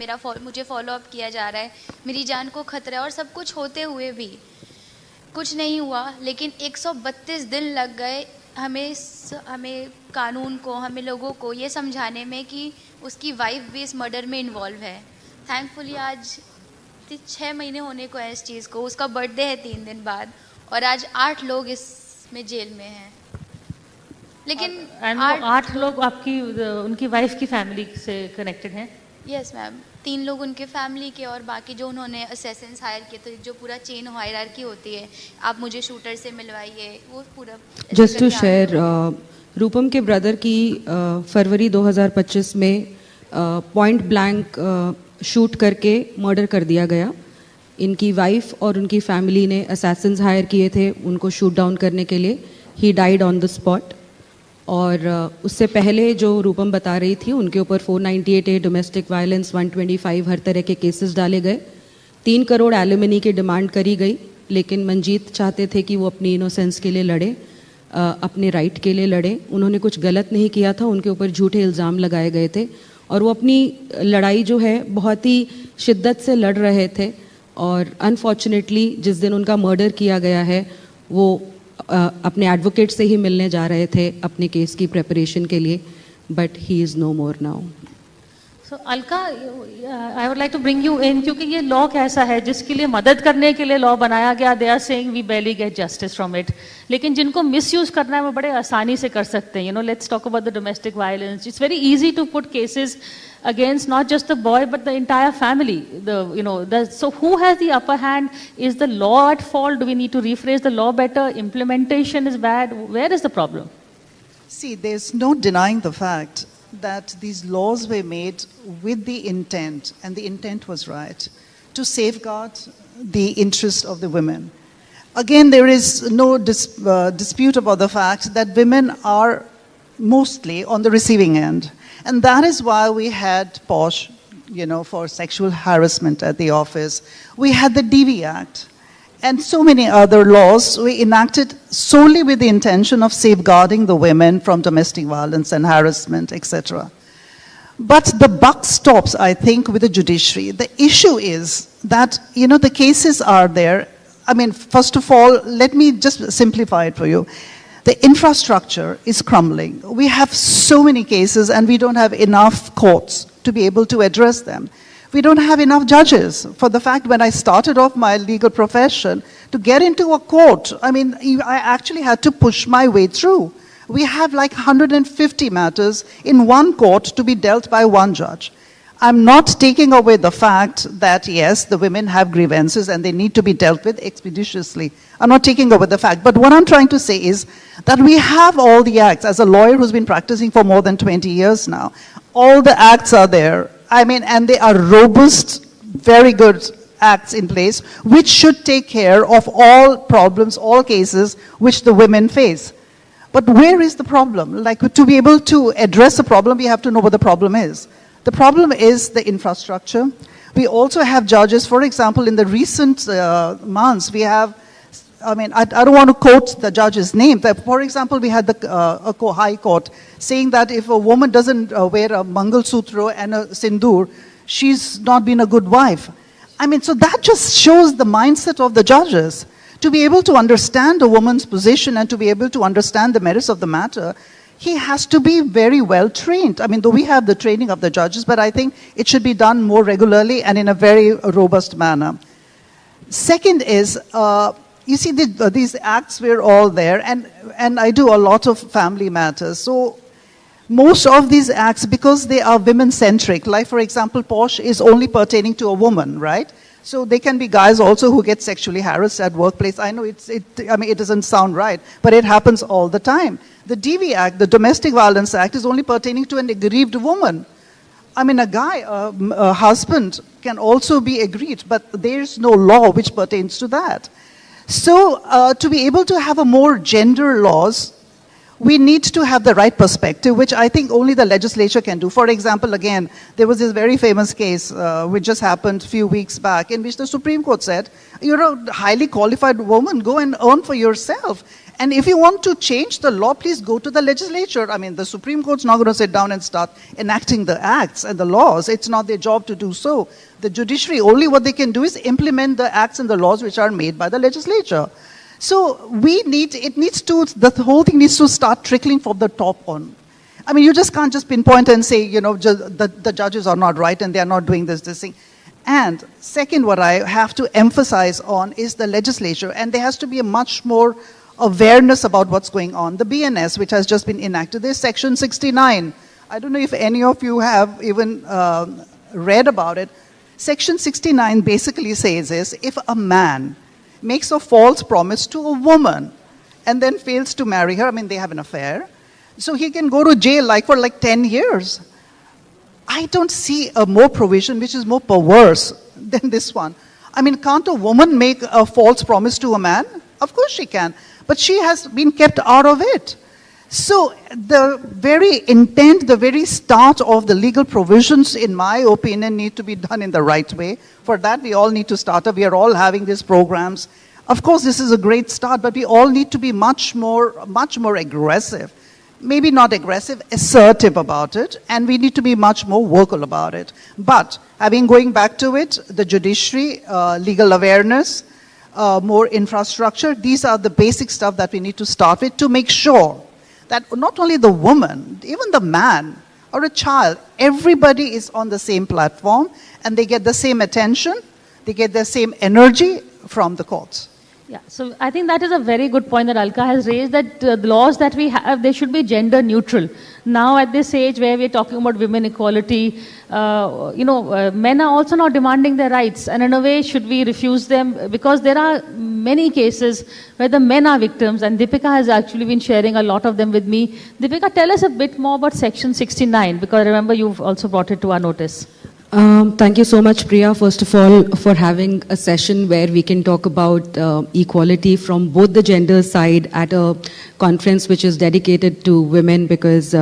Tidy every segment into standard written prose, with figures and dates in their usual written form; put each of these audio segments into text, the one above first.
मुझे follow up किया जा रहा है, मेरी जान को खतरा है, और सब कुछ होते हुए भी कुछ नहीं हुआ। लेकिन 132 दिन लग गए हमें कानून को, हमें लोगों को ये समझाने में कि उसकी वाइफ भी इस मर्डर में इन्वॉल्व है। थैंकफुली आज 6 महीने होने को है इस चीज़ को, उसका बर्थडे है 3 दिन बाद, और आज 8 लोग इसमें जेल में हैं। लेकिन 8 लोग आपकी उनकी वाइफ की फैमिली से कनेक्टेड हैं? यस मैम, 3 लोग उनके फैमिली के, और बाकी जो उन्होंने असेसिन्स हायर किए, तो जो पूरा चेन हायरार्की होती है, आप मुझे शूटर से मिलवाइए, वो पूरा। जस्ट टू शेयर, रूपम के ब्रदर की फरवरी 2025 में पॉइंट ब्लैंक शूट करके मर्डर कर दिया गया। इनकी वाइफ और उनकी फैमिली ने असेसिन्स हायर किए थे उनको शूट डाउन करने के लिए। He died on the spot. और उससे पहले जो रूपम बता रही थी, उनके ऊपर 498A डोमेस्टिक वायलेंस, 125 हर तरह के केसेस डाले गए। 3 करोड़ एलिमनी की डिमांड करी गई, लेकिन मंजीत चाहते थे कि वो अपनी इनोसेंस के लिए लड़े, अपने राइट के लिए लड़े। उन्होंने कुछ गलत नहीं किया था, उनके ऊपर झूठे इल्ज़ाम लगाए गए थे, और वो अपनी लड़ाई जो है बहुत ही शिद्दत से लड़ रहे थे। और अनफॉर्चुनेटली जिस दिन उनका मर्डर किया गया है, वो अपने एडवोकेट से ही मिलने जा रहे थे अपने केस की प्रिपरेशन के लिए, but he is no more now. So Alka, I would like to bring you in, क्योंकि ये लॉ कैसा है जिसके लिए मदद करने के लिए लॉ बनाया गया। They are saying we barely get justice from it, लेकिन जिनको मिसयूज करना है वो बड़े आसानी से कर सकते हैं। You know, let's talk about the domestic violence. It's very easy to put cases against not just the boy but the entire family. So who has the upper hand? Is the law at fault? Do we need to rephrase the law better? Implementation is bad. Where is the problem? See, there's no denying the fact that these laws were made with the intent, and the intent was right, to safeguard the interest of the women. Again, there is no dispute about the fact that women are mostly on the receiving end. And that is why we had POSH, for sexual harassment at the office. We had the DV Act and so many other laws we enacted solely with the intention of safeguarding the women from domestic violence and harassment, etc. But the buck stops, I think, with the judiciary. The issue is that, the cases are there. I mean, first of all, let me just simplify it for you. The infrastructure is crumbling. We have so many cases and we don't have enough courts to be able to address them. We don't have enough judges. For the fact, when I started off my legal profession, to get into a court, I mean, I actually had to push my way through. We have like 150 matters in one court to be dealt by one judge. I'm not taking away the fact that, yes, the women have grievances and they need to be dealt with expeditiously. I'm not taking away the fact. But what I'm trying to say is that we have all the acts. As a lawyer who's been practicing for more than 20 years now, all the acts are there. I mean, and they are robust, very good acts in place, which should take care of all problems, all cases which the women face. But where is the problem? Like, to be able to address the problem, we have to know what the problem is. The problem is the infrastructure. We also have judges, for example, in the recent months, we have, I don't want to quote the judge's name. For example, we had the High Court saying that if a woman doesn't wear a Mangal Sutra and a Sindoor, she's not been a good wife. I mean, so that just shows the mindset of the judges. To be able to understand a woman's position and to be able to understand the merits of the matter, he has to be very well trained. I mean, though we have the training of the judges, but I think it should be done more regularly and in a very robust manner. Second is, you see, these acts were all there, and I do a lot of family matters. So most of these acts, because they are women-centric, like, for example, POSH is only pertaining to a woman, right? So they can be guys also who get sexually harassed at workplace. I know it doesn't sound right, but it happens all the time. The DV Act, the Domestic Violence Act, is only pertaining to an aggrieved woman. I mean, a guy, a husband can also be aggrieved, but there's no law which pertains to that. So to be able to have a more gender laws, we need to have the right perspective, which I think only the legislature can do. For example, again, there was this very famous case which just happened a few weeks back in which the Supreme Court said, you're a highly qualified woman, go and earn for yourself. And if you want to change the law, please go to the legislature. I mean, the Supreme Court's not going to sit down and start enacting the acts and the laws. It's not their job to do so. The judiciary, only what they can do is implement the acts and the laws which are made by the legislature. So the whole thing needs to start trickling from the top on. I mean, you just can't just pinpoint and say, the judges are not right and they are not doing this thing. And second, what I have to emphasize on is the legislature, and there has to be a much more awareness about what's going on. The BNS, which has just been enacted, there's Section 69. I don't know if any of you have even read about it. Section 69 basically says this: if a man makes a false promise to a woman and then fails to marry her, I mean, they have an affair, so he can go to jail for 10 years. I don't see a more provision which is more perverse than this one. I mean, can't a woman make a false promise to a man? Of course she can, but she has been kept out of it. So the very intent, the very start of the legal provisions, in my opinion, need to be done in the right way. For that, we all need to start up. We are all having these programs. Of course, this is a great start, but we all need to be much more aggressive. Maybe not aggressive, assertive about it, and we need to be much more vocal about it. But going back to it, the judiciary, legal awareness, more infrastructure, these are the basic stuff that we need to start with to make sure that not only the woman, even the man or a child, everybody is on the same platform and they get the same attention, they get the same energy from the courts. Yeah, so I think that is a very good point that Alka has raised, that the laws that we have, they should be gender neutral. Now at this age where we're talking about women equality, men are also now demanding their rights, and in a way should we refuse them, because there are many cases where the men are victims, and Deepika has actually been sharing a lot of them with me. Deepika, tell us a bit more about Section 69, because I remember you've also brought it to our notice. Thank you so much, Priya, first of all, for having a session where we can talk about equality from both the gender side at a conference which is dedicated to women, because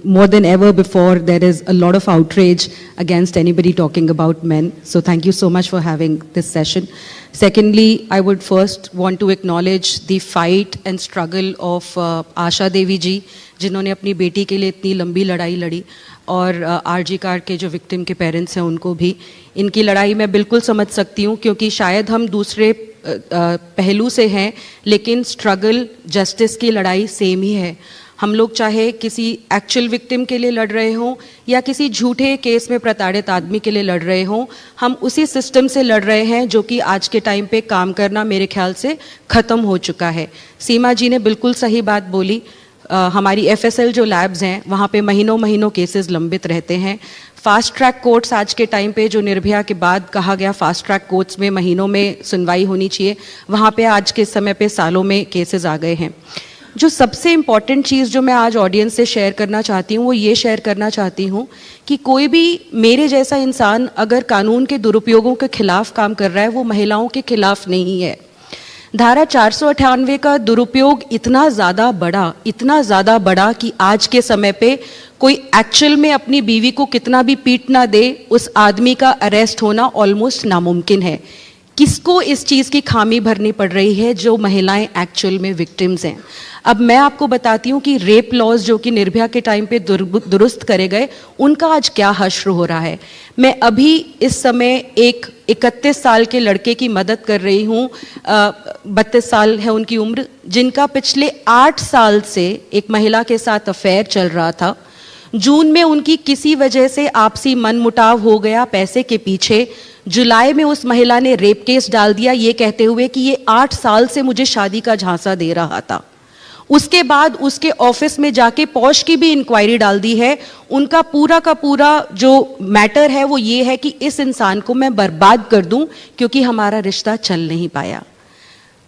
more than ever before, there is a lot of outrage against anybody talking about men. So thank you so much for having this session. Secondly, I would first want to acknowledge the fight and struggle of Asha Devi ji, जिन्होंने अपनी बेटी के लिए इतनी लंबी लड़ाई लड़ी, और आरजी कार के जो विक्टिम के पेरेंट्स हैं उनको भी। इनकी लड़ाई मैं बिल्कुल समझ सकती हूँ, क्योंकि शायद हम दूसरे पहलू से हैं, लेकिन स्ट्रगल जस्टिस की लड़ाई सेम ही है। हम लोग चाहे किसी एक्चुअल विक्टिम के लिए लड़ रहे हों या किसी झूठे केस में प्रताड़ित आदमी के लिए लड़ रहे हों, हम उसी सिस्टम से लड़ रहे हैं जो कि आज के टाइम पे काम करना मेरे ख्याल से ख़त्म हो चुका है। सीमा जी ने बिल्कुल सही बात बोली। हमारी एफएसएल जो लैब्स हैं वहाँ पे महीनों केसेस लंबित रहते हैं। फास्ट ट्रैक कोर्ट्स आज के टाइम पे, जो निर्भया के बाद कहा गया फास्ट ट्रैक कोर्ट्स में महीनों में सुनवाई होनी चाहिए, वहाँ पे आज के समय पे सालों में केसेस आ गए हैं। जो सबसे इम्पॉर्टेंट चीज़ जो मैं आज ऑडियंस से शेयर करना चाहती हूँ वो ये शेयर करना चाहती हूँ कि कोई भी मेरे जैसा इंसान अगर कानून के दुरुपयोगों के खिलाफ काम कर रहा है, वो महिलाओं के खिलाफ नहीं है। धारा 498 का दुरुपयोग इतना ज़्यादा बड़ा कि आज के समय पे कोई एक्चुअल में अपनी बीवी को कितना भी पीट ना दे, उस आदमी का अरेस्ट होना ऑलमोस्ट नामुमकिन है। किसको इस चीज़ की खामी भरनी पड़ रही है? जो महिलाएं एक्चुअल में विक्टिम्स हैं। अब मैं आपको बताती हूँ कि रेप लॉज जो कि निर्भया के टाइम पे दुरुस्त करे गए, उनका आज क्या हश्र हो रहा है। मैं अभी इस समय एक 31 साल के लड़के की मदद कर रही हूँ, 32 साल है उनकी उम्र, जिनका पिछले 8 साल से एक महिला के साथ अफेयर चल रहा था। जून में उनकी किसी वजह से आपसी मनमुटाव हो गया पैसे के पीछे। जुलाई में उस महिला ने रेप केस डाल दिया, ये कहते हुए कि ये 8 साल से मुझे शादी का झांसा दे रहा था। उसके बाद उसके ऑफिस में जाके पॉश की भी इंक्वायरी डाल दी है। उनका पूरा का पूरा जो मैटर है वो ये है कि इस इंसान को मैं बर्बाद कर दूं क्योंकि हमारा रिश्ता चल नहीं पाया।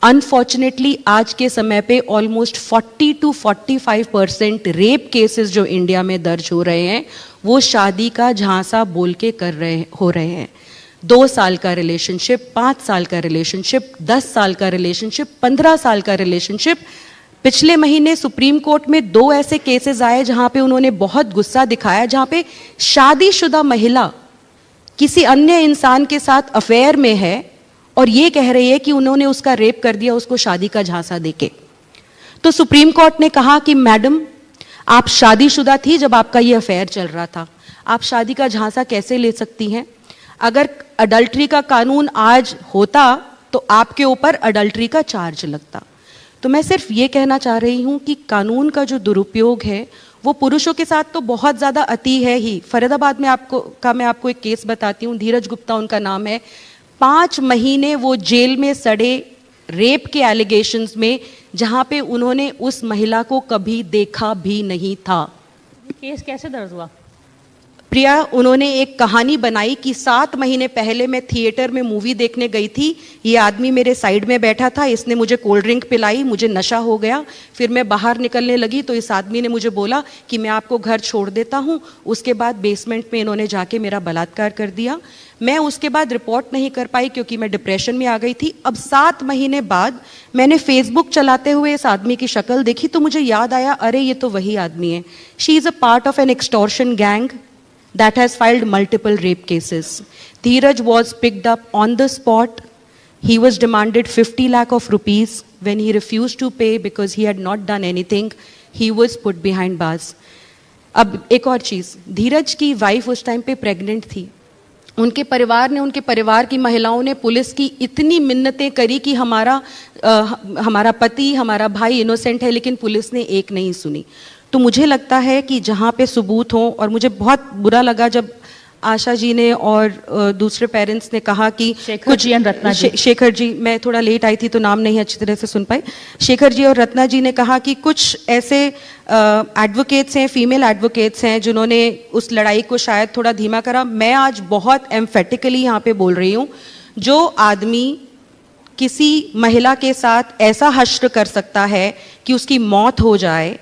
अनफॉर्चुनेटली आज के समय पे ऑलमोस्ट 40 to 45% रेप केसेस जो इंडिया में दर्ज हो रहे हैं वो शादी का झांसा बोल के हो रहे हैं। 2 साल का रिलेशनशिप, 5 साल का रिलेशनशिप, 10 साल का रिलेशनशिप, 15 साल का रिलेशनशिप, पिछले महीने सुप्रीम कोर्ट में 2 ऐसे केसेस आए जहां पे उन्होंने बहुत गुस्सा दिखाया, जहां पे शादीशुदा महिला किसी अन्य इंसान के साथ अफेयर में है और ये कह रही है कि उन्होंने उसका रेप कर दिया उसको शादी का झांसा देके। तो सुप्रीम कोर्ट ने कहा कि मैडम, आप शादीशुदा थी जब आपका ये अफेयर चल रहा था, आप शादी का झांसा कैसे ले सकती हैं? अगर अडल्ट्री का कानून आज होता तो आपके ऊपर अडल्ट्री का चार्ज लगता। तो मैं सिर्फ ये कहना चाह रही हूँ कि कानून का जो दुरुपयोग है वो पुरुषों के साथ तो बहुत ज़्यादा अति है ही। फरीदाबाद में मैं आपको एक केस बताती हूँ, धीरज गुप्ता उनका नाम है। 5 महीने वो जेल में सड़े रेप के एलिगेशंस में, जहाँ पे उन्होंने उस महिला को कभी देखा भी नहीं था। केस कैसे दर्ज हुआ? प्रिया, उन्होंने एक कहानी बनाई कि 7 महीने पहले मैं थिएटर में मूवी देखने गई थी, ये आदमी मेरे साइड में बैठा था, इसने मुझे कोल्ड ड्रिंक पिलाई, मुझे नशा हो गया, फिर मैं बाहर निकलने लगी तो इस आदमी ने मुझे बोला कि मैं आपको घर छोड़ देता हूँ। उसके बाद बेसमेंट में इन्होंने जाके मेरा बलात्कार कर दिया। मैं उसके बाद रिपोर्ट नहीं कर पाई क्योंकि मैं डिप्रेशन में आ गई थी। अब 7 महीने बाद मैंने फेसबुक चलाते हुए इस आदमी की शक्ल देखी तो मुझे याद आया, अरे ये तो वही आदमी है। She is a part of an extortion gang that has filed multiple rape cases. Dheeraj was picked up on the spot. He was demanded 50 lakh of rupees. When he refused to pay because he had not done anything, he was put behind bars. अब एक और चीज़, धीरज की wife उस time पे pregnant थी। उनके परिवार की महिलाओं ने पुलिस की इतनी मिन्नतें करी कि हमारा पति, हमारा भाई इनोसेंट है, लेकिन पुलिस ने एक नहीं सुनी। तो मुझे लगता है कि जहाँ पे सबूत हो, और मुझे बहुत बुरा लगा जब आशा जी ने और दूसरे पेरेंट्स ने कहा कि शेखर जी, मैं थोड़ा लेट आई थी तो नाम नहीं अच्छी तरह से सुन पाई। शेखर जी और रत्ना जी ने कहा कि कुछ ऐसे एडवोकेट्स हैं, फीमेल एडवोकेट्स हैं, जिन्होंने उस लड़ाई को शायद थोड़ा धीमा करा। मैं आज बहुत एम्फेटिकली यहाँ पे बोल रही हूँ, जो आदमी किसी महिला के साथ ऐसा हश्र कर सकता है कि उसकी मौत हो जाए,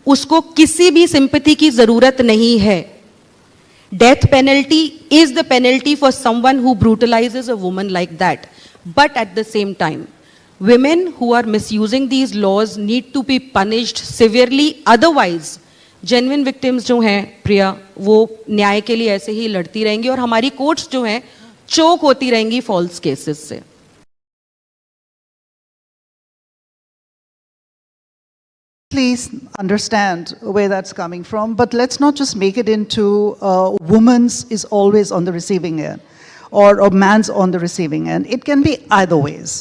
उसको किसी भी सिंपैथी की जरूरत नहीं है। Death penalty is the penalty for someone who brutalizes a woman like that. But at the same time, women who are misusing these laws need to be punished severely. Otherwise, genuine victims जो हैं प्रिया, वो न्याय के लिए ऐसे ही लड़ती रहेंगी और हमारी कोर्ट्स जो हैं चोक होती रहेंगी फॉल्स केसेस से। Please understand where that's coming from, but let's not just make it into woman's is always on the receiving end or man's on the receiving end. It can be either ways.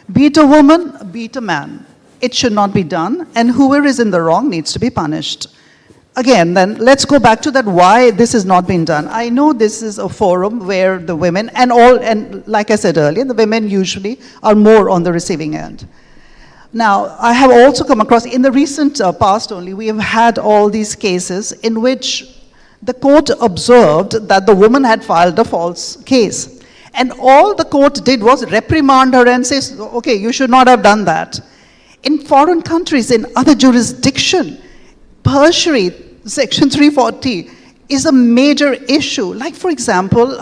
Be it a woman, be it a man. It should not be done, and whoever is in the wrong needs to be punished. Again, then let's go back to that, why this has not been done. I know this is a forum where the women and like I said earlier, the women usually are more on the receiving end. Now, I have also come across, in the recent past only, we have had all these cases in which the court observed that the woman had filed a false case. And all the court did was reprimand her and say, okay, you should not have done that. In foreign countries, in other jurisdiction, perjury, Section 340, is a major issue. Like, for example,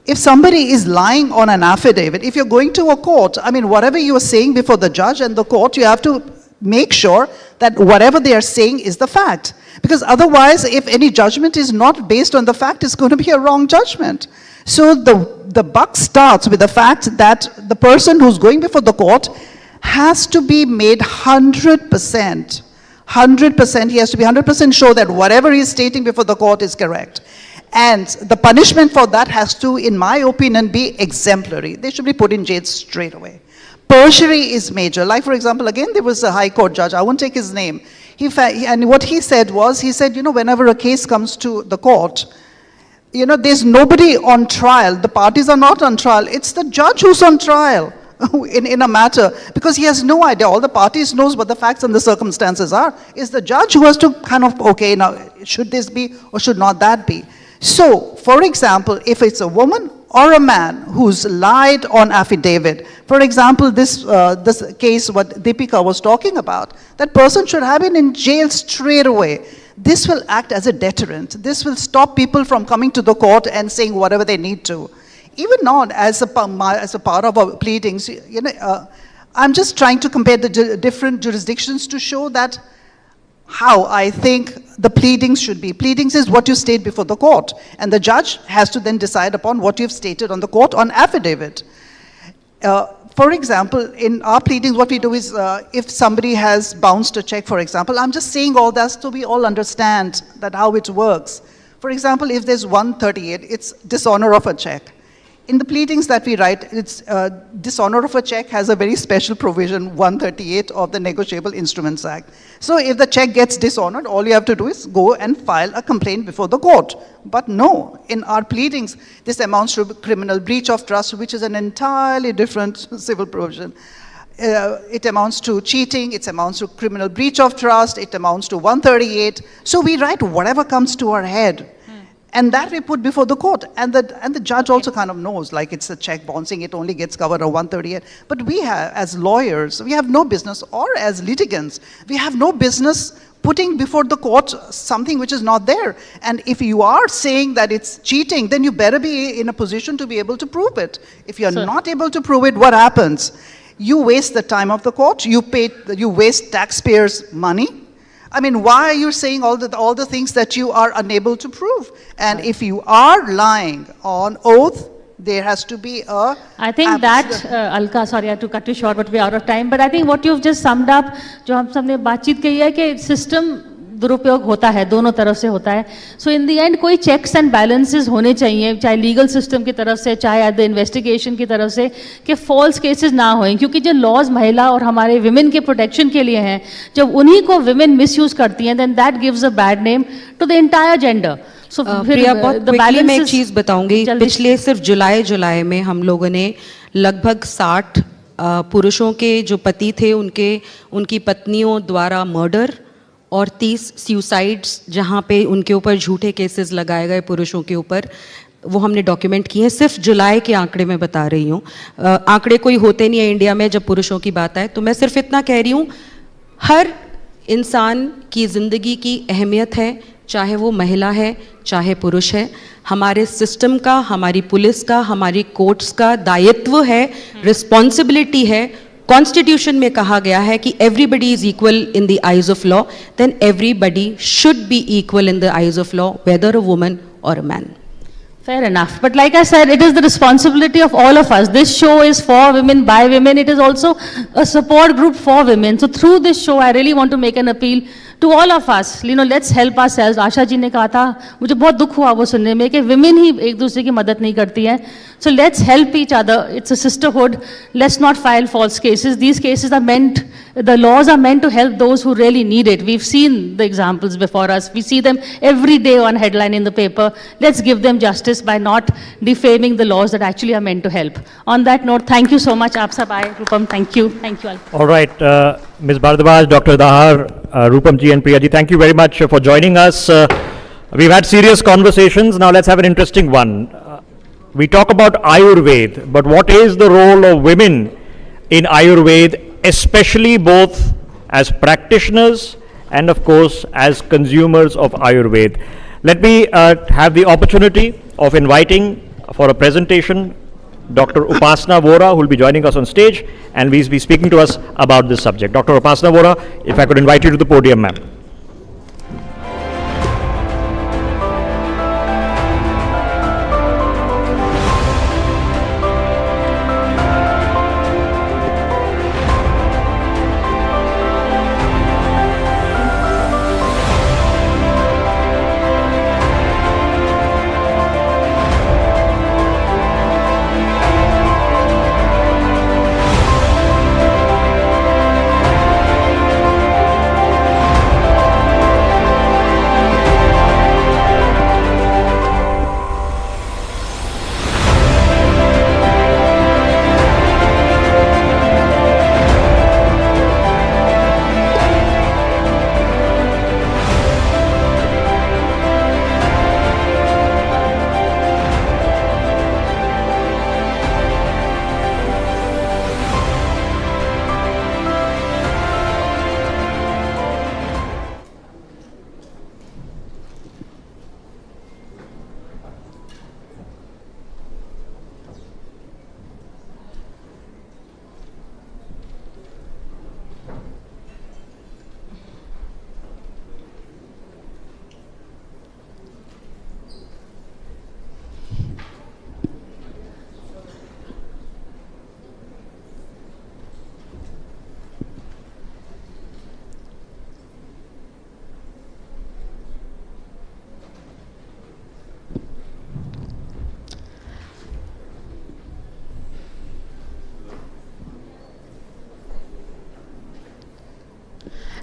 if somebody is lying on an affidavit, if you're going to a court, I mean, whatever you are saying before the judge and the court, you have to make sure that whatever they are saying is the fact. Because otherwise, if any judgment is not based on the fact, it's going to be a wrong judgment. So the buck starts with the fact that the person who's going before the court has to be made 100%. 100%, he has to be 100% sure that whatever he is stating before the court is correct. And the punishment for that has to, in my opinion, be exemplary. They should be put in jail straight away. Perjury is major. Like, for example, again, there was a high court judge, I won't take his name. And what he said was, he said, whenever a case comes to the court, there's nobody on trial. The parties are not on trial. It's the judge who's on trial in a matter, because he has no idea. All the parties knows what the facts and the circumstances are. It's the judge who has to kind of, okay, now, should this be or should not that be? So, for example, if it's a woman or a man who's lied on affidavit, for example, this case what Deepika was talking about, that person should have been in jail straight away. This will act as a deterrent. This will stop people from coming to the court and saying whatever they need to. Even not as a part of our pleadings, I'm just trying to compare the different jurisdictions to show that how I think the pleadings should be. Pleadings is what you state before the court, and the judge has to then decide upon what you've stated on the court on affidavit. For example, in our pleadings, what we do is, if somebody has bounced a check, for example, I'm just saying all that so we all understand that how it works. For example, if there's 138, it's dishonor of a check. In the pleadings that we write, it's dishonor of a check has a very special provision, 138 of the Negotiable Instruments Act. So if the check gets dishonored, all you have to do is go and file a complaint before the court. But no, in our pleadings, this amounts to criminal breach of trust, which is an entirely different civil provision. It amounts to cheating, it amounts to criminal breach of trust, it amounts to 138. So we write whatever comes to our head. And that we put before the court. And the judge also kind of knows, like it's a check bouncing, it only gets covered on 138. But we have, as lawyers, we have no business, or as litigants, we have no business putting before the court something which is not there. And if you are saying that it's cheating, then you better be in a position to be able to prove it. If you're not able to prove it, what happens? You waste the time of the court, you waste taxpayers' money. I mean, why are you saying all the things that you are unable to prove? And if you are lying on oath, there has to be a... I think that, Alka, sorry I had to cut you short, but we're out of time. But I think what you've just summed up, जो हम सबने बातचीत की है कि system दुरुपयोग होता है, दोनों तरफ से होता है. So in the end, कोई checks and balances होने चाहिए, चाहे legal system की तरफ से, चाहे the investigation की तरफ से, कि false cases ना होएं, क्योंकि जो laws महिला और हमारे women के protection के लिए हैं, जब उन्हीं को women misuse करती हैं, then that gives a bad name to the entire gender. So प्रिया, बहुत quickly मैं एक चीज़ बताऊंगी. पिछले सिर्फ जुलाई में हम लोगों ने लगभग 60 पुरुषों के जो पति थे, उनकी पत्नियों द्वारा मर्डर और 30 सुसाइड्स जहाँ पे उनके ऊपर झूठे केसेस लगाए गए पुरुषों के ऊपर, वो हमने डॉक्यूमेंट किए हैं. सिर्फ जुलाई के आंकड़े में बता रही हूँ. आंकड़े कोई होते नहीं है इंडिया में जब पुरुषों की बात आए. तो मैं सिर्फ इतना कह रही हूँ, हर इंसान की ज़िंदगी की अहमियत है, चाहे वो महिला है चाहे पुरुष है. हमारे सिस्टम का, हमारी पुलिस का, हमारी कोर्ट्स का दायित्व है, रिस्पॉन्सिबिलिटी है. कॉन्स्टिट्यूशन में कहा गया है कि everybody is equal in the eyes of law, then everybody should be equal in the eyes of law, whether a woman और a man. Fair enough. But like I said, it is the responsibility of all of us. This show is for women, by women. It is also a support group for women. So through this show, I really want to make an appeal to all of us. You know, let's help ourselves. Asha ji ने कहा था, मुझे बहुत दुख हुआ वो सुनने में कि women ही एक दूसरे की मदद नहीं करती हैं. So let's help each other. It's a sisterhood. Let's not file false cases. These cases are meant, the laws are meant to help those who really need it. We've seen the examples before us. We see them every day on headline in the paper. Let's give them justice by not defaming the laws that actually are meant to help. On that note, thank you so much. Aap sab aaye. Rupam, thank you. Thank you all. All right, Ms. Bharadwaj, Dr. Dahar, Rupam ji and Priya ji, thank you very much for joining us. We've had serious conversations. Now let's have an interesting one. We talk about Ayurveda, but what is the role of women in Ayurveda, especially both as practitioners and of course as consumers of Ayurveda? Let me have the opportunity of inviting for a presentation Dr. Upasana Vora, who will be joining us on stage and will be speaking to us about this subject. Dr. Upasana Vora, if I could invite you to the podium, ma'am.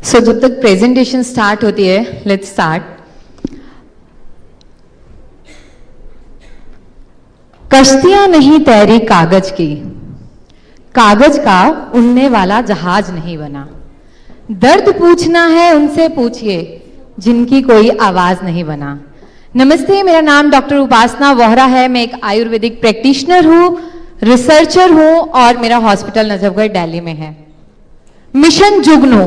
सो जब तक presentation start होती है, let's start. कश्तियां नहीं तैरी कागज की, कागज का उड़ने वाला जहाज नहीं बना। दर्द पूछना है उनसे पूछिए जिनकी कोई आवाज नहीं बना। नमस्ते, मेरा नाम डॉक्टर उपासना वोहरा है। मैं एक आयुर्वेदिक प्रैक्टिशनर हूँ, रिसर्चर हूँ और मेरा हॉस्पिटल नजफगढ़ दिल्ली में है। मिशन जुगनू,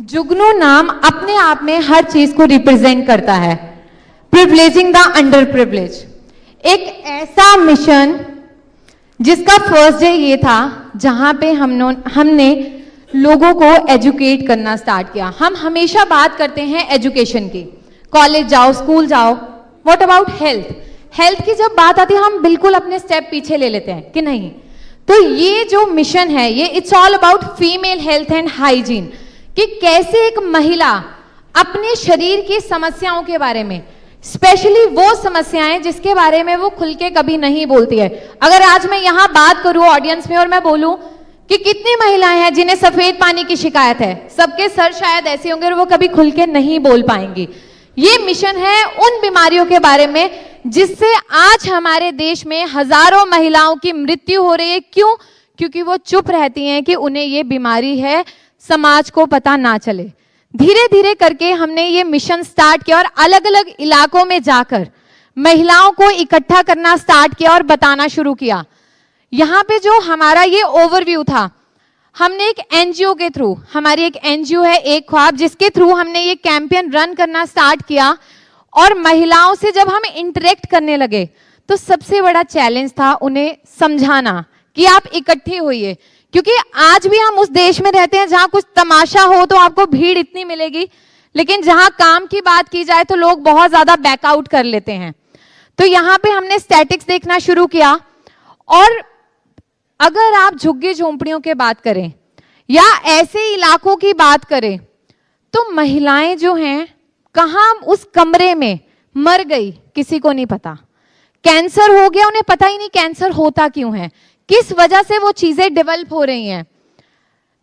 जुगनू नाम अपने आप में हर चीज को रिप्रेजेंट करता है। प्रिविलेजिंग द अंडर प्रिविलेज, एक ऐसा मिशन जिसका फर्स्ट डे ये था जहां पे हमने लोगों को एजुकेट करना स्टार्ट किया। हम हमेशा बात करते हैं एजुकेशन की, कॉलेज जाओ, स्कूल जाओ। What about health? हेल्थ की जब बात आती है हम बिल्कुल अपने स्टेप पीछे ले लेते हैं कि नहीं। तो ये जो मिशन है, ये it's all about female health and hygiene, कि कैसे एक महिला अपने शरीर की समस्याओं के बारे में, स्पेशली वो समस्याएं जिसके बारे में वो खुल के कभी नहीं बोलती है। अगर आज मैं यहां बात करूं ऑडियंस में और मैं बोलूं कि कितनी महिलाएं हैं जिन्हें सफेद पानी की शिकायत है, सबके सर शायद ऐसे होंगे और वो कभी खुल के नहीं बोल पाएंगी। ये मिशन है उन बीमारियों के बारे में जिससे आज हमारे देश में हजारों महिलाओं की मृत्यु हो रही है। क्यों? क्योंकि वो चुप रहती हैं कि उन्हें ये बीमारी है, समाज को पता ना चले। धीरे धीरे करके हमने ये मिशन स्टार्ट किया और अलग अलग इलाकों में जाकर महिलाओं को इकट्ठा करना स्टार्ट किया और बताना शुरू किया। यहाँ पे जो हमारा ये ओवरव्यू था, हमने एक एनजीओ के थ्रू, हमारी एक एनजीओ है एक ख्वाब, जिसके थ्रू हमने ये कैंपेन रन करना स्टार्ट किया। और महिलाओं से जब हम इंटरेक्ट करने लगे तो सबसे बड़ा चैलेंज था उन्हें समझाना कि आप इकट्ठे होइए, क्योंकि आज भी हम उस देश में रहते हैं जहां कुछ तमाशा हो तो आपको भीड़ इतनी मिलेगी, लेकिन जहां काम की बात की जाए तो लोग बहुत ज्यादा बैकआउट कर लेते हैं। तो यहाँ पे हमने स्टैटिक्स देखना शुरू किया। और अगर आप झुग्गी झोंपड़ियों की बात करें या ऐसे इलाकों की बात करें तो महिलाएं जो हैं कहां उस कमरे में मर गई किसी को नहीं पता। कैंसर हो गया, उन्हें पता ही नहीं कैंसर होता क्यों है, किस वजह से वो चीजें डेवलप हो रही हैं।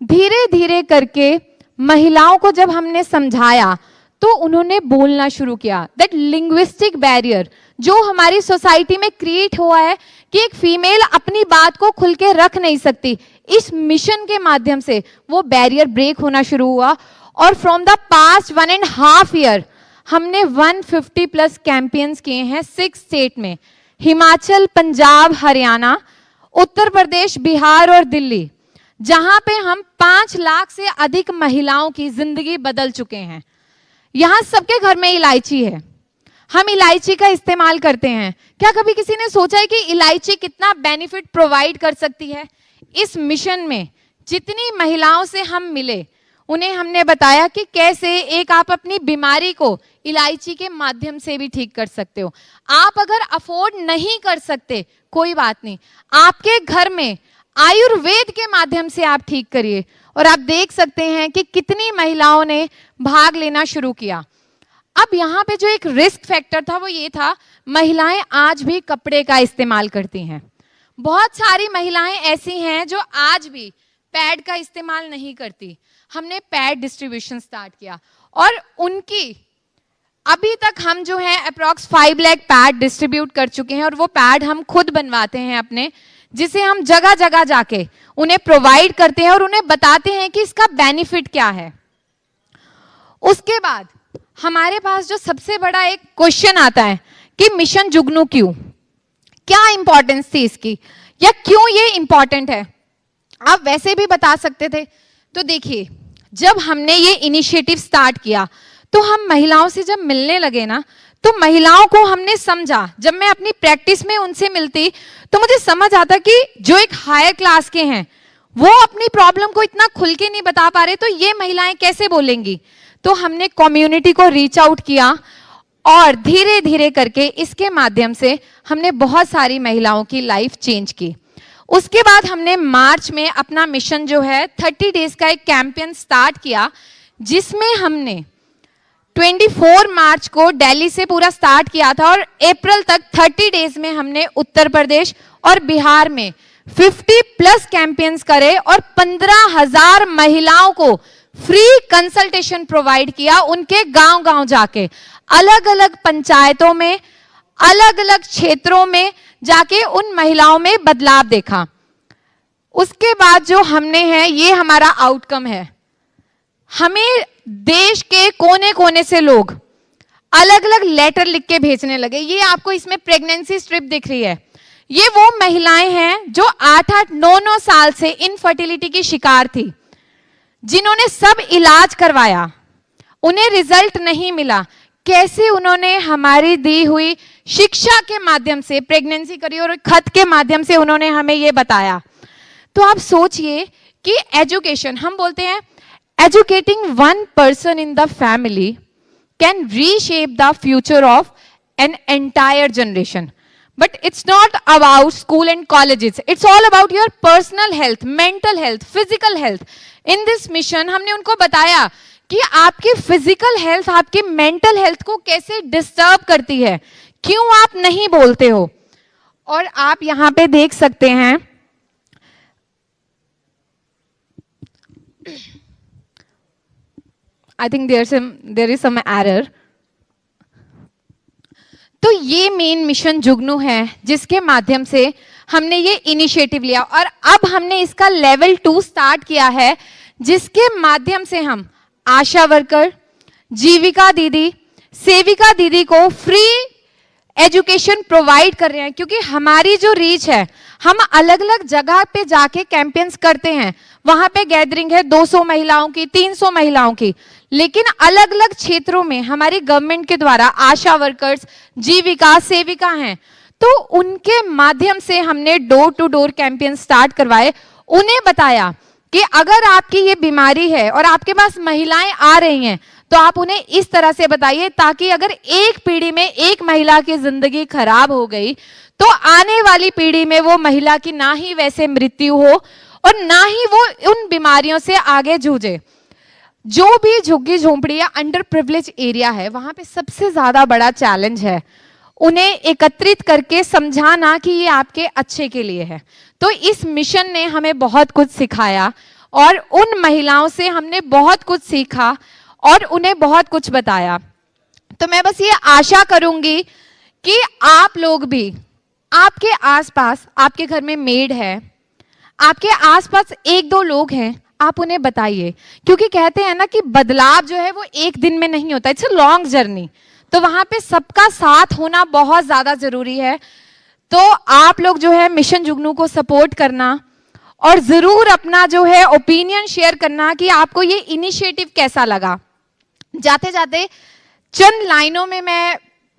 धीरे धीरे करके महिलाओं को जब हमने समझाया तो उन्होंने बोलना शुरू किया। दैट लिंग्विस्टिक बैरियर जो हमारी सोसाइटी में क्रिएट हुआ है कि एक फीमेल अपनी बात को खुल के रख नहीं सकती, इस मिशन के माध्यम से वो बैरियर ब्रेक होना शुरू हुआ। और फ्रॉम द पास्ट 1.5 ईयर हमने 150 प्लस कैंपेन्स किए हैं 6 स्टेट में, हिमाचल, पंजाब, हरियाणा, उत्तर प्रदेश, बिहार और दिल्ली, जहां पे हम 5 लाख से अधिक महिलाओं की जिंदगी बदल चुके हैं। यहां सबके घर में इलायची है, हम इलायची का इस्तेमाल करते हैं। क्या कभी किसी ने सोचा है कि इलायची कितना बेनिफिट प्रोवाइड कर सकती है? इस मिशन में जितनी महिलाओं से हम मिले उन्हें हमने बताया कि कैसे एक आप अपनी बीमारी को इलायची के माध्यम से भी ठीक कर सकते हो। आप अगर अफोर्ड नहीं कर सकते कोई बात नहीं, आपके घर में आयुर्वेद के माध्यम से आप ठीक करिए। और आप देख सकते हैं कि कितनी महिलाओं ने भाग लेना शुरू किया। अब यहाँ पे जो एक रिस्क फैक्टर था वो ये था, महिलाएं आज भी कपड़े का इस्तेमाल करती हैं। बहुत सारी महिलाएं ऐसी हैं जो आज भी पैड का इस्तेमाल नहीं करती। हमने पैड डिस्ट्रीब्यूशन स्टार्ट किया और उनकी अभी तक हम जो है अप्रॉक्स 5 लाख पैड डिस्ट्रीब्यूट कर चुके हैं। और वो पैड हम खुद बनवाते हैं अपने, जिसे हम जगह जगह जाके उन्हें प्रोवाइड करते हैं और उन्हें बताते हैं कि इसका बेनिफिट क्या है। उसके बाद हमारे पास जो सबसे बड़ा एक क्वेश्चन आता है कि मिशन जुगनू क्यों, क्या इंपॉर्टेंस थी इसकी, या क्यों ये इंपॉर्टेंट है। आप वैसे भी बता सकते थे। तो देखिए, जब हमने ये इनिशिएटिव स्टार्ट किया तो हम महिलाओं से जब मिलने लगे ना, तो महिलाओं को हमने समझा। जब मैं अपनी प्रैक्टिस में उनसे मिलती तो मुझे समझ आता कि जो एक हायर क्लास के हैं वो अपनी प्रॉब्लम को इतना खुल के नहीं बता पा रहे, तो ये महिलाएं कैसे बोलेंगी। तो हमने कम्युनिटी को रीच आउट किया और धीरे धीरे करके इसके माध्यम से हमने बहुत सारी महिलाओं की लाइफ चेंज की। उसके बाद हमने मार्च में अपना मिशन जो है 30 डेज का एक कैंपेन स्टार्ट किया, जिसमें हमने 24 मार्च को दिल्ली से पूरा स्टार्ट किया था और अप्रैल तक 30 डेज में हमने उत्तर प्रदेश और बिहार में 50 प्लस कैंपेन्स करे और 15,000 महिलाओं को फ्री कंसल्टेशन प्रोवाइड किया, उनके गांव-गांव जाके, अलग अलग पंचायतों में, अलग अलग क्षेत्रों में जाके उन महिलाओं में बदलाव देखा। उसके बाद जो हमने है, ये हमारा आउटकम है। हमें देश के कोने कोने से लोग अलग अलग लेटर लिख के भेजने लगे। ये आपको इसमें प्रेगनेंसी स्ट्रिप दिख रही है, ये वो महिलाएं हैं जो 8-8, 9-9 साल से इनफर्टिलिटी की शिकार थी, जिन्होंने सब इलाज करवाया, उन्हें रिजल्ट नहीं मिला। कैसे उन्होंने हमारी दी हुई शिक्षा के माध्यम से प्रेगनेंसी करी और खत के माध्यम से उन्होंने हमें ये बताया। तो आप सोचिए कि एजुकेशन, हम बोलते हैं educating one person in the family can reshape the future of an entire generation. But it's not about school and colleges. It's all about your personal health, mental health, physical health. In this mission, हमने उनको बताया कि आपकी physical health, आपकी mental health को कैसे disturb करती है, क्यों आप नहीं बोलते हो। और आप यहाँ पे देख सकते हैं, I think there is some error. तो ये मेन मिशन जुगनू है, जिसके माध्यम से हमने ये इनिशिएटिव लिया और अब हमने इसका लेवल 2 स्टार्ट किया है, जिसके माध्यम से हम आशा वर्कर, जीविका दीदी, सेविका दीदी को फ्री एजुकेशन प्रोवाइड कर रहे हैं। क्योंकि हमारी जो रीच है, हम अलग अलग जगह पे जाके कैंपेन्स करते हैं, वहां पे गैदरिंग है 200 महिलाओं की, 300 महिलाओं की, लेकिन अलग अलग क्षेत्रों में हमारी गवर्नमेंट के द्वारा आशा वर्कर्स, जीविका, सेविका हैं, तो उनके माध्यम से हमने door to door campaign start करवाए। उन्हें बताया कि अगर आपकी ये बीमारी है और आपके पास महिलाएं आ रही हैं, तो आप उन्हें इस तरह से बताइए, ताकि अगर एक पीढ़ी में एक महिला की जिंदगी खराब हो गई, तो आने वाली पीढ़ी में वो महिला की ना ही वैसे मृत्यु हो और ना ही वो उन बीमारियों से आगे जूझे। जो भी झुग्गी झोंपड़ी या अंडर प्रिविलेज एरिया है, वहां पे सबसे ज्यादा बड़ा चैलेंज है उन्हें एकत्रित करके समझाना कि ये आपके अच्छे के लिए है। तो इस मिशन ने हमें बहुत कुछ सिखाया और उन महिलाओं से हमने बहुत कुछ सीखा और उन्हें बहुत कुछ बताया। तो मैं बस ये आशा करूंगी कि आप लोग भी, आपके आसपास, आपके घर में मेड है, आपके आसपास 1-2 लोग हैं, आप उन्हें बताइए। क्योंकि कहते हैं ना कि बदलाव जो है वो एक दिन में नहीं होता, इट्स अ लॉन्ग जर्नी। तो वहां पे सबका साथ होना बहुत ज्यादा जरूरी है। तो आप लोग जो है मिशन जुगनू को सपोर्ट करना और जरूर अपना जो है ओपिनियन शेयर करना कि आपको ये इनिशिएटिव कैसा लगा। जाते जाते चंद लाइनों में मैं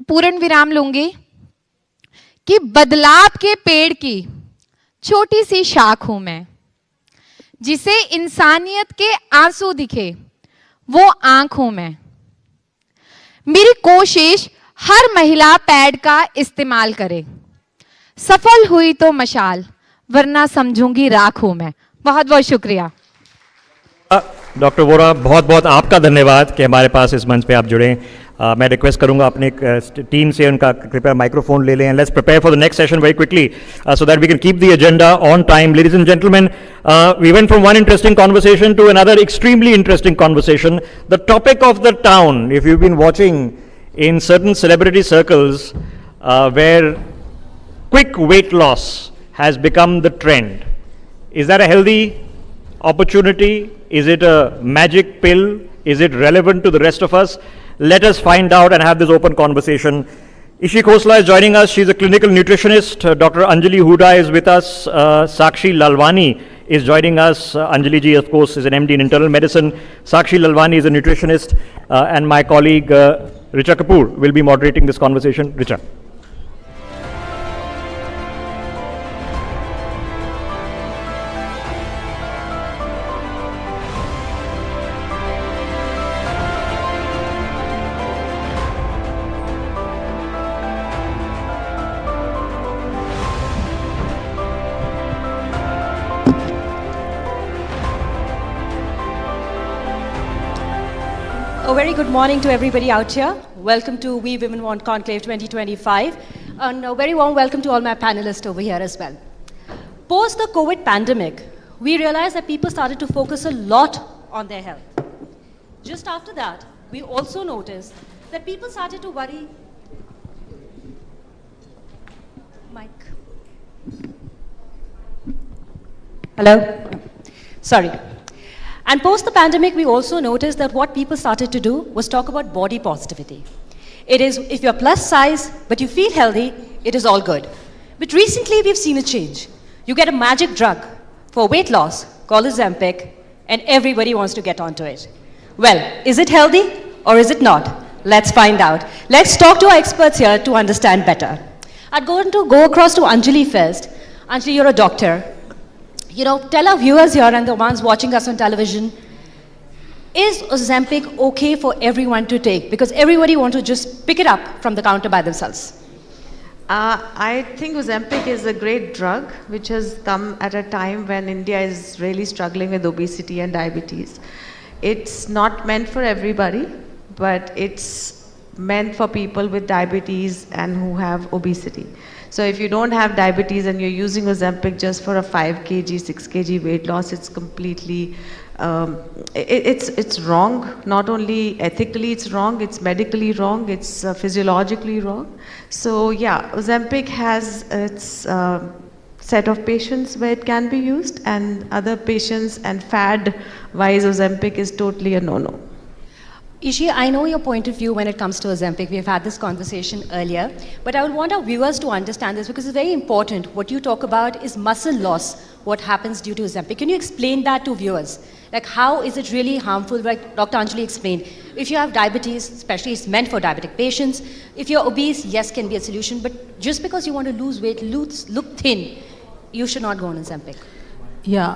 पूर्ण विराम लूंगी कि बदलाव के पेड़ की छोटी सी शाख हूं मैं, जिसे इंसानियत के आंसू दिखे वो आंख हूं मैं। मेरी कोशिश हर महिला पैड का इस्तेमाल करे, सफल हुई तो मशाल, वरना समझूंगी राख हूं मैं। बहुत बहुत शुक्रिया। डॉक्टर वोरा, बहुत बहुत आपका धन्यवाद कि हमारे पास इस मंच पे आप जुड़े। मैं रिक्वेस्ट करूंगा अपने टीम से, उनका कृपया माइक्रोफोन ले लें। Let's prepare for the next session very quickly so that we can keep the agenda on time. Ladies and gentlemen, we went from one interesting conversation to another extremely interesting conversation. The topic of the town, if you've been watching in certain celebrity circles where quick weight loss has become the trend, is that a healthy opportunity? Is it a magic pill? Is it relevant to the rest of us? Let us find out and have this open conversation. Ishi Khosla is joining us. She's a clinical nutritionist. Dr. Anjali Huda is with us. Sakshi Lalwani is joining us. Anjali ji, of course, is an MD in internal medicine. Sakshi Lalwani is a nutritionist. And my colleague, Richa Kapoor, will be moderating this conversation. Richa. A very good morning to everybody out here. Welcome to We Women Want Conclave 2025. And a very warm welcome to all my panelists over here as well. Post the COVID pandemic, we realized that people started to focus a lot on their health. Just after that, we also noticed that people started to worry. Mic. Hello? Sorry. And post the pandemic, we also noticed that what people started to do was talk about body positivity. It is, if you're plus size, but you feel healthy, it is all good. But recently, we've seen a change. You get a magic drug for weight loss called Ozempic, and everybody wants to get onto it. Well, is it healthy or is it not? Let's find out. Let's talk to our experts here to understand better. I'd go across to Anjali first. Anjali, you're a doctor. You know, tell our viewers here and the ones watching us on television, is Ozempic okay for everyone to take? Because everybody wants to just pick it up from the counter by themselves. I think Ozempic is a great drug which has come at a time when India is really struggling with obesity and diabetes. It's not meant for everybody, but it's meant for people with diabetes and who have obesity. So if you don't have diabetes and you're using Ozempic just for a 5 kg, 6 kg weight loss, it's completely, it's wrong. Not only ethically it's wrong, it's medically wrong, it's physiologically wrong. So yeah, Ozempic has its set of patients where it can be used, and other patients, and fad-wise Ozempic is totally a no-no. Ishi, I know your point of view when it comes to Ozempic. We've had this conversation earlier, but I would want our viewers to understand this because it's very important. What you talk about is muscle loss, what happens due to Ozempic. Can you explain that to viewers? Like, how is it really harmful? Like Dr. Anjali explained, if you have diabetes, especially it's meant for diabetic patients. If you're obese, yes, can be a solution, but just because you want to lose weight, look thin, you should not go on Ozempic. Yeah,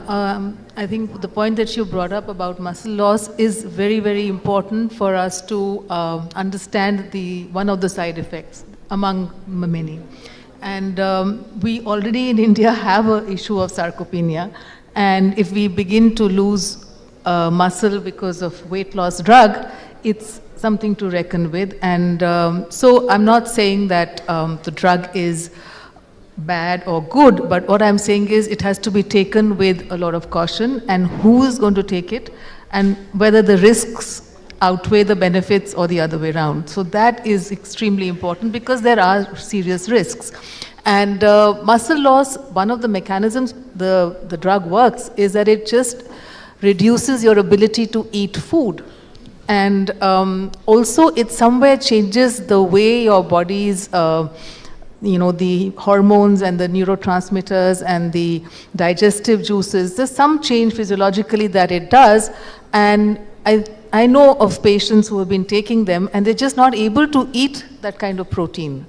I think the point that you brought up about muscle loss is very, very important for us to understand one of the side effects among many. And we already in India have an issue of sarcopenia. And if we begin to lose muscle because of weight loss drug, it's something to reckon with. And so I'm not saying that the drug is bad or good, but what I'm saying is it has to be taken with a lot of caution, and who is going to take it, and whether the risks outweigh the benefits or the other way around. So that is extremely important because there are serious risks. And muscle loss, one of the mechanisms the drug works is that it just reduces your ability to eat food. And also it somewhere changes the way your body's the hormones and the neurotransmitters and the digestive juices. There's some change physiologically that it does, and I know of patients who have been taking them and they're just not able to eat that kind of protein.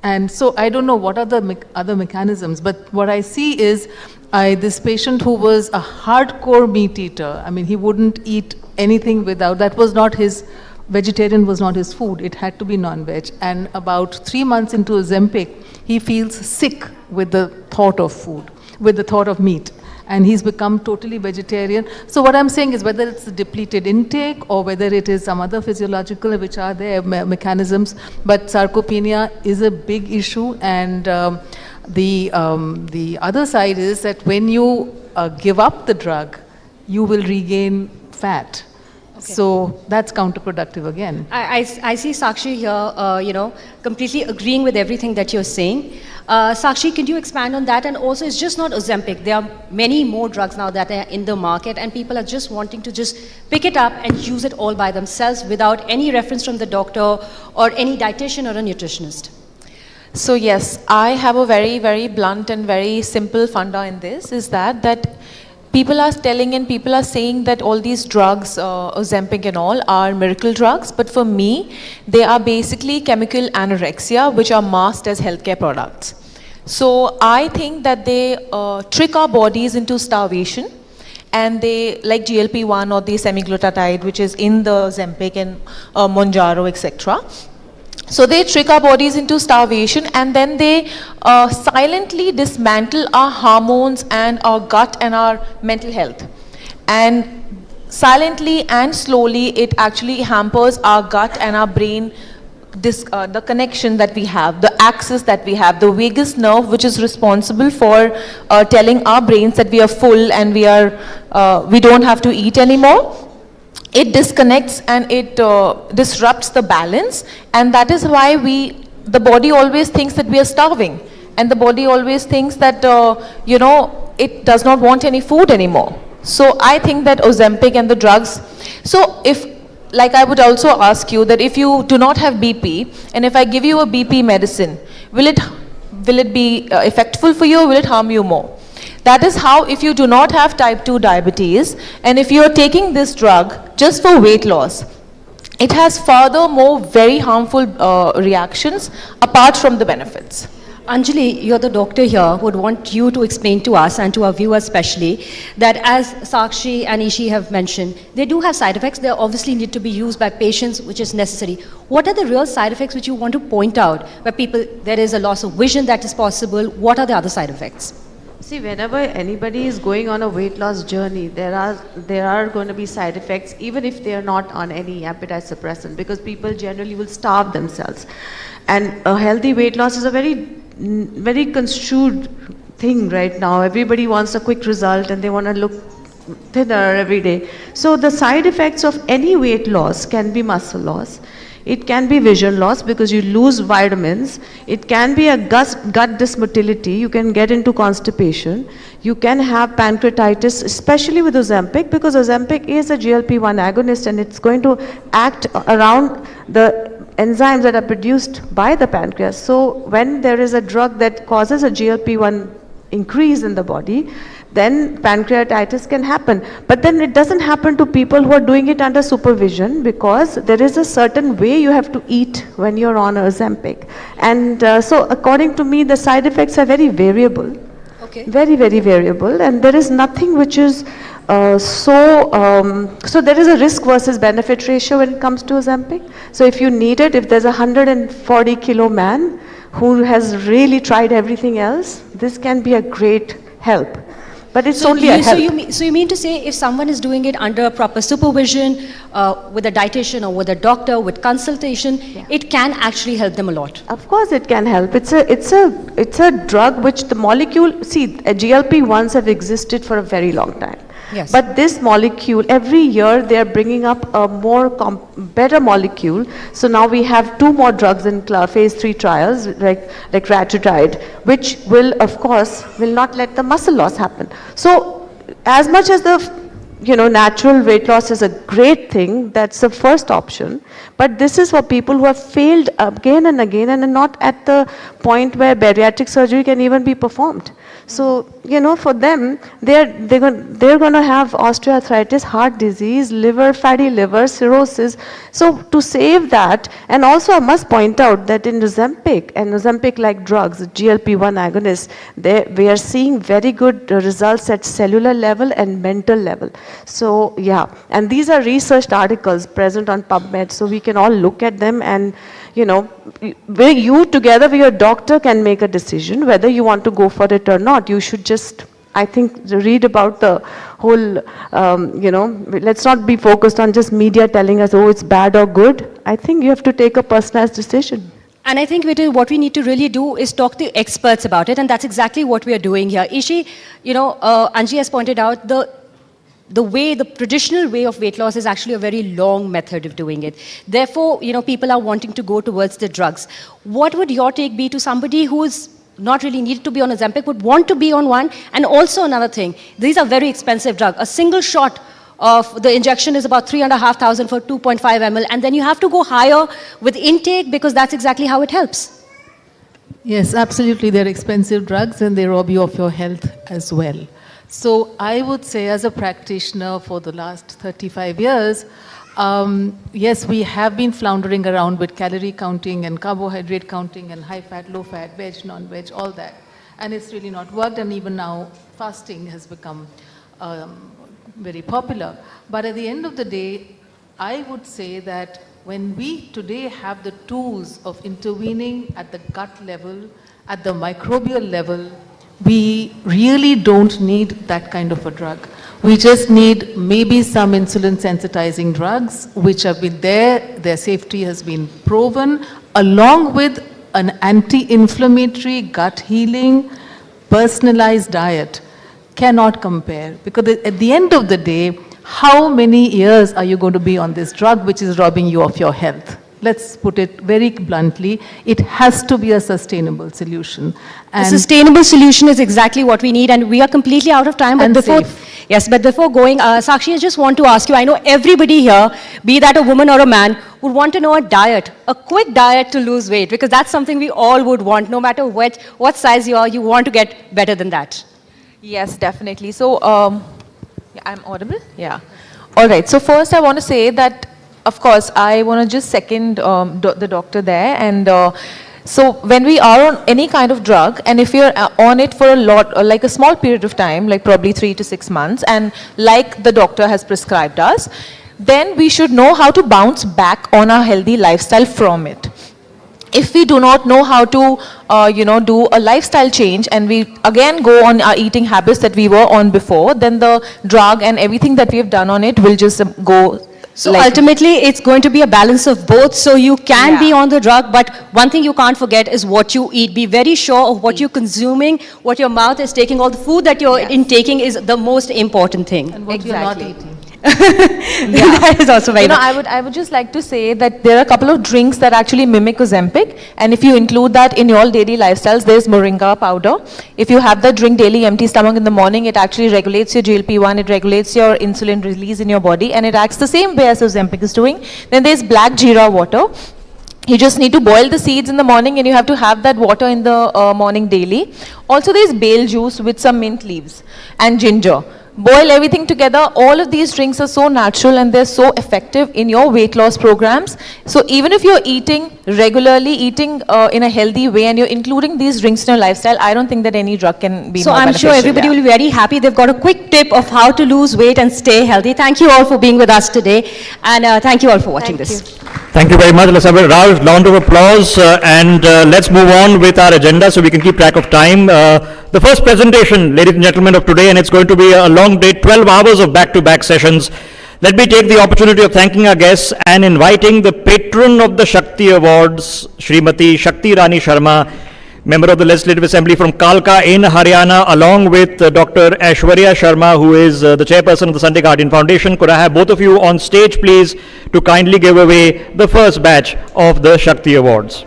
And so I don't know what are the other mechanisms, but what I see is this patient who was a hardcore meat eater. I mean, he wouldn't eat anything without, that was not his, vegetarian was not his food, it had to be non-veg. And about 3 months into Ozempic, he feels sick with the thought of food, with the thought of meat. And he's become totally vegetarian. So what I'm saying is whether it's the depleted intake or whether it is some other physiological, which are there, mechanisms, but sarcopenia is a big issue. And the other side is that when you give up the drug, you will regain fat. Okay. So that's counterproductive again. I see Sakshi here, completely agreeing with everything that you're saying. Sakshi, can you expand on that? And also, it's just not Ozempic. There are many more drugs now that are in the market, and people are just wanting to just pick it up and use it all by themselves without any reference from the doctor or any dietitian or a nutritionist. So yes, I have a very, very blunt and very simple funda in this, is that people are telling and people are saying that all these drugs, Ozempic and all, are miracle drugs. But for me, they are basically chemical anorexia, which are masked as healthcare products. So I think that they trick our bodies into starvation. And they, like GLP-1 or the semaglutide, which is in the Ozempic and Mounjaro, etc. So they trick our bodies into starvation, and then they silently dismantle our hormones and our gut and our mental health. And silently and slowly, it actually hampers our gut and our brain, the connection that we have, the axis that we have, the vagus nerve, which is responsible for telling our brains that we are full and we don't have to eat anymore. it disconnects and it disrupts the balance, and that is why the body always thinks that we are starving, and the body always thinks that it does not want any food anymore. So I think that Ozempic and the drugs, so like I would also ask you that if you do not have BP, and if I give you a BP medicine, will it be effectful for you, or will it harm you more? That is how, if you do not have type 2 diabetes, and if you are taking this drug just for weight loss, it has furthermore very harmful reactions apart from the benefits. Anjali, you're the doctor here, would want you to explain to us and to our viewers especially that as Sakshi and Ishi have mentioned, they do have side effects. They obviously need to be used by patients, which is necessary. What are the real side effects which you want to point out where there is a loss of vision that is possible? What are the other side effects? See, whenever anybody is going on a weight loss journey, there are going to be side effects, even if they are not on any appetite suppressant, because people generally will starve themselves. And a healthy weight loss is a very construed thing right now. Everybody wants a quick result and they want to look thinner every day. So the side effects of any weight loss can be muscle loss. It can be vision loss because you lose vitamins. It can be a gut dysmotility. You can get into constipation. You can have pancreatitis, especially with Ozempic, because Ozempic is a GLP-1 agonist and it's going to act around the enzymes that are produced by the pancreas. So when there is a drug that causes a GLP-1 increase in the body, then pancreatitis can happen. But then it doesn't happen to people who are doing it under supervision, because there is a certain way you have to eat when you're on Ozempic. And so according to me, the side effects are very variable. Okay. Very, very variable. And there is nothing which is so there is a risk versus benefit ratio when it comes to Ozempic. So if you need it, if there's a 140 kilo man who has really tried everything else, this can be a great help. But it's only a help. So you mean to say if someone is doing it under proper supervision, with a dietitian or with a doctor, with consultation, it can actually help them a lot? Of course it can help. It's a drug which the molecule, see, GLP-1s have existed for a very long time. Yes. But this molecule, every year they are bringing up a better molecule. So now we have 2 more drugs in phase 3 trials, like Ratitide, which will, of course, will not let the muscle loss happen. So as much as the natural weight loss is a great thing, that's the first option. But this is for people who have failed again and again and are not at the point where bariatric surgery can even be performed. So, for them, they're going to have osteoarthritis, heart disease, fatty liver, cirrhosis. So to save that, and also I must point out that in Ozempic and Ozempic-like drugs, GLP-1 agonists, we are seeing very good results at cellular level and mental level. So yeah, and these are researched articles present on PubMed, so we can all look at them and where you together with your doctor can make a decision whether you want to go for it or not. You should just, I think, read about the whole, let's not be focused on just media telling us, oh, it's bad or good. I think you have to take a personalized decision. And I think what we need to really do is talk to experts about it, and that's exactly what we are doing here. Ishi, Anji has pointed out, the traditional way of weight loss is actually a very long method of doing it. Therefore, people are wanting to go towards the drugs. What would your take be to somebody who is not really needed to be on Ozempic, would want to be on one? And also another thing, these are very expensive drugs. A single shot of the injection is about 3,500 for 2.5 ml, and then you have to go higher with intake because that's exactly how it helps. Yes, absolutely. They're expensive drugs and they rob you of your health as well. So I would say, as a practitioner for the last 35 years, yes, we have been floundering around with calorie counting and carbohydrate counting and high fat, low fat, veg, non-veg, all that. And it's really not worked, and even now fasting has become very popular. But at the end of the day, I would say that when we today have the tools of intervening at the gut level, at the microbial level, we really don't need that kind of a drug. We just need maybe some insulin sensitizing drugs, which have been there, their safety has been proven, along with an anti-inflammatory, gut healing, personalized diet. Cannot compare, because at the end of the day, how many years are you going to be on this drug which is robbing you of your health? Let's put it very bluntly. It has to be a sustainable solution. A sustainable solution is exactly what we need, and we are completely out of time. But before going, Sakshi, I just want to ask you, I know everybody here, be that a woman or a man, would want to know a diet, a quick diet to lose weight, because that's something we all would want, no matter what size you are, you want to get better than that. Yes, definitely. So, I'm audible? Yeah. All right. So first I want to say that, of course, I want to just second the doctor there. And so when we are on any kind of drug, and if you're on it for like a small period of time, like probably 3 to 6 months, and like the doctor has prescribed us, then we should know how to bounce back on our healthy lifestyle from it. If we do not know how to, do a lifestyle change, and we again go on our eating habits that we were on before, then the drug and everything that we have done on it will just go. So ultimately, it's going to be a balance of both. So you can be on the drug, but one thing you can't forget is what you eat. Be very sure of what you're consuming, what your mouth is taking, all the food that you're intaking is the most important thing. And what you're not eating. That is also very I would just like to say that there are a couple of drinks that actually mimic Ozempic, and if you include that in your daily lifestyles, there's moringa powder. If you have that drink daily, empty stomach in the morning, it actually regulates your GLP-1, it regulates your insulin release in your body, and it acts the same way as Ozempic is doing. Then there's black jeera water. You just need to boil the seeds in the morning, and you have to have that water in the morning daily. Also there's bale juice with some mint leaves and ginger. Boil everything together. All of these drinks are so natural and they're so effective in your weight loss programs. So even if you're eating regularly, eating in a healthy way, and you're including these drinks in your lifestyle, I don't think that any drug can be so more I'm sure everybody will be very happy. They've got a quick tip of how to lose weight and stay healthy. Thank you all for being with us today, and thank you all for watching this. Thank you very much. Let's have a round of applause, and let's move on with our agenda so we can keep track of time. The first presentation, ladies and gentlemen, of today, and it's going to be a long day, 12 hours of back-to-back sessions. Let me take the opportunity of thanking our guests and inviting the patron of the Shakti Awards, Srimati Shakti Irani Sharma, member of the Legislative Assembly from Kalka in Haryana, along with Dr. Aishwarya Sharma, who is the chairperson of the Sunday Guardian Foundation. Could I have both of you on stage, please, to kindly give away the first batch of the Shakti Awards.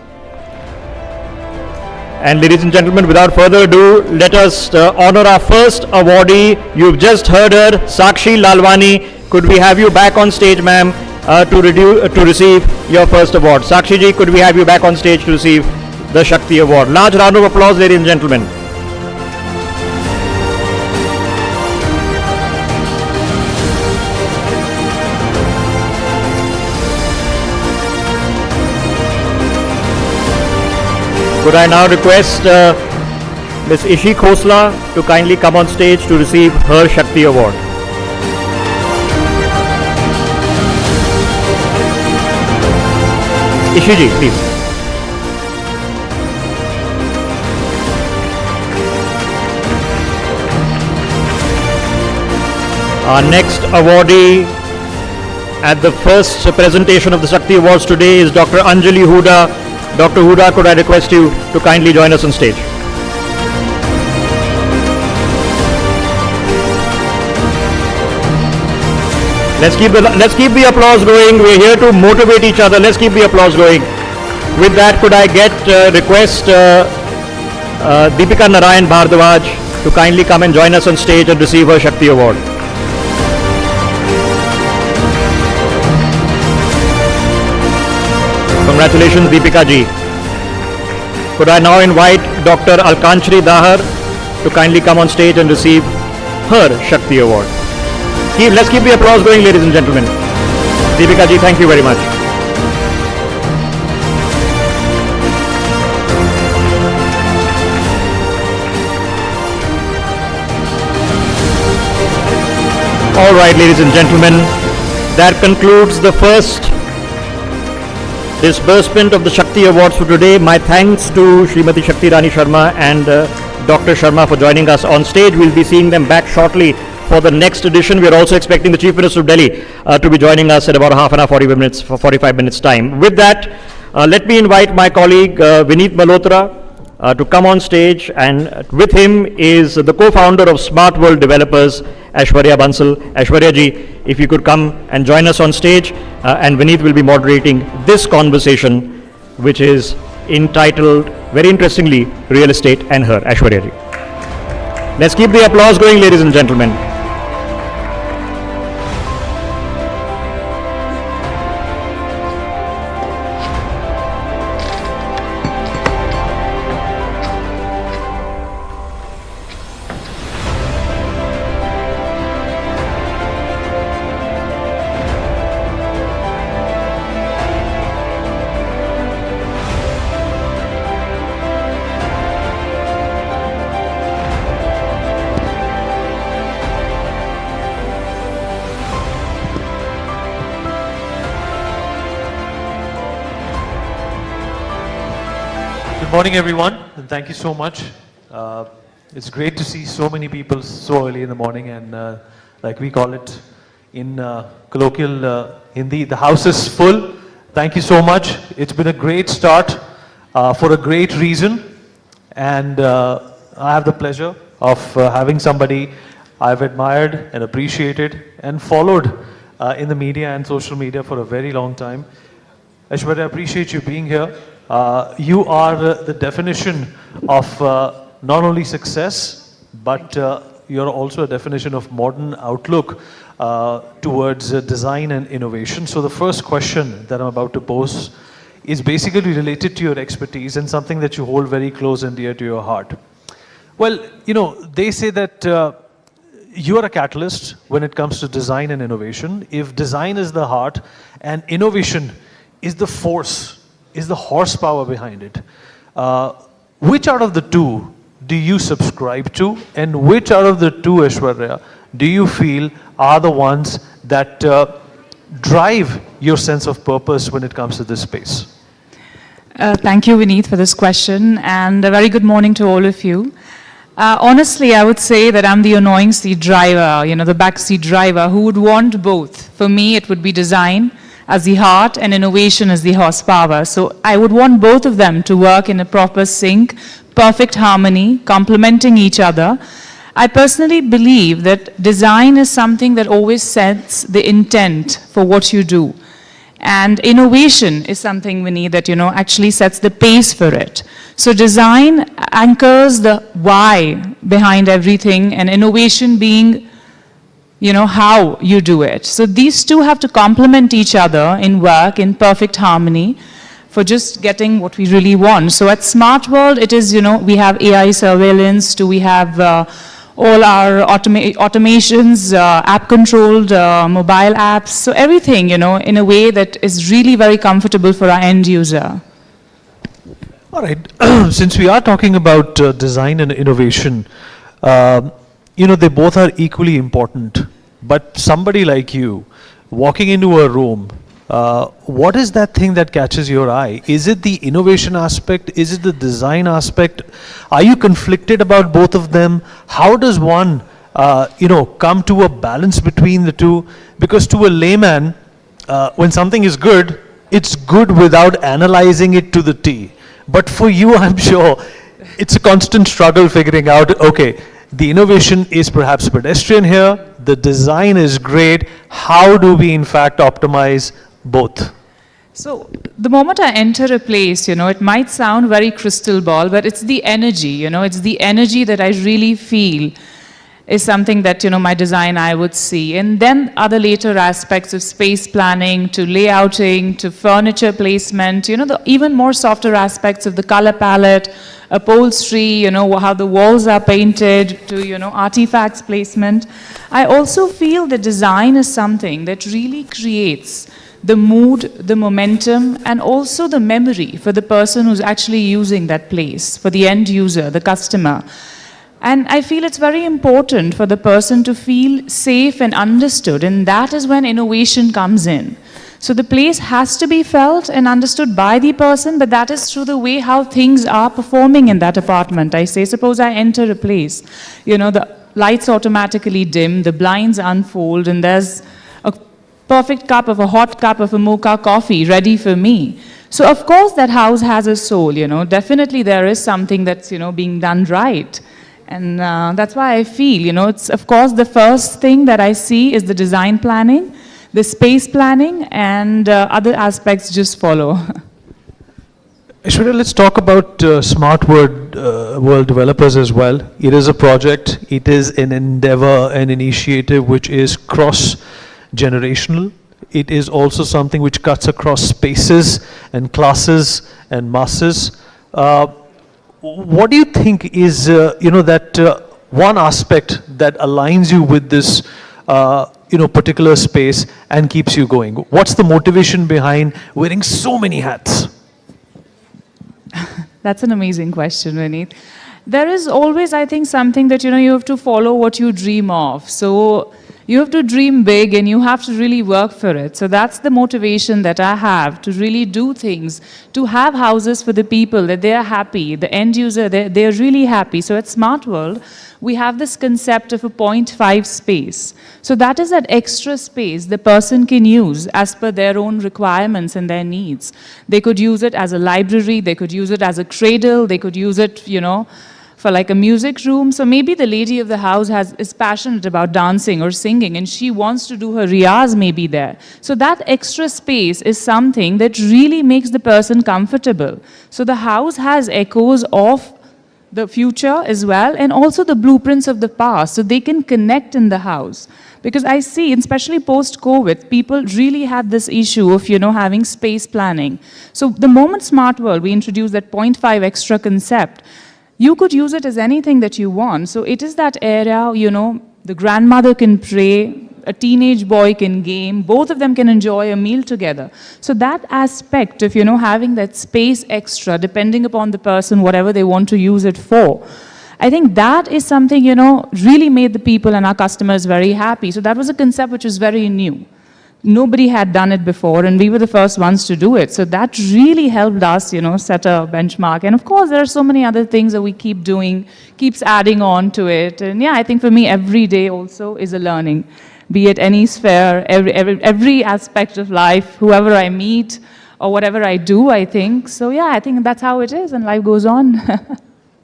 And ladies and gentlemen, without further ado, let us honor our first awardee. You've just heard her, Sakshi Lalwani. Could we have you back on stage, ma'am, to receive your first award? Sakshi ji, could we have you back on stage to receive the Shakti Award? Large round of applause, ladies and gentlemen. Could I now request Ms. Ishi Khosla to kindly come on stage to receive her Shakti Award. Ishi ji, please. Our next awardee at the first presentation of the Shakti Awards today is Dr. Anjali Huda. Dr. Huda, could I request you to kindly join us on stage? Let's keep the applause going. We're here to motivate each other. Let's keep the applause going. With that, could I request Deepika Narayan Bhardwaj to kindly come and join us on stage and receive her Shakti Award. Congratulations, Deepika ji. Could I now invite Dr. Alkanchri Dahar to kindly come on stage and receive her Shakti Award. Let's keep the applause going, ladies and gentlemen. Deepika ji, thank you very much. All right, ladies and gentlemen, that concludes the first disbursement of the Shakti Awards for today. My thanks to Srimati Shakti Irani Sharma and Dr. Sharma for joining us on stage. We'll be seeing them back shortly for the next edition. We're also expecting the Chief Minister of Delhi to be joining us at about half an hour, 45 minutes time. With that, let me invite my colleague Vineet Malhotra to come on stage, and with him is the co-founder of Smart World Developers Aishwarya Bansal. Aishwarya ji, if you could come and join us on stage, and Vineet will be moderating this conversation, which is entitled, very interestingly, Real Estate and Her. Aishwarya ji. Let's keep the applause going, ladies and gentlemen. Good morning, everyone, and thank you so much. It's great to see so many people so early in the morning, and like we call it in colloquial Hindi, the house is full. Thank you so much. It's been a great start for a great reason, and I have the pleasure of having somebody I've admired and appreciated and followed in the media and social media for a very long time. Aishwarya, I appreciate you being here. You are the definition of not only success, but you're also a definition of modern outlook towards design and innovation. So the first question that I'm about to pose is basically related to your expertise and something that you hold very close and dear to your heart. Well, you know, they say that you are a catalyst when it comes to design and innovation. If design is the heart and innovation is the force, is the horsepower behind it, which out of the two do you subscribe to, and which out of the two, Aishwarya, do you feel are the ones that drive your sense of purpose when it comes to this space? Thank you, Vineet, for this question, and a very good morning to all of you. Honestly, I would say that I'm the annoying seat driver, you know, the back seat driver who would want both. For me, it would be design as the heart and innovation as the horsepower. So I would want both of them to work in a proper sync, perfect harmony, complementing each other. I personally believe that design is something that always sets the intent for what you do. And innovation is something, Vinny, that, you know, actually sets the pace for it. So design anchors the why behind everything, and innovation being, you know, how you do it. So these two have to complement each other in work, in perfect harmony, for just getting what we really want. So at Smart World, it is, you know, we have AI surveillance, we have all our automations, app-controlled mobile apps, so everything, you know, in a way that is really very comfortable for our end user. All right, since we are talking about design and innovation, you know, they both are equally important, but somebody like you, walking into a room, what is that thing that catches your eye? Is it the innovation aspect? Is it the design aspect? Are you conflicted about both of them? How does one, you know, come to a balance between the two? Because to a layman, when something is good, it's good without analyzing it to the T. But for you, I'm sure, it's a constant struggle figuring out, okay, the innovation is perhaps pedestrian here, the design is great, how do we in fact optimize both? So the moment I enter a place, you know, it might sound very crystal ball, but it's the energy, you know, it's the energy that I really feel is something that, you know, my design eye would see. And then other later aspects of space planning, to layouting, to furniture placement, you know, the even more softer aspects of the color palette, upholstery, you know, how the walls are painted, to, you know, artifacts placement. I also feel the design is something that really creates the mood, the momentum, and also the memory for the person who's actually using that place, for the end user, the customer. And I feel it's very important for the person to feel safe and understood, and that is when innovation comes in. So the place has to be felt and understood by the person, but that is through the way how things are performing in that apartment. I say, suppose I enter a place, you know, the lights automatically dim, the blinds unfold, and there's a perfect cup of a hot cup of a mocha coffee ready for me. So of course that house has a soul, you know, definitely there is something that's, you know, being done right. And that's why I feel, it's of course the first thing that I see is the design planning, the space planning, and other aspects just follow. Aishwarya, let's talk about smart world developers as well. It is a project, it is an endeavor, an initiative which is cross-generational. It is also something which cuts across spaces and classes and masses. What do you think is, that one aspect that aligns you with this, particular space and keeps you going? What's the motivation behind wearing so many hats? That's an amazing question, Vineet. There is always, I think, something that, you have to follow what you dream of. So you have to dream big and you have to really work for it. So that's the motivation that I have, to really do things, to have houses for the people, that they are happy, the end user, they're really happy. So at Smart World, we have this concept of a 0.5 space. So that is that extra space the person can use as per their own requirements and their needs. They could use it as a library, they could use it as a cradle, they could use it, for like a music room. So maybe the lady of the house is passionate about dancing or singing and she wants to do her riyaz maybe there. So that extra space is something that really makes the person comfortable. So the house has echoes of the future as well, and also the blueprints of the past, so they can connect in the house. Because I see, especially post-COVID, people really had this issue of, having space planning. So the moment Smart World, we introduced that 0.5 extra concept, you could use it as anything that you want. So it is that area, the grandmother can pray, a teenage boy can game, both of them can enjoy a meal together. So that aspect of, having that space extra, depending upon the person, whatever they want to use it for, I think that is something, really made the people and our customers very happy. So that was a concept which was very new. Nobody had done it before, and we were the first ones to do it. So that really helped us, set a benchmark. And of course, there are so many other things that we keep doing, keeps adding on to it. And yeah, I think for me, every day also is a learning. Be it any sphere, every aspect of life, whoever I meet or whatever I do, I think. So yeah, I think that's how it is, and life goes on.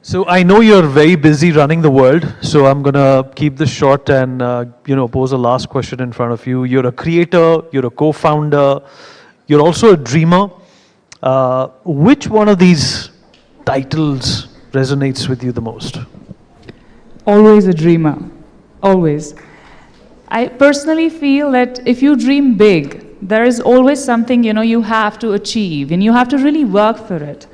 So I know you're very busy running the world, so I'm going to keep this short and, pose a last question in front of you. You're a creator, you're a co-founder, you're also a dreamer. Which one of these titles resonates with you the most? Always a dreamer, always. I personally feel that if you dream big, there is always something, you have to achieve, and you have to really work for it.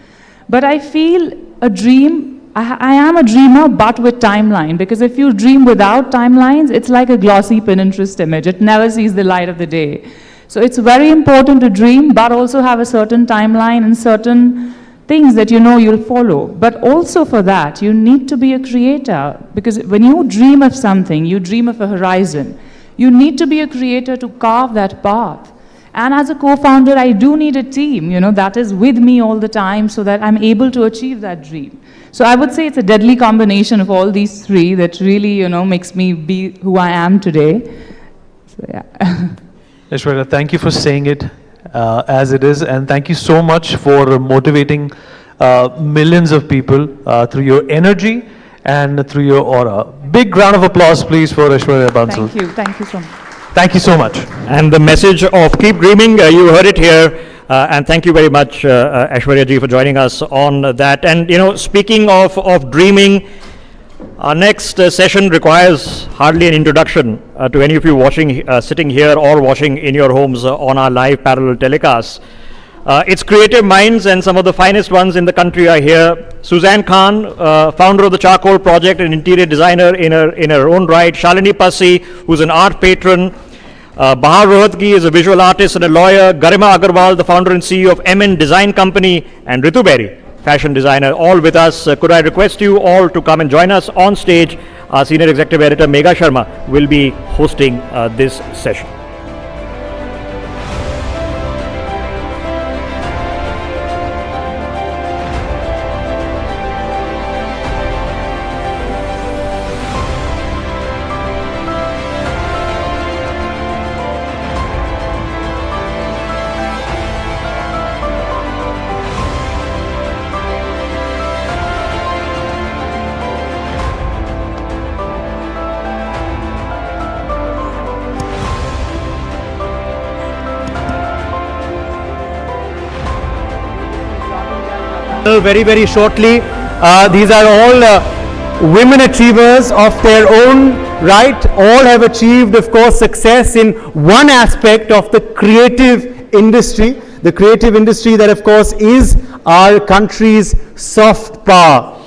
But I feel a dream, I am a dreamer, but with timeline, because if you dream without timelines, it's like a glossy Pinterest image. It never sees the light of the day. So it's very important to dream, but also have a certain timeline and certain things that you'll follow. But also for that, you need to be a creator, because when you dream of something, you dream of a horizon. You need to be a creator to carve that path. And as a co-founder, I do need a team, that is with me all the time so that I'm able to achieve that dream. So I would say it's a deadly combination of all these three that really, makes me be who I am today. So yeah. Aishwarya, thank you for saying it as it is, and thank you so much for motivating millions of people through your energy and through your aura. Big round of applause, please, for Aishwarya Bansal. Thank you so much. Thank you so much. And the message of keep dreaming, you heard it here. And thank you very much, Aishwarya ji, for joining us on that. And, speaking of dreaming, our next session requires hardly an introduction to any of you watching, sitting here or watching in your homes on our live parallel telecasts. It's creative minds, and some of the finest ones in the country are here. Suzanne Khan, founder of the Charcoal Project and interior designer in her own right. Shalini Passi, who's an art patron. Bahar Rohatgi is a visual artist and a lawyer. Garima Agarwal, the founder and CEO of MN Design Company. And Ritu Berry, fashion designer, all with us. Could I request you all to come and join us on stage? Our senior executive editor, Megha Sharma, will be hosting this session. Very, very shortly. These are all women achievers of their own right. All have achieved, of course, success in one aspect of the creative industry. The creative industry that, of course, is our country's soft power.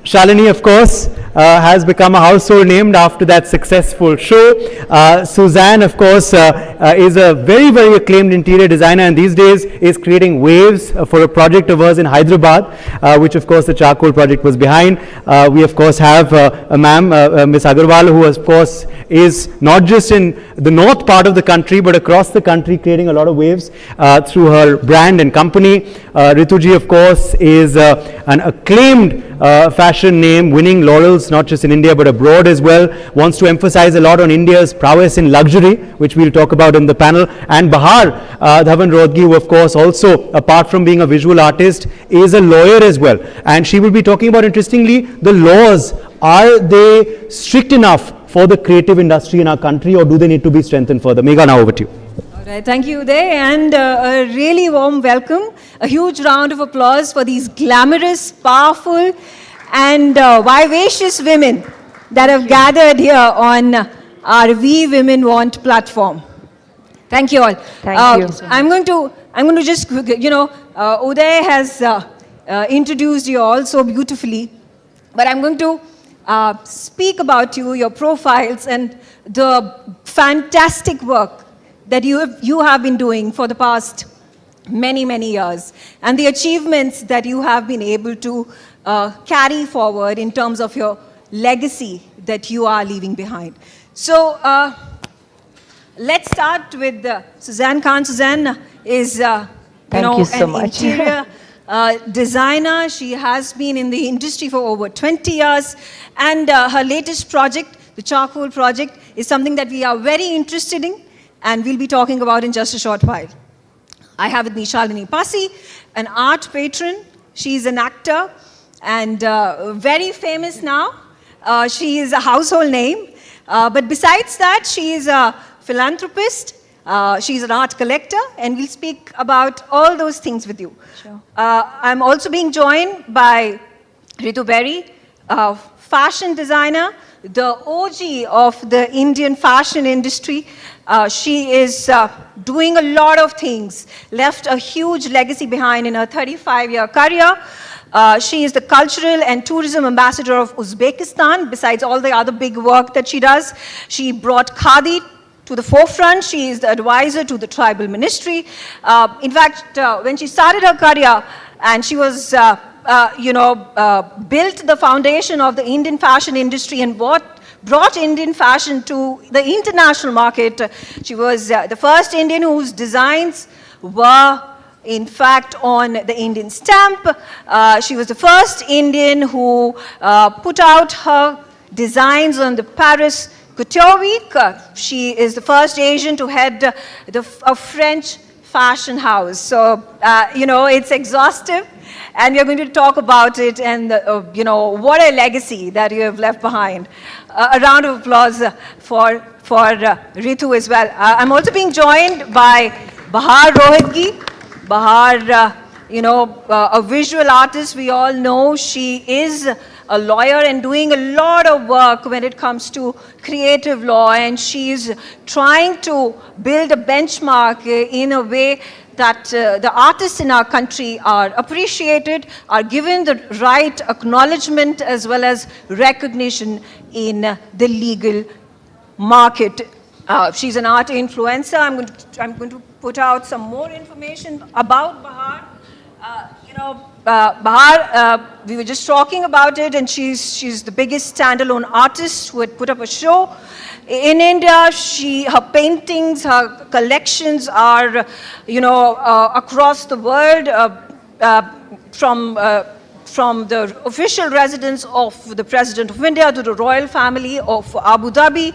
Shalini, of course, has become a household name after that successful show. Suzanne, of course, is a very, very acclaimed interior designer, and these days is creating waves for a project of hers in Hyderabad, which, of course, the charcoal project was behind. We, of course, have a ma'am, Miss Agarwal, who, of course, is not just in the north part of the country, but across the country, creating a lot of waves through her brand and company. Rituji, of course, is an acclaimed fashion name, winning laurels not just in India but abroad as well, wants to emphasize a lot on India's prowess in luxury, which we'll talk about in the panel. And Bahar Dhawan Rodgi, who of course also, apart from being a visual artist, is a lawyer as well. And she will be talking about, interestingly, the laws. Are they strict enough for the creative industry in our country, or do they need to be strengthened further? Megha, now over to you. Right, thank you, Uday, and a really warm welcome. A huge round of applause for these glamorous, powerful, and vivacious women that have gathered here on our We Women Want platform. Thank you all. Thank you. I'm going to just, Uday has introduced you all so beautifully, but I'm going to speak about you, your profiles, and the fantastic work that you have been doing for the past many, many years, and the achievements that you have been able to carry forward in terms of your legacy that you are leaving behind. So let's start with Suzanne Khan. Suzanne is an interior designer. She has been in the industry for over 20 years, and her latest project, the charcoal project, is something that we are very interested in, and we'll be talking about in just a short while. I have with me Shalini Pasi, an art patron. She's an actor and very famous now. She is a household name. But besides that, she is a philanthropist. She's an art collector, and we'll speak about all those things with you. Sure. I'm also being joined by Ritu Berry, a fashion designer, the OG of the Indian fashion industry. She is doing a lot of things, left a huge legacy behind in her 35-year career. She is the cultural and tourism ambassador of Uzbekistan, besides all the other big work that she does. She brought Khadi to the forefront. She is the advisor to the tribal ministry. In fact, when she started her career, and she was, built the foundation of the Indian fashion industry and brought Indian fashion to the international market. She was the first Indian whose designs were, in fact, on the Indian stamp. She was the first Indian who put out her designs on the Paris Couture Week. She is the first Asian to head a French fashion house. So, it's exhaustive. And we are going to talk about it and, what a legacy that you have left behind. A round of applause for Ritu as well. I'm also being joined by Bahar Rohitgi. Bahar, a visual artist. We all know she is a lawyer and doing a lot of work when it comes to creative law. And she is trying to build a benchmark in a way that the artists in our country are appreciated, are given the right acknowledgement as well as recognition in the legal market. She's an art influencer. I'm going to put out some more information about Bahar. Bahar, we were just talking about it, and she's the biggest standalone artist who had put up a show in India. Her paintings, her collections are, across the world, from the official residence of the President of India to the royal family of Abu Dhabi.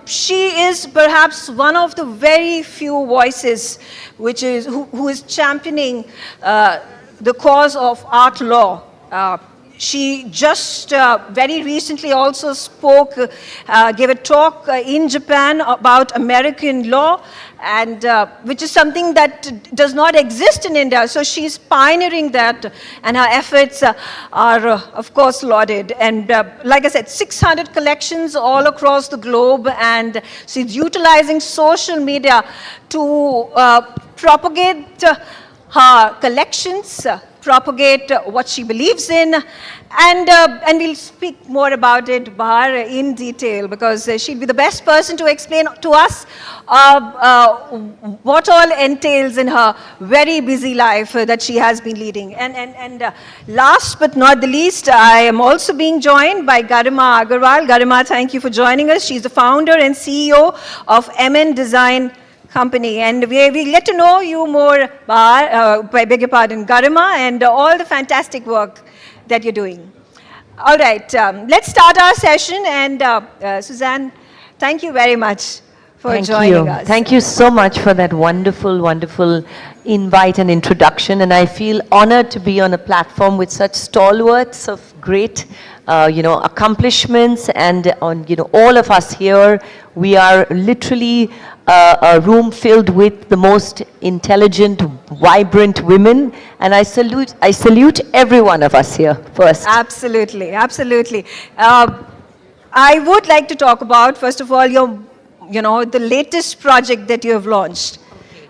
She is perhaps one of the very few voices who is championing the cause of art law. She just very recently also gave a talk in Japan about American law, and which is something that does not exist in India. So she's pioneering that, and her efforts are, of course, lauded. And like I said, 600 collections all across the globe, and she's utilizing social media to propagate her collections, propagate what she believes in, and we'll speak more about it, Bahar, in detail, because she'll be the best person to explain to us what all entails in her very busy life that she has been leading. And last but not the least, I am also being joined by Garima Agarwal. Garima, thank you for joining us. She's the founder and CEO of MN Design Company, and we get to know you more, I beg your pardon, Garima, and all the fantastic work that you're doing. All right, let's start our session, and Suzanne, thank you very much for joining us. Thank you so much for that wonderful, wonderful invite and introduction, and I feel honored to be on a platform with such stalwarts of great accomplishments, and on all of us here, we are literally a room filled with the most intelligent, vibrant women, and I salute every one of us here first. Absolutely, absolutely. I would like to talk about, first of all, the latest project that you have launched,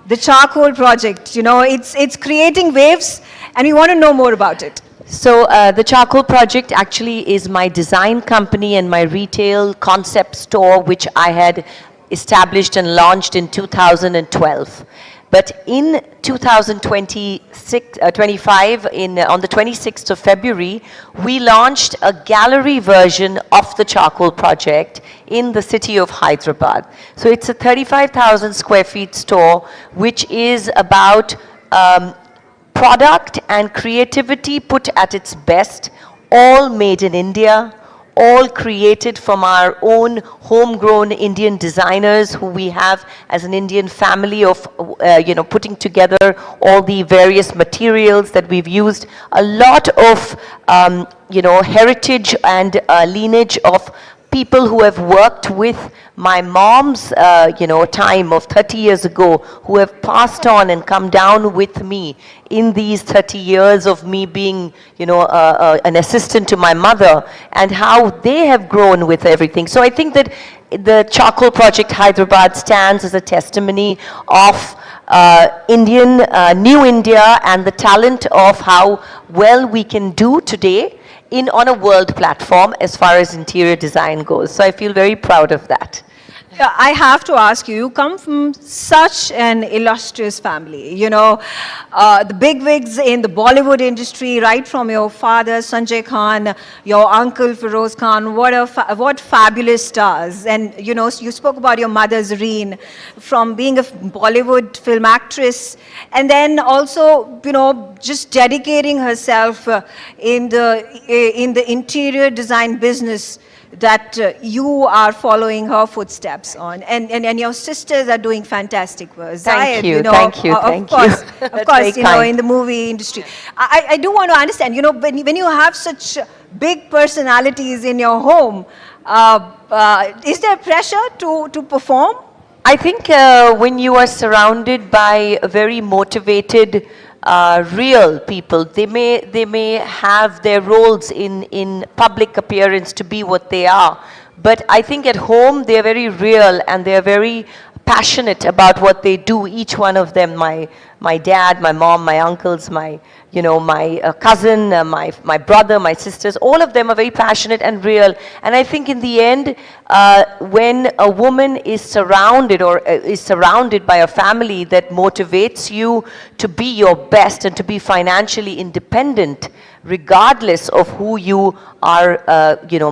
the charcoal project. It's creating waves, and we want to know more about it. So the charcoal project actually is my design company and my retail concept store, which I had established and launched in 2012. But in 2025, on the 26th of February, we launched a gallery version of the charcoal project in the city of Hyderabad. So it's a 35,000 square feet store, which is about product and creativity put at its best, all made in India, all created from our own homegrown Indian designers who we have as an Indian family of, putting together all the various materials that we've used. A lot of, heritage and lineage of people who have worked with my mom's, time of 30 years ago, who have passed on and come down with me in these 30 years of me being, an assistant to my mother, and how they have grown with everything. So I think that the Charcoal Project Hyderabad stands as a testimony of New India, and the talent of how well we can do today on a world platform as far as interior design goes. So I feel very proud of that. I have to ask you, you come from such an illustrious family, the bigwigs in the Bollywood industry, right from your father, Sanjay Khan, your uncle, Feroz Khan, what fabulous stars. And, you spoke about your mother, Zareen, from being a Bollywood film actress, and then also, just dedicating herself in the interior design business that you are following her footsteps on, and your sisters are doing fantastic work. Thank you. Of course, in the movie industry. I do want to understand, when you have such big personalities in your home, is there pressure to perform? I think when you are surrounded by very motivated real people, they may have their roles in public appearance to be what they are, but I think at home they are very real, and they are very passionate about what they do, each one of them. My dad, my mom, my uncles, my cousin, my brother, my sisters, all of them are very passionate and real. And I think in the end, when a woman is surrounded by a family that motivates you to be your best and to be financially independent, regardless of who you are,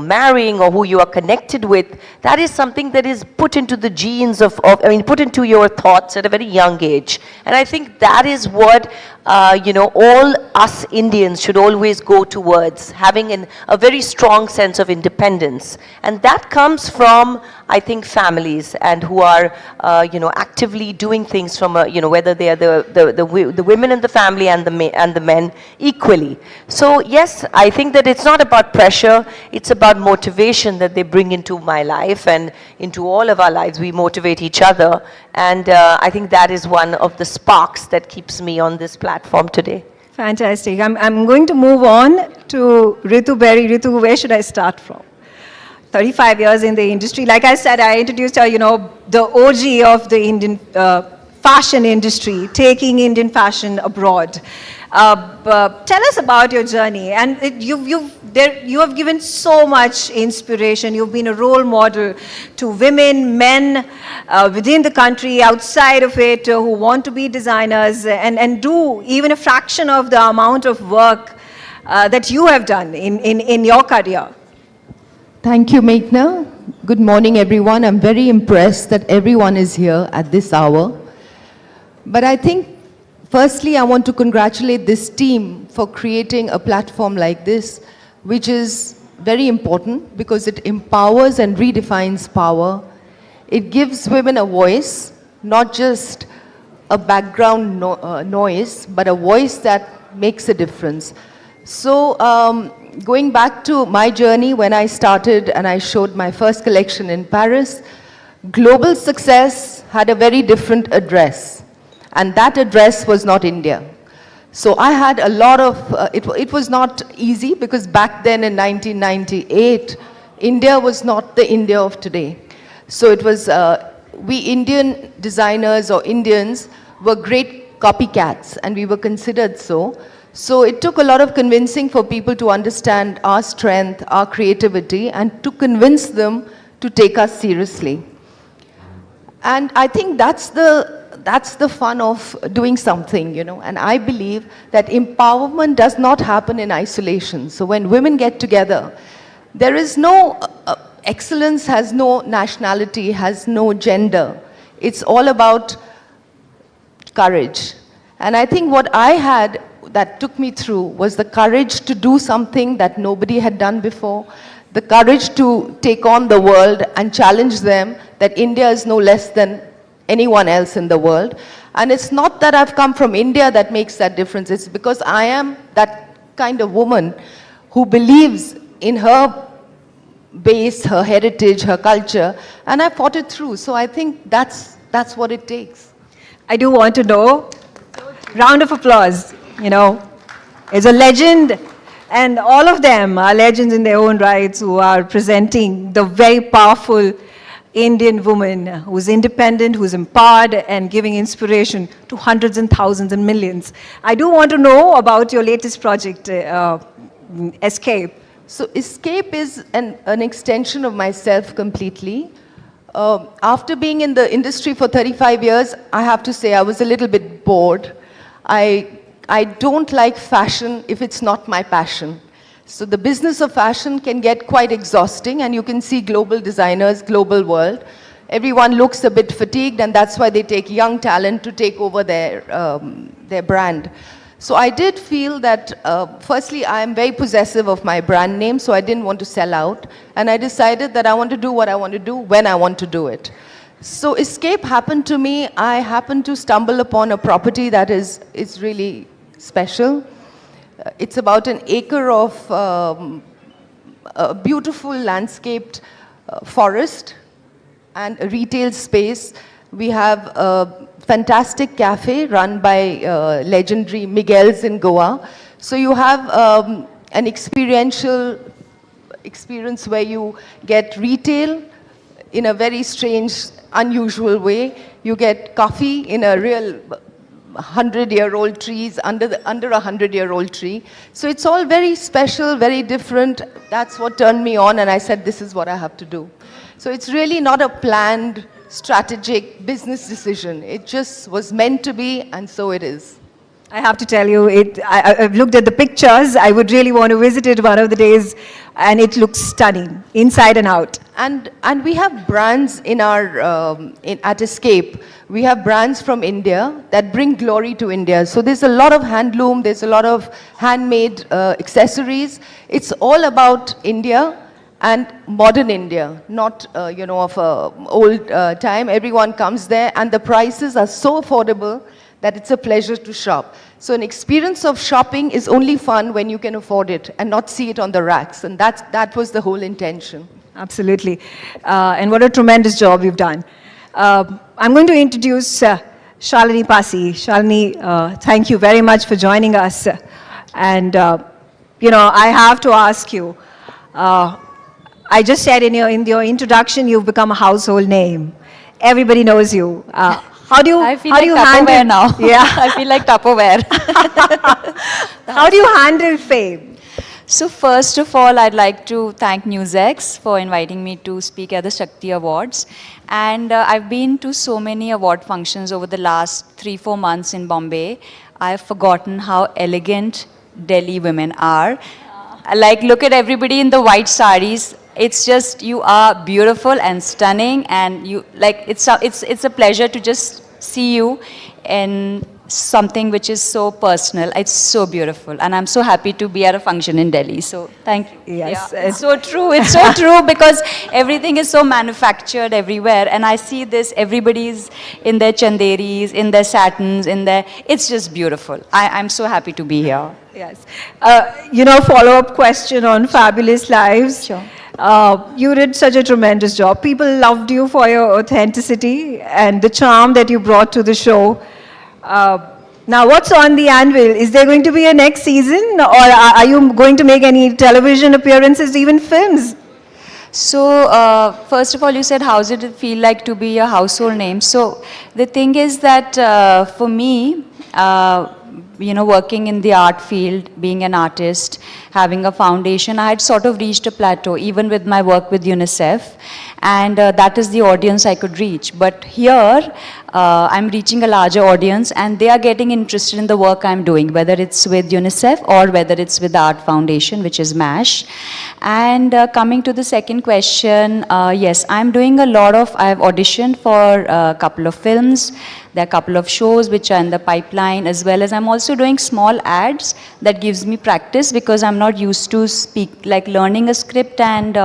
marrying or who you are connected with, that is something that is put into the genes put into your thoughts at a very young age. And I think that is what all us Indians should always go towards having a very strong sense of independence. And that comes from, I think, families and who are, actively doing things from, whether they are the women in the family and the men equally. So yes, I think that it's not about pressure, it's about motivation that they bring into my life and into all of our lives. We motivate each other, and I think that is one of the sparks that keeps me on this platform today. Fantastic. I'm going to move on to Ritu Berry. Ritu, where should I start from? 35 years in the industry. Like I said, I introduced her, the OG of the Indian fashion industry, taking Indian fashion abroad. Tell us about your journey. And you have given so much inspiration. You've been a role model to women, men within the country, outside of it, who want to be designers and do even a fraction of the amount of work that you have done in your career. Thank you, Meghna. Good morning, everyone. I'm very impressed that everyone is here at this hour. But I think, firstly, I want to congratulate this team for creating a platform like this, which is very important because it empowers and redefines power. It gives women a voice, not just a background noise, but a voice that makes a difference. So, going back to my journey when I started and I showed my first collection in Paris, global success had a very different address. And that address was not India. So I had a lot of, it was not easy because back then in 1998, India was not the India of today. So it was, we Indian designers or Indians were great copycats and we were considered so. So it took a lot of convincing for people to understand our strength, our creativity, and to convince them to take us seriously. And I think that's the fun of doing something, and I believe that empowerment does not happen in isolation. So when women get together, there is no, excellence has no nationality, has no gender. It's all about courage. And I think what I had that took me through was the courage to do something that nobody had done before, the courage to take on the world and challenge them that India is no less than anyone else in the world. And it's not that I've come from India that makes that difference. It's because I am that kind of woman who believes in her base, her heritage, her culture, and I fought it through. So I think that's what it takes. I do want to know, round of applause, is a legend, and all of them are legends in their own rights who are presenting the very powerful Indian woman who's independent, who's empowered and giving inspiration to hundreds and thousands and millions. I do want to know about your latest project, Escape. So Escape is an extension of myself completely. After being in the industry for 35 years, I have to say I was a little bit bored. I don't like fashion if it's not my passion. So the business of fashion can get quite exhausting, and you can see global designers, global world. Everyone looks a bit fatigued, and that's why they take young talent to take over their brand. So I did feel that, firstly, I am very possessive of my brand name, so I didn't want to sell out. And I decided that I want to do what I want to do when I want to do it. So Escape happened to me. I happened to stumble upon a property that is really special. It's about an acre of a beautiful landscaped forest and a retail space. We have a fantastic cafe run by legendary Miguel's in Goa. So you have an experiential experience where you get retail in a very strange, unusual way. You get coffee in a real 100-year-old trees, under a 100-year-old tree. So it's all very special, very different. That's what turned me on, and I said, this is what I have to do. So it's really not a planned, strategic business decision. It just was meant to be, and so it is. I have to tell you, I've looked at the pictures. I would really want to visit it one of the days, and it looks stunning, inside and out. And we have brands in our, at Escape, we have brands from India that bring glory to India. So there's a lot of handloom, there's a lot of handmade accessories. It's all about India and modern India, not, you know, of old time. Everyone comes there and the prices are so affordable that it's a pleasure to shop. So an experience of shopping is only fun when you can afford it and not see it on the racks. And that was the whole intention. Absolutely. And what a tremendous job you've done. I'm going to introduce Shalini Pasi. Shalini, thank you very much for joining us. And, you know, I have to ask you, I just said in your introduction, you've become a household name. Everybody knows you. How do you, I feel how like do you Tupperware handle, now. Yeah. I feel like Tupperware. How do you handle fame? So first of all, I'd like to thank NewsX for inviting me to speak at the Shakti Awards. And I've been to so many award functions over the last 3-4 months in Bombay. I've forgotten how elegant Delhi women are. Like, look at everybody in the white saris. It's just, you are beautiful and stunning, and you, like, it's a pleasure to just see you in something which is so personal. It's so beautiful, and I'm so happy to be at a function in Delhi. So thank you. Yes, yeah, it's so true. It's so true, because everything is so manufactured everywhere, and I see this. Everybody's in their chanderis, in their satins, in their. It's just beautiful. I'm so happy to be here. Yes. You know, follow-up question on Fabulous Lives. Sure. You did such a tremendous job. People loved you for your authenticity and the charm that you brought to the show. Now, what's on the anvil? Is there going to be a next season, or are you going to make any television appearances, even films? So, first of all, you said, how does it feel like to be a household name? So, the thing is that for me, you know, working in the art field, being an artist, having a foundation, I had sort of reached a plateau, even with my work with UNICEF. And that is the audience I could reach. But here, I'm reaching a larger audience, and they are getting interested in the work I'm doing, whether it's with UNICEF or whether it's with the Art Foundation, which is MASH. And coming to the second question, yes, I'm doing a lot of, I've auditioned for a couple of films. There are a couple of shows which are in the pipeline, as well as I'm also doing small ads that gives me practice, because I'm not used to learning a script and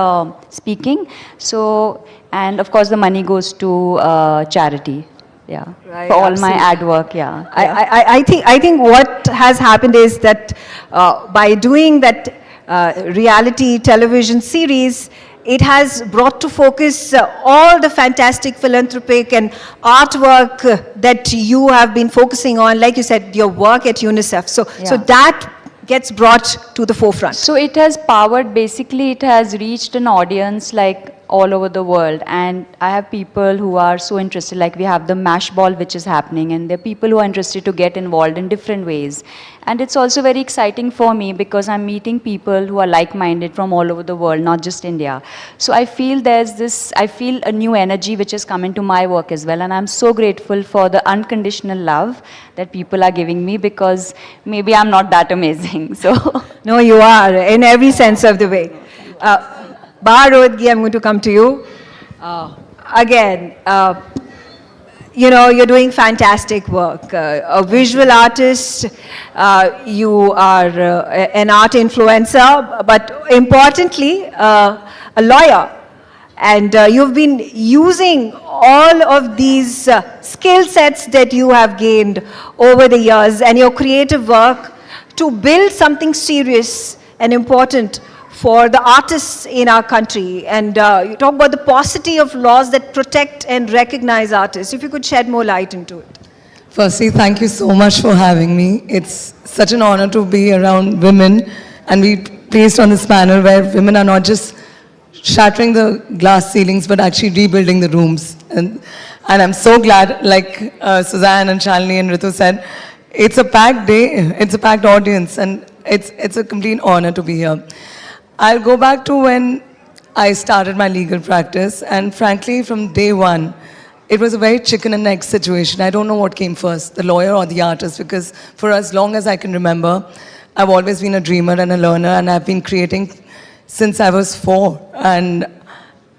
speaking. So, and of course the money goes to charity. Yeah, right, for all absolutely. my ad work, yeah. I think what has happened is that by doing that reality television series, it has brought to focus all the fantastic philanthropic and artwork that you have been focusing on, like you said, your work at UNICEF. So that gets brought to the forefront. So it has powered, basically it has reached an audience like all over the world, and I have people who are so interested, like we have the MASH ball which is happening, and there are people who are interested to get involved in different ways. And it's also very exciting for me, because I'm meeting people who are like-minded from all over the world, not just India. So I feel I feel a new energy which has come into my work as well, and I'm so grateful for the unconditional love that people are giving me, because maybe I'm not that amazing, so. No, you are, in every sense of the way. Barodgi, I'm going to come to you. Again, you know, you're doing fantastic work. A visual artist, you are an art influencer, but importantly, a lawyer. And you've been using all of these skill sets that you have gained over the years and your creative work to build something serious and important for the artists in our country. And you talk about the paucity of laws that protect and recognize artists. If you could shed more light into it. Firstly, thank you so much for having me. It's such an honor to be around women and be placed on this panel where women are not just shattering the glass ceilings, but actually rebuilding the rooms. And I'm so glad, like Suzanne and Shalini and Ritu said, it's a packed day, it's a packed audience, and it's a complete honor to be here. I'll go back to when I started my legal practice, and frankly, from day one, it was a very chicken and egg situation. I don't know what came first, the lawyer or the artist, because for as long as I can remember, I've always been a dreamer and a learner, and I've been creating since I was 4. And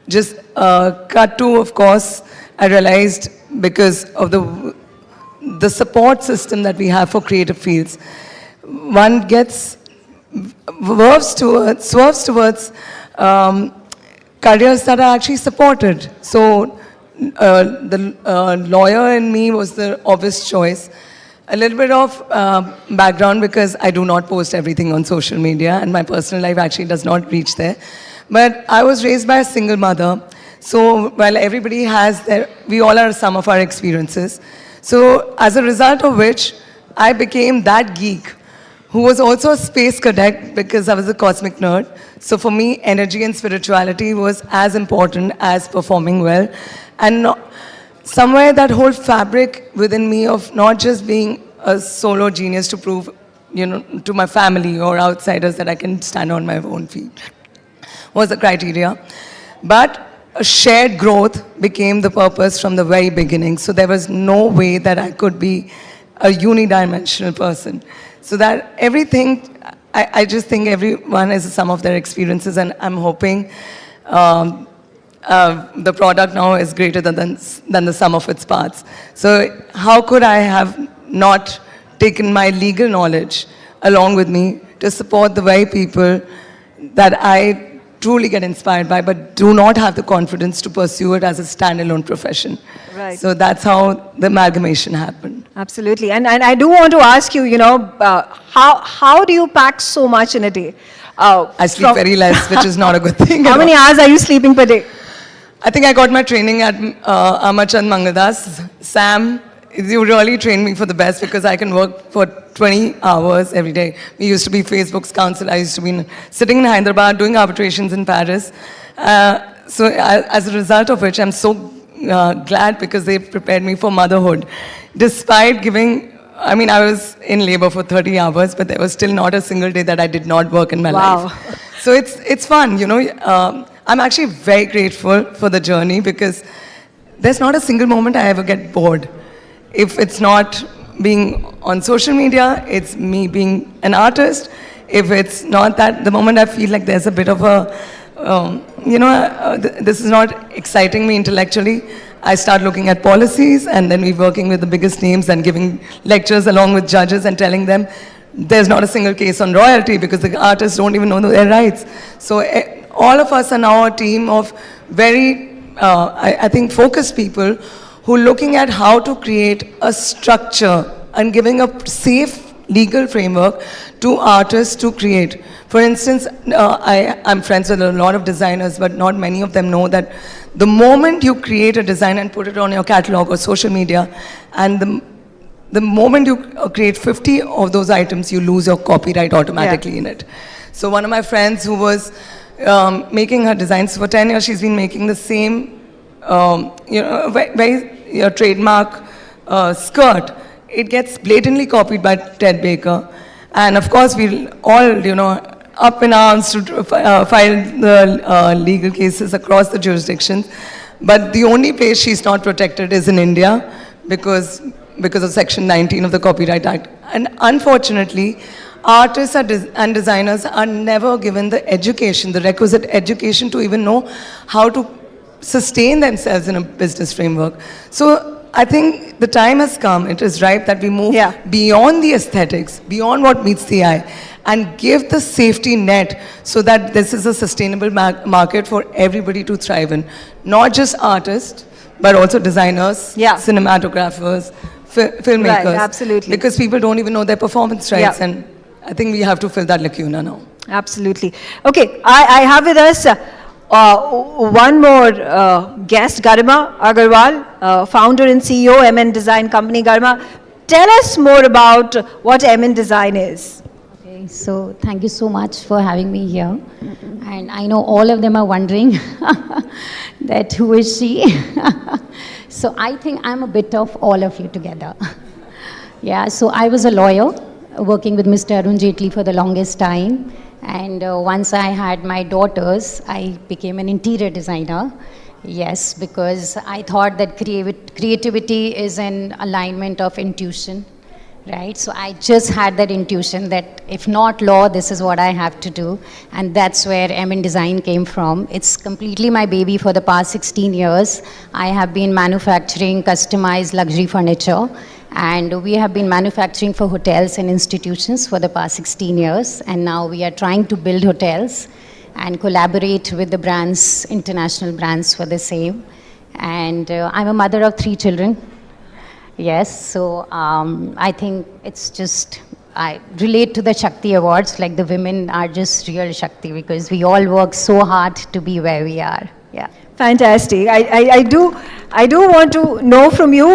just cut to, of course, I realized because of the support system that we have for creative fields, one gets swerves towards careers that are actually supported. So the lawyer in me was the obvious choice. A little bit of background, because I do not post everything on social media and my personal life actually does not reach there. But I was raised by a single mother. So while everybody has we all are some of our experiences. So as a result of which, I became that geek who was also a space cadet because I was a cosmic nerd. So for me, energy and spirituality was as important as performing well. And somewhere that whole fabric within me of not just being a solo genius to prove, to my family or outsiders that I can stand on my own feet was the criteria. But a shared growth became the purpose from the very beginning. So there was no way that I could be a unidimensional person. So that everything, I just think everyone is a sum of their experiences, and I'm hoping the product now is greater than the sum of its parts. So how could I have not taken my legal knowledge along with me to support the very people that I truly get inspired by, but do not have the confidence to pursue it as a standalone profession. Right. So that's how the amalgamation happened. Absolutely. And I do want to ask you, how do you pack so much in a day? I sleep very less, which is not a good thing. How many hours are you sleeping per day? I think I got my training at Amachand Mangadas. Sam, you really trained me for the best because I can work for 20 hours every day. We used to be Facebook's counsel. I used to be sitting in Hyderabad doing arbitrations in Paris. So as a result of which, I'm so glad because they prepared me for motherhood. Despite giving, I was in labor for 30 hours, but there was still not a single day that I did not work in my life. So it's fun, I'm actually very grateful for the journey because there's not a single moment I ever get bored. If it's not being on social media, it's me being an artist. If it's not that, the moment I feel like there's a bit of a, this is not exciting me intellectually, I start looking at policies and then we're working with the biggest names and giving lectures along with judges and telling them there's not a single case on royalty because the artists don't even know their rights. So all of us are now a team of very, I think, focused people who are looking at how to create a structure and giving a safe legal framework to artists to create. For instance, I'm friends with a lot of designers, but not many of them know that the moment you create a design and put it on your catalog or social media, and the moment you create 50 of those items, you lose your copyright automatically in it. So one of my friends who was making her designs for 10 years, she's been making the same, very trademark skirt. It gets blatantly copied by Ted Baker. And of course, we'll all, up in arms to file the legal cases across the jurisdictions. But the only place she's not protected is in India because of Section 19 of the Copyright Act. And unfortunately, artists and designers are never given the education, the requisite education to even know how to sustain themselves in a business framework. So I think the time has come, it is ripe that we move beyond the aesthetics, beyond what meets the eye, and give the safety net so that this is a sustainable market for everybody to thrive in. Not just artists, but also designers, cinematographers, filmmakers. Right, absolutely. Because people don't even know their performance rights, and I think we have to fill that lacuna now. Absolutely. Okay, I have with us one more guest, Garima Agarwal, founder and CEO, MN Design Company. Garima, tell us more about what MN Design is. Okay, so thank you so much for having me here. And I know all of them are wondering that who is she? So I think I'm a bit of all of you together. Yeah, so I was a lawyer working with Mr. Arun Jaitley for the longest time. And once I had my daughters, I became an interior designer. Yes, because I thought that creativity is an alignment of intuition right? So I just had that intuition that if not law, this is what I have to do. And that's where M in Design came from. It's completely my baby for the past 16 years. I have been manufacturing customized luxury furniture, and we have been manufacturing for hotels and institutions for the past 16 years. And now we are trying to build hotels and collaborate with the brands, international brands for the same. And I'm a mother of 3 children. Yes, so I think it's just, I relate to the Shakti Awards, like the women are just real Shakti because we all work so hard to be where we are. Yeah. Fantastic. I do want to know from you,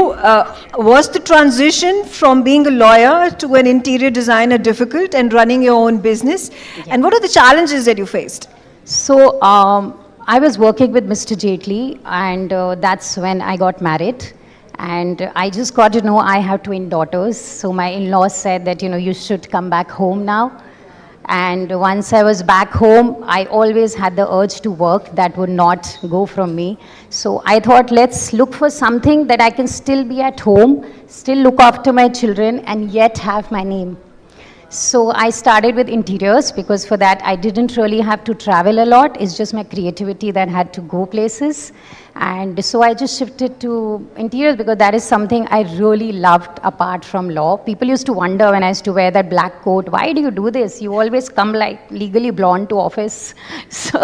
was the transition from being a lawyer to an interior designer difficult and running your own business? Yeah. And what are the challenges that you faced? So I was working with Mr. Jaitley, and that's when I got married. And I just got to know I have twin daughters. So my in-laws said that, you should come back home now. And once I was back home, I always had the urge to work that would not go from me. So I thought, let's look for something that I can still be at home, still look after my children, and yet have my name. So I started with interiors because for that I didn't really have to travel a lot. It's just my creativity that had to go places. And so I just shifted to interiors because that is something I really loved apart from law. People used to wonder when I used to wear that black coat, why do you do this? You always come like legally blonde to office. So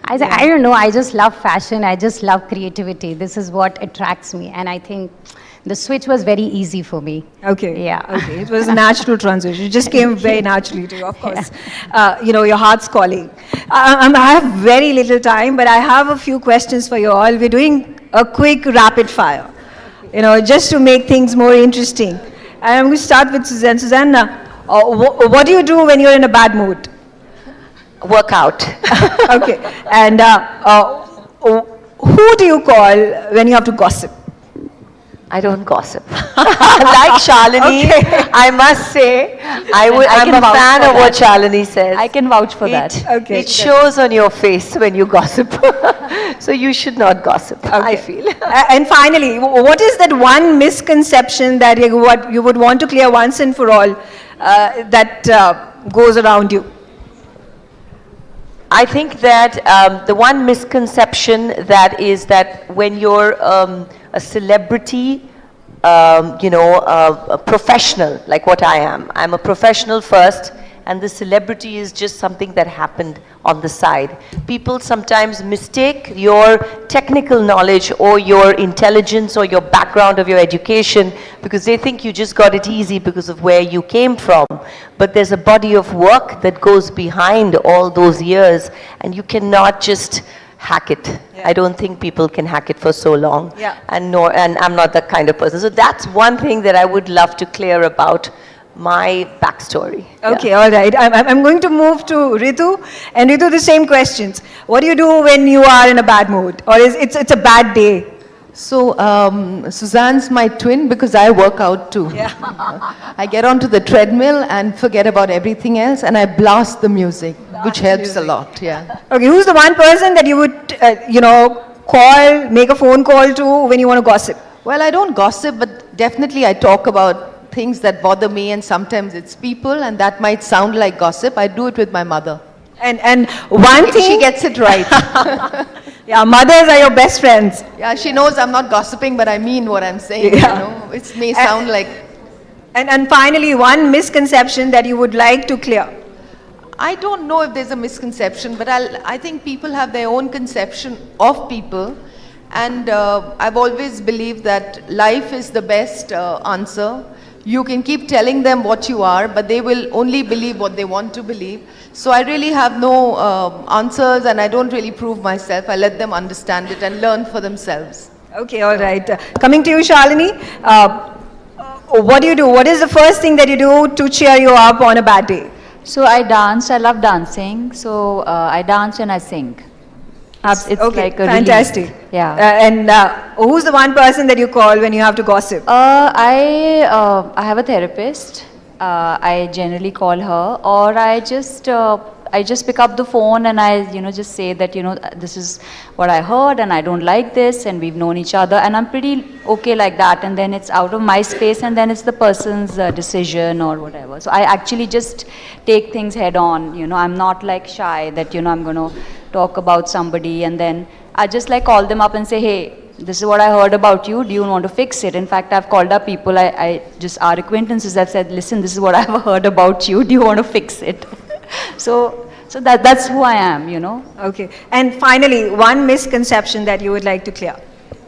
I said, I don't know, I just love fashion. I just love creativity. This is what attracts me. And I think the switch was very easy for me. Okay. Yeah. Okay. It was a natural transition. It just came very naturally to you, of course. Your heart's calling. I have very little time, but I have a few questions for you all. We're doing a quick rapid fire, just to make things more interesting. And I'm going to start with Suzanne. Suzanne, what do you do when you're in a bad mood? Work out. Okay. And who do you call when you have to gossip? I don't gossip. Like Shalini, okay. I must say, I'm a fan of what Shalini says. I can vouch for that. Okay. It shows on your face when you gossip. So you should not gossip, I feel. And finally, what is that one misconception that you would want to clear once and for all that goes around you? I think that the one misconception that is that when you're a celebrity, a professional, like what I am. I'm a professional first, and the celebrity is just something that happened on the side. People sometimes mistake your technical knowledge or your intelligence or your background of your education because they think you just got it easy because of where you came from. But there's a body of work that goes behind all those years, and you cannot just hack it. Yeah. I don't think people can hack it for so long. Yeah. And I'm not that kind of person. So that's one thing that I would love to clear about my backstory. Okay, all right. I'm going to move to Ritu. And Ritu, the same questions. What do you do when you are in a bad mood? Or it's a bad day? So, Suzanne's my twin because I work out too. Yeah. I get onto the treadmill and forget about everything else, and I blast the music, which helps a lot. Yeah. Okay, who's the one person that you would, make a phone call to when you want to gossip? Well, I don't gossip, but definitely I talk about things that bother me, and sometimes it's people, and that might sound like gossip. I do it with my mother. And one thing... She gets it right. Yeah, mothers are your best friends. Yeah, she knows I'm not gossiping, but I mean what I'm saying. Yeah. It may sound like... And finally, one misconception that you would like to clear. I don't know if there's a misconception, but I think people have their own conception of people. And I've always believed that life is the best answer. You can keep telling them what you are, but they will only believe what they want to believe. So I really have no answers, and I don't really prove myself. I let them understand it and learn for themselves. Okay, all right. Coming to you, Shalini, what do you do? What is the first thing that you do to cheer you up on a bad day? So I dance. I love dancing. So I dance and I sing. It's okay, like a fantastic. Relief. Yeah. And who's the one person that you call when you have to gossip? I have a therapist. I generally call her, or I just I just pick up the phone and I, just say that, this is what I heard and I don't like this and we've known each other and I'm pretty okay like that, and then it's out of my space and then it's the person's decision or whatever. So I actually just take things head on, I'm not like shy that, I'm going to talk about somebody and then I just like call them up and say, hey, this is what I heard about you, do you want to fix it? In fact, I've called up people, I just our acquaintances, I've said, listen, this is what I've heard about you, do you want to fix it? So that's who I am, Okay. And finally, one misconception that you would like to clear.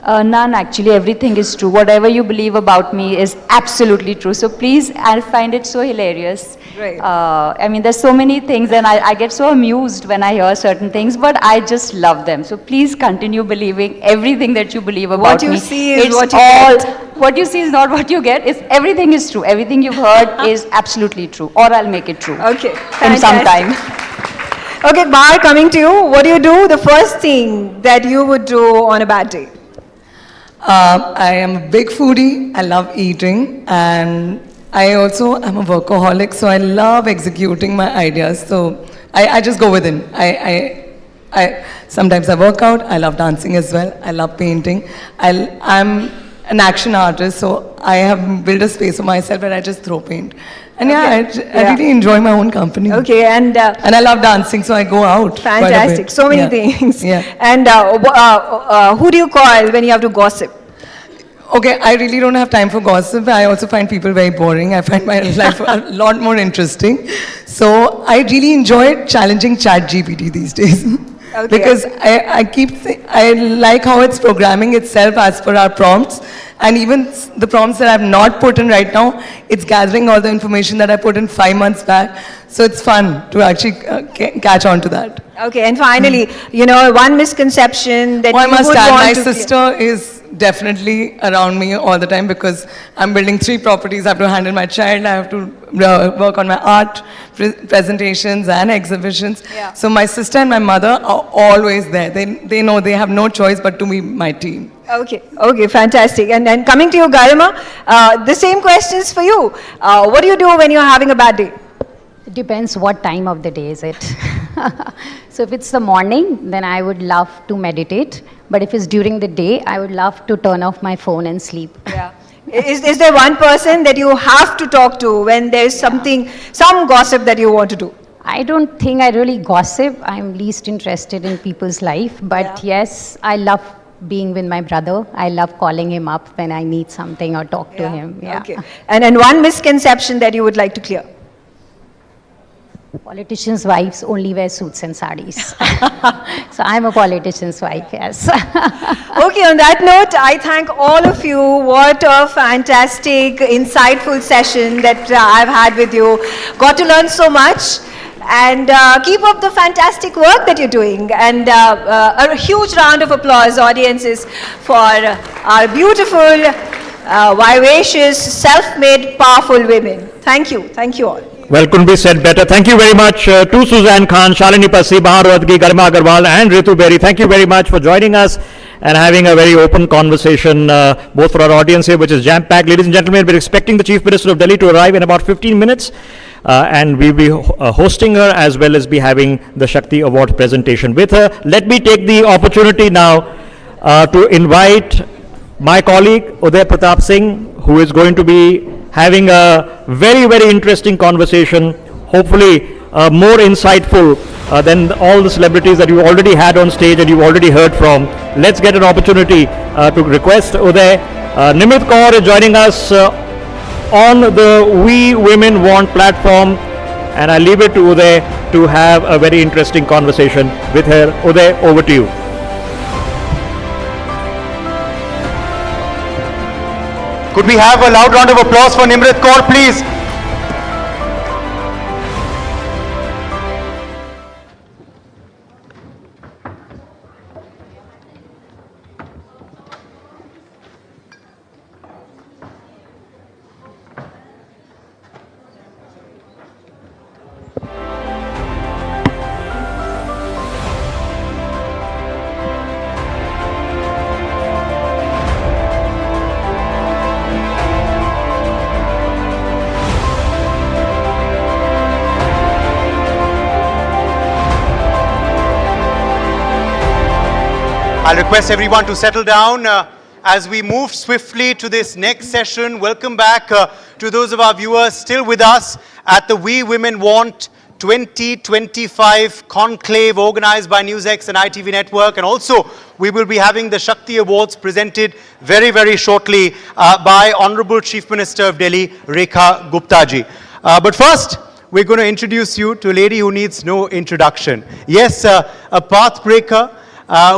None, actually, everything is true. Whatever you believe about me is absolutely true. So please, I find it so hilarious. Right. I mean, there's so many things and I get so amused when I hear certain things, but I just love them. So please continue believing everything that you believe about what me. You see is it's what you all, get. What you see is not what you get. Everything is true. Everything you've heard is absolutely true. Or I'll make it true. Okay. In some time. Okay, Bar, coming to you. What do? The first thing that you would do on a bad day? I am a big foodie. I love eating, and I also am a workaholic, so I love executing my ideas. So I just go within. I sometimes I work out. I love dancing as well. I love painting. I'm an action artist, so I have built a space for myself where I just throw paint. And I really enjoy my own company. Okay, and I love dancing, so I go out. Fantastic, so many things. Yeah. And who do you call when you have to gossip? Okay, I really don't have time for gossip. I also find people very boring. I find my life a lot more interesting. So I really enjoy challenging ChatGPT these days. Okay. Because I like how it's programming itself as per our prompts. And even the prompts that I have not put in right now, it's gathering all the information that I put in 5 months back. So it's fun to actually catch on to that. Okay, and finally, one misconception that I you must would add, want my to sister is definitely around me all the time because I'm building 3 properties. I have to handle my child, I have to work on my art presentations and exhibitions. Yeah. So my sister and my mother are always there. They know they have no choice but to be my team. Okay, fantastic. And then coming to you, Garima, the same questions for you. What do you do when you're having a bad day? It depends what time of the day is it. So if it's the morning, then I would love to meditate. But if it's during the day, I would love to turn off my phone and sleep. Yeah. Is there one person that you have to talk to when there's some gossip that you want to do? I don't think I really gossip. I'm least interested in people's life. But yes, I love being with my brother. I love calling him up when I need something or talk to him. Yeah. Okay. And one misconception that you would like to clear? Politicians' wives only wear suits and sarees. So I'm a politician's wife, yes. Okay, on that note, I thank all of you. What a fantastic, insightful session that I've had with you. Got to learn so much. And keep up the fantastic work that you're doing. And a huge round of applause, audiences, for our beautiful, vivacious, self-made, powerful women. Thank you. Thank you all. Well, couldn't be said better. Thank you very much to Suzanne Khan, Shalini Pasi, Bahar Wadgi, Garima Agarwal and Ritu Berry. Thank you very much for joining us and having a very open conversation, both for our audience here, which is jam-packed. Ladies and gentlemen, we're expecting the Chief Minister of Delhi to arrive in about 15 minutes. And we'll be hosting her as well as be having the Shakti Awards presentation with her. Let me take the opportunity now to invite my colleague Uday Pratap Singh, who is going to be having a very, very interesting conversation, hopefully more insightful than all the celebrities that you already had on stage and you already heard from. Let's get an opportunity to request Uday. Nimit Kaur is joining us on the We Women Want platform, and I leave it to Uday to have a very interesting conversation with her. Uday, over to you. Could we have a loud round of applause for Nimrit Kaur, please? I'll request everyone to settle down as we move swiftly to this next session. Welcome back to those of our viewers still with us at the We Women Want 2025 Conclave organized by NewsX and ITV Network. And also, we will be having the Shakti Awards presented very, very shortly by Honorable Chief Minister of Delhi, Rekha Gupta ji. But first, we're going to introduce you to a lady who needs no introduction. Yes, a path breaker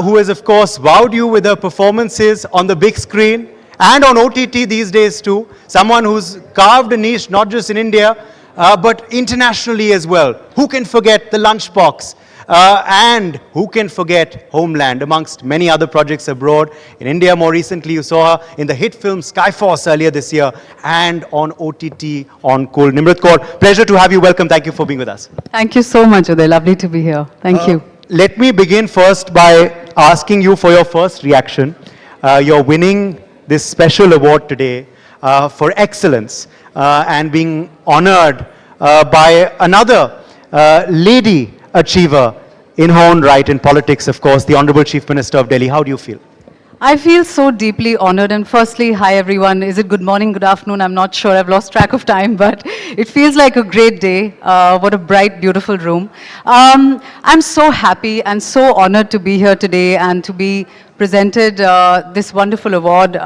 who has, of course, wowed you with her performances on the big screen and on OTT these days too. Someone who's carved a niche not just in India, but internationally as well. Who can forget the lunchbox? And who can forget Homeland, amongst many other projects abroad. In India, more recently, you saw her in the hit film Skyforce earlier this year and on OTT on Kul. Nimrat Kaur, pleasure to have you. Welcome. Thank you for being with us. Thank you so much, Uday. Lovely to be here. Thank you. Let me begin first by asking you for your first reaction. You're winning this special award today for excellence and being honored by another lady achiever in her own right in politics, of course, the Honorable Chief Minister of Delhi. How do you feel? I feel so deeply honored. And firstly, hi everyone. Is it good morning, good afternoon? I'm not sure. I've lost track of time, but it feels like a great day. What a bright, beautiful room. I'm so happy and so honored to be here today and to be presented this wonderful award.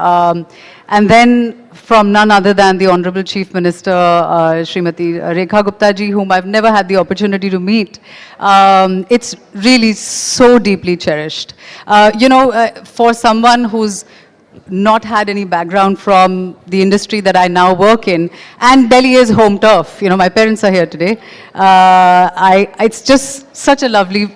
And then from none other than the Honorable Chief Minister, Srimati Rekha Gupta ji, whom I've never had the opportunity to meet. It's really so deeply cherished. For someone who's not had any background from the industry that I now work in, and Delhi is home turf. My parents are here today. It's just such a lovely,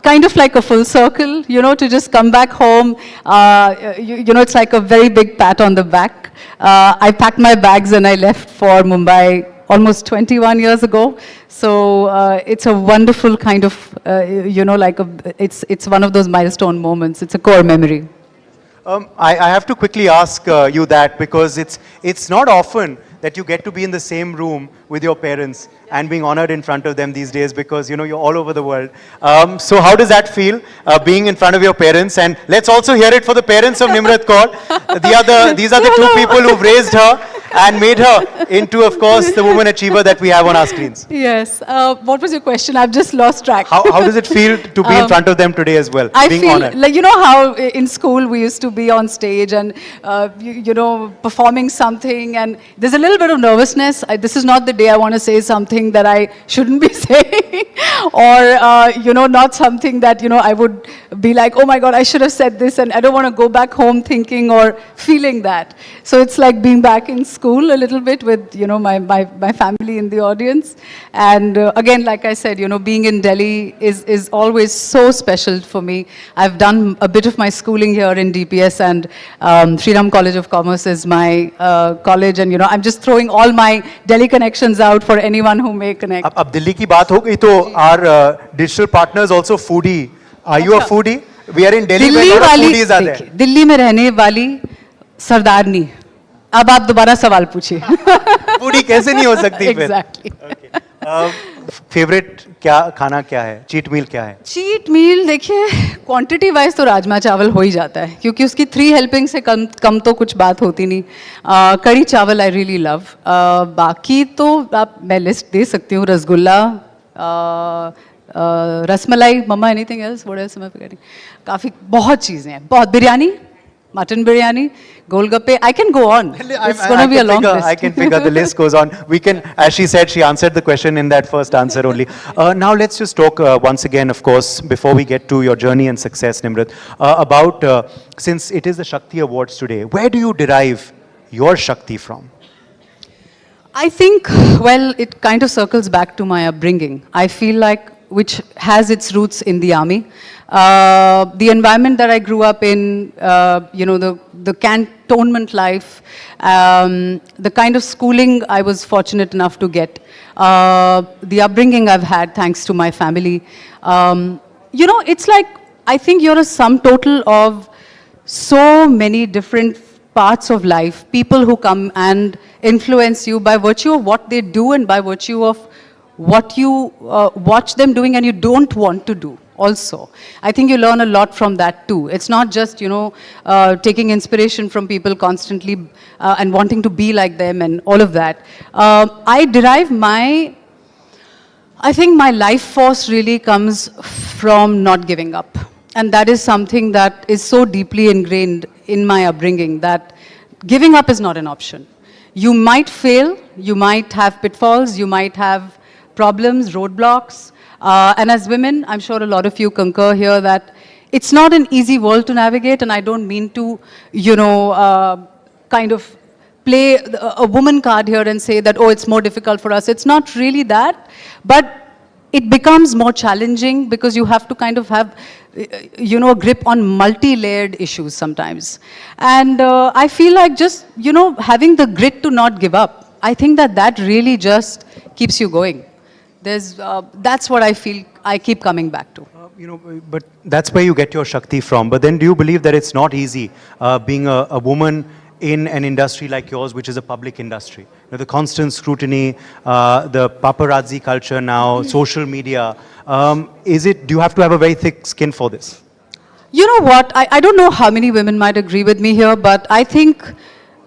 kind of like a full circle, to just come back home. It's like a very big pat on the back. I packed my bags and I left for Mumbai almost 21 years ago. So it's a wonderful kind of, it's one of those milestone moments. It's a core memory. I have to quickly ask you that, because it's not often that you get to be in the same room with your parents and being honored in front of them these days, because you're all over the world. So how does that feel, being in front of your parents? And let's also hear it for the parents of Nimrat Kaur. These are the two people who've raised her and made her into, of course, the woman achiever that we have on our screens. Yes. What was your question? I've just lost track. How does it feel to be in front of them today as well, I being feel honored? like, how in school we used to be on stage and, performing something, and there's a little bit of nervousness. This is not the day I want to say something that I shouldn't be saying, or, not something that, I would be like, oh my God, I should have said this, and I don't want to go back home thinking or feeling that. So it's like being back in school a little bit with, my family in the audience. And again, like I said, being in Delhi is always so special for me. I've done a bit of my schooling here in DPS, and Sri Ram College of Commerce is my college, and I'm just throwing all my Delhi connections out for anyone who may connect. अब दिल्ली की बात हो गई तो our digital partners also foodie. Are you a foodie? We are in Delhi where a lot of foodies are there. Delhi में रहने वाली सरदारनी. अब आप दोबारा सवाल पूछिए. Foodie कैसे नहीं हो सकती फिर? Exactly. फेवरेट क्या खाना क्या है? चीट मील क्या है? चीट मील देखिए, क्वांटिटी वाइज तो राजमा चावल हो ही जाता है, क्योंकि उसकी 3 हेल्पिंग से कम तो कुछ बात होती नहीं. कड़ी चावल आई रियली लव. बाकी तो मैं लिस्ट दे सकती हूँ. रसगुल्ला, रसमलाई, मम्मा anything else, what else am I forgetting? काफ़ी बहुत चीज़ें हैं. बहुत biryani, mutton biryani, golgappe. I can go on. It's going to be a long list. I can figure the list goes on. We can, as she said, she answered the question in that first answer only. Now let's just talk once again, of course, before we get to your journey and success, Nimrat, about, since it is the Shakti Awards today, where do you derive your Shakti from? I think, well, it kind of circles back to my upbringing. I feel like, which has its roots in the army. The environment that I grew up in, the cantonment life, the kind of schooling I was fortunate enough to get, the upbringing I've had thanks to my family. It's like, I think you're a sum total of so many different parts of life, people who come and influence you by virtue of what they do and by virtue of what you watch them doing and you don't want to do. also. I think you learn a lot from that too. It's not just, you know, taking inspiration from people constantly and wanting to be like them and all of that. I derive I think my life force really comes from not giving up. And that is something that is so deeply ingrained in my upbringing that giving up is not an option. You might fail, you might have pitfalls, you might have problems, roadblocks. And as women, I'm sure a lot of you concur here that it's not an easy world to navigate, and I don't mean to, you know, kind of play a woman card here and say that, oh, it's more difficult for us. It's not really that, but it becomes more challenging because you have to kind of have, you know, a grip on multi-layered issues sometimes. And I feel like just, you know, having the grit to not give up, I think that really just keeps you going. That's what I feel I keep coming back to. You know, but that's where you get your Shakti from. But then do you believe that it's not easy being a woman in an industry like yours, which is a public industry? You know, the constant scrutiny, the paparazzi culture now, social media. Do you have to have a very thick skin for this? You know what, I don't know how many women might agree with me here, but I think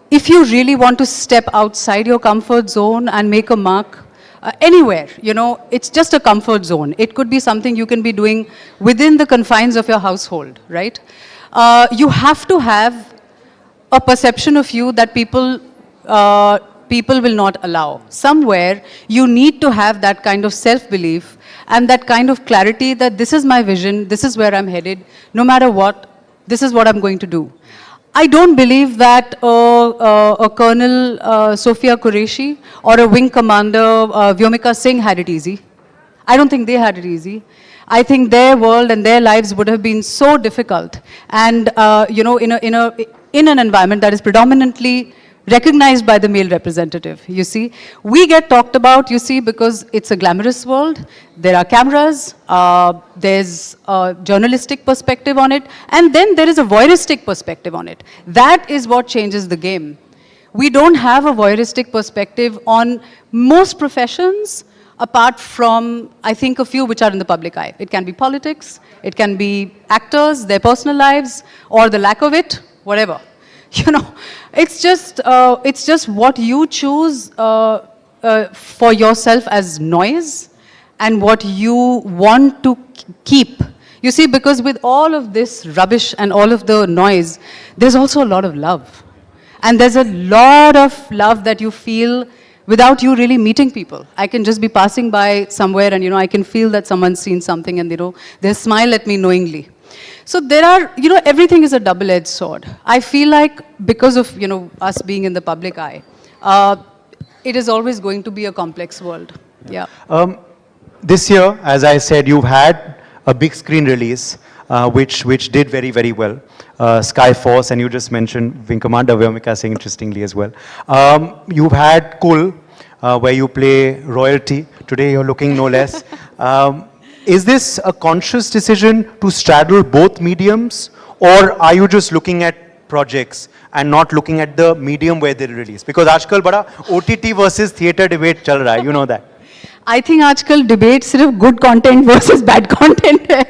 if you really want to step outside your comfort zone and make a mark, anywhere, you know, it's just a comfort zone. It could be something you can be doing within the confines of your household, right? You have to have a perception of you that people will not allow. Somewhere, you need to have that kind of self-belief and that kind of clarity that this is my vision, this is where I'm headed, no matter what, this is what I'm going to do. I don't believe that a Colonel Sophia Qureshi or a Wing Commander Vyomika Singh had it easy. I don't think they had it easy. I think their world and their lives would have been so difficult. And you know, in an environment that is predominantly recognized by the male representative, you see. We get talked about, you see, because it's a glamorous world. There are cameras, there's a journalistic perspective on it, and then there is a voyeuristic perspective on it. That is what changes the game. We don't have a voyeuristic perspective on most professions, apart from, I think, a few which are in the public eye. It can be politics, it can be actors, their personal lives, or the lack of it, whatever. You know, it's just what you choose for yourself as noise and what you want to keep. You see, because with all of this rubbish and all of the noise, there's also a lot of love. And there's a lot of love that you feel without you really meeting people. I can just be passing by somewhere and, you know, I can feel that someone's seen something and, you know, they smile at me knowingly. So there are, you know, everything is a double-edged sword. I feel like because of, you know, us being in the public eye, it is always going to be a complex world. Yeah. This year, as I said, you've had a big screen release, which did very, very well. Sky Force, and you just mentioned Wing Commander Vyomika Singh, interestingly as well. You've had Kul, where you play royalty. Today you're looking no less. Is this a conscious decision to straddle both mediums, or are you just looking at projects and not looking at the medium where they release? Because आजकल बड़ा OTT versus theatre debate चल रहा है, you know that. I think आजकल debate सिर्फ good content versus bad content है,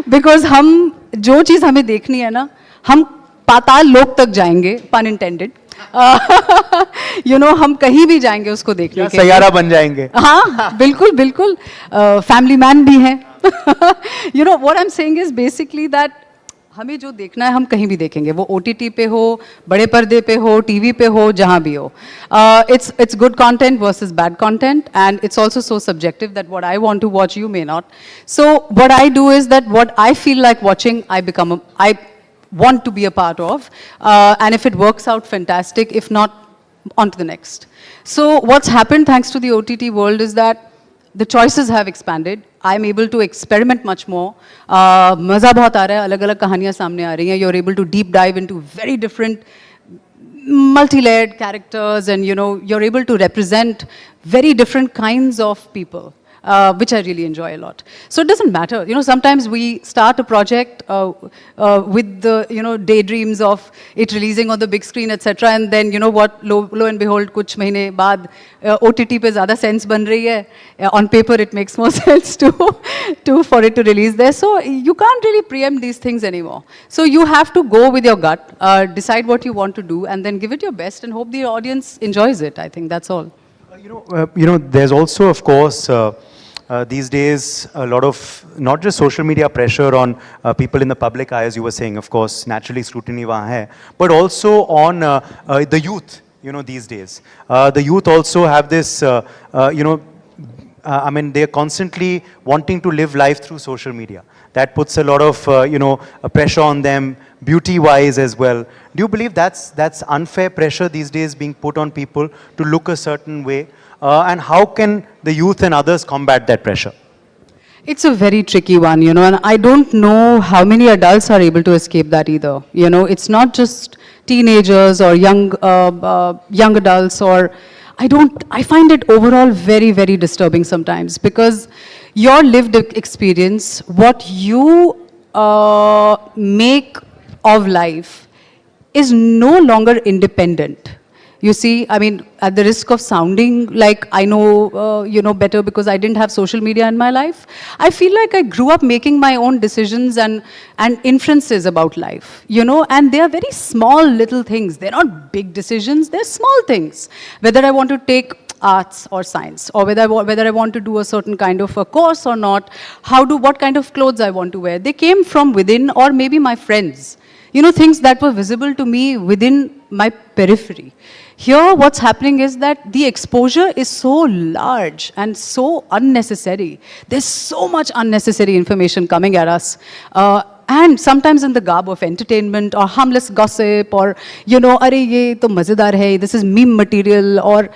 because हम जो चीज़ हमें देखनी है ना, हम पाताल लोक तक जाएंगे, pun intended. You know, हम कहीं भी जाएंगे उसको देखने के लिए. सैयारा बन जाएंगे. हाँ, बिल्कुल बिल्कुल. Family man भी हैं. You know, what I'm saying is basically that हमें जो देखना है हम कहीं भी देखेंगे. वो OTT पे हो, बड़े पर्दे पे हो, TV पे हो, जहाँ भी हो. It's good content versus bad content, and it's also so subjective that what I want to watch you may not. So what I do is that what I feel like watching, I want to be a part of, and if it works out, fantastic. If not, on to the next. So what's happened thanks to the OTT world is that the choices have expanded. I'm able to experiment much more. मज़ा बहुत आ रहा है, अलग-अलग कहानियाँ सामने आ रही हैं. You're able to deep dive into very different multi-layered characters, and you know, you're able to represent very different kinds of people. which I really enjoy a lot. So it doesn't matter. Sometimes we start a project with the, daydreams of it releasing on the big screen, etc. And then, lo and behold, kuch mahine baad, OTT pe zyada sense ban rahi hai. On paper, it makes more sense for it to release there. So you can't really preempt these things anymore. So you have to go with your gut, decide what you want to do, and then give it your best and hope the audience enjoys it. I think that's all. There's also, of course, these days a lot of not just social media pressure on people in the public eye, as you were saying, of course, naturally scrutiny wahan hai, but also on the youth, these days. The youth also have this, I mean, they're constantly wanting to live life through social media. That puts a lot of, pressure on them, beauty-wise as well. Do you believe that's unfair pressure these days being put on people to look a certain way? And how can the youth and others combat that pressure? It's a very tricky one, and I don't know how many adults are able to escape that either. It's not just teenagers or young adults, or I find it overall very, very disturbing sometimes, because your lived experience, what you make of life, is no longer independent. You see, I mean, at the risk of sounding like I know, better because I didn't have social media in my life, I feel like I grew up making my own decisions and inferences about life, and they are very small little things. They're not big decisions, they're small things. Whether I want to take arts or science, or whether I want to do a certain kind of a course or not, what kind of clothes I want to wear. They came from within, or maybe my friends. Things that were visible to me within my periphery. Here, what's happening is that the exposure is so large and so unnecessary. There's so much unnecessary information coming at us. And sometimes in the garb of entertainment or harmless gossip, or, are ye to mazedar hai, this is meme material, or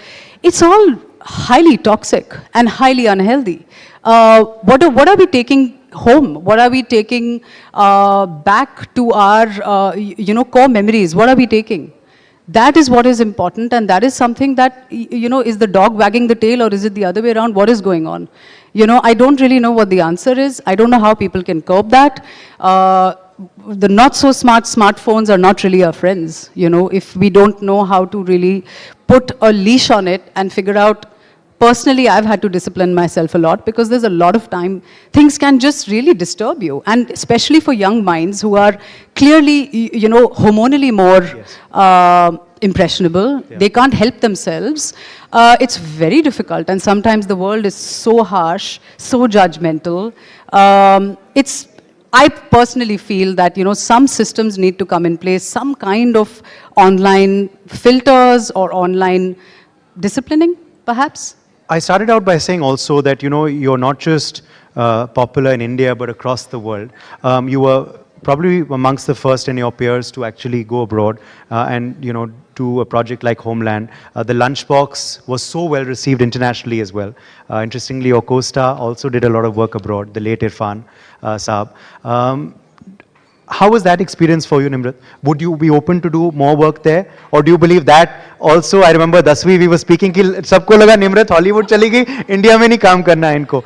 it's all highly toxic and highly unhealthy. What are we taking home? What are we taking back to our, core memories? What are we taking? That is what is important, and that is something that, is the dog wagging the tail, or is it the other way around? What is going on? I don't really know what the answer is. I don't know how people can curb that. The not so smart smartphones are not really our friends. If we don't know how to really put a leash on it and figure out. Personally, I've had to discipline myself a lot, because there's a lot of time things can just really disturb you, and especially for young minds who are clearly, hormonally more impressionable. Yeah. They can't help themselves. It's very difficult, and sometimes the world is so harsh, so judgmental. I personally feel that, some systems need to come in place, some kind of online filters or online disciplining, perhaps. I started out by saying also that, you're not just popular in India, but across the world. You were probably amongst the first in your peers to actually go abroad and, do a project like Homeland. The Lunchbox was so well received internationally as well. Interestingly, your co-star also did a lot of work abroad, the late Irfan Saab. How was that experience for you, Nimrat? Would you be open to do more work there? Or do you believe that also, I remember Dasvi, we were speaking, ki sabko laga Nimrat Hollywood chali gayi, India mein nahi kaam karna hai inko.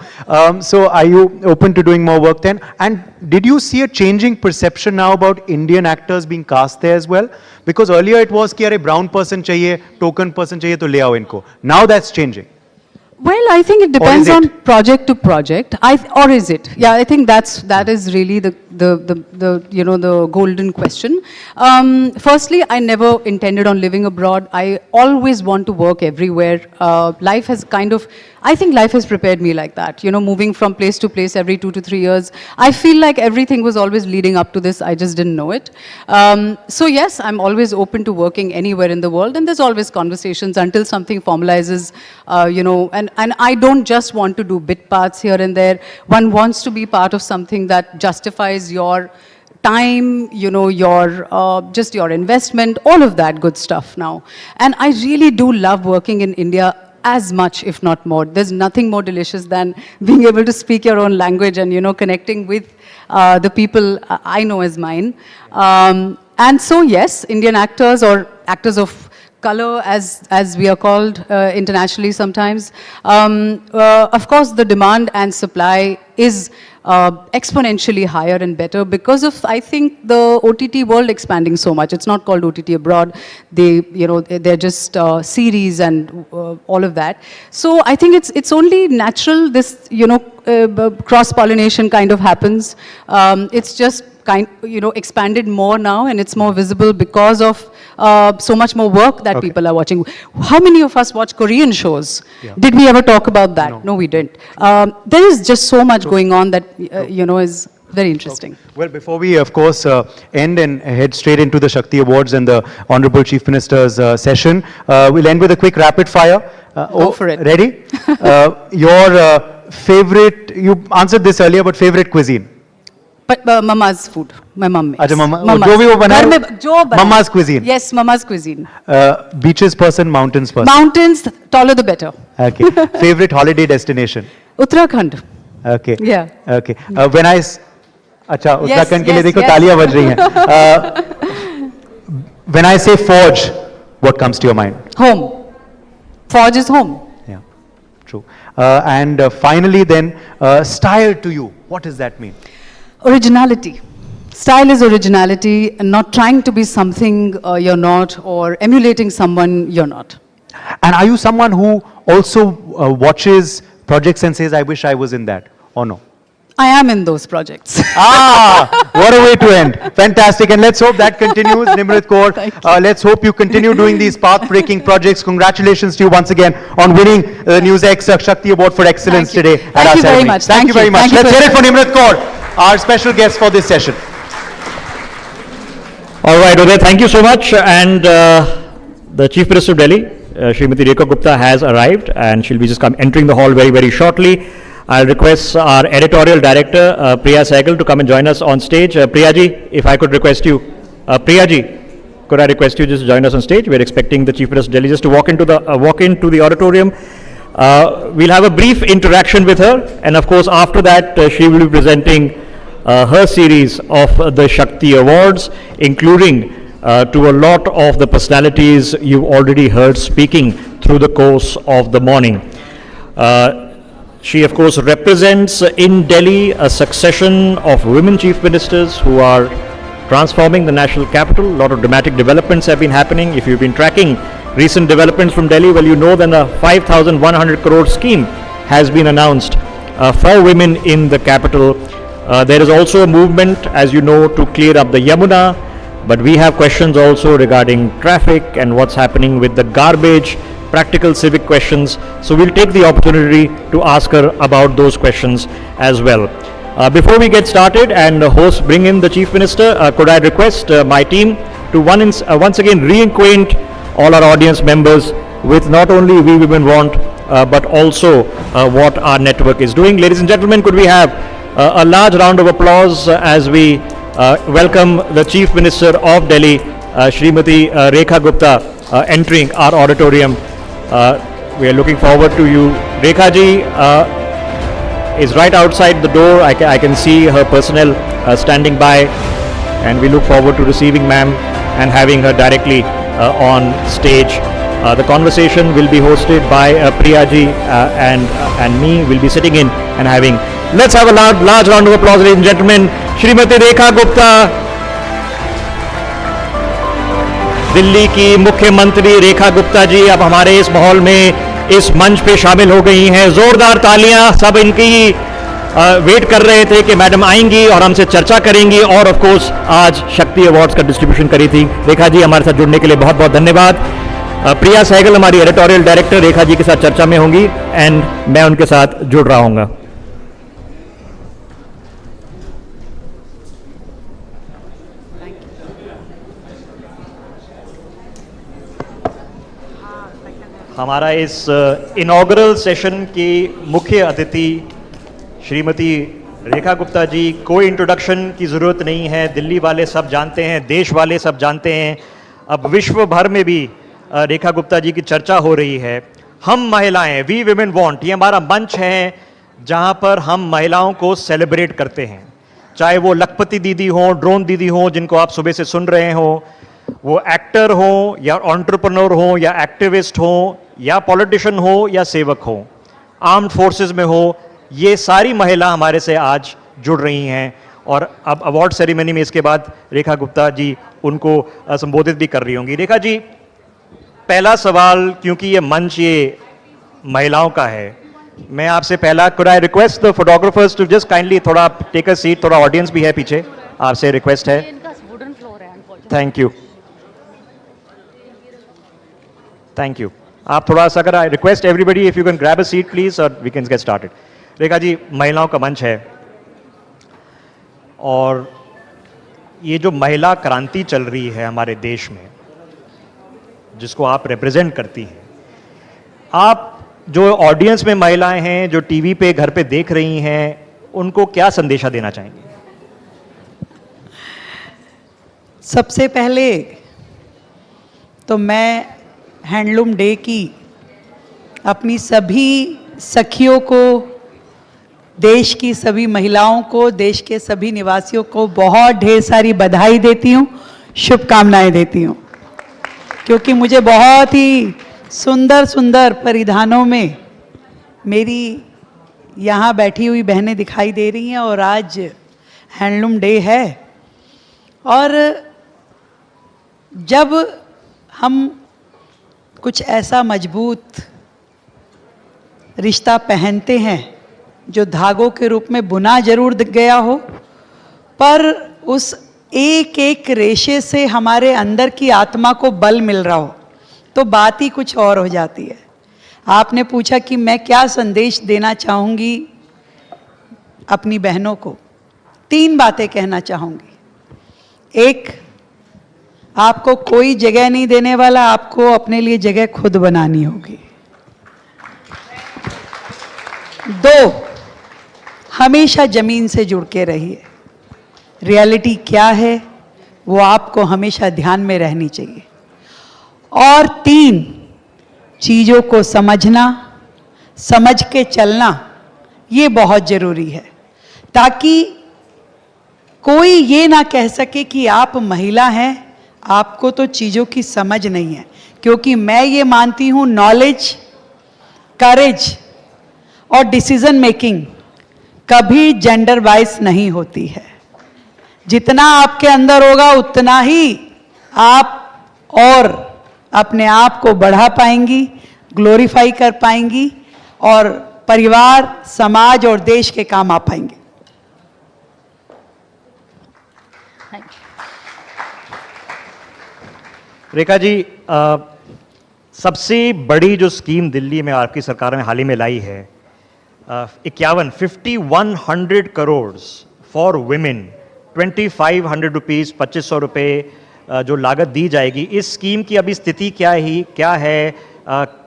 So are you open to doing more work then? And did you see a changing perception now about Indian actors being cast there as well? Because earlier it was ki arey brown person chahiye, token person chahiye, to le aao inko. Now that's changing. Well, I think it depends on project to project. Or is it? Yeah, I think that is really the golden question. Firstly, I never intended on living abroad. I always want to work everywhere. Life has I think life has prepared me like that. Moving from place to place every 2 to 3 years. I feel like everything was always leading up to this. I just didn't know it. So yes, I'm always open to working anywhere in the world, and there's always conversations until something formalizes, and I don't just want to do bit parts here and there. One wants to be part of something that justifies your time, just your investment, all of that good stuff now. And I really do love working in India as much, if not more. There's nothing more delicious than being able to speak your own language and, connecting with the people I know as mine. And so, yes, Indian actors or actors of color, as we are called internationally sometimes. Of course, the demand and supply is exponentially higher and better because of, I think, the OTT world expanding so much. It's not called OTT abroad. They're just series and all of that. So I think it's only natural this, cross-pollination kind of happens. It's just expanded more now, and it's more visible because of so much more work that people are watching. How many of us watch Korean shows? Yeah. Did we ever talk about that? No, we didn't. There is just so much going on that, is very interesting. Okay. Well, before we, of course, end and head straight into the Shakti Awards and the Honorable Chief Minister's session, we'll end with a quick rapid fire. Go for it. Ready? Your favorite, you answered this earlier, but favorite cuisine? But mama's food. My mom makes. अच्छा mama. जो भी वो बनाए. जो बनाए. Mama's cuisine. Yes, mama's cuisine. Beaches person, mountains person. Mountains, taller the better. Okay. Favorite holiday destination? Uttarakhand. Okay. Yeah. Okay. When I, अच्छा उत्तराखंड के लिए देखो तालियां बज रही हैं. When I say forge, what comes to your mind? Home. Forge is home. Yeah. True. And finally, then, style to you. What does that mean? Originality. Style is originality, and not trying to be something you're not, or emulating someone you're not. And are you someone who also watches projects and says, I wish I was in that, or no? I am in those projects. What a way to end. Fantastic. And let's hope that continues, Nimrit Kaur. Let's hope you continue doing these path-breaking projects. Congratulations to you once again on winning the NewsX Shakti Award for Excellence today at our ceremony. Thank you very much. Thank you very much. Let's hear it for Nimrit Kaur, our special guest for this session. All right, Uday, thank you so much. And the Chief Minister of Delhi, Srimati Rekha Gupta, has arrived, and she'll be just entering the hall very, very shortly. I'll request our editorial director, Priya Sehgal, to come and join us on stage. Priya ji, if I could request you, Priya ji, could I request you just join us on stage? We're expecting the Chief Minister of Delhi just to walk into the auditorium. We'll have a brief interaction with her, and of course after that she will be presenting her series of the Shakti Awards, including to a lot of the personalities you've already heard speaking through the course of the morning. She of course represents in Delhi a succession of women chief ministers who are transforming the national capital. A lot of dramatic developments have been happening. If you've been tracking recent developments from Delhi, well, you know that a 5,100 crore scheme has been announced for women in the capital. There is also a movement, as you know, to clear up the Yamuna, but we have questions also regarding traffic and what's happening with the garbage, practical civic questions. So we'll take the opportunity to ask her about those questions as well. Before we get started and the hosts bring in the Chief Minister, could I request my team to once again reacquaint all our audience members with not only We Women Want, but also what our network is doing. Ladies and gentlemen, could we have a large round of applause as we welcome the Chief Minister of Delhi, Srimati Rekha Gupta, entering our auditorium. We are looking forward to you. Rekha ji is right outside the door. I can see her personnel standing by, and we look forward to receiving ma'am and having her directly on stage. The conversation will be hosted by Priya ji and me. Will be sitting in and having. Let's have a large round of applause, ladies and gentlemen. Srimati Rekha Gupta, Delhi की मुख्यमंत्री रेखा गुप्ता जी अब हमारे इस माहौल में इस मंच पे शामिल हो गई हैं. जोरदार तालियां. सब इनकी वेट कर रहे थे कि मैडम आएंगी और हमसे चर्चा करेंगी, और ऑफ कोर्स आज शक्ति अवार्ड्स का डिस्ट्रीब्यूशन करी थी. रेखा जी, हमारे साथ जुड़ने के लिए बहुत बहुत धन्यवाद. प्रिया सहगल हमारी एडिटोरियल डायरेक्टर रेखा जी के साथ चर्चा में होंगी, एंड मैं उनके साथ जुड़ रहा हूँगा. हमारा इस इनॉग्रल सेशन की मुख्य अतिथि श्रीमती रेखा गुप्ता जी, कोई इंट्रोडक्शन की ज़रूरत नहीं है. दिल्ली वाले सब जानते हैं, देश वाले सब जानते हैं. अब विश्व भर में भी रेखा गुप्ता जी की चर्चा हो रही है. हम महिलाएं, वी विमेन वांट, ये हमारा मंच है जहां पर हम महिलाओं को सेलिब्रेट करते हैं. चाहे वो लखपति दीदी हों, ड्रोन दीदी हों जिनको आप सुबह से सुन रहे हों, वो एक्टर हो या एंटरप्रेन्योर हो या एक्टिविस्ट हो या पॉलिटिशियन हो या सेवक हो, आर्म्ड फोर्सेस में हो, ये सारी महिला हमारे से आज जुड़ रही हैं। और अब अवार्ड सेरेमनी में इसके बाद रेखा गुप्ता जी उनको संबोधित भी कर रही होंगी। रेखा जी, पहला सवाल, क्योंकि ये मंच ये महिलाओं का है, मैं आपसे पहला, could I request the photographers to just kindly थोड़ा टेक अ सीट, थोड़ा ऑडियंस भी है पीछे, आपसे रिक्वेस्ट है। Thank you, thank you. आप थोड़ा सा, अगर I request everybody if you can grab a seat please और we can get started. Rekha ji, महिलाओं का मंच है और ये जो महिला क्रांति चल रही है हमारे देश में, जिसको आप रिप्रेजेंट करती हैं, आप जो ऑडियंस में महिलाएं हैं, जो टीवी पे घर पे देख रही हैं, उनको क्या संदेशा देना चाहेंगे? सबसे पहले तो मैं हैंडलूम डे की अपनी सभी सखियों को, देश की सभी महिलाओं को, देश के सभी निवासियों को बहुत ढेर सारी बधाई देती हूँ, शुभकामनाएं देती हूँ, क्योंकि मुझे बहुत ही सुंदर सुंदर परिधानों में मेरी यहाँ बैठी हुई बहनें दिखाई दे रही हैं और आज हैंडलूम डे है। और जब हम कुछ ऐसा मजबूत रिश्ता पहनते हैं जो धागों के रूप में बुना जरूर गया हो, पर उस एक एक रेशे से हमारे अंदर की आत्मा को बल मिल रहा हो, तो बात ही कुछ और हो जाती है। आपने पूछा कि मैं क्या संदेश देना चाहूँगी अपनी बहनों को, 3 बातें कहना चाहूँगी। एक, आपको कोई जगह नहीं देने वाला, आपको अपने लिए जगह खुद बनानी होगी। 2, हमेशा जमीन से जुड़ के रहिए। रियलिटी क्या है वो आपको हमेशा ध्यान में रहनी चाहिए। और 3, चीज़ों को समझना, समझ के चलना, ये बहुत ज़रूरी है, ताकि कोई ये ना कह सके कि आप महिला हैं, आपको तो चीज़ों की समझ नहीं है। क्योंकि मैं ये मानती हूँ, नॉलेज, करेज और डिसीजन मेकिंग कभी जेंडर वाइज नहीं होती है। जितना आपके अंदर होगा उतना ही आप और अपने आप को बढ़ा पाएंगी, ग्लोरीफाई कर पाएंगी और परिवार, समाज और देश के काम आ पाएंगे। रेखा जी, सबसे बड़ी जो स्कीम दिल्ली में आपकी सरकार ने हाल ही में लाई है, 5100 करोड़ फॉर वुमेन, 2500 रुपीज़, 2500 रुपये जो लागत दी जाएगी, इस स्कीम की अभी स्थिति क्या है,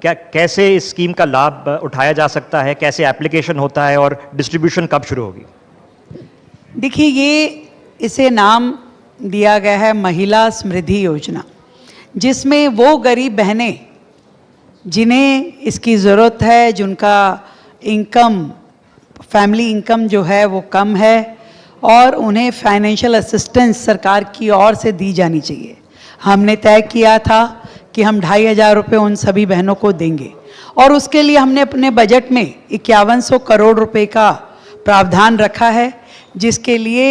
कैसे इस स्कीम का लाभ उठाया जा सकता है, कैसे एप्लीकेशन होता है और डिस्ट्रीब्यूशन कब शुरू होगी? देखिए, इसे नाम दिया गया है महिला समृद्धि योजना, जिसमें वो गरीब बहनें जिन्हें इसकी ज़रूरत है, जिनका इनकम, फैमिली इनकम जो है वो कम है, और उन्हें फाइनेंशियल असिस्टेंस सरकार की ओर से दी जानी चाहिए। हमने तय किया था कि हम 2500 रुपये उन सभी बहनों को देंगे, और उसके लिए हमने अपने बजट में 5100 करोड़ रुपए का प्रावधान रखा है, जिसके लिए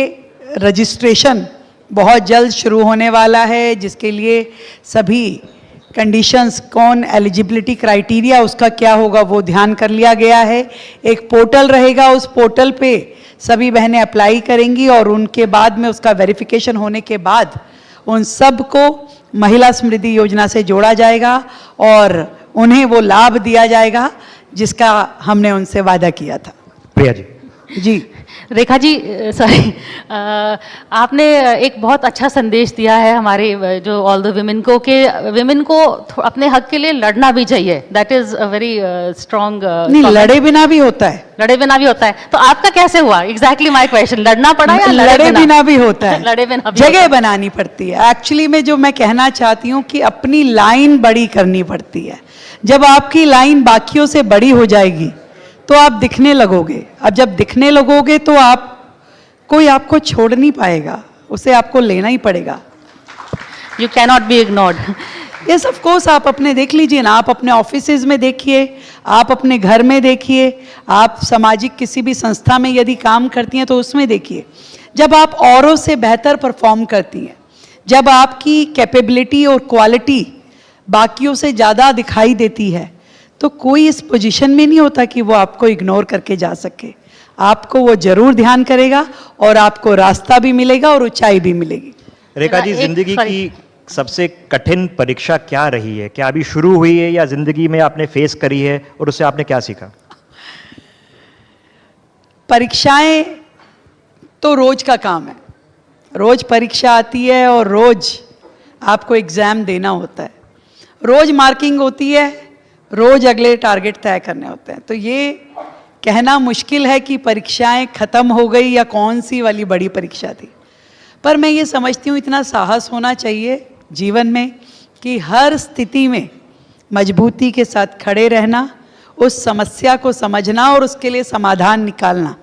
रजिस्ट्रेशन बहुत जल्द शुरू होने वाला है, जिसके लिए सभी कंडीशंस, कौन एलिजिबिलिटी क्राइटेरिया उसका क्या होगा वो ध्यान कर लिया गया है। एक पोर्टल रहेगा, उस पोर्टल पे सभी बहनें अप्लाई करेंगी और उनके बाद में उसका वेरिफिकेशन होने के बाद उन सब को महिला समृद्धि योजना से जोड़ा जाएगा और उन्हें वो लाभ दिया जाएगा जिसका हमने उनसे वादा किया था। प्रिया जी। जी रेखा जी, सॉरी, आपने एक बहुत अच्छा संदेश दिया है हमारे जो ऑल द विमेन को, कि विमेन को अपने हक के लिए लड़ना भी चाहिए। That is a very strong. नहीं, लड़े बिना भी होता है, लड़े बिना भी होता है। तो आपका कैसे हुआ? Exactly my question. लड़ना पड़ा या लड़े बिना भी होता है? लड़े बिना भी जगह बनानी पड़ती है। एक्चुअली में जो मैं कहना चाहती हूँ कि अपनी लाइन बड़ी करनी पड़ती है। जब आपकी लाइन बाकियों से बड़ी हो जाएगी तो आप दिखने लगोगे। अब जब दिखने लगोगे तो कोई आपको छोड़ नहीं पाएगा, उसे आपको लेना ही पड़ेगा। You cannot be ignored. Yes, of course, आप अपने देख लीजिए ना, आप अपने ऑफिसेज में देखिए, आप अपने घर में देखिए, आप सामाजिक किसी भी संस्था में यदि काम करती हैं तो उसमें देखिए, जब आप औरों से बेहतर परफॉर्म करती हैं, जब आपकी कैपेबिलिटी और क्वालिटी बाकियों से ज़्यादा दिखाई देती है, तो कोई इस पोजीशन में नहीं होता कि वो आपको इग्नोर करके जा सके। आपको वो जरूर ध्यान करेगा और आपको रास्ता भी मिलेगा और ऊंचाई भी मिलेगी। रेखा जी, जिंदगी की सबसे कठिन परीक्षा क्या रही है? क्या अभी शुरू हुई है या जिंदगी में आपने फेस करी है और उससे आपने क्या सीखा? परीक्षाएं तो रोज का काम है, रोज परीक्षा आती है और रोज आपको एग्जाम देना होता है, रोज मार्किंग होती है, रोज अगले टारगेट तय करने होते हैं। तो ये कहना मुश्किल है कि परीक्षाएं खत्म हो गई या कौन सी वाली बड़ी परीक्षा थी, पर मैं ये समझती हूँ इतना साहस होना चाहिए जीवन में कि हर स्थिति में मजबूती के साथ खड़े रहना, उस समस्या को समझना और उसके लिए समाधान निकालना,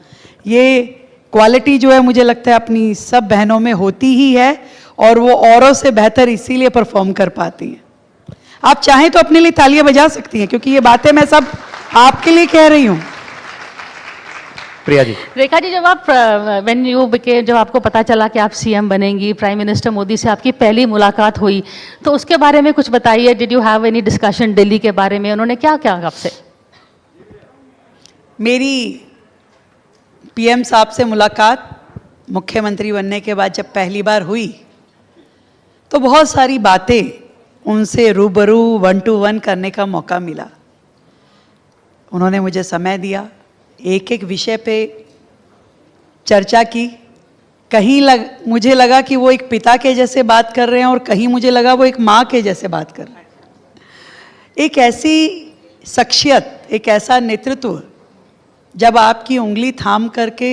ये क्वालिटी जो है मुझे लगता है अपनी सब बहनों में होती ही है और वो औरों से बेहतर इसीलिए परफॉर्म कर पाती हैं। आप चाहें तो अपने लिए तालियां बजा सकती हैं, क्योंकि ये बातें मैं सब आपके लिए कह रही हूँ। प्रिया जी। रेखा जी, जब आपको पता चला कि आप सीएम बनेंगी, प्राइम मिनिस्टर मोदी से आपकी पहली मुलाकात हुई, तो उसके बारे में कुछ बताइए। Did you have any discussion Delhi के बारे में? उन्होंने क्या क्या आपसे? मेरी पीएम साहब से मुलाकात मुख्यमंत्री बनने के बाद जब पहली बार हुई तो बहुत सारी बातें उनसे रूबरू 1 to 1 करने का मौका मिला। उन्होंने मुझे समय दिया, एक एक विषय पे चर्चा की। कहीं मुझे लगा कि वो एक पिता के जैसे बात कर रहे हैं और कहीं मुझे लगा वो एक माँ के जैसे बात कर रहे हैं। एक ऐसी शख्सियत, एक ऐसा नेतृत्व जब आपकी उंगली थाम करके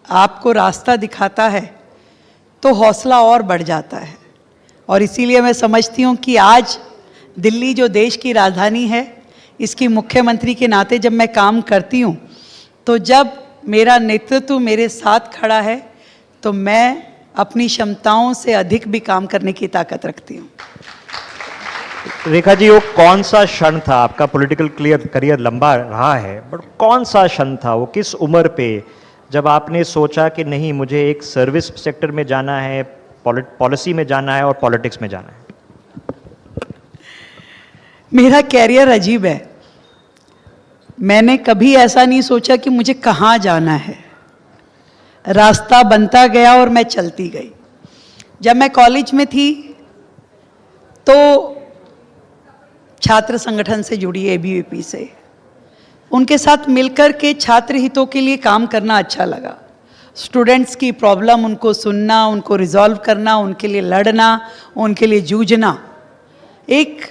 आपको रास्ता दिखाता है तो हौसला और बढ़ जाता है। और इसीलिए मैं समझती हूँ कि आज दिल्ली जो देश की राजधानी है, इसकी मुख्यमंत्री के नाते जब मैं काम करती हूँ, तो जब मेरा नेतृत्व मेरे साथ खड़ा है तो मैं अपनी क्षमताओं से अधिक भी काम करने की ताकत रखती हूँ। रेखा जी, वो कौन सा क्षण था? आपका पॉलिटिकल करियर लंबा रहा है, बट कौन सा क्षण था वो, किस उम्र पे, जब आपने सोचा कि नहीं, मुझे एक सर्विस सेक्टर में जाना है, पॉलिसी में जाना है और पॉलिटिक्स में जाना है? मेरा कैरियर अजीब है। मैंने कभी ऐसा नहीं सोचा कि मुझे कहाँ जाना है, रास्ता बनता गया और मैं चलती गई। जब मैं कॉलेज में थी तो छात्र संगठन से जुड़ी, ABVP से, उनके साथ मिलकर के छात्र हितों के लिए काम करना अच्छा लगा। स्टूडेंट्स की प्रॉब्लम, उनको सुनना, उनको रिजॉल्व करना, उनके लिए लड़ना, उनके लिए जूझना एक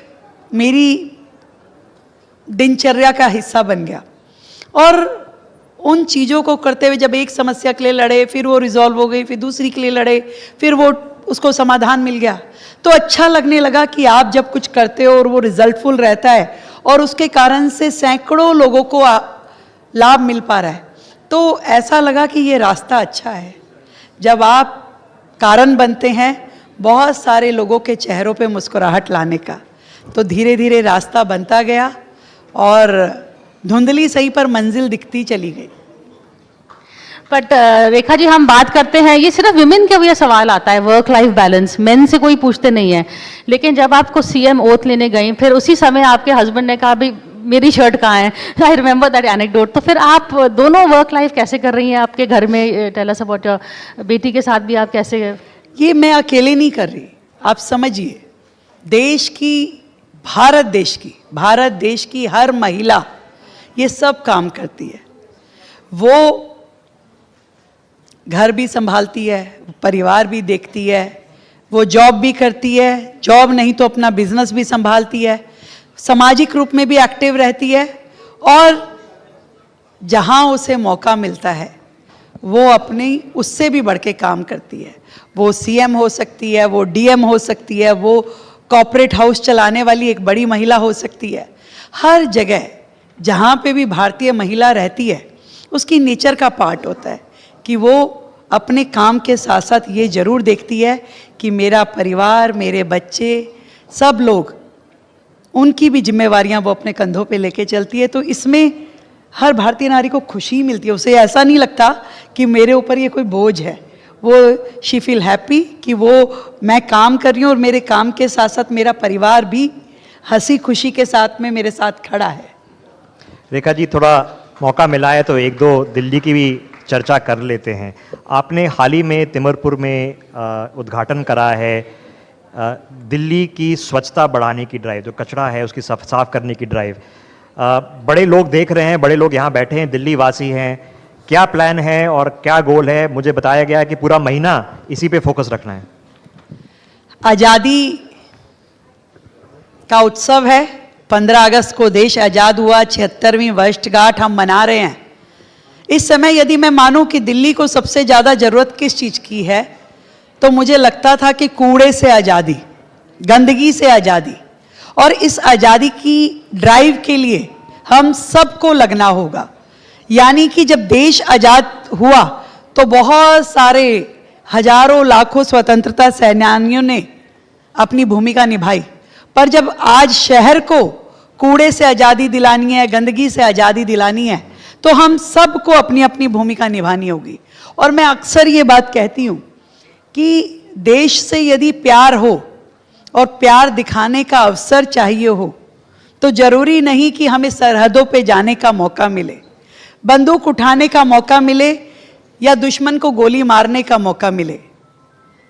मेरी दिनचर्या का हिस्सा बन गया। और उन चीज़ों को करते हुए जब एक समस्या के लिए लड़े, फिर वो रिजॉल्व हो गई, फिर दूसरी के लिए लड़े, फिर वो उसको समाधान मिल गया, तो अच्छा लगने लगा कि आप जब कुछ करते हो और वो रिजल्टफुल रहता है और उसके कारण से सैकड़ों लोगों को लाभ मिल पा रहा है, तो ऐसा लगा कि ये रास्ता अच्छा है। जब आप कारण बनते हैं बहुत सारे लोगों के चेहरों पे मुस्कुराहट लाने का, तो धीरे धीरे रास्ता बनता गया और धुंधली सही पर मंजिल दिखती चली गई। बट रेखा जी, हम बात करते हैं, ये सिर्फ विमेन के लिए सवाल आता है, वर्क लाइफ बैलेंस, मेन से कोई पूछते नहीं है। लेकिन जब आपको सीएम ओथ लेने गई, फिर उसी समय आपके हस्बैंड ने कहा भाई मेरी शर्ट कहाँ है, आई रिमेंबर दैट एनेक्डोट। तो फिर आप दोनों वर्क लाइफ कैसे कर रही हैं आपके घर में? टेल अस अबाउट योर बेटी के साथ भी आप कैसे? ये मैं अकेले नहीं कर रही, आप समझिए, देश की, भारत देश की हर महिला ये सब काम करती है। वो घर भी संभालती है, परिवार भी देखती है, वो जॉब भी करती है, जॉब नहीं तो अपना बिजनेस भी संभालती है, सामाजिक रूप में भी एक्टिव रहती है, और जहाँ उसे मौका मिलता है वो अपनी उससे भी बढ़ के काम करती है। वो सीएम हो सकती है, वो डीएम हो सकती है, वो कॉर्पोरेट हाउस चलाने वाली एक बड़ी महिला हो सकती है। हर जगह जहाँ पे भी भारतीय महिला रहती है, उसकी नेचर का पार्ट होता है कि वो अपने काम के साथ साथ ये जरूर देखती है कि मेरा परिवार, मेरे बच्चे, सब लोग, उनकी भी जिम्मेवारियां वो अपने कंधों पे लेके चलती है। तो इसमें हर भारतीय नारी को खुशी मिलती है, उसे ऐसा नहीं लगता कि मेरे ऊपर ये कोई बोझ है। वो शी फील हैप्पी कि वो मैं काम कर रही हूँ और मेरे काम के साथ साथ मेरा परिवार भी हंसी खुशी के साथ में मेरे साथ खड़ा है। रेखा जी, थोड़ा मौका मिला है तो एक दो दिल्ली की भी चर्चा कर लेते हैं। आपने हाल ही में तिमरपुर में उद्घाटन करा है दिल्ली की स्वच्छता बढ़ाने की ड्राइव, जो कचरा है उसकी साफ करने की ड्राइव। बड़े लोग देख रहे हैं, बड़े लोग यहाँ बैठे हैं, दिल्ली वासी हैं। क्या प्लान है और क्या गोल है? मुझे बताया गया है कि पूरा महीना इसी पे फोकस रखना है। आज़ादी का उत्सव है, 15 अगस्त को देश आज़ाद हुआ, 76वीं वर्षगांठ हम मना रहे हैं। इस समय यदि मैं मानूं कि दिल्ली को सबसे ज़्यादा ज़रूरत किस चीज़ की है, तो मुझे लगता था कि कूड़े से आज़ादी, गंदगी से आज़ादी। और इस आज़ादी की ड्राइव के लिए हम सबको लगना होगा। यानी कि जब देश आज़ाद हुआ तो बहुत सारे हजारों लाखों स्वतंत्रता सेनानियों ने अपनी भूमिका निभाई, पर जब आज शहर को कूड़े से आज़ादी दिलानी है, गंदगी से आज़ादी दिलानी है, तो हम सबको अपनी अपनी भूमिका निभानी होगी। और मैं अक्सर ये बात कहती हूँ कि देश से यदि प्यार हो और प्यार दिखाने का अवसर चाहिए हो, तो जरूरी नहीं कि हमें सरहदों पे जाने का मौका मिले, बंदूक उठाने का मौका मिले या दुश्मन को गोली मारने का मौका मिले।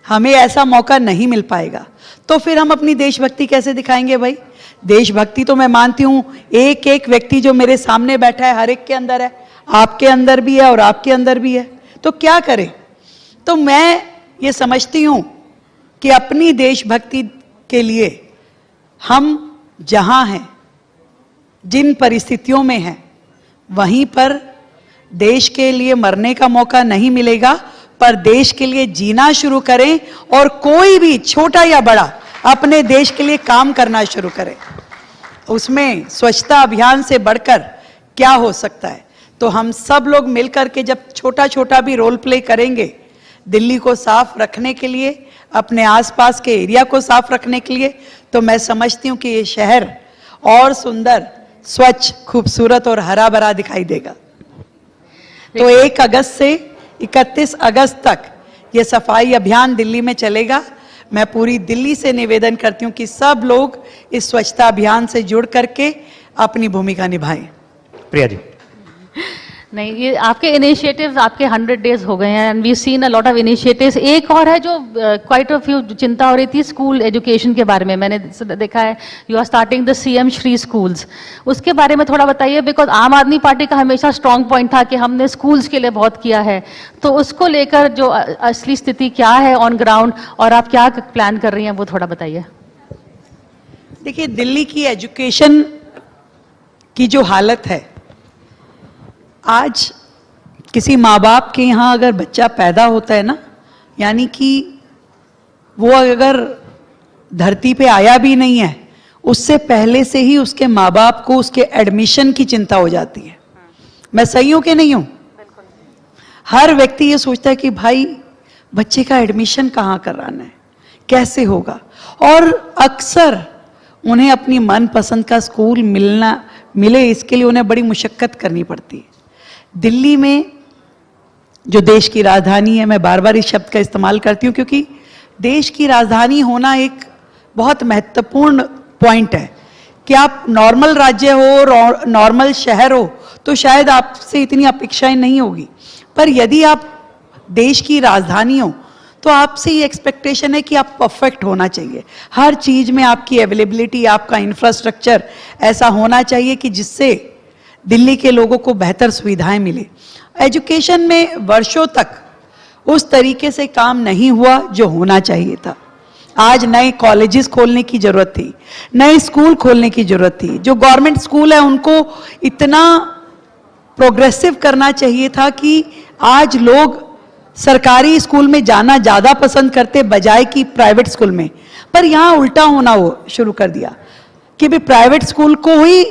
हमें ऐसा मौका नहीं मिल पाएगा, तो फिर हम अपनी देशभक्ति कैसे दिखाएंगे भाई? देशभक्ति तो मैं मानती हूँ एक एक व्यक्ति जो मेरे सामने बैठा है हर एक के अंदर है, आपके अंदर भी है और आपके अंदर भी है। तो क्या करें? तो मैं ये समझती हूँ कि अपनी देशभक्ति के लिए हम जहाँ हैं, जिन परिस्थितियों में हैं, वहीं पर देश के लिए मरने का मौका नहीं मिलेगा, पर देश के लिए जीना शुरू करें और कोई भी छोटा या बड़ा अपने देश के लिए काम करना शुरू करें। उसमें स्वच्छता अभियान से बढ़कर क्या हो सकता है? तो हम सब लोग मिलकर के जब छोटा छोटा भी रोल प्ले करेंगे दिल्ली को साफ रखने के लिए, अपने आसपास के एरिया को साफ रखने के लिए, तो मैं समझती हूँ कि ये शहर और सुंदर, स्वच्छ, खूबसूरत और हरा भरा दिखाई देगा। तो 1 अगस्त से 31 अगस्त तक ये सफाई अभियान दिल्ली में चलेगा। मैं पूरी दिल्ली से निवेदन करती हूँ कि सब लोग इस स्वच्छता अभियान से जुड़ करके अपनी भूमिका निभाएं। प्रिया जी। नहीं, ये आपके इनिशिएटिव्स, आपके 100 डेज हो गए हैं and we seen a lot of initiatives. एक और है जो क्वाइट अ फ्यू चिंता हो रही थी, स्कूल एजुकेशन के बारे में। मैंने देखा है you are starting the CM Shri schools, उसके बारे में थोड़ा बताइए। बिकॉज आम आदमी पार्टी का हमेशा स्ट्रॉन्ग पॉइंट था कि हमने स्कूल्स के लिए बहुत किया है, तो उसको लेकर जो असली स्थिति क्या है ऑन ग्राउंड और आप क्या प्लान कर रही हैं, वो थोड़ा बताइए। देखिए, दिल्ली की एजुकेशन की जो हालत है, आज किसी माँ बाप के यहाँ अगर बच्चा पैदा होता है ना, यानी कि वो अगर धरती पे आया भी नहीं है, उससे पहले से ही उसके माँ बाप को उसके एडमिशन की चिंता हो जाती है। मैं सही हूं कि नहीं हूं? हर व्यक्ति ये सोचता है कि भाई बच्चे का एडमिशन कहाँ कराना है, कैसे होगा, और अक्सर उन्हें अपनी मनपसंद का स्कूल मिले इसके लिए उन्हें बड़ी मुशक्कत करनी पड़ती है। दिल्ली में जो देश की राजधानी है, मैं बार बार इस शब्द का इस्तेमाल करती हूँ क्योंकि देश की राजधानी होना एक बहुत महत्वपूर्ण पॉइंट है। कि आप नॉर्मल राज्य हो, नॉर्मल शहर हो, तो शायद आपसे इतनी अपेक्षाएं नहीं होगी, पर यदि आप देश की राजधानी हो तो आपसे ये एक्सपेक्टेशन है कि आप परफेक्ट होना चाहिए। हर चीज़ में आपकी अवेलेबिलिटी, आपका इंफ्रास्ट्रक्चर ऐसा होना चाहिए कि जिससे दिल्ली के लोगों को बेहतर सुविधाएं मिले। एजुकेशन में वर्षों तक उस तरीके से काम नहीं हुआ जो होना चाहिए था। आज नए कॉलेजेस खोलने की जरूरत थी, नए स्कूल खोलने की जरूरत थी। जो गवर्नमेंट स्कूल है उनको इतना प्रोग्रेसिव करना चाहिए था कि आज लोग सरकारी स्कूल में जाना ज़्यादा पसंद करते बजाय कि प्राइवेट स्कूल में। पर यहाँ उल्टा होना वो शुरू कर दिया कि भी प्राइवेट स्कूल को ही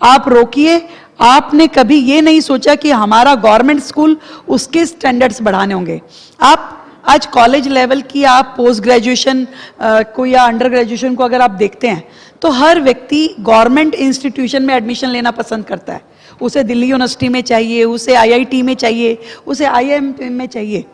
आप रोकिए, आपने कभी ये नहीं सोचा कि हमारा गवर्नमेंट स्कूल उसके स्टैंडर्ड्स बढ़ाने होंगे। आप आज कॉलेज लेवल की आप पोस्ट ग्रेजुएशन को या अंडर ग्रेजुएशन को अगर आप देखते हैं तो हर व्यक्ति गवर्नमेंट इंस्टीट्यूशन में एडमिशन लेना पसंद करता है। उसे दिल्ली यूनिवर्सिटी में चाहिए, उसे आईआईटी में चाहिए, उसे आईआईएम में चाहिए।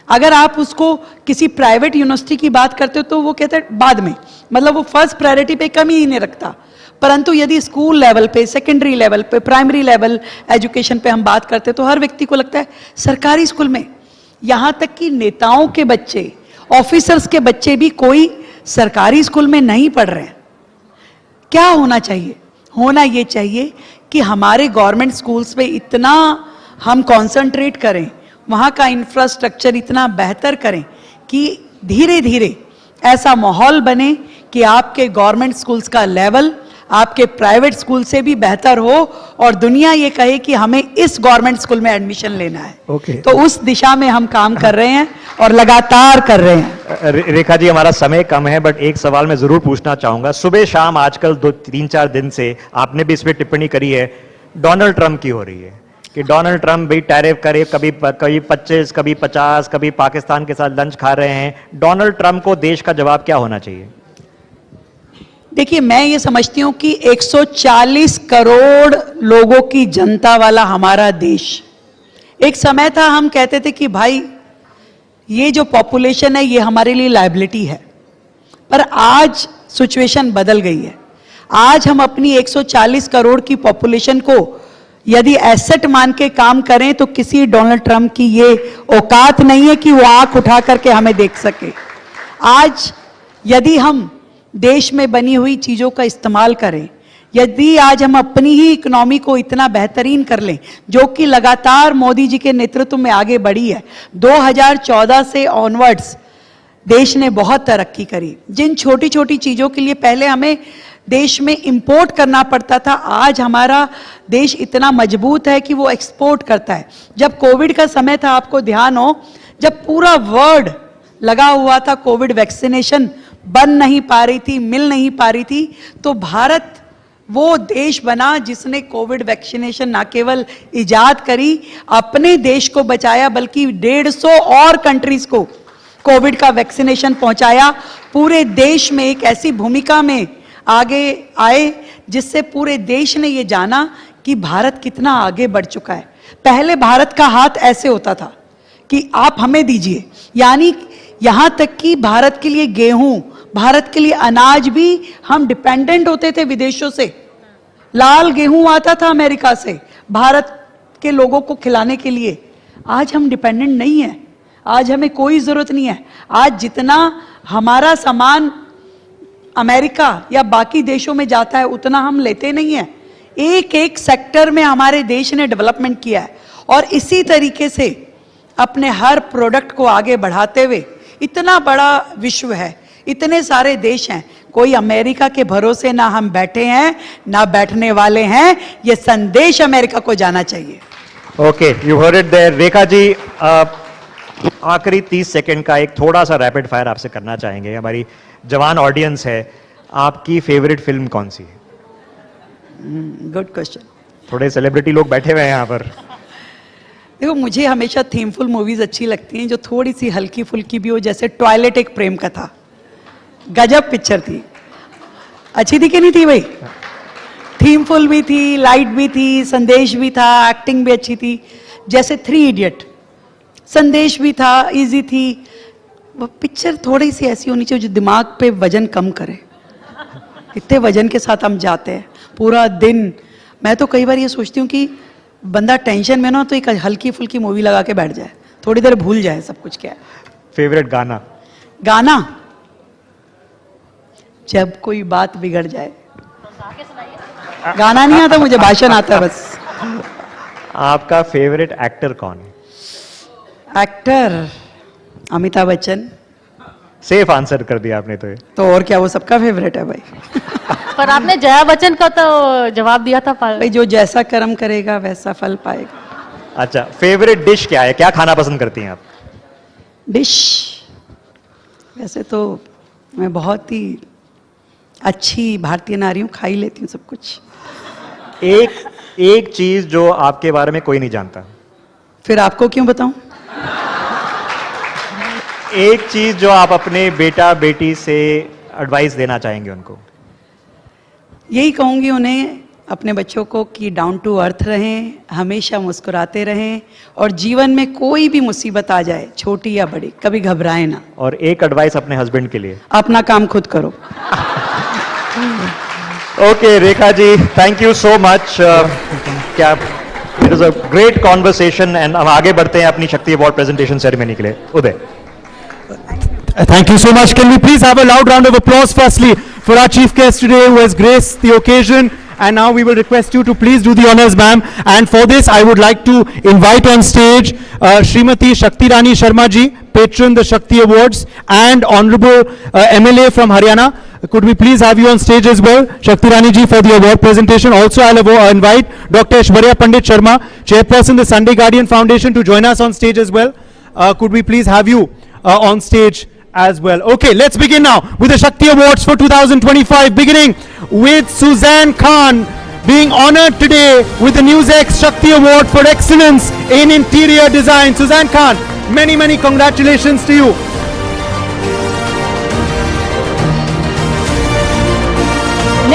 अगर आप उसको किसी प्राइवेट यूनिवर्सिटी की बात करते हो तो वो कहते हैं बाद में, मतलब वो फर्स्ट प्रायोरिटी पे कमी ही नहीं रखता। परंतु यदि स्कूल लेवल पे, सेकेंडरी लेवल पे, प्राइमरी लेवल एजुकेशन पे हम बात करते हैं तो हर व्यक्ति को लगता है सरकारी स्कूल में, यहाँ तक कि नेताओं के बच्चे, ऑफिसर्स के बच्चे भी कोई सरकारी स्कूल में नहीं पढ़ रहे हैं। क्या होना चाहिए? होना ये चाहिए कि हमारे गवर्नमेंट स्कूल्स पे इतना हम कंसंट्रेट करें, वहाँ का इंफ्रास्ट्रक्चर इतना बेहतर करें कि धीरे धीरे ऐसा माहौल बने कि आपके गवर्नमेंट स्कूल्स का लेवल आपके प्राइवेट स्कूल से भी बेहतर हो और दुनिया ये कहे कि हमें इस गवर्नमेंट स्कूल में एडमिशन लेना है। तो उस दिशा में हम काम कर रहे हैं और लगातार कर रहे हैं। रेखा जी, हमारा समय कम है, बट एक सवाल मैं जरूर पूछना चाहूंगा। सुबह शाम आजकल 2-3-4 दिन से आपने भी इस पर टिप्पणी करी है, डोनाल्ड ट्रंप की हो रही है कि डोनाल्ड ट्रंप भी टैरिफ करे, कभी 25, कभी 50, कभी पाकिस्तान के साथ लंच खा रहे हैं। डोनाल्ड ट्रंप को देश का जवाब क्या होना चाहिए? देखिए, मैं ये समझती हूं कि 140 करोड़ लोगों की जनता वाला हमारा देश, एक समय था हम कहते थे कि भाई ये जो पॉपुलेशन है ये हमारे लिए लायबिलिटी है, पर आज सिचुएशन बदल गई है। आज हम अपनी 140 करोड़ की पॉपुलेशन को यदि एसेट मान के काम करें तो किसी डोनाल्ड ट्रंप की ये औकात नहीं है कि वो आंख उठा करके हमें देख सके। आज यदि हम देश में बनी हुई चीजों का इस्तेमाल करें, यदि आज हम अपनी ही इकोनॉमी को इतना बेहतरीन कर लें, जो कि लगातार मोदी जी के नेतृत्व में आगे बढ़ी है, 2014 से ऑनवर्ड्स देश ने बहुत तरक्की करी। जिन छोटी छोटी चीजों के लिए पहले हमें देश में इंपोर्ट करना पड़ता था, आज हमारा देश इतना मजबूत है कि वो एक्सपोर्ट करता है। जब कोविड का समय था, आपको ध्यान हो, जब पूरा वर्ल्ड लगा हुआ था, कोविड वैक्सीनेशन बन नहीं पा रही थी, मिल नहीं पा रही थी, तो भारत वो देश बना जिसने कोविड वैक्सीनेशन ना केवल इजाद करी, अपने देश को बचाया, बल्कि 150 और कंट्रीज को कोविड का वैक्सीनेशन पहुंचाया। पूरे देश में एक ऐसी भूमिका में आगे आए जिससे पूरे देश ने ये जाना कि भारत कितना आगे बढ़ चुका है। पहले भारत का हाथ ऐसे होता था कि आप हमें दीजिए, यानी यहां तक कि भारत के लिए गेहूं, भारत के लिए अनाज भी हम डिपेंडेंट होते थे विदेशों से। लाल गेहूं आता था अमेरिका से भारत के लोगों को खिलाने के लिए। आज हम डिपेंडेंट नहीं है, आज हमें कोई जरूरत नहीं है। आज जितना हमारा सामान अमेरिका या बाकी देशों में जाता है उतना हम लेते नहीं है। एक एक सेक्टर में हमारे देश ने डेवलपमेंट किया है और इसी तरीके से अपने हर प्रोडक्ट को आगे बढ़ाते हुए, इतना बड़ा विश्व है, इतने सारे देश हैं, कोई अमेरिका के भरोसे ना हम बैठे हैं ना बैठने वाले हैं। ये संदेश अमेरिका को जाना चाहिए। Okay, you heard it there. Rekha ji, आखिरी 30 सेकंड का एक थोड़ा सा रैपिड फायर आपसे करना चाहेंगे। हमारी जवान ऑडियंस है, आपकी फेवरेट फिल्म कौन सी है? Good question. थोड़े सेलिब्रिटी लोग बैठे हुए हैं यहाँ पर। देखो, मुझे हमेशा थीमफुल मूवीज अच्छी लगती हैं जो थोड़ी सी हल्की फुल्की भी हो, जैसे टॉयलेट एक प्रेम कथा, गजब पिक्चर थी। अच्छी थी कि नहीं थी भाई? थीमफुल भी थी, लाइट भी थी, संदेश भी था, एक्टिंग भी अच्छी थी। जैसे 3 इडियट, संदेश भी था, इजी थी। वो पिक्चर थोड़ी सी ऐसी होनी चाहिए जो दिमाग पे वजन कम करे। इतने वजन के साथ हम जाते हैं पूरा दिन। मैं तो कई बार ये सोचती हूँ कि बंदा टेंशन में ना तो एक हल्की फुल्की मूवी लगा के बैठ जाए, थोड़ी देर भूल जाए सब कुछ क्या है। फेवरेट गाना? गाना जब कोई बात बिगड़ जाए। गाना नहीं आता मुझे, भाषण आता है बस। आपका फेवरेट एक्टर कौन है? Actor Amitabh Bachchan. Safe answer कर दिया आपने तो और क्या, वो सबका फेवरेट है भाई। पर आपने जया बच्चन का तो जवाब दिया था। भाई जो जैसा कर्म करेगा वैसा फल पाएगा। अच्छा, फेवरेट डिश क्या है? क्या खाना पसंद करती हैं आप? डिश वैसे तो मैं बहुत ही अच्छी भारतीय नारी हूँ, खा ही लेती हूँ सब कुछ। एक चीज जो आपके बारे में कोई नहीं जानता। फिर आपको क्यों बताऊं? एक चीज जो आप अपने बेटा बेटी से एडवाइस देना चाहेंगे उनको। यही कहूंगी उन्हें, अपने बच्चों को, कि डाउन टू अर्थ रहें, हमेशा मुस्कुराते रहें, और जीवन में कोई भी मुसीबत आ जाए, छोटी या बड़ी, कभी घबराएं ना। और एक एडवाइस अपने हस्बैंड के लिए, अपना काम खुद करो। Okay Rekha ji, thank you so much. क्या it is a great conversation and हम आगे बढ़ते हैं अपनी शक्ति अवार्ड प्रेजेंटेशन सेरेमनी के लिए। उदय। Thank you so much. Can we please have a loud round of applause firstly for our chief guest today who has graced the occasion. And now we will request you to please do the honors, ma'am. And for this, I would like to invite on stage Shrimati Shakti Irani Sharma ji, patron the Shakti Awards, and Honorable MLA from Haryana. Could we please have you on stage as well, Shakti Irani ji, for the award presentation. Also, I'll invite Dr. Aishwarya Pandit Sharma, chairperson the Sunday Guardian Foundation, to join us on stage as well. Could we please have you on stage as well? Okay, let's begin now with the Shakti Awards for 2025, beginning with Suzanne Khan being honored today with the NewsX Shakti Award for Excellence in Interior Design. Suzanne Khan, many, many congratulations to you.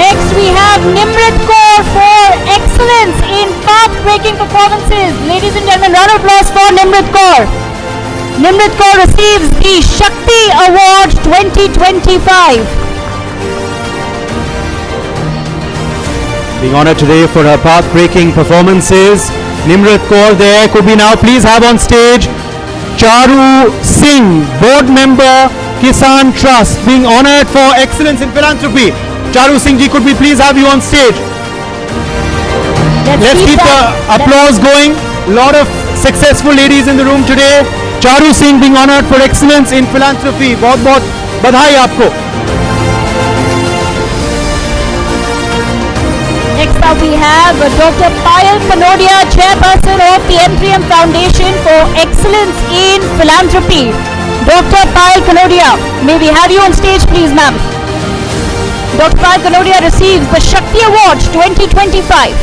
Next we have Nimrit Kaur for Excellence in Path-Breaking Performances. Ladies and gentlemen, round of applause for Nimrit Kaur. Nimrit Kaur receives the Shakti Award 2025. Being honored today for her path-breaking performances, Nimrit Kaur there. Could we now please have on stage Charu Singh, board member, Kisan Trust, being honored for excellence in philanthropy. Charu Singh ji, could we please have you on stage? Let's keep the applause going. A lot of successful ladies in the room today. Charu Singh being honored for excellence in philanthropy. बहुत बहुत बधाई आपको. Next up we have Dr. Payal Panodia, chairperson of the M3M Foundation for Excellence in Philanthropy. Dr. Payal Panodia, may we have you on stage please, ma'am. Dr. Payal Panodia receives the Shakti Award 2025.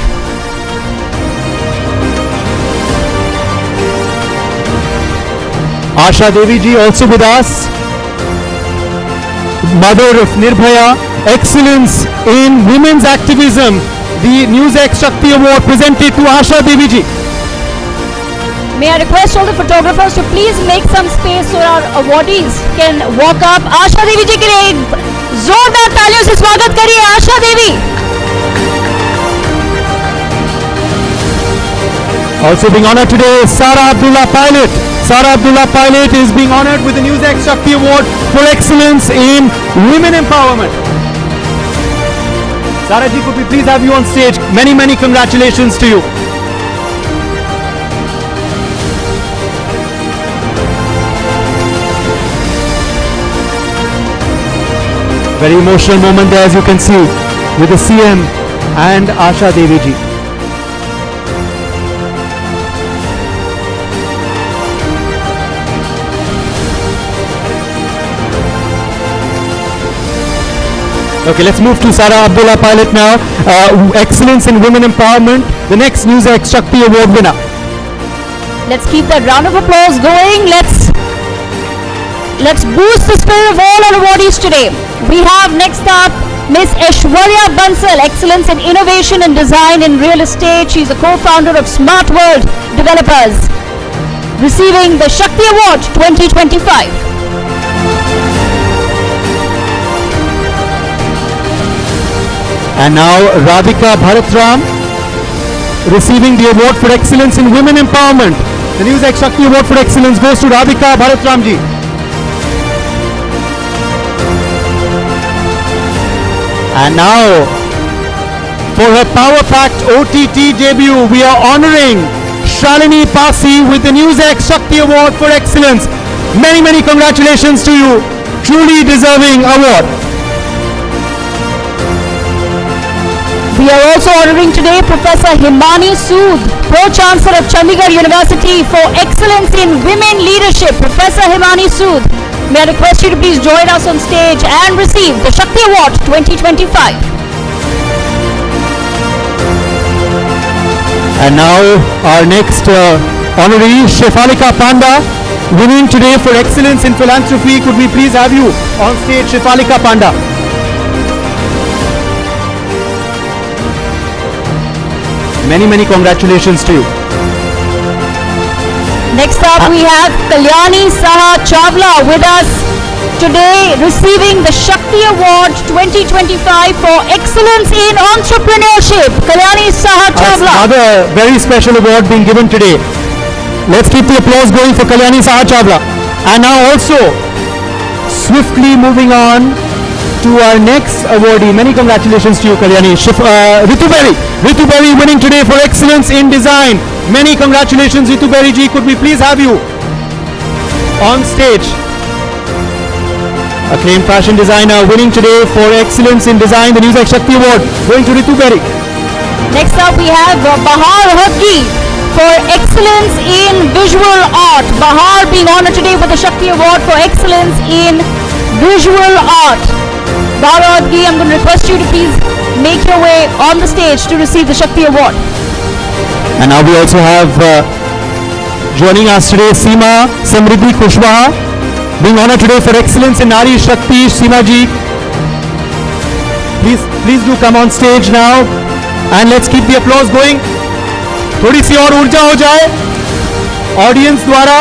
Asha Devi ji also with us, mother of Nirbhaya, excellence in women's activism. The NewsX Shakti Award presented to Asha Devi ji. May I request all the photographers to please make some space so our awardees can walk up. Asha Devi ji के लिए जोरदार तालियों से स्वागत करिए Asha Devi. Also being honored today is Sara Abdullah Pilot. Sara Abdullah Pilot is being honored with the NewsX Shakti Award for excellence in women empowerment. Sara ji, could we please have you on stage? Many, many congratulations to you. Very emotional moment there, as you can see, with the CM and Asha Devi ji. Okay, let's move to Sara Abdullah Pilot now. Excellence in Women Empowerment, the next NewsX Shakti Award winner. Let's keep that round of applause going. Let's boost the spirit of all our awardees today. We have next up Miss Aishwarya Bansal, Excellence in Innovation and Design in Real Estate. She's a co-founder of Smart World Developers, receiving the Shakti Award 2025. And now Radhika Bharatram receiving the award for excellence in women empowerment. The NewsX Shakti Award for excellence goes to Radhika Bharatram ji. And now for her power-packed OTT debut, we are honoring Shalini Pasi with the NewsX Shakti Award for excellence. Many, many congratulations to you. Truly deserving award. We are also honoring today Professor Himani Sood, Pro-Chancellor of Chandigarh University for Excellence in Women Leadership. Professor Himani Sood, may I request you to please join us on stage and receive the Shakti Award 2025. And now our next honoree, Shefalika Panda, winning today for excellence in philanthropy. Could we please have you on stage, Shefalika Panda? Many, many congratulations to you. Next up, we have Kalyani Saha Chawla with us today, receiving the Shakti Award 2025 for excellence in entrepreneurship. Kalyani Saha Chawla. Another very special award being given today. Let's keep the applause going for Kalyani Saha Chawla. And now also, swiftly moving on to our next awardee. Many congratulations to you, Kalyani. Ritu Berry winning today for excellence in design. Many congratulations, Ritu Berry ji. Could we please have you on stage? Acclaimed fashion designer winning today for excellence in design. The News Shakti Award going to Ritu Berry. Next up, we have Bahar Hodgi for excellence in visual art. Bahar being honored today with the Shakti Award for excellence in visual art. Bahar Hodgi, I'm going to request you to please make your way on the stage to receive the Shakti Award. And now we also have joining us today Seema Samriddhi Kushwaha, being honored today for excellence in Nari Shakti. Seema ji, please do come on stage now, and let's keep the applause going. थोड़ी सी और ऊर्जा हो जाए audience द्वारा.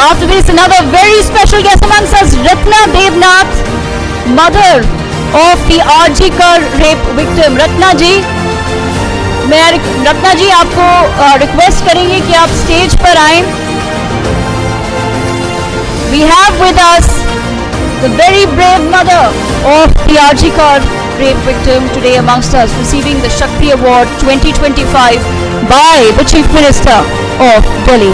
After this, another very special guest amongst us, Ratna Devnath, mother of the RG Kar rape victim. Ratna ji, Ratna जी आपको request करेंगे कि आप स्टेज पर आएं. We have with us the very brave mother of the RG Kar rape victim today amongst us, receiving the Shakti Award 2025 by the Chief Minister of Delhi.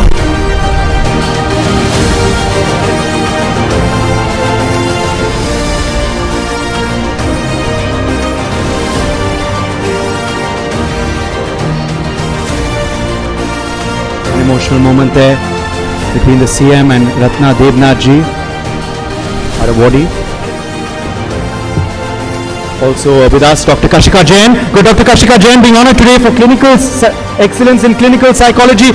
Emotional moment there between the CM and Ratna Devnath ji, our awardee. Also with us, Dr. Kashika Jain. Good, Dr. Kashika Jain being honored today for clinical excellence in clinical psychology.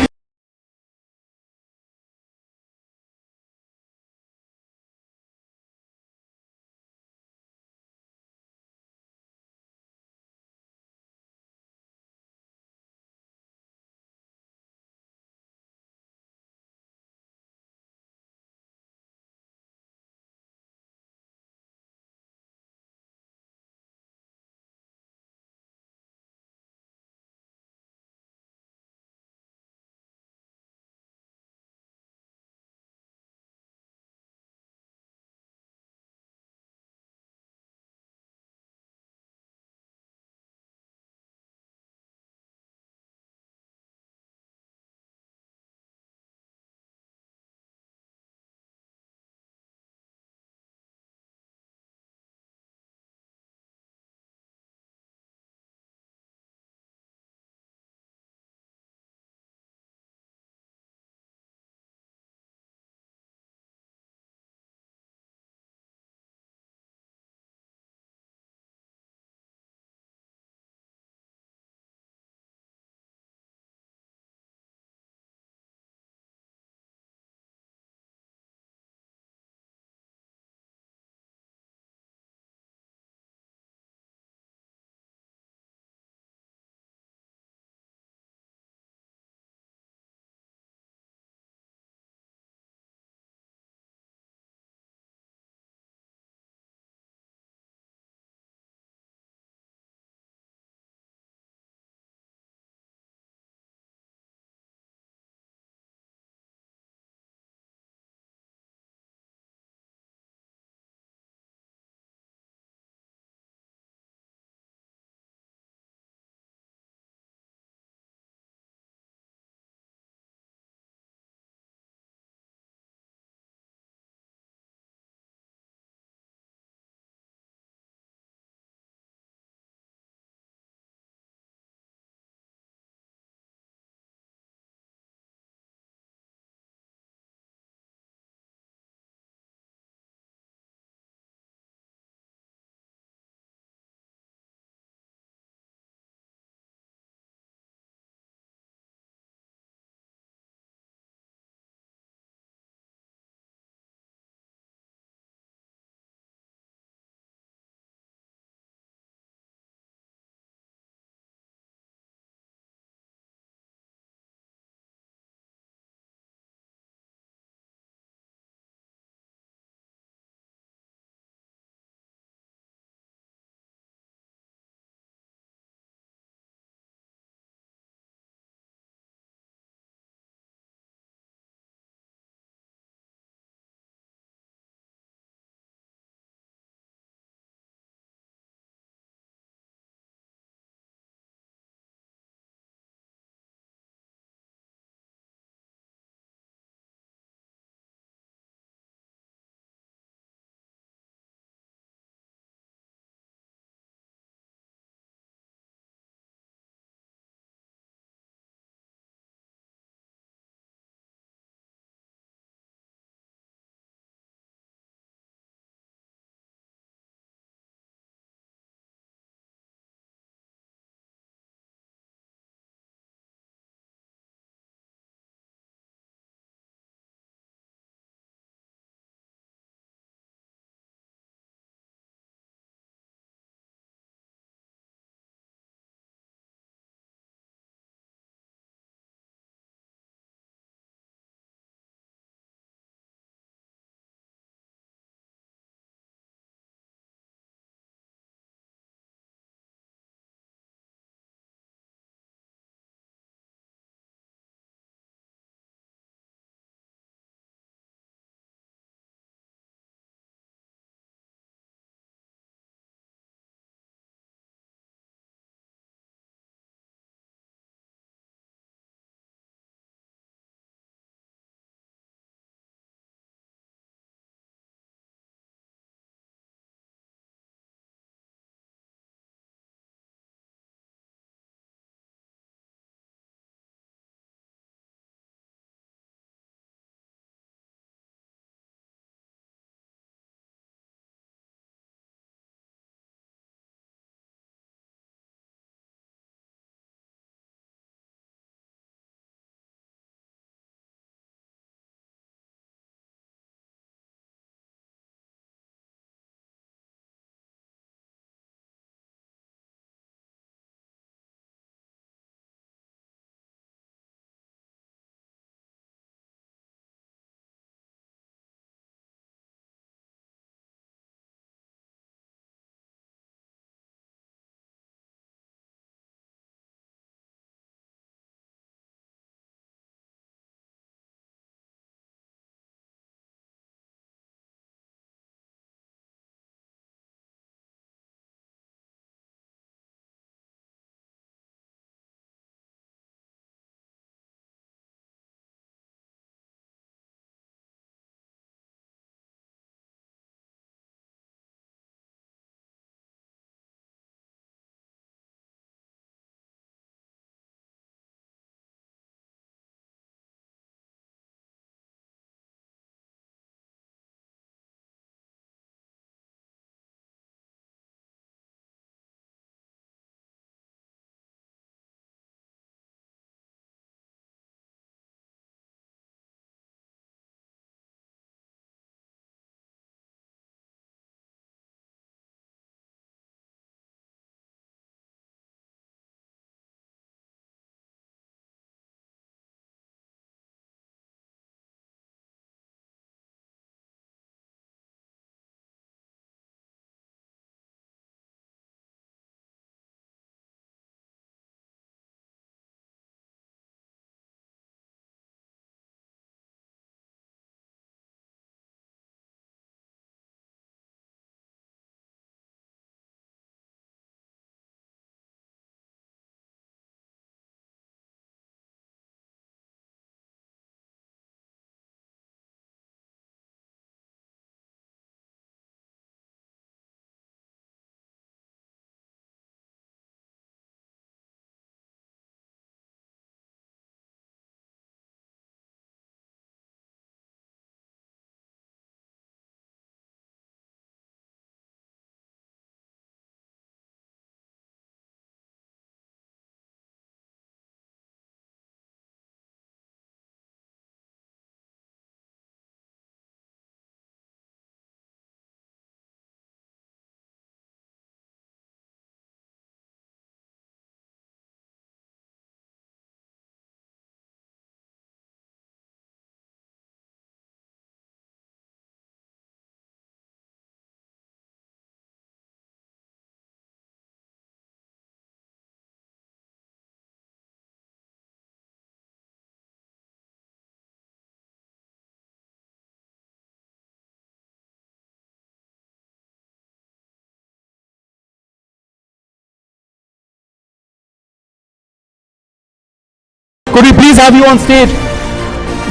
Could we please have you on stage?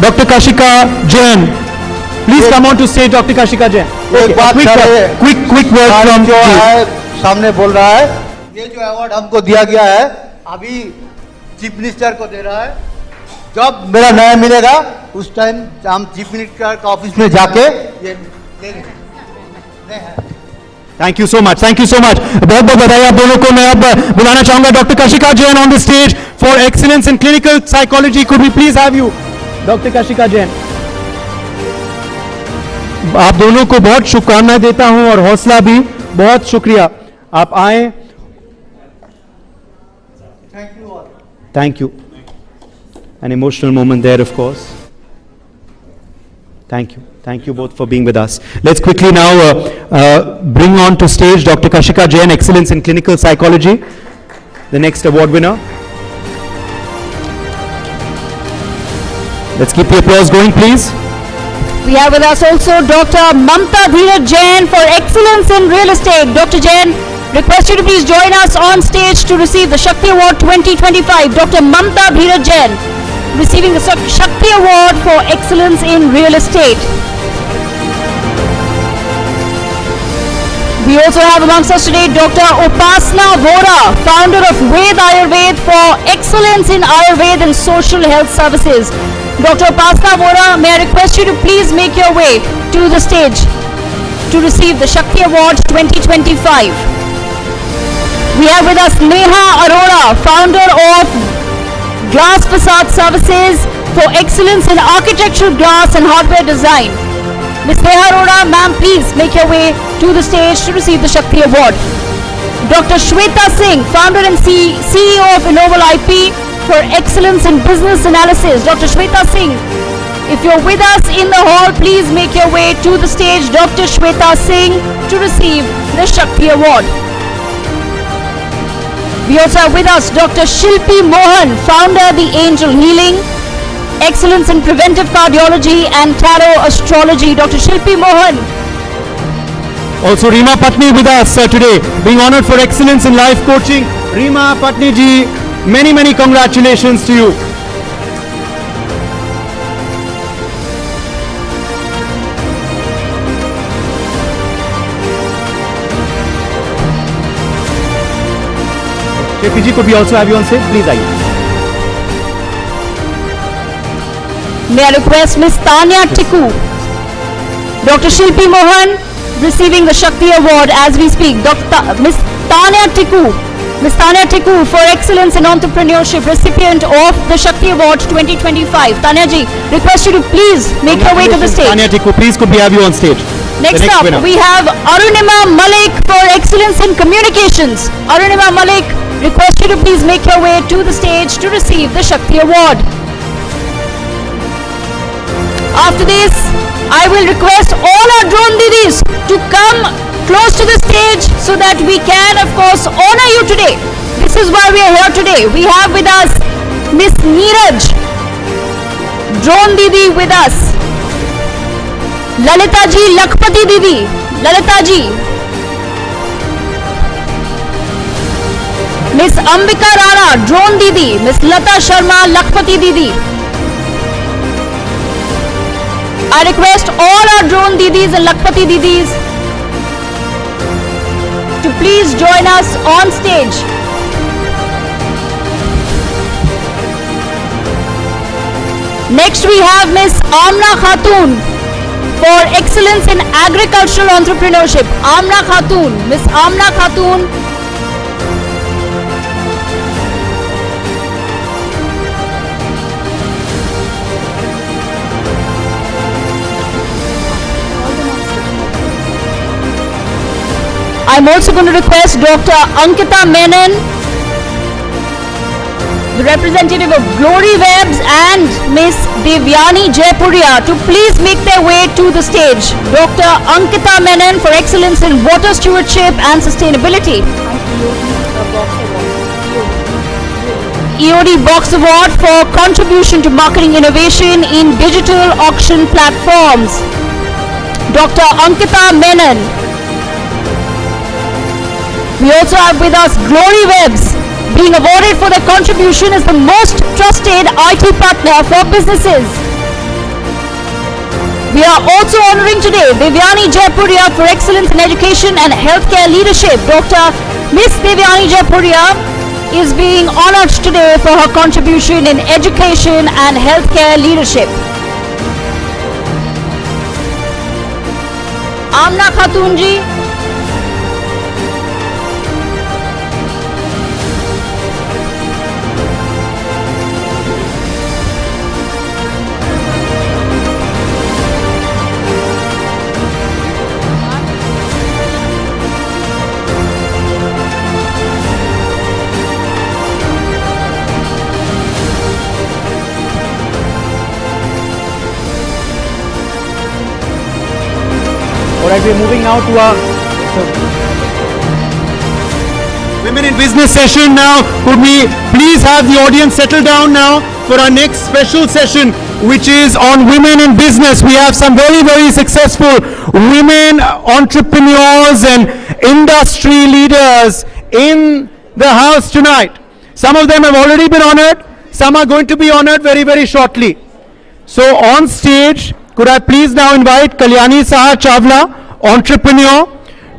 Dr. Kashika Jain. Please come on to stage, Dr. Kashika Jain. एक बात Quick word from जो you. है सामने बोल रहा है, ये जो अवार्ड हमको दिया गया है अभी चीफ मिनिस्टर को दे रहा है। जब मेरा न्याय मिलेगा उस टाइम हम चीफ मिनिस्टर का ऑफिस में जाके ये लेंगे। Thank you so much. Thank you so much. बहुत बहुत बधाई आप दोनों को। मैं अब बुलाना चाहूंगा doctor Kashika Jain on the stage for excellence in clinical psychology. Could we please have you, doctor Kashika Jain? आप दोनों को बहुत शुभकामनाएं देता हूं और हौसला भी। बहुत शुक्रिया आप आए। Thank you. An emotional moment there, of course. Thank you. Thank you both for being with us. Let's quickly now bring on to stage Dr. Kashika Jain, Excellence in Clinical Psychology, the next award winner. Let's keep the applause going, please. We have with us also Dr. Mamta Dheeraj Jain for Excellence in Real Estate. Dr. Jain, request you to please join us on stage to receive the Shakti Award 2025. Dr. Mamta Dheeraj Jain, receiving the Shakti Award for Excellence in Real Estate. We also have amongst us today Dr. Upasna Vora, founder of Ved Ayurved for Excellence in Ayurved and Social Health Services. Dr. Upasna Vora, may I request you to please make your way to the stage to receive the Shakti Award 2025. We have with us Neha Arora, founder of Glass Facade Services for Excellence in Architectural Glass and Hardware Design. Ms. Neha Arora, ma'am, please make your way to the stage to receive the Shakti Award. Dr. Shweta Singh, founder and CEO of Innoval IP for Excellence in Business Analysis. Dr. Shweta Singh, if you're with us in the hall, please make your way to the stage, Dr. Shweta Singh, to receive the Shakti Award. We also have with us Dr. Shilpi Mohan, founder of the Angel Healing, Excellence in Preventive Cardiology and Tarot Astrology. Dr. Shilpi Mohan. Also Reema Patni with us today, being honored for excellence in life coaching. Reema Patni ji, many congratulations to you. Shakti ji, could we also have you on stage? Please, aye. May I request Ms. Tanya Tikku. Dr. Shilpi Mohan receiving the Shakti Award as we speak. Ms. Tanya Tikku. Ms. Tanya Tikku for Excellence in Entrepreneurship, recipient of the Shakti Award 2025. Tanya ji, request you to please make your way to the stage. Tanya Tikku, please could we have you on stage? Next up, we have Arunima Malik for Excellence in Communications. Arunima Malik, request you to please make your way to the stage to receive the Shakti Award. After this, I will request all our drone didis to come close to the stage so that we can, of course, honor you today. This is why we are here today. We have with us Miss Neeraj, drone didi with us. Lalita ji, Lakpati didi. Lalita ji. Miss Ambika Rana, drone didi. Miss Lata Sharma, Lakpati didi. I request all our drone didis and Lakpati didis to please join us on stage. Next we have Miss Amna Khatun for Excellence in Agricultural Entrepreneurship. Amna Khatun, Miss Amna Khatun. I'm also going to request Dr. Ankita Menon, the representative of Glory Webs, and Miss Devyani Jaipuria to please make their way to the stage. Dr. Ankita Menon for Excellence in Water Stewardship and Sustainability. EOD Box Award for contribution to marketing innovation in digital auction platforms. Dr. Ankita Menon. We also have with us Glory Webs, being awarded for their contribution as the most trusted IT partner for businesses. We are also honoring today Devyani Jaipuria for excellence in education and healthcare leadership. Dr. Miss Devyani Jaipuria is being honored today for her contribution in education and healthcare leadership. Amna Khatun ji. Alright, we are moving now to our Women in Business session now. Could we please have the audience settle down now for our next special session, which is on women in business. We have some very, very successful women entrepreneurs and industry leaders in the house tonight. Some of them have already been honored. Some are going to be honored very, very shortly. So on stage, could I please now invite Kalyani Saha Chawla, entrepreneur.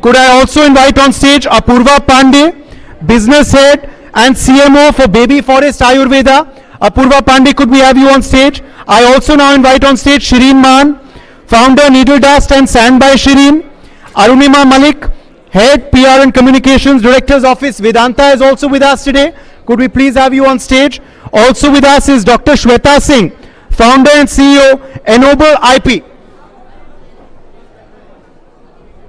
Could I also invite on stage Apurva Pandey, business head and CMO for Baby Forest Ayurveda. Apurva Pandey, could we have you on stage? I also now invite on stage Shireen Maan, founder Needle Dust and Sand by Shireen. Arunima Malik, head PR and communications, director's office Vedanta is also with us today. Could we please have you on stage? Also with us is Dr. Shweta Singh, founder and CEO Ennoble IP.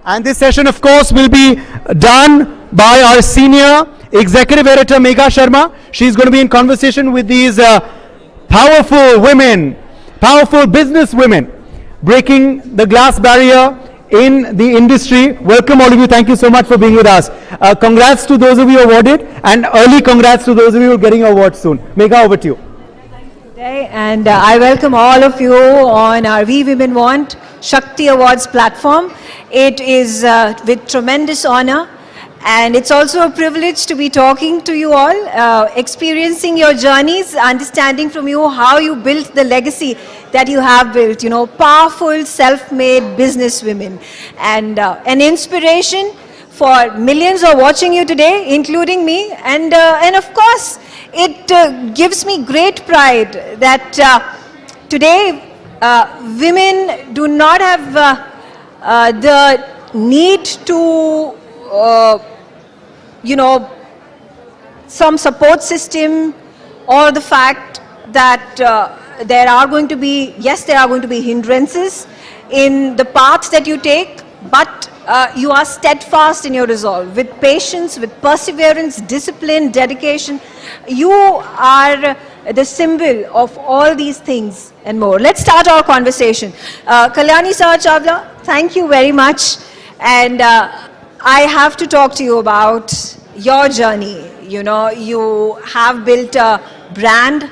And this session, of course, will be done by our senior executive editor Megha Sharma. She's going to be in conversation with these powerful women, powerful business women, breaking the glass barrier in the industry. Welcome all of you. Thank you so much for being with us. Congrats to those of you awarded, and early congrats to those of you who are getting awards soon. Megha, over to you. And I welcome all of you on our We Women Want Shakti Awards platform. It is with tremendous honor, and it's also a privilege to be talking to you all, experiencing your journeys, understanding from you how you built the legacy that you have built, you know, powerful self-made business women, and an inspiration for millions who are watching you today, including me, and of course, it gives me great pride that today women do not have the need to, you know, some support system, or the fact that there are going to be, yes, there are going to be hindrances in the path that you take, but you are steadfast in your resolve, with patience, with perseverance, discipline, dedication. You are the symbol of all these things and more. Let's start our conversation. Kalyani Saha Chawla, thank you very much. And I have to talk to you about your journey. You know, you have built a brand.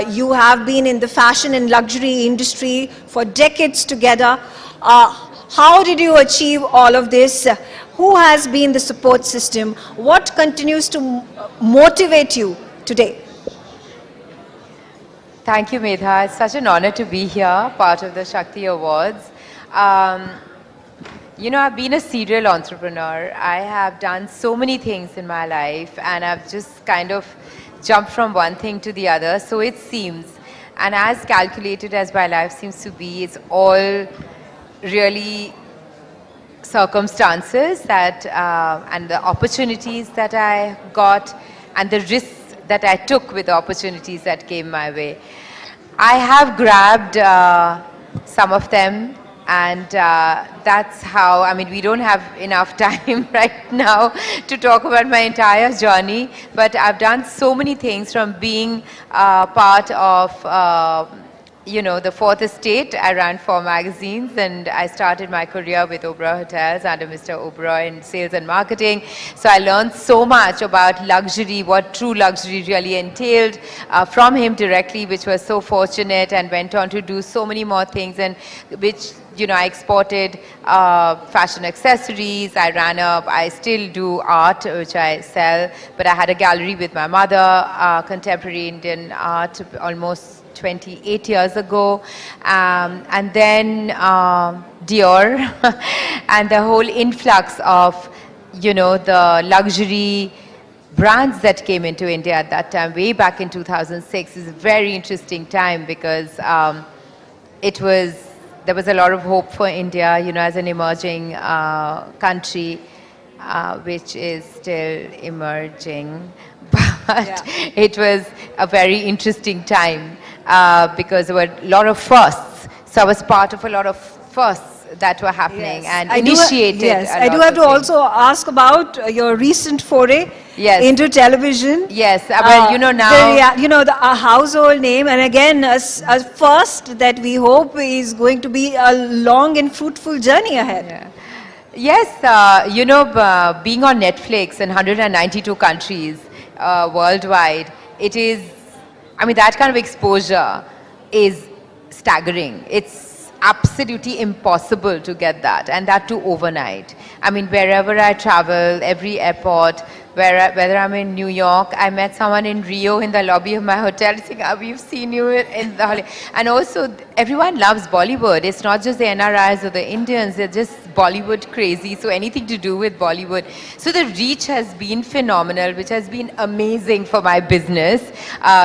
You have been in the fashion and luxury industry for decades together. How did you achieve all of this? Who has been the support system? What continues to motivate you today? Thank you, Medha. It's such an honor to be here, part of the Shakti Awards. You know, I've been a serial entrepreneur. I have done so many things in my life, and I've just kind of jumped from one thing to the other, so it seems. And as calculated as my life seems to be, it's all really circumstances that and the opportunities that I got and the risks that I took with the opportunities that came my way. I have grabbed some of them, and that's how, I mean, we don't have enough time right now to talk about my entire journey, but I've done so many things, from being part of you know, the fourth estate. I ran 4 magazines, and I started my career with Oberoi Hotels under Mr. Oberoi in sales and marketing. So I learned so much about luxury, what true luxury really entailed from him directly, which was so fortunate, and went on to do so many more things, and which, you know, I exported fashion accessories, I still do art, which I sell, but I had a gallery with my mother, contemporary Indian art, almost 28 years ago, and then Dior, and the whole influx of, you know, the luxury brands that came into India at that time, way back in 2006, is a very interesting time, because there was a lot of hope for India, you know, as an emerging country, which is still emerging. But it was a very interesting time because there were a lot of firsts. So I was part of a lot of firsts that were happening and initiated. I do have to also ask about your recent foray into television. Yes, well, you know, now a household name, and again a first that we hope is going to be a long and fruitful journey ahead. Yes, you know, being on Netflix in 192 countries worldwide, it is, I mean, that kind of exposure is staggering. It's absolutely impossible to get that, and that too overnight. I mean, wherever I travel, every airport, whether I'm in New York, I met someone in Rio in the lobby of my hotel saying, we've seen you in the holiday. And also, everyone loves Bollywood. It's not just the NRIs or the Indians, they're just Bollywood crazy, so anything to do with Bollywood. So the reach has been phenomenal, which has been amazing for my business,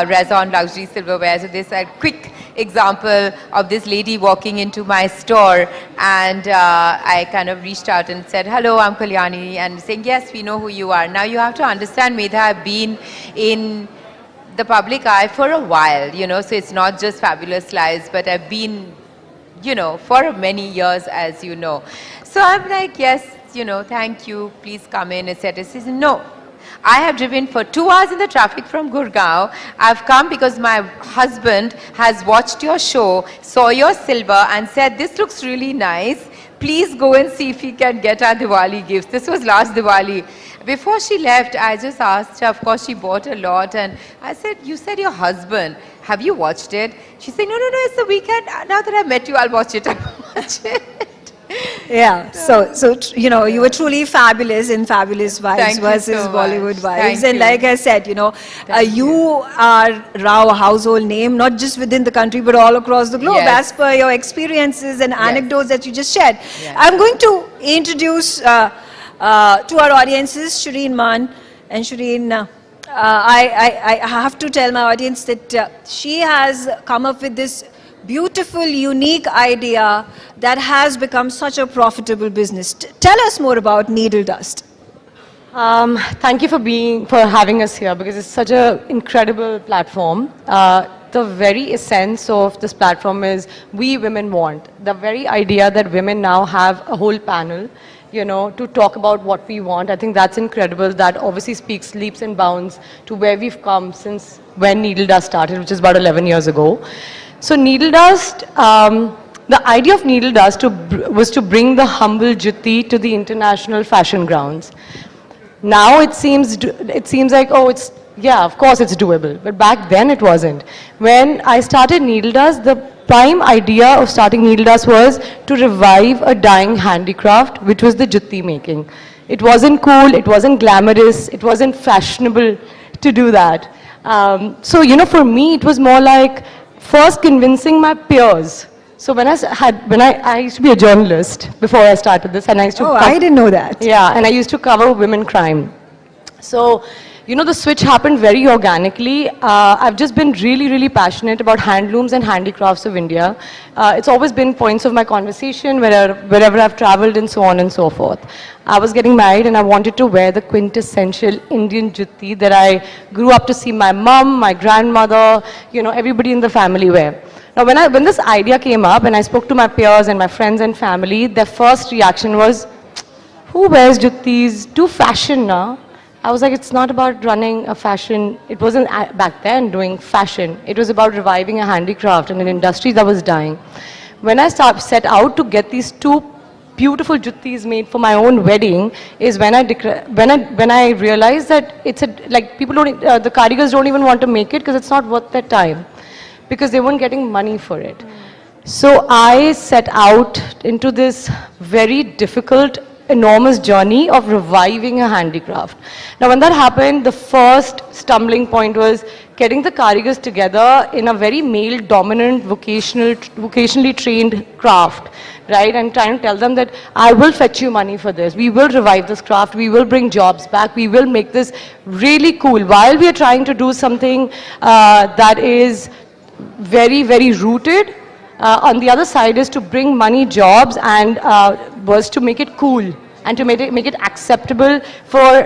Raison Luxury Silverware. So this is a quick example of this lady walking into my store, and I kind of reached out and said, hello, I'm Kalyani, and saying, yes, we know who you are. Now you have to understand, Medha, I've been in the public eye for a while, you know, so it's not just Fabulous Lives, but I've been, you know, for many years, as you know. So I'm like, yes, you know, thank you, please come in, etc. She says, no. I have driven for 2 hours in the traffic from Gurgaon. I've come because my husband has watched your show, saw your silver, and said, this looks really nice. Please go and see if he can get our Diwali gifts. This was last Diwali. Before she left, I just asked her, of course she bought a lot, and I said, you said your husband, have you watched it? She said, no, it's the weekend. Now that I've met you, I'll watch it. Yeah, so you know, you were truly fabulous in Fabulous Wives versus Bollywood Wives. And like I said, you know, you are now a household name, not just within the country, but all across the globe, as per your experiences and anecdotes that you just shared. I'm going to introduce to our audiences Shireen Mann. And Shireen, I have to tell my audience that she has come up with this beautiful, unique idea that has become such a profitable business. Tell us more about Needle Dust. Thank you for having us here, because it's such an incredible platform. The very essence of this platform is we women want. The very idea that women now have a whole panel, you know, to talk about what we want. I think that's incredible. That obviously speaks leaps and bounds to where we've come since when Needle Dust started, which is about 11 years ago. So Needle Dust, the idea of Needle Dust was to bring the humble Jutti to the international fashion grounds. Now it seems like, oh, of course it's doable. But back then it wasn't. When I started Needle Dust, the prime idea of starting Needle Dust was to revive a dying handicraft, which was the Jutti making. It wasn't cool, it wasn't glamorous, it wasn't fashionable to do that. So, you know, for me, it was more like first convincing my peers. So when I used to be a journalist before I started this, and I used to I didn't know that. Yeah, and I used to cover women crime. So, you know, the switch happened very organically. I've just been really, really passionate about handlooms and handicrafts of India. It's always been points of my conversation wherever I've traveled and so on and so forth. I was getting married and I wanted to wear the quintessential Indian jutti that I grew up to see my mom, my grandmother, you know, everybody in the family wear. Now, when this idea came up and I spoke to my peers and my friends and family, their first reaction was, who wears juttis? Do fashion, na? I was like, it's not about running a fashion, it wasn't back then doing fashion, it was about reviving a handicraft in an industry that was dying. When I set out to get these 2 beautiful juttis made for my own wedding is when I realized that it's like people don't, the karigars don't even want to make it because it's not worth their time, because they weren't getting money for it. So I set out into this very difficult, enormous journey of reviving a handicraft. Now when that happened, the first stumbling point was getting the karigars together in a very male-dominant, vocationally trained craft, right? And trying to tell them that I will fetch you money for this. We will revive this craft. We will bring jobs back. We will make this really cool. While we are trying to do something that is very, very rooted, on the other side is to bring money, jobs, and was to make it cool and to make it acceptable for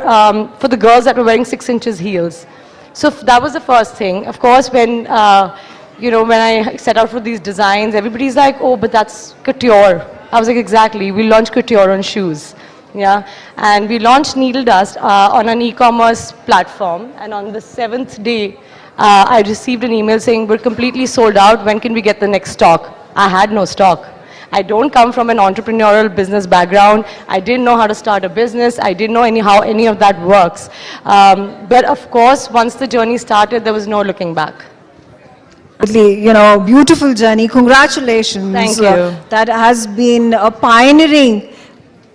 the girls that were wearing 6 inches heels. So that was the first thing. Of course, when when I set out for these designs, everybody's like, oh, but that's couture. I was like, exactly. We launched couture on shoes. Yeah, and we launched Needle Dust on an e-commerce platform, and on the 7th day, I received an email saying, we're completely sold out, when can we get the next stock? I had no stock. I don't come from an entrepreneurial business background. I didn't know how to start a business. I didn't know how any of that works. But of course, once the journey started, there was no looking back. Beautiful journey. Congratulations. Thank you. That has been a pioneering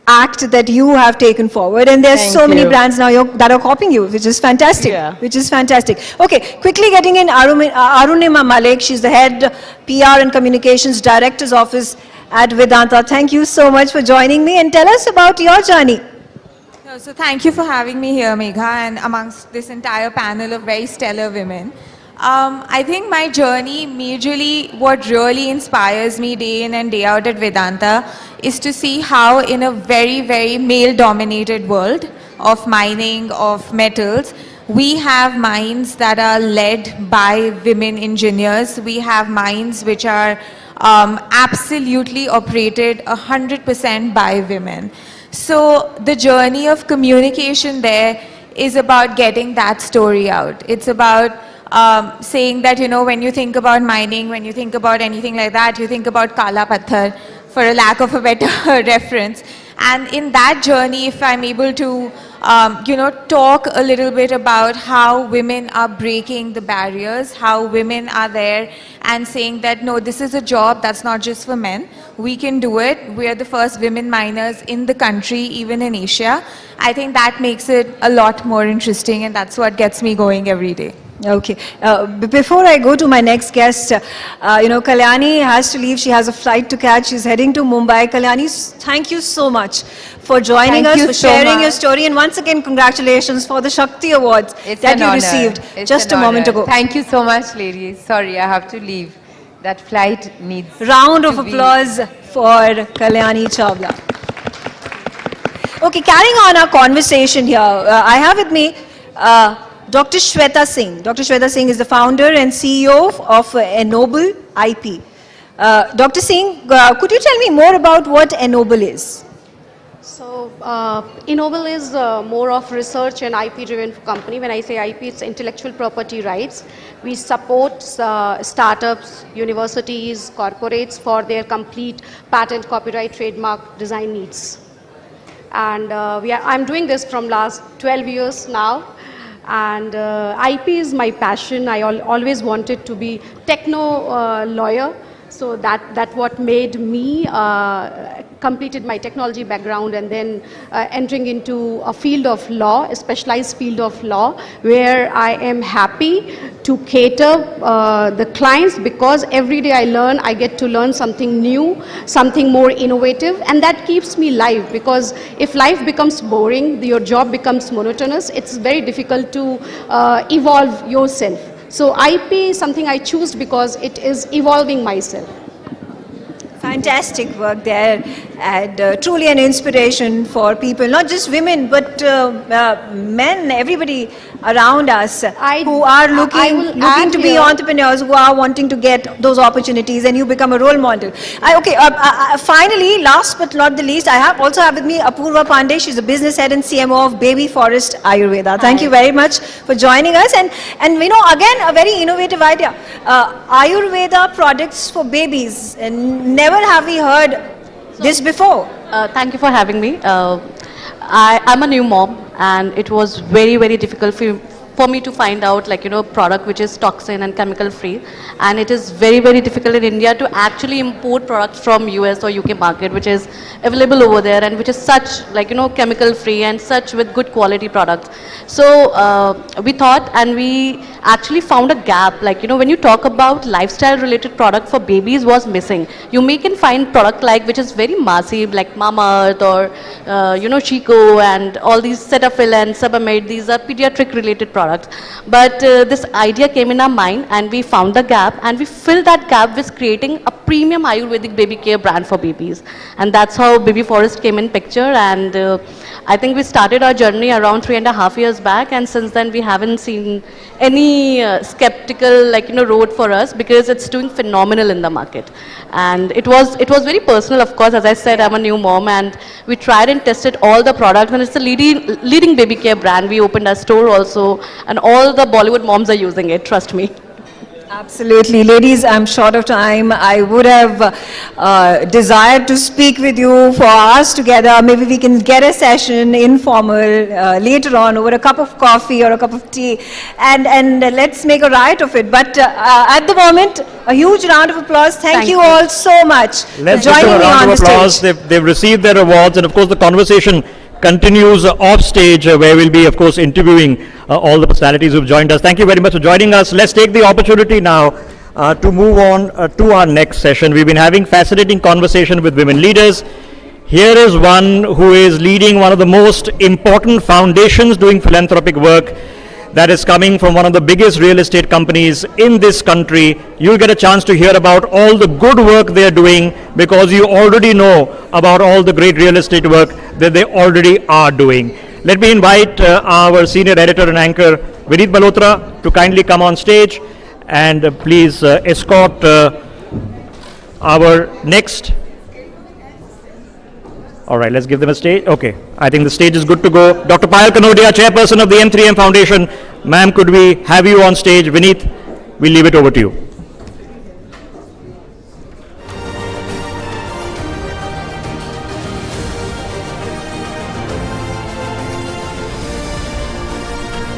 act that you have taken forward, and there's so many brands now that are copying you, which is fantastic. Which is fantastic. Okay, quickly getting in Arunima Malik. She's the head PR and Communications Director's Office at Vedanta. Thank you so much for joining me, and tell us about your journey. So thank you for having me here, Megha, and amongst this entire panel of very stellar women. I think my journey, majorly what really inspires me day in and day out at Vedanta is to see how in a very, very male-dominated world of mining, of metals, we have mines that are led by women engineers. We have mines which are absolutely operated 100% by women. So the journey of communication there is about getting that story out. It's about saying that, when you think about mining, when you think about anything like that, you think about Kala Patthar, for a lack of a better reference. And in that journey, if I'm able to, talk a little bit about how women are breaking the barriers, how women are there and saying that, no, this is a job that's not just for men. We can do it. We are the first women miners in the country, even in Asia. I think that makes it a lot more interesting, and that's what gets me going every day. Okay. Before I go to my next guest, Kalyani has to leave. She has a flight to catch. She's heading to Mumbai. Kalyani, thank you so much for joining us, for sharing your story. And once again, congratulations for the Shakti Awards that you received just a moment ago. Thank you so much, ladies. Sorry, I have to leave. That flight needs round of applause for Kalyani Chawla. Okay, carrying on our conversation here, I have with me Dr. Shweta Singh. Dr. Shweta Singh is the founder and CEO of Ennoble IP. Dr. Singh, could you tell me more about what Ennoble is? So, Ennoble is more of research and IP-driven company. When I say IP, it's intellectual property rights. We support startups, universities, corporates for their complete patent, copyright, trademark, design needs. And I'm doing this from last 12 years now. And IP is my passion. I always wanted to be techno lawyer. So that what made me completed my technology background and then entering into a field of law, a specialized field of law, where I am happy to cater the clients, because every day I learn, I get to learn something new, something more innovative, and that keeps me live, because if life becomes boring, your job becomes monotonous, it's very difficult to evolve yourself. So IP is something I choose because it is evolving myself. Fantastic work there. and truly an inspiration for people, not just women, but men, everybody around us who are looking to be entrepreneurs, who are wanting to get those opportunities, and you become a role model. Finally, last but not the least, I also have with me Apurva Pandey. She's a business head and CMO of Baby Forest Ayurveda. Thank you very much for joining us. And we know, again, a very innovative idea. Ayurveda products for babies. And never have we heard this before. Thank you for having me. I'm a new mom, and it was very, very difficult for me to find out, product which is toxin and chemical free. And it is very, very difficult in India to actually import products from US or UK market, which is available over there and which is such, chemical free and such with good quality products. So we thought, and we actually found a gap, when you talk about lifestyle related product for babies was missing. You can find product which is very massive, like Mama Earth or, Chico and all these Cetaphil and Sebamed. These are pediatric related products. But this idea came in our mind, and we found the gap, and we filled that gap with creating a premium Ayurvedic baby care brand for babies. And that's how Baby Forest came in picture. And I think we started our journey around 3.5 years back, and since then we haven't seen any skeptical road for us, because it's doing phenomenal in the market. And it was very personal, of course. As I said, I'm a new mom, and we tried and tested all the products, and it's a leading baby care brand. We opened a store also, and all the Bollywood moms are using it, trust me. Absolutely. Ladies, I'm short of time. I would have desired to speak with you for hours together. Maybe we can get a session informal later on over a cup of coffee or a cup of tea, and let's make a riot of it. But at the moment, a huge round of applause. Thank you all so much for joining me on the stage. They've received their awards, and of course the conversation continues off stage, where we'll be, of course, interviewing all the personalities who've joined us. Thank you very much for joining us. Let's take the opportunity now to move on to our next session. We've been having fascinating conversation with women leaders. Here is one who is leading one of the most important foundations doing philanthropic work, that is coming from one of the biggest real estate companies in this country. You'll get a chance to hear about all the good work they're doing, because you already know about all the great real estate work that they already are doing. Let me invite our senior editor and anchor, Vineet Malhotra, to kindly come on stage, and please escort our next. All right, let's give them a stage. Okay, I think the stage is good to go. Dr. Payal Kanodia, chairperson of the M3M Foundation. Ma'am, could we have you on stage? Vineet, we'll leave it over to you.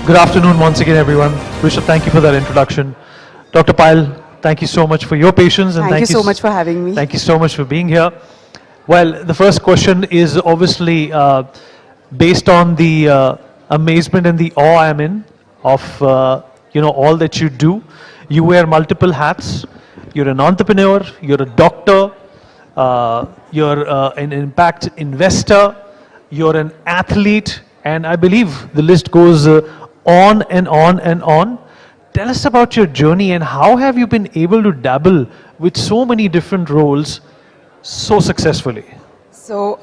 Good afternoon once again, everyone. Rishabh, thank you for that introduction. Dr. Payal, thank you so much for your patience. And thank you so much for having me. Thank you so much for being here. Well, the first question is obviously based on the amazement and the awe I'm in of all that you do. You wear multiple hats. You're an entrepreneur. You're a doctor. You're an impact investor. You're an athlete, and I believe the list goes on and on and on. Tell us about your journey, and how have you been able to dabble with so many different roles so successfully? So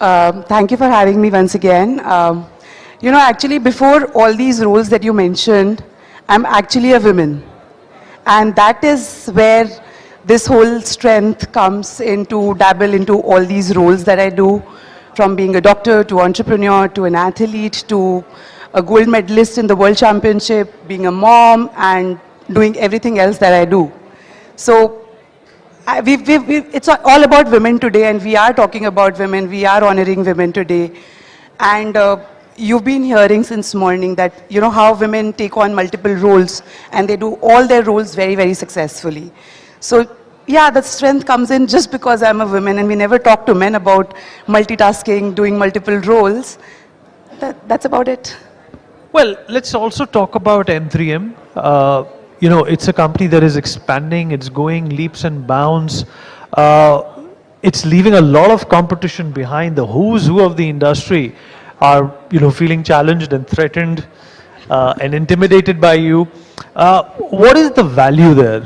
thank you for having me once again. Actually, before all these roles that you mentioned, I'm actually a woman. And that is where this whole strength comes into dabble into all these roles that I do, from being a doctor to entrepreneur to an athlete to a gold medalist in the World Championship, being a mom, and doing everything else that I do. So it's all about women today, and we are talking about women. We are honoring women today. And you've been hearing since morning that, how women take on multiple roles, and they do all their roles very, very successfully. So yeah, the strength comes in just because I'm a woman, and we never talk to men about multitasking, doing multiple roles. That's about it. Well, let's also talk about M3M. It's a company that is expanding. It's going leaps and bounds. It's leaving a lot of competition behind. The who's who of the industry are, feeling challenged and threatened and intimidated by you. What is the value there?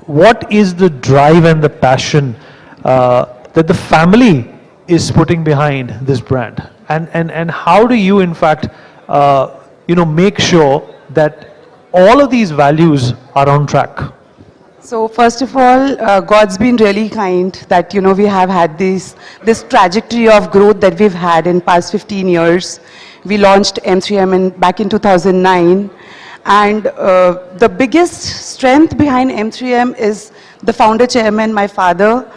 What is the drive and the passion that the family is putting behind this brand? And how do you, in fact, make sure that all of these values are on track? So first of all, God's been really kind that, we have had this trajectory of growth that we've had in past 15 years. We launched M3M back in 2009. And the biggest strength behind M3M is the founder chairman, my father.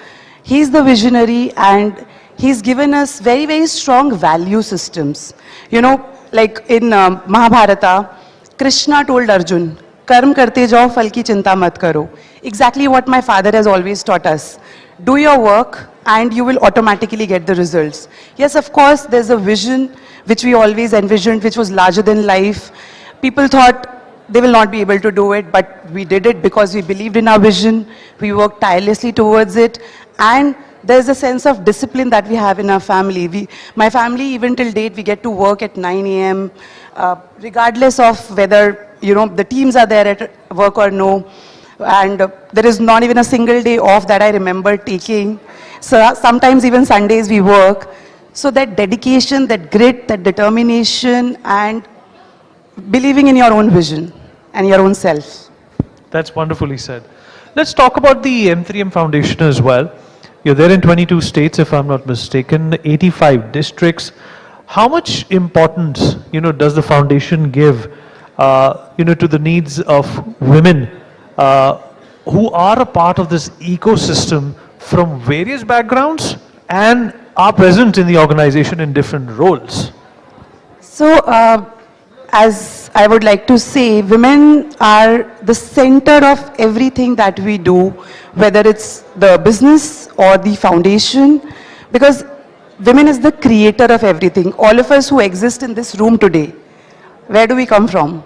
He's the visionary and he's given us very, very strong value systems. Like in Mahabharata, Krishna told Arjun, Karm karte jao, phal ki chinta mat karo. Exactly what my father has always taught us. Do your work and you will automatically get the results. Yes, of course, there's a vision which we always envisioned, which was larger than life. People thought they will not be able to do it, but we did it because we believed in our vision. We worked tirelessly towards it. And there's a sense of discipline that we have in our family. My family, even till date, we get to work at 9 a.m. Regardless of whether, the teams are there at work or no. And there is not even a single day off that I remember taking. So sometimes even Sundays we work. So that dedication, that grit, that determination, and believing in your own vision and your own self. That's wonderfully said. Let's talk about the M3M Foundation as well. You're there in 22 states, if I'm not mistaken, 85 districts. How much importance, does the foundation give, to the needs of women who are a part of this ecosystem from various backgrounds and are present in the organization in different roles? So, as I would like to say, women are the center of everything that we do, whether it's the business or the foundation, because women is the creator of everything. All of us who exist in this room today, where do we come from?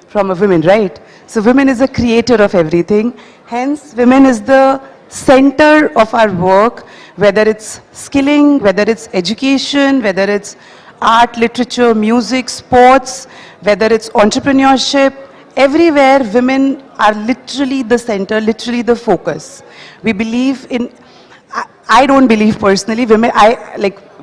From a woman, right? So women is the creator of everything. Hence, women is the center of our work, whether it's skilling, whether it's education, whether it's art, literature, music, sports, whether it's entrepreneurship. Everywhere, women are literally the center, literally the focus. We believe in, I don't believe personally, women,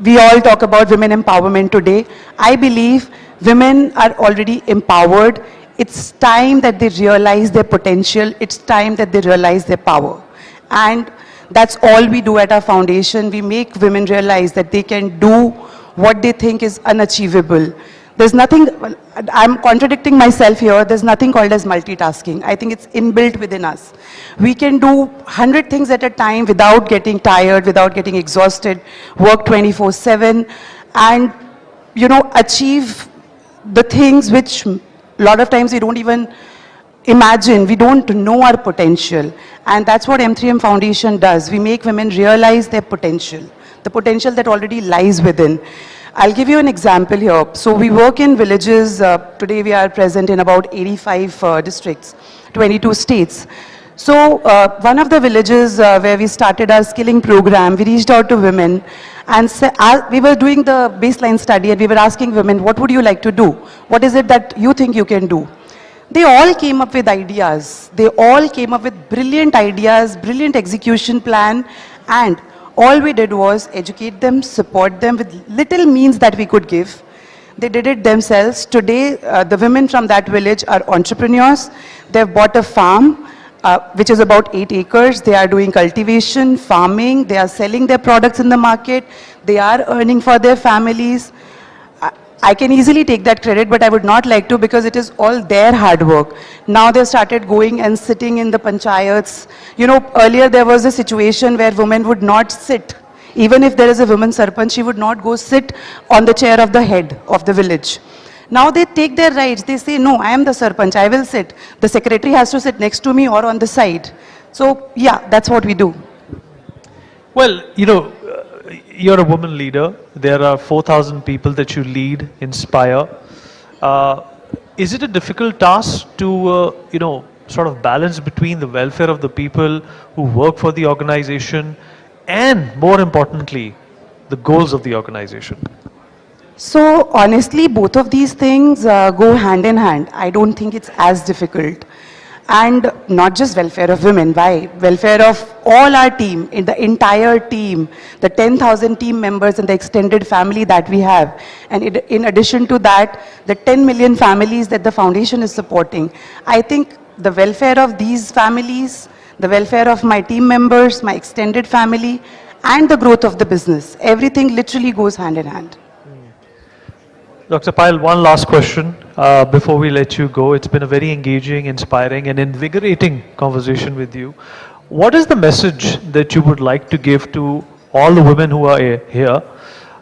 we all talk about women empowerment today. I believe women are already empowered. It's time that they realize their potential. It's time that they realize their power. And that's all we do at our foundation. We make women realize that they can do what they think is unachievable. There's nothing, I'm contradicting myself here, there's nothing called as multitasking. I think it's inbuilt within us. We can do 100 things at a time without getting tired, without getting exhausted, work 24/7, and, achieve the things which a lot of times we don't even imagine, we don't know our potential. And that's what M3M Foundation does. We make women realize their potential, the potential that already lies within. I'll give you an example here. So we work in villages. Today we are present in about 85 districts, 22 states. So one of the villages where we started our skilling program, we reached out to women and we were doing the baseline study and we were asking women, what would you like to do? What is it that you think you can do? They all came up with ideas. They all came up with brilliant ideas, brilliant execution plan, and all we did was educate them, support them with little means that we could give. They did it themselves. Today, the women from that village are entrepreneurs. They've bought a farm, which is about 8 acres. They are doing cultivation, farming. They are selling their products in the market. They are earning for their families. I can easily take that credit, but I would not like to because it is all their hard work. Now they've started going and sitting in the panchayats. Earlier there was a situation where women would not sit. Even if there is a woman sarpanch, she would not go sit on the chair of the head of the village. Now they take their rights. They say, no, I am the sarpanch, I will sit. The secretary has to sit next to me or on the side. So yeah, that's what we do. Well, you're a woman leader. There are 4,000 people that you lead, inspire. Is it a difficult task to, sort of balance between the welfare of the people who work for the organization and, more importantly, the goals of the organization? So honestly, both of these things go hand in hand. I don't think it's as difficult. And not just welfare of women, why? Welfare of all our team, in the entire team, the 10,000 team members and the extended family that we have. And in addition to that, the 10 million families that the foundation is supporting. I think the welfare of these families, the welfare of my team members, my extended family, and the growth of the business, everything literally goes hand in hand. Dr. Payal, one last question before we let you go. It's been a very engaging, inspiring and invigorating conversation with you. What is the message that you would like to give to all the women who are here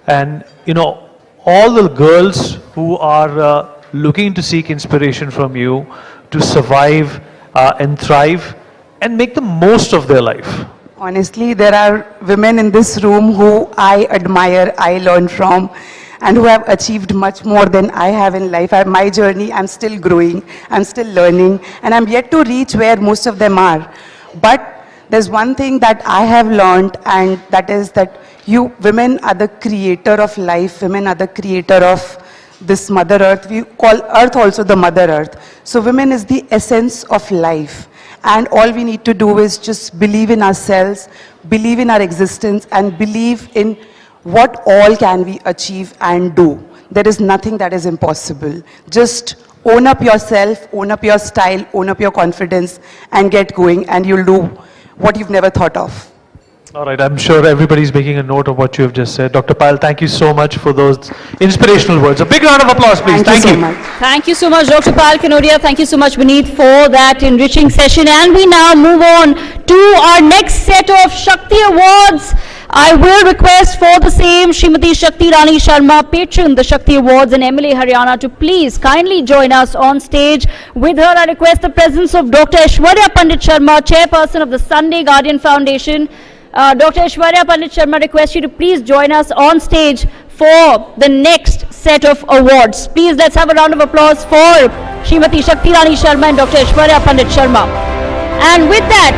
and, you know, all the girls who are looking to seek inspiration from you to survive and thrive and make the most of their life? Honestly, there are women in this room who I admire, I learn from, and who have achieved much more than I have in life. My journey, I'm still growing, I'm still learning, and I'm yet to reach where most of them are. But there's one thing that I have learned, and that is that you women are the creator of life, women are the creator of this Mother Earth. We call Earth also the Mother Earth. So women is the essence of life. And all we need to do is just believe in ourselves, believe in our existence, and believe in what all can we achieve and do. There is nothing that is impossible. Just own up yourself, own up your style, own up your confidence, and get going, and you'll do what you've never thought of. All right, I'm sure everybody's making a note of what you have just said. Dr. Payal, thank you so much for those inspirational words. A big round of applause, please. Thank you. So much. Thank you so much, Dr. Payal Kanodia. Thank you so much, Vineet, for that enriching session. And we now move on to our next set of Shakti Awards. I will request for the same Srimati Shakti Irani Sharma, patron the Shakti Awards in MLA Haryana, to please kindly join us on stage. With her, I request the presence of Dr. Aishwarya Pandit Sharma, chairperson of the Sunday Guardian Foundation. Dr. Aishwarya Pandit Sharma requests you to please join us on stage for the next set of awards. Please, let's have a round of applause for Srimati Shakti Irani Sharma and Dr. Aishwarya Pandit Sharma. And with that,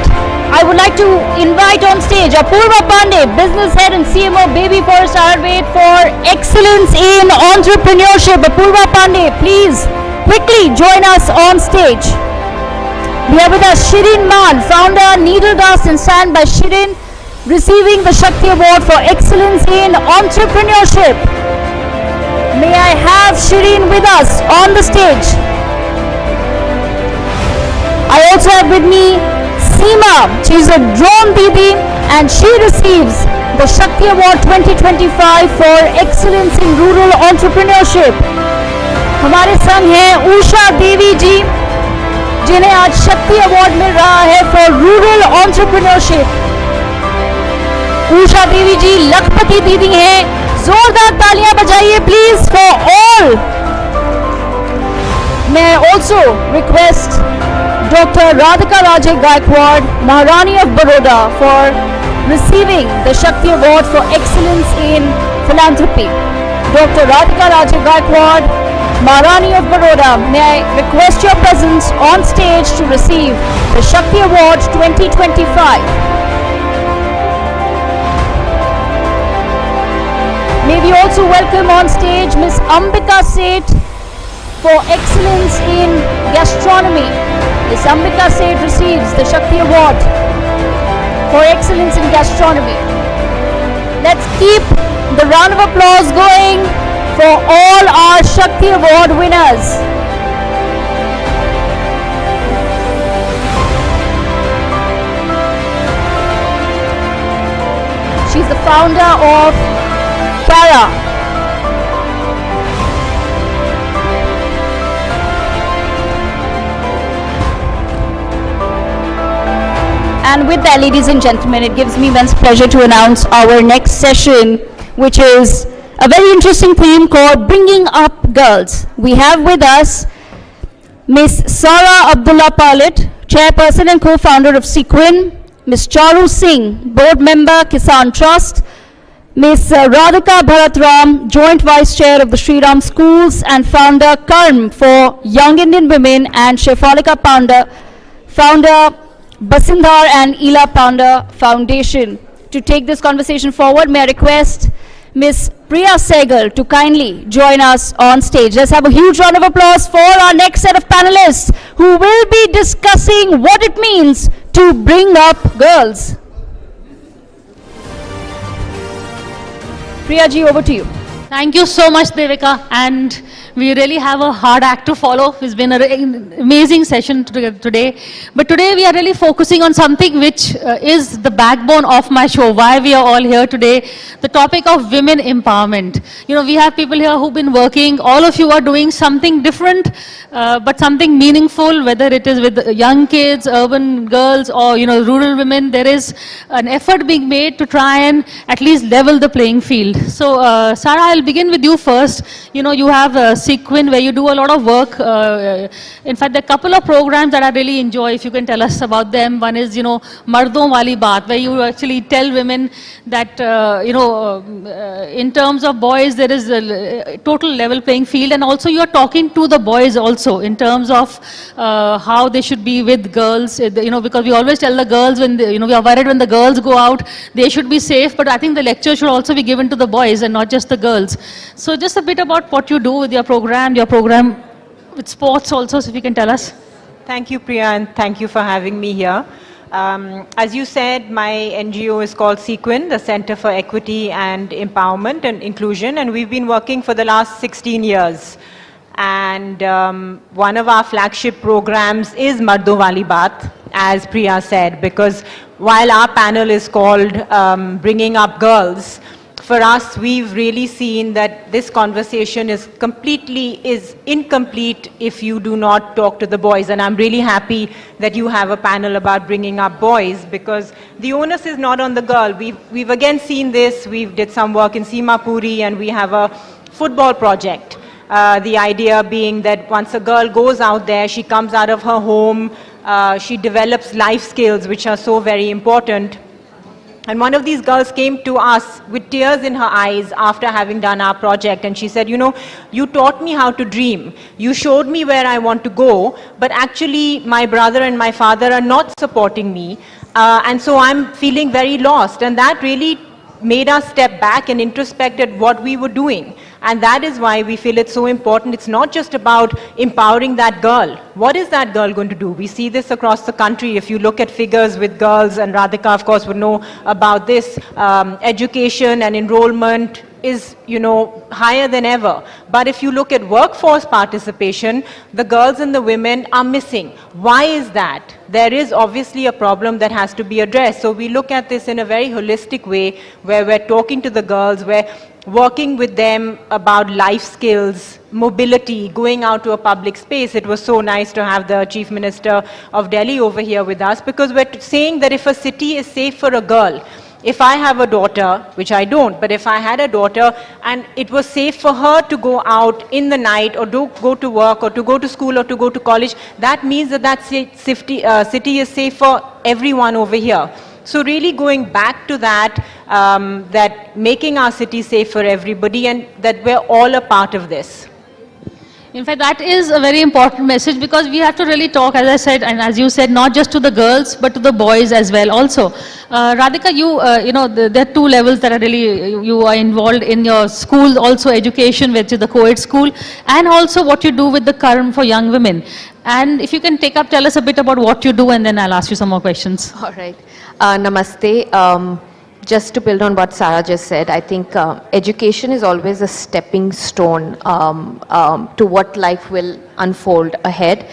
I would like to invite on stage Apurva Pandey, business head and CMO Baby Forest Ayurved for excellence in entrepreneurship. Apurva Pandey, please quickly join us on stage. We have with us Shirin Man, founder Needle Dust and Sand by Shirin, receiving the Shakti Award for excellence in entrepreneurship. May I have Shirin with us on the stage. I also have with me Seema. She is a drone Didi and she receives the Shakti Award 2025 for excellence in rural entrepreneurship. हमारे संग हैं उषा देवी जी, जिन्हें आज शक्ति award मिल रहा है for rural entrepreneurship. Usha देवी जी लखपति दीदी हैं, जोरदार तालियां बजाइए please for all. May I also request Dr. Radhika Rajay Gaikwad, Maharani of Baroda, for receiving the Shakti Award for excellence in philanthropy. Dr. Radhika Rajay Gaikwad, Maharani of Baroda, may I request your presence on stage to receive the Shakti Award 2025. May we also welcome on stage Ms. Ambika Seth for excellence in gastronomy. Ms. Ambika Seth receives the Shakti Award for excellence in gastronomy. Let's keep the round of applause going for all our Shakti Award winners. She's the founder of Kara. And with that, ladies and gentlemen, it gives me immense pleasure to announce our next session, which is a very interesting theme called Bringing Up Girls. We have with us Ms. Sara Abdullah Palit, chairperson and co-founder of Sequin, Ms. Charu Singh, board member, Kisan Trust, Ms. Radhika Bharatram, joint vice chair of the Sri Ram Schools and founder Karm for Young Indian Women, and Shefalika founder Basindhar and Ela Panda Foundation. To take this conversation forward, may I request Ms. Priya Segal to kindly join us on stage. Let's have a huge round of applause for our next set of panelists who will be discussing what it means to bring up girls. Priya ji, over to you. Thank you so much, Devika. And we really have a hard act to follow. It's been an amazing session today. But today we are really focusing on something which is the backbone of my show, why we are all here today, the topic of women empowerment. You know, we have people here who've been working, all of you are doing something different, but something meaningful, whether it is with young kids, urban girls, or, you know, rural women. There is an effort being made to try and at least level the playing field. So, Sarah, I'll begin with you first. You know, you have Sequin, where you do a lot of work. In fact, there are a couple of programs that I really enjoy, if you can tell us about them. One is, you know, Mardon Wali Baat, where you actually tell women that, you know, in terms of boys, there is a total level playing field. And also you are talking to the boys also in terms of how they should be with girls. You know, because we always tell the girls when, you know, we are worried when the girls go out, they should be safe. But I think the lecture should also be given to the boys and not just the girls. So just a bit about what you do with your program with sports also, so if you can tell us. Thank you, Priya, and thank you for having me here. As you said, my NGO is called Sequin, the Center for Equity and Empowerment and Inclusion, and we've been working for the last 16 years. And one of our flagship programs is Mardon Wali Baat, as Priya said, because while our panel is called Bringing Up Girls, for us, we've really seen that this conversation is incomplete if you do not talk to the boys. And I'm really happy that you have a panel about bringing up boys, because the onus is not on the girl. We've again seen this. We did some work in Simapuri, and we have a football project. The idea being that once a girl goes out there, she comes out of her home, she develops life skills, which are so very important. And one of these girls came to us with tears in her eyes after having done our project, and she said, you know, you taught me how to dream. You showed me where I want to go, but actually my brother and my father are not supporting me, and so I'm feeling very lost. And that really made us step back and introspect at what we were doing. And that is why we feel it's so important. It's not just about empowering that girl. What is that girl going to do? We see this across the country. If you look at figures with girls, and Radhika, of course, would know about this, education and enrollment is, you know, higher than ever. But if you look at workforce participation, the girls and the women are missing. Why is that? There is obviously a problem that has to be addressed. So we look at this in a very holistic way, where we're talking to the girls, we're working with them about life skills, mobility, going out to a public space. It was so nice to have the Chief Minister of Delhi over here with us, because we're saying that if a city is safe for a girl, if I have a daughter, which I don't, but if I had a daughter and it was safe for her to go out in the night, or to go to work, or to go to school, or to go to college, that means that that city is safe for everyone over here. So really going back to that, that making our city safe for everybody, and that we're all a part of this. In fact, that is a very important message, because we have to really talk, as I said, and as you said, not just to the girls, but to the boys as well also. Radhika, you know, there are two levels that are really, you are involved in your school, also education, which is the co-ed school, and also what you do with the Karam for young women. And if you can tell us a bit about what you do, and then I'll ask you some more questions. All right. Namaste. Just to build on what Sarah just said, I think education is always a stepping stone to what life will unfold ahead.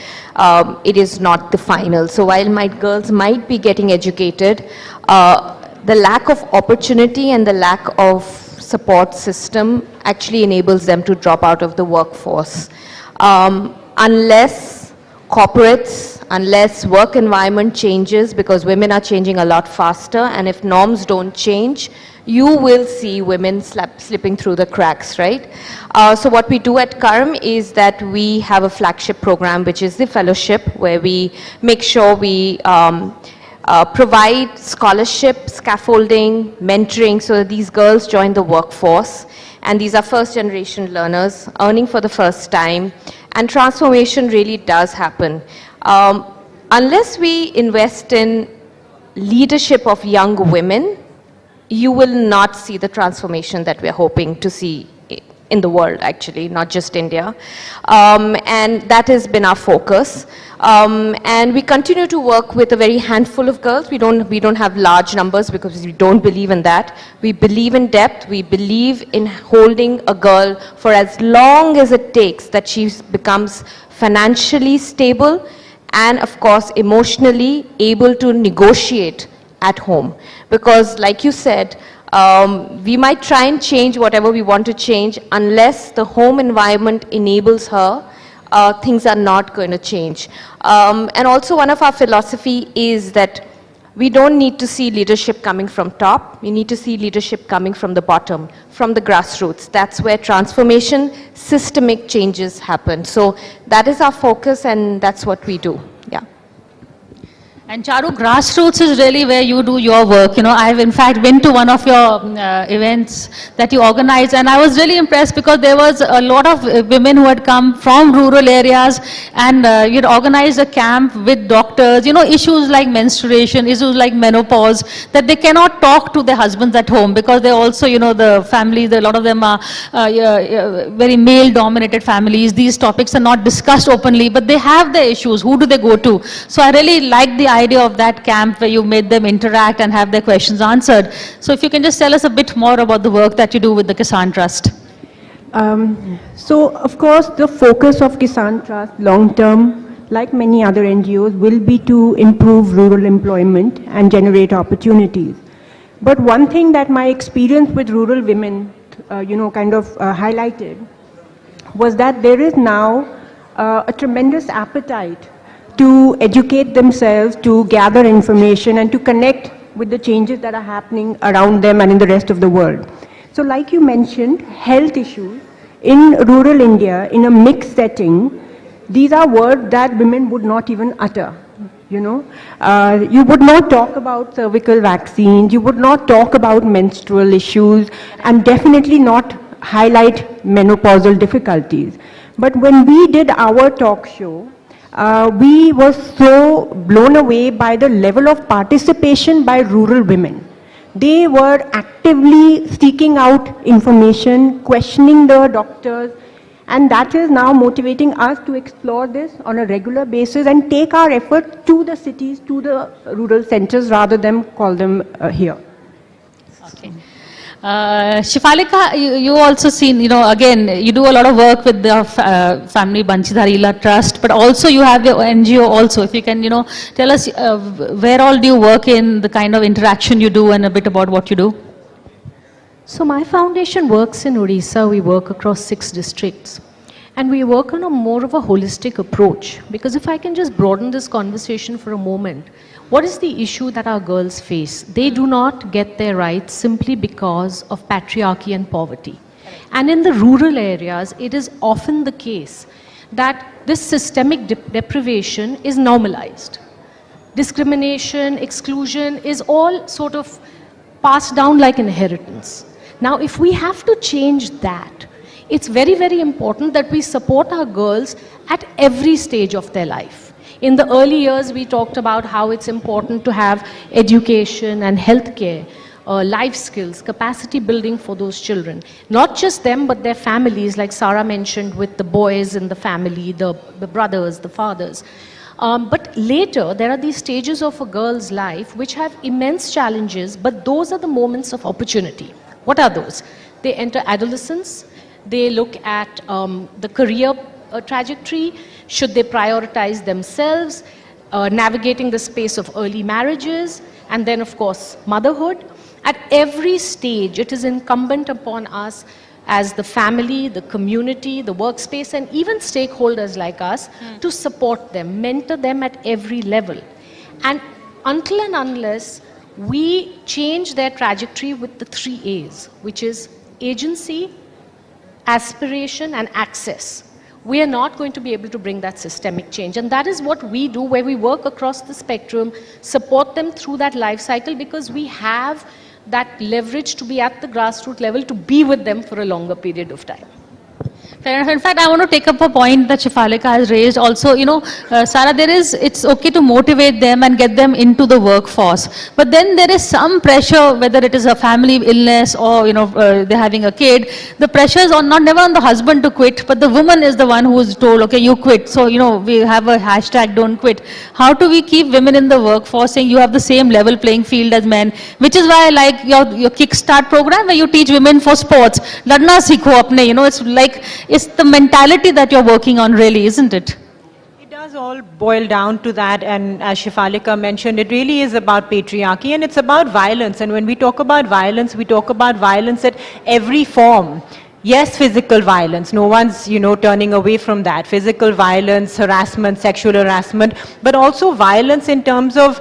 It is not the final. So while my girls might be getting educated, the lack of opportunity and the lack of support system actually enables them to drop out of the workforce. Unless corporates, unless work environment changes, because women are changing a lot faster, and if norms don't change, you will see women slipping through the cracks, right? So what we do at Karam is that we have a flagship program, which is the fellowship, where we make sure we provide scholarship, scaffolding, mentoring, so that these girls join the workforce. And these are first generation learners, earning for the first time. And transformation really does happen. Unless we invest in leadership of young women, you will not see the transformation that we're hoping to see in the world, actually, not just India. And that has been our focus. And we continue to work with a very handful of girls. We don't have large numbers because we don't believe in that. We believe in depth. We believe in holding a girl for as long as it takes that she becomes financially stable and, of course, emotionally able to negotiate at home. Because, like you said, we might try and change whatever we want to change. Unless the home environment enables her, things are not going to change. And also one of our philosophy is that we don't need to see leadership coming from top. We need to see leadership coming from the bottom, from the grassroots. That's where transformation, systemic changes happen. So that is our focus, and that's what we do. Yeah. And Charu, grassroots is really where you do your work. You know, I've in fact been to one of your events that you organized, and I was really impressed because there was a lot of women who had come from rural areas, and you'd organized a camp with doctors, you know, issues like menstruation, issues like menopause, that they cannot talk to their husbands at home because they also, you know, the families, a lot of them are very male-dominated families. These topics are not discussed openly, but they have their issues. Who do they go to? So I really like the idea of that camp where you made them interact and have their questions answered. So if you can just tell us a bit more about the work that you do with the Kisan Trust. So of course the focus of Kisan Trust long term, like many other NGOs, will be to improve rural employment and generate opportunities. But one thing that my experience with rural women highlighted was that there is now a tremendous appetite to educate themselves, to gather information, and to connect with the changes that are happening around them and in the rest of the world. So like you mentioned, health issues in rural India, in a mixed setting, these are words that women would not even utter. You know, you would not talk about cervical vaccines, you would not talk about menstrual issues, and definitely not highlight menopausal difficulties. But when we did our talk show, we were so blown away by the level of participation by rural women. They were actively seeking out information, questioning the doctors, and that is now motivating us to explore this on a regular basis and take our effort to the cities, to the rural centers, rather than call them here. Okay. Shifalika, you also seen, you know, again, you do a lot of work with the Family Banchidharila Trust, but also you have your NGO also. If you can, you know, tell us where all do you work in, the kind of interaction you do, and a bit about what you do. So my foundation works in Odisha. We work across 6 districts. And we work on a more of a holistic approach. Because if I can just broaden this conversation for a moment, what is the issue that our girls face? They do not get their rights simply because of patriarchy and poverty. And in the rural areas, it is often the case that this systemic deprivation is normalized. Discrimination, exclusion is all sort of passed down like inheritance. Now, if we have to change that, it's very, very important that we support our girls at every stage of their life. In the early years, we talked about how it's important to have education and healthcare, life skills, capacity building for those children. Not just them, but their families, like Sarah mentioned, with the boys in the family, the brothers, the fathers. But later, there are these stages of a girl's life which have immense challenges, but those are the moments of opportunity. What are those? They enter adolescence, they look at the career trajectory, should they prioritize themselves, navigating the space of early marriages, and then of course motherhood. At every stage, it is incumbent upon us as the family, the community, the workspace, and even stakeholders like us to support them, mentor them at every level. And until and unless we change their trajectory with the 3 A's, which is agency, aspiration, and access, we are not going to be able to bring that systemic change. And that is what we do, where we work across the spectrum, support them through that life cycle, because we have that leverage to be at the grassroots level, to be with them for a longer period of time. Fair enough. In fact, I want to take up a point that Shifalika has raised also. Sarah, it's okay to motivate them and get them into the workforce. But then there is some pressure, whether it is a family illness or, they're having a kid. The pressure is never on the husband to quit, but the woman is the one who is told, okay, you quit. So, we have a hashtag, don't quit. How do we keep women in the workforce saying you have the same level playing field as men? Which is why I like your Kickstart program where you teach women for sports. Ladna sikho apne, it's like, it's the mentality that you're working on really, isn't it? It does all boil down to that, and as Shifalika mentioned, it really is about patriarchy and it's about violence. And when we talk about violence at every form. Yes, physical violence, no one's, turning away from that. Physical violence, harassment, sexual harassment, but also violence in terms of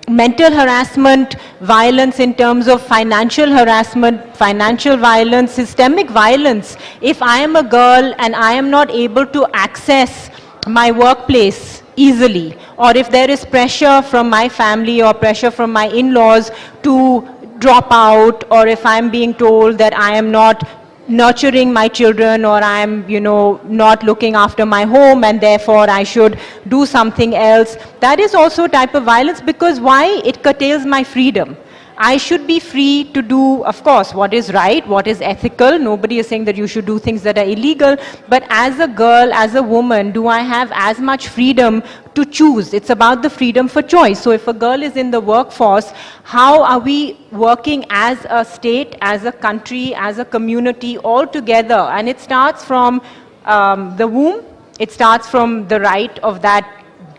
mental harassment, violence in terms of financial harassment, financial violence, systemic violence. If I am a girl and I am not able to access my workplace easily, or if there is pressure from my family or pressure from my in-laws to drop out, or if I'm being told that I am not nurturing my children, or I'm, not looking after my home and therefore I should do something else. That is also a type of violence, because why? It curtails my freedom. I should be free to do, of course, what is right, what is ethical. Nobody is saying that you should do things that are illegal. But as a girl, as a woman, do I have as much freedom to choose? It's about the freedom for choice. So if a girl is in the workforce, how are we working as a state, as a country, as a community all together? And it starts from the womb. It starts from the right of that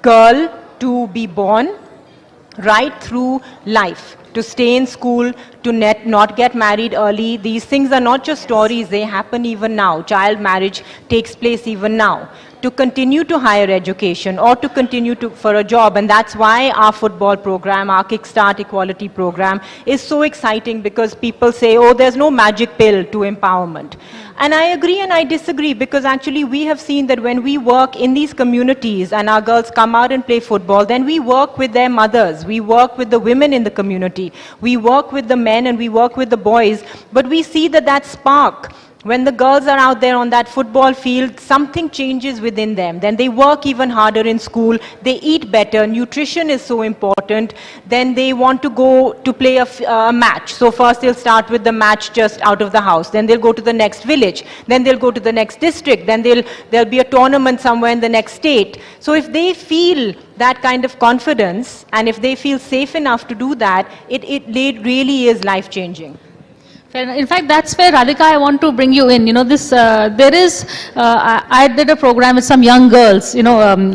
girl to be born, right through life. To stay in school, to not get married early. These things are not just stories, they happen even now. Child marriage takes place even now. To continue to higher education or to continue for a job. And that's why our football program, our Kickstart Equality program is so exciting, because people say, oh, there's no magic pill to empowerment. And I agree and I disagree, because actually we have seen that when we work in these communities and our girls come out and play football, then we work with their mothers, we work with the women in the community, we work with the men and we work with the boys, but we see that spark. When the girls are out there on that football field, something changes within them. Then they work even harder in school. They eat better. Nutrition is so important. Then they want to go to play a match. So first they'll start with the match just out of the house. Then they'll go to the next village. Then they'll go to the next district. Then there'll be a tournament somewhere in the next state. So if they feel that kind of confidence, and if they feel safe enough to do that, it really is life-changing. In fact, that's where, Radhika, I want to bring you in. I did a program with some young girls, and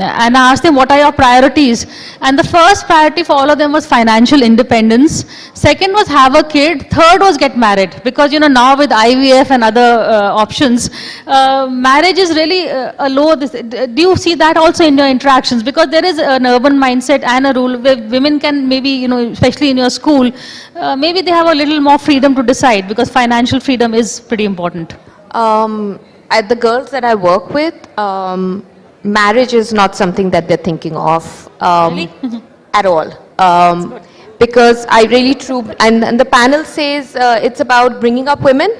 I asked them, what are your priorities? And the first priority for all of them was financial independence. Second was have a kid. Third was get married. Because, now with IVF and other options, marriage is really a low. Do you see that also in your interactions? Because there is an urban mindset and a rule where women can maybe, especially in your school, maybe they have a little more freedom to decide, because financial freedom is pretty important. The girls that I work with, marriage is not something that they're thinking of at all. Because I really and the panel says it's about bringing up women.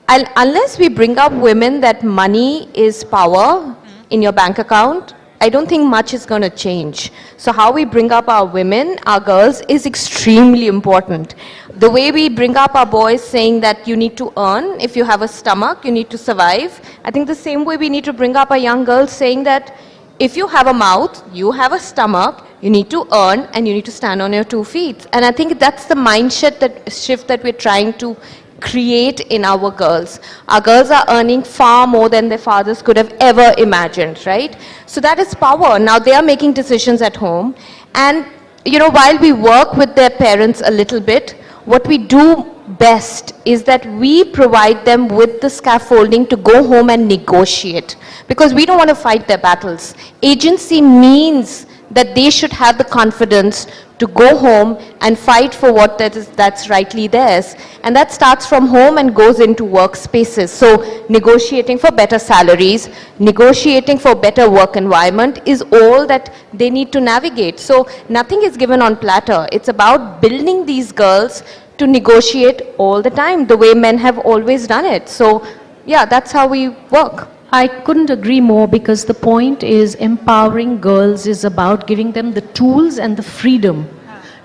Unless we bring up women that money is power in your bank account, I don't think much is going to change. So how we bring up our women, our girls, is extremely important. The way we bring up our boys saying that you need to earn, if you have a stomach, you need to survive. I think the same way we need to bring up our young girls saying that if you have a mouth, you have a stomach, you need to earn and you need to stand on your 2 feet. And I think that's the mindset shift that we're trying to create in our girls. Our girls are earning far more than their fathers could have ever imagined, right? So that is power. Now they are making decisions at home. And, while we work with their parents a little bit, what we do best is that we provide them with the scaffolding to go home and negotiate. Because we don't want to fight their battles. Agency means that they should have the confidence to go home and fight for what that's rightly theirs. And that starts from home and goes into workspaces. So negotiating for better salaries, negotiating for better work environment is all that they need to navigate. So nothing is given on platter. It's about building these girls to negotiate all the time, the way men have always done it. So, yeah, that's how we work. I couldn't agree more, because the point is empowering girls is about giving them the tools and the freedom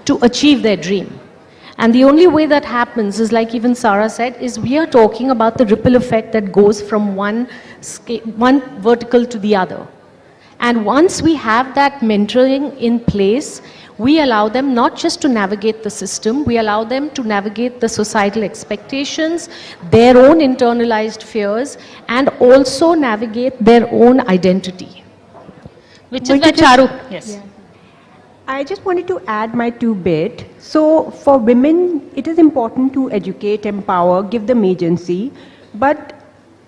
to achieve their dream. And the only way that happens is, like even Sarah said, is we are talking about the ripple effect that goes from one vertical to the other. And once we have that mentoring in place, we allow them not just to navigate the system, we allow them to navigate the societal expectations, their own internalized fears, and also navigate their own identity. Which is where Charu, yes. Yeah. I just wanted to add my 2 bit. So for women, it is important to educate, empower, give them agency, but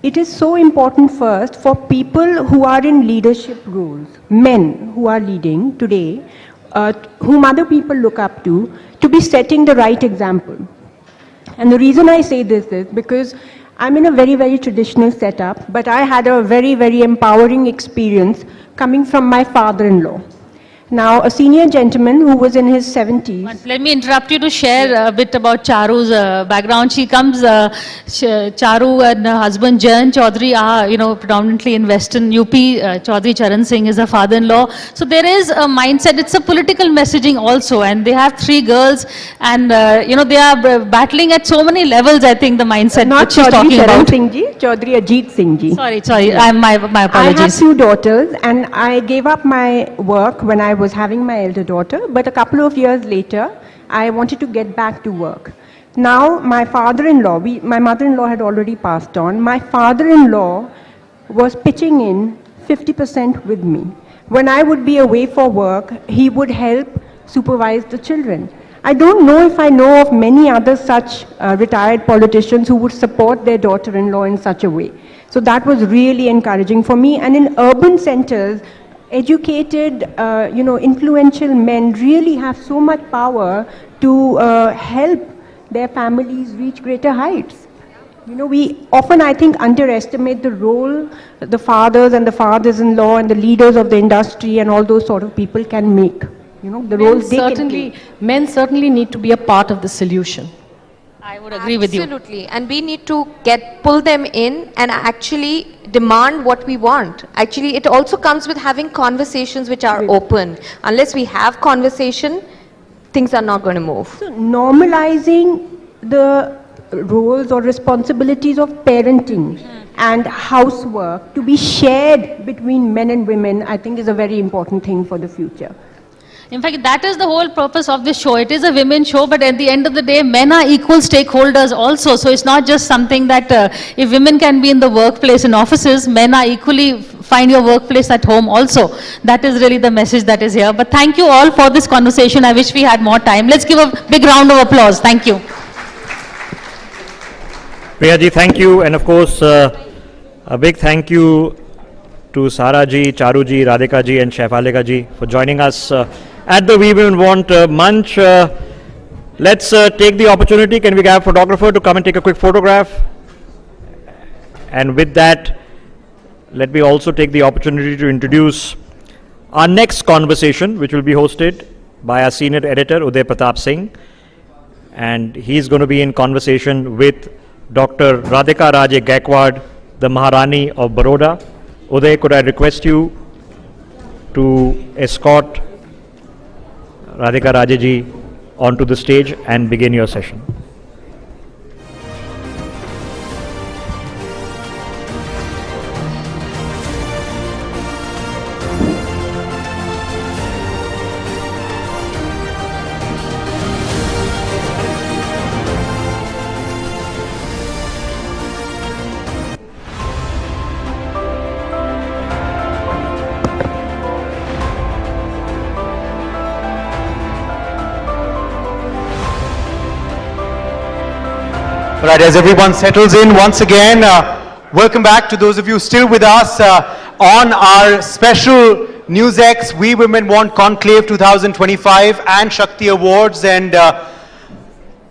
it is so important first for people who are in leadership roles, men who are leading today, whom other people look up to be setting the right example. And the reason I say this is because I'm in a very, very traditional setup, but I had a very, very empowering experience coming from my father-in-law. Now, a senior gentleman who was in his 70s. Let me interrupt you to share a bit about Charu's background. She comes, Charu and her husband Jayan Chaudhary are, predominantly in Western UP. Chaudhary Charan Singh is her father-in-law. So there is a mindset, it's a political messaging also, and they have 3 girls, and they are battling at so many levels, I think, the mindset Not that she's talking Chaudhary Charan about. Singh ji, Chaudhary Ajit Singh ji. Sorry, Yeah. my apologies. I have 2 daughters, and I gave up my work when I was having my elder daughter, but a couple of years later, I wanted to get back to work. Now, my father-in-law, my mother-in-law had already passed on. My father-in-law was pitching in 50% with me. When I would be away for work, he would help supervise the children. I don't know if I know of many other such retired politicians who would support their daughter-in-law in such a way. So that was really encouraging for me. And in urban centers, educated, influential men really have so much power to help their families reach greater heights. We often, I think, underestimate the role the fathers and the fathers-in-law and the leaders of the industry and all those sort of people can make. The roles they can play. Men certainly need to be a part of the solution. I would agree with you. Absolutely. And we need to pull them in and actually demand what we want. Actually, it also comes with having conversations which are open. Unless we have conversation, things are not going to move. So normalizing the roles or responsibilities of parenting and housework to be shared between men and women, I think is a very important thing for the future. In fact, that is the whole purpose of this show. It is a women's show, but at the end of the day, men are equal stakeholders also. So it's not just something that if women can be in the workplace in offices, men are equally find your workplace at home also. That is really the message that is here. But thank you all for this conversation. I wish we had more time. Let's give a big round of applause. Thank you. Priyaji, thank you. And of course, a big thank you to Sara ji, Charu ji, Radhika ji and Shaifalika ji for joining us at the We Women Want Munch. Let's take the opportunity. Can we have a photographer to come and take a quick photograph? And with that, let me also take the opportunity to introduce our next conversation, which will be hosted by our senior editor, Uday Pratap Singh. And he's going to be in conversation with Dr. Radhika Raje Gaikwad, the Maharani of Baroda. Uday, could I request you to escort Radhika Raje ji onto the stage and begin your session. Right, as everyone settles in once again, welcome back to those of you still with us on our special NewsX We Women Want Conclave 2025 and Shakti Awards. And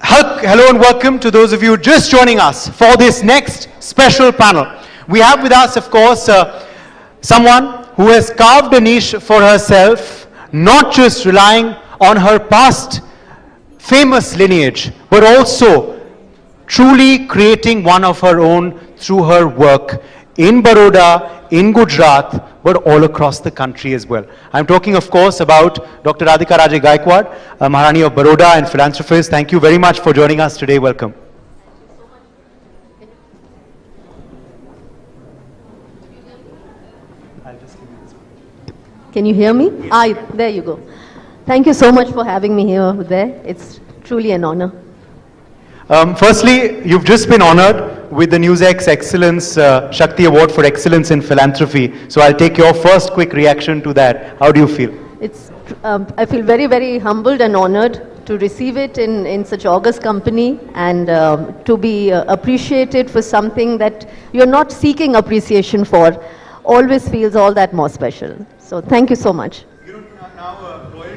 hello and welcome to those of you just joining us for this next special panel. We have with us, of course, someone who has carved a niche for herself, not just relying on her past famous lineage, but also truly creating one of her own through her work in Baroda, in Gujarat, but all across the country as well. I'm talking, of course, about Dr. Radhika Raje Gaikwad, Maharani of Baroda and philanthropist. Thank you very much for joining us today. Welcome. Can you hear me? There you go. Thank you so much for having me here, Uday. It's truly an honor. Firstly, you've just been honored with the NewsX Excellence Shakti Award for Excellence in Philanthropy. So I'll take your first quick reaction to that. How do you feel? I feel very, very humbled and honored to receive it in such august company, and to be appreciated for something that you're not seeking appreciation for always feels all that more special. So thank you so much.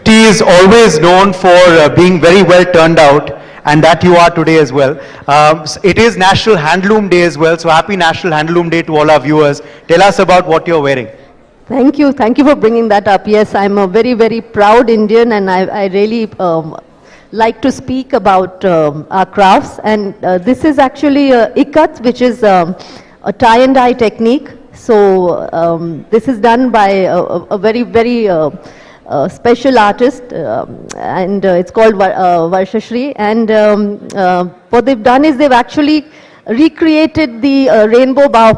T is always known for being very well turned out, and that you are today as well. It is National Handloom Day as well, so happy National Handloom Day to all our viewers. Tell us about what you're wearing. Thank you for bringing that up. Yes, I'm a very, very proud Indian, and I really like to speak about our crafts. And this is actually ikat, which is a tie and dye technique. So this is done by a very, very special artist, and it's called Varshashri. And what they've done is they've actually recreated the rainbow bow,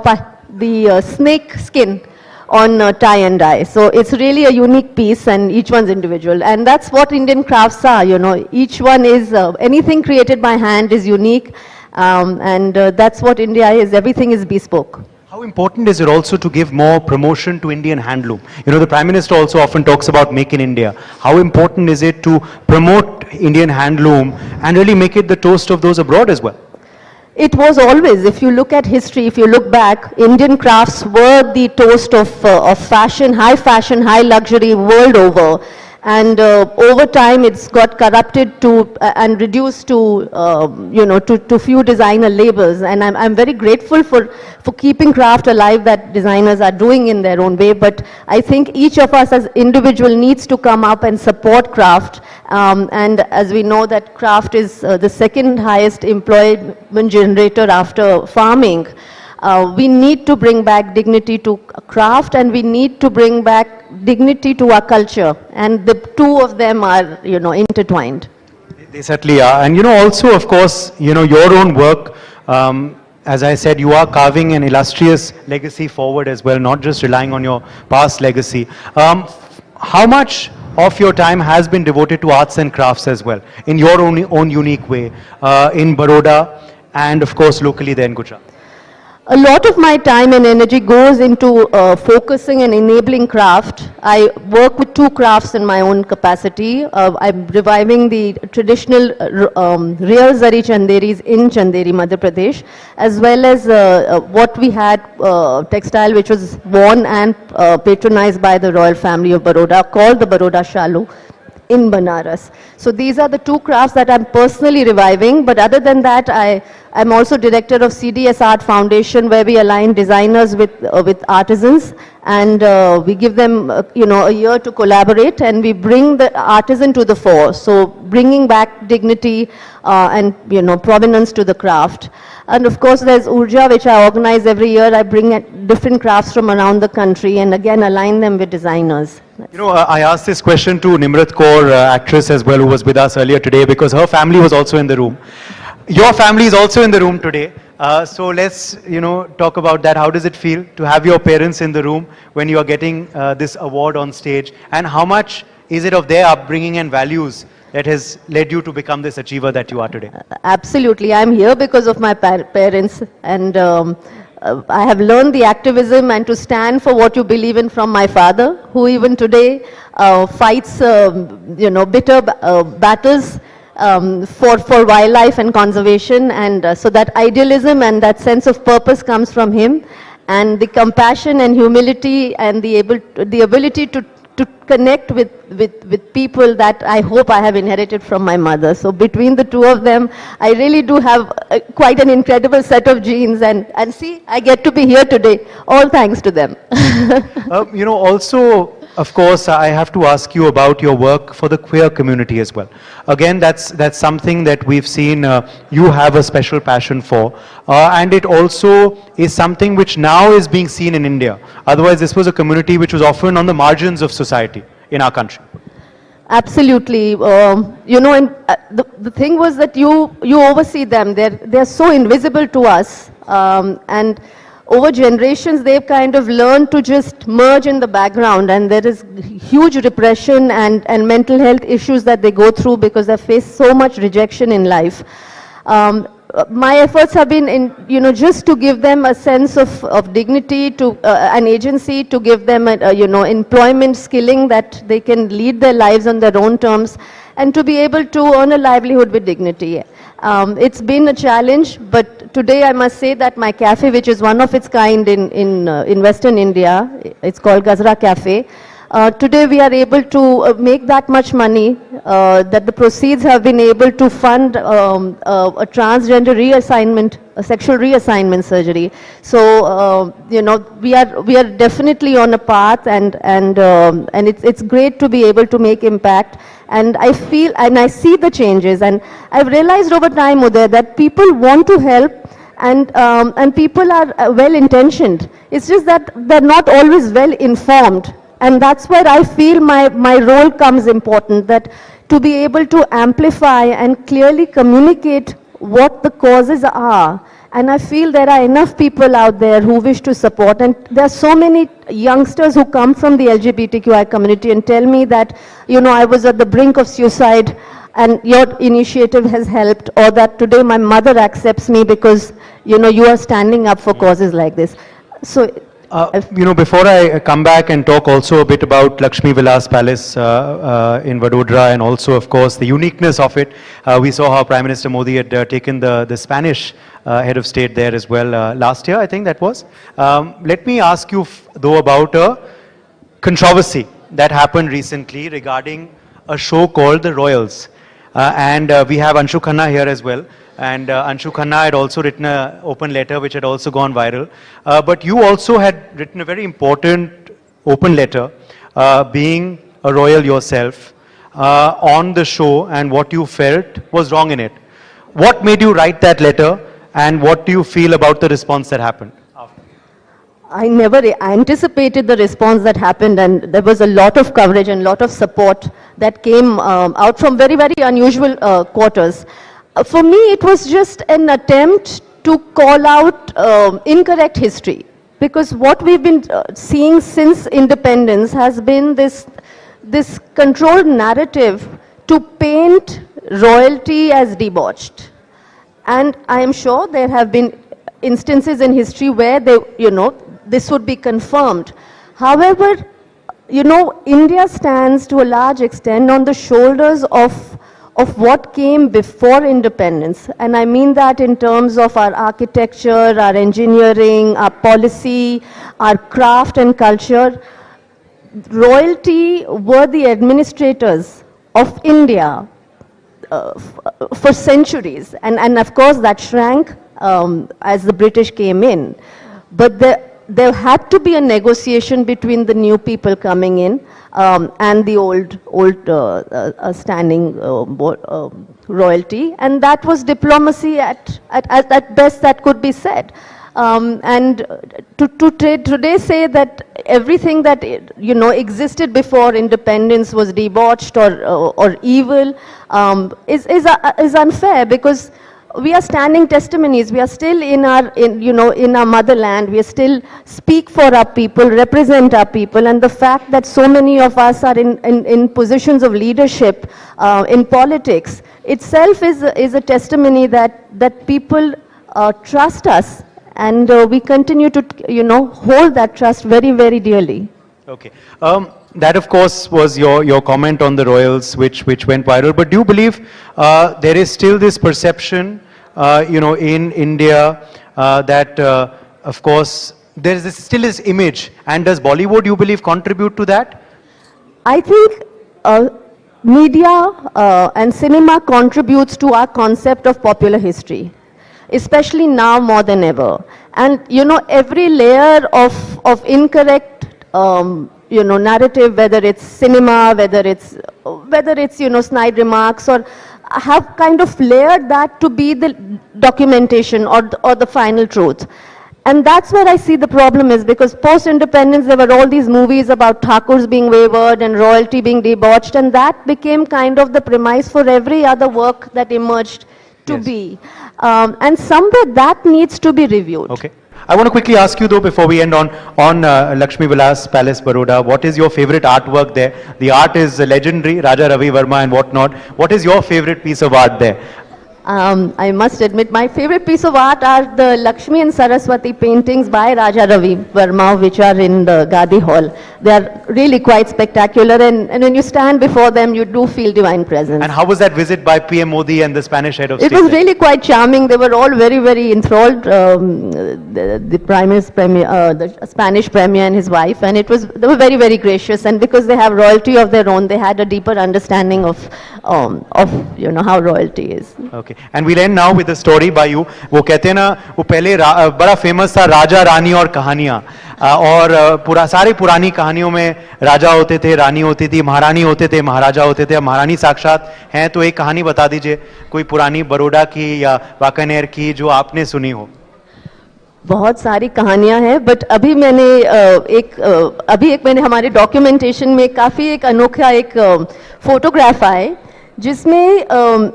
the snake skin on tie and dye. So it's really a unique piece, and each one's individual. And that's what Indian crafts are, you know. Each one is, anything created by hand is unique, and that's what India is. Everything is bespoke. How important is it also to give more promotion to Indian handloom? You know, the Prime Minister also often talks about Make in India. How important is it to promote Indian handloom and really make it the toast of those abroad as well? It was always, if you look at history, if you look back, Indian crafts were the toast of fashion, high luxury world over. And over time, it's got corrupted to and reduced to, to few designer labels. And I'm very grateful for keeping craft alive that designers are doing in their own way. But I think each of us as individual needs to come up and support craft. And as we know that craft is the second highest employment generator after farming. We need to bring back dignity to craft, and we need to bring back dignity to our culture, and the two of them are, intertwined. They certainly are. And also, of course, your own work, as I said, you are carving an illustrious legacy forward as well, not just relying on your past legacy. How much of your time has been devoted to arts and crafts as well, in your own unique way, in Baroda and of course locally there in Gujarat? A lot of my time and energy goes into focusing and enabling craft. I work with two crafts in my own capacity. I'm reviving the traditional real Zari Chanderis in Chanderi, Madhya Pradesh, as well as what we had textile which was worn and patronized by the royal family of Baroda, called the Baroda Shalu in Banaras. So these are the two crafts that I'm personally reviving, but other than that, I'm also director of CDS Art Foundation, where we align designers with artisans, and we give them a year to collaborate, and we bring the artisan to the fore. So bringing back dignity and provenance to the craft. And of course there's Urja, which I organize every year. I bring different crafts from around the country and again align them with designers. I asked this question to Nimrat Kaur, actress as well, who was with us earlier today, because her family was also in the room. Your family is also in the room today. So let's, talk about that. How does it feel to have your parents in the room when you are getting this award on stage? And how much is it of their upbringing and values that has led you to become this achiever that you are today? Absolutely. I'm here because of my parents, and I have learned the activism and to stand for what you believe in from my father, who even today fights, bitter battles for wildlife and conservation, and so that idealism and that sense of purpose comes from him, and the compassion and humility and the ability to connect with people that I hope I have inherited from my mother. So between the two of them, I really do have quite an incredible set of genes, and see, I get to be here today, all thanks to them. Also, of course, I have to ask you about your work for the queer community as well. Again, that's something that we've seen you have a special passion for. And it also is something which now is being seen in India. Otherwise, this was a community which was often on the margins of society in our country. Absolutely. You know, and the thing was that you oversee them. They're so invisible to us. And over generations, they've kind of learned to just merge in the background, and there is huge repression and mental health issues that they go through because they face so much rejection in life. My efforts have been in, you know, just to give them a sense of dignity, to an agency, to give them, you know, employment skilling that they can lead their lives on their own terms, and to be able to earn a livelihood with dignity. It's been a challenge, but today I must say that my cafe, which is one of its kind in Western India, it's called Gazra Cafe. Today we are able to make that much money, that the proceeds have been able to fund a transgender reassignment, a sexual reassignment surgery. So, you know, we are definitely on a path, and it's great to be able to make impact. And I feel, and I see the changes, and I've realized over time, Uday, that people want to help, and people are well-intentioned. It's just that they're not always well-informed. And that's where I feel my role comes important, that to be able to amplify and clearly communicate what the causes are. And I feel there are enough people out there who wish to support. And there are so many youngsters who come from the LGBTQI community and tell me that, you know, I was at the brink of suicide and your initiative has helped, or that today my mother accepts me because, you know, you are standing up for causes like this. So, you know, before I come back and talk also a bit about Lakshmi Vilas Palace in Vadodara, and also, of course, the uniqueness of it. We saw how Prime Minister Modi had taken the Spanish head of state there as well last year, I think that was. Let me ask you, though, about a controversy that happened recently regarding a show called The Royals. And we have Anshu Khanna here as well. And Anshu Khanna had also written an open letter which had also gone viral. But you also had written a very important open letter, being a royal yourself, on the show and what you felt was wrong in it. What made you write that letter, and what do you feel about the response that happened? I never anticipated the response that happened, and there was a lot of coverage and a lot of support that came out from very, very unusual quarters. For me, it was just an attempt to call out incorrect history, because what we've been seeing since independence has been this controlled narrative to paint royalty as debauched. And I am sure there have been instances in history where they, you know, this would be confirmed. However, you know, India stands to a large extent on the shoulders of what came before independence. And I mean that in terms of our architecture, our engineering, our policy, our craft and culture. Royalty were the administrators of India for centuries. And of course that shrank as the British came in. But there had to be a negotiation between the new people coming in and the old standing royalty, and that was diplomacy at best that could be said. And to today say that everything that, you know, existed before independence was debauched or evil is unfair, because we are standing testimonies. We are still in our motherland. We still speak for our people, represent our people, and the fact that so many of us are in positions of leadership in politics itself is a testimony that people trust us, and we continue to, you know, hold that trust very, very dearly. Okay. That, of course, was your comment on the royals, which went viral. But do you believe there is still this perception, you know, in India that, of course, there is still this image? And does Bollywood, you believe, contribute to that? I think media and cinema contributes to our concept of popular history, especially now more than ever. And, you know, every layer of incorrect narrative, whether it's cinema, whether it's, snide remarks, or have kind of layered that to be the documentation or the final truth. And that's where I see the problem is, because post-independence there were all these movies about Thakurs being wayward and royalty being debauched, and that became kind of the premise for every other work that emerged to be. And somewhere that needs to be reviewed. Okay. I want to quickly ask you though, before we end on Lakshmi Vilas Palace, Baroda, what is your favorite artwork there? The art is legendary, Raja Ravi Verma and whatnot. What is your favorite piece of art there? I must admit, my favorite piece of art are the Lakshmi and Saraswati paintings by Raja Ravi Verma, which are in the Gadi Hall. They are really quite spectacular, and when you stand before them, you do feel divine presence. And how was that visit by PM Modi and the Spanish head of state? It was really quite charming. They were all very, very enthralled, the Prime Minister, the Spanish Premier and his wife, and they were very, very gracious, and because they have royalty of their own, they had a deeper understanding of how royalty is. Okay. And we'll end now with a story by you. वो कहते हैं ना, वो पहले बड़ा famous था राजा रानी और कहानियां, और सारी पुरानी कहानियों में राजा होते थे, रानी होती थी, महारानी होते थे, महाराजा होते थे। अब महारानी साक्षात हैं, तो एक कहानी बता दीजिए कोई पुरानी बड़ौदा की या वांकानेर की जो आपने सुनी हो। बहुत सारी कहानियां हैं, बट अभी मैंने हमारे डॉक्यूमेंटेशन में काफ़ी एक अनोखा एक फोटोग्राफ आए जिसमें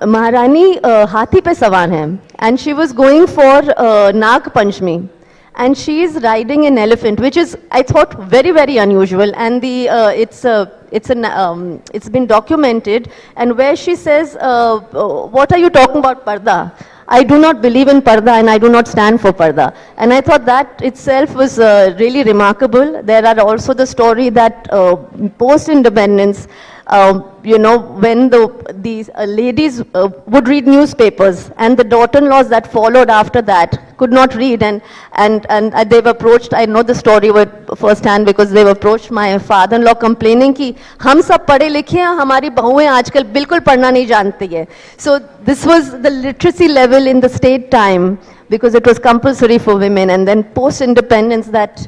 महारानी हाथी पे सवार हैं, and she was going for Nag Panchami, and she is riding an elephant, which is I thought very, very unusual, and it's been documented, and where she says, what are you talking about parda? I do not believe in parda and I do not stand for parda. And I thought that itself was really remarkable. There are also the story that post-independence, when these ladies would read newspapers, and the daughter-in-laws that followed after that could not read, and they've approached, I know the story firsthand because they've approached my father-in-law complaining कि हम सब पढ़े लिखे हैं, हमारी बहुएं आजकल बिल्कुल पढ़ना नहीं जानती है. So this was the literacy level in the state time, because it was compulsory for women, and then post-independence that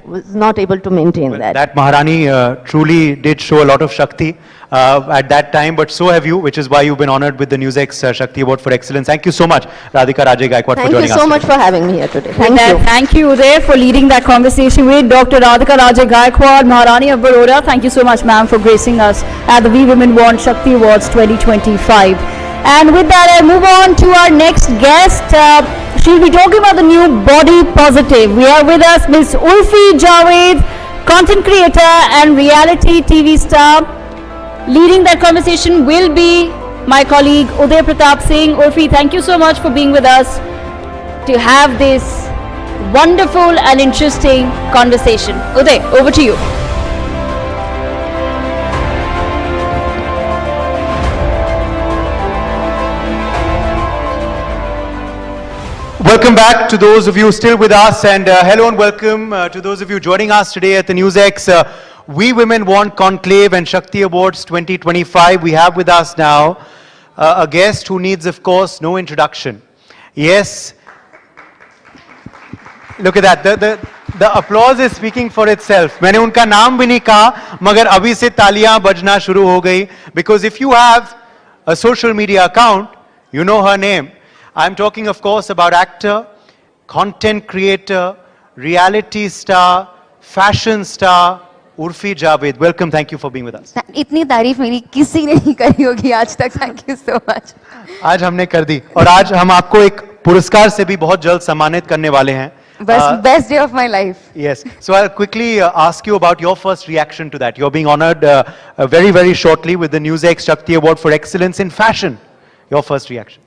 was not able to maintain that. That Maharani truly did show a lot of Shakti at that time, but so have you, which is why you've been honored with the NewsX Shakti Award for Excellence. Thank you so much, Radhika Rajay Gaikwad, for joining us. Thank you so much for having me here today. Thank you. Thank you, Uday, for leading that conversation with Dr. Radhika Rajay Gaikwad, Maharani of Baroda. Thank you so much, ma'am, for gracing us at the We Women Want Shakti Awards 2025. And with that, I move on to our next guest. She'll be talking about the new Body Positive. We have with us Ms. Urfi Javed, content creator and reality TV star. Leading that conversation will be my colleague Uday Pratap Singh. Urfi, thank you so much for being with us to have this wonderful and interesting conversation. Uday, over to you. Welcome back to those of you still with us, and hello and welcome to those of you joining us today at the NewsX We Women Want Conclave and Shakti Awards 2025. We have with us now a guest who needs, of course, no introduction. Yes, look at that. The applause is speaking for itself. मैंने उनका नाम भी नहीं कहा, मगर अभी से तालियां बजना शुरू हो गई, because if you have a social media account, you know her name. I'm talking, of course, about actor, content creator, reality star, fashion star, Urfi Javed. Welcome, thank you for being with us. इतनी तारीफ मेरी किसी ने नहीं करी होगी आज तक. Thank you so much. आज हमने कर दी, और आज हम आपको एक पुरस्कार से भी बहुत जल्द सम्मानित करने वाले हैं. Best day of my life. Yes. So I'll quickly ask you about your first reaction to that. You're being honored very, very shortly with the NewsX Shakti Award for Excellence in Fashion. Your first reaction?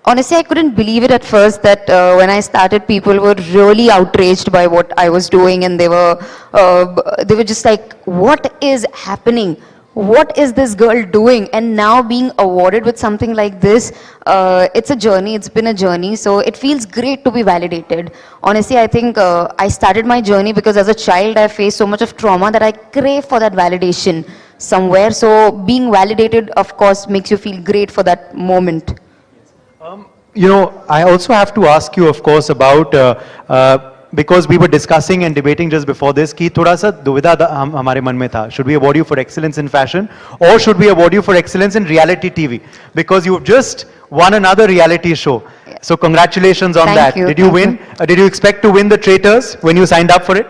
Honestly, I couldn't believe it at first that when I started, people were really outraged by what I was doing, and they were just like, what is happening? What is this girl doing? And now being awarded with something like this, it's a journey, it's been a journey, so it feels great to be validated. Honestly, I think I started my journey because as a child, I faced so much of trauma that I crave for that validation somewhere. So being validated, of course, makes you feel great for that moment. You know, I also have to ask you, of course, about because we were discussing and debating just before this कि थोड़ा सा दुविधा हमारे मन में था, should we award you for excellence in fashion or should we award you for excellence in reality TV, because you've just won another reality show. So congratulations on that. Did you win? Did you expect to win the Traitors when you signed up for it?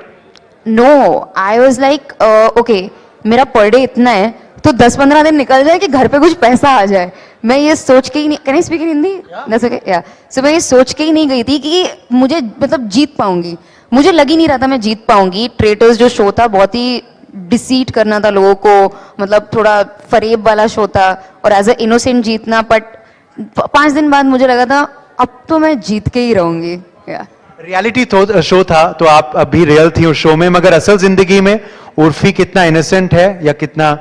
No, I was like, okay, मेरा per day इतना है, तो 10-15 दिन निकल जाए कि घर पे कुछ पैसा आ जाए. मैं ये सोच के ही नहीं, can I speak in Hindi? That's okay, yeah. So मैं ये सोच के ही नहीं गई थी कि मुझे मतलब जीत पाऊंगी. मुझे लग ही नहीं रहा था मैं जीत पाऊंगी. ट्रेटर्स जो शो था बहुत ही डिसीट करना था लोगों को, मतलब थोड़ा फरेब वाला शो था और एज अ इनोसेंट जीतना. बट 5 दिन बाद मुझे लगा था अब तो मैं जीत के ही रहूंगी. रियलिटी शो था तो आप अभी रियल थी उस शो में, मगर असल जिंदगी में उर्फी कितना इनोसेंट है या कितना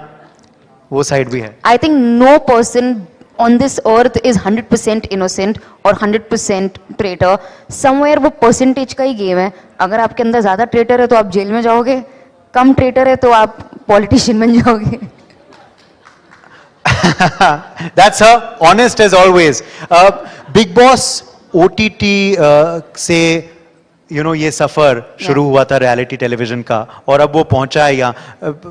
वो साइड भी है? I think no person on this earth is 100% innocent or 100% traitor. Somewhere वो percentage का ही game है. अगर आपके अंदर ज़्यादा traitor है तो आप जेल में जाओगे, कम traitor है तो आप politician बन जाओगे. That's honest as always. Big Boss OTT से ये सफर शुरू हुआ था रियलिटी टेलीविजन का और अब वो पहुंचा है यहाँ.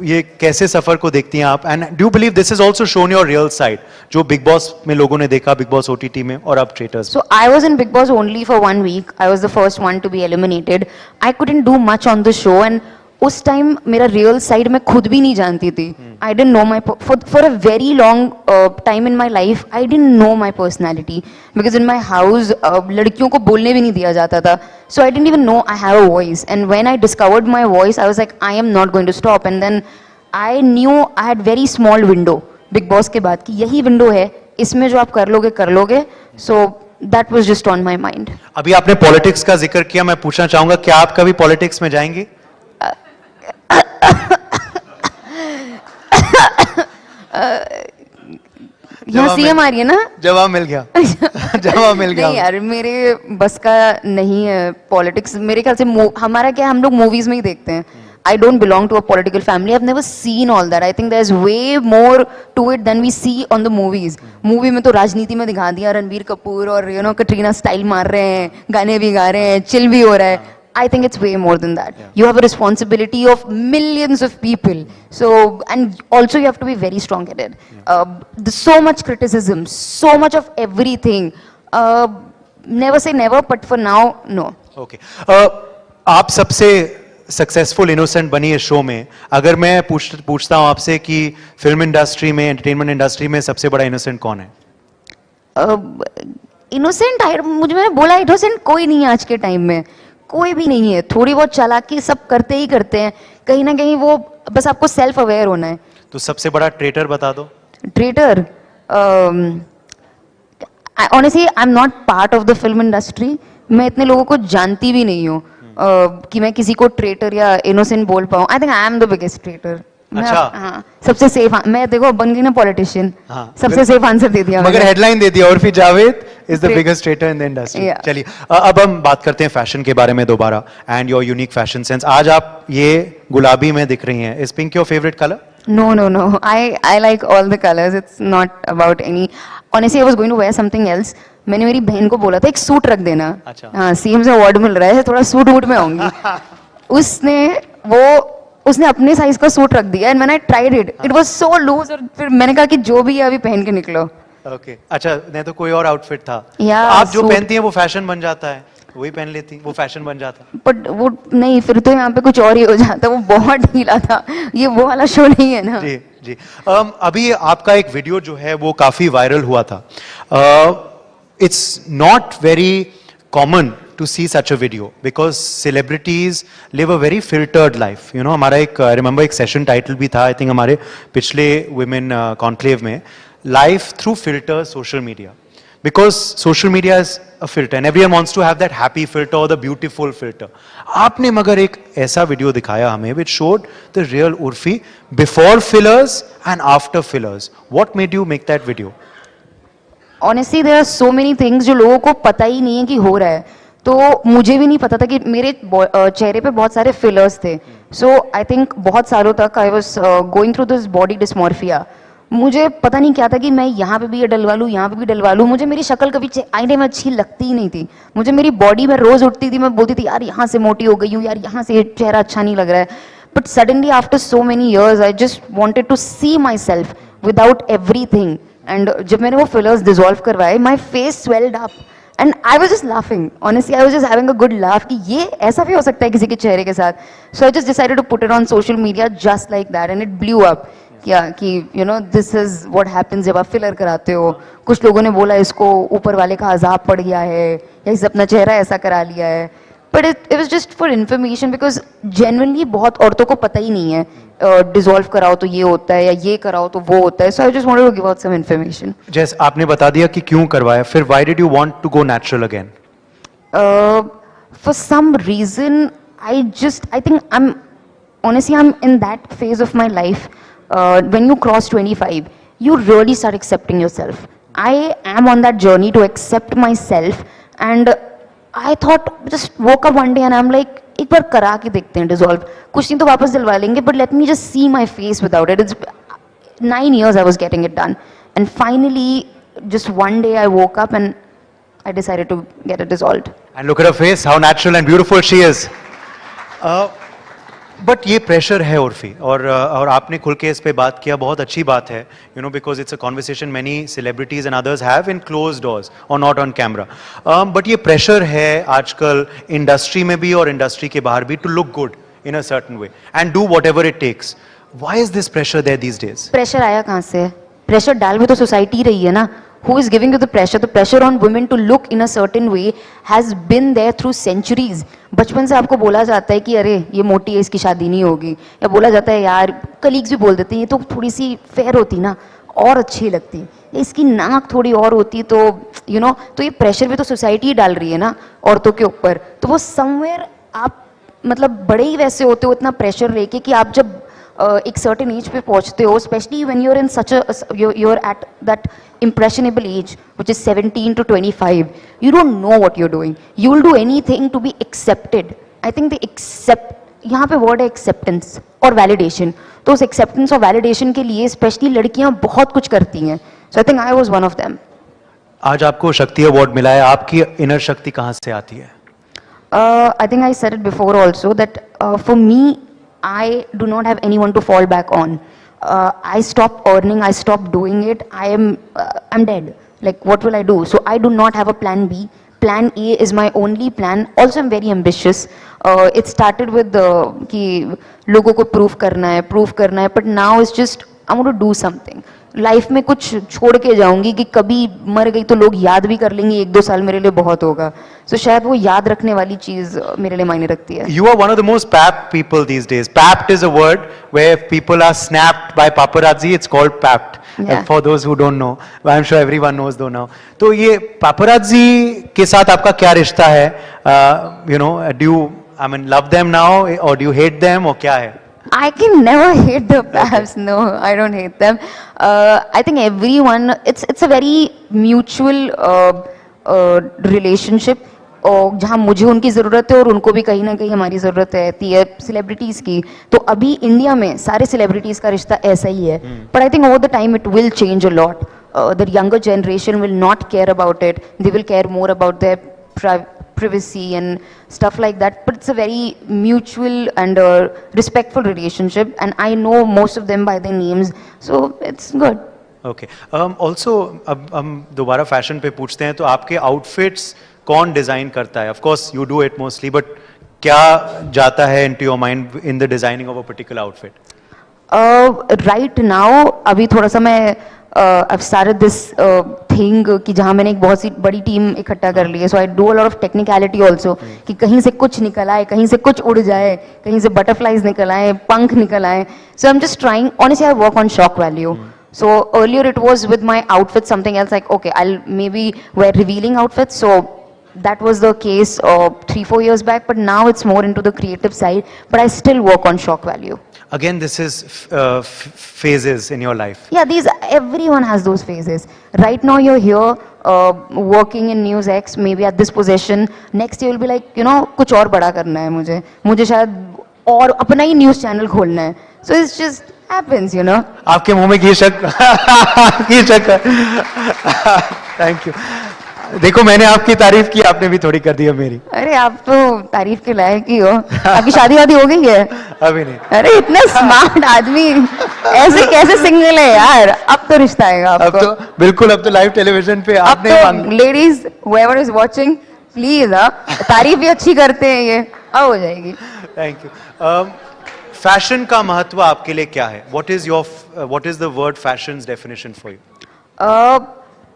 ये कैसे सफर को देखती हैं आप? And do you believe this is also shown your real side, जो बिग बॉस में लोगों ने देखा, बिग बॉस ओटीटी में और अब traitors? So I was in Big Boss only for 1 week. I was the first one to be eliminated. I couldn't do much on the show and उस time मेरा real side मैं खुद भी नहीं जानती थी. I didn't know my for a very long time in my life I didn't know my personality because in my house लड़कियों को बोलने भी नहीं दिया जाता था. So I didn't even know I have a voice and when I discovered my voice I was like I am not going to stop. And then I knew I had very small window big boss के बाद कि यही window है, इसमें जो आप कर लोगे. So that was just on my mind. अभी आपने पॉलिटिक्स का जिक्र किया, मैं पूछना चाहूंगा क्या आप कभी पॉलिटिक्स में जाएंगे? यहाँ सीएम आ रही है ना? जवाब मिल गया. जवाब मिल गया. नहीं यार, मेरे बस का नहीं है पॉलिटिक्स. मेरे ख्याल से हमारा क्या, हम लोग मूवीज में ही देखते हैं. I don't belong to a political family. I've never seen all that. I think there's way more to it than we see on the movies. Movie में तो राजनीति में दिखा दिया, रणबीर कपूर और कटरीना स्टाइल मार रहे हैं, गाने भी गा रहे हैं, चिल भी हो रहा है. I think it's way more than that. You have a responsibility of millions of people. So, and also you have to be very strong-headed. There's so much criticism, so much of everything. Never say never, but for now, no. Okay. आप सबसे successful innocent बनी है show में. अगर मैं पूछता हूँ आपसे कि फिल्म इंडस्ट्री में, एंटरटेनमेंट इंडस्ट्री में सबसे बड़ा इनोसेंट कौन है? इनोसेंट मैंने बोला इनोसेंट कोई नहीं है आज के टाइम में. कोई भी नहीं है. थोड़ी बहुत चालाकी सब करते ही करते हैं. कहीं ना कहीं वो बस आपको सेल्फ अवेयर होना है. तो सबसे बड़ा ट्रेटर बता दो. Traitor honestly I am not part of the film industry. मैं इतने लोगों को जानती भी नहीं हूँ कि मैं किसी को ट्रेटर या इनोसेंट बोल पाऊँ. I think I am the biggest traitor. अच्छा. हाँ, सबसे सेफ. मैं देखो बन गई ना पॉलिटिशियन. हाँ, सबसे सेफ आंसर दे दिया. मगर हेडलाइन दे दिया. और फिर Javed is the biggest traitor in the industry. चलिए अब हम बात करते हैं फैशन के बारे में दोबारा and your unique fashion sense. आज आप ये गुलाबी में दिख रही हैं. Is pink your favourite colour? No. I like all the colors. It's not about any. Honestly, I was going to wear something else. मैंने मेरी बहन को बोला था एक सूट रख देना. अच्छा. हाँ, सीएम से अवार्ड मिल रहा है, थोड़ा सूट वूट में आऊंगी. उसने अपने साइज का सूट रख दिया एंड मैंने tried it. It was so loose और फिर मैंने कहा कि जो भी है अभी पहन के निकलो. ओके. अच्छा, नहीं तो कोई और आउटफिट था. आप जो पहनती हैं वो फैशन बन जाता है, वही पहन लेती, वो फैशन बन जाता. बट वो नहीं, फिर तो यहाँ पे कुछ और ही हो जाता. वो बहुत ढीला था. ये वो वाला शो नहीं है ना. जी. अभी आपका एक वीडियो जो है वो काफी वायरल हुआ था. It's not very common to see such a video because celebrities live a very filtered life. हमारा एक I remember एक session title भी था I think हमारे पिछले women conclave में, life through filter social media, because social media is a filter and everyone wants to have that happy filter or the beautiful filter. आपने मगर एक ऐसा वीडियो दिखाया हमें which showed the real Urfi before fillers and after fillers. What made you make that video? Honestly, there are so many things जो लोगों को पता ही नहीं है कि हो रहा है. तो मुझे भी नहीं पता था कि मेरे चेहरे पे बहुत सारे फिलर्स थे. सो आई थिंक बहुत सालों तक I was going through this body dysmorphia. मुझे पता नहीं क्या था कि मैं यहाँ पे भी ये डलवा लूँ, यहाँ पे भी डलवा लूँ. मुझे मेरी शक्ल कभी आईने में अच्छी लगती ही नहीं थी. मुझे मेरी बॉडी में रोज उठती थी, मैं बोलती थी यार यहाँ से मोटी हो गई हूँ, यार यहाँ से चेहरा अच्छा नहीं लग रहा है. But suddenly after so many years I just wanted to see myself without everything. And जब मैंने वो फिलर्स डिजोल्व करवाए, my face swelled up and I was just laughing. Honestly I was just having a good laugh कि ये ऐसा भी हो सकता है किसी के चेहरे के साथ. So I just decided to put it on social media just like that and it blew up. क्या कि you know this is what happens जब आप फिलर कराते हो. कुछ लोगों ने बोला इसको ऊपर वाले का अजाब पड़ गया है या इस अपना चेहरा ऐसा करा लिया है. But it was just for information because genuinely बहुत औरतों को पता ही नहीं है डिसॉल्व कराओ तो ये होता है या ये कराओ तो वो होता है. So I just wanted to give out some information. जैसे आपने बता दिया कि क्यों करवाया, फिर why did you want to go natural again? For some reason I think I'm honestly I'm in that phase of my life. When you cross 25, you really start accepting yourself. I am on that journey to accept myself and I thought just woke up one day and I'm like एक बार करा के देखते हैं dissolve. कुछ नहीं तो वापस दिलवा लेंगे, but let me just see my face without it. It's 9 years I was getting it done and finally just one day I woke up and I decided to get it dissolved. And look at her face, how natural and beautiful she is. But ये pressure है उर्फी, और आपने खुल के इस पे बात किया, बहुत अच्छी बात है, you know, because it's a conversation many celebrities and others have in close doors और नॉट ऑन कैमरा. बट ये प्रेशर है आजकल इंडस्ट्री में भी और इंडस्ट्री के बाहर भी to look good in a certain way and do whatever it takes. Why is this pressure there these days? Pressure आया कहाँ से? प्रेशर डाल भी तो सोसाइटी रही है ना. Who is giving you the pressure? The pressure on women to look in a certain way has been there through centuries. बचपन से आपको बोला जाता है कि अरे ये मोटी है इसकी शादी नहीं होगी, या बोला जाता है यार, कलीग्स भी बोल देते हैं ये तो थोड़ी सी फेयर होती ना और अच्छी लगती, इसकी नाक थोड़ी और होती तो यू नो. तो ये प्रेशर भी तो सोसाइटी डाल रही है ना औरतों के ऊपर. तो वो समवेयर आप मतलब बड़े ही वैसे होते हो इतना प्रेशर लेके कि आप जब एक सर्टेन एज पे पहुंचते हो, specially when you are in such you are at that impressionable age which is 17 to 25, you don't know what you're doing. You will do anything to be accepted. I think यहाँ पे word है acceptance और validation. तो उस acceptance और validation के लिए specially लड़कियाँ बहुत कुछ करती हैं. So I think I was one of them. आज आपको शक्ति अवार्ड मिला है, आपकी इनर शक्ति कहाँ से आती है? I think I said it before also that for me I do not have anyone to fall back on. I stopped earning, I stopped doing it, I'm dead. Like what will I do? So I do not have a plan B. Plan A is my only plan. Also I'm very ambitious. It started with कि लोगों को prove करना है, but now it's just I want to do something. Life में कुछ छोड़ के जाऊंगी कि कभी मर गई तो लोग याद भी कर लेंगे, 1-2 साल मेरे लिए बहुत होगा. So शायद वो याद रखने वाली चीज मेरे लिए मायने रखती है. You are one of the most papped people these days. Papped is a word where people are snapped by paparazzi. It's called papped. Yeah. For those who don't know, I'm sure everyone knows though now. तो ये paparazzi के साथ आपका क्या रिश्ता है? You know, do you love them now or do you hate them or क्या है? I can never hate the paps. No, I don't hate them. I think everyone, it's a very mutual relationship. और जहाँ मुझे उनकी ज़रूरत है और उनको भी कहीं ना कहीं हमारी ज़रूरत रहती है सेलिब्रिटीज़ की. तो अभी इंडिया में सारे सेलिब्रिटीज़ का रिश्ता ऐसा ही है. But I think over the time it will change a lot. The younger generation will not care about it. They will care more about their privacy and stuff like that. But it's a very mutual and respectful relationship. And I know most of them by their names. So it's good. Okay. Also, अब हम दोबारा fashion पे पूछते हैं, तो आपके outfits कौन design करता है? Of course, you do it mostly, but क्या जाता है into your mind in the designing of a particular outfit? Right now, अभी थोड़ा सा मैं I've started this thing कि जहाँ मैंने एक बहुत सी बड़ी टीम इकट्ठा कर ली है. So I do a lot of technicality also कि कहीं से कुछ निकल आए, कहीं से कुछ उड़ जाए, कहीं से butterflies निकल आए, पंख निकल आए. So I'm just trying. Honestly, I work on shock value. So earlier it was with my outfit something else, like okay, I'll maybe wear revealing outfits. So that was the case 3-4 years back, but now it's more into the creative side, but I still work on shock value. Again, this is phases in your life. Yeah, everyone has those phases. Right now you're here working in News X, maybe at this position. Next year you'll be like, you know, कुछ और बड़ा करना है मुझे शायद और अपना ही news channel खोलना है. So it's just happens, you know. आपके मुंह में घी शक घी शक थैंक यू. देखो मैंने आपकी तारीफ की, आपने भी थोड़ी कर दी है मेरी. अरे आप तो तारीफ के लायक ही हो. आपकी शादी वादी हो गई है? अभी नहीं. अरे इतना स्मार्ट आदमी ऐसे कैसे सिंगल है यार? अब तो रिश्ता आएगा आपको. अब तो बिल्कुल, अब तो लाइव टेलीविजन पे अब आपने तो ladies whoever is watching please तारीफ भी अच्छी करते हैं ये, अब हो जाएगी. Thank you. फैशन का महत्व आपके लिए क्या है? What is the word fashions definition for you?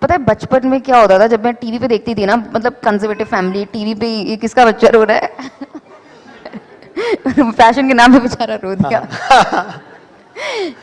पता है बचपन में क्या होता था जब मैं टीवी पे देखती थी ना, मतलब कंजर्वेटिव फैमिली, टीवी पे ये किसका बच्चा रो रहा है फैशन के नाम पे बेचारा रो दिया.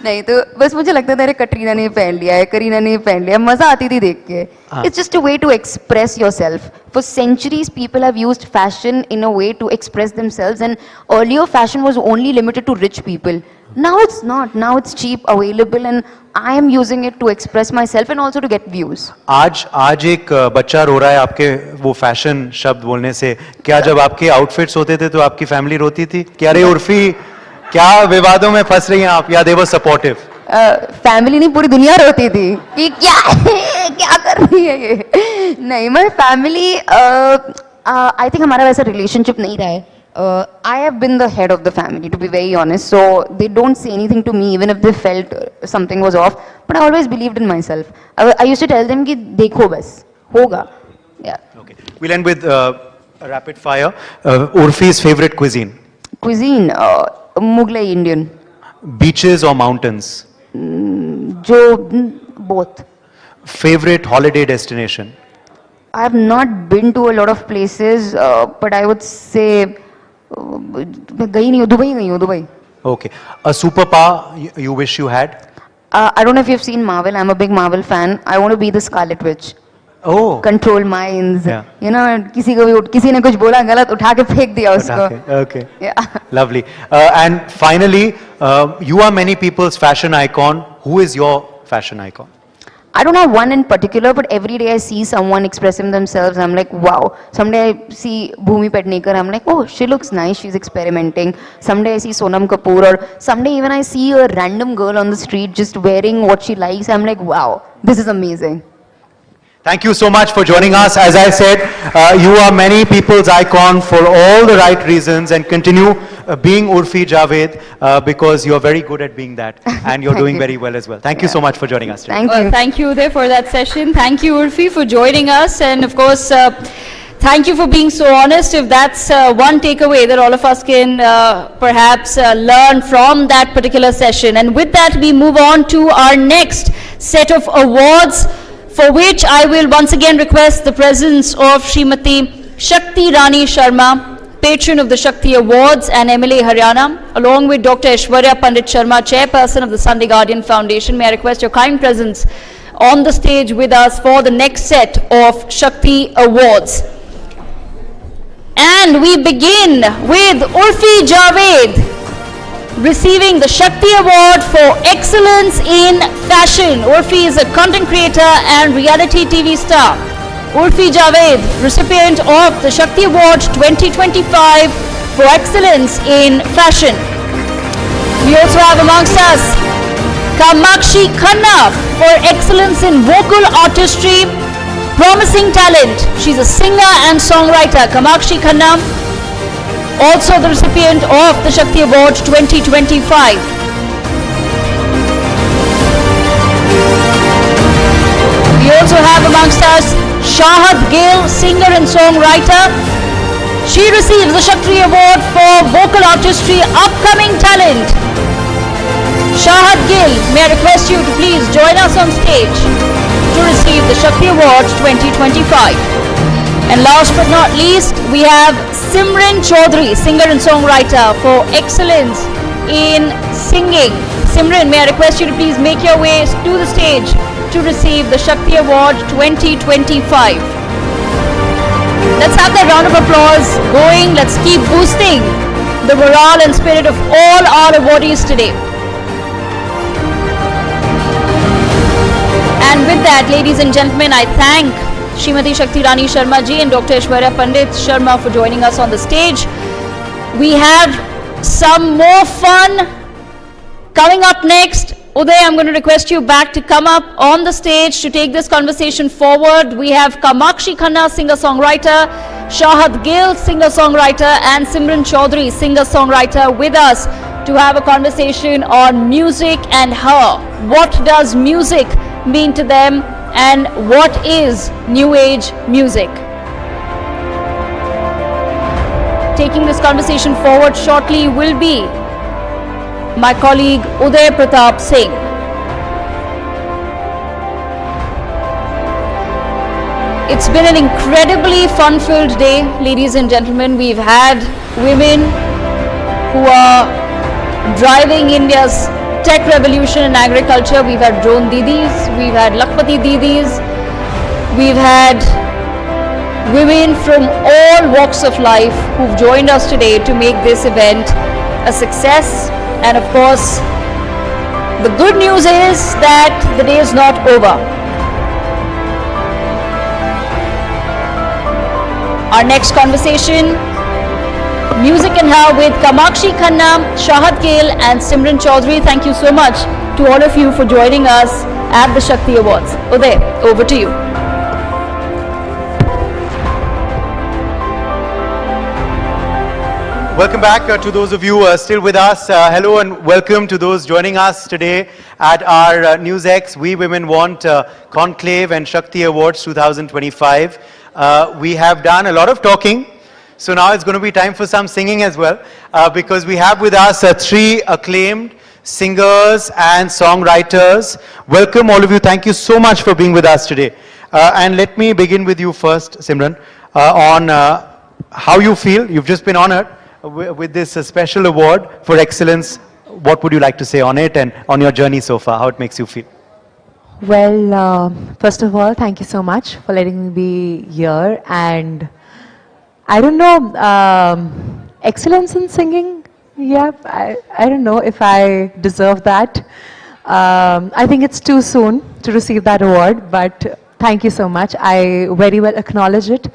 नहीं तो बस मुझे लगता था अरे कटरीना ने पहन लिया है, करीना ने पहन लिया, मजा आती थी देख के. It's just a way to express yourself. For centuries people have used fashion in a way to express themselves, and earlier fashion was only limited to rich people. Now it's not. Now it's cheap, available, and I am using it to express myself and also to get views. आज एक बच्चा रो रहा है आपके वो fashion शब्द बोलने से. क्या जब आपके आउटफिट्स होते थे तो आपकी फैमिली रोती थी कि अरे उर्फी क्या विवादों में फंस रही हैं आप, या दे वर सपोर्टिव? फैमिली नहीं, पूरी दुनिया रोती थी कि क्या कर रही है ये. नहीं, माय फैमिली, आई थिंक हमारा वैसा रिलेशनशिप नहीं रहा है. I have been the head of the family, to be very honest, so they don't say anything to me even if they felt something was off, but I always believed in myself. I used to tell them कि देखो बस होगा. Yeah. Okay. We'll end with a rapid fire. Urfi's favorite cuisine? Cuisine, Mughlai Indian. Beaches or mountains? Both. Favorite holiday destination? I have not been to a lot of places, but I would say गई नहीं हूँ, Dubai. Okay. A superpower you wish you had? I don't know if you've seen Marvel. I'm a big Marvel fan. I want to be the Scarlet Witch. Oh. Control minds. Yeah. You know, किसी ने कुछ बोला गलत, उठा के फेंक दिया उसको. Okay. Yeah. Lovely. And finally, you are many people's fashion icon. Who is your fashion icon? I don't have one in particular, but every day I see someone expressing themselves. I'm like, wow. Someday I see Bhumi Pednekar. I'm like, oh, she looks nice. She's experimenting. Someday I see Sonam Kapoor, or someday even I see a random girl on the street just wearing what she likes. I'm like, wow, this is amazing. Thank you so much for joining us. As I said, you are many people's icon for all the right reasons, and continue being Urfi Javed because you're very good at being that, and you're doing very well as well. Thank you so much for joining us today. Thank you. Thank you Uday for that session. Thank you Urfi for joining us, and of course thank you for being so honest. If that's one takeaway that all of us can perhaps learn from that particular session. And with that we move on to our next set of awards, for which I will once again request the presence of Srimati Shakti Irani Sharma, patron of the Shakti Awards and MLA Haryana, along with Dr. Aishwarya Pandit Sharma, chairperson of the Sunday Guardian Foundation. May I request your kind presence on the stage with us for the next set of Shakti Awards. And we begin with Urfi Javed, receiving the Shakti Award for Excellence in Fashion. Urfi is a content creator and reality TV star. Urfi Javed, recipient of the Shakti Award 2025 for Excellence in Fashion. We also have amongst us Kamakshi Khanna for Excellence in Vocal Artistry. Promising talent. She's a singer and songwriter. Kamakshi Khanna, also the recipient of the Shakti Award 2025. We also have amongst us Shahad Gill, singer and songwriter. She receives the Shakti Award for Vocal Artistry, Upcoming Talent. Shahad Gill, may I request you to please join us on stage to receive the Shakti Award 2025. And last but not least, we have Simran Chaudhary, singer and songwriter, for excellence in singing. Simran, may I request you to please make your way to the stage to receive the Shakti Award 2025. Let's have that round of applause going. Let's keep boosting the morale and spirit of all our awardees today. And with that, ladies and gentlemen, I thank Srimati Shakti Irani Sharma ji and Dr. Aishwarya Pandit Sharma for joining us on the stage. We have some more fun Coming up next, Uday, I'm going to request you back to come up on the stage to take this conversation forward. We have Kamakshi Khanna, singer-songwriter, Shahad Gill, singer-songwriter, and Simran Chaudhary, singer-songwriter, with us to have a conversation on music and her. What does music mean to them, and what is new age music? Taking this conversation forward shortly will be my colleague Uday Pratap Singh. It's been an incredibly fun-filled day, ladies and gentlemen. We've had women who are driving India's tech revolution in agriculture. We've had drone didis, we've had Lakpati didis, we've had women from all walks of life who've joined us today to make this event a success. And of course, the good news is that the day is not over. Our next conversation, Music and Her with Kamakshi Khanna, Shahad Gill and Simran Chaudhary. Thank you so much to all of you for joining us at the Shakti Awards. Uday, over to you. Welcome back to those of you still with us. Hello and welcome to those joining us today at our NewsX We Women Want Conclave and Shakti Awards 2025. We have done a lot of talking, so now it's going to be time for some singing as well, because we have with us three acclaimed singers and songwriters. Welcome all of you. Thank you so much for being with us today. And let me begin with you first, Simran, on how you feel. You've just been honored with this special award for excellence. What would you like to say on it and on your journey so far, how it makes you feel? Well, first of all, thank you so much for letting me be here. And I don't know, excellence in singing, yeah, I don't know if I deserve that. I think it's too soon to receive that award, but thank you so much. I very well acknowledge it.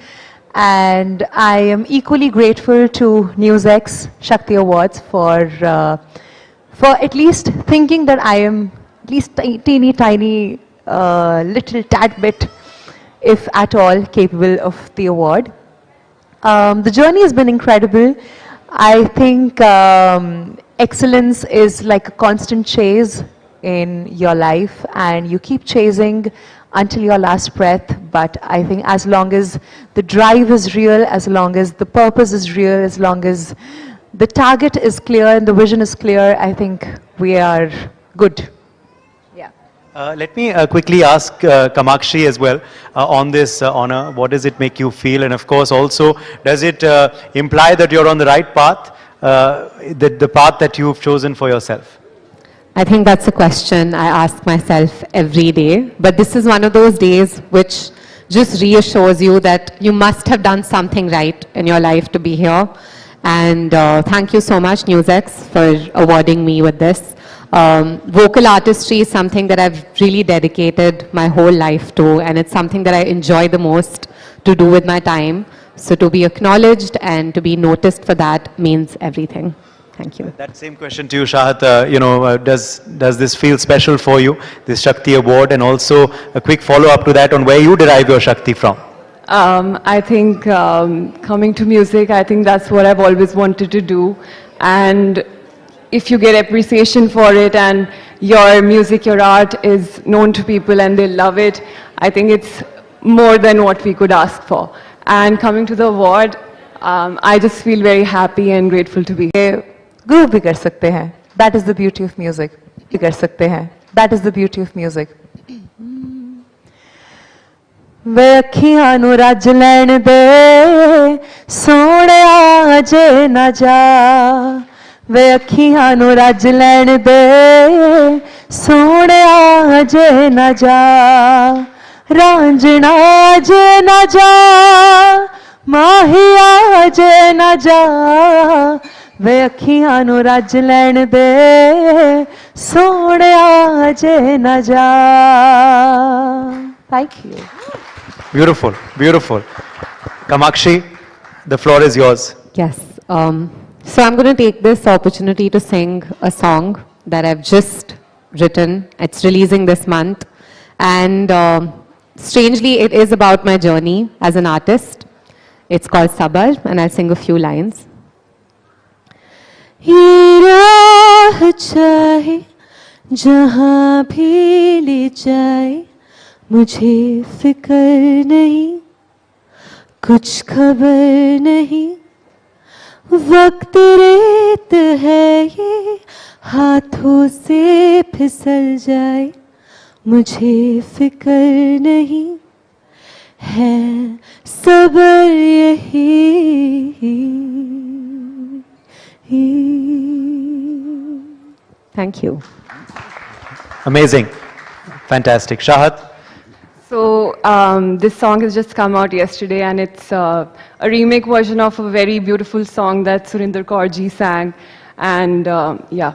And I am equally grateful to NewsX Shakti Awards for at least thinking that I am at least teeny tiny little tad bit, if at all, capable of the award. The journey has been incredible. I think excellence is like a constant chase in your life, and you keep chasing until your last breath. But I think as long as the drive is real, as long as the purpose is real, as long as the target is clear and the vision is clear, I think we are good. Yeah. Let me quickly ask Kamakshi as well on this honor. What does it make you feel? And of course also, does it imply that you're on the right path, the path that you've chosen for yourself? I think that's a question I ask myself every day, but this is one of those days which just reassures you that you must have done something right in your life to be here. And thank you so much, NewsX, for awarding me with this. Vocal artistry is something that I've really dedicated my whole life to, and it's something that I enjoy the most to do with my time. So to be acknowledged and to be noticed for that means everything. Thank you. That same question to you, Shahad. Does this feel special for you, this Shakti Award? And also a quick follow-up to that on where you derive your Shakti from. I think coming to music, I think that's what I've always wanted to do. And if you get appreciation for it and your music, your art is known to people and they love it, I think it's more than what we could ask for. And coming to the award, I just feel very happy and grateful to be here. Groove bhi kar sakte hain. That is the beauty of music. Bhi kar sakte hain. That is the beauty of music. वे अखियां नु रज लैण दे सोहणिया जे ना जा वे अखियां नु रज लैण दे सोहणिया जे ना जा रांझणा जे ना जा माहिया जे ना जा वे अखियां नु रज लैण दे सोहणिया जे ना जा. Thank you. Beautiful, beautiful. Kamakshi, the floor is yours. Yes. So I'm going to take this opportunity to sing a song that I've just written. It's releasing this month. And strangely, it is about my journey as an artist. It's called Sabar, and I'll sing a few lines. ये राह चाहे जहाँ भी ले जाए, मुझे फिक्र नहीं, कुछ खबर नहीं, वक्त रेत है ये हाथों से फिसल जाए, मुझे फिक्र नहीं है सबर यही. Thank you. Amazing. Fantastic. Shahat? So this song has just come out yesterday, and it's a remake version of a very beautiful song that Surinder Kaur ji sang. And yeah.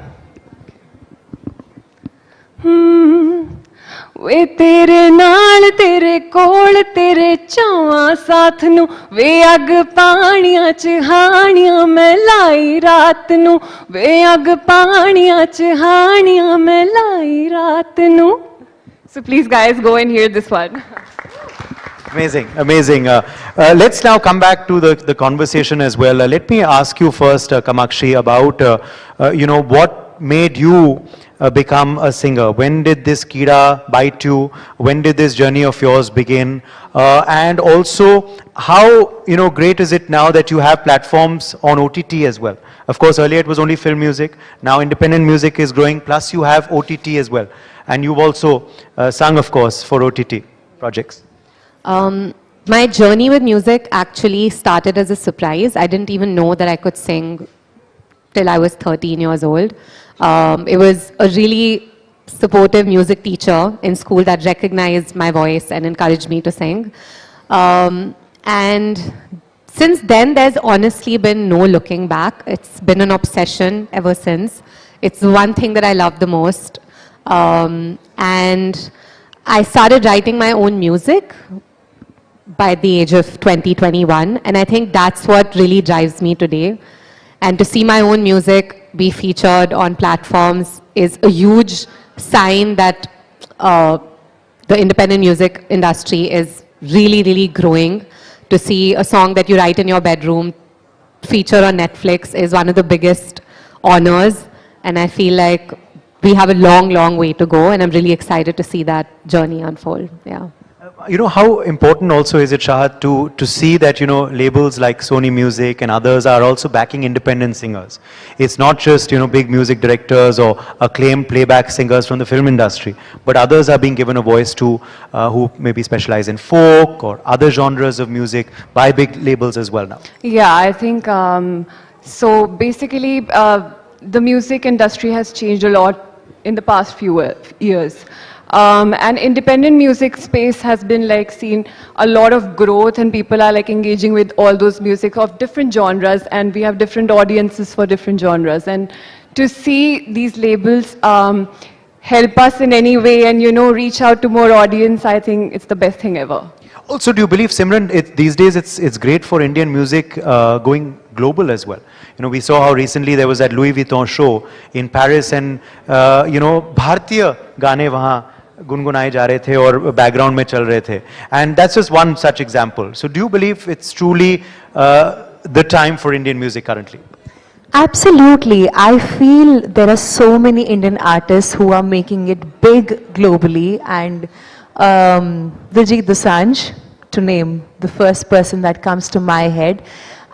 वे तेरे नाल तेरे कोल तेरे चावां साथ नू, वे अग पानियां च हानियां मैं लाई रात नू, वे अग पानियां च हानियां मैं लाई रात नू. So please guys, go and hear this one. Amazing, amazing. Let's now come back to the conversation as well. Let me ask you first, Kamakshi, about, what made you become a singer? When did this Kida bite you? When did this journey of yours begin? And also, how great is it now that you have platforms on OTT as well? Of course, earlier it was only film music. Now independent music is growing, plus you have OTT as well. And you've also sung, of course, for OTT projects. My journey with music actually started as a surprise. I didn't even know that I could sing till I was 13 years old. It was a really supportive music teacher in school that recognized my voice and encouraged me to sing. And since then, there's honestly been no looking back. It's been an obsession ever since. It's one thing that I love the most. And I started writing my own music by the age of 20, 21. And I think that's what really drives me today. And to see my own music be featured on platforms is a huge sign that the independent music industry is really, really growing. To see a song that you write in your bedroom feature on Netflix is one of the biggest honors. And I feel like we have a long, long way to go. And I'm really excited to see that journey unfold. Yeah. How important also is it, Shahat, to see that, labels like Sony Music and others are also backing independent singers. It's not just, big music directors or acclaimed playback singers from the film industry, but others are being given a voice too, who maybe specialize in folk or other genres of music by big labels as well now. Yeah, I think, so basically, the music industry has changed a lot in the past few years. And independent music space has been seen a lot of growth, and people are engaging with all those music of different genres, and we have different audiences for different genres. And to see these labels help us in any way and reach out to more audience, I think it's the best thing ever. Also, do you believe, Simran, these days it's great for Indian music going global as well? We saw how recently there was that Louis Vuitton show in Paris, and Bharatiya gaane wahan गुनगुनाए जा रहे थे और background में चल रहे थे. And that's just one such example. So do you believe it's truly the time for Indian music currently? Absolutely. I feel there are so many Indian artists who are making it big globally, and Diljit Dosanjh, to name the first person that comes to my head.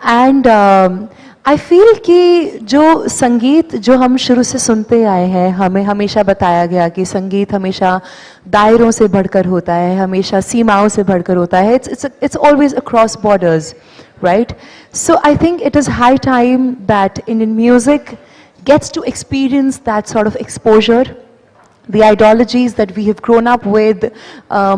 And I feel कि जो संगीत जो हम शुरू से सुनते आए हैं, हमें हमेशा बताया गया कि संगीत हमेशा दायरों से बढ़कर होता है, हमेशा सीमाओं से बढ़कर होता है. It's always across borders, right? So I think it is high time that Indian music gets to experience that sort of exposure. The ideologies that we have grown up with,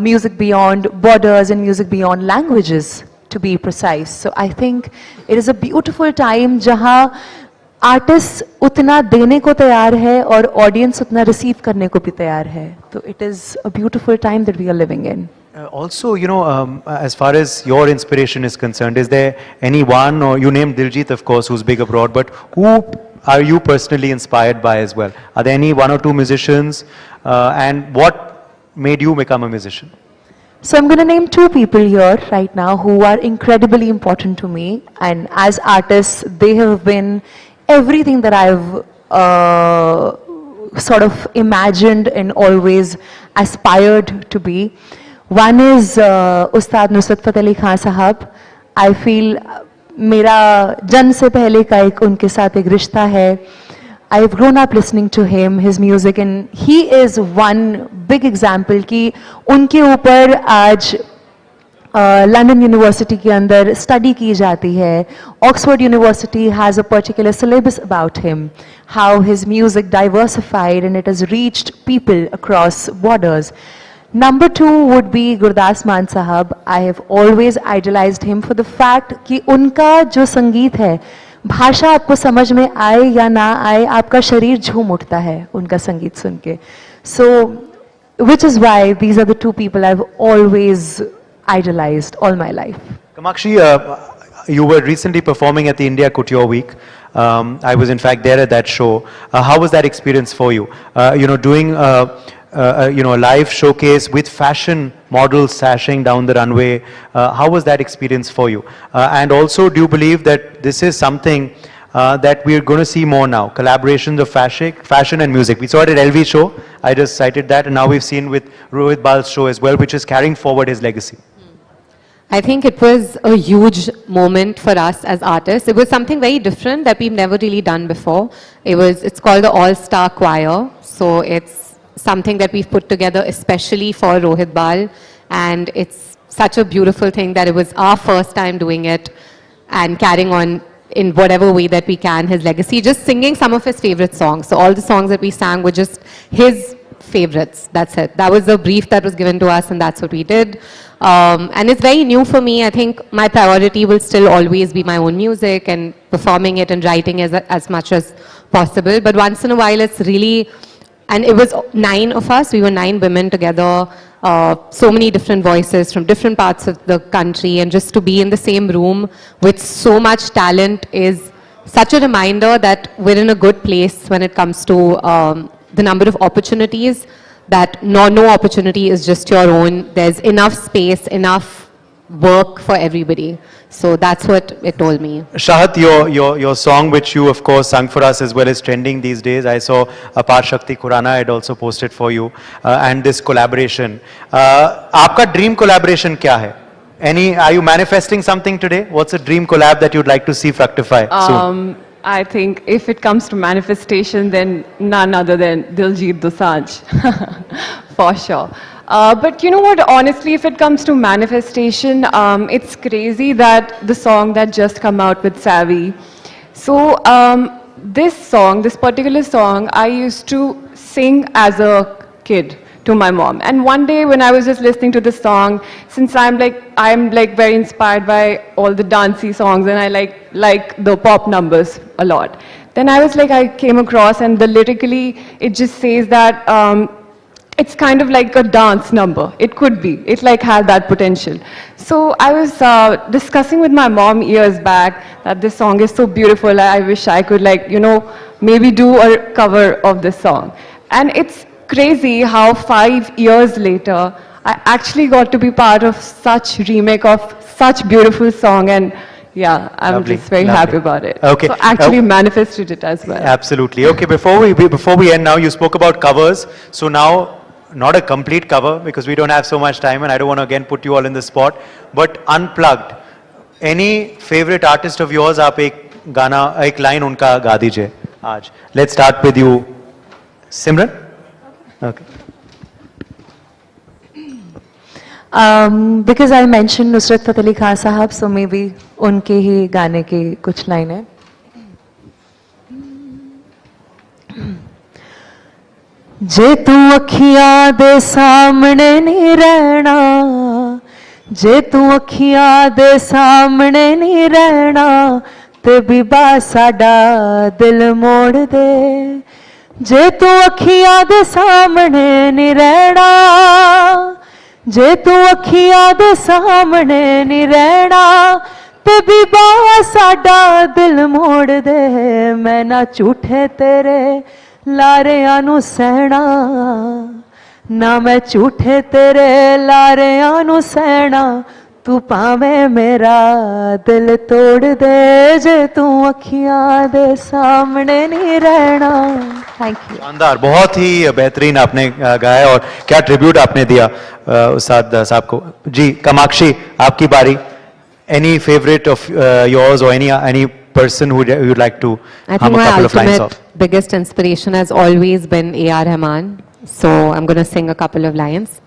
music beyond borders and music beyond languages, to be precise. So I think it is a beautiful time जहाँ artists उतना देने को तैयार है और audience उतना receive करने को भी तैयार है. So it is a beautiful time that we are living in. Also, as far as your inspiration is concerned, is there anyone, or you named Diljit, of course, who's big abroad, but who are you personally inspired by as well? Are there any one or two musicians, and what made you become a musician? So I'm going to name two people here right now who are incredibly important to me, and as artists, they have been everything that I've sort of imagined and always aspired to be. One is Ustad Nusrat Fateh Ali Khan Sahab. I feel मेरा जन्म से पहले का एक उनके साथ एक रिश्ता है. I've grown up listening to him, his music, and he is one big example कि उनके ऊपर आज लंदन यूनिवर्सिटी के अंदर स्टडी की जाती है. Oxford University has a particular syllabus about him, how his music diversified and it has reached people across borders. Number two would be Gurdas Maan Sahab. I have always idolized him for the fact कि उनका जो संगीत है, भाषा आपको समझ में आए या ना आए, आपका शरीर झूम उठता है उनका संगीत सुन के. So, which is why these are the two people I've always idolized all my life. Kamakshi, you were recently performing at the India Couture Week. I was in fact there at that show. How was that experience for you? Doing a live showcase with fashion models sashing down the runway. How was that experience for you? And also, do you believe that this is something that we're going to see more now? Collaborations of fashion and music. We saw it at LV show. I just cited that, and now we've seen with Rohit Bal's show as well, which is carrying forward his legacy. I think it was a huge moment for us as artists. It was something very different that we've never really done before. It's called the All-Star Choir. So it's something that we've put together especially for Rohit Bal, and it's such a beautiful thing that it was our first time doing it and carrying on in whatever way that we can his legacy, just singing some of his favorite songs. So all the songs that we sang were just his favorites. That's it. That was the brief that was given to us, and that's what we did. And it's very new for me. I think my priority will still always be my own music and performing it and writing as much as possible. But once in a while, it's really, and it was 9 of us. We were 9 women together, so many different voices from different parts of the country, and just to be in the same room with so much talent is such a reminder that we're in a good place when it comes to the number of opportunities, that no opportunity is just your own. There's enough space, enough work for everybody. So that's what it told me. Shahat, your song, which you of course sung for us as well, is trending these days. I saw Apar Shakti Khurana had also posted for you, and this collaboration. Aapka dream collaboration kya hai? Are you manifesting something today? What's a dream collab that you'd like to see fructify soon? I think if it comes to manifestation, then none other than Diljit Dosanjh, for sure. But you know what, honestly, if it comes to manifestation, it's crazy that the song that just come out with Savvy. So this particular song, I used to sing as a kid to my mom. And one day when I was just listening to the song, since I'm very inspired by all the dancey songs, and I like the pop numbers a lot. Then I came across, and lyrically it just says that it's kind of like a dance number. It could be. It had that potential. So I was discussing with my mom years back that this song is so beautiful. I wish I could maybe do a cover of this song. And it's crazy how 5 years later, I actually got to be part of such remake of such beautiful song, and yeah, I'm just very happy about it. Okay. So actually manifested it as well. Absolutely. Okay, before we end now, you spoke about covers. So now, not a complete cover because we don't have so much time, and I don't want to again put you all in the spot, but unplugged. Any favorite artist of yours, आप एक गाना, एक line उनका गा दीजिए आज. Let's start with you, Simran. Okay. Because I mentioned Nusrat Fateh Ali Khan Sahab, so maybe उनके ही गाने की कुछ लाइन है. जे तू अखियां दे सामने नहीं रहना, जे तू अखियां दे सामने नहीं रहना, ते बीबा साडा दिल मोड़ दे. जे तू अखियां दे सामने नहीं रहना, जे तू अखियां दे सामने नहीं रहना, बेबी बावा साडा दिल मोड़ दे, मैं ना झूठे तेरे लारियां नू सहना, ना मैं झूठे तेरे लारियां नू सहना, तू पावे मेरा दिल तोड़ दे, जे तू अखियां दे सामने नहीं रहना। Thank you. शानदार, बहुत ही बेहतरीन आपने गाया और क्या ट्रिब्यूट आपने दिया उस्ताद साहब को। जी कामाक्षी, आपकी बारी। Any favorite of yours or any person who you'd like to I hum think a my couple of lines of? ultimate biggest inspiration has always been A.R. Rahman. So I'm going to sing a couple of lines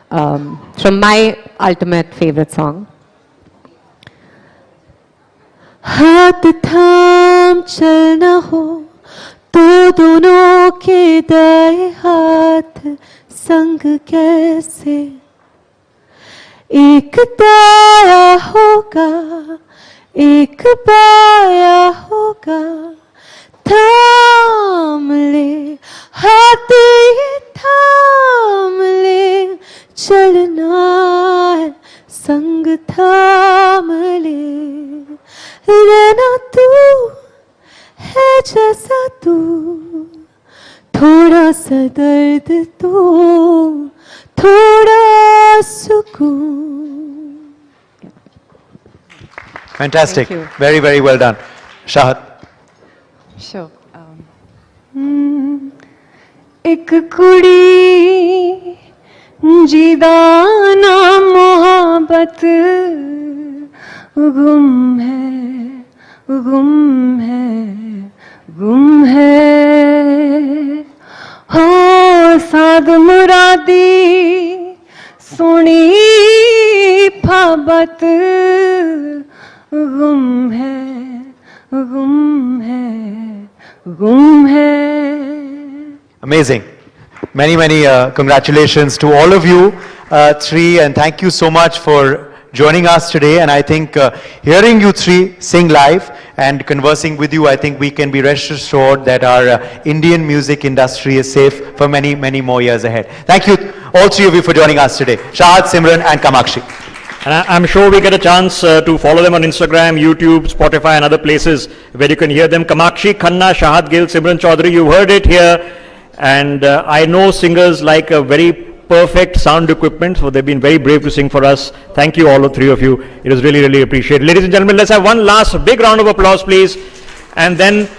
from my ultimate favorite song. हाथ थाम चलना हो तो दोनों के दाएं हाथ संग कैसे, एक दाया होगा एक बाया होगा, थाम ले हाथ ये थाम ले, चलना है संग थाम ले, रहना तू है जैसा तू, थोड़ा सा दर्द तू, थोड़ा सुकून। Fantastic. Thank you. Very, very well done. Shahat. Sure. एक कुड़ी जिदाना मोहब्बत गुम है, गुम है, गुम है, हो साद मुरादी सोनी फबत गुम है, गुम है, गुम है। Amazing. Many, many congratulations to all of you three, and thank you so much for joining us today. And I think hearing you three sing live and conversing with you, I think we can be rest assured that our Indian music industry is safe for many, many more years ahead. Thank you, all three of you, for joining us today. Shahat, Simran and Kamakshi. And I'm sure we get a chance to follow them on Instagram, YouTube, Spotify and other places where you can hear them. Kamakshi, Khanna, Shahat Gill, Simran Chaudhary, you heard it here. And I know singers like a very perfect sound equipment, so they've been very brave to sing for us. Thank you, all the three of you. It was really, really appreciated. Ladies and gentlemen, let's have one last big round of applause, please. And then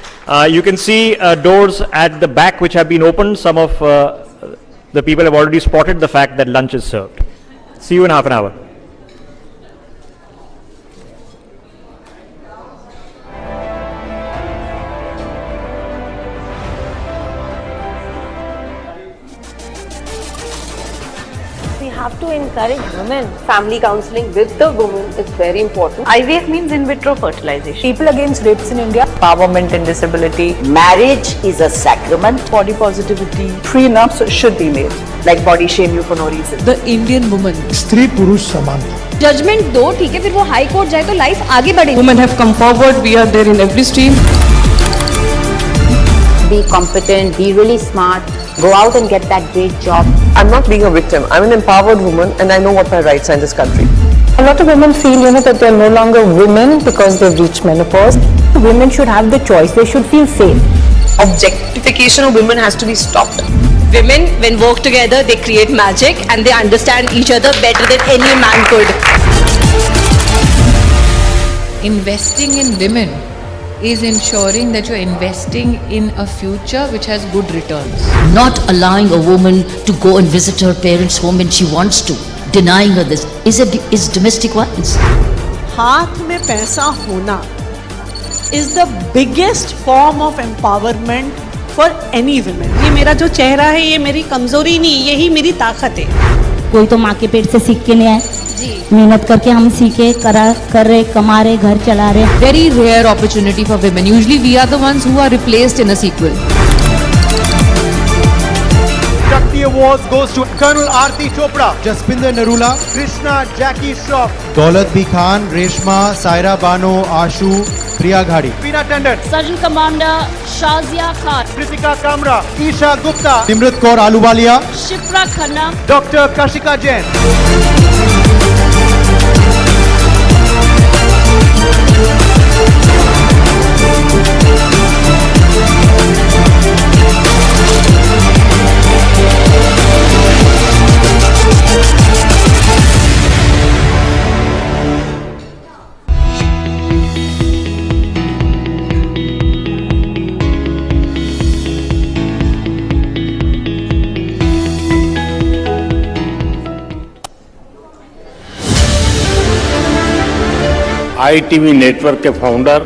you can see doors at the back which have been opened. Some of the people have already spotted the fact that lunch is served. See you in half an hour. Have to encourage women. Family counseling with the woman is very important. IVF means in vitro fertilization. People against rapes in India. Empowerment and disability. Marriage is a sacrament. Body positivity. Prenups should be made. Like body shame you for no reason. The Indian woman. स्त्री पुरुष समानता. Judgment दो ठीक है, फिर वो high court जाए तो life आगे बढ़े. Women have come forward. We are there in every stream. Be competent. Be really smart. Go out and get that great job. I'm not being a victim. I'm an empowered woman and I know what my rights are in this country. A lot of women feel, that they're no longer women because they've reached menopause. Women should have the choice. They should feel safe. Objectification of women has to be stopped. Women, when work together, they create magic and they understand each other better than any man could. Investing in women is ensuring that you're investing in a future which has good returns. Not allowing a woman to go and visit her parents' home when she wants to, denying her this, is domestic violence. हाथ में पैसा होना is the biggest form of empowerment for any woman. ये मेरा जो चेहरा है, ये मेरी कमजोरी नहीं, यही मेरी ताकत है. कोई तो माँ के पेट से सीख के नहीं आए, मेहनत करके हम सीखे, कर रहे, कमा रहे, घर चला रहे. Very rare opportunity for women. Usually we are the ones who are replaced in a sequel. Shakti Awards goes to Colonel Aarti Chopra, Jaspinder Narula, Krishna Jackie Shroff, Daulat B. Khan, Reshma, Saira Bano, Ashu, Priya Ghadi, Veena Tandon, Sergeant Commander Shazia Khan, Kritika Kamra, Isha Gupta, Nimrat Kaur Aluwalia, Shifra Khanna, Dr. Kashika Jain. ITV network के founder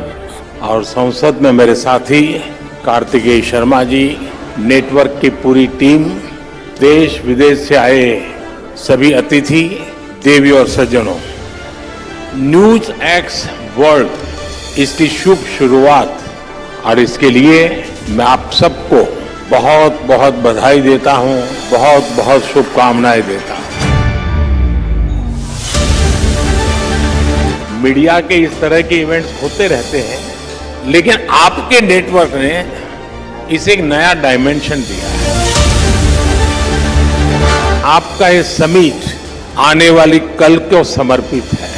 और संसद में मेरे साथी Kartikeya Sharma ji, network की पूरी team, देश विदेश से आए सभी अतिथि, देवी और सज्जनों, न्यूज एक्स वर्ल्ड इसकी शुभ शुरुआत और इसके लिए मैं आप सबको बहुत बहुत बधाई देता हूं, बहुत बहुत शुभकामनाएं देता हूं। मीडिया के इस तरह के इवेंट्स होते रहते हैं, लेकिन आपके नेटवर्क ने इसे एक नया डायमेंशन दिया है। आपका ये समिट आने वाली कल को समर्पित है।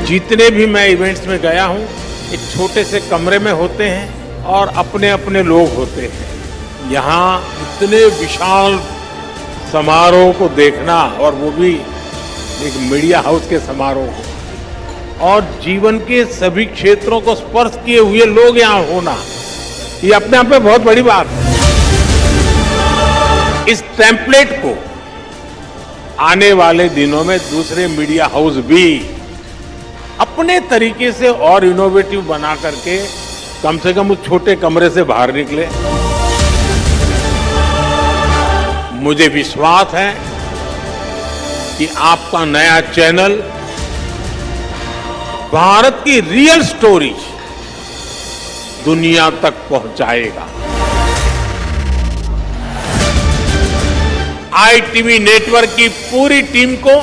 जितने भी मैं इवेंट्स में गया हूं, एक छोटे से कमरे में होते हैं और अपने अपने लोग होते हैं। यहाँ इतने विशाल समारोह को देखना, और वो भी एक मीडिया हाउस के समारोह को, और जीवन के सभी क्षेत्रों को स्पर्श किए हुए लोग यहाँ होना, ये अपने आप में बहुत बड़ी बात है। इस टेम्पलेट को आने वाले दिनों में दूसरे मीडिया हाउस भी अपने तरीके से और इनोवेटिव बना करके कम से कम उस छोटे कमरे से बाहर निकले। मुझे विश्वास है कि आपका नया चैनल भारत की रियल स्टोरी दुनिया तक पहुंचाएगा। ITV नेटवर्क की पूरी टीम को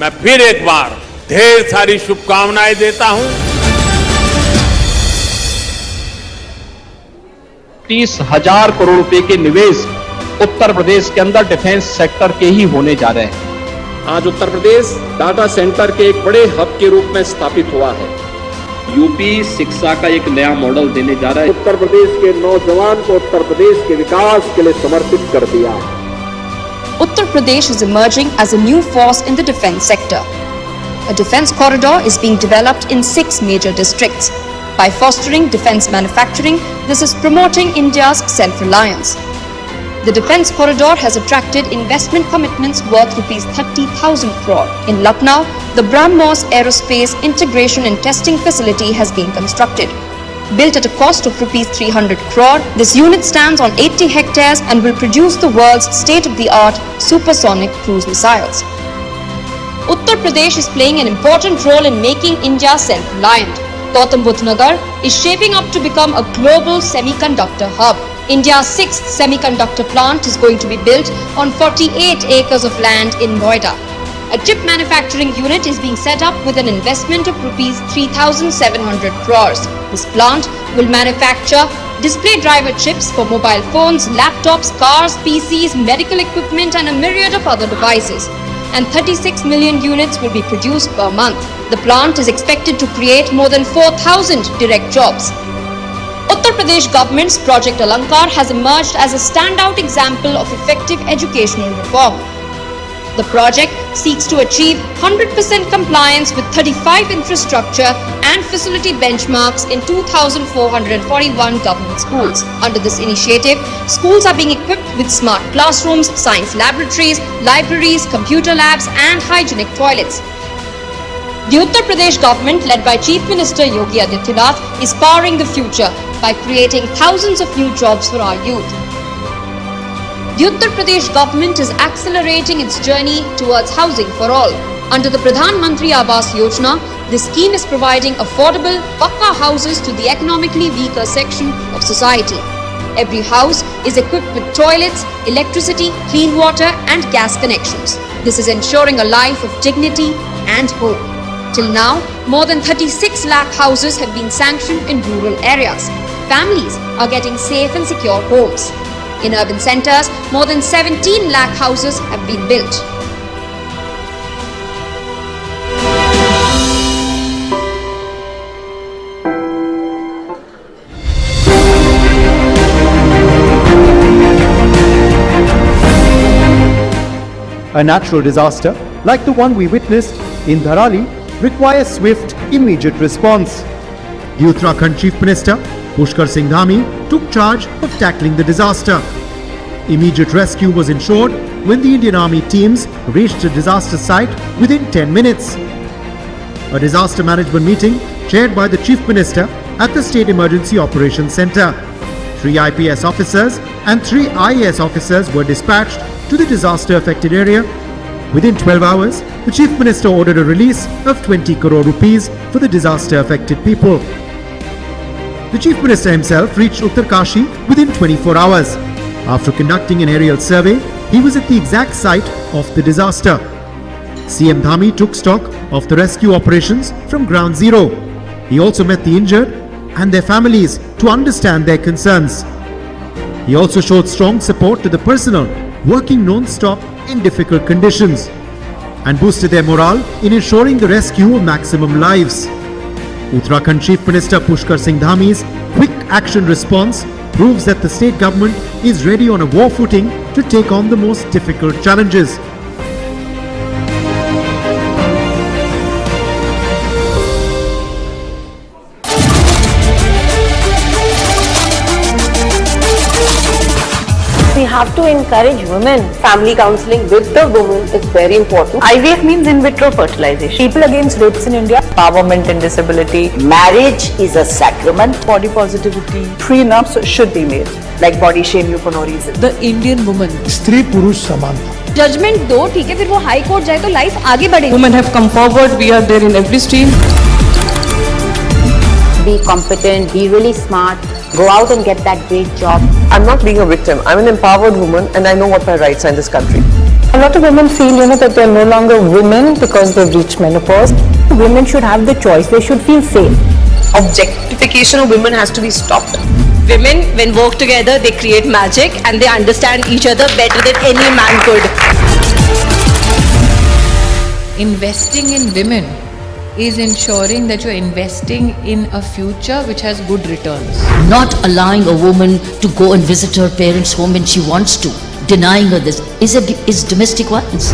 मैं फिर एक बार ढेर सारी शुभकामनाएं देता हूं। 30,000 करोड़ रुपए के निवेश उत्तर प्रदेश के अंदर डिफेंस सेक्टर के ही होने जा रहे हैं। आज उत्तर प्रदेश डाटा सेंटर के एक बड़े हब के रूप में स्थापित हुआ है। यूपी शिक्षा का एक नया मॉडल देने जा रहा है। उत्तर प्रदेश के नौजवान को उत्तर प्रदेश के विकास के लिए समर्पित कर दिया। Uttar Pradesh is emerging as a new force in the defence sector. A defence corridor is being developed in 6 major districts. By fostering defence manufacturing, this is promoting India's self-reliance. The defence corridor has attracted investment commitments worth rupees 30,000 crore. In Lucknow, the BrahMos Aerospace Integration and Testing Facility has been constructed. Built at a cost of rupees 300 crore, this unit stands on 80 hectares and will produce the world's state-of-the-art supersonic cruise missiles. Uttar Pradesh is playing an important role in making India self-reliant. Gautam Budh Nagar is shaping up to become a global semiconductor hub. India's 6th semiconductor plant is going to be built on 48 acres of land in Noida. A chip manufacturing unit is being set up with an investment of rupees 3,700 crores. This plant will manufacture display driver chips for mobile phones, laptops, cars, PCs, medical equipment and a myriad of other devices. And 36 million units will be produced per month. The plant is expected to create more than 4,000 direct jobs. Uttar Pradesh government's Project Alankar has emerged as a standout example of effective educational reform. The project seeks to achieve 100% compliance with 35 infrastructure and facility benchmarks in 2,441 government schools. Under this initiative, schools are being equipped with smart classrooms, science laboratories, libraries, computer labs and hygienic toilets. The Uttar Pradesh government, led by Chief Minister Yogi Adityanath, is powering the future by creating thousands of new jobs for our youth. The Uttar Pradesh government is accelerating its journey towards housing for all. Under the Pradhan Mantri Awas Yojana, this scheme is providing affordable Pakka houses to the economically weaker section of society. Every house is equipped with toilets, electricity, clean water and gas connections. This is ensuring a life of dignity and hope. Till now, more than 36 lakh houses have been sanctioned in rural areas. Families are getting safe and secure homes. In urban centers, more than 17 lakh houses have been built. A natural disaster, like the one we witnessed in Dharali, requires swift, immediate response. The Uttarakhand Chief Minister, Pushkar Singh Dhami, took charge of tackling the disaster. Immediate rescue was ensured when the Indian Army teams reached the disaster site within 10 minutes. a disaster management meeting chaired by the Chief Minister at the State Emergency Operations Centre. 3 IPS officers and 3 IAS officers were dispatched to the disaster-affected area. Within 12 hours, the Chief Minister ordered a release of 20 crore rupees for the disaster-affected people. The Chief Minister himself reached Uttarkashi within 24 hours. After conducting an aerial survey, he was at the exact site of the disaster. CM Dhami took stock of the rescue operations from ground zero. He also met the injured and their families to understand their concerns. He also showed strong support to the personnel working non-stop in difficult conditions and boosted their morale in ensuring the rescue of maximum lives. Uttarakhand Chief Minister Pushkar Singh Dhami's quick action response proves that the state government is ready on a war footing to take on the most difficult challenges. We have to encourage women. Family counseling with the woman is very important. IVF means in vitro fertilization. People against rapes in India, empowerment and disability. Marriage is a sacrament. Body positivity. Prenups should be made. Like body shame you for no reason. The Indian woman. स्त्री पुरुष समानता. Judgement दो ठीक है, फिर वो high court जाए तो लाइफ आगे बढ़ेगी. Women have come forward. We are there in every stream. Be competent, be really smart, go out and get that great job. I'm not being a victim. I'm an empowered woman and I know what my rights are in this country. A lot of women feel, that they're no longer women because they've reached menopause. Women should have the choice. They should feel safe. Objectification of women has to be stopped. Women, when work together, they create magic and they understand each other better than any man could. Investing in women is ensuring that you're investing in a future which has good returns. Not allowing a woman to go and visit her parents' home when she wants to, denying her this, is domestic violence.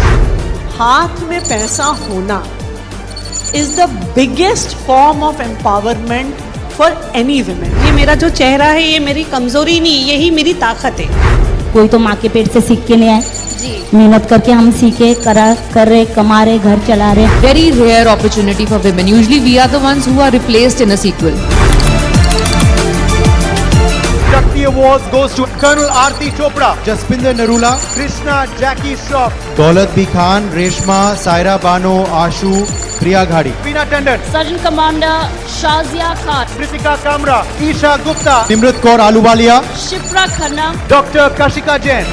हाथ में पैसा होना is the biggest form of empowerment for any woman. ये मेरा जो चेहरा है, ये मेरी कमजोरी नहीं, यही मेरी ताकत है. कोई तो माँ के पेट से सीख के नहीं आए. मेहनत करके हम सीखे, कर रहे, कमा रहे, घर चला रहे. Very rare opportunity for women. Usually we are the ones who are replaced in a sequel. Shakti Awards goes to Colonel Aarti Chopra, Jaspinder Narula, Krishna Jackie Shroff, Daulat B Khan, Reshma, Saira Bano, Ashu, Priya Ghadi, Veena Tandon, Sergeant Commander Shazia Khan, Kritika Kamra, Isha Gupta, Nimrat Kaur Aluwalia, Shifra Khanna, Dr. Kashika Jain.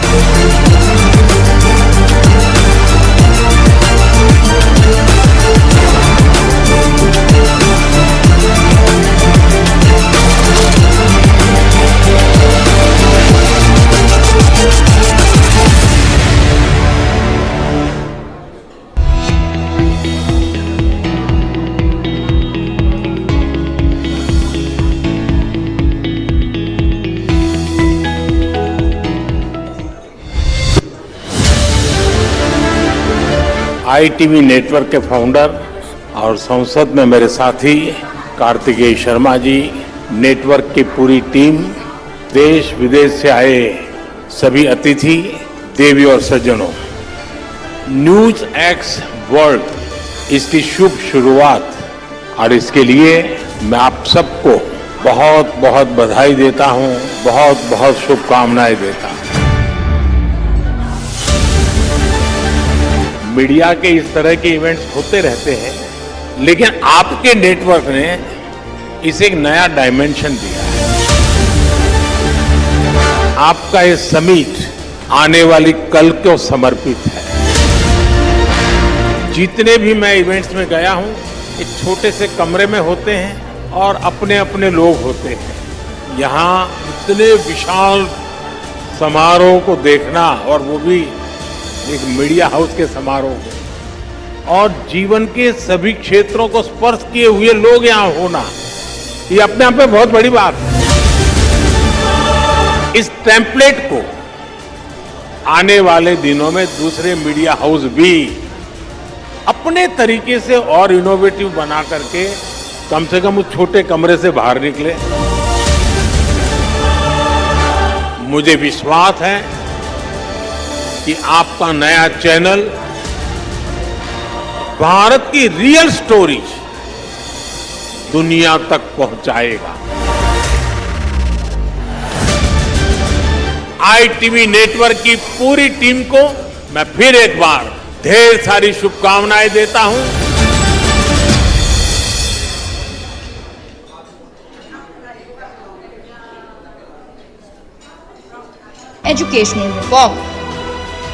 ITV network के founder और संसद में मेरे साथी Kartikeya Sharma ji, network की पूरी team, देश विदेश से आए सभी अतिथि, देवी और सज्जनों, न्यूज एक्स वर्ल्ड इसकी शुभ शुरुआत और इसके लिए मैं आप सबको बहुत बहुत बधाई देता हूं, बहुत बहुत शुभकामनाएं देता हूं। मीडिया के इस तरह के इवेंट्स होते रहते हैं, लेकिन आपके नेटवर्क ने इसे एक नया डायमेंशन दिया है। आपका ये समिट आने वाली कल को समर्पित है। जितने भी मैं इवेंट्स में गया हूं, एक छोटे से कमरे में होते हैं और अपने अपने लोग होते हैं। यहाँ इतने विशाल समारोह को देखना, और वो भी एक मीडिया हाउस के समारोह को, और जीवन के सभी क्षेत्रों को स्पर्श किए हुए लोग यहाँ होना, ये अपने आप में बहुत बड़ी बात है। इस टेम्पलेट को आने वाले दिनों में दूसरे मीडिया हाउस भी अपने तरीके से और इनोवेटिव बना करके कम से कम उस छोटे कमरे से बाहर निकले। मुझे विश्वास है कि आपका नया चैनल भारत की रियल स्टोरीज दुनिया तक पहुंचाएगा। ITV नेटवर्क की पूरी टीम को मैं फिर एक बार ढेर सारी शुभकामनाएं देता हूं। Educational reform.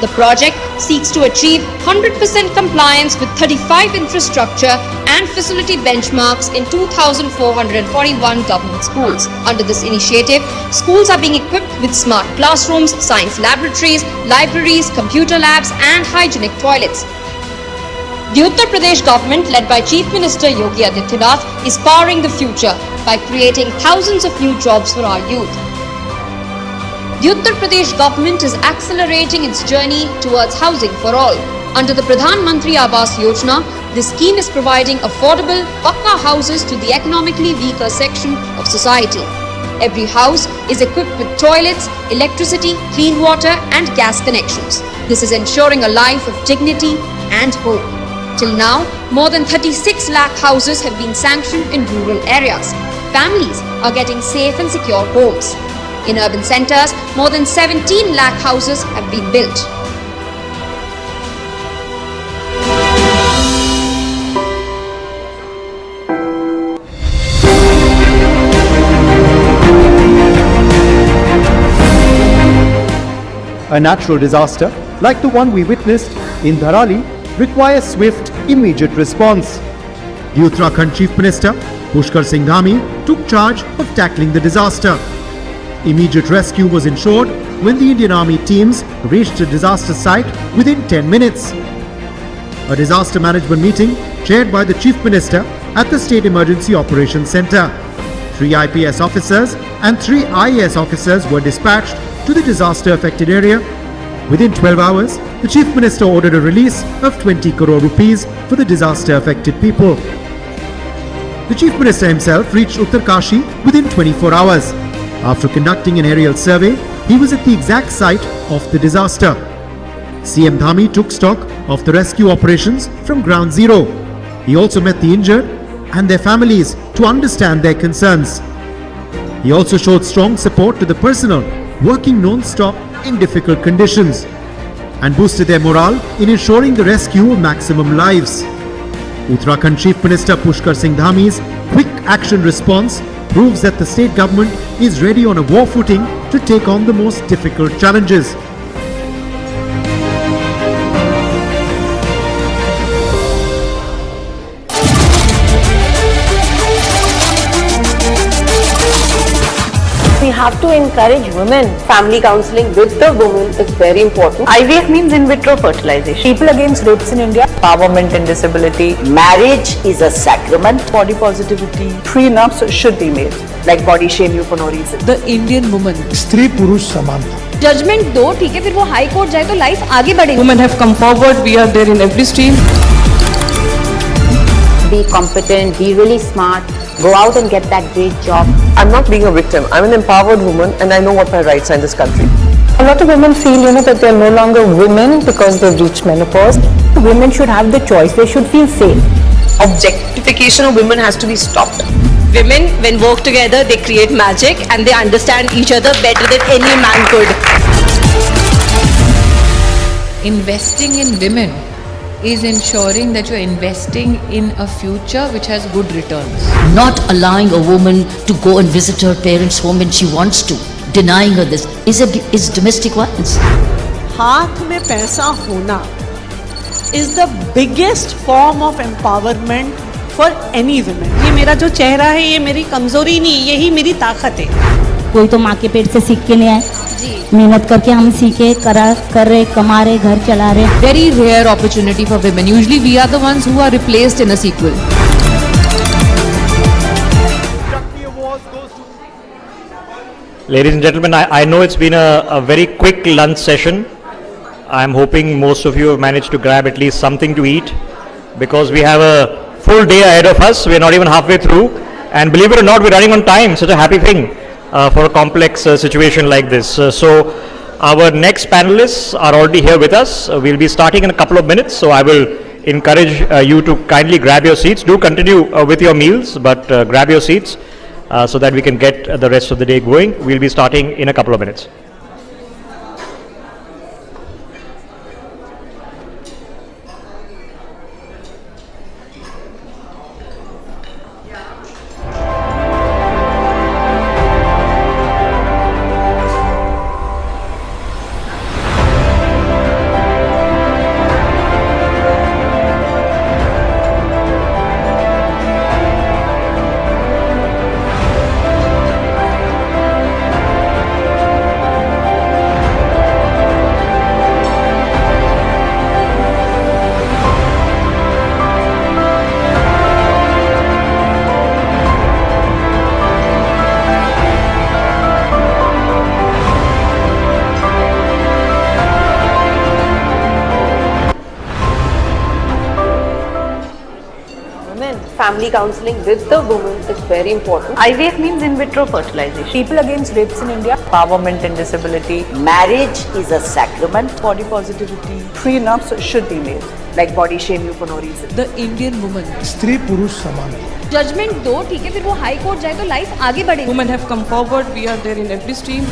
The project seeks to achieve 100% compliance with 35 infrastructure and facility benchmarks in 2,441 government schools. Under this initiative, schools are being equipped with smart classrooms, science laboratories, libraries, computer labs and hygienic toilets. The Uttar Pradesh government, led by Chief Minister Yogi Adityanath, is powering the future by creating thousands of new jobs for our youth. The Uttar Pradesh government is accelerating its journey towards housing for all. Under the Pradhan Mantri Awas Yojana, this scheme is providing affordable, pakka houses to the economically weaker section of society. Every house is equipped with toilets, electricity, clean water and gas connections. This is ensuring a life of dignity and hope. Till now, more than 36 lakh houses have been sanctioned in rural areas. Families are getting safe and secure homes. In urban centres, more than 17 lakh houses have been built. A natural disaster, like the one we witnessed in Dharali, requires swift, immediate response. The Uttarakhand Chief Minister, Pushkar Singh Dhami, took charge of tackling the disaster. Immediate rescue was ensured when the Indian Army teams reached the disaster site within 10 minutes. A disaster management meeting chaired by the Chief Minister at the State Emergency Operations Centre. 3 IPS officers and 3 IAS officers were dispatched to the disaster affected area. Within 12 hours, the Chief Minister ordered a release of 20 crore rupees for the disaster affected people. The Chief Minister himself reached Uttarkashi within 24 hours. After conducting an aerial survey, he was at the exact site of the disaster. CM Dhami took stock of the rescue operations from ground zero. He also met the injured and their families to understand their concerns. He also showed strong support to the personnel working non-stop in difficult conditions and boosted their morale in ensuring the rescue of maximum lives. Uttarakhand Chief Minister Pushkar Singh Dhami's quick action response proves that the state government is ready on a war footing to take on the most difficult challenges. We have to encourage women. Family counseling with the woman is very important. IVF means in vitro fertilization. People against rapes in India, empowerment and disability, Marriage is a sacrament. body positivity, Prenups should be made. Like body shame you for no reason. The Indian woman. स्त्री पुरुष समानता। Judgement दो, ठीक है, फिर वो high court जाए तो लाइफ आगे बढ़ेगी. women have come forward, we are there in every stream. Be competent, be really smart, go out and get that great job. I'm not being a victim. I'm an empowered woman and I know what my rights are in this country. A lot of women feel, that they're no longer women because they've reached menopause. Women should have the choice. They should feel safe. Objectification of women has to be stopped. Women, when work together, they create magic and they understand each other better than any man could. Investing in women is ensuring that you're investing in a future which has good returns. Not allowing a woman to go and visit her parents' home when she wants to, denying her this, is domestic violence. हाथ में पैसा होना is the biggest form of empowerment for any woman. ये मेरा जो चेहरा है, ये मेरी कमजोरी नहीं, यही मेरी ताकत है. कोई तो माँ के पेट से सीख के नहीं आए, मेहनत करके हम सीखे, कर रहे, कमा रहे, घर चला रहे. Very rare opportunity for women. Usually we are the ones who are replaced in a sequel. Shakti Awards goes to... Ladies and gentlemen, I know it's been a very quick lunch session. I'm hoping most of you have managed to grab at least something to eat, because we have a full day ahead of us. We're not even halfway through, and believe it or not, we're running on time. Such a happy thing for a complex situation like this. So our next panelists are already here with us. We'll be starting in a couple of minutes, so I will encourage you to kindly grab your seats. Do continue with your meals, but grab your seats so that we can get the rest of the day going. We'll be starting in a couple of minutes. Family counseling with the woman is very important. IVF means in vitro fertilization. People against rapes in India. Empowerment and disability. Marriage is a sacrament. Body positivity. Prenups should be made. Like body shame you for no reason. The Indian woman. स्त्री पुरुष समानता judgement दो, ठीक है, फिर वो high court जाए तो लाइफ आगे बढ़ेगी. Women have come forward. We are there in every stream.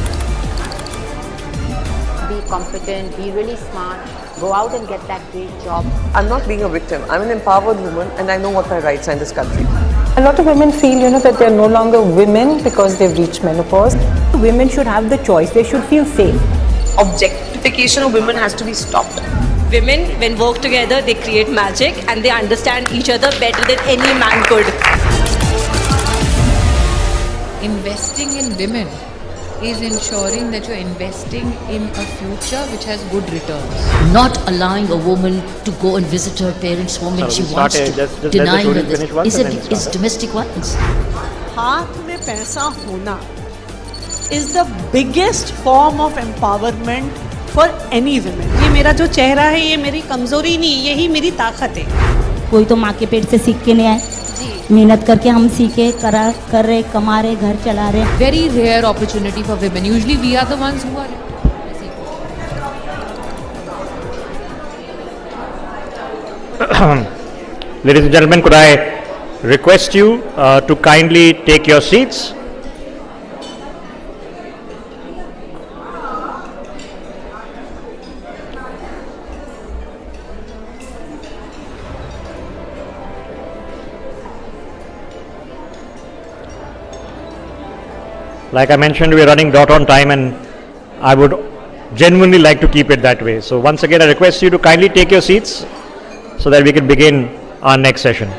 Be competent, be really smart, go out and get that great job. I'm not being a victim. I'm an empowered woman and I know what my rights are in this country. A lot of women feel, that they're no longer women because they've reached menopause. Women should have the choice. They should feel safe. Objectification of women has to be stopped. Women, when work together, they create magic and they understand each other better than any man could. Investing in women is ensuring that you're investing in a future which has good returns. Not allowing a woman to go and visit her parents' home when she wants to, just denying her let the this, story finish once and then is domestic violence. हाथ में पैसा होना is the biggest form of empowerment for any woman. ये मेरा जो चेहरा है, ये मेरी कमजोरी नहीं, यही मेरी ताकत है. कोई तो माँ के पेट से सीख के नहीं आए. मेहनत करके हम सीखे, कर रहे, कमा रहे, घर चला रहे. Very rare opportunity for women. Usually we are the ones who are. Ladies and gentlemen, could I request you to kindly take your seats? Like I mentioned, we are running dot on time and I would genuinely like to keep it that way. So once again, I request you to kindly take your seats so that we can begin our next session.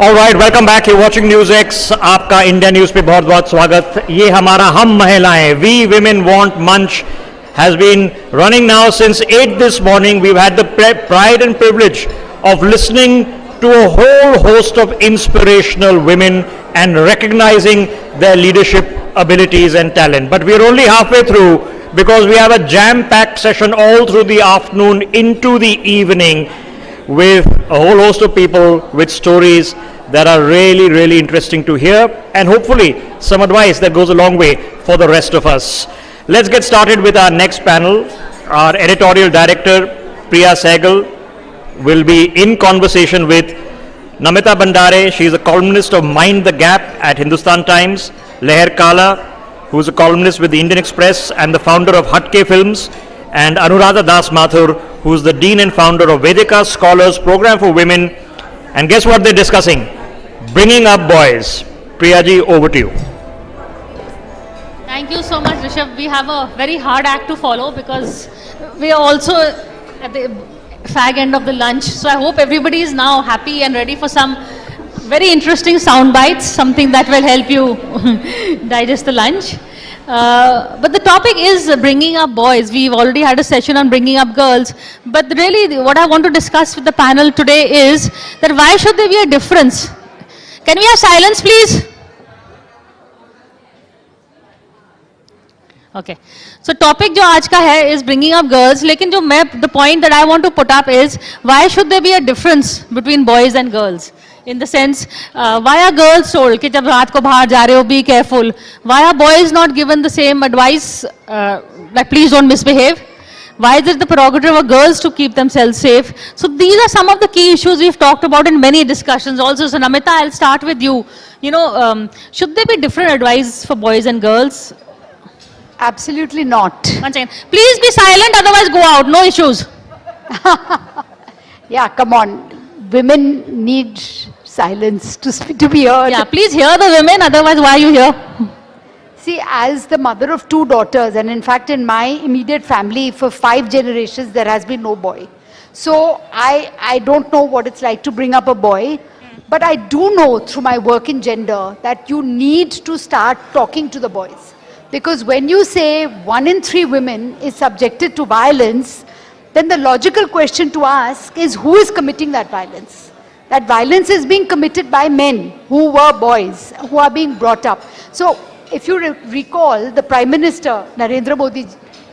All right, welcome back. You're watching NewsX. आपका India news पे बहुत बहुत स्वागत. ये हमारा हम महिलाएं We Women Want Munch has been running now since 8 this morning. We've had the pride and privilege of listening to a whole host of inspirational women and recognizing their leadership abilities and talent. But we're only halfway through because we have a jam-packed session all through the afternoon into the evening with a whole host of people with stories that are really, really interesting to hear and hopefully some advice that goes a long way for the rest of us. Let's get started with our next panel. Our editorial director, Priya Sehgal, will be in conversation with Namita Bandare. She is a columnist of Mind the Gap at Hindustan Times. Leher Kala, who is a columnist with the Indian Express and the founder of Hatke Films. And Anuradha Das Mathur, who is the dean and founder of Vedika Scholars Program for Women And guess what they're discussing? Bringing up boys. Priyaji, over to you. Thank you so much, Rishabh. We have a very hard act to follow because we are also at the fag end of the lunch. So I hope everybody is now happy and ready for some very interesting sound bites, something that will help you digest the lunch. But the topic is bringing up boys. We've already had a session on bringing up girls. But really what I want to discuss with the panel today is that why should there be a difference? Can we have silence, please? Okay. So topic जो आज का है is bringing up girls. लेकिन जो the point that I want to put up is why should there be a difference between boys and girls? In the sense, why are girls told कि जब रात को बाहर जा रहे हो be careful? Why are boys not given the same advice that please don't misbehave? Why is it the prerogative of girls to keep themselves safe? So these are some of the key issues we've talked about in many discussions also. So Namita, I'll start with you. You know, should there be different advice for boys and girls? Absolutely not. One second. Please be silent, otherwise go out. No issues. Yeah, come on. Women need silence to be heard. Yeah, please hear the women, otherwise why are you here? See, as the mother of 2 daughters, and in fact in my immediate family for 5 generations, there has been no boy. So I don't know what it's like to bring up a boy, but I do know through my work in gender that you need to start talking to the boys. Because when you say 1 in 3 women is subjected to violence, then the logical question to ask is who is committing that violence? That violence is being committed by men who were boys, who are being brought up. So if you recall, the Prime Minister, Narendra Modi,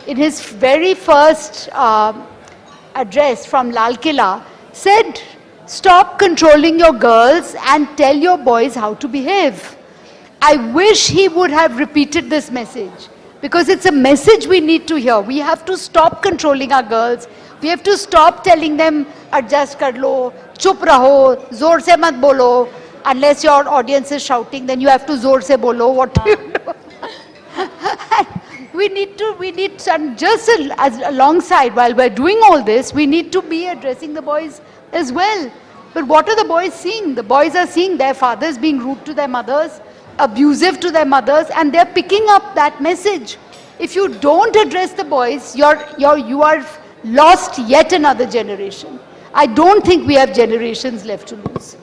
in his very first address from Lal Killa, said, stop controlling your girls and tell your boys how to behave. I wish he would have repeated this message because it's a message we need to hear. We have to stop controlling our girls. We have to stop telling them, adjust kar lo, chup raho, zor se mat bolo. Unless your audience is shouting, then you have to zor se bolo. What do you do? we need, and just as alongside, while we're doing all this, we need to be addressing the boys as well. But what are the boys seeing? The boys are seeing their fathers being rude to their mothers, abusive to their mothers, and they're picking up that message. If you don't address the boys, you are lost yet another generation. I don't think we have generations left to lose.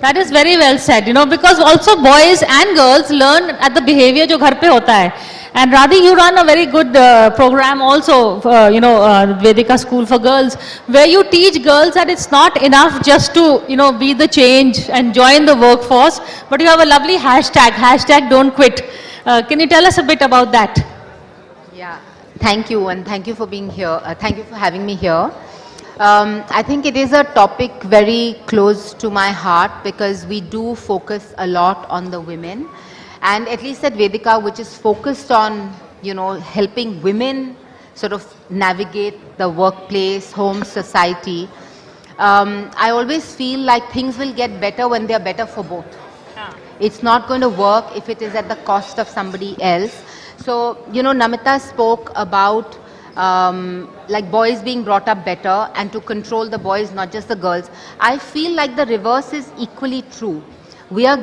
That is very well said, you know, because also boys and girls learn at the behavior जो घर पे होता है. And Radhi, you run a very good program also, you know, Vedika School for Girls, where you teach girls that it's not enough just to, you know, be the change and join the workforce, but you have a lovely hashtag don't quit. Can you tell us a bit about that? Yeah, thank you, and thank you for being here. Thank you for having me here. I think it is a topic very close to my heart because we do focus a lot on the women. And at least at Vedika, which is focused on, you know, helping women sort of navigate the workplace, home, society, I always feel like things will get better when they are better for both. It's not going to work if it is at the cost of somebody else. So, you know, Namita spoke about like boys being brought up better and to control the boys, not just the girls. I feel like the reverse is equally true. We are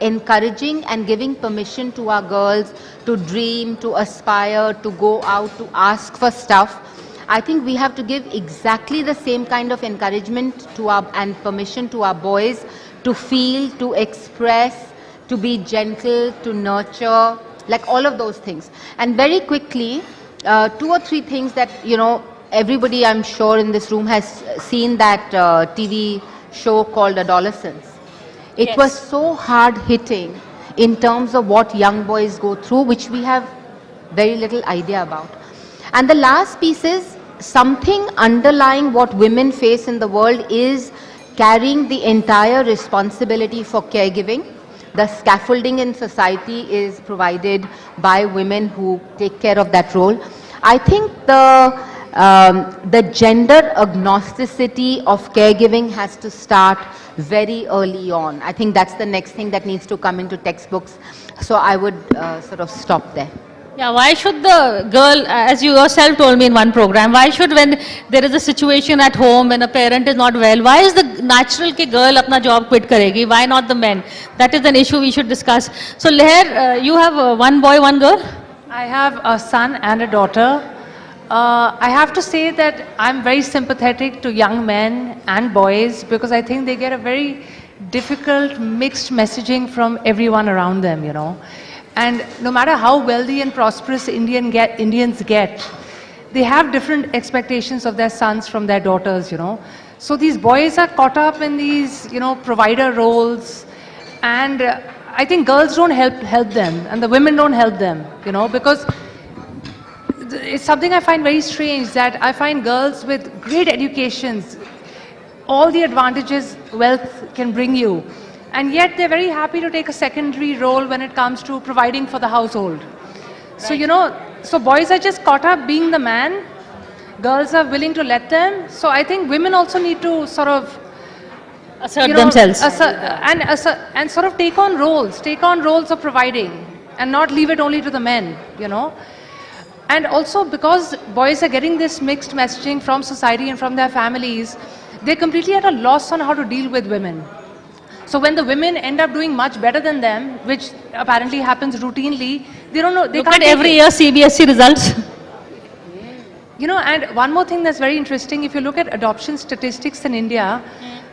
encouraging and giving permission to our girls to dream, to aspire, to go out, to ask for stuff. I think we have to give exactly the same kind of encouragement to and permission to our boys to feel, to express, to be gentle, to nurture, like all of those things. And very quickly, 2 or 3 things that, you know, everybody I'm sure in this room has seen that TV show called Adolescence. It was so hard hitting in terms of what young boys go through, which we have very little idea about. And the last piece is something underlying what women face in the world is carrying the entire responsibility for caregiving. The scaffolding in society is provided by women who take care of that role. I think the gender agnosticity of caregiving has to start very early on. I think that's the next thing that needs to come into textbooks. So I would sort of stop there. Yeah, why should the girl, as you yourself told me in one program, why should when there is a situation at home when a parent is not well, why is the natural कि girl अपना job quit करेगी? Why not the men? That is an issue we should discuss. So Leher, you have one boy, one girl? I have a son and a daughter. I have to say that I'm very sympathetic to young men and boys because I think they get a very difficult mixed messaging from everyone around them, you know. And no matter how wealthy and prosperous Indians get, they have different expectations of their sons from their daughters, you know. So these boys are caught up in these, you know, provider roles, and I think girls don't help them, and the women don't help them, you know, because it's something I find very strange that I find girls with great educations, all the advantages wealth can bring you, and yet they're very happy to take a secondary role when it comes to providing for the household. Right. So, you know, so boys are just caught up being the man, girls are willing to let them. So I think women also need to sort of assert themselves. And sort of take on roles of providing and not leave it only to the men, you know. And also because boys are getting this mixed messaging from society and from their families, they're completely at a loss on how to deal with women. So when the women end up doing much better than them, which apparently happens routinely, they don't know. They Look can't at every year CBSE results. You know, and one more thing that's very interesting, if you look at adoption statistics in India,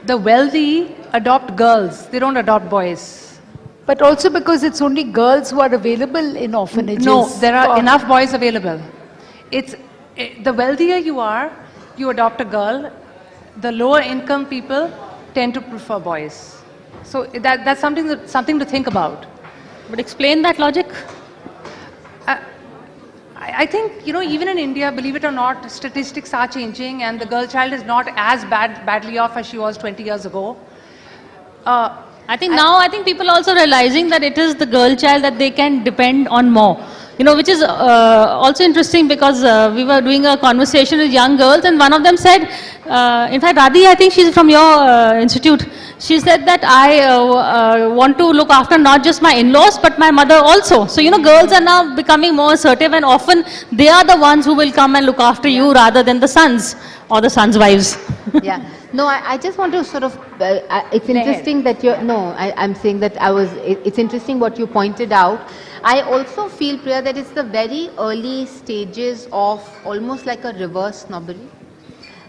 the wealthy adopt girls, they don't adopt boys. But also because it's only girls who are available in orphanages. No, there are enough boys available. It's the wealthier you are, you adopt a girl. The lower income people tend to prefer boys. So that's something to think about. But explain that logic. I think, you know, even in India, believe it or not, statistics are changing and the girl child is not as badly off as she was 20 years ago. I think people are also realizing that it is the girl child that they can depend on more. You know, which is also interesting because we were doing a conversation with young girls and one of them said, in fact, Radhi, I think she's from your institute. She said that I want to look after not just my in-laws but my mother also. So, you know, girls are now becoming more assertive and often they are the ones who will come and look after you rather than the sons or the sons' wives. Yeah. No, I just want to sort of, it's interesting that you're, I'm saying that it's interesting what you pointed out. I also feel, Priya, that it's the very early stages of almost like a reverse snobbery.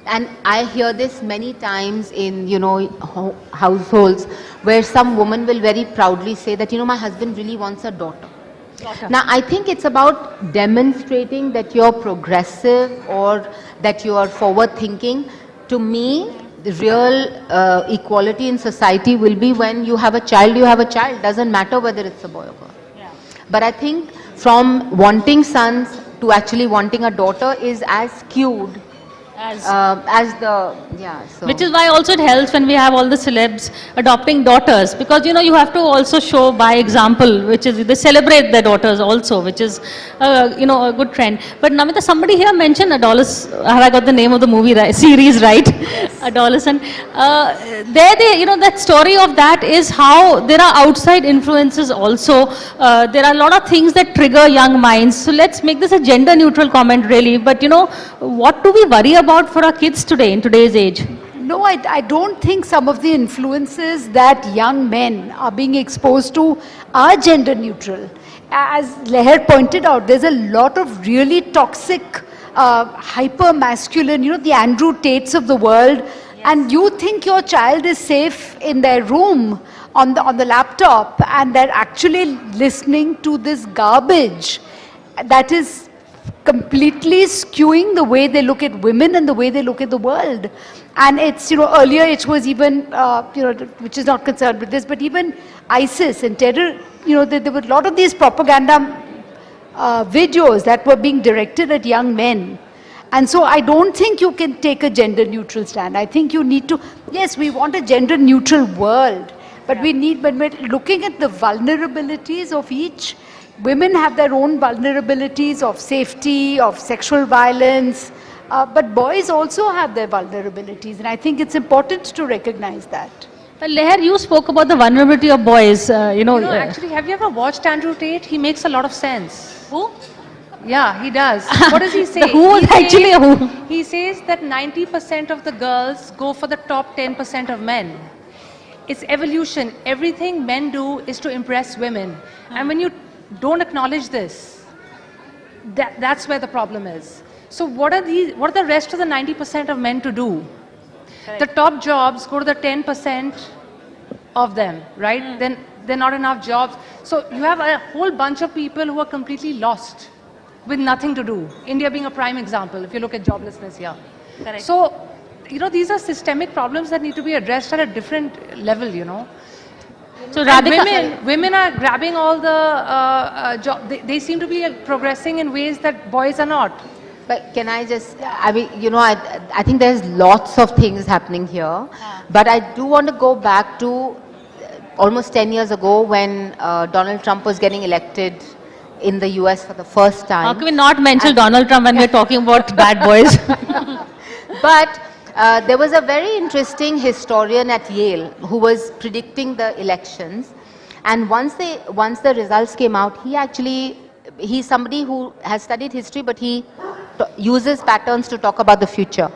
And I hear this many times in, you know, households where some woman will very proudly say that, you know, my husband really wants a daughter. Now, I think it's about demonstrating that you're progressive or that you are forward thinking. To me, the real equality in society will be when you have a child, doesn't matter whether it's a boy or girl. Yeah. But I think from wanting sons to actually wanting a daughter is as skewed Which is why also it helps when we have all the celebs adopting daughters, because you know you have to also show by example, which is they celebrate their daughters also, which is you know a good trend. But Namita, somebody here mentioned Adolescent. Have I got the name of the movie right? Series right? Yes. Adolescent. You know that story of that is how there are outside influences also. There are a lot of things that trigger young minds. So let's make this a gender neutral comment really. But you know, what do we worry about for our kids today, in today's age? No, I don't think some of the influences that young men are being exposed to are gender neutral. As Leher pointed out, there's a lot of really toxic, hyper masculine, you know, the Andrew Tates of the world. Yes. And you think your child is safe in their room on the laptop, and they're actually listening to this garbage that is completely skewing the way they look at women and the way they look at the world. And it's, you know, earlier it was even, you know, which is not concerned with this, but even ISIS and terror, you know, there were a lot of these propaganda videos that were being directed at young men. And so I don't think you can take a gender neutral stand. I think you need to, yes, we want a gender neutral world, but we need, when we're looking at the vulnerabilities of each, women have their own vulnerabilities of safety, of sexual violence, but boys also have their vulnerabilities, and I think it's important to recognize that. Well, Leher, you spoke about the vulnerability of boys. You know, actually, have you ever watched Andrew Tate? He makes a lot of sense. Who? Yeah, he does. What does he say? The who is actually a who. He says that 90% of the girls go for the top 10% of men. It's evolution. Everything men do is to impress women. And when you don't acknowledge this, that's where the problem is. So what are the rest of the 90% of men to do? Correct. The top jobs go to the 10% of them, right? Then there are not enough jobs. So you have a whole bunch of people who are completely lost with nothing to do. India being a prime example, if you look at joblessness here. Correct. So, these are systemic problems that need to be addressed at a different level, So women are grabbing all the jobs. They seem to be progressing in ways that boys are not. But can I just, I think there's lots of things happening here. But I do want to go back to almost 10 years ago when Donald Trump was getting elected in the US for the first time. How can we not mention Donald Trump when we're talking about bad boys? But there was a very interesting historian at Yale who was predicting the elections. And once the results came out, he's somebody who has studied history, but he uses patterns to talk about the future.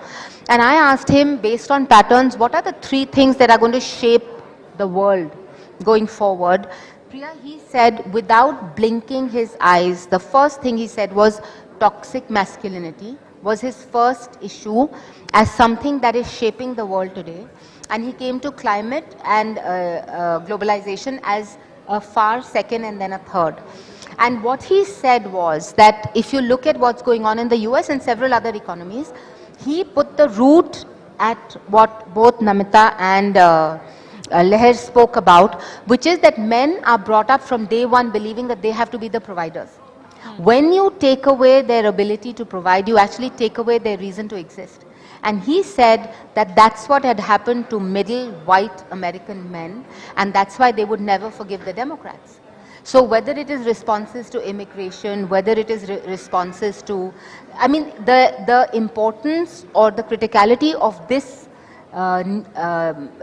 And I asked him, based on patterns, what are the 3 things that are going to shape the world going forward? Priya, he said, without blinking his eyes, the first thing he said was toxic masculinity was his first issue as something that is shaping the world today. And he came to climate and globalization as a far second and then a third. And what he said was that if you look at what's going on in the US and several other economies, he put the root at what both Namita and Leher spoke about, which is that men are brought up from day one believing that they have to be the providers. When you take away their ability to provide, you actually take away their reason to exist. And he said that that's what had happened to middle white American men, and that's why they would never forgive the Democrats. So whether it is responses to immigration, whether it is responses to, the importance or the criticality of this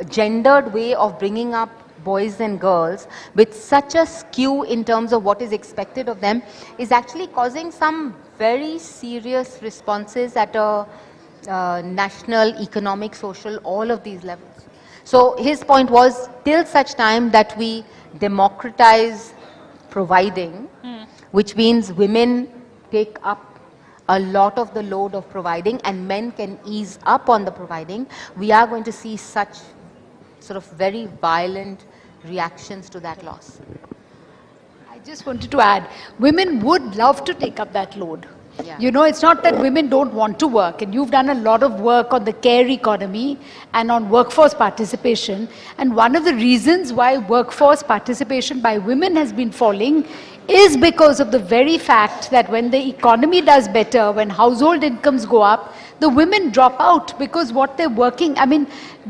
gendered way of bringing up boys and girls with such a skew in terms of what is expected of them is actually causing some very serious responses at a national, economic, social, all of these levels. So his point was, till such time that we democratize providing, which means women take up a lot of the load of providing and men can ease up on the providing, we are going to see such sort of very violent reactions to that loss. I just wanted to add, women would love to take up that load. Yeah. It's not that women don't want to work, and you've done a lot of work on the care economy and on workforce participation. And one of the reasons why workforce participation by women has been falling is because of the very fact that when the economy does better, when household incomes go up, the women drop out because what they're working,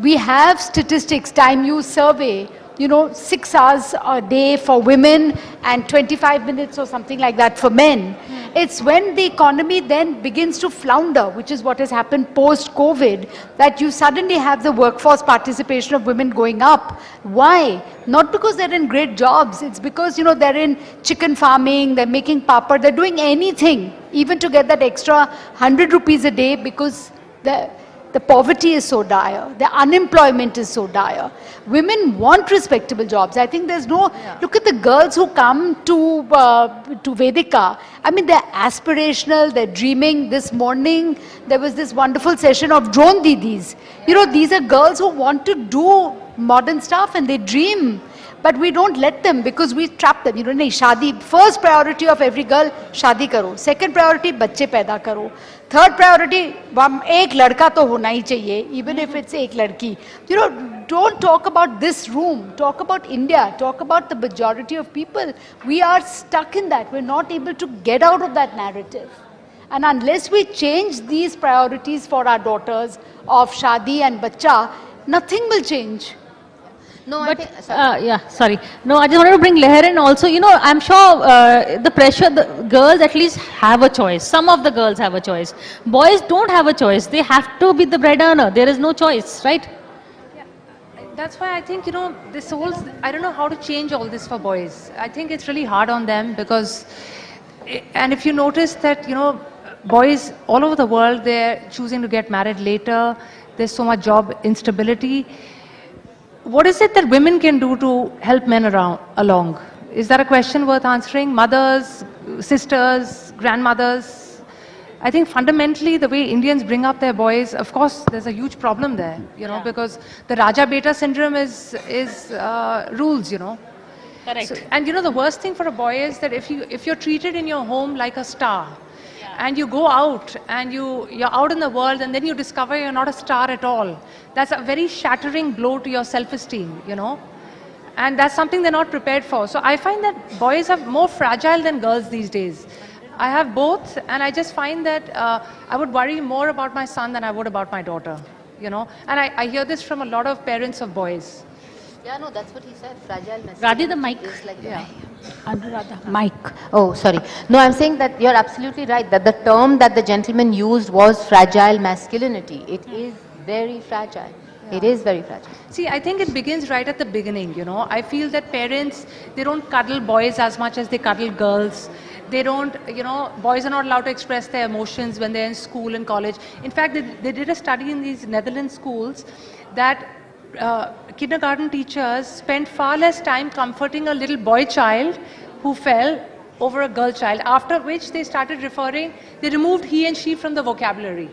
we have statistics, time use survey, 6 hours a day for women and 25 minutes or something like that for men. It's when the economy then begins to flounder, which is what has happened post-COVID, that you suddenly have the workforce participation of women going up. Why? Not because they're in great jobs. It's because, they're in chicken farming, they're making papad, they're doing anything, even to get that extra 100 rupees a day because the poverty is so dire, the unemployment is so dire. Women want respectable jobs. I think there's no, look at the girls who come to Vedika. They're aspirational, they're dreaming. This morning, there was this wonderful session of drone didis. These are girls who want to do modern stuff and they dream. But we don't let them because we trap them. Shadi, first priority of every girl, shadi karo. Second priority, bacche paida karo. Third priority, ek ladka to hona hi chahiye, even if it's ek ladki. Don't talk about this room. Talk about India. Talk about the majority of people. We are stuck in that. We're not able to get out of that narrative. And unless we change these priorities for our daughters of shadi and bachcha, nothing will change. No, but, sorry. No, I just wanted to bring Leher in also. I'm sure the pressure, the girls at least have a choice. Some of the girls have a choice. Boys don't have a choice. They have to be the bread earner. There is no choice, right? Yeah. That's why I think, I don't know how to change all this for boys. I think it's really hard on them because And if you notice that, boys all over the world, they're choosing to get married later. There's so much job instability. What is it that women can do to help men along? Is that a question worth answering? Mothers, sisters, grandmothers? I think fundamentally the way Indians bring up their boys, of course, there's a huge problem there, because the Raja Beta syndrome is rules, Correct. So, and the worst thing for a boy is that if you're treated in your home like a star, and you go out and you're out in the world and then you discover you're not a star at all, that's a very shattering blow to your self-esteem, and that's something they're not prepared for. So I find that boys are more fragile than girls these days. I have both, and I just find that I would worry more about my son than I would about my daughter, and I hear this from a lot of parents of boys. Yeah, no, that's what he said. Fragile masculinity. Radhi, the mic. Is like Anuradha, mic. Oh, sorry. No, I'm saying that you're absolutely right, that the term that the gentleman used was fragile masculinity. It is very fragile. Yeah. It is very fragile. See, I think it begins right at the beginning, I feel that parents, they don't cuddle boys as much as they cuddle girls. They don't, boys are not allowed to express their emotions when they're in school and college. In fact, they did a study in these Netherlands schools that kindergarten teachers spent far less time comforting a little boy child who fell over a girl child, after which they removed he and she from the vocabulary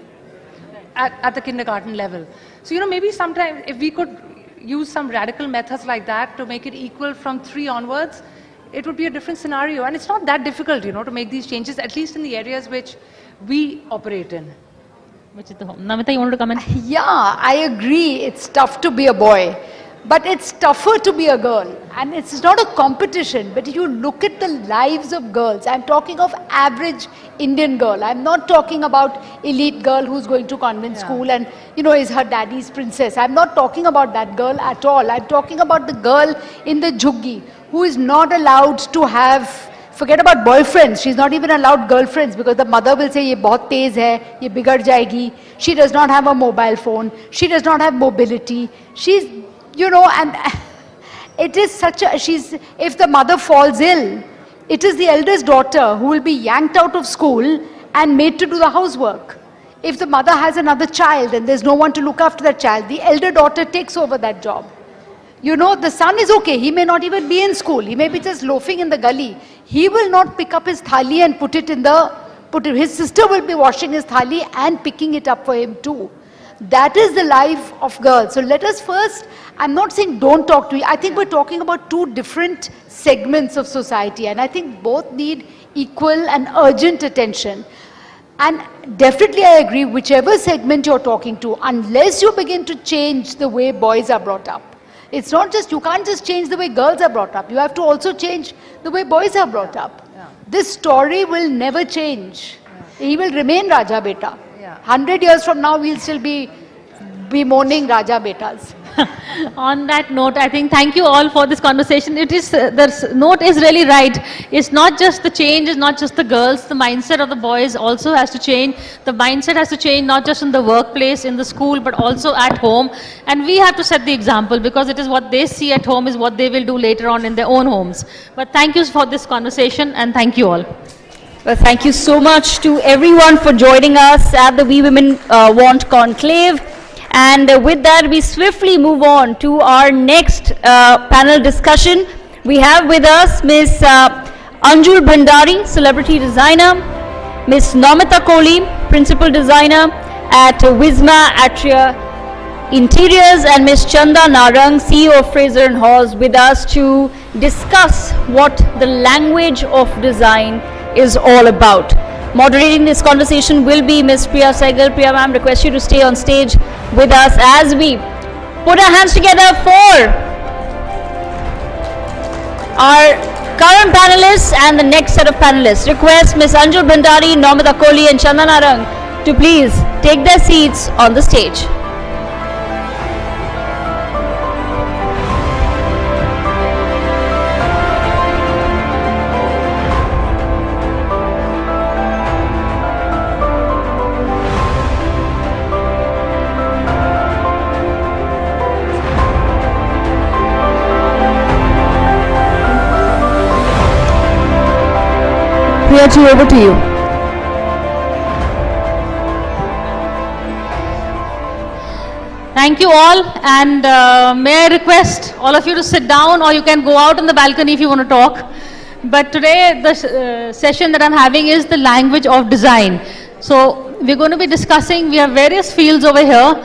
at the kindergarten level. So, maybe sometime if we could use some radical methods like that to make it equal from 3 onwards, it would be a different scenario. And it's not that difficult, to make these changes, at least in the areas which we operate in. Namita, you wanted to comment? Yeah, I agree. It's tough to be a boy, but it's tougher to be a girl. And it's not a competition, but you look at the lives of girls. I'm talking of average Indian girl. I'm not talking about elite girl who's going to convent school and, is her daddy's princess. I'm not talking about that girl at all. I'm talking about the girl in the jhuggi who is not allowed to have, forget about boyfriends, she's not even allowed girlfriends because the mother will say, ye bahut tez hai, ye bigad jayegi. She does not have a mobile phone. She does not have mobility. She's, and it is such a, if the mother falls ill, it is the eldest daughter who will be yanked out of school and made to do the housework. If the mother has another child and there's no one to look after that child, the elder daughter takes over that job. The son is okay. He may not even be in school. He may be just loafing in the gully. He will not pick up his thali and put it. His sister will be washing his thali and picking it up for him too. That is the life of girls. So let us first, I'm not saying don't talk to you. I think we're talking about 2 different segments of society, and I think both need equal and urgent attention. And definitely I agree, whichever segment you're talking to, unless you begin to change the way boys are brought up. It's not just, you can't just change the way girls are brought up. You have to also change the way boys are brought up. This story will never change. He will remain Raja Beta. 100 years from now, we'll still be bemoaning Raja Betas. On that note, I think thank you all for this conversation. It is, the note is really right. It's not just the change, it's not just the girls. The mindset of the boys also has to change. The mindset has to change not just in the workplace, in the school, but also at home. And we have to set the example because it is what they see at home is what they will do later on in their own homes. But thank you for this conversation and thank you all. Well, thank you so much to everyone for joining us at the We Women Want Conclave. And with that, we swiftly move on to our next panel discussion. We have with us Ms. Anjul Bhandari, celebrity designer, Ms. Namita Kohli, principal designer at Wisma Atria Interiors, and Ms. Chanda Narang, CEO of Fraser & Hawes, with us to discuss what the language of design is all about. Moderating this conversation will be Ms. Priya Saigal. Priya ma'am, request you to stay on stage with us as we put our hands together for our current panelists and the next set of panelists. Request Ms. Anjul Bhandari, Namita Kohli and Chanda Narang to please take their seats on the stage. Priya ji, over to you. Thank you all, and may I request all of you to sit down, or you can go out on the balcony if you want to talk. But today the session that I'm having is the language of design. So we're going to be discussing, we have various fields over here,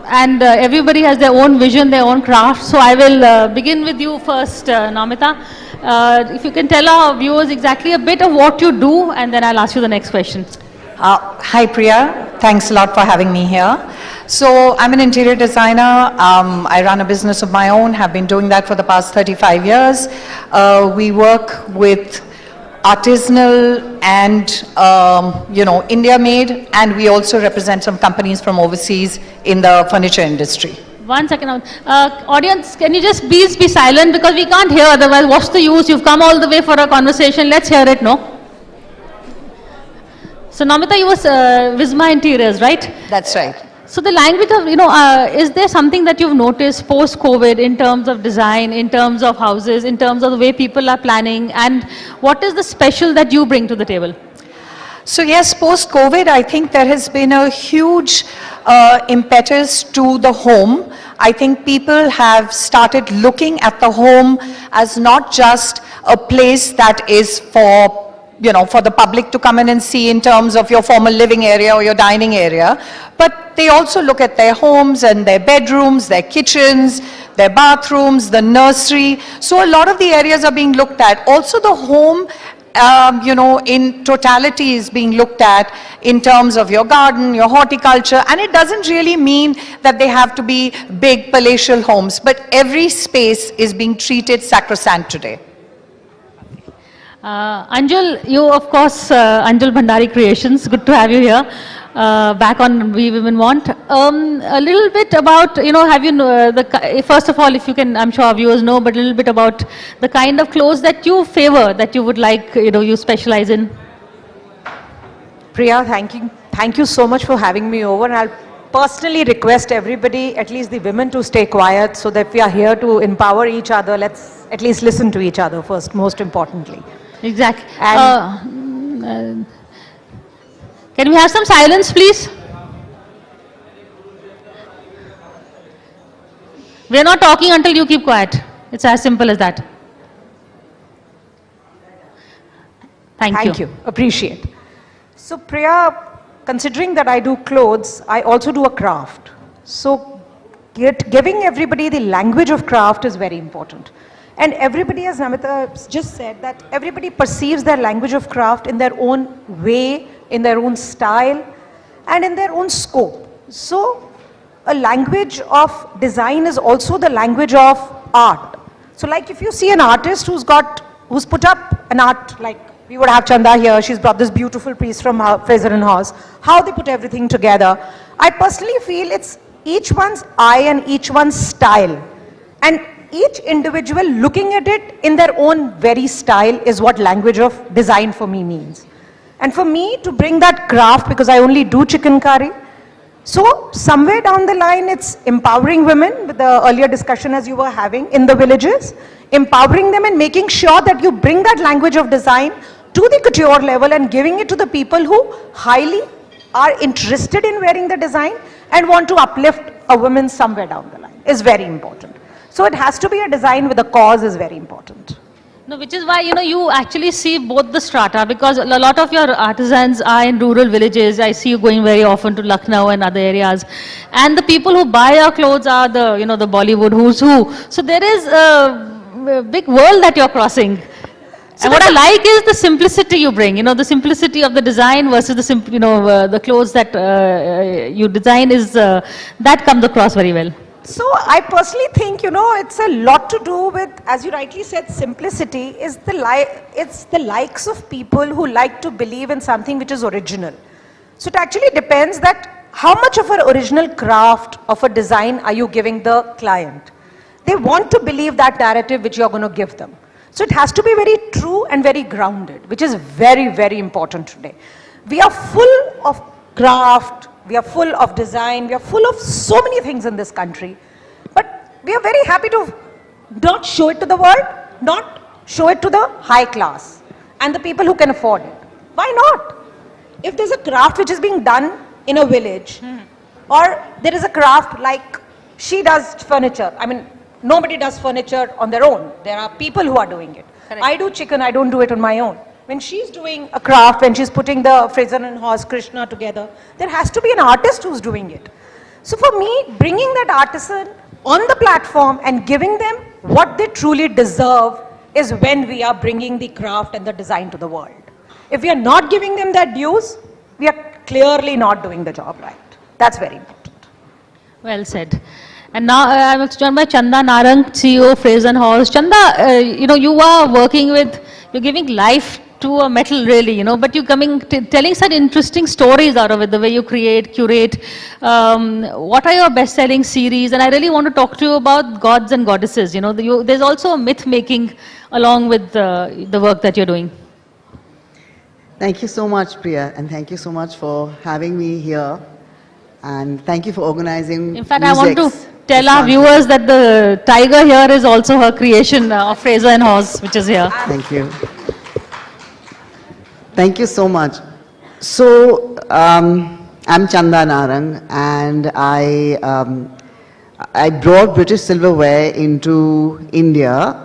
and everybody has their own vision, their own craft. So I will begin with you first, Namita. If you can tell our viewers exactly a bit of what you do, and then I'll ask you the next question. Hi Priya, thanks a lot for having me here. So I'm an interior designer. I run a business of my own, have been doing that for the past 35 years. We work with artisanal and, India made, and we also represent some companies from overseas in the furniture industry. 1 second. Audience, can you just please be silent, because we can't hear, otherwise what's the use? You've come all the way for a conversation. Let's hear it, no? So Namita, you was Visma Interiors, right? That's right. So the language of, is there something that you've noticed post-COVID in terms of design, in terms of houses, in terms of the way people are planning, and what is the special that you bring to the table? So yes, post-COVID, I think there has been a huge impetus to the home. I think people have started looking at the home as not just a place that is for the public to come in and see in terms of your formal living area or your dining area, but they also look at their homes and their bedrooms, their kitchens, their bathrooms, the nursery. So a lot of the areas are being looked at. Also the home, in totality is being looked at in terms of your garden, your horticulture, and it doesn't really mean that they have to be big palatial homes, but every space is being treated sacrosanct today. Anjul, you of course, Anjul Bhandari Creations, good to have you here, back on We Women Want. A little bit about, first of all, if you can, I'm sure our viewers know, but a little bit about the kind of clothes that you favor, that you would like, you specialize in. Priya, thank you so much for having me over, and I'll personally request everybody, at least the women, to stay quiet, so that we are here to empower each other. Let's at least listen to each other first, most importantly. Exactly. And can we have some silence, please? We're not talking until you keep quiet. It's as simple as that. Thank you. Appreciate. So Priya, considering that I do clothes, I also do a craft. So giving everybody the language of craft is very important. And everybody, as Namita just said, that everybody perceives their language of craft in their own way, in their own style, and in their own scope. So a language of design is also the language of art. So like if you see an artist who's put up an art, like we would have Chanda here, she's brought this beautiful piece from Fraser and Hawes, how they put everything together. I personally feel it's each one's eye and each one's style. And each individual looking at it in their own very style is what language of design for me means. And for me to bring that craft, because I only do chicken curry, so somewhere down the line it's empowering women, with the earlier discussion as you were having in the villages, empowering them and making sure that you bring that language of design to the couture level and giving it to the people who highly are interested in wearing the design and want to uplift a woman somewhere down the line is very important. So it has to be a design with a cause is very important. No, which is why, you actually see both the strata, because a lot of your artisans are in rural villages. I see you going very often to Lucknow and other areas. And the people who buy our clothes are the, the Bollywood who's who. So there is a big world that you're crossing. So and what I like is the simplicity you bring, the simplicity of the design versus the the clothes that you design is, that comes across very well. So I personally think, it's a lot to do with, as you rightly said, simplicity is it's the likes of people who like to believe in something which is original. So it actually depends that how much of an original craft of a design are you giving the client. They want to believe that narrative which you're going to give them. So it has to be very true and very grounded, which is very, very important today. We are full of craft, we are full of design, we are full of so many things in this country, but we are very happy to not show it to the world, not show it to the high class. and the people who can afford it. Why not? If there's a craft which is being done in a village, or there is a craft like she does furniture. I mean, nobody does furniture on their own. There are people who are doing it. I do chicken, I don't do it on my own. When she's doing a craft, when she's putting the Fraser and Horse Krishna together, there has to be an artist who's doing it. So for me, bringing that artisan on the platform and giving them what they truly deserve is when we are bringing the craft and the design to the world. If we are not giving them that dues, we are clearly not doing the job right. That's very important. Well said. And now I'm also joined by Chanda Narang, CEO, Fraser and Horse. Chanda, you are working with, you're giving life to a metal really, but you're telling such interesting stories out of it, the way you create, curate. What are your best-selling series? And I really want to talk to you about gods and goddesses. There's also a myth making along with the work that you're doing. Thank you so much, Priya, and thank you so much for having me here. And thank you for organizing. In fact, I want to tell our viewers that the tiger here is also her creation of Fraser and Horse, which is here. Thank you. Thank you so much. So, I'm Chanda Narang, and I brought British silverware into India.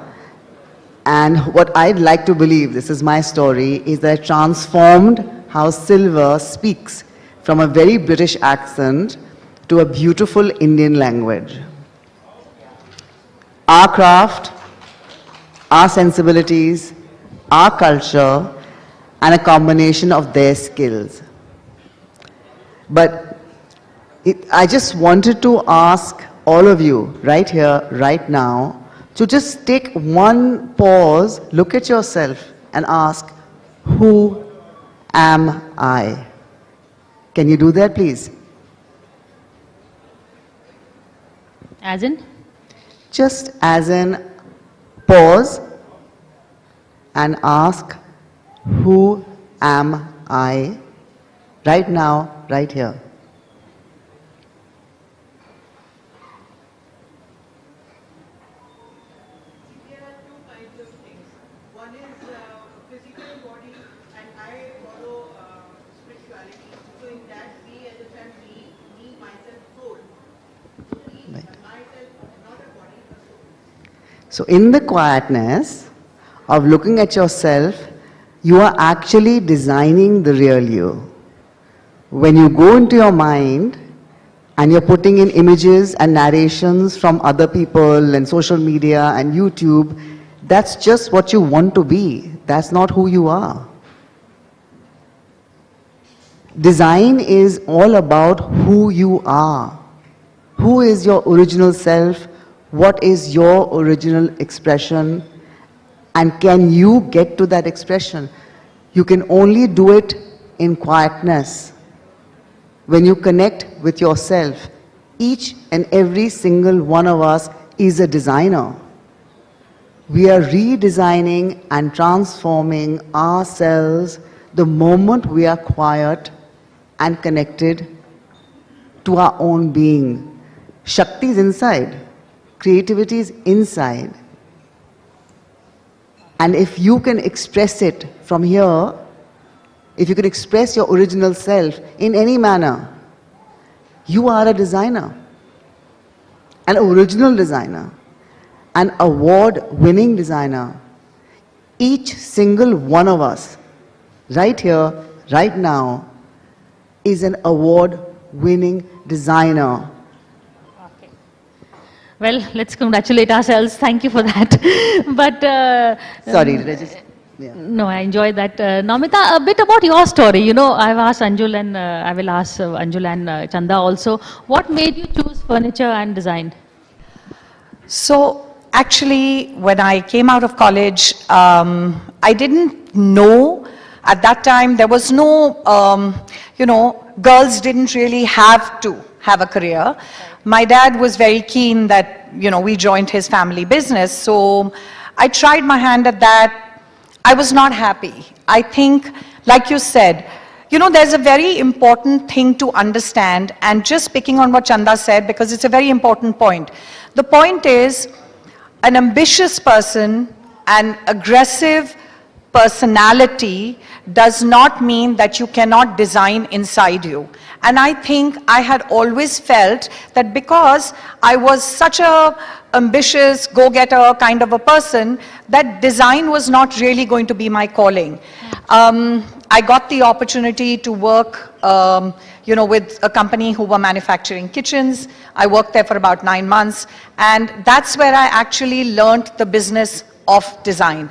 And what I'd like to believe, this is my story, is that I transformed how silver speaks from a very British accent to a beautiful Indian language. Our craft, our sensibilities, our culture, and a combination of their skills. But I just wanted to ask all of you right here, right now, to just take one pause, look at yourself and ask, who am I? Can you do that, please? As in? Just as in, pause and ask, who am I? Right now, right here. So in the quietness of looking at yourself, you are actually designing the real you. When you go into your mind and you're putting in images and narrations from other people and social media and YouTube, that's just what you want to be. That's not who you are. Design is all about who you are. Who is your original self? What is your original expression? And can you get to that expression? You can only do it in quietness. When you connect with yourself, each and every single one of us is a designer. We are redesigning and transforming ourselves the moment we are quiet and connected to our own being. Shakti is inside. Creativity is inside. And if you can express it from here, if you can express your original self in any manner, you are a designer, an original designer, an award-winning designer. Each single one of us, right here, right now, is an award-winning designer. Well, let's congratulate ourselves. Thank you for that. But sorry, did I just? Yeah. No, I enjoyed that. Namita, a bit about your story. I've asked Anjul and I will ask Anjul and Chanda also. What made you choose furniture and design? So actually, when I came out of college, I didn't know. At that time, there was no, girls didn't really have to have a career. My dad was very keen that, we joined his family business. So I tried my hand at that. I was not happy. I think, like you said, there's a very important thing to understand, and just picking on what Chanda said, because it's a very important point. The point is, an ambitious person, an aggressive personality does not mean that you cannot design inside you. And I think I had always felt that because I was such a ambitious, go-getter kind of a person, that design was not really going to be my calling. I got the opportunity to work, with a company who were manufacturing kitchens. I worked there for about 9 months, and that's where I actually learned the business of design.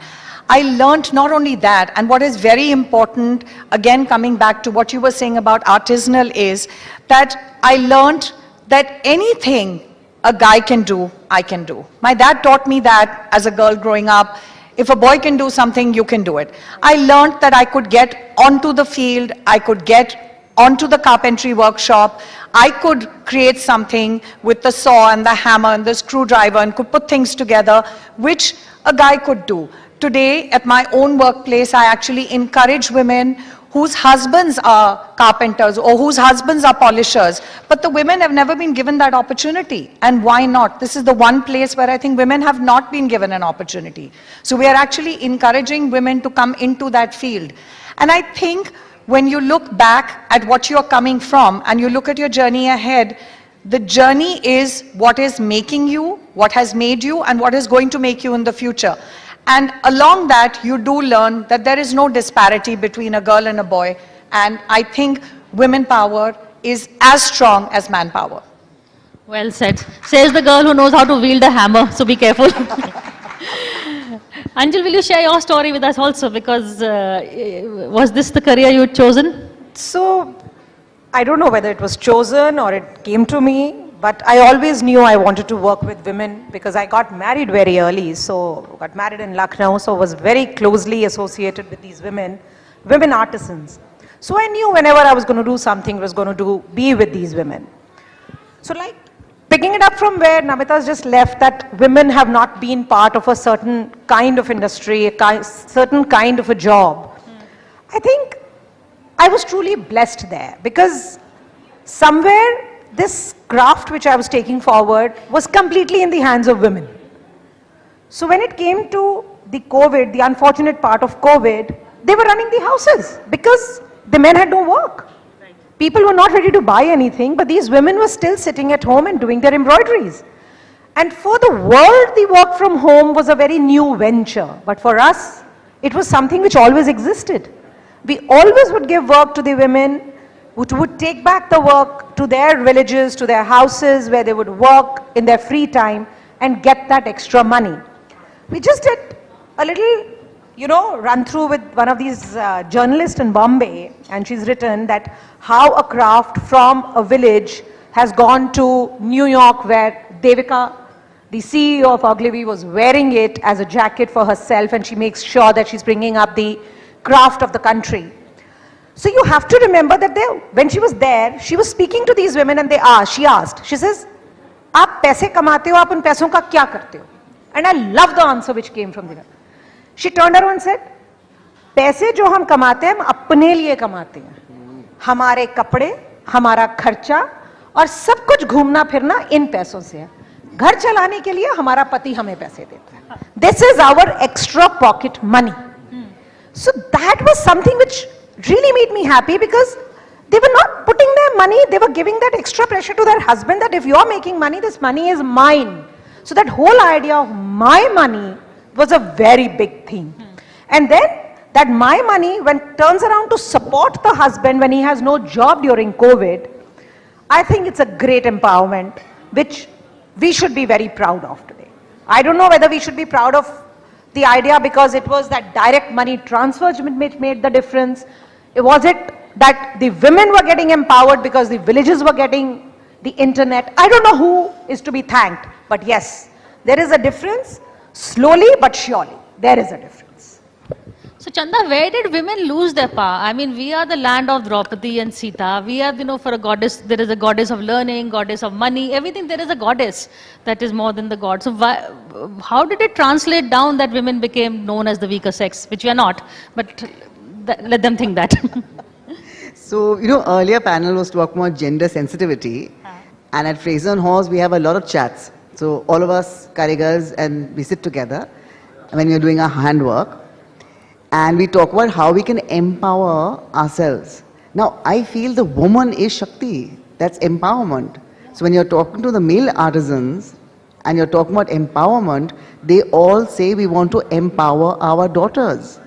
I learned not only that, and what is very important, again coming back to what you were saying about artisanal, is that I learned that anything a guy can do, I can do. My dad taught me that as a girl growing up. If a boy can do something, you can do it. I learned that I could get onto the field, I could get onto the carpentry workshop, I could create something with the saw and the hammer and the screwdriver and could put things together, which a guy could do. Today, at my own workplace, I actually encourage women whose husbands are carpenters or whose husbands are polishers, but the women have never been given that opportunity. And why not? This is the one place where I think women have not been given an opportunity. So we are actually encouraging women to come into that field. And I think when you look back at what you're coming from and you look at your journey ahead, the journey is what is making you, what has made you, and what is going to make you in the future. And along that, you do learn that there is no disparity between a girl and a boy. And I think women power is as strong as manpower. Well said. Says the girl who knows how to wield a hammer, so be careful. Anjal, will you share your story with us also? Because was this the career you had chosen? So, I don't know whether it was chosen or it came to me. But I always knew I wanted to work with women because I got married very early. So got married in Lucknow, so was very closely associated with these women artisans. So I knew whenever I was going to do something, I was going to be with these women. So like picking it up from where Namita's just left, that women have not been part of a certain kind of industry, a certain kind of a job. I think I was truly blessed there because somewhere this craft which I was taking forward was completely in the hands of women. So when it came to the COVID, the unfortunate part of COVID, they were running the houses because the men had no work. Right. People were not ready to buy anything, but these women were still sitting at home and doing their embroideries. And for the world, the work from home was a very new venture. But for us, it was something which always existed. We always would give work to the women, which would take back the work to their villages, to their houses, where they would work in their free time and get that extra money. We just did a little, run through with one of these journalists in Bombay, and she's written that how a craft from a village has gone to New York, where Devika, the CEO of Conclave, was wearing it as a jacket for herself, and she makes sure that she's bringing up the craft of the country. So you have to remember that when she was there, she was speaking to these women and she says, "Aap paise kamate ho, aap un paison ka kya karte ho?" And I love the answer which came from there. She turned around and said, "पैसे जो हम कमाते हैं, हम अपने लिए कमाते हैं. हमारे कपड़े, हमारा खर्चा और सब कुछ घूमना फिरना इन पैसों से है. घर चलाने के लिए हमारा पति हमें पैसे देता है. This is our extra pocket money." So that was something which really made me happy because they were not putting their money, they were giving that extra pressure to their husband that if you're making money, this money is mine. So that whole idea of my money was a very big thing. And then that my money, when turns around to support the husband when he has no job during COVID, I think it's a great empowerment which we should be very proud of today. I don't know whether we should be proud of the idea because it was that direct money transfer which made the difference. Was it that the women were getting empowered because the villages were getting the internet? I don't know who is to be thanked, but yes, there is a difference. Slowly but surely, there is a difference. So Chanda, where did women lose their power? I mean, we are the land of Draupadi and Sita. We are, for a goddess, there is a goddess of learning, goddess of money, everything, there is a goddess that is more than the god. So how did it translate down that women became known as the weaker sex, which we are not, but let them think that. So, earlier panel was talking about gender sensitivity, and at Fraser and Hawes we have a lot of chats. So all of us karigars and we sit together when we are doing our handwork. And we talk about how we can empower ourselves. Now, I feel the woman is Shakti. That's empowerment. So when you're talking to the male artisans and you're talking about empowerment, they all say we want to empower our daughters.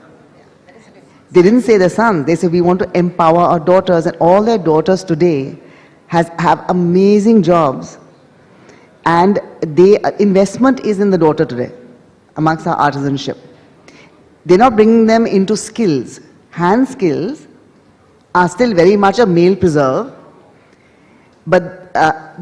They didn't say their sons. They said we want to empower our daughters, and all their daughters today have amazing jobs. And investment is in the daughter today amongst our artisanship. They're not bringing them into skills. Hand skills are still very much a male preserve, but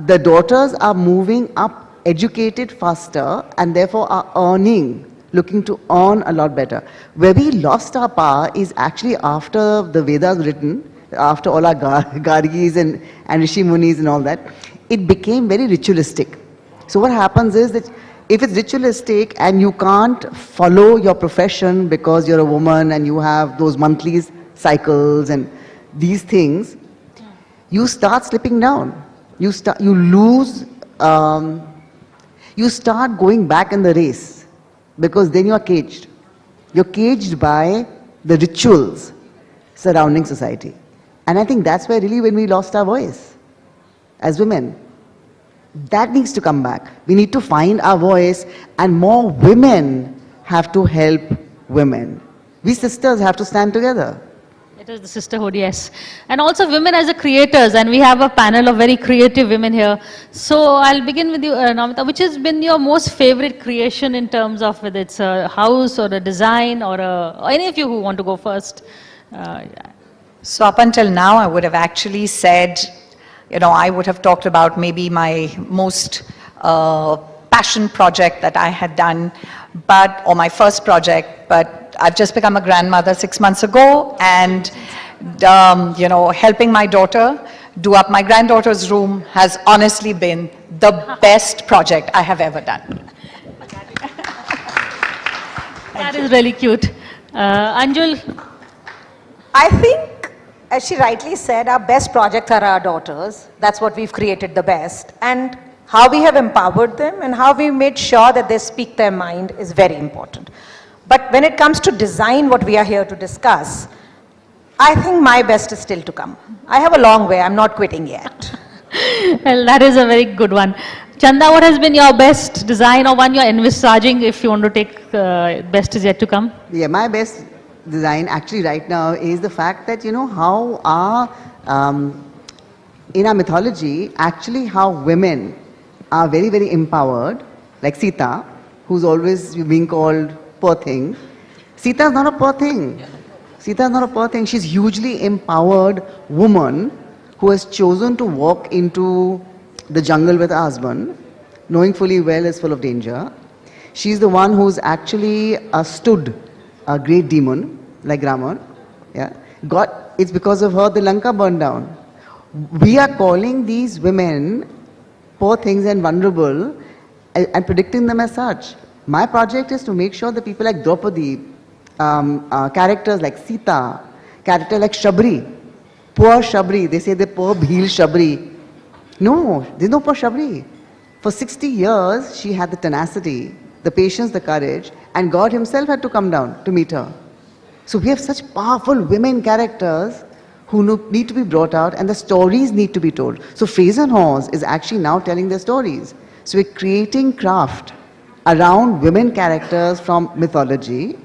the daughters are moving up, educated faster, and therefore are earning, looking to earn a lot better. Where we lost our power is actually after the Vedas were written, after all our Gargis and Rishi Munis and all that, it became very ritualistic. So what happens is that if it's ritualistic and you can't follow your profession because you're a woman and you have those monthly cycles and these things, you start slipping down. You start going back in the race because then you are caged. You're caged by the rituals surrounding society. And I think that's where really when we lost our voice as women. That needs to come back. We need to find our voice, and more women have to help women. We sisters have to stand together. It is the sisterhood, yes. And also women as the creators, and we have a panel of very creative women here. So I'll begin with you, Namita. Which has been your most favorite creation in terms of whether it's a house or a design or any of you who want to go first? So up until now, I would have actually said, I would have talked about maybe my most passion project that I had done, or my first project, but I've just become a grandmother 6 months ago, and helping my daughter do up my granddaughter's room has honestly been the best project I have ever done. That is really cute. Anjul? I think, as she rightly said, our best projects are our daughters. That's what we've created the best. And how we have empowered them and how we made sure that they speak their mind is very important. But when it comes to design, what we are here to discuss, I think my best is still to come. I have a long way. I'm not quitting yet. Well, that is a very good one. Chanda, what has been your best design or one you're envisaging if you want to take best is yet to come? Yeah, my best design actually right now is the fact that how in our mythology actually how women are very, very empowered, like Sita, who's always being called poor thing. Sita is not a poor thing. Sita is not a poor thing. She's hugely empowered woman who has chosen to walk into the jungle with her husband, knowing fully well it's full of danger. She's the one who's actually stood a great demon like Raman. Yeah, it's because of her the Lanka burned down. We are calling these women poor things and vulnerable and predicting them as such. My project is to make sure that people like Draupadi, characters like Sita, character like Shabri, poor Shabri, they say the poor Bhil Shabri. No, there's no poor Shabri. For 60 years, she had the tenacity, the patience, the courage, and God himself had to come down to meet her. So we have such powerful women characters who need to be brought out, and the stories need to be told. So Fraser Hawes is actually now telling their stories. So we're creating craft around women characters from mythology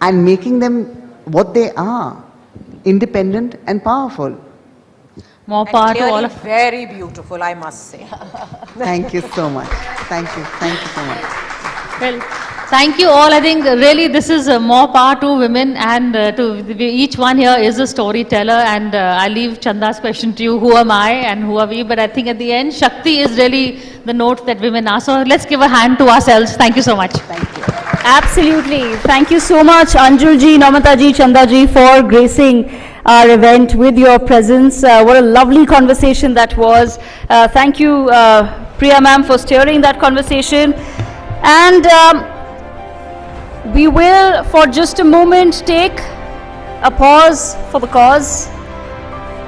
and making them what they are, independent and powerful. More power to all of you. Very beautiful, I must say. Thank you so much. Thank you so much. Well, thank you all. I think really this is more power to women, and each one here is a storyteller, and I leave Chanda's question to you, who am I and who are we? But I think at the end, Shakti is really the note that women are. So let's give a hand to ourselves. Thank you so much. Thank you. Absolutely. Thank you so much, Anjul ji, Namita ji, Chanda ji, for gracing our event with your presence. What a lovely conversation that was. Thank you, Priya ma'am, for steering that conversation. And we will, for just a moment, take a pause for the cause.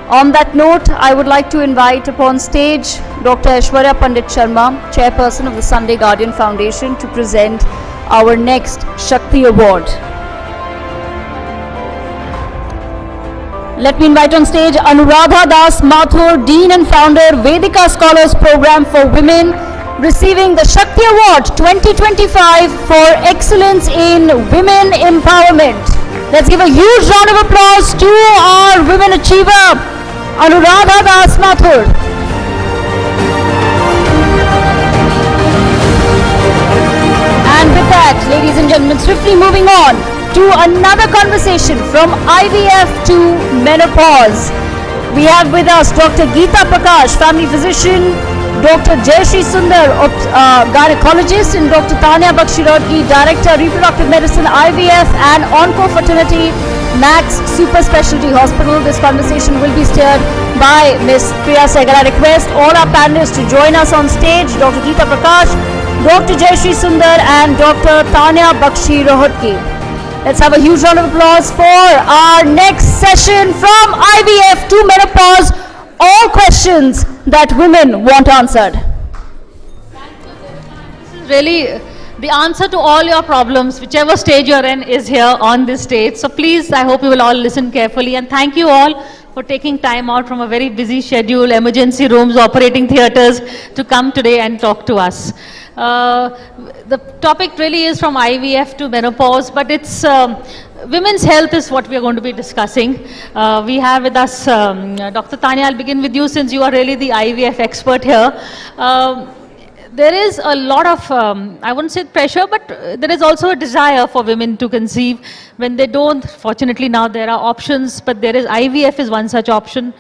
On that note, I would like to invite upon stage Dr. Aishwarya Pandit Sharma, Chairperson of the Sunday Guardian Foundation, to present our next Shakti Award. Let me invite on stage Anuradha Das Mathur, Dean and Founder, Vedika Scholars Program for Women, receiving the Shakti Award 2025 for Excellence in Women Empowerment. Let's give a huge round of applause to our women achiever, Anuradha Das Mathur. And with that, ladies and gentlemen, swiftly moving on to another conversation from IVF to menopause. We have with us Dr. Geeta Prakash, family physician, Dr. Jayashree Sundar, gynecologist, and Dr. Tanya Bakshi-Rodki, Director, Reproductive Medicine, IVF and Onco Fertility, Max Super Specialty Hospital. This conversation will be steered by Ms. Priya Sehgal. I request all our panelists to join us on stage, Dr. Geeta Prakash, Dr. Jayashree Sundar and Dr. Tanya Bakshi-Rodki. Let's have a huge round of applause for our next session from IVF to menopause. All questions that women want answered. This is really the answer to all your problems, whichever stage you're in, is here on this stage. So please, I hope you will all listen carefully, and thank you all for taking time out from a very busy schedule, emergency rooms, operating theatres, to come today and talk to us. The topic really is from IVF to menopause, but it's women's health is what we are going to be discussing. We have with us Dr. Tanya. I'll begin with you since you are really the IVF expert here. There is a lot of, I wouldn't say pressure, but there is also a desire for women to conceive. When they don't, fortunately now there are options, but there is IVF is one such option.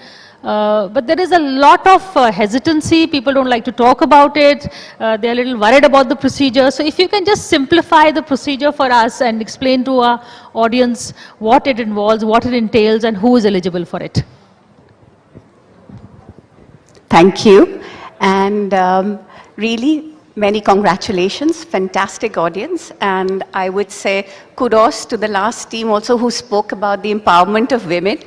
But there is a lot of hesitancy. People don't like to talk about it. They're a little worried about the procedure. So if you can just simplify the procedure for us and explain to our audience what it involves, what it entails, and who is eligible for it. Thank you. And really, many congratulations. Fantastic audience. And I would say kudos to the last team also who spoke about the empowerment of women.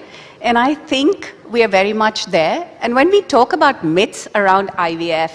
And I think we are very much there. And when we talk about myths around IVF,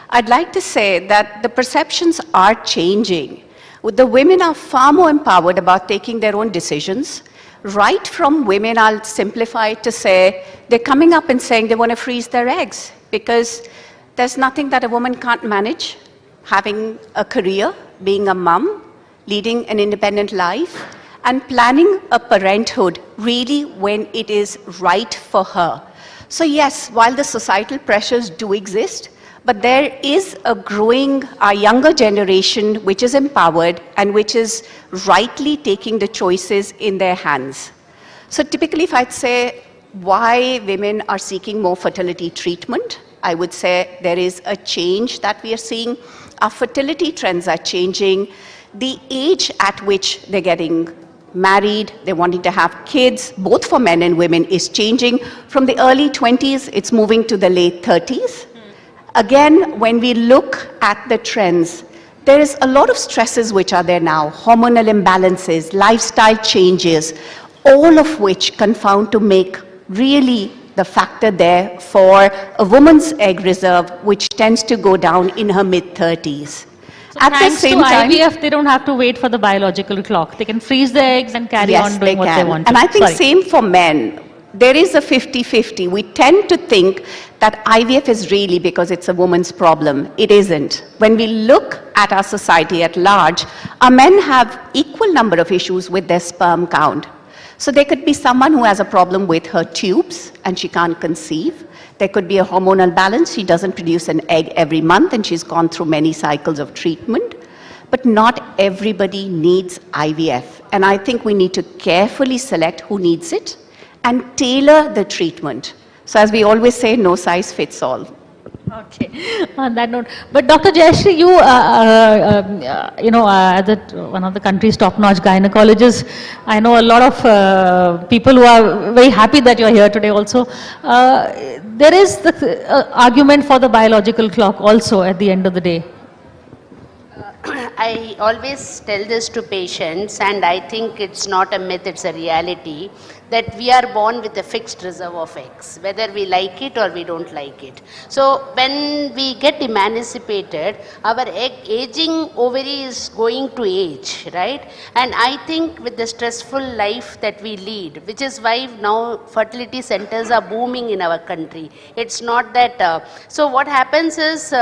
I'd like to say that the perceptions are changing. The women are far more empowered about taking their own decisions. Right from women, I'll simplify it to say, they're coming up and saying they want to freeze their eggs because there's nothing that a woman can't manage. Having a career, being a mum, leading an independent life, and planning a parenthood really when it is right for her. So yes, while the societal pressures do exist, but there is a growing, younger generation which is empowered and which is rightly taking the choices in their hands. So typically if I'd say why women are seeking more fertility treatment, I would say there is a change that we are seeing. Our fertility trends are changing. The age at which they're getting married, they're wanting to have kids, both for men and women, is changing. From the early 20s, it's moving to the late 30s. Again, when we look at the trends, there is a lot of stresses which are there now, hormonal imbalances, lifestyle changes, all of which confound to make really the factor there for a woman's egg reserve, which tends to go down in her mid-30s. So at the same time, IVF, they don't have to wait for the biological clock. They can freeze their eggs and carry on doing what they want to. And I think same for men. There is a 50-50. We tend to think that IVF is really because it's a woman's problem. It isn't. When we look at our society at large, our men have equal number of issues with their sperm count. So there could be someone who has a problem with her tubes and she can't conceive. There could be a hormonal balance. She doesn't produce an egg every month and she's gone through many cycles of treatment. But not everybody needs IVF. And I think we need to carefully select who needs it and tailor the treatment. So as we always say, no size fits all. Okay, on that note. But Dr. Jayashree, you, as one of the country's top-notch gynecologists, I know a lot of people who are very happy that you're here today also. There is the argument for the biological clock also at the end of the day. I always tell this to patients, and I think it's not a myth, it's a reality, that we are born with a fixed reserve of eggs, whether we like it or we don't like it. So when we get emancipated, our aging ovary is going to age, right? And I think with the stressful life that we lead, which is why now fertility centers are booming in our country. It's not that, so what happens is,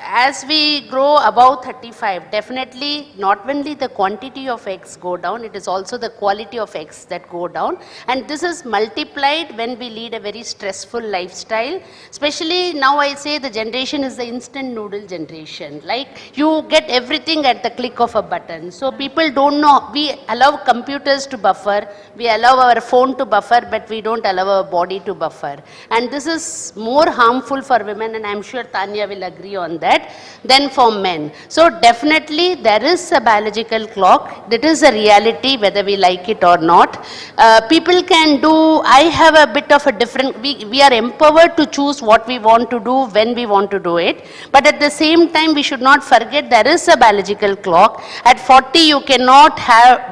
as we grow above 35, definitely not only the quantity of eggs go down, it is also the quality of eggs that go down. And this is multiplied when we lead a very stressful lifestyle. Especially now I say the generation is the instant noodle generation. Like you get everything at the click of a button. So people don't know, we allow computers to buffer, we allow our phone to buffer, but we don't allow our body to buffer. And this is more harmful for women, and I'm sure Tanya will agree on that, than for men. So definitely there is a biological clock. That is a reality whether we like it or not. People can do, I have a bit of a different, we are empowered to choose what we want to do when we want to do it. But at the same time we should not forget there is a biological clock. At 40 you cannot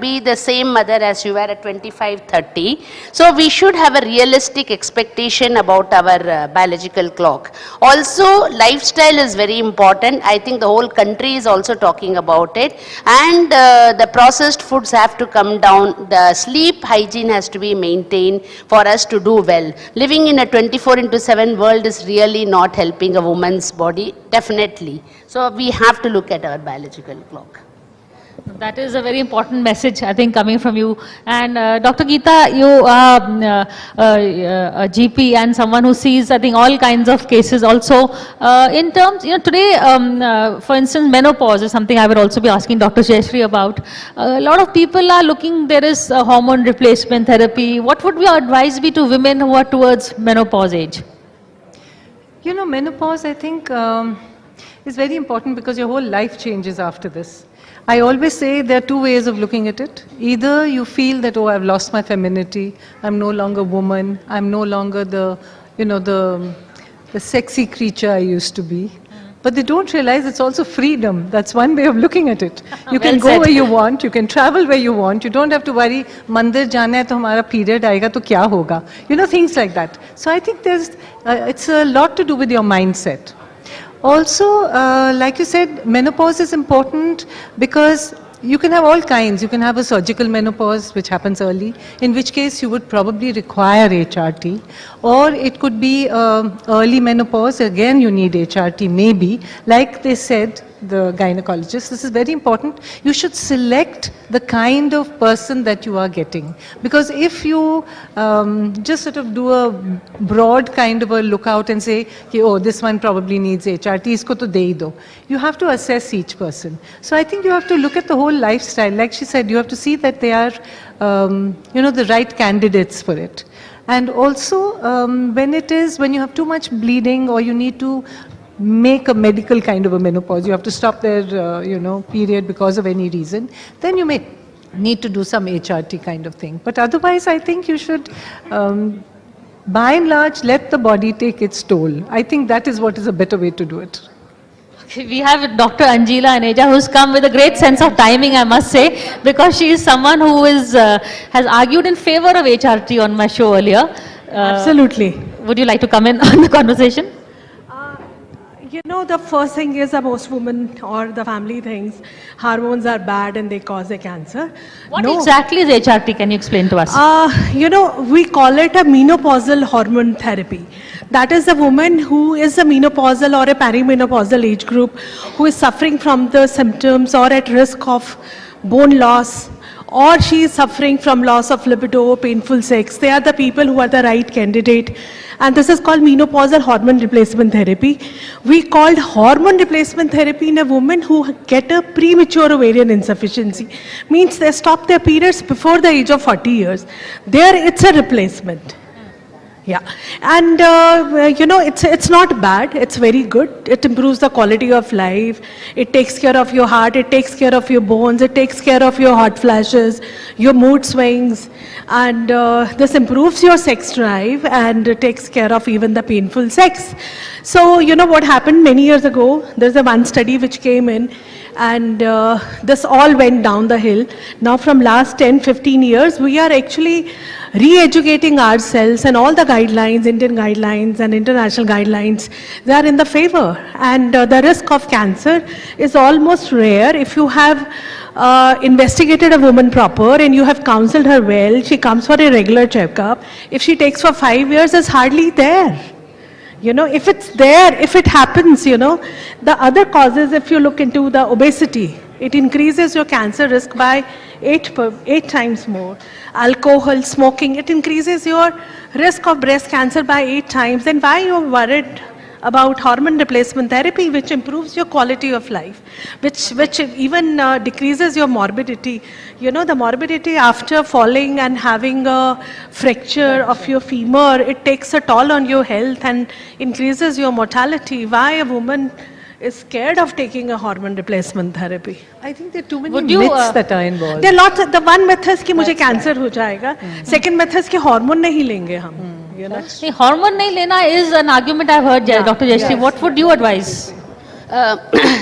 be the same mother as you were at 25, 30. So we should have a realistic expectation about our biological clock. Also lifestyle is very important. I think the whole country is also talking about it, and the processed foods have to come down. The sleep hygiene has to be maintained for us to do well. Living in a 24/7 world is really not helping a woman's body, definitely. So we have to look at our biological clock. That is a very important message, I think, coming from you. And Dr. Geeta, you are a GP and someone who sees, I think, all kinds of cases also. In terms, today, for instance, menopause is something I would also be asking Dr. Jayashree about. A lot of people are looking, there is hormone replacement therapy. What would your advice be to women who are towards menopause age? Menopause, I think, is very important because your whole life changes after this. I always say there are two ways of looking at it. Either you feel that, oh, I've lost my femininity, I'm no longer woman, I'm no longer the sexy creature I used to be. But they don't realize it's also freedom. That's one way of looking at it. You can go where you want, you can travel where you want, you don't have to worry, mandir jana hai to hamara period aayega to kya hoga. Things like that. So I think it's a lot to do with your mindset. Also, like you said, menopause is important because you can have all kinds. You can have a surgical menopause, which happens early, in which case you would probably require HRT. Or it could be early menopause, again you need HRT maybe. Like they said, the gynecologist, this is very important. You should select the kind of person that you are getting. Because if you just sort of do a broad kind of a lookout and say, oh, this one probably needs HRT, isko to de do. You have to assess each person. So I think you have to look at the whole lifestyle. Like she said, you have to see that they are, the right candidates for it. And also, when you have too much bleeding or you need to make a medical kind of a menopause, you have to stop their, period because of any reason, then you may need to do some HRT kind of thing. But otherwise, I think you should, by and large, let the body take its toll. I think that is what is a better way to do it. We have Dr. Anjila Aneja, who's come with a great sense of timing, I must say, because she is someone who has argued in favor of HRT on my show earlier. Absolutely. Would you like to come in on the conversation? The first thing is that most women or the family thinks hormones are bad and they cause a cancer. What exactly is HRT? Can you explain to us? We call it a menopausal hormone therapy. That is a woman who is a menopausal or a perimenopausal age group who is suffering from the symptoms or at risk of bone loss, or she is suffering from loss of libido, painful sex. They are the people who are the right candidate. And this is called menopausal hormone replacement therapy. We called hormone replacement therapy in a woman who get a premature ovarian insufficiency. Means they stop their periods before the age of 40 years. There it's a replacement. Yeah, and it's not bad, it's very good. It improves the quality of life, it takes care of your heart, it takes care of your bones, it takes care of your hot flashes, your mood swings, and this improves your sex drive and takes care of even the painful sex. So what happened many years ago, there's one study which came in And this all went down the hill. Now from last 10-15 years, we are actually re-educating ourselves, and all the guidelines, Indian guidelines and international guidelines, they are in the favor. And the risk of cancer is almost rare if you have investigated a woman proper and you have counseled her well. She comes for a regular checkup. If she takes for 5 years, it's hardly there. You know, if it's there, if it happens, you know, the other causes, if you look into the obesity, it increases your cancer risk by 8 times more. Alcohol, smoking, it increases your risk of breast cancer by 8 times. Then why you're worried about hormone replacement therapy, which improves your quality of life, which even decreases your morbidity. You know, the morbidity after falling and having a fracture of your femur, it takes a toll on your health and increases your mortality. Why a woman is scared of taking a hormone replacement therapy? I think there are too many myths that are involved. There are lots. The one myth is कि मुझे cancer हो जाएगा. Second myth is कि hormone नहीं लेंगे हम. You know? Hormone nahi lena is an argument I've heard, Dr. Jayashree. What would you advise?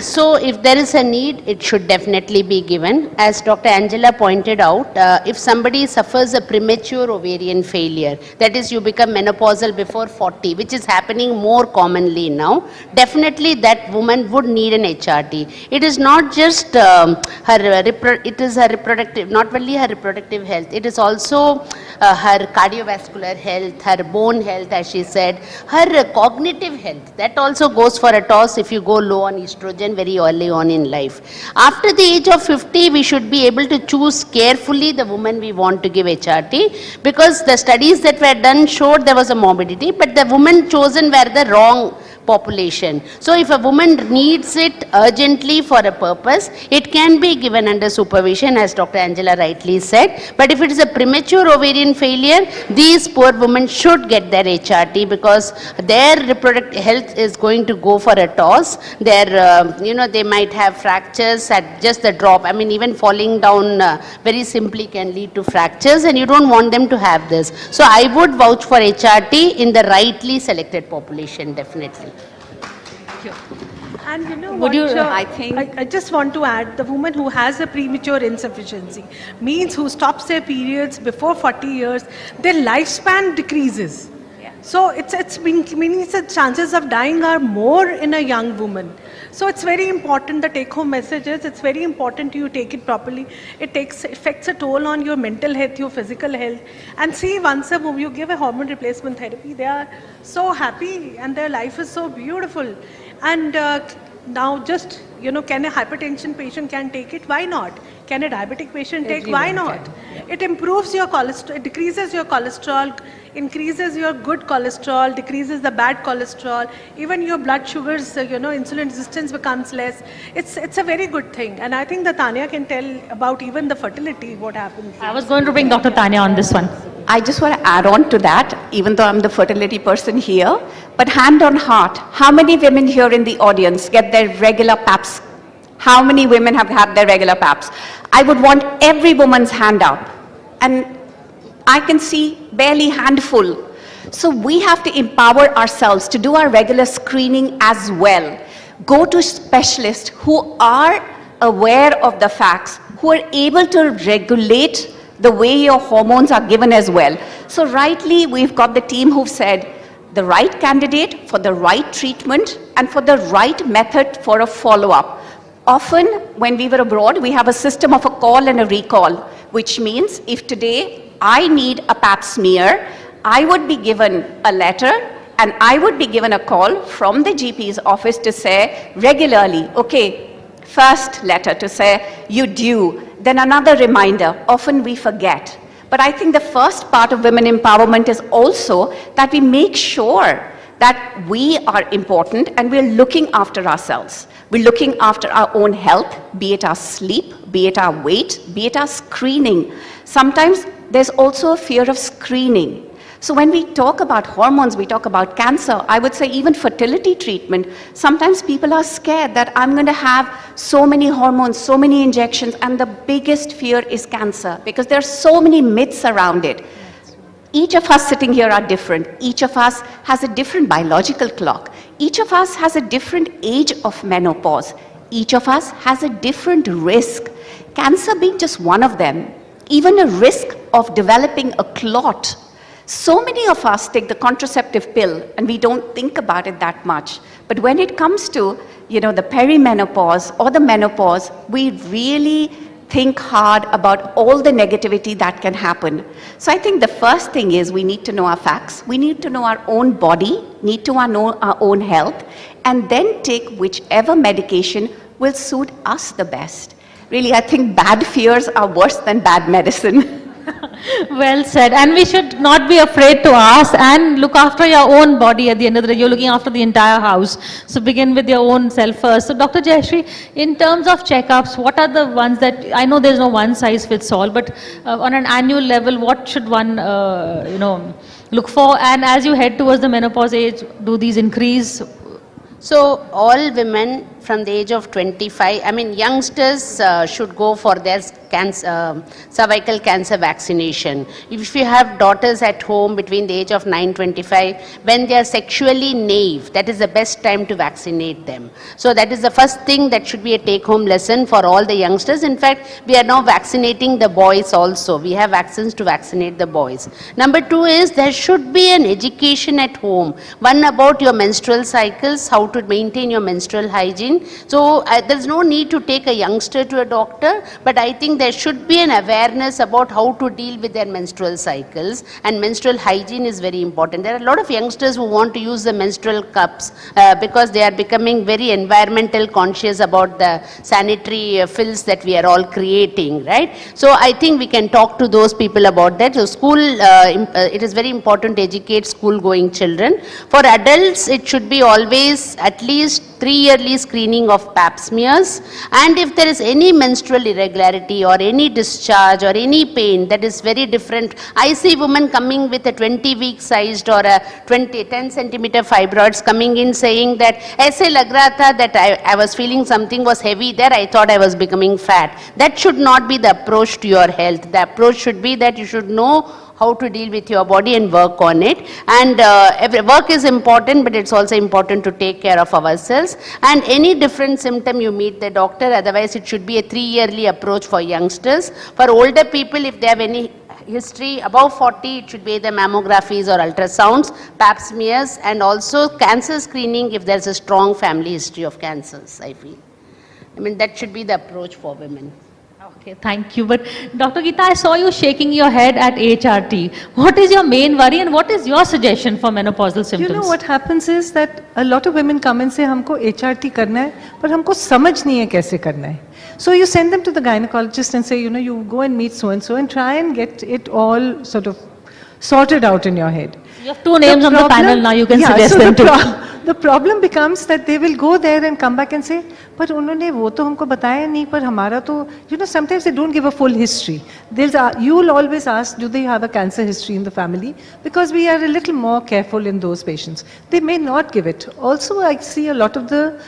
So if there is a need, it should definitely be given. As Dr. Angela pointed out, if somebody suffers a premature ovarian failure, that is you become menopausal before 40, which is happening more commonly now, definitely that woman would need an HRT. It is not just it is her reproductive, not only her reproductive health, it is also her cardiovascular health, her bone health, as she said, her cognitive health. That also goes for a toss if you go low on estrogen very early on in life. After the age of 50, we should be able to choose carefully the woman we want to give HRT, because the studies that were done showed there was a morbidity, but the woman chosen were the wrong population. So if a woman needs it urgently for a purpose, it can be given under supervision, as Dr. Angela rightly said. But if it is a premature ovarian failure, these poor women should get their HRT, because their reproductive health is going to go for a toss. Their, they might have fractures at just the drop. I mean, even falling down very simply can lead to fractures, and you don't want them to have this. So I would vouch for HRT in the rightly selected population, definitely. And you know what, I just want to add, the woman who has a premature insufficiency, means who stops their periods before 40 years, their lifespan decreases. So means the chances of dying are more in a young woman. So it's very important, the take-home message is, it's very important you take it properly. It affects a toll on your mental health, your physical health. And see, once you give a hormone replacement therapy, they are so happy and their life is so beautiful. And now just, can a hypertension patient can take it? Why not? Can a diabetic patient take? Why not? It improves your cholesterol, it decreases your cholesterol, increases your good cholesterol, decreases the bad cholesterol, even your blood sugars, insulin resistance becomes less. It's a very good thing. And I think that Tanya can tell about even the fertility, what happens. I was going to bring Dr. Tanya on this one. I just want to add on to that, even though I'm the fertility person here, but hand on heart, how many women here in the audience get their regular PAPs? How many women have had their regular PAPs? I would want every woman's hand up. And I can see barely handful. So we have to empower ourselves to do our regular screening as well. Go to specialists who are aware of the facts, who are able to regulate the way your hormones are given as well. So rightly, we've got the team who've said the right candidate for the right treatment and for the right method for a follow-up. Often, when we were abroad, we have a system of a call and a recall, which means if today I need a pap smear, I would be given a letter and I would be given a call from the GP's office to say regularly, okay, first letter to say, you due, then another reminder. Often we forget. But I think the first part of women empowerment is also that we make sure that we are important and we're looking after ourselves. We're looking after our own health, be it our sleep, be it our weight, be it our screening. Sometimes there's also a fear of screening. So when we talk about hormones, we talk about cancer, I would say even fertility treatment, sometimes people are scared that I'm going to have so many hormones, so many injections, and the biggest fear is cancer because there are so many myths around it. Each of us sitting here are different. Each of us has a different biological clock. Each of us has a different age of menopause. each of us has a different risk. Cancer being just one of them, even a risk of developing a clot. So many of us take the contraceptive pill and we don't think about it that much. But when it comes to, the perimenopause or the menopause, we really think hard about all the negativity that can happen. So I think the first thing is we need to know our facts. We need to know our own body, need to know our own health, and then take whichever medication will suit us the best. Really, I think bad fears are worse than bad medicine. Well said. And we should not be afraid to ask and look after your own body at the end of the day. You're looking after the entire house. So begin with your own self first. So Dr. Jayashree, in terms of checkups, what are the ones that, I know there's no one size fits all, but on an annual level, what should one, look for? And as you head towards the menopause age, do these increase? So all women from the age of 25, youngsters should go for their cervical cancer vaccination. If you have daughters at home between the age of 9-25, when they are sexually naive, that is the best time to vaccinate them. So that is the first thing that should be a take-home lesson for all the youngsters. In fact, we are now vaccinating the boys also. We have vaccines to vaccinate the boys. Number 2 is there should be an education at home. One about your menstrual cycles, how to maintain your menstrual hygiene. So there's no need to take a youngster to a doctor, but I think there should be an awareness about how to deal with their menstrual cycles, and menstrual hygiene is very important. There are a lot of youngsters who want to use the menstrual cups because they are becoming very environmental conscious about the sanitary fills that we are all creating, right? So I think we can talk to those people about that. So school, it is very important to educate school-going children. For adults, it should be always at least 3-yearly screening of pap smears, and if there is any menstrual irregularity or any discharge or any pain that is very different. I see women coming with a 20-week sized or a 10 centimeter fibroids coming in saying that aise lag raha tha that I was feeling something was heavy there, I thought I was becoming fat. That should not be the approach to your health. The approach should be that you should know how to deal with your body and work on it. And every work is important, but it's also important to take care of ourselves. And any different symptom, you meet the doctor. Otherwise, it should be a 3-yearly approach for youngsters. For older people, if they have any history above 40, it should be the mammographies or ultrasounds, pap smears, and also cancer screening if there's a strong family history of cancers, I feel. That should be the approach for women. Okay, thank you. But Dr. Geeta, I saw you shaking your head at HRT. What is your main worry and what is your suggestion for menopausal symptoms? You know what happens is that a lot of women come and say, हमको HRT करना है, पर हमको समझ नहीं है कैसे करना है. So you send them to the gynecologist and say, you go and meet so-and-so and try and get it all sort of sorted out in your head. You have 2 names on the panel now, you can suggest them too. The problem becomes that they will go there and come back and say, but उन्होंने वो तो हमको बताया नहीं, पर हमारा तो, sometimes they don't give a full history. You will always ask, do they have a cancer history in the family? Because we are a little more careful in those patients. They may not give it. Also, I see a lot of the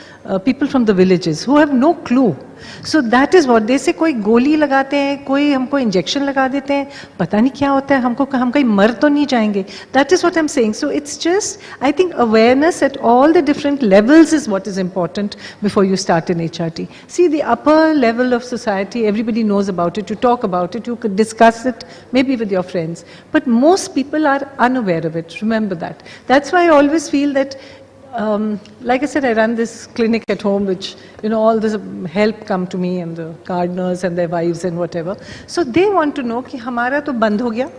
people from the villages who have no clue. So that is what they say, कोई गोली लगाते हैं, कोई हमको injection लगा देते हैं, पता नहीं क्या होता है, हम कहीं मर तो नहीं जाएंगे. That is what I'm saying. So it's just, I think awareness at all the different levels is what is important before you start in HRT. See, the upper level of society, everybody knows about it, you talk about it, you could discuss it maybe with your friends. But most people are unaware of it, remember that. That's why I always feel that like I said, I run this clinic at home, which, all this help come to me and the gardeners and their wives and whatever. So they want to know कि हमारा तो बंद हो गया,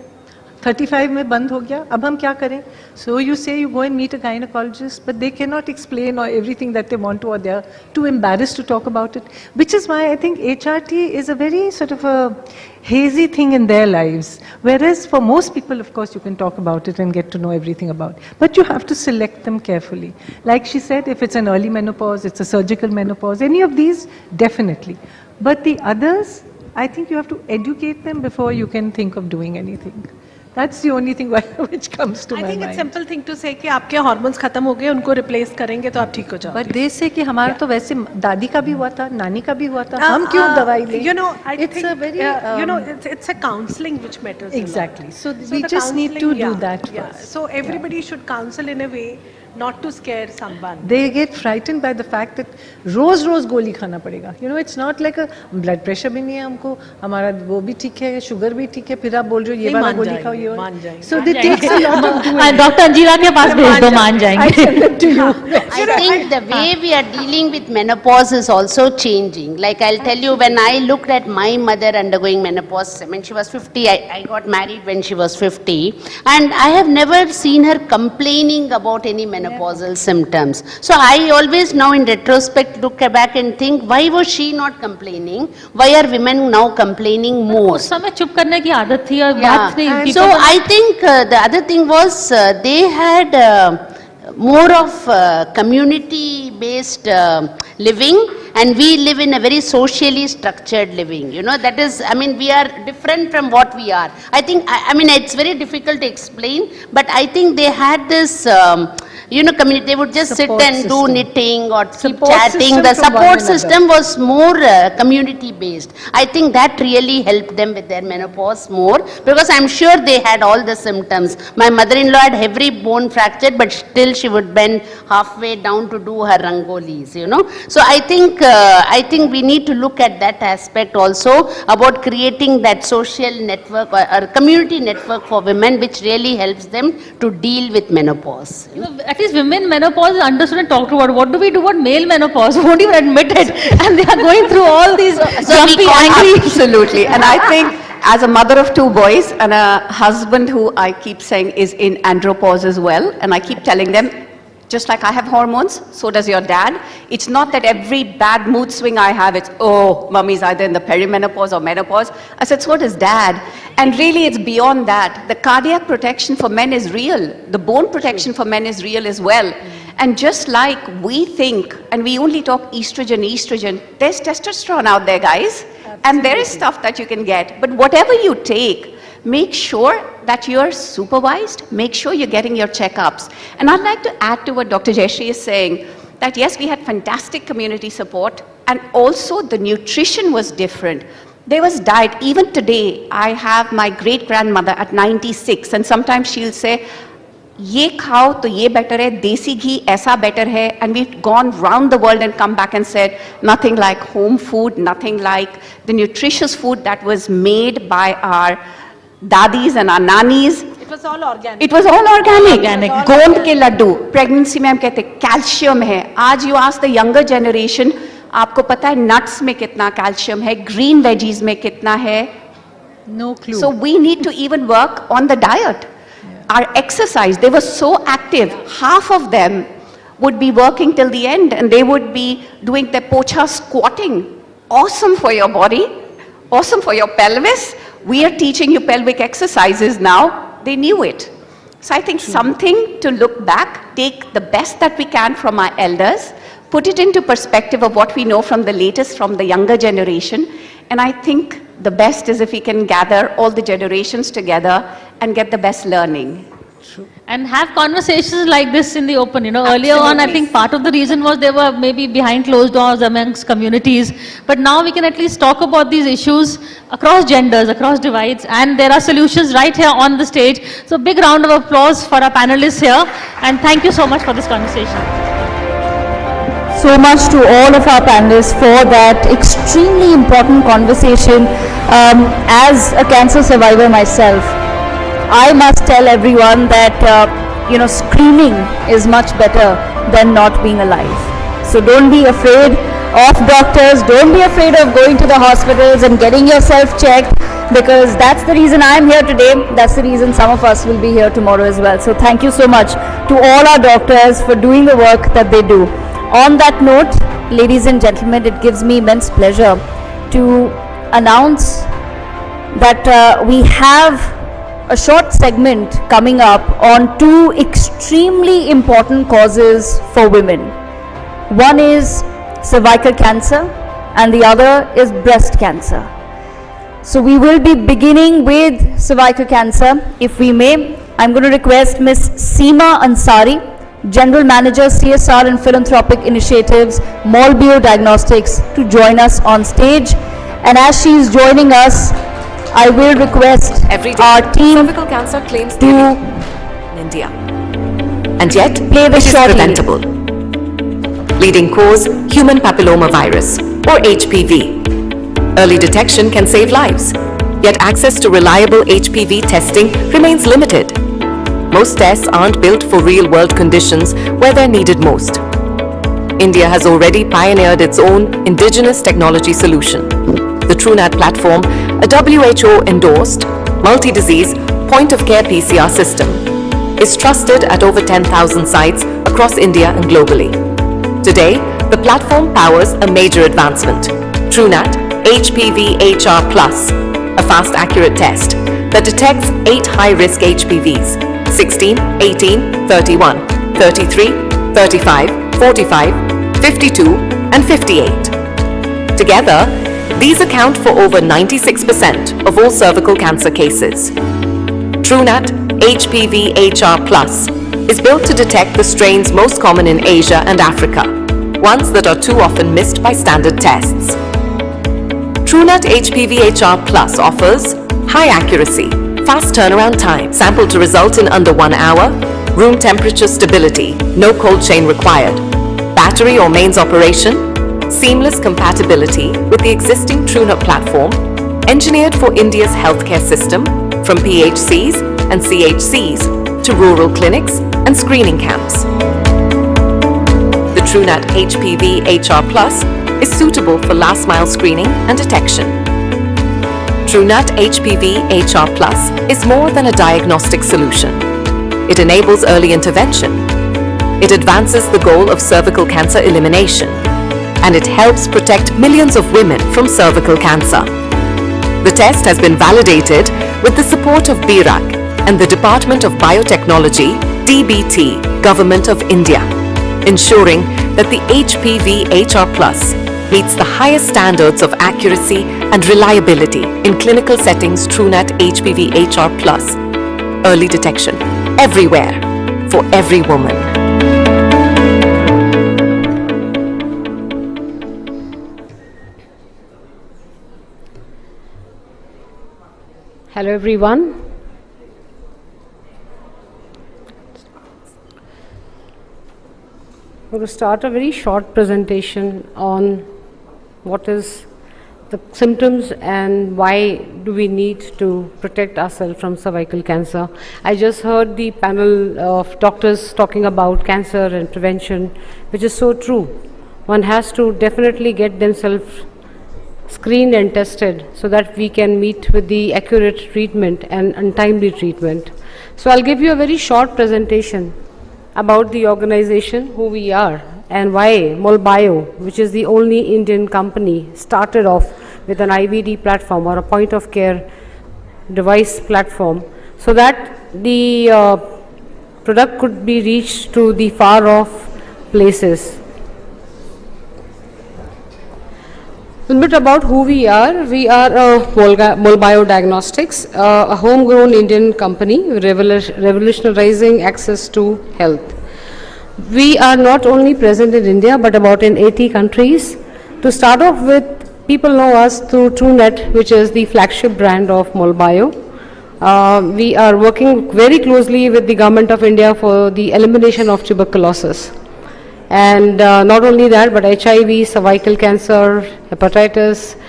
35 में बंद हो गया, अब हम क्या करें? So you say you go and meet a gynecologist, but they cannot explain or everything that they want to, or they are too embarrassed to talk about it. Which is why I think HRT is a very sort of a hazy thing in their lives. Whereas for most people, of course, you can talk about it and get to know everything about it. But you have to select them carefully. Like she said, if it's an early menopause, it's a surgical menopause, any of these, definitely. But the others, I think you have to educate them before you can think of doing anything. That's the only thing which comes to my mind. I think it's a simple thing to say कि आपके hormones खत्म हो गए, उनको replace करेंगे तो आप ठीक हो जाओगे. But they say कि हमारा तो वैसे दादी का भी हुआ था, नानी का भी हुआ था, हम क्यों दवाई लें? It's a very, it's a counseling which matters. Exactly. So we just need to do that first. So everybody should counsel in a way not to scare someone. They get frightened by the fact that रोज गोली खाना पड़ेगा. You know, it's not like a blood pressure भी नहीं है हमको, हमारा वो भी ठीक है, sugar भी ठीक है, फिर आप बोल रहे हो ये वाला गोली खाओ ये वाला. So they take a lot of doing. Dr. Anjira के पास भेज दो, मान जाएंगे. I send them to you. I think the way we are dealing with menopause is also changing. Like I'll tell you, when I looked at my mother undergoing menopause, when she was 50, I got married when she was 50, and I have never seen her complaining about any menopausal symptoms. So I always now in retrospect look back and think, why was she not complaining? Why are women now complaining more? उस समय चुप करने की आदत थी और बात नहीं. So I think the other thing was they had more of community-based living, and we live in a very socially structured living. You know, that is, I mean, we are different from what we are. I think, I mean, it's very difficult to explain, but I think they had this, you know, community. They would just Support sit and system. do knitting or keep Support chatting. system The from one support another. system was more community-based. I think that really helped them with their menopause more, because I'm sure they had all the symptoms. My mother-in-law had every bone fractured, but still she would bend halfway down to do her rangolis, you know. So I think we need to look at that aspect also, about creating that social network or community network for women, which really helps them to deal with menopause. You know, at least women menopause is understood and talked about. What do we do about male menopause? We won't even admit it, and they are going through all these jumpy, angry. Absolutely. And I think as a mother of two boys and a husband who I keep saying is in andropause as well, and I keep telling them, just like I have hormones, so does your dad. It's not that every bad mood swing I have, it's, oh, mummy's either in the perimenopause or menopause. I said, so does dad. And really it's beyond that. The cardiac protection for men is real. The bone protection for men is real as well. And just like we think, and we only talk estrogen, there's testosterone out there, guys. And there is stuff that you can get. But whatever you take, make sure that you're supervised, make sure you're getting your checkups. And I'd like to add to what Dr. Jayashree is saying, that yes, we had fantastic community support, and also the nutrition was different. There was diet. Even today, I have my great-grandmother at 96, and sometimes she'll say, ये खाओ तो ये better है, देसी घी ऐसा better है, and we've gone round the world and come back and said, nothing like home food, nothing like the nutritious food that was made by our dadis and our nannies. It was all organic. It was all organic. गोंद के Laddu, pregnancy में हम कहते हैं calcium है. आज you ask the younger generation, आपको पता है nuts में कितना calcium है, green veggies में कितना है? No clue. So we need to even work on the diet. Our exercise, they were so active. Half of them would be working till the end, and they would be doing their pocha squatting. Awesome for your body, awesome for your pelvis. We are teaching you pelvic exercises now. They knew it. So I think something to look back, take the best that we can from our elders, put it into perspective of what we know from the latest, from the younger generation. And I think the best is if we can gather all the generations together and get the best learning. And have conversations like this in the open. You know, earlier on, I think part of the reason was they were maybe behind closed doors amongst communities. But now we can at least talk about these issues across genders, across divides, and there are solutions right here on the stage. So big round of applause for our panelists here, and thank you so much for this conversation. So much to all of our panelists for that extremely important conversation. As a cancer survivor myself, I must tell everyone that, screening is much better than not being alive. So don't be afraid of doctors, don't be afraid of going to the hospitals and getting yourself checked, because that's the reason I'm here today. That's the reason some of us will be here tomorrow as well. So thank you so much to all our doctors for doing the work that they do. On that note, ladies and gentlemen, it gives me immense pleasure to announce that we have a short segment coming up on two extremely important causes for women. One is cervical cancer and the other is breast cancer. So we will be beginning with cervical cancer. If we may, I'm going to request Ms. Seema Ansari, General Manager, CSR and Philanthropic Initiatives, Malbio Diagnostics, to join us on stage. And as she is joining us, I will request our team cervical cancer claims daily in India. and yet it is preventable. Leading cause, human papillomavirus, or HPV. Early detection can save lives, yet access to reliable HPV testing remains limited. Most tests aren't built for real-world conditions where they're needed most. India has already pioneered its own indigenous technology solution. The TruNat platform, a WHO-endorsed, multi-disease, point-of-care PCR system, is trusted at over 10,000 sites across India and globally. Today, the platform powers a major advancement, TruNat HPV-HR+, a fast, accurate test that detects 8 high-risk HPVs, 16, 18, 31, 33, 35, 45, 52, and 58. Together, these account for over 96% of all cervical cancer cases. TruNat HPV-HR+ is built to detect the strains most common in Asia and Africa, ones that are too often missed by standard tests. TruNat HPV-HR+ offers high accuracy, fast turnaround time, sample to result in under 1 hour, room temperature stability, no cold chain required, battery or mains operation, seamless compatibility with the existing TruNat platform, engineered for India's healthcare system, from PHCs and CHCs to rural clinics and screening camps. The TruNat HPV-HR+ is suitable for last mile screening and detection. TruNat HPV-HR+ is more than a diagnostic solution. It enables early intervention. It advances the goal of cervical cancer elimination. And it helps protect millions of women from cervical cancer. The test has been validated with the support of BIRAC and the Department of Biotechnology, DBT, Government of India, ensuring that the HPV-HR+ meets the highest standards of accuracy and reliability in clinical settings. TruNat HPV-HR+. Early detection, everywhere, for every woman. Hello everyone. I'm going to start a very short presentation on what is the symptoms and why do we need to protect ourselves from cervical cancer. I just heard the panel of doctors talking about cancer and prevention, which is so true. One has to definitely get themselves screened and tested so that we can meet with the accurate treatment and untimely treatment. So I'll give you a very short presentation about the organization, who we are, and why Molbio, which is the only Indian company, started off with an IVD platform or a point of care device platform, so that the product could be reached to the far off places. A little bit about who we are. We are Molbio Diagnostics, a homegrown Indian company revolutionizing access to health. We are not only present in India but about in 80 countries. To start off with, people know us through TruNat, which is the flagship brand of Molbio. We are working very closely with the Government of India for the elimination of tuberculosis. And not only that, but HIV, cervical cancer, hepatitis,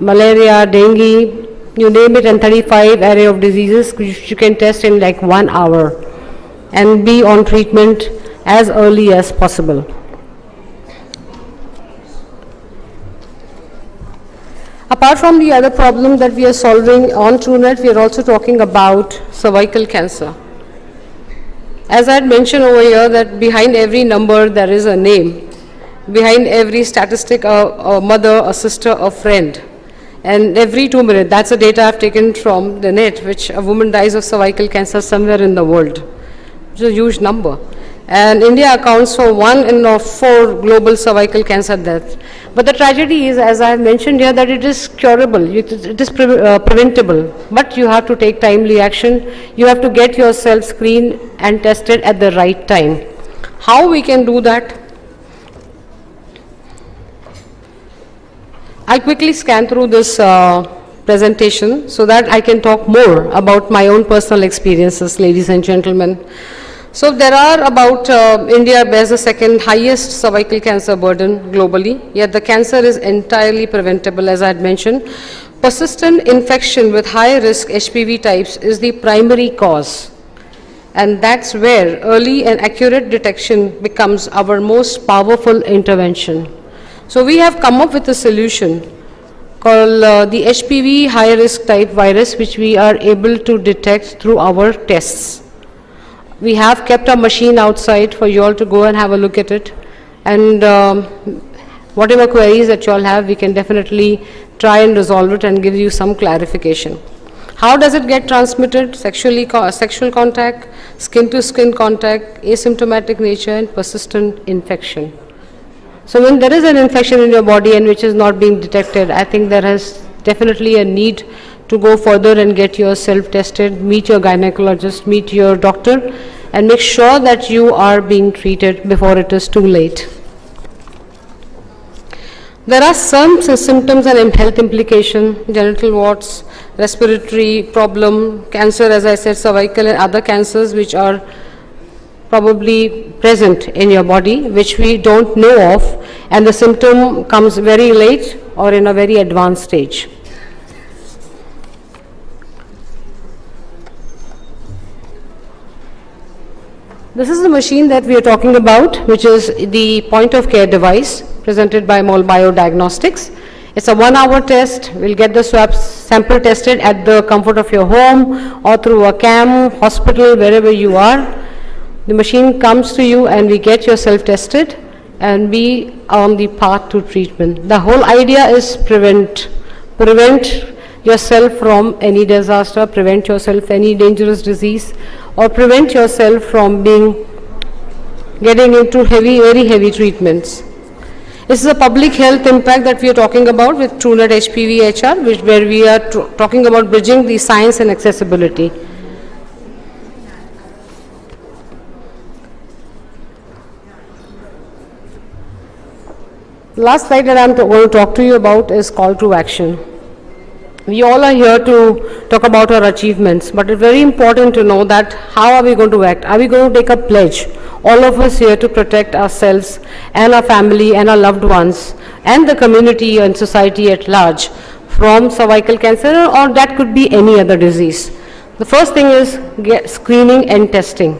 malaria, dengue, you name it, and 35 array of diseases which you can test in like 1 hour and be on treatment as early as possible. Apart from the other problem that we are solving on TruNat, we are also talking about cervical cancer. As I had mentioned over here, that behind every number there is a name. Behind every statistic, a mother, a sister, a friend. And every 2 minutes, that's the data I've taken from the net, which a woman dies of cervical cancer somewhere in the world, which is a huge number. And India accounts for 1 in 4 global cervical cancer deaths. But the tragedy is, as I have mentioned here, that it is curable, it is preventable, but you have to take timely action. You have to get yourself screened and tested at the right time. How we can do that? I'll quickly scan through this presentation so that I can talk more about my own personal experiences, ladies and gentlemen. So there are about, India bears the second highest cervical cancer burden globally, yet the cancer is entirely preventable, as I had mentioned. Persistent infection with high risk HPV types is the primary cause. And that's where early and accurate detection becomes our most powerful intervention. So we have come up with a solution called the HPV high risk type virus, which we are able to detect through our tests. We have kept a machine outside for you all to go and have a look at it. And whatever queries that you all have, we can definitely try and resolve it and give you some clarification. How does it get transmitted? Sexual contact, skin-to-skin contact, asymptomatic nature, and persistent infection. So when there is an infection in your body and which is not being detected, I think there is definitely a need to go further and get yourself tested, meet your gynecologist, meet your doctor, and make sure that you are being treated before it is too late. There are some symptoms and health implications: genital warts, respiratory problem, cancer, as I said, cervical and other cancers which are probably present in your body, which we don't know of, and the symptom comes very late or in a very advanced stage. This is the machine that we are talking about, which is the point of care device presented by Mol Biodiagnostics. It's a 1-hour test. We'll get the swab sample tested at the comfort of your home or through a CAM, hospital, wherever you are. The machine comes to you and we get yourself tested and be on the path to treatment. The whole idea is prevent yourself from any disaster, prevent yourself any dangerous disease, or prevent yourself from getting into very heavy treatments. This is a public health impact that we are talking about with TrueNet HPV HR, where we are talking about bridging the science and accessibility. Last slide that I'm going to talk to you about is call to action. We all are here to talk about our achievements, but it's very important to know that how are we going to act? Are we going to take a pledge, all of us here, to protect ourselves and our family and our loved ones and the community and society at large from cervical cancer, or that could be any other disease? The first thing is screening and testing.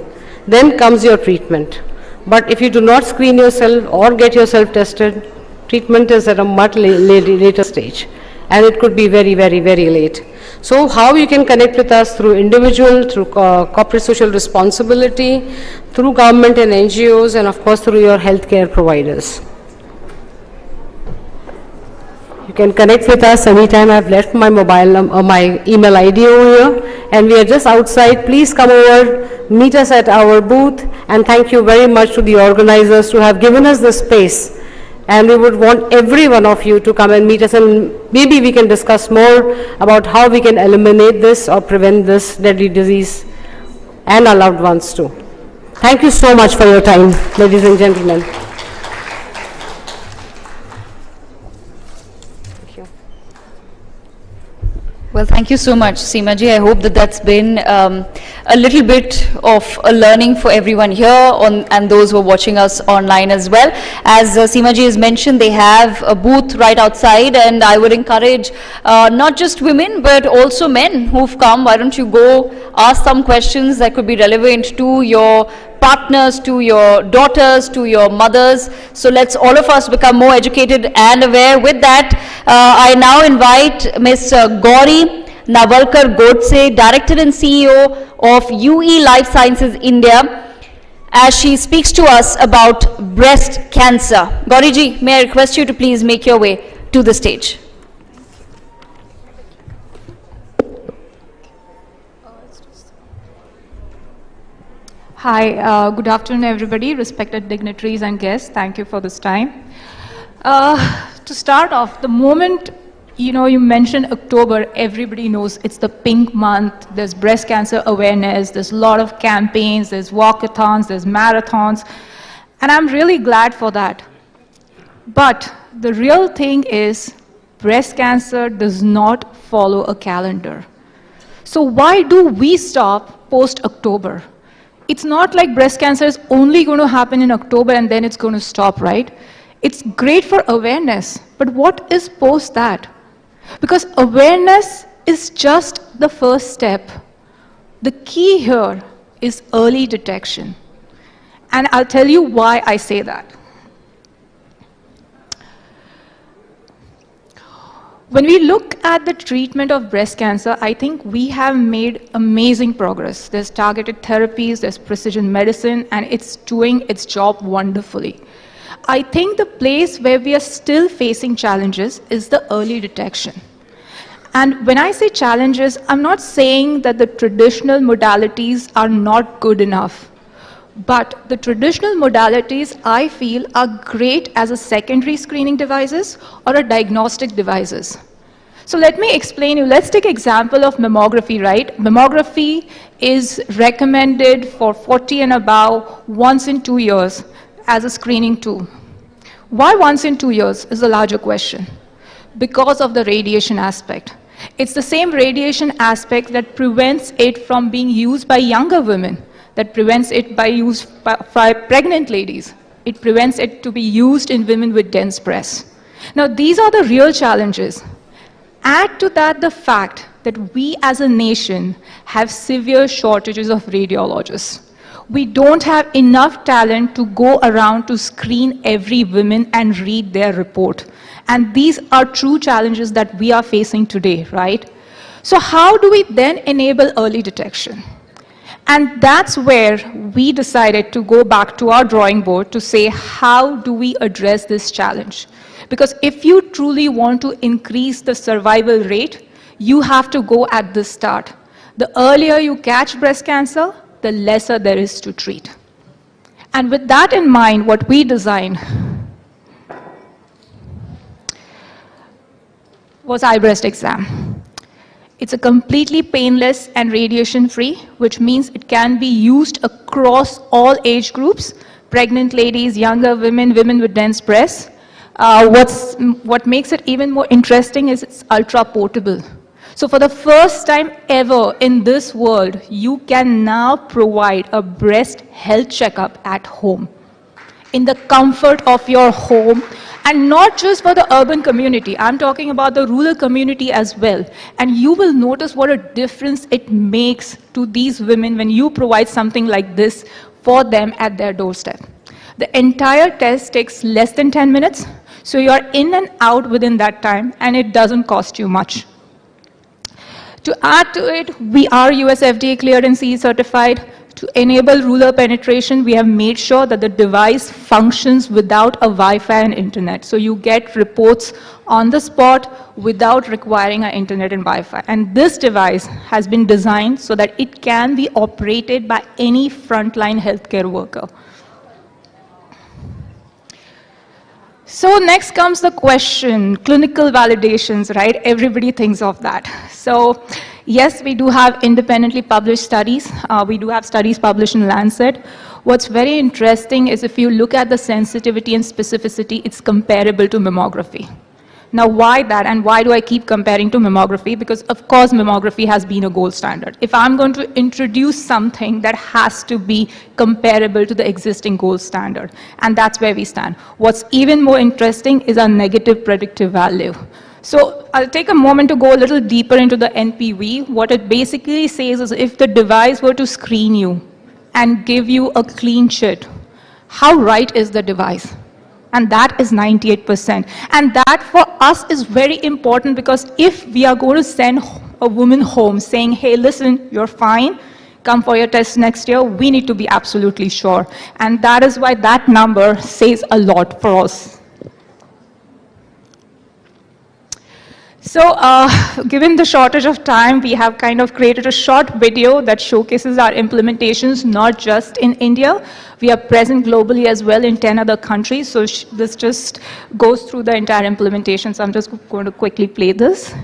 Then comes your treatment. But if you do not screen yourself or get yourself tested, treatment is at a much later stage. And it could be very late. So how you can connect with us? Through individual, through corporate social responsibility, through government and NGOs, and of course through your healthcare providers. You can connect with us anytime. I've left my my email ID over here, and we are just outside. Please come over, meet us at our booth, and thank you very much to the organizers to have given us the space. And we would want every one of you to come and meet us, and maybe we can discuss more about how we can eliminate this or prevent this deadly disease and our loved ones too. Thank you so much for your time, ladies and gentlemen. Thank you. Well, thank you so much, Seema ji. I hope that that's been a little bit of a learning for everyone here and those who are watching us online as well. As Seema ji has mentioned, they have a booth right outside, and I would encourage not just women but also men who've come. Why don't you go ask some questions that could be relevant to your partners, to your daughters, to your mothers. So let's all of us become more educated and aware. With that, I now invite Ms. Gauri Navalkar Godse, Director and CEO of UE Life Sciences India, as she speaks to us about breast cancer. Gauri ji, may I request you to please make your way to the stage. Hi, good afternoon everybody, respected dignitaries and guests. Thank you for this time. To start off, the moment you mentioned October, everybody knows it's the pink month. There's breast cancer awareness, there's a lot of campaigns, there's walkathons, there's marathons, and I'm really glad for that. But the real thing is, breast cancer does not follow a calendar. So why do we stop post-October? it's not like breast cancer is only going to happen in October and then it's going to stop, right? It's great for awareness, but what is post that? Because awareness is just the first step. The key here is early detection. And I'll tell you why I say that. When we look at the treatment of breast cancer, I think we have made amazing progress. There's targeted therapies, there's precision medicine, and it's doing its job wonderfully. I think the place where we are still facing challenges is the early detection. And when I say challenges, I'm not saying that the traditional modalities are not good enough. But the traditional modalities, I feel, are great as a secondary screening devices or a diagnostic devices. So let me explain you. Let's take example of mammography, right? Mammography is recommended for 40 and above once in 2 years as a screening tool. Why once in 2 years is a larger question. Because of the radiation aspect. It's the same radiation aspect that prevents it from being used by younger women, that prevents it by use by pregnant ladies. It prevents it to be used in women with dense breasts. Now, these are the real challenges. Add to that the fact that we as a nation have severe shortages of radiologists. We don't have enough talent to go around to screen every woman and read their report. And these are true challenges that we are facing today, right? So how do we then enable early detection? And that's where we decided to go back to our drawing board to say, how do we address this challenge? Because if you truly want to increase the survival rate, you have to go at the start. The earlier you catch breast cancer, the lesser there is to treat. And with that in mind, what we designed was eye breast exam. It's a completely painless and radiation-free, which means it can be used across all age groups, pregnant ladies, younger women, women with dense breasts. What makes it even more interesting is it's ultra-portable. So for the first time ever in this world, you can now provide a breast health checkup at home, in the comfort of your home. And not just for the urban community, I'm talking about the rural community as well. And you will notice what a difference it makes to these women when you provide something like this for them at their doorstep. The entire test takes less than 10 minutes, so you're in and out within that time, and it doesn't cost you much. To add to it, we are US FDA cleared and CE certified. To enable rural penetration, we have made sure that the device functions without a Wi-Fi and internet. So you get reports on the spot without requiring an internet and Wi-Fi. And this device has been designed so that it can be operated by any frontline healthcare worker. So next comes the question, clinical validations, right? Everybody thinks of that. So yes, we do have independently published studies. We do have studies published in Lancet. What's very interesting is if you look at the sensitivity and specificity, it's comparable to mammography. Now why that, and why do I keep comparing to mammography? Because of course mammography has been a gold standard. If I'm going to introduce something, that has to be comparable to the existing gold standard. And that's where we stand. What's even more interesting is our negative predictive value. So I'll take a moment to go a little deeper into the NPV. What it basically says is if the device were to screen you and give you a clean chit, how right is the device? And that is 98%. And that for us is very important, because if we are going to send a woman home saying, hey, listen, you're fine, come for your test next year, we need to be absolutely sure. And that is why that number says a lot for us. So given the shortage of time, we have kind of created a short video that showcases our implementations, not just in India. We are present globally as well in 10 other countries. So this just goes through the entire implementation. So I'm just going to quickly play this.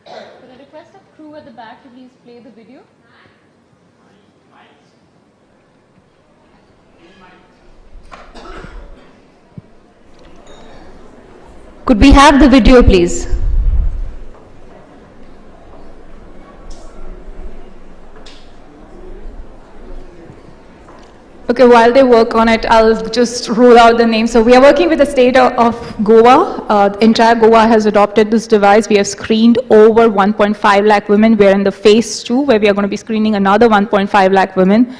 Could I request the crew at the back to please play the video? Could we have the video, please? Okay, while they work on it, I'll just rule out the name. So we are working with the state of Goa. Entire Goa has adopted this device. We have screened over 1.5 lakh women. We are in the phase 2, where we are going to be screening another 1.5 lakh women.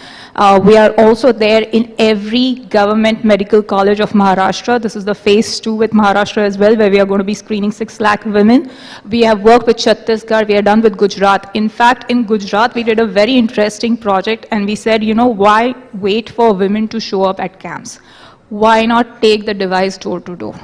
We are also there in every government medical college of Maharashtra. This is the phase 2 with Maharashtra as well, where we are going to be screening 6 lakh women. We have worked with Chhattisgarh. We are done with Gujarat. In fact, in Gujarat, we did a very interesting project, and we said, you know, why wait for women to show up at camps? Why not take the device door to door?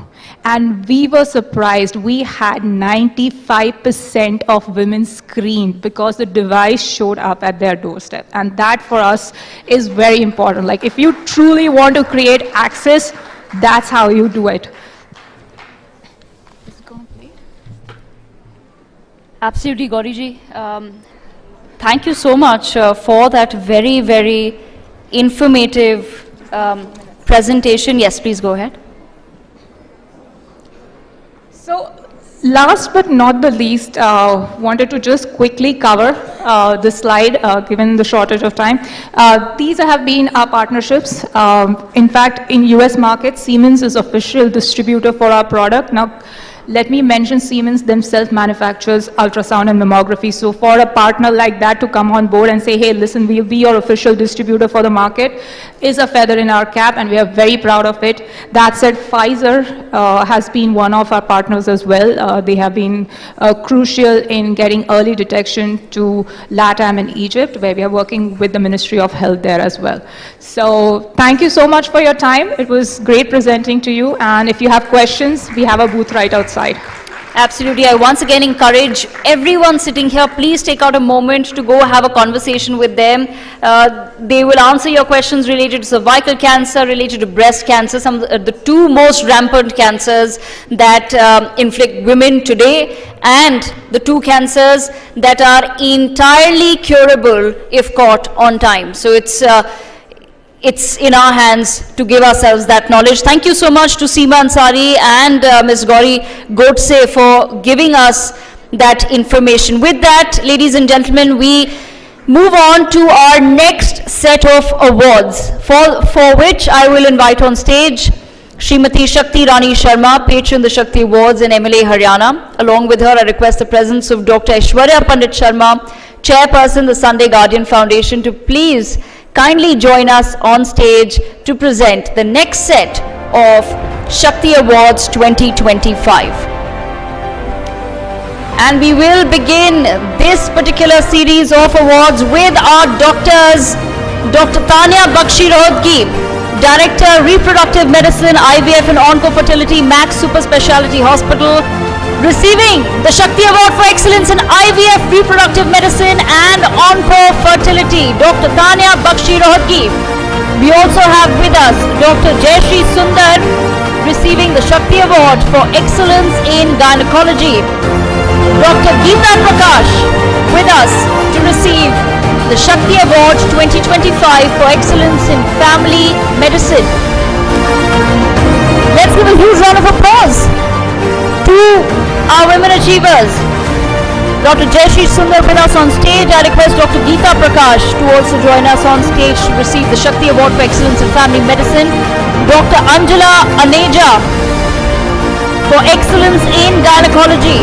And we were surprised. We had 95% of women screened because the device showed up at their doorstep. And that for us is very important. Like, if you truly want to create access, that's how you do it. Absolutely, Gauriji. Thank you so much for that very, very informative presentation. Yes, please go ahead. So, last but not the least, wanted to just quickly cover this slide, given the shortage of time. These have been our partnerships. In fact, in US markets, Siemens is official distributor for our product. Now, let me mention Siemens themselves manufactures ultrasound and mammography. So for a partner like that to come on board and say, hey, listen, we'll be your official distributor for the market, is a feather in our cap, and we are very proud of it. That said, Pfizer has been one of our partners as well. They have been crucial in getting early detection to LATAM and Egypt, where we are working with the Ministry of Health there as well. So thank you so much for your time. It was great presenting to you. And if you have questions, we have a booth right outside. Absolutely. I once again encourage everyone sitting here, please take out a moment to go have a conversation with them. They will answer your questions related to cervical cancer, related to breast cancer, some of the two most rampant cancers that inflict women today, and the two cancers that are entirely curable if caught on time. So it's in our hands to give ourselves that knowledge. Thank you so much to Seema Ansari and Ms. Gauri Godse for giving us that information. With that, ladies and gentlemen, we move on to our next set of awards, for which I will invite on stage Srimati Shakti Irani Sharma, patron the Shakti Awards in MLA Haryana. Along with her, I request the presence of Dr. Aishwarya Pandit Sharma, chairperson the Sunday Guardian Foundation, to please kindly join us on stage to present the next set of Shakti Awards 2025. And we will begin this particular series of awards with our doctors, Dr. Tanya Bakshi Rohadgi, Director, Reproductive Medicine, IVF and Onco-Fertility, Max Super Speciality Hospital, receiving the Shakti Award for Excellence in IVF, Reproductive Medicine and Onco-Fertility, Dr. Tanya Bakshi Rohadgi. We also have with us Dr. Jayashree Sundar, receiving the Shakti Award for Excellence in Gynecology. Dr. Geeta Prakash with us to receive the Shakti Award 2025 for Excellence in Family Medicine. Let's give a huge round of applause to our women achievers. Dr. Jayashree Sundar with us on stage. I request Dr. Geeta Prakash to also join us on stage to receive the Shakti Award for Excellence in Family Medicine. Dr. Anjala Aneja for Excellence in Gynecology.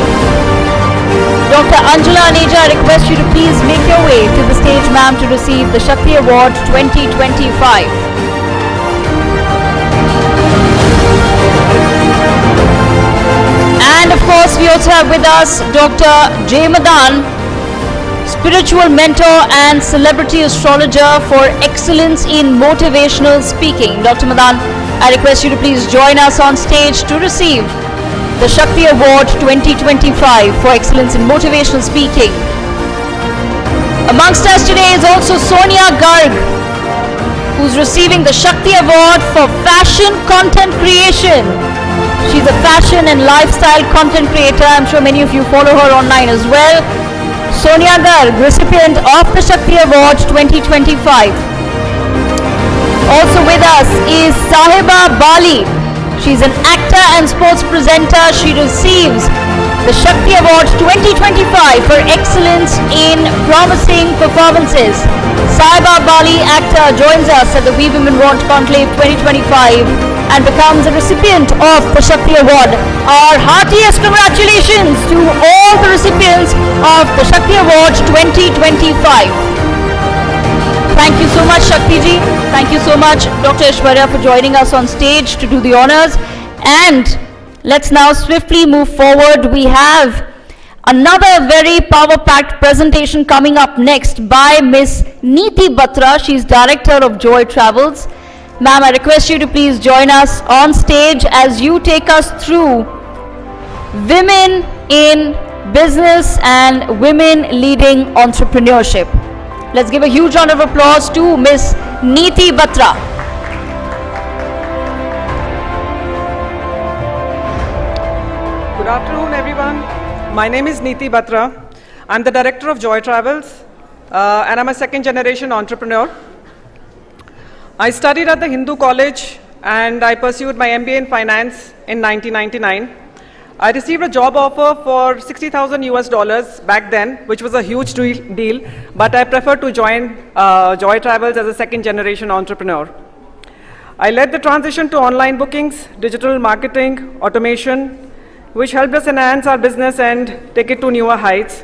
Dr. Anjala Aneja, I request you to please make your way to the stage, ma'am, to receive the Shakti Award 2025. And of course, we also have with us Dr. J. Madan, spiritual mentor and celebrity astrologer for Excellence in Motivational Speaking. Dr. Madan, I request you to please join us on stage to receive the Shakti Award 2025 for Excellence in Motivational Speaking. Amongst us today is also Sonia Garg, who's receiving the Shakti Award for Fashion Content Creation. She's a fashion and lifestyle content creator. I'm sure many of you follow her online as well. Sonia Garg, recipient of the Shakti Award 2025. Also with us is Sahiba Bali, She's an actor and sports presenter. She receives the Shakti Awards 2025 for excellence in promising performances. Saiba Bali, actor, joins us at the We Women Want Conclave 2025 and becomes a recipient of the Shakti Award. Our heartiest congratulations to all the recipients of the Shakti Awards 2025. Thank you so much, Shakti ji. Thank you so much, Dr. Aishwarya, for joining us on stage to do the honors. And let's now swiftly move forward. We have another very power-packed presentation coming up next by Miss Neeti Batra. She's Director of Joy Travels. Ma'am, I request you to please join us on stage as you take us through women in business and women leading entrepreneurship. Let's give a huge round of applause to Miss Neeti Batra. Good afternoon, everyone. My name is Neeti Batra. I'm the Director of Joy Travels, and I'm a second-generation entrepreneur. I studied at the Hindu College, and I pursued my MBA in Finance in 1999. I received a job offer for $60,000 US back then, which was a huge deal, but I preferred to join Joy Travels as a second-generation entrepreneur. I led the transition to online bookings, digital marketing, automation, which helped us enhance our business and take it to newer heights.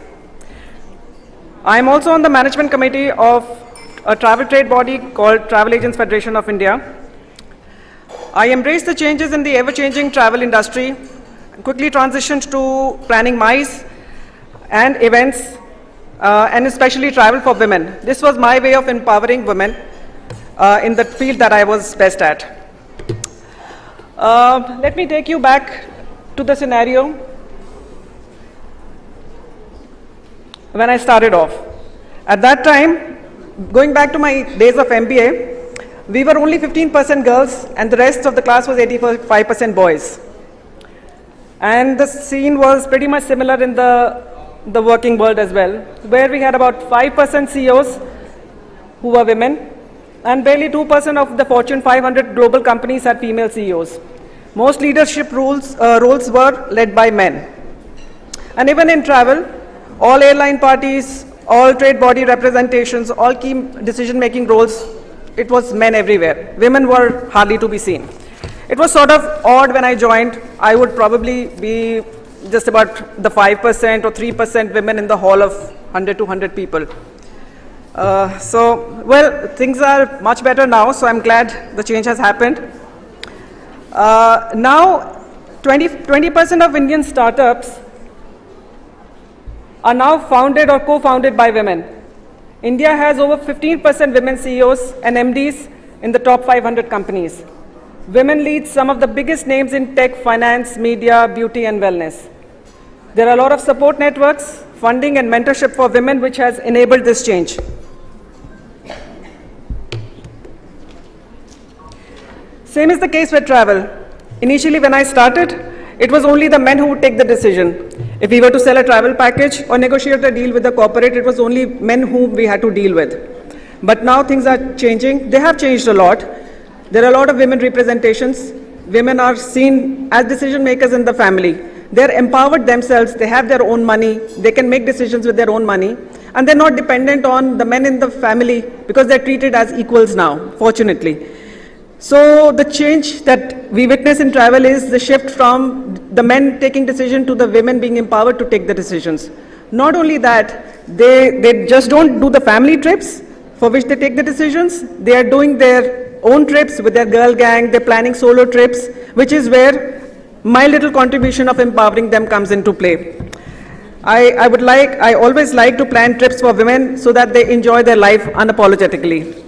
I am also on the management committee of a travel trade body called Travel Agents Federation of India. I embraced the changes in the ever-changing travel industry and quickly transitioned to planning MICE and events, and especially travel for women. This was my way of empowering women in the field that I was best at. Let me take you back to the scenario when I started off. At that time, going back to my days of MBA, we were only 15% girls and the rest of the class was 85% boys. And the scene was pretty much similar in the working world as well, where we had about 5% CEOs who were women and barely 2% of the Fortune 500 global companies had female CEOs. Most leadership roles were led by men. And even in travel, all airline parties, all trade body representations, all key decision-making roles, it was men everywhere. Women were hardly to be seen. It was sort of odd when I joined. I would probably be just about the 5% or 3% women in the hall of 100 to 100 people. Well, things are much better now, so I'm glad the change has happened. Now, 20% of Indian startups are now founded or co-founded by women. India has over 15% women CEOs and MDs in the top 500 companies. Women lead some of the biggest names in tech, finance, media, beauty, and wellness. There are a lot of support networks, funding, and mentorship for women, which has enabled this change. Same is the case with travel. Initially, when I started, it was only the men who would take the decision. If we were to sell a travel package or negotiate a deal with the corporate, it was only men whom we had to deal with. But now things are changing. They have changed a lot. There are a lot of women representations. Women are seen as decision makers in the family. They're empowered themselves. They have their own money. They can make decisions with their own money. And they're not dependent on the men in the family because they're treated as equals now, fortunately. So the change that we witness in travel is the shift from the men taking decision to the women being empowered to take the decisions. Not only that, they just don't do the family trips for which they take the decisions. They are doing their own trips with their girl gang. They're planning solo trips, which is where my little contribution of empowering them comes into play. I always like to plan trips for women so that they enjoy their life unapologetically.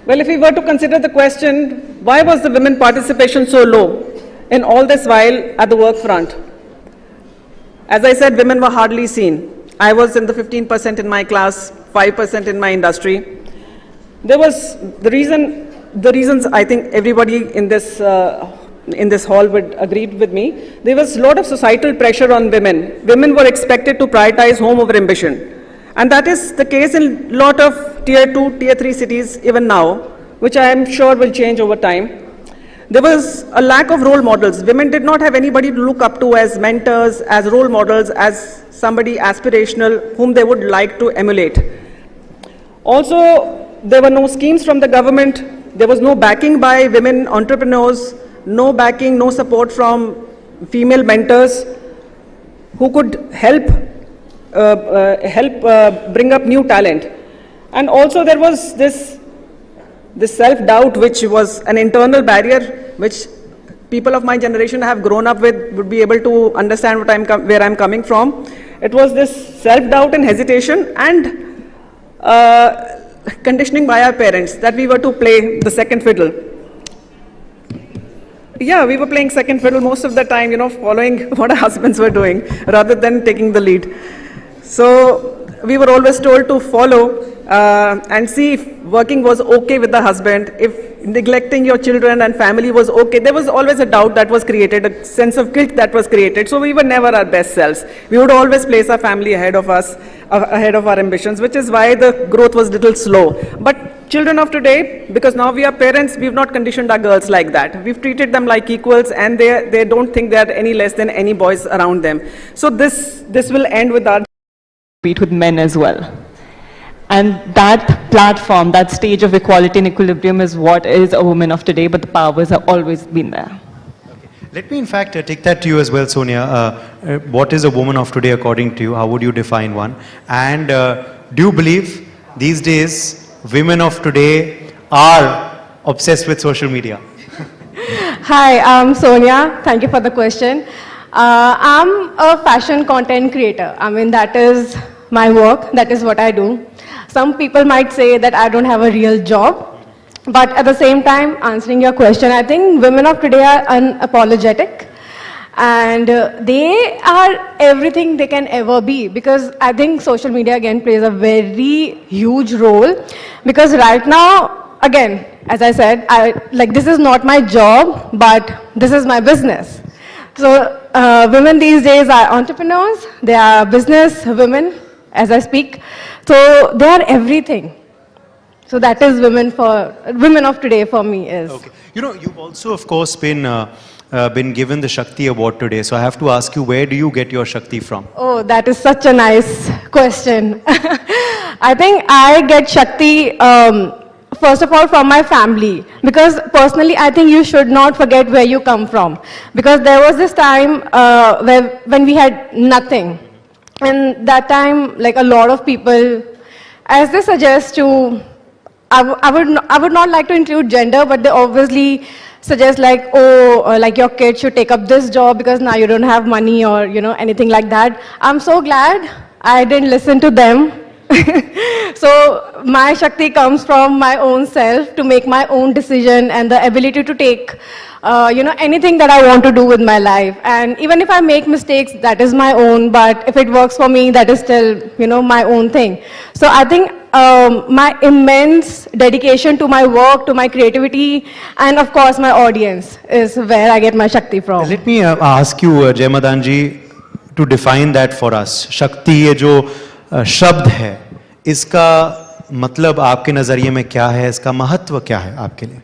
Well, if we were to consider the question, why was the women participation so low in all this while at the work front? As I said, women were hardly seen. I was in the 15% in my class, 5% in my industry. There was the reasons I think everybody in this hall would agree with me. There was a lot of societal pressure on women. Women were expected to prioritize home over ambition. And that is the case in a lot of tier 2, tier 3 cities even now, which I am sure will change over time. There was a lack of role models. Women did not have anybody to look up to as mentors, as role models, as somebody aspirational whom they would like to emulate. Also, there were no schemes from the government. There was no backing by women entrepreneurs, no backing, no support from female mentors who could help bring up new talent. And also there was this self-doubt, which was an internal barrier, which people of my generation have grown up with, would be able to understand where I'm coming from. It was this self-doubt and hesitation and conditioning by our parents that we were to play the second fiddle. Yeah, we were playing second fiddle most of the time, you know, following what our husbands were doing rather than taking the lead. So we were always told to follow and see if working was okay with the husband, if neglecting your children and family was okay. There was always a doubt that was created, a sense of guilt that was created. So we were never our best selves. We would always place our family ahead of us, ahead of our ambitions, which is why the growth was little slow. But children of today, because now we are parents, we've not conditioned our girls like that. We've treated them like equals, and they don't think they are any less than any boys around them. So this will end with our compete with men as well. And that platform, that stage of equality and equilibrium is what is a woman of today, but the powers have always been there. Let me in fact take that to you as well, Sonia. What is a woman of today according to you? How would you define one? And do you believe these days women of today are obsessed with social media? Hi, I'm Sonia. Thank you for the question. I'm a fashion content creator. I mean, that is my work. That is what I do. Some people might say that I don't have a real job. But at the same time, answering your question, I think women of today are unapologetic. And they are everything they can ever be. Because I think social media again plays a very huge role. Because right now, again, as I said, this is not my job, but this is my business. So women these days are entrepreneurs, they are business women, as I speak. So they are everything. So that is women of today for me is. Okay. You know, you've also, of course, been given the Shakti Award today. So I have to ask you, where do you get your Shakti from? Oh, that is such a nice question. I think I get Shakti, first of all, from my family. Because personally, I think you should not forget where you come from. Because there was this time when we had nothing. And that time, like a lot of people, as they suggest to, I would not like to include gender, but they obviously suggest like, oh, like your kid should take up this job because now you don't have money or, you know, anything like that. I'm so glad I didn't listen to them. So my Shakti comes from my own self to make my own decision and the ability to take anything that I want to do with my life. And even if I make mistakes, that is my own, but if it works for me, that is still, my own thing. So I think my immense dedication to my work, to my creativity, and of course my audience is where I get my Shakti from. Let me ask you, Jai Madanji, to define that for us. Shakti ये जो शब्द है, इसका मतलब आपके नजरिए में क्या है, इसका महत्व क्या है आपके लिए?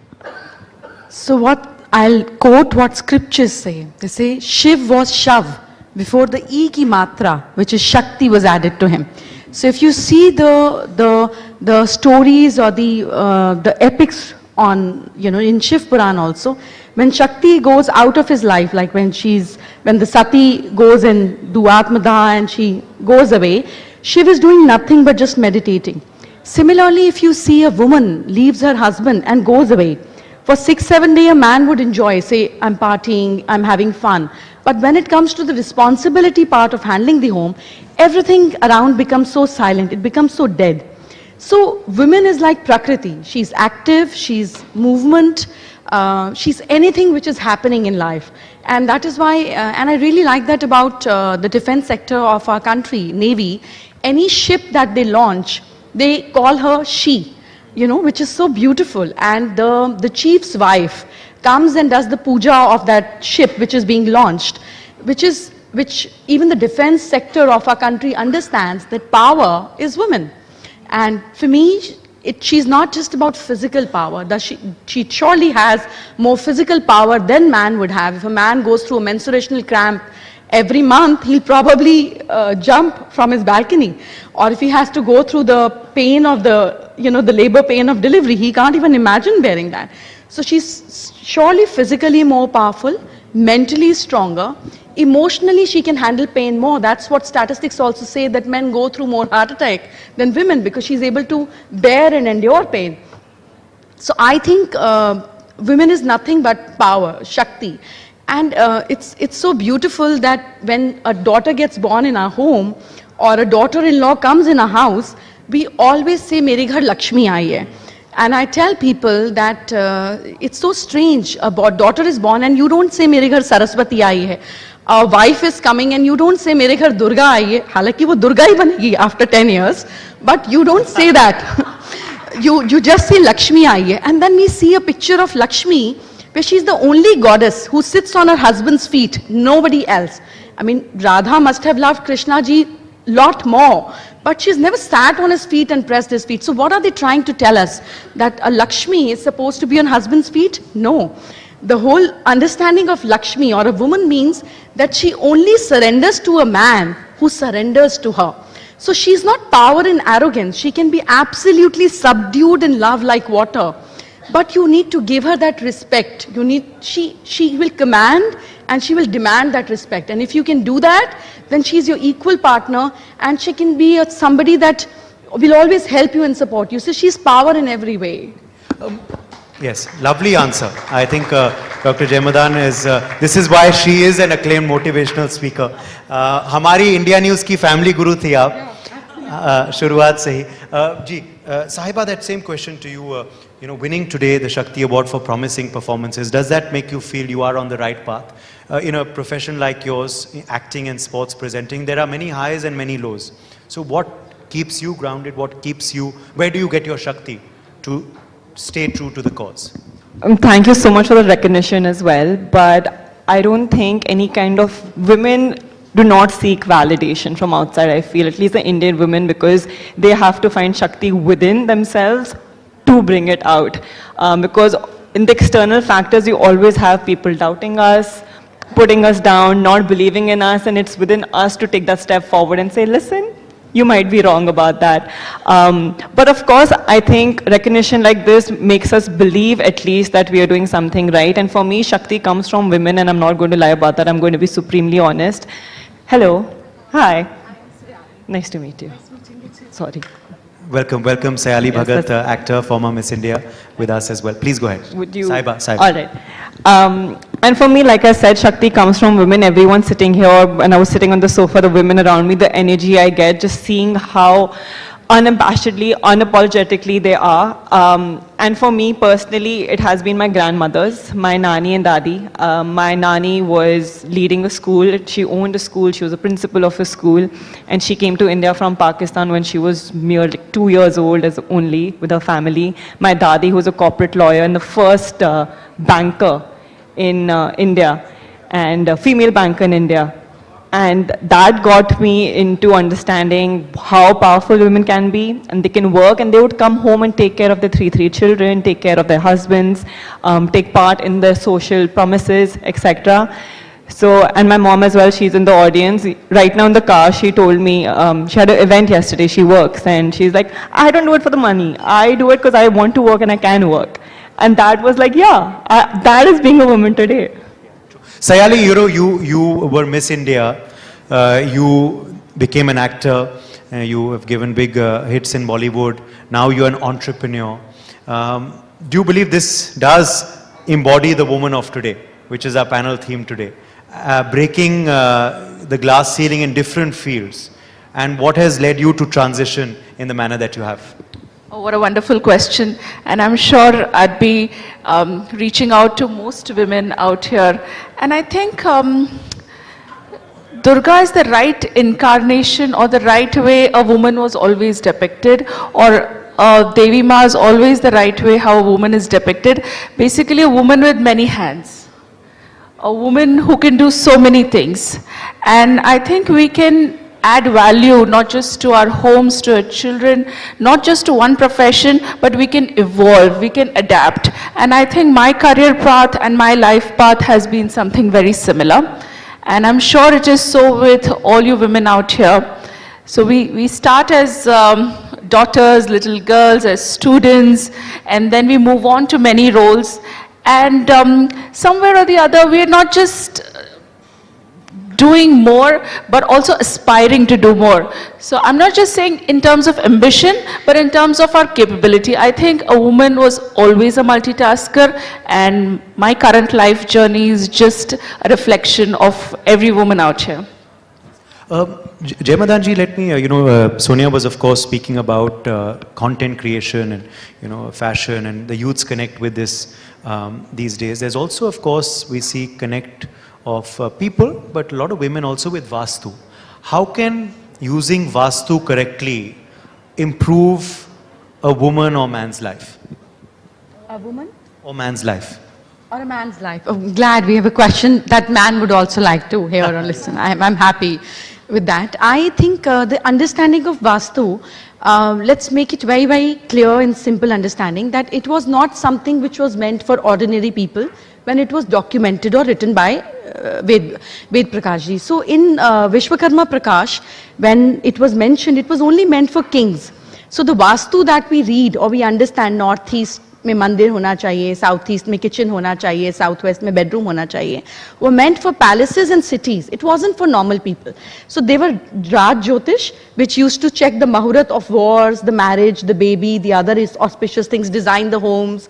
So what I'll quote what scriptures say. They say Shiv was Shav before the E ki matra, which is Shakti, was added to him. So if you see the stories or the epics on in Shiv Puran also, when Shakti goes out of his life, like when the Sati goes and do Atmadaha and she goes away, Shiv is doing nothing but just meditating. Similarly, if you see a woman leaves her husband and goes away, for 6-7 days a man would enjoy, say, I'm partying, I'm having fun. But when it comes to the responsibility part of handling the home, everything around becomes so silent, it becomes so dead. So women is like Prakriti. She's active, she's movement, she's anything which is happening in life. And that is why, and I really like that about the defense sector of our country, Navy. Any ship that they launch, they call her she, which is so beautiful. And the chief's wife comes and does the puja of that ship which is being launched, which even the defense sector of our country understands that power is women. And for me, she's not just about physical power. She surely has more physical power than man would have. If a man goes through a menstruational cramp every month, he'll probably jump from his balcony. Or if he has to go through the pain of the labor pain of delivery, he can't even imagine bearing that. So she's surely physically more powerful, mentally stronger. Emotionally, she can handle pain more. That's what statistics also say, that men go through more heart attack than women, because she's able to bear and endure pain. So I think women is nothing but power, Shakti. And it's so beautiful that when a daughter gets born in our home, or a daughter-in-law comes in our house, we always say, "Mere ghar Lakshmi aayi hai." And I tell people that it's so strange. A daughter is born and you don't say, "Mere ghar Saraswati aayi hai." A wife is coming and you don't say, "Mere ghar Durga aayi hai." Halaki wo Durga hi banegi after 10 years, but you don't say that. you just say Lakshmi aayi hai. And then we see a picture of Lakshmi where she's the only goddess who sits on her husband's feet, nobody else. I mean, Radha must have loved Krishna ji lot more, but she's never sat on his feet and pressed his feet. So what are they trying to tell us? That a Lakshmi is supposed to be on husband's feet? No. The whole understanding of Lakshmi or a woman means that she only surrenders to a man who surrenders to her. So she's not power in arrogance. She can be absolutely subdued in love like water. But you need to give her that respect. She will command and she will demand that respect. And if you can do that, then she's your equal partner, and she can be somebody that will always help you and support you. So she's power in every way. Yes, lovely answer. I think Dr. Jayamadan is, this is why she is an acclaimed motivational speaker. हमारी India news की family गुरु थी आप शुरुआत से ही. जी, Sahiba, that same question to you. Winning today the Shakti Award for promising performances, does that make you feel you are on the right path? In a profession like yours, acting and sports presenting, there are many highs and many lows. So what keeps you grounded? What keeps you, where do you get your Shakti to stay true to the cause? Thank you so much for the recognition as well, but I don't think any kind of women do not seek validation from outside, I feel, at least the Indian women, because they have to find Shakti within themselves to bring it out. Because in the external factors, you always have people doubting us, putting us down, not believing in us, and it's within us to take that step forward and say, listen, you might be wrong about that. But of course, I think recognition like this makes us believe at least that we are doing something right. And for me, Shakti comes from women, and I'm not going to lie about that. I'm going to be supremely honest. Hello. Hi. Nice to meet you. Sorry. Welcome, Sayali Bhagat, actor, former Miss India, with us as well. Please go ahead. Would you? Saiba. All right. And for me, like I said, Shakti comes from women. Everyone sitting here, when I was sitting on the sofa, the women around me, the energy I get, just seeing how unabashedly, unapologetically they are. And for me personally, it has been my grandmothers, my nani and dadi. My nani was leading a school. She owned a school. She was a principal of a school. And she came to India from Pakistan when she was mere 2 years old as only with her family. My dadi, who was a corporate lawyer and the first banker in India, and a female banker in India. And that got me into understanding how powerful women can be, and they can work, and they would come home and take care of their three children, take care of their husbands, take part in their social promises, etc. So, and my mom as well, she's in the audience. Right now in the car, she told me, she had an event yesterday, she works, and she's like, I don't do it for the money. I do it because I want to work and I can work. And that was like, yeah, that is being a woman today. Sayali, you were Miss India, you became an actor, you have given big hits in Bollywood, now you're an entrepreneur. Do you believe this does embody the woman of today, which is our panel theme today? Breaking the glass ceiling in different fields, and what has led you to transition in the manner that you have? Oh, what a wonderful question. And I'm sure I'd be reaching out to most women out here. And I think Durga is the right incarnation, or the right way a woman was always depicted, or Devi Ma is always the right way how a woman is depicted. Basically a woman with many hands. A woman who can do so many things. And I think we can add value not just to our homes, to our children, not just to one profession, but we can evolve, we can adapt. And I think my career path and my life path has been something very similar. And I'm sure it is so with all you women out here. So we start as daughters, little girls, as students, and then we move on to many roles. And somewhere or the other, we're not just doing more, but also aspiring to do more. So I'm not just saying in terms of ambition, but in terms of our capability. I think a woman was always a multitasker, and my current life journey is just a reflection of every woman out here. Jayamadanji, let me, Sonia was of course speaking about content creation and, fashion, and the youths connect with this these days. There's also, of course, we see connect of people, but a lot of women also with Vastu. How can using Vastu correctly improve a woman or man's life? A woman? Or man's life? Or a man's life. Oh, glad we have a question that man would also like to hear or listen. I'm happy with that. I think the understanding of Vastu, let's make it very, very clear and simple understanding that it was not something which was meant for ordinary people when it was documented or written by Ved Prakash ji. So in Vishwakarma Prakash, when it was mentioned, it was only meant for kings. So the Vastu that we read or we understand, northeast में मंदिर होना चाहिए, south east में kitchen होना चाहिए, south west में bedroom होना चाहिए, were meant for palaces and cities. It wasn't for normal people. So they were Raj Jyotish, which used to check the Mahurat of wars, the marriage, the baby, the other auspicious things, design the homes,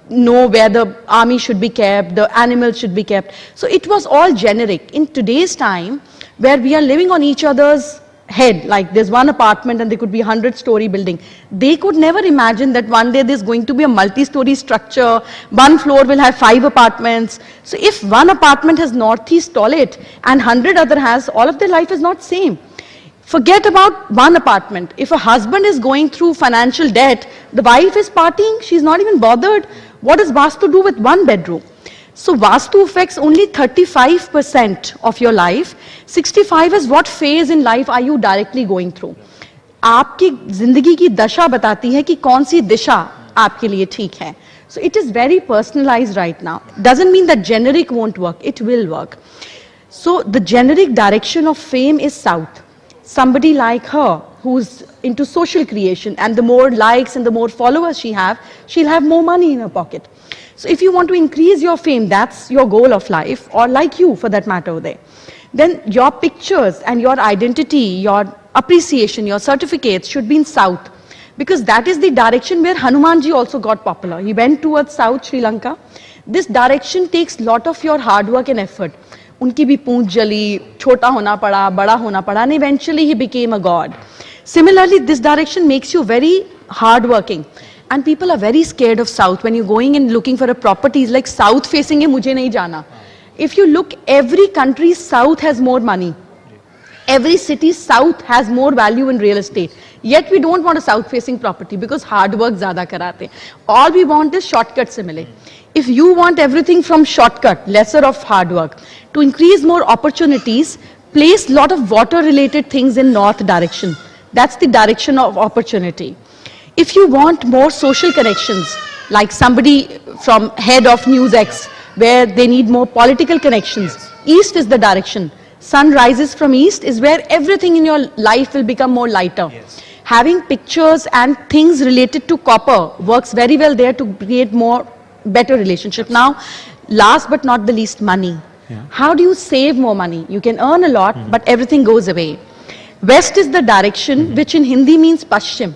know where the army should be kept, the animals should be kept. So it was all generic. In today's time, where we are living on each other's head, like there's one apartment and there could be 100-story building. They could never imagine that one day there's going to be a multi-story structure, one floor will have 5 apartments. So if one apartment has northeast toilet and 100 other has, all of their life is not same. Forget about one apartment. If a husband is going through financial debt, the wife is partying, she's not even bothered. What does Vastu do with one bedroom? So Vastu affects only 35% of your life. 65 is what phase in life are you directly going through. आपकी जिंदगी की दशा बताती है कि कौन सी दिशा आपके लिए ठीक है. So it is very personalized right now. Doesn't mean that generic won't work. It will work. So the generic direction of fame is south. Somebody like her who's into social creation, and the more likes and the more followers she'll have more money in her pocket. So if you want to increase your fame, that's your goal of life, or like you for that matter there, then your pictures and your identity, your appreciation, your certificates should be in south. Because that is the direction where Hanumanji also got popular. He went towards South Sri Lanka. This direction takes lot of your hard work and effort. Unki bhi poonch jali, chota hona pada, bada hona pada, and eventually he became a god. Similarly, this direction makes you very hardworking. And people are very scared of south. When you're going and looking for a property, it's like south facing hai, mujhe nahi jana. If you look, every country south has more money. Every city south has more value in real estate. Yet we don't want a south facing property because hard work zyada karate. All we want is shortcut se mile. If you want everything from shortcut, lesser of hard work, to increase more opportunities, place lot of water related things in north direction. That's the direction of opportunity. If you want more social connections, like somebody from head of NewsX, where they need more political connections, east is the direction. Sun rises from east is where everything in your life will become more lighter. Yes. Having pictures and things related to copper works very well there to create more better relationship. Now, last but not the least, money. Yeah. How do you save more money? You can earn a lot, but everything goes away. West is the direction, which in Hindi means Paschim.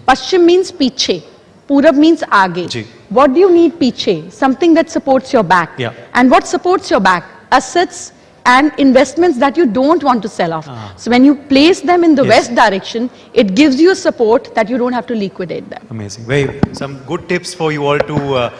Paschim means piche. Purab means aage. Ji. What do you need piche? Something that supports your back. Yeah. And what supports your back? Assets and investments that you don't want to sell off. So when you place them in the west direction, it gives you support that you don't have to liquidate them. Amazing. Very, some good tips for you all to,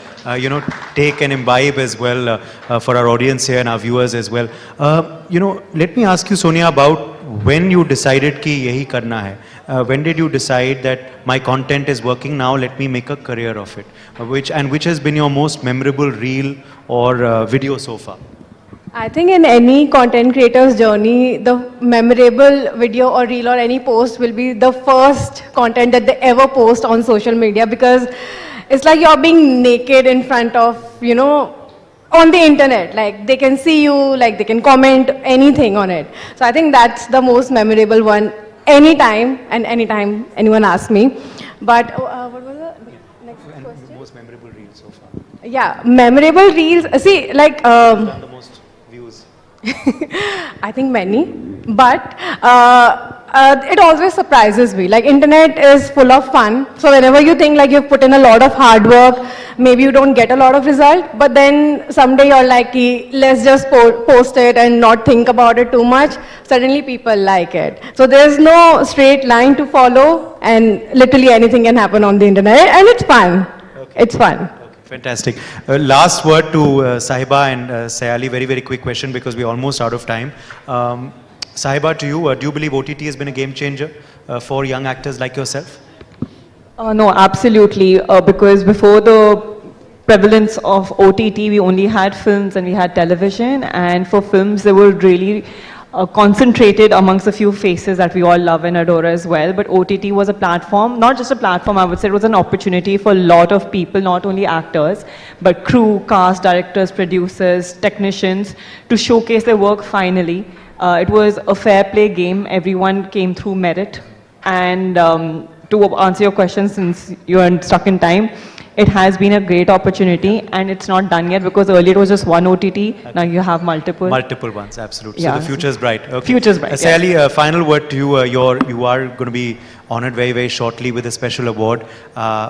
take and imbibe as well for our audience here and our viewers as well. Let me ask you, Sonia, about when you decided ki yahi karna hai. When did you decide that my content is working now, let me make a career of it? Which has been your most memorable reel or video so far? I think in any content creator's journey, the memorable video or reel or any post will be the first content that they ever post on social media, because it's like you're being naked in front of, on the internet. Like they can see you, like they can comment anything on it. So I think that's the most memorable one anytime anyone asks me. But what was the next question? Most memorable reel so far. Yeah, memorable reels. See, like The most views. I think many, but it always surprises me. Like internet is full of fun. So whenever you think like you've put in a lot of hard work, maybe you don't get a lot of result, but then someday you're like, let's just post it and not think about it too much. Suddenly people like it. So there's no straight line to follow, and literally anything can happen on the internet, and it's fun. Okay. It's fun. Fantastic. Last word to Sahiba and Sayali. Very, very quick question because we're almost out of time. Sahiba, to you, do you believe OTT has been a game changer for young actors like yourself? No, absolutely. Because before the prevalence of OTT, we only had films and we had television. And for films, they were really concentrated amongst a few faces that we all love and adore as well. But OTT was a platform, not just a platform, I would say it was an opportunity for a lot of people, not only actors, but crew, cast, directors, producers, technicians, to showcase their work finally. It was a fair play game. Everyone came through merit. And to answer your question, since you are stuck in time, it has been a great opportunity, and it's not done yet because earlier it was just one OTT. Now you have multiple. Multiple ones, absolutely. Yeah. So the future is bright. Okay. Future is bright. Sayali, final word to you. You are going to be honored very, very shortly with a special award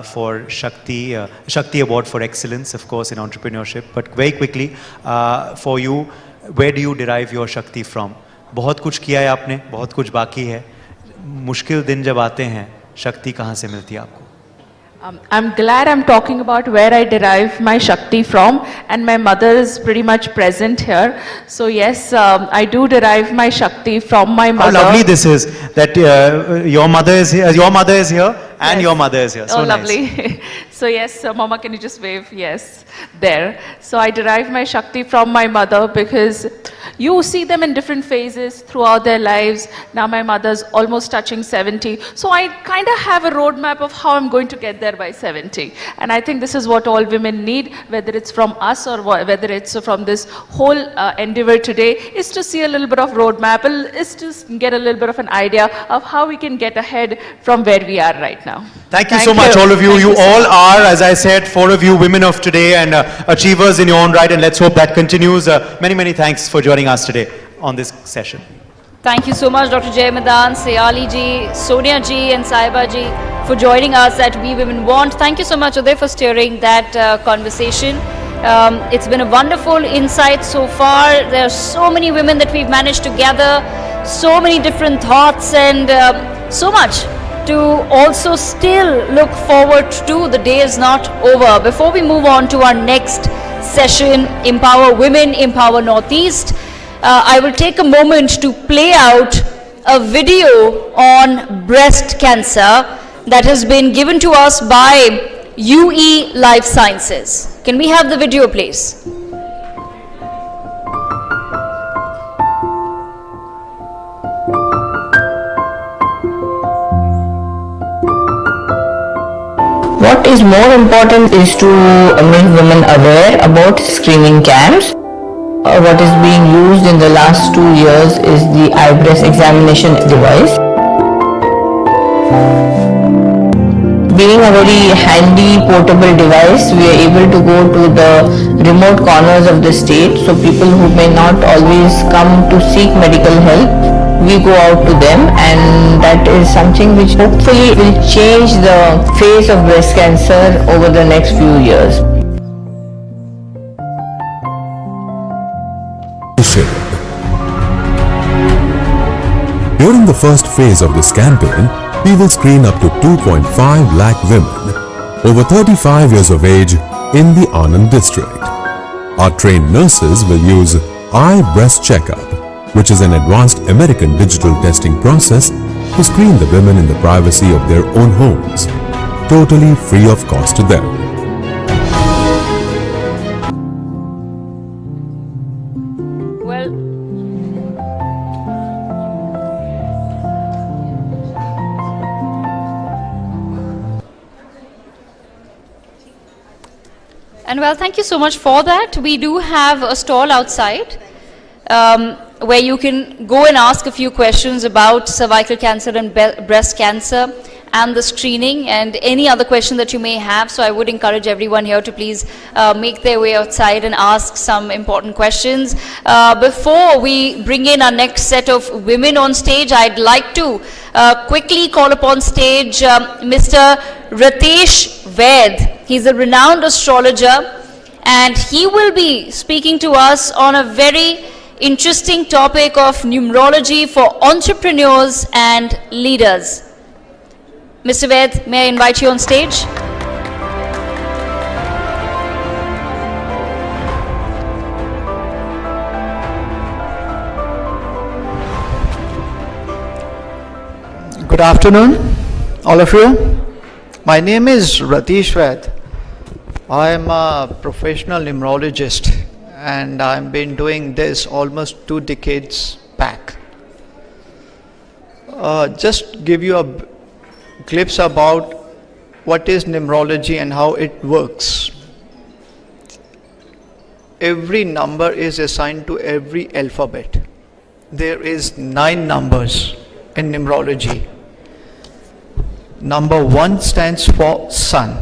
for Shakti Award for Excellence, of course, in entrepreneurship. But very quickly, for you, where do you derive your Shakti from? बहुत कुछ किया है आपने, बहुत कुछ बाकी है. मुश्किल दिन जब आते हैं, शक्ति कहाँ से मिलती है आपको? I'm glad I'm talking about where I derive my Shakti from, and my mother is pretty much present here. So yes, I do derive my Shakti from my mother. How lovely this is that your mother is here, and yes. Your mother is here. So oh, nice. Lovely. So yes, Mama, can you just wave? Yes, there. So I derive my Shakti from my mother because you see them in different phases throughout their lives. Now my mother's almost touching 70. So I kind of have a roadmap of how I'm going to get there by 70. And I think this is what all women need, whether it's from us or whether it's from this whole endeavor today, is to see a little bit of roadmap, is to get a little bit of an idea of how we can get ahead from where we are right now. Thank you so much, all of you. You all are, as I said, 4 of you women of today and achievers in your own right, and let's hope that continues. Many, many thanks for joining us today on this session. Thank you so much, Dr. Jay Madan, Sayali ji, Sonia ji and Saiba ji for joining us at We Women Want. Thank you so much, Uday, for steering that conversation. It's been a wonderful insight so far. There are so many women that we've managed to gather, so many different thoughts, and so much to also still look forward to. The day is not over. Before we move on to our next session, Empower Women, Empower Northeast, I will take a moment to play out a video on breast cancer that has been given to us by UE Life Sciences. Can we have the video, please? What is more important is to make women aware about screening camps. What is being used in the last 2 years is the eye breast examination device. Being a very handy portable device, we are able to go to the remote corners of the state, so people who may not always come to seek medical help, we go out to them, and that is something which hopefully will change the face of breast cancer over the next few years. During the first phase of this campaign, we will screen up to 2.5 lakh women over 35 years of age in the Anand district. Our trained nurses will use Eye Breast Checkup, which is an advanced American digital testing process to screen the women in the privacy of their own homes, totally free of cost to them. And well, thank you so much for that. We do have a stall outside where you can go and ask a few questions about cervical cancer and breast cancer and the screening and any other question that you may have. So I would encourage everyone here to please make their way outside and ask some important questions. Before we bring in our next set of women on stage, I'd like to quickly call upon stage Mr. Ritesh Ved. He's a renowned astrologer and he will be speaking to us on a very interesting topic of numerology for entrepreneurs and leaders. Mr. Ved, may I invite you on stage? Good afternoon, all of you. My name is Ritesh Ved. I am a professional numerologist and I've been doing this almost 2 decades back. Just give you a glimpse about what is numerology and how it works. Every number is assigned to every alphabet. There is 9 numbers in numerology. Number 1 stands for sun.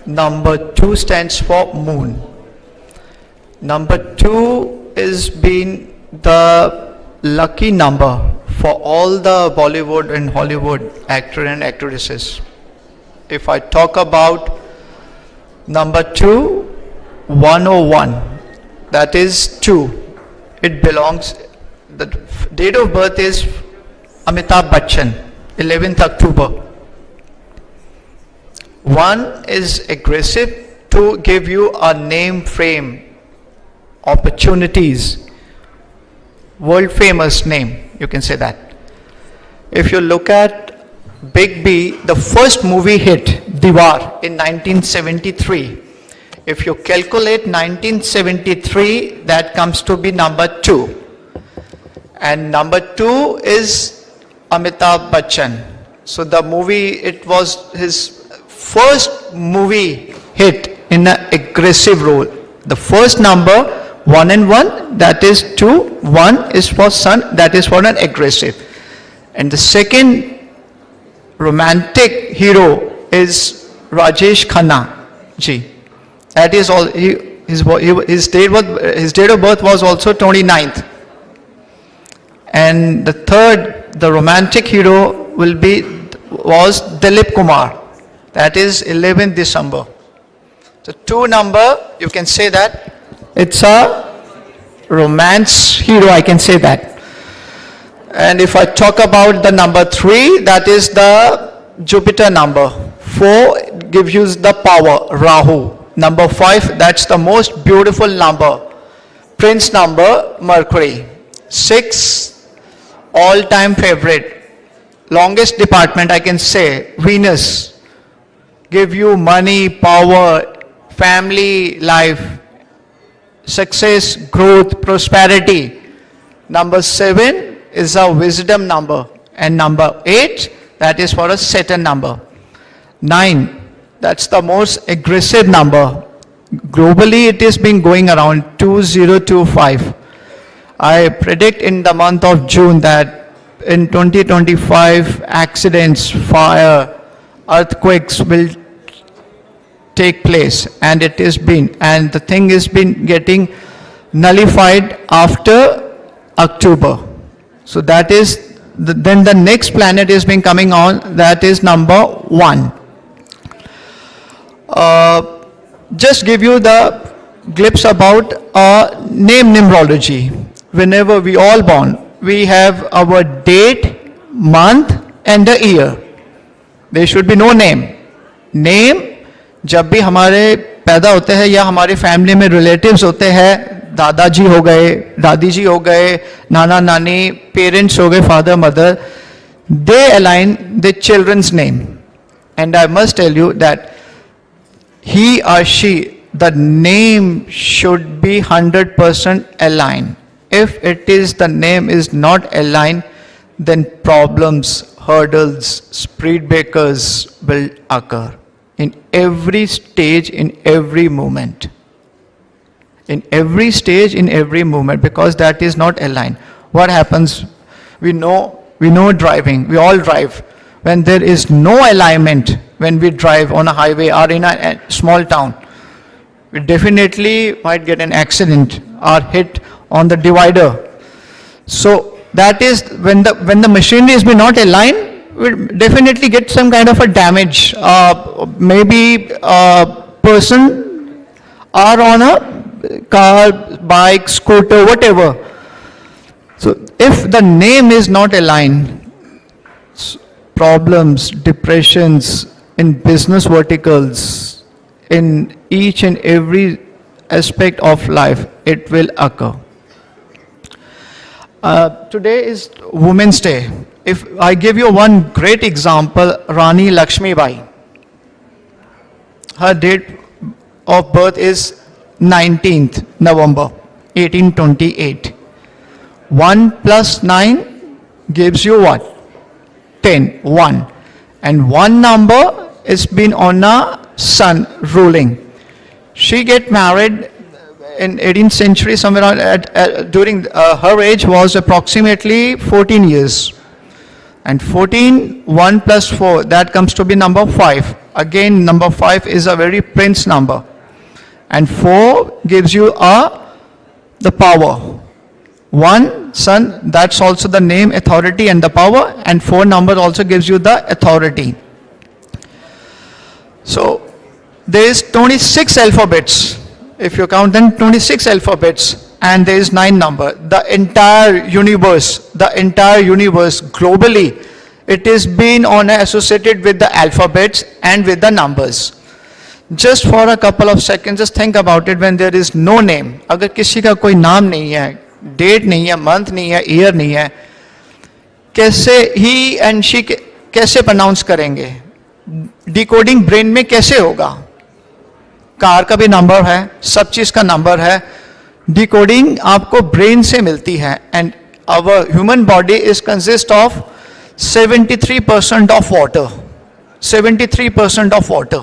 Number 2 stands for moon. Number 2 is been the lucky number for all the Bollywood and Hollywood actors and actresses. If I talk about number 2, 101, that is 2. It belongs, the date of birth is Amitabh Bachchan, 11th October. 1 is aggressive to give you a name frame, opportunities, world famous name, you can say that. If you look at Big B, the first movie hit, Diwar, in 1973. If you calculate 1973, that comes to be number 2. And number 2 is Amitabh Bachchan. So the movie, it was his first movie hit in an aggressive role. The first number, 1 and 1, that is 2, 1 is for sun, that is for an aggressive. And the second romantic hero is Rajesh Khanna ji. That is all, his date of birth was also 29th. And the third, the romantic hero was Dilip Kumar. That is 11th December. So 2 number, you can say that it's a romance hero, I can say that. And if I talk about the number 3, that is the Jupiter number. 4 gives you the power, Rahu. Number 5, that's the most beautiful number, Prince number, Mercury. 6, all-time favorite, longest department I can say, Venus. Give you money, power, family life, success, growth, prosperity. Number 7 is a wisdom number. And number 8, that is for a Saturn number. 9, that's the most aggressive number. Globally, it is been going around 2025. I predict in the month of June that in 2025, accidents, fire, earthquakes will take place, and it has been, and the thing has been getting nullified after October. So that is, then the next planet is been coming on, that is number 1. Just give you the glimpse about name numerology. Whenever we all born, we have our date, month and the year. There should be no name. Name, जब भी हमारे पैदा होते हैं या हमारे family में relatives होते हैं, दादाजी हो गए, दादी जी हो गए, नाना नानी, पेरेंट्स हो गए, father mother, they align their children's name. And I must tell you that he or she, the name should be 100% aligned. If it is, the name is not aligned, then problems, hurdles, speed breakers will occur. in every stage, in every moment. In every stage, in every moment, because that is not aligned. What happens? We know driving, we all drive. When there is no alignment, when we drive on a highway or in a small town, we definitely might get an accident or hit on the divider. So that is when the machinery has been not aligned, we definitely get some kind of a damage. Maybe a person or on a car, bike, scooter, whatever. So if the name is not aligned, problems, depressions in business verticals, in each and every aspect of life, it will occur. Today is Women's Day. If I give you one great example, Rani Lakshmi Bai. Her date of birth is 19th November 1828. 1 plus 9 gives you what? 10, 1. And one number is been on a sun ruling. She get married in 18th century, somewhere around, during her age was approximately 14 years. And 14, 1 plus 4, that comes to be number 5. Again, number 5 is a very prince number. And 4 gives you the power. 1, sun, that's also the name, authority and the power. And 4 number also gives you the authority. So, there is 26 alphabets. If you count them, 26 alphabets, and there is 9 number. The entire universe globally, it is been associated with the alphabets and with the numbers. Just for a couple of seconds, just think about it. When there is no name, अगर किसी का कोई नाम नहीं है, date नहीं है, month नहीं है, year नहीं है, कैसे he and she कैसे pronounce करेंगे? Decoding brain में कैसे होगा? कार का भी नंबर है, सब चीज का नंबर है. डिकोडिंग आपको ब्रेन से मिलती है. And our human body is consist of 73% of water. 73% of water.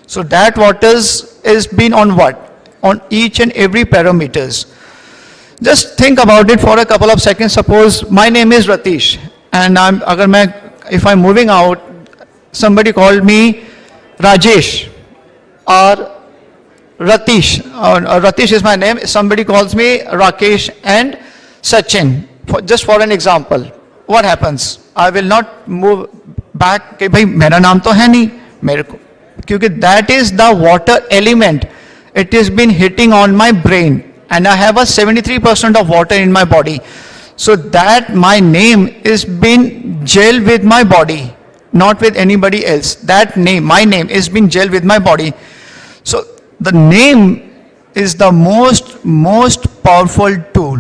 So that waters is been on what? On each and every parameters. Just think about it for a couple of seconds. Suppose my name is Ratish, and if I'm moving out, somebody called me Rajesh or Ratish. Ratish is my name. Somebody calls me Rakesh and Sachin. Just for an example, what happens? I will not move back. कि भाई मेरा नाम तो है नहीं मेरे को, क्योंकि that is the water element. It has been hitting on my brain, and I have a 73% of water in my body. So that my name is been gel with my body, not with anybody else. That name, my name, is been gel with my body. So the name is the most powerful tool.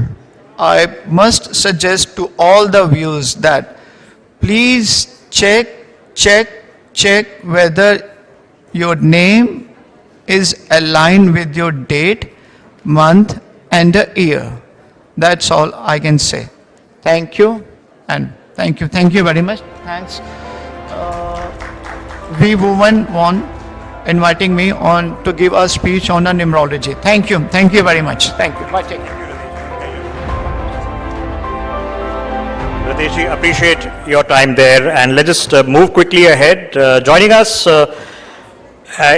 I must suggest to all the viewers that please check whether your name is aligned with your date, month and the year. That's all I can say. Thank you, and thank you very much. Thanks. We women won inviting me on to give a speech on numerology. Thank you very much. Thank you. Bye. Take care. Rateshji, appreciate your time there, and let's just move quickly ahead. Joining us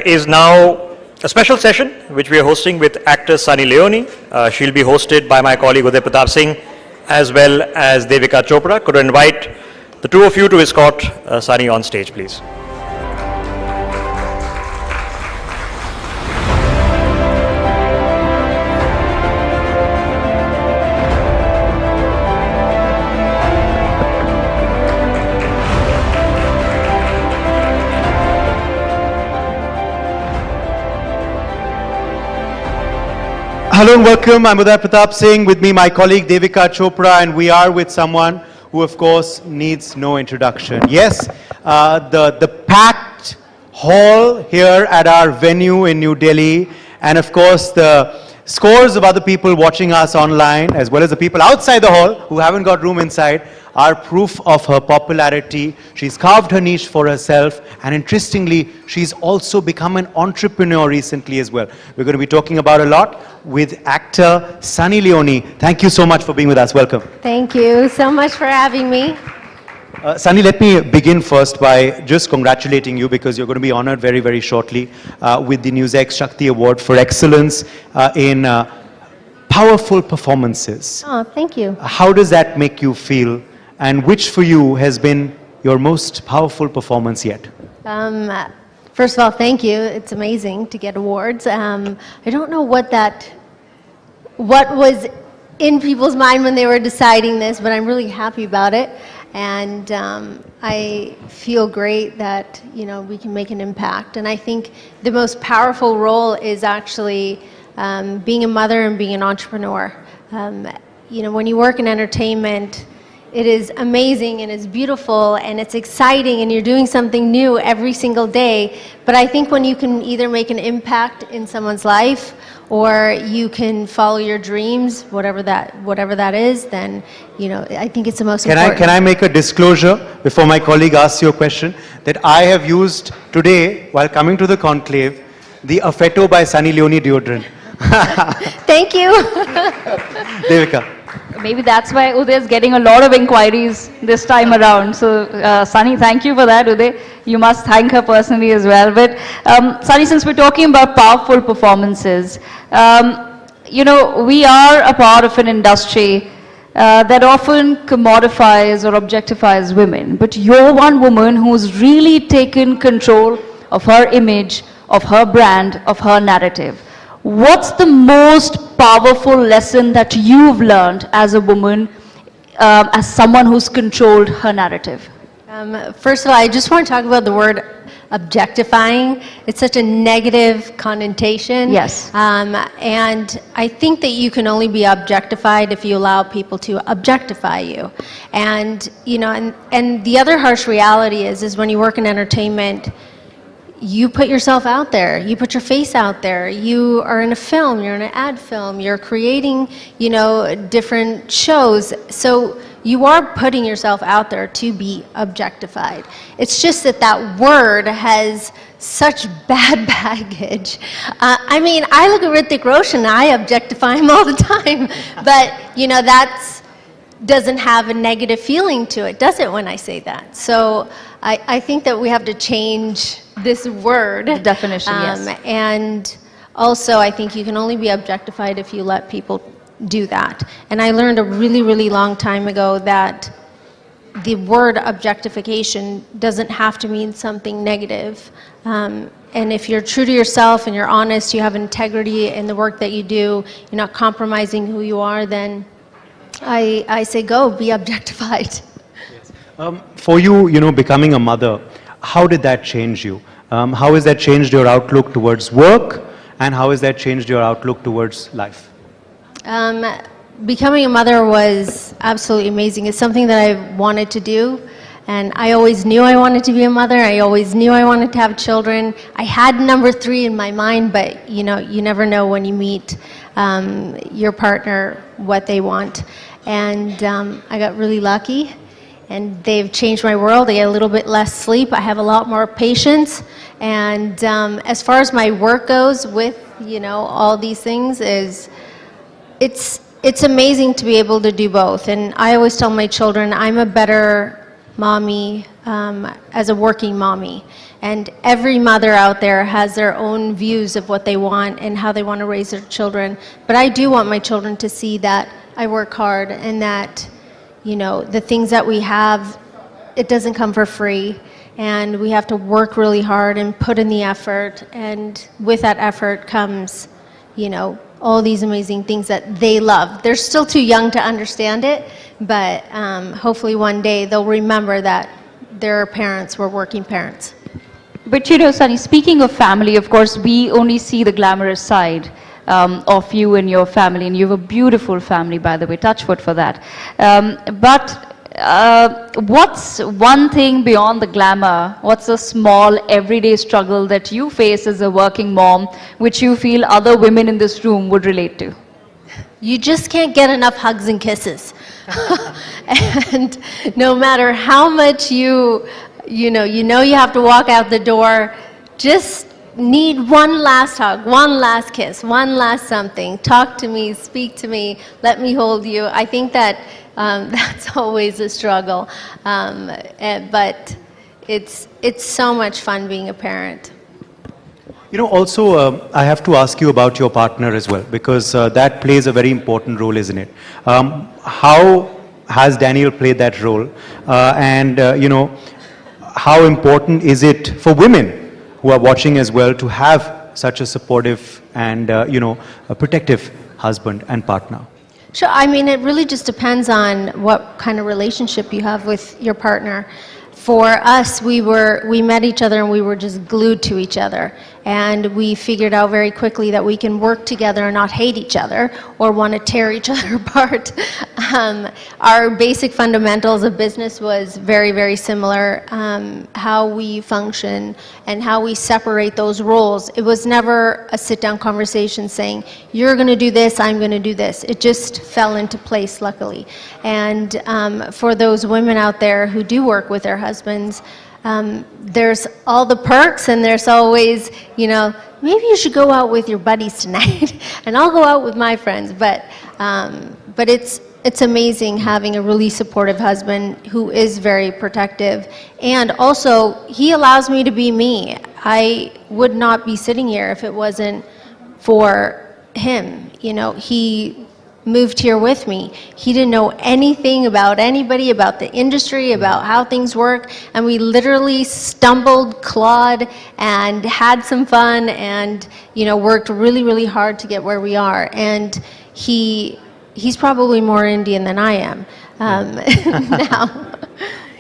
is now a special session which we are hosting with actor Sunny Leone. She'll be hosted by my colleague Uday Pratap Singh as well as Devika Chopra. Could I invite the two of you to escort Sunny on stage, please? Hello and welcome. I'm Uday Pratap Singh. With me, my colleague Devika Chopra, and we are with someone who, of course, needs no introduction. Yes, the packed hall here at our venue in New Delhi, and of course the scores of other people watching us online, as well as the people outside the hall who haven't got room inside, are proof of her popularity. She's carved her niche for herself, and interestingly, she's also become an entrepreneur recently as well. We're going to be talking about a lot with actor Sunny Leone. Thank you so much for being with us. Welcome. Thank you so much for having me. Sunny, let me begin first by just congratulating you because you're going to be honored very, very shortly with the NewsX Shakti Award for Excellence in powerful performances. Oh, thank you. How does that make you feel, and which for you has been your most powerful performance yet? First of all, thank you. It's amazing to get awards. I don't know what was in people's mind when they were deciding this, but I'm really happy about it. And I feel great that, you know, we can make an impact. And I think the most powerful role is actually being a mother and being an entrepreneur. You know, when you work in entertainment, it is amazing and it's beautiful and it's exciting and you're doing something new every single day. But I think when you can either make an impact in someone's life or you can follow your dreams, whatever that is, then, you know, I think it's the most important. Can I make a disclosure before my colleague asks you a question? That I have used today, while coming to the conclave, the Affetto by Sunny Leone deodorant. Thank you. Devika. Maybe that's why Uday is getting a lot of inquiries this time around. So, Sunny, thank you for that, Uday. You must thank her personally as well. But, Sunny, since we're talking about powerful performances, you know, we are a part of an industry that often commodifies or objectifies women. But you're one woman who's really taken control of her image, of her brand, of her narrative. What's the most powerful lesson that you've learned as a woman, as someone who's controlled her narrative? First of all, I just want to talk about the word objectifying. It's such a negative connotation. Yes. And I think that you can only be objectified if you allow people to objectify you. And, you know, and the other harsh reality is when you work in entertainment, you put yourself out there, you put your face out there, you are in a film, you're in an ad film, you're creating, you know, different shows. So you are putting yourself out there to be objectified. It's just that that word has such bad baggage. I mean, I look at Hrithik Roshan and I objectify him all the time, but, you know, doesn't have a negative feeling to it, does it, when I say that? So I think that we have to change this word. The definition, yes. And also, I think you can only be objectified if you let people do that. And I learned a really, really long time ago that the word objectification doesn't have to mean something negative. And if you're true to yourself and you're honest, you have integrity in the work that you do, you're not compromising who you are, then I say go, be objectified. For you, you know, becoming a mother, how did that change you? How has that changed your outlook towards work, and how has that changed your outlook towards life? Becoming a mother was absolutely amazing. It's something that I wanted to do, and I always knew I wanted to be a mother. I always knew I wanted to have children. I had number 3 in my mind, but, you know, you never know when you meet your partner what they want. And I got really lucky, and they've changed my world. I get a little bit less sleep. I have a lot more patience. And as far as my work goes with, you know, all these things, it's amazing to be able to do both. And I always tell my children I'm a better mommy as a working mommy. And every mother out there has their own views of what they want and how they want to raise their children. But I do want my children to see that I work hard and that, you know, the things that we have, it doesn't come for free. And we have to work really hard and put in the effort. And with that effort comes, you know, all these amazing things that they love. They're still too young to understand it, but hopefully one day they'll remember that their parents were working parents. But you know, Sunny, speaking of family, of course, we only see the glamorous side of you and your family, and you have a beautiful family, by the way, touch wood for that. But what's one thing beyond the glamour? What's a small everyday struggle that you face as a working mom, which you feel other women in this room would relate to? You just can't get enough hugs and kisses. And no matter how much you have to walk out the door, just need one last hug, one last kiss, one last something. Talk to me, speak to me, let me hold you. I think that that's always a struggle, but it's so much fun being a parent. Also, I have to ask you about your partner as well, because that plays a very important role, isn't it? How has Daniel played that role? And how important is it for women who are watching as well to have such a supportive and, a protective husband and partner? Sure, I mean, it really just depends on what kind of relationship you have with your partner. For us, we met each other and we were just glued to each other. And we figured out very quickly that we can work together and not hate each other or want to tear each other apart. Our basic fundamentals of business was very, very similar. How we function and how we separate those roles. It was never a sit-down conversation saying, you're going to do this, I'm going to do this. It just fell into place, luckily. And for those women out there who do work with their husbands, there's all the perks, and there's always, maybe you should go out with your buddies tonight, and I'll go out with my friends. But it's amazing having a really supportive husband who is very protective, and also he allows me to be me. I would not be sitting here if it wasn't for him. He moved here with me. He didn't know anything about anybody, about the industry, about how things work, and we literally stumbled, clawed, and had some fun, and worked really, really hard to get where we are. And he's probably more Indian than I am now.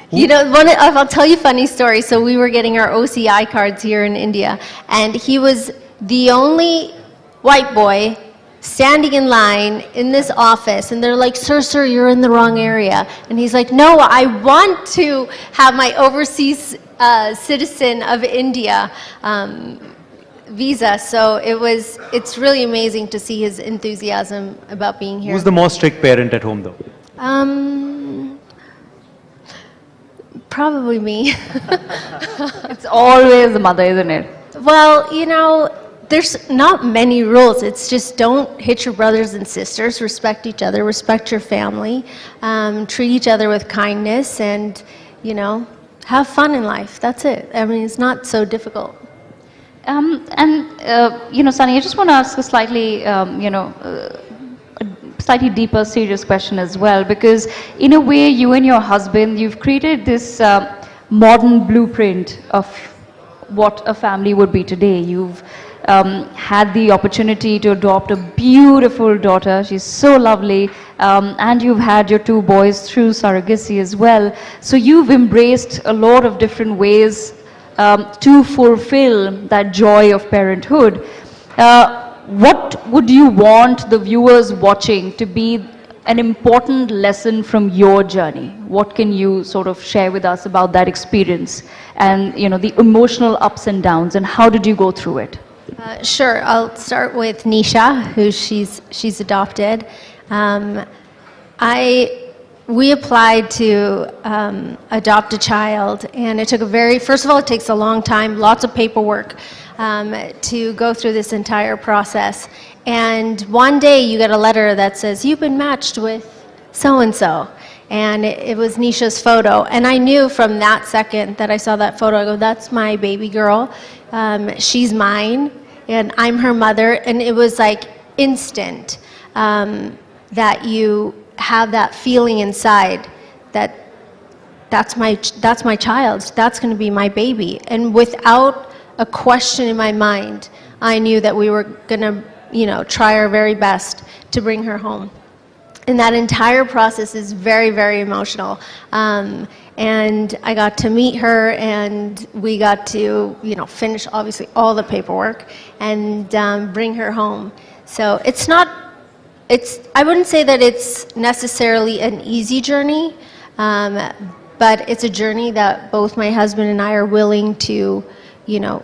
I'll tell you a funny story. So we were getting our OCI cards here in India, and he was the only white boy standing in line in this office, and they're like, sir, you're in the wrong area. And he's like, no, I want to have my overseas citizen of India visa. So it's really amazing to see his enthusiasm about being here. Who's the most strict parent at home, though? Probably me. It's always the mother, isn't it? Well, there's not many rules. It's just don't hit your brothers and sisters, respect each other, respect your family, treat each other with kindness, and, have fun in life. That's it. I mean, it's not so difficult. Sunny, I just want to ask a slightly, slightly deeper, serious question as well, because in a way, you and your husband, you've created this modern blueprint of what a family would be today. You've had the opportunity to adopt a beautiful daughter. She's so lovely. And you've had your 2 boys through surrogacy as well. So you've embraced a lot of different ways to fulfill that joy of parenthood. What would you want the viewers watching to be an important lesson from your journey? What can you sort of share with us about that experience and, the emotional ups and downs, and how did you go through it? Sure. I'll start with Nisha, who she's adopted. We applied to adopt a child, and it took first of all, it takes a long time, lots of paperwork to go through this entire process. And one day you get a letter that says, you've been matched with so-and-so. And it was Nisha's photo. And I knew from that second that I saw that photo, I go, that's my baby girl. She's mine, and I'm her mother. And it was like instant that you have that feeling inside that that's my child, that's going to be my baby. And without a question in my mind, I knew that we were going to, try our very best to bring her home. And that entire process is very, very emotional. And I got to meet her, and we got to, finish obviously all the paperwork and bring her home. So I wouldn't say that it's necessarily an easy journey, but it's a journey that both my husband and I are willing to,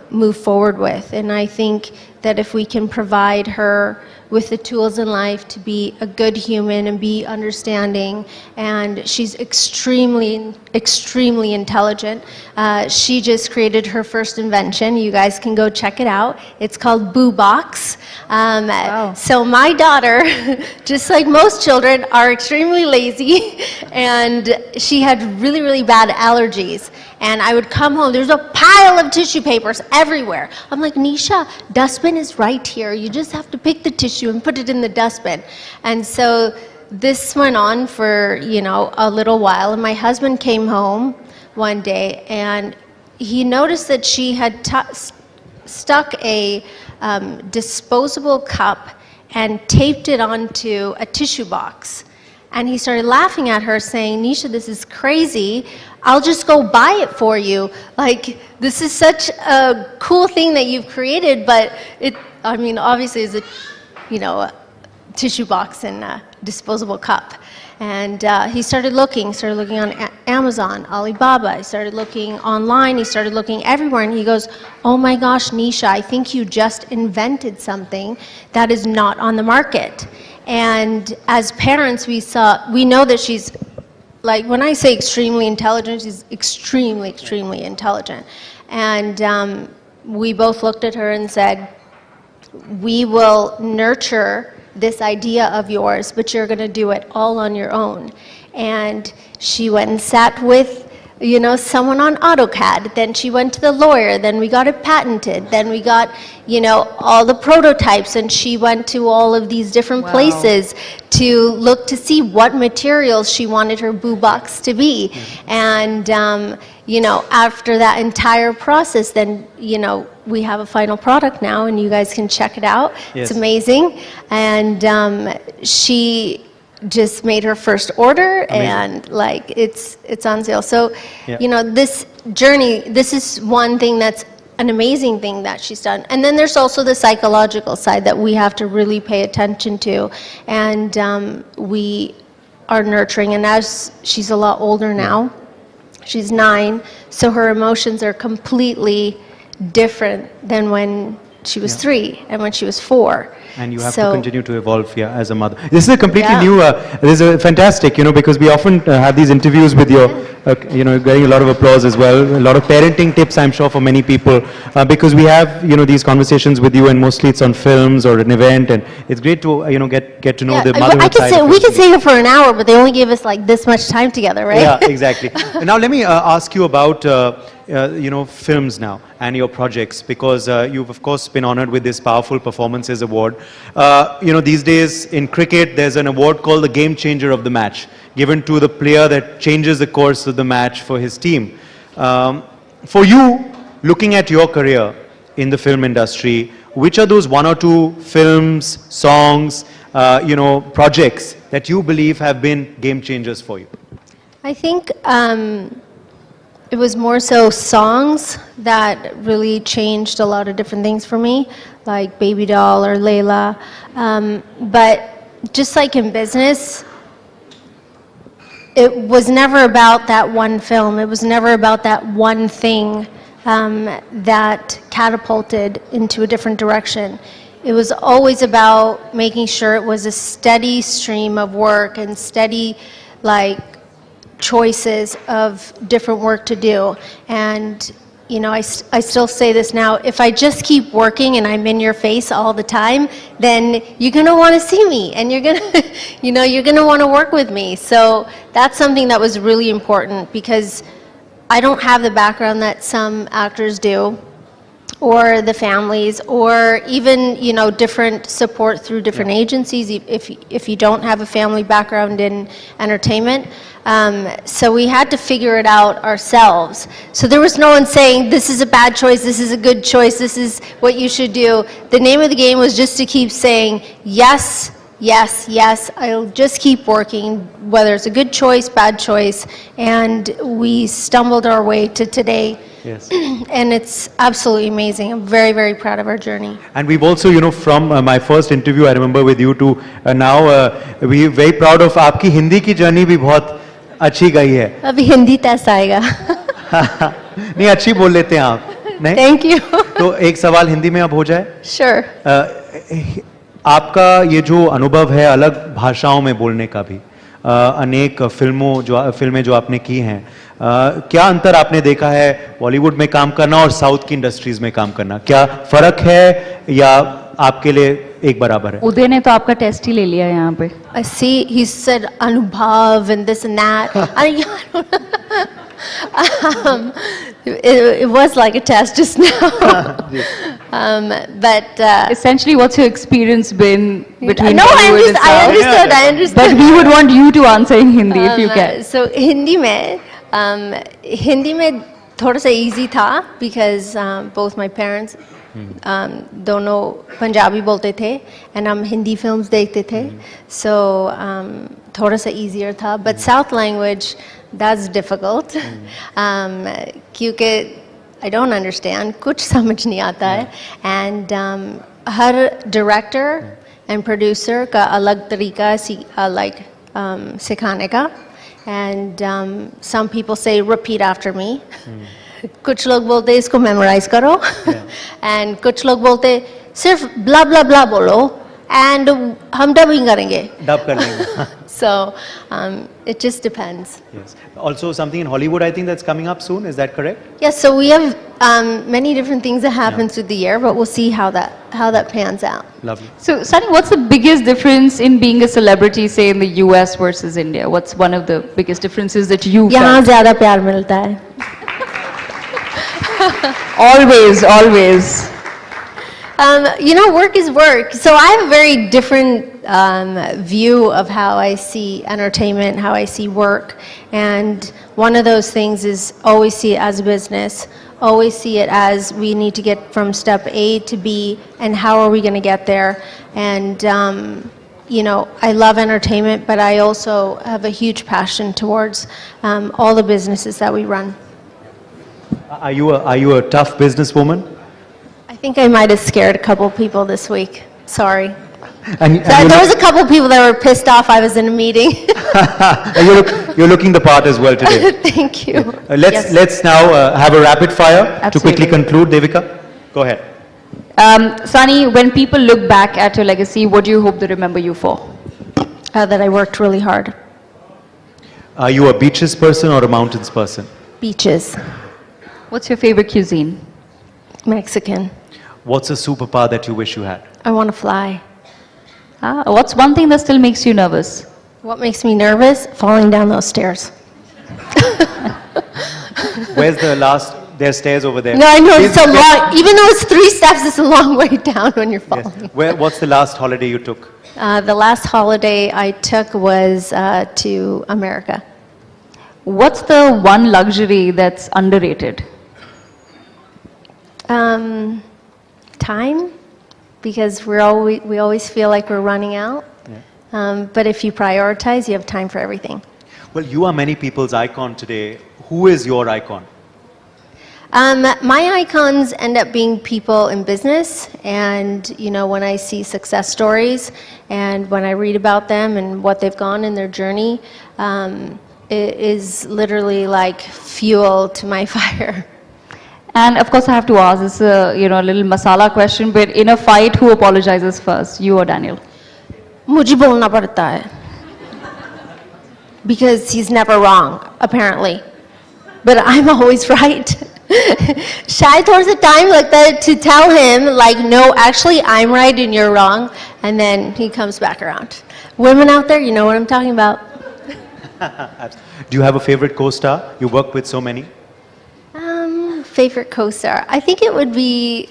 move forward with. And I think that if we can provide her with the tools in life to be a good human and be understanding, and she's extremely, extremely intelligent. She just created her first invention. You guys can go check it out. It's called Boo Box. So my daughter, just like most children, are extremely lazy, and she had really, really bad allergies. And I would come home, there's a pile of tissue papers everywhere. I'm like, Nisha, dustbin is right here. You just have to pick the tissue and put it in the dustbin. And so this went on for, you know, a little while. And my husband came home one day and he noticed that she had stuck a disposable cup and taped it onto a tissue box. And he started laughing at her saying, Nisha, this is crazy. I'll just go buy it for you. Like, this is such a cool thing that you've created, but it, I mean, obviously is a, you know, a tissue box and a disposable cup. And he started looking on Amazon, Alibaba. He started looking online. He started looking everywhere. And he goes, oh my gosh, Nisha, I think you just invented something that is not on the market. And as parents, we know that she's, like, when I say extremely intelligent, she's extremely, extremely intelligent. And we both looked at her and said, we will nurture this idea of yours, but you're going to do it all on your own. And she went and sat with, you know, someone on AutoCAD. Then she went to the lawyer. Then we got it patented. Then we got, you know, all the prototypes. And she went to all of these different places to look to see what materials she wanted her Boo Box to be. And, you know, after that entire process, then, you know, we have a final product now, and you guys can check it out. Yes. It's amazing. And she just made her first order. Amazing. And like it's on sale. So, you know, this journey, this is one thing that's an amazing thing that she's done. And then there's also the psychological side that we have to really pay attention to. And we are nurturing. And as she's a lot older now, she's 9, so her emotions are completely different than when she was 3 and when she was 4. And you have to continue to evolve, as a mother. This is a completely new, this is a fantastic, you know, because we often have these interviews with your, you know, getting a lot of applause as well, a lot of parenting tips, I'm sure, for many people, because we have, you know, these conversations with you, and mostly it's on films or an event, and it's great to, you know, get to know the motherhood side. We could sit here for an hour, but they only gave us like this much time together, right? Yeah, exactly. And now let me ask you about, you know, films now and your projects, because you've of course been honored with this Powerful Performances Award. You know, these days in cricket, there's an award called the Game Changer of the Match, given to the player that changes the course of the match for his team. For you, looking at your career in the film industry, which are those 1 or 2 films, songs, you know, projects that you believe have been game changers for you? I think it was more so songs that really changed a lot of different things for me, like Baby Doll or Layla. But just like in business, it was never about that one film. It was never about that one thing that catapulted into a different direction. It was always about making sure it was a steady stream of work and steady, like, choices of different work to do. And, you know, I still say this now, if I just keep working and I'm in your face all the time, then you're going to want to see me, and you're going to, you know, you're going to want to work with me. So that's something that was really important, because I don't have the background that some actors do, or the families, or even, you know, different support through different agencies if you don't have a family background in entertainment. So we had to figure it out ourselves. So there was no one saying, this is a bad choice, this is a good choice, this is what you should do. The name of the game was just to keep saying, yes, yes, yes, I'll just keep working, whether it's a good choice, bad choice. And we stumbled our way to today. Yes. And it's absolutely amazing. I'm very, very proud of our journey. And we've also, you know, from my first interview, I remember with you to now, we're very proud of आपकी हिंदी की journey भी बहुत अच्छी गई है. अभी Hindi test आएगा. नहीं, अच्छी बोल लेते हैं आप. नहीं? Thank you. तो एक सवाल हिंदी में अब हो जाए. Sure. आपका ये जो अनुभव है अलग भाषाओं में बोलने का भी, अनेक फिल्में जो आपने की हैं, क्या अंतर आपने देखा है बॉलीवुड में काम करना और साउथ की इंडस्ट्रीज में काम करना? क्या फर्क है या आपके लिए एक बराबर है? उदय ने तो आपका टेस्ट ही ले लिया यहाँ पे. I see he said Anubhav and this and that. It was like a test just now. But essentially, what's your experience been between no, Bollywood and I South? understood. But we would want you to answer in Hindi if you can. So Hindi में थोड़ा सा easy था because both my parents दोनों पंजाबी बोलते थे and हम Hindi films देखते थे, so थोड़ा सा easier था. But South language, that's difficult क्योंकि I don't understand, कुछ समझ नहीं आता है, and her director and producer का अलग तरीका सिखाने का, and some people say repeat after me. कुछ लोग बोलते इसको memorize करो, and कुछ लोग बोलते सिर्फ blah blah blah बोलो and हम dubbing करेंगे. Dub कर लेंगे. So it just depends. Yes. Also something in Hollywood I think that's coming up soon, is that correct? Yes, so we have many different things that happen through the year, but we'll see how that pans out. Lovely. So, Sunny, what's the biggest difference in being a celebrity, say, in the US versus India? What's one of the biggest differences that you यहाँ felt? ज़्यादा प्यार मिलता है. Always. Work is work. So I have a very different view of how I see entertainment, how I see work. And one of those things is always see it as a business, always see it as we need to get from step A to B, and how are we going to get there. And, I love entertainment, but I also have a huge passion towards all the businesses that we run. Are you a tough businesswoman? I think I might have scared a couple people this week. Sorry. And There was a couple people that were pissed off I was in a meeting. you're looking the part as well today. Thank you. Let's now have a rapid fire to quickly conclude. Devika, go ahead. Sunny, when people look back at your legacy, what do you hope they remember you for? That I worked really hard. Are you a beaches person or a mountains person? Beaches. What's your favorite cuisine? Mexican. What's a superpower that you wish you had? I want to fly. What's one thing that still makes you nervous? What makes me nervous? Falling down those stairs. Where's the last? There's stairs over there. No, I know it's so long. Even though it's 3 steps, it's a long way down when you're falling. Yes. What's the last holiday you took? The last holiday I took was to America. What's the one luxury that's underrated? Time, because we always feel like we're running out. But if you prioritize, you have time for everything. Well, you are many people's icon today. Who is your icon? My icons end up being people in business, and when I see success stories and when I read about them and what they've gone in their journey, it is literally like fuel to my fire. And of course, I have to ask this, a little masala question. But in a fight, who apologizes first, you or Daniel? मुझे बोलना पड़ता है. Because he's never wrong, apparently. But I'm always right. शायद थोड़ा सा time लगता है to tell him, like, no, actually, I'm right and you're wrong. And then he comes back around. Women out there, you know what I'm talking about. Do you have a favorite co-star? You work with so many. Favorite co-star? I think it would be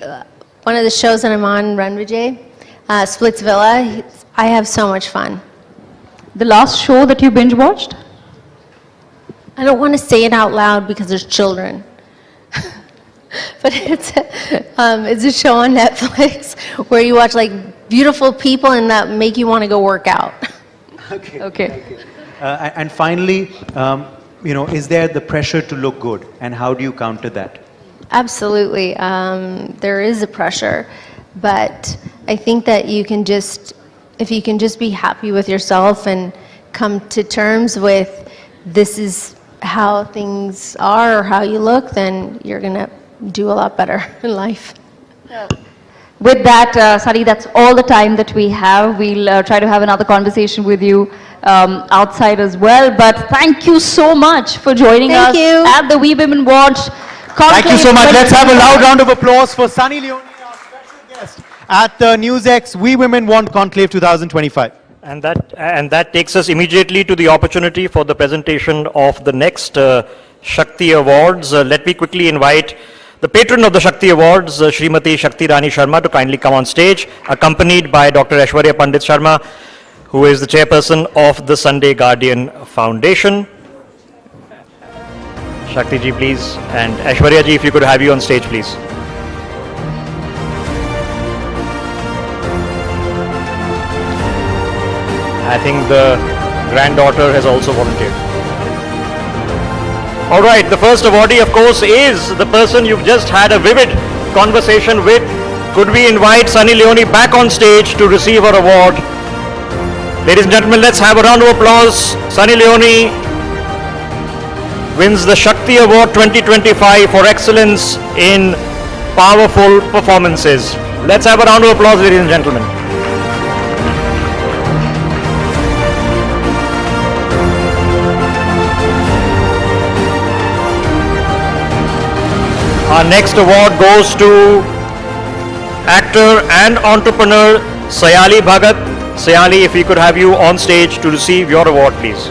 one of the shows that I'm on, Run Vijay, Splitsvilla. I have so much fun. The last show that you binge watched? I don't want to say it out loud because there's children. But it's a show on Netflix where you watch like beautiful people and that make you want to go work out. Okay. And finally, is there the pressure to look good, and how do you counter that? Absolutely. There is a pressure, but I think that if you can just be happy with yourself and come to terms with this is how things are or how you look, then you're going to do a lot better in life. With that, Sunny, that's all the time that we have. We'll try to have another conversation with you outside as well. But thank you so much for joining us at the We Women Watch Conclave. Thank you so much. Let's have a loud round of applause for Sunny Leone, our special guest at the NewsX We Women Want Conclave 2025. And that takes us immediately to the opportunity for the presentation of the next Shakti Awards. Let me quickly invite the patron of the Shakti Awards, Srimati Shakti Irani Sharma, to kindly come on stage, accompanied by Dr. Aishwarya Pandit Sharma, who is the chairperson of the Sunday Guardian Foundation. Shakti ji, please, and Aishwarya ji, if you could have you on stage, please. I think the granddaughter has also volunteered. All right, the first awardee, of course, is the person you've just had a vivid conversation with. Could we invite Sunny Leone back on stage to receive her award? Ladies and gentlemen, let's have a round of applause. Sunny Leone wins the Shakti Award 2025 for excellence in powerful performances. Let's have a round of applause, ladies and gentlemen. Our next award goes to actor and entrepreneur Sayali Bhagat. Sayali, if we could have you on stage to receive your award, please.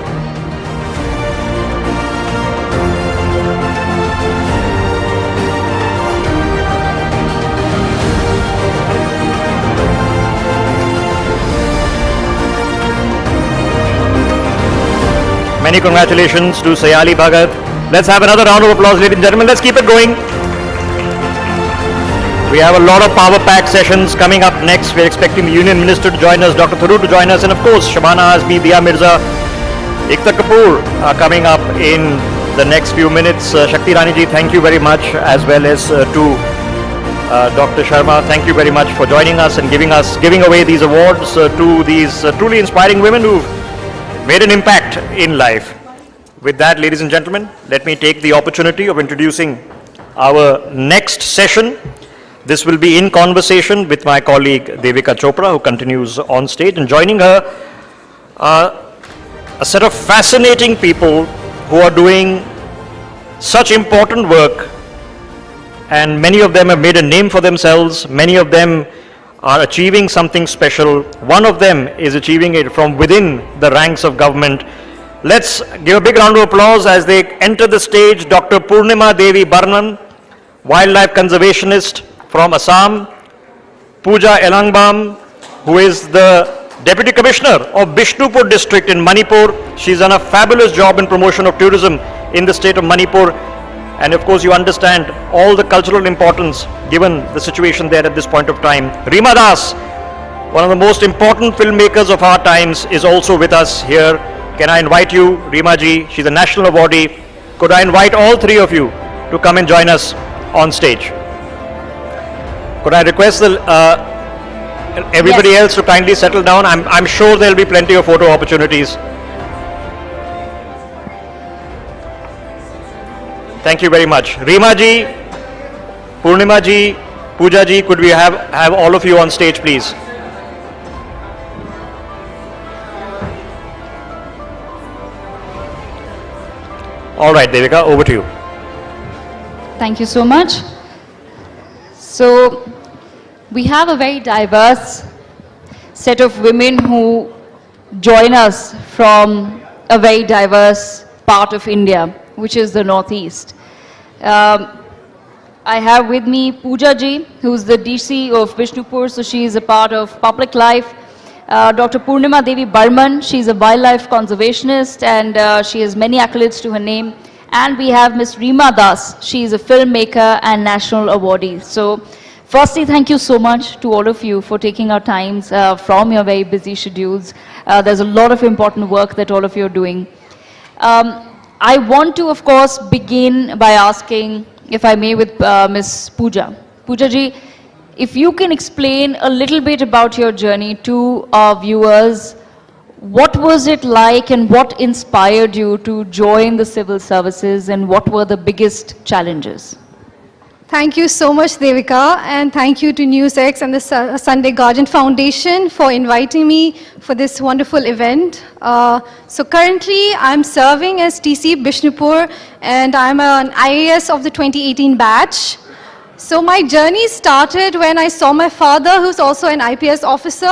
Many congratulations to Sayali Bhagat. Let's have another round of applause, ladies and gentlemen. Let's keep it going. We have a lot of power pack sessions coming up next. We're expecting the Union Minister to join us, Dr. Thakur to join us, and of course, Shabana Azmi, Dia Mirza, Ekta Kapoor are coming up in the next few minutes. Shakti Irani ji, thank you very much, as well as to Dr. Sharma. Thank you very much for joining us and giving away these awards to these truly inspiring women who've made an impact in life. With that, ladies and gentlemen, let me take the opportunity of introducing our next session. This will be in conversation with my colleague Devika Chopra, who continues on stage, and joining her a set of fascinating people who are doing such important work, and many of them have made a name for themselves. Many of them are achieving something special. One of them is achieving it from within the ranks of government. Let's give a big round of applause as they enter the stage. Dr. Purnima Devi Barnan, wildlife conservationist from Assam. Pooja Elangbam, who is the Deputy Commissioner of Bishnupur district in Manipur. She's done a fabulous job in promotion of tourism in the state of Manipur. And of course, you understand all the cultural importance given the situation there at this point of time. Reema Das, one of the most important filmmakers of our times, is also with us here. Can I invite you, Reema ji? She's a national awardee. Could I invite all three of you to come and join us on stage? Could I request everybody else to kindly settle down? I'm sure there'll be plenty of photo opportunities. Thank you very much. Reema ji, Purnima ji, Pooja ji, could we have all of you on stage, please? All right, Devika, over to you. Thank you so much. So, we have a very diverse set of women who join us from a very diverse part of India, which is the Northeast. I have with me Pooja ji, who's the DC of Bishnupur, so she is a part of public life. Dr. Purnima Devi Barman, she's a wildlife conservationist, and she has many accolades to her name. And we have Ms. Reema Das, she is a filmmaker and national awardee. So, firstly, thank you so much to all of you for taking our times from your very busy schedules. There's a lot of important work that all of you are doing. I want to, of course, begin by asking, if I may, with Ms. Pooja. Pooja ji, if you can explain a little bit about your journey to our viewers, what was it like and what inspired you to join the civil services, and what were the biggest challenges? Thank you so much, Devika, and thank you to NewsX and the Sunday Guardian Foundation for inviting me for this wonderful event. So currently, I'm serving as TC Bishnupur, and I'm an IAS of the 2018 batch. So my journey started when I saw my father, who's also an IPS officer,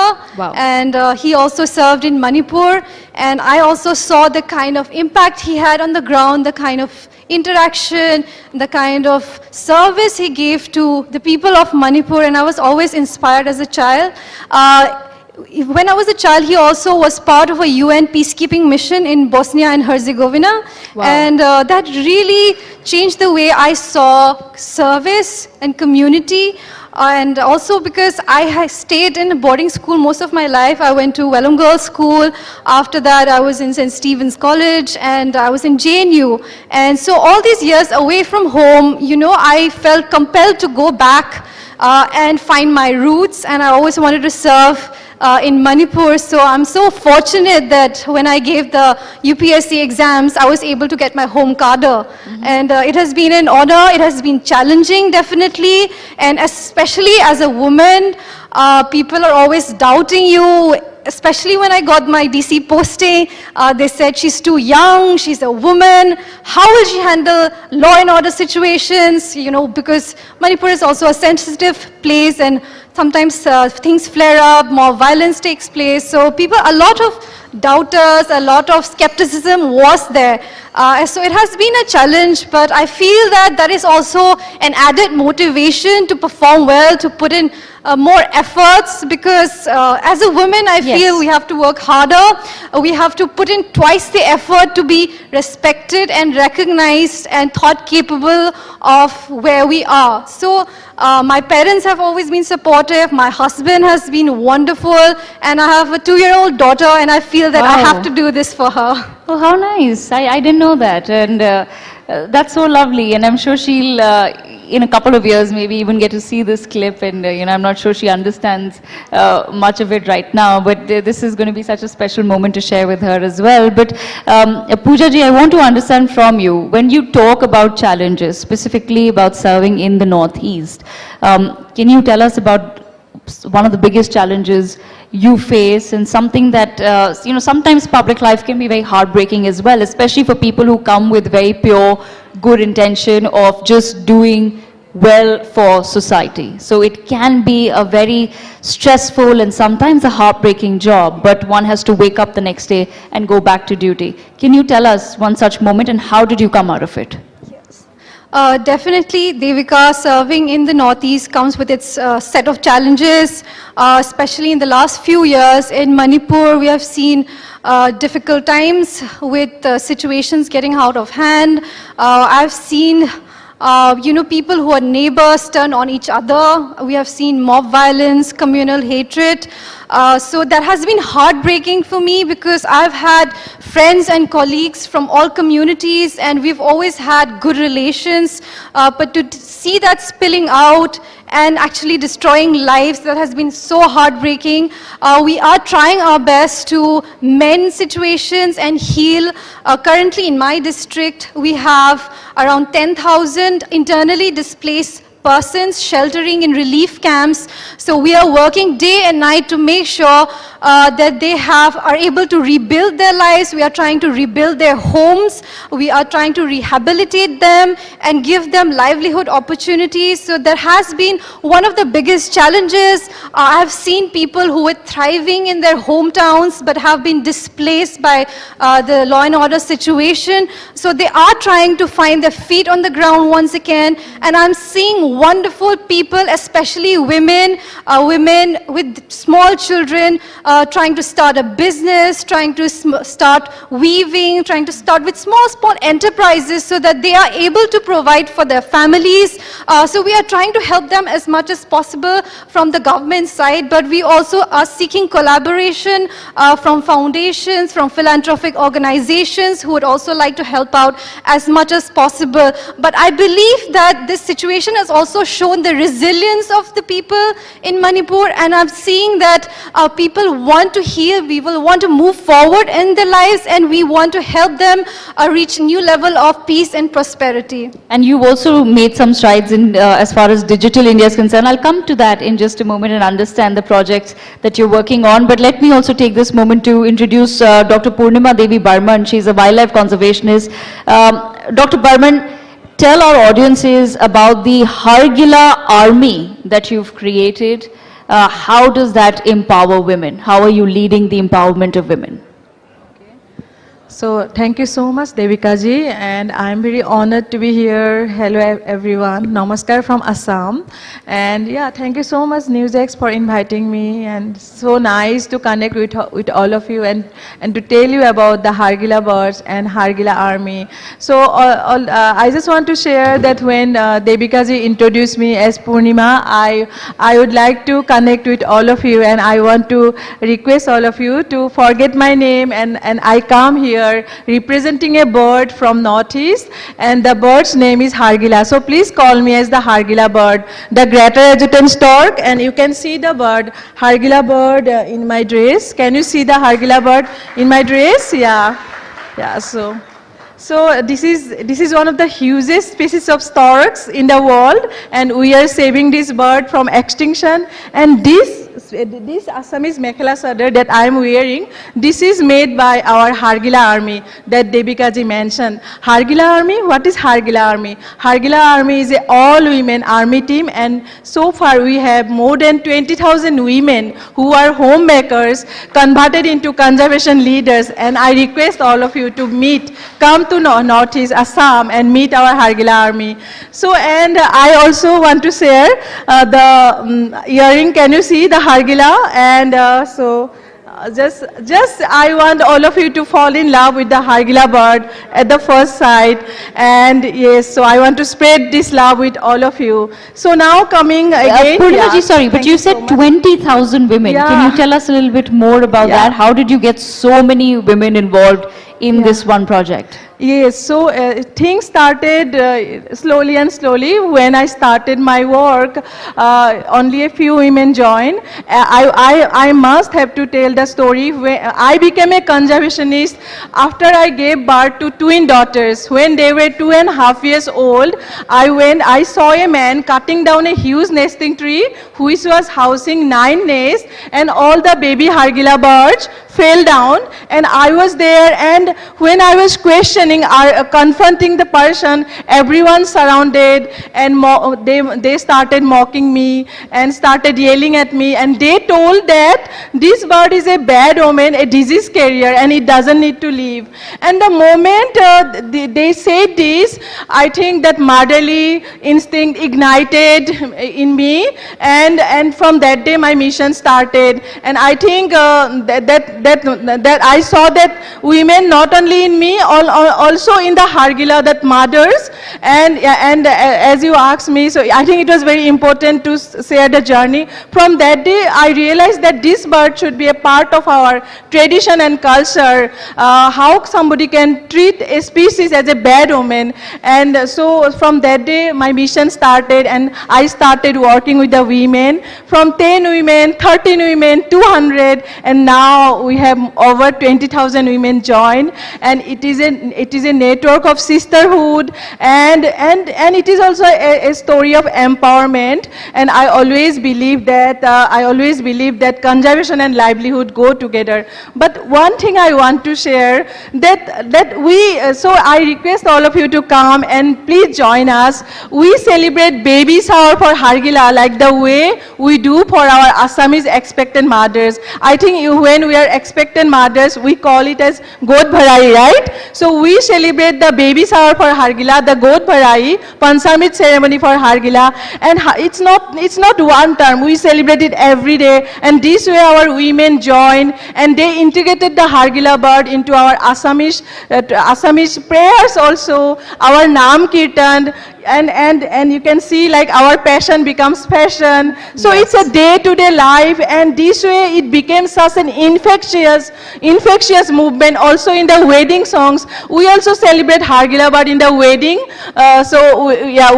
and he also served in Manipur, and I also saw the kind of impact he had on the ground, the kind of interaction, the kind of service he gave to the people of Manipur, and I was always inspired as a child. When I was a child, he also was part of a UN peacekeeping mission in Bosnia and Herzegovina, and that really changed the way I saw service and community. And also because I stayed in a boarding school most of my life. I went to Wellum Girls School. After that, I was in St. Stephen's College, and I was in JNU. And so all these years away from home, you know, I felt compelled to go back and find my roots, and I always wanted to serve in Manipur. So I'm so fortunate that when I gave the UPSC exams, I was able to get my home cadre. And it has been an honor. It has been challenging, definitely. And especially as a woman, people are always doubting you. Especially when I got my DC posting, they said she's too young, she's a woman, how will she handle law and order situations, you know, because Manipur is also a sensitive place, and sometimes things flare up, more violence takes place, so a lot of doubters, a lot of skepticism was there. So it has been a challenge, but I feel that is also an added motivation to perform well, to put in more efforts, because as a woman, I feel we have to work harder. We have to put in twice the effort to be respected and recognized and thought capable of where we are. So my parents have always been supportive. My husband has been wonderful, and I have a 2-year-old daughter, and I feel that I have to do this for her. Oh, how nice. I didn't know that. And that's so lovely. And I'm sure she'll, in a couple of years, maybe even get to see this clip. And, you know, I'm not sure she understands much of it right now. But this is going to be such a special moment to share with her as well. But Pooja ji, I want to understand from you, when you talk about challenges, specifically about serving in the Northeast, can you tell us about one of the biggest challenges you face, and something that, you know, sometimes public life can be very heartbreaking as well, especially for people who come with very pure, good intention of just doing well for society. So it can be a very stressful and sometimes a heartbreaking job, but one has to wake up the next day and go back to duty. Can you tell us one such moment, and how did you come out of it? Definitely, Devika, serving in the Northeast comes with its set of challenges, especially in the last few years. In Manipur, we have seen difficult times with situations getting out of hand. I've seen you know, people who are neighbors turn on each other. We have seen mob violence, communal hatred. So that has been heartbreaking for me, because I've had friends and colleagues from all communities, and we've always had good relations. But to see that spilling out and actually destroying lives, that has been so heartbreaking. We are trying our best to mend situations and heal. Currently in my district, we have around 10,000 internally displaced persons sheltering in relief camps. So we are working day and night to make sure that they are able to rebuild their lives. We are trying to rebuild their homes. We are trying to rehabilitate them and give them livelihood opportunities. So that has been one of the biggest challenges. I have seen people who were thriving in their hometowns but have been displaced by the law and order situation. So they are trying to find their feet on the ground once again. And I'm seeing wonderful people, especially women, women with small children, trying to start a business, trying to start weaving, trying to start with small enterprises so that they are able to provide for their families. So we are trying to help them as much as possible from the government side, but we also are seeking collaboration from foundations, from philanthropic organizations who would also like to help out as much as possible. But I believe that this situation has also shown the resilience of the people in Manipur, and I'm seeing that people want to heal, people want to move forward in their lives, and we want to help them reach new level of peace and prosperity. And you've also made some strides in as far as digital India is concerned. I'll come to that in just a moment and understand the projects that you're working on. But let me also take this moment to introduce Dr. Purnima Devi Barman. She's a wildlife conservationist. Dr. Barman, tell our audiences about the Hargila army that you've created. How does that empower women? How are you leading the empowerment of women? So thank you so much, Devika ji, and I'm very honored to be here. Hello everyone, Namaskar from Assam, and yeah, thank you so much NewsX for inviting me, and so nice to connect with all of you and to tell you about the Hargila birds and Hargila army. So I just want to share that when Devika ji introduced me as Purnima, I would like to connect with all of you, and I want to request all of you to forget my name, and I come here representing a bird from Northeast, and the bird's name is Hargila. So please call me as the Hargila bird, the greater adjutant stork, and you can see the bird, Hargila bird in my dress. Can you see the Hargila bird in my dress? Yeah. Yeah, so this is one of the hugest species of storks in the world, and we are saving this bird from extinction. And this Assamese Mekhela Sadar that I am wearing, this is made by our Hargila army that Devika ji mentioned. Hargila army, what is Hargila army? Hargila army is an all-women army team, and so far we have more than 20,000 women who are homemakers converted into conservation leaders, and I request all of you to come to Northeast Assam and meet our Hargila army. So, and I also want to share the earring. Can you see the Hargila? And just I want all of you to fall in love with the Hargila bird at the first sight. And yes, so I want to spread this love with all of you. So now coming again. Purnima ji, sorry, but you said 20,000 women. Yeah. Can you tell us a little bit more about that? How did you get so many women involved in this one project? Yes, so things started slowly and slowly. When I started my work, only a few women joined. I must have to tell the story. When I became a conservationist after I gave birth to twin daughters. When they were 2.5 years old, I saw a man cutting down a huge nesting tree which was housing 9 nests, and all the baby Hargila birds fell down, and I was there, and when I was confronting the person, everyone surrounded, and they started mocking me and started yelling at me, and they told that this bird is a bad omen, a disease carrier, and it doesn't need to live. And the moment they said this, I think that motherly instinct ignited in me, and from that day my mission started. And I think that I saw that women, not only in me, also in the Hargila, that mothers, and as you asked me, so I think it was very important to share the journey. From that day, I realized that this bird should be a part of our tradition and culture, how somebody can treat a species as a bad omen. And so from that day, my mission started, and I started working with the women. From 10 women, 13 women, 200, and now we have over 20,000 women join, and it is a network of sisterhood, and it is also a story of empowerment. And I always believe that conservation and livelihood go together. But one thing I want to share, so I request all of you to come and please join us. We celebrate baby shower for Hargila like the way we do for our Assamese expectant mothers. I think when we are expectant mothers, we call it as God Bharai, right? So we celebrate the baby shower for Hargila, the God Bharai, Pansamrit ceremony for Hargila, and it's not one term. We celebrate it every day, and this way our women join, and they integrated the Hargila bird into our Assamese prayers also, our Nam Kirtan. and you can see like our passion becomes passion. So it's a day-to-day life, and this way it became such an infectious movement. Also in the wedding songs, we also celebrate Hargila, but in the wedding,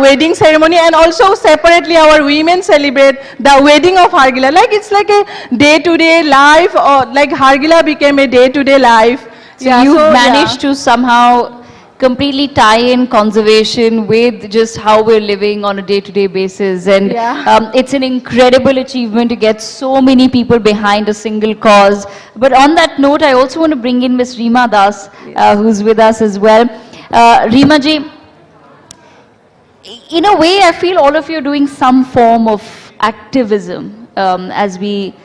wedding ceremony, and also separately our women celebrate the wedding of Hargila. Like it's like a day-to-day life, or like Hargila became a day-to-day life. So you've managed to somehow completely tie in conservation with just how we're living on a day-to-day basis, and it's an incredible achievement to get so many people behind a single cause. But on that note, I also want to bring in Miss Reema Das, who's with us as well. Reema ji, in a way, I feel all of you are doing some form of activism as we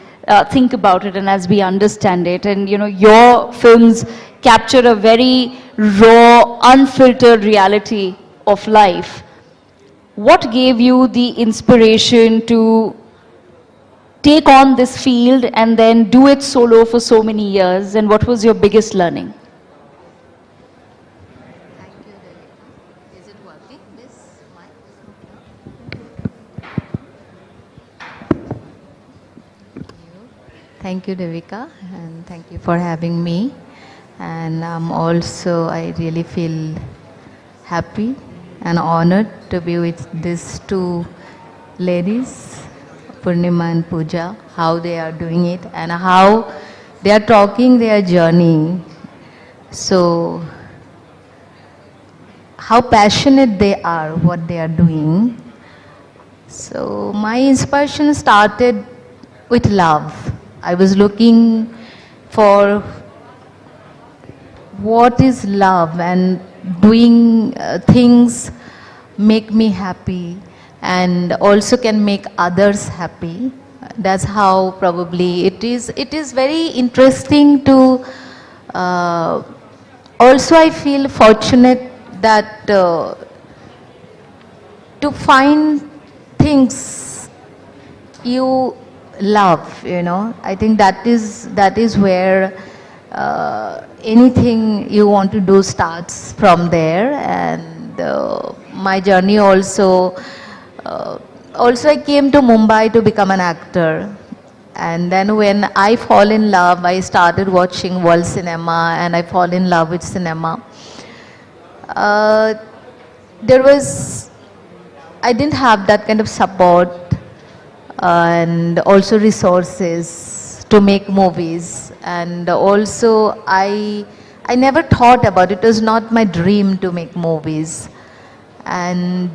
think about it and as we understand it. And you know, your films capture a very raw, unfiltered reality of life. What gave you the inspiration to take on this field and then do it solo for so many years, and what was your biggest learning? Thank you, Devika, and thank you for having me. And I really feel happy and honored to be with these two ladies, Purnima and Pooja, how they are doing it and how they are talking their journey. So, how passionate they are, what they are doing. So, my inspiration started with love. I was looking for what is love, and doing things make me happy and also can make others happy. That's how probably it is. It is very interesting to also I feel fortunate that to find things you love, you know. I think that is where anything you want to do starts from there. And my journey also I came to Mumbai to become an actor, and then when I fall in love, I started watching world cinema and I fall in love with cinema. I didn't have that kind of support and also resources to make movies, and also I never thought about it. It was not my dream to make movies. And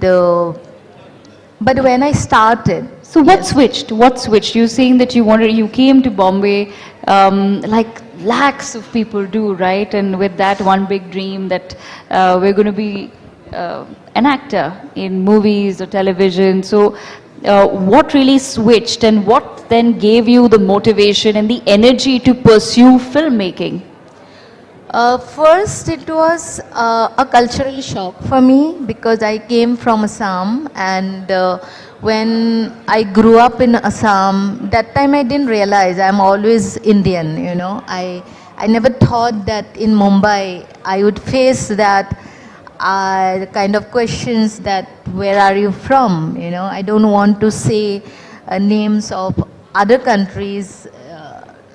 but when I started, so what switched? What switched? You're saying that you came to Bombay like lakhs of people do, right? And with that one big dream that we're going to be an actor in movies or television. So what really switched, and what then gave you the motivation and the energy to pursue filmmaking? First, it was a cultural shock for me because I came from Assam, and when I grew up in Assam, that time I didn't realize I'm always Indian, you know. I never thought that in Mumbai I would face that kind of questions that where are you from, you know. I don't want to say names of other countries,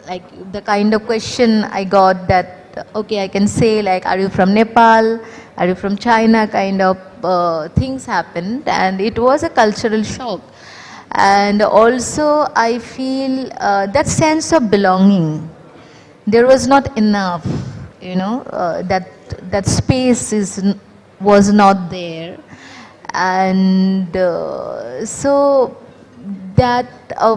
like the kind of question I got that okay, I can say like, are you from Nepal, are you from China, kind of things happened, and it was a cultural shock. And also I feel that sense of belonging, there was not enough, you know, that space was not there. And so that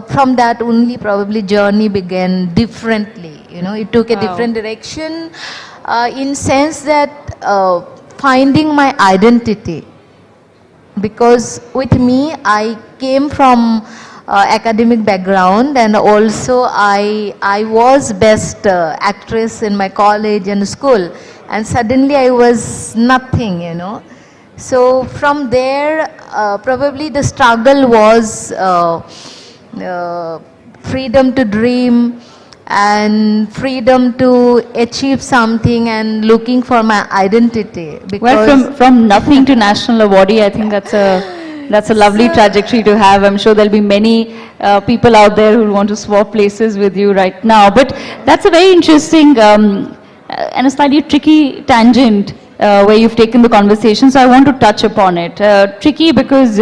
from that only probably journey began differently, you know. It took a different direction in sense that finding my identity, because with me I came from academic background, and also I was best actress in my college and school, and suddenly I was nothing, you know. So from there, probably the struggle was freedom to dream, and freedom to achieve something and looking for my identity. Because Well, from nothing to national awardee, I think that's a lovely trajectory to have. I'm sure there'll be many people out there who want to swap places with you right now. But that's a very interesting and a slightly tricky tangent where you've taken the conversation. So I want to touch upon it. Tricky because,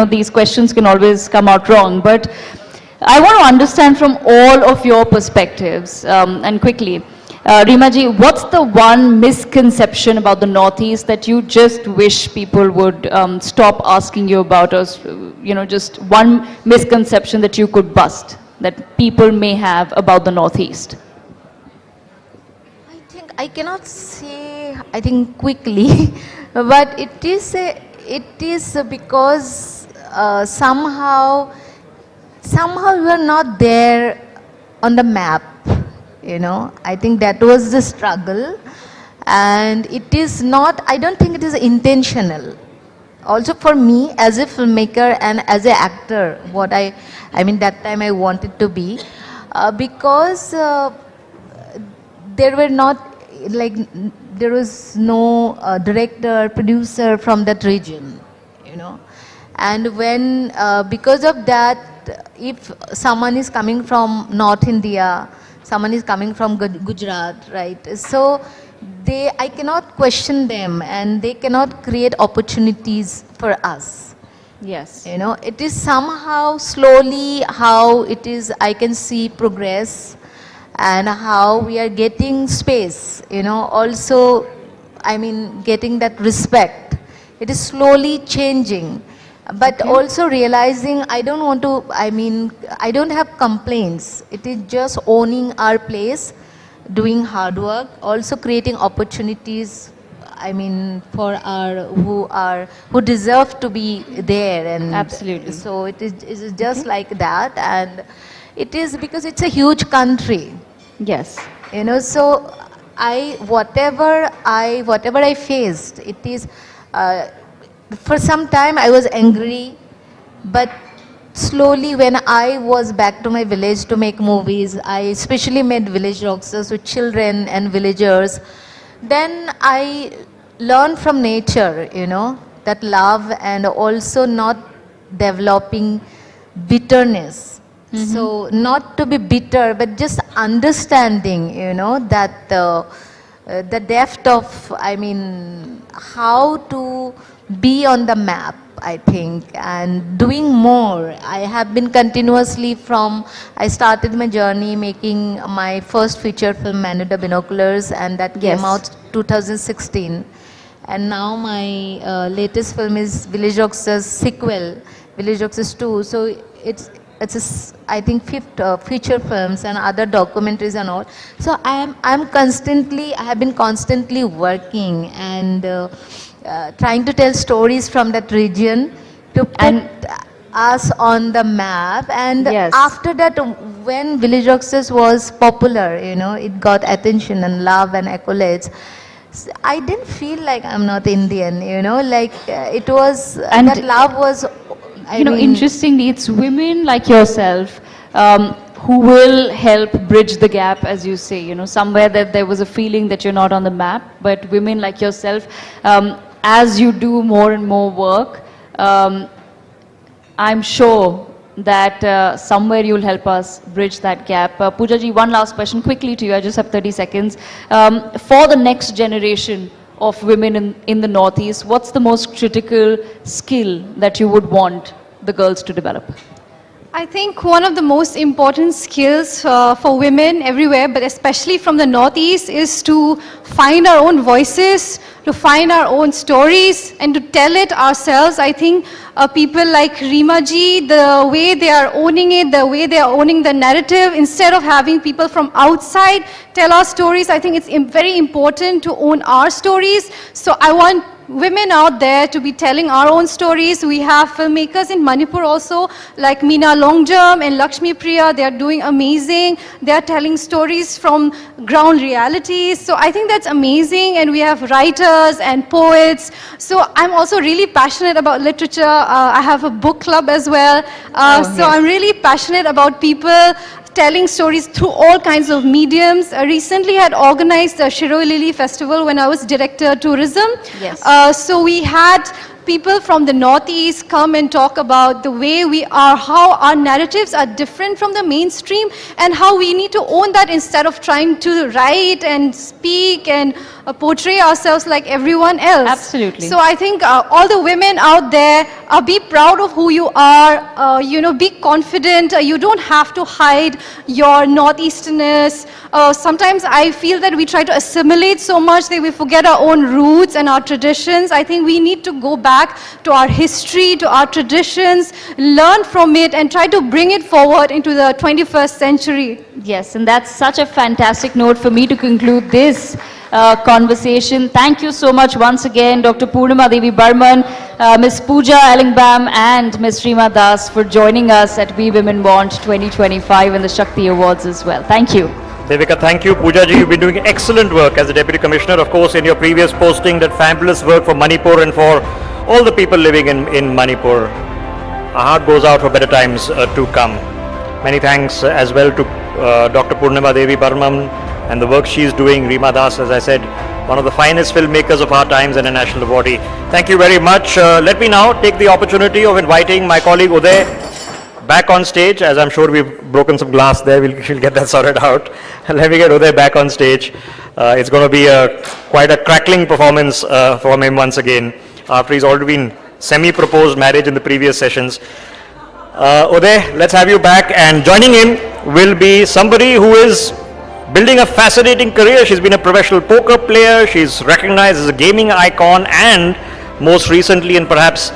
these questions can always come out wrong. But I want to understand from all of your perspectives, and quickly. Reema-ji, what's the one misconception about the Northeast that you just wish people would stop asking you about, or just one misconception that you could bust that people may have about the Northeast? I cannot say, quickly, but it is because somehow you are not there on the map. I think that was the struggle, and it is not, I don't think it is intentional. Also for me as a filmmaker and as an actor, that time I wanted to be, because there was no director, producer from that region, and when, because of that, if someone is coming from North India, someone is coming from Gujarat, right? So I cannot question them, and they cannot create opportunities for us. Yes. It is somehow slowly how it is, I can see progress, and how we are getting space, also, getting that respect. It is slowly changing. But also realizing I don't have complaints. It is just owning our place, doing hard work, also creating opportunities, for who deserve to be there. And absolutely. So it is just like that, and it is because it's a huge country. Yes. So whatever I faced, it is. For some time I was angry, but slowly when I was back to my village to make movies, I especially made village rockstars with children and villagers, then I learned from nature, that love, and also not developing bitterness. So not to be bitter, but just understanding, that the depth of, how to be on the map, I think, and doing more. I have been continuously I started my journey making my first feature film, Manuda Binoculars, and that came out 2016. And now my latest film is Village Rockstars sequel, Village Rockstars 2. So it's I think 5th feature films and other documentaries and all. So I have been constantly working and trying to tell stories from that region to put us on the map. And after that, when Village Rockstars was popular, it got attention and love and accolades. I didn't feel like I'm not Indian, it was, and that love was, interestingly, it's women like yourself who will help bridge the gap, as you say, somewhere that there was a feeling that you're not on the map, but women like yourself, as you do more and more work, I'm sure that somewhere you'll help us bridge that gap. Pooja ji, one last question quickly to you. I just have 30 seconds. For the next generation of women in the Northeast, what's the most critical skill that you would want the girls to develop? I think one of the most important skills for women everywhere, but especially from the Northeast, is to find our own voices, to find our own stories, and to tell it ourselves. I think people like Reema-ji, the way they are owning it, the way they are owning the narrative, instead of having people from outside tell our stories, I think it's very important to own our stories. So I want women out there to be telling our own stories. We have filmmakers in Manipur also, like Meena Longjam and Lakshmi Priya. They are doing amazing. They are telling stories from ground realities. So I think that's amazing. And we have writers and poets. So I'm also really passionate about literature. I have a book club as well. So I'm really passionate about people telling stories through all kinds of mediums. Recently had organized the Shiroi Lily Festival when I was Director Tourism. Yes. So we had people from the Northeast come and talk about the way we are, how our narratives are different from the mainstream, and how we need to own that instead of trying to write and speak and portray ourselves like everyone else. Absolutely. So I think all the women out there, be proud of who you are, be confident. You don't have to hide your Northeasterness. Sometimes I feel that we try to assimilate so much that we forget our own roots and our traditions. I think we need to go back to our history, to our traditions, learn from it, and try to bring it forward into the 21st century. Yes, and that's such a fantastic note for me to conclude this conversation. Thank you so much once again, Dr. Purnima Devi Barman, Ms. Pooja Alingbam, and Ms. Reema Das for joining us at We Women Want 2025 and the Shakti Awards as well. Tthank you. Devika, thank you. Pooja ji, you've been doing excellent work as the Deputy Commissioner. Of course, in your previous posting, that fabulous work for Manipur and for all the people living in Manipur. Our heart goes out for better times to come. Many thanks as well to Dr. Purnima Devi Barman and the work she is doing. Reema Das, as I said, one of the finest filmmakers of our times and a national awardee. Thank you very much. Let me now take the opportunity of inviting my colleague Uday back on stage, as I'm sure we've broken some glass there. She'll get that sorted out. Let me get Uday back on stage. It's going to be quite a crackling performance from him once again, after he's already been semi-proposed marriage in the previous sessions. Uday, let's have you back, and joining him will be somebody who is building a fascinating career. She's been a professional poker player, she's recognized as a gaming icon, and most recently and perhaps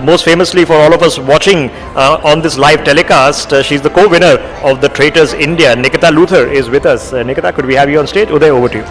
most famously for all of us watching on this live telecast, she's the co-winner of the Traitors India. Nikita Luther is with us. Nikita, could we have you on stage? Uday, over to you.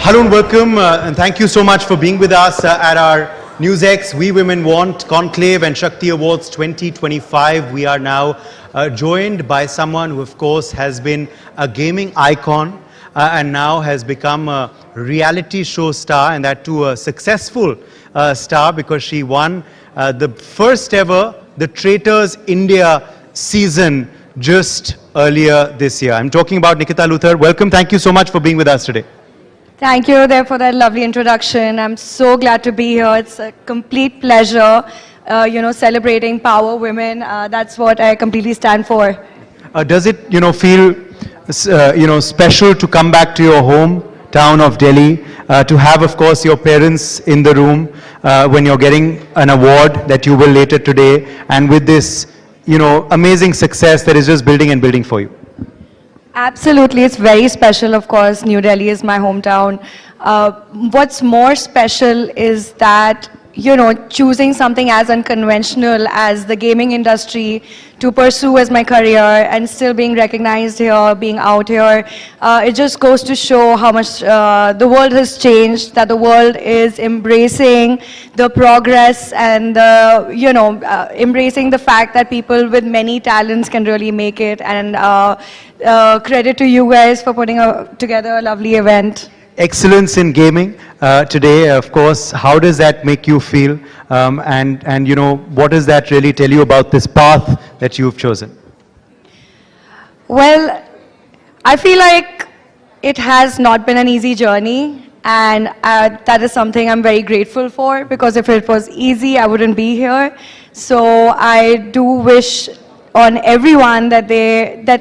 Hello and welcome, and thank you so much for being with us at our NewsX We Women Want Conclave and Shakti Awards 2025. We are now joined by someone who, of course, has been a gaming icon and now has become a reality show star, and that too a successful star, because she won the first ever The Traitors India season just earlier this year. I'm talking about Nikita Luther. Welcome. Thank you so much for being with us today. Thank you there for that lovely introduction. I'm so glad to be here. It's a complete pleasure, celebrating power women. That's what I completely stand for. Does it, feel, special to come back to your hometown of Delhi, to have, of course, your parents in the room when you're getting an award that you will later today, and with this, amazing success that is just building and building for you? Absolutely, it's very special. Of course, New Delhi is my hometown. What's more special is that, choosing something as unconventional as the gaming industry to pursue as my career and still being recognized here, being out here, it just goes to show how much the world has changed, that the world is embracing the progress and, embracing the fact that people with many talents can really make it. And credit to you guys for putting together a lovely event. Excellence in gaming today, of course. How does that make you feel? And what does that really tell you about this path that you've chosen? Well, I feel like it has not been an easy journey, and that is something I'm very grateful for, because if it was easy, I wouldn't be here. So I do wish on everyone that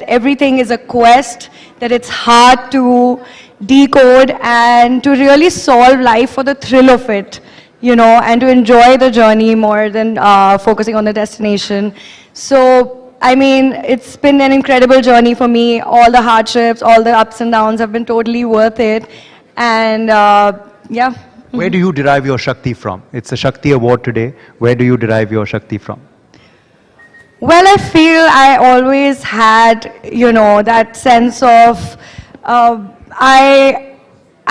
everything is a quest, that it's hard to decode, and to really solve life for the thrill of it, and to enjoy the journey more than focusing on the destination. So, I mean, it's been an incredible journey for me. All the hardships, all the ups and downs have been totally worth it. And yeah. Where do you derive your Shakti from? It's a Shakti Award today. Where do you derive your Shakti from? Well, I feel I always had, that sense of, I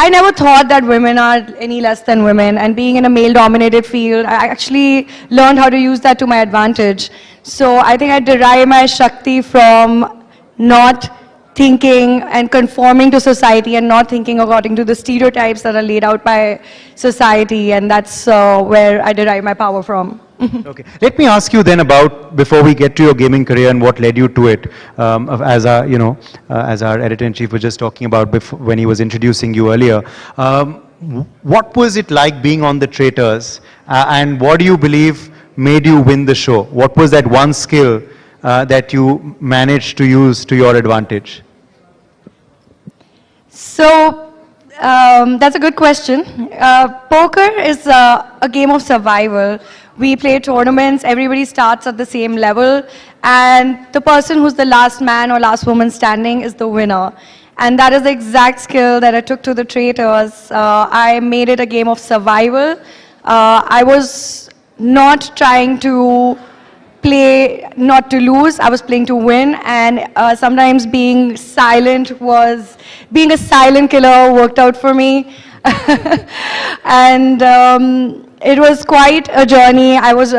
I never thought that women are any less than women, and being in a male-dominated field, I actually learned how to use that to my advantage. So I think I derive my Shakti from not thinking and conforming to society and not thinking according to the stereotypes that are laid out by society, and that's where I derive my power from. Okay. Let me ask you then about, before we get to your gaming career and what led you to it, as our, as our editor-in-chief was just talking about before, when he was introducing you earlier, what was it like being on The Traitors, and what do you believe made you win the show? What was that one skill that you managed to use to your advantage? So, that's a good question. Poker is a game of survival. We play tournaments, everybody starts at the same level, and the person who's the last man or last woman standing is the winner. And that is the exact skill that I took to The Traitors. I made it a game of survival. I was not trying to play not to lose, I was playing to win, and sometimes being a silent killer worked out for me. And it was quite a journey. I was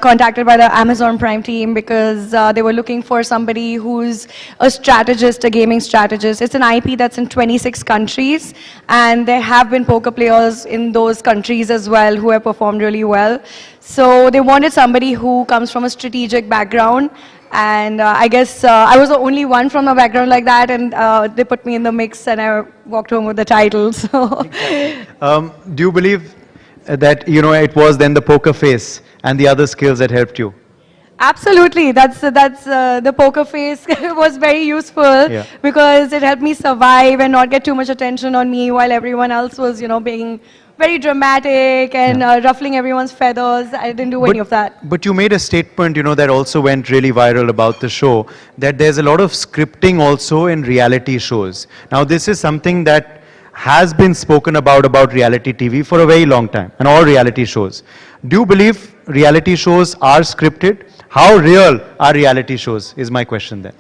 contacted by the Amazon Prime team because they were looking for somebody who's a strategist, a gaming strategist. It's an IP that's in 26 countries, and there have been poker players in those countries as well who have performed really well. So they wanted somebody who comes from a strategic background, and I guess I was the only one from a background like that, and they put me in the mix, and I walked home with the title. So. Do you believe that, it was then the poker face and the other skills that helped you? Absolutely, that's the poker face was very useful because it helped me survive and not get too much attention on me while everyone else was, being very dramatic and ruffling everyone's feathers. I didn't do any of that. But you made a statement, that also went really viral about the show, that there's a lot of scripting also in reality shows. Now, this is something that has been spoken about reality TV for a very long time, and all reality shows. Do you believe reality shows are scripted? How real are reality shows, is my question then.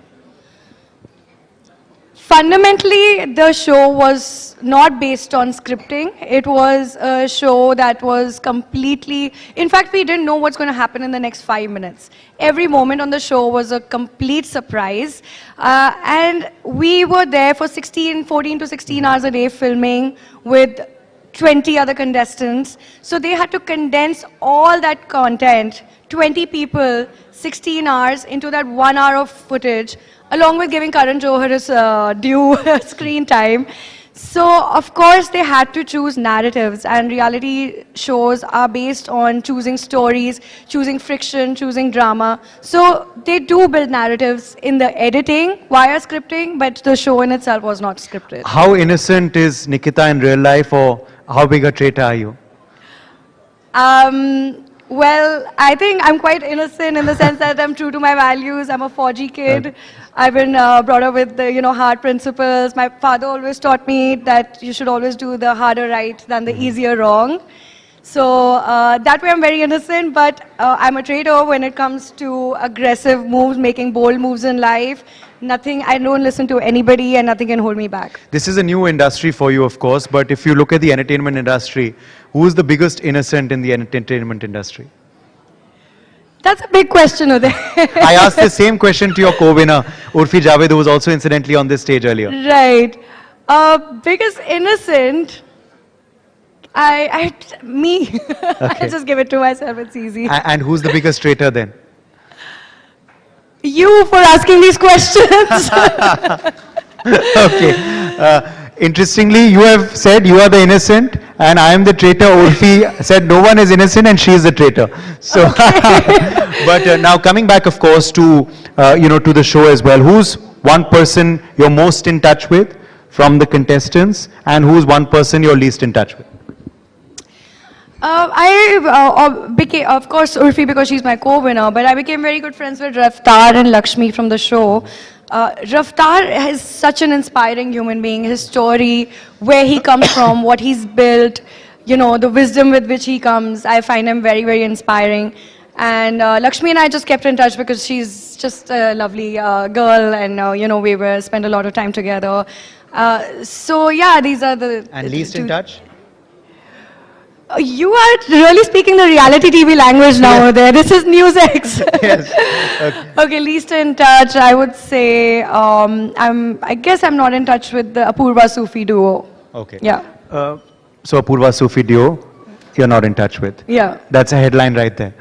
Fundamentally, the show was not based on scripting. It was a show that was completely, in fact, we didn't know what's going to happen in the next 5 minutes. Every moment on the show was a complete surprise. And we were there for 14 to 16 hours a day filming with 20 other contestants. So they had to condense all that content, 20 people, 16 hours into that 1 hour of footage, along with giving Karan Johar his due screen time. So, of course, they had to choose narratives, and reality shows are based on choosing stories, choosing friction, choosing drama. So, they do build narratives in the editing via scripting, but the show in itself was not scripted. How innocent is Nikita in real life, or how big a traitor are you? Well, I think I'm quite innocent in the sense that I'm true to my values. I'm a 4G kid. I've been brought up with the, hard principles. My father always taught me that you should always do the harder right than the easier wrong. So that way I'm very innocent, but I'm a traitor when it comes to aggressive moves, making bold moves in life. I don't listen to anybody, and nothing can hold me back. This is a new industry for you, of course, but if you look at the entertainment industry, who is the biggest innocent in the entertainment industry? That's a big question, Uday. I asked the same question to your co-winner, Urfi Javed, who was also incidentally on this stage earlier. Right. Biggest innocent, me. Okay. I just give it to myself, it's easy. And who's the biggest traitor then? You for asking these questions. Okay. Interestingly, you have said you are the innocent and I am the traitor. Urfi said no one is innocent and she is the traitor. So, but now coming back, of course, to to the show as well. Who's one person you're most in touch with from the contestants, and who's one person you're least in touch with? I became, of course, Urfi because she's my co-winner, but I became very good friends with Raftar and Lakshmi from the show. Raftar is such an inspiring human being. His story, where he comes from, what he's built, the wisdom with which he comes, I find him very, very inspiring. And Lakshmi and I just kept in touch because she's just a lovely girl, and we spent a lot of time together. So yeah, these are the... And least in touch? You are really speaking the reality TV language now there. This is News X. Yes. Okay, least in touch, I would say, I guess I'm not in touch with the Apurva Sufi duo. Okay. Yeah. So Apurva Sufi duo, you're not in touch with? Yeah. That's a headline right there.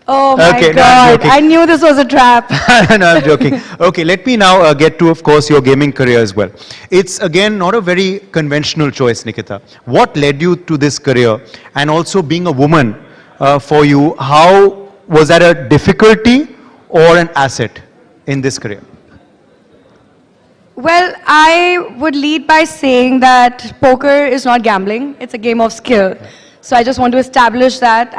Oh my Okay, no, I'm God, joking. I knew this was a trap. No, I'm joking. Okay, let me now get to, of course, your gaming career as well. It's, again, not a very conventional choice, Nikita. What led you to this career? And also being a woman, for you, how was that a difficulty or an asset in this career? Well, I would lead by saying that poker is not gambling, it's a game of skill. So I just want to establish that,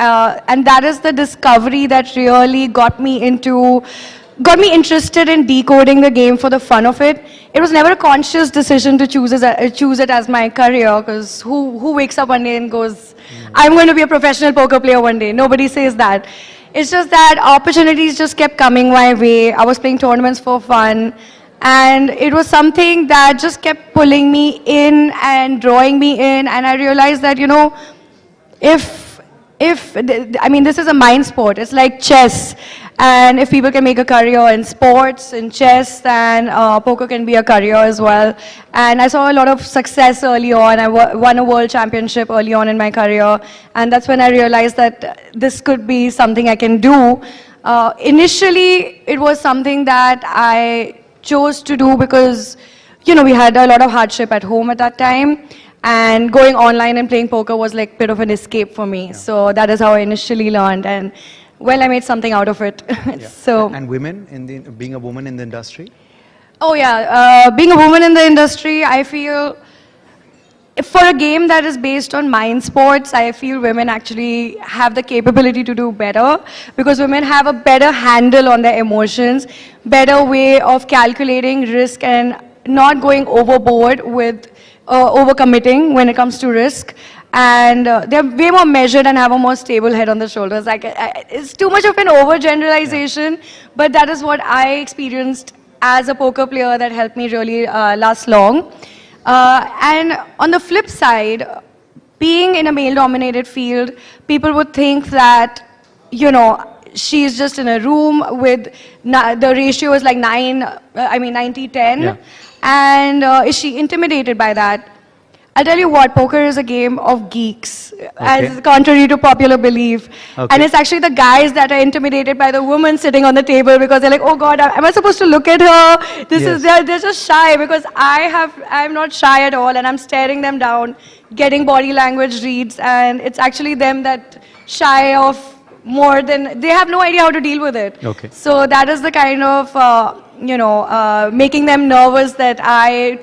and that is the discovery that really got me interested in decoding the game for the fun of it. It was never a conscious decision to choose it as my career, because who wakes up one day and goes, I'm going to be a professional poker player one day? Nobody says that. It's just that opportunities just kept coming my way. I was playing tournaments for fun. And it was something that just kept pulling me in and drawing me in. And I realized that, you know, I mean, this is a mind sport. It's like chess. And if people can make a career in sports, in chess, then poker can be a career as well. And I saw a lot of success early on. I won a world championship early on in my career. And that's when I realized that this could be something I can do. Initially, it was something that I chose to do because, you know, we had a lot of hardship at home at that time. And going online and playing poker was like a bit of an escape for me. Yeah. So that is how I initially learned. And well, I made something out of it. So. And women, being a woman in the industry? Oh yeah, being a woman in the industry, I feel, for a game that is based on mind sports, I feel women actually have the capability to do better, because women have a better handle on their emotions, better way of calculating risk and not going overboard with overcommitting when it comes to risk. And they're way more measured and have a more stable head on the shoulders. Like, it's too much of an overgeneralization, but that is what I experienced as a poker player that helped me really last long. And on the flip side, being in a male-dominated field, people would think that, you know, she's just in a room with, the ratio is like 90-10. Yeah. And is she intimidated by that? I'll tell you what, poker is a game of geeks, as contrary to popular belief. And it's actually the guys that are intimidated by the woman sitting on the table, because they're like, oh God, am I supposed to look at her? They're just shy, because I'm not shy at all, and I'm staring them down, getting body language reads, and it's actually them that shy of more than, they have no idea how to deal with it. So that is the kind of, making them nervous that I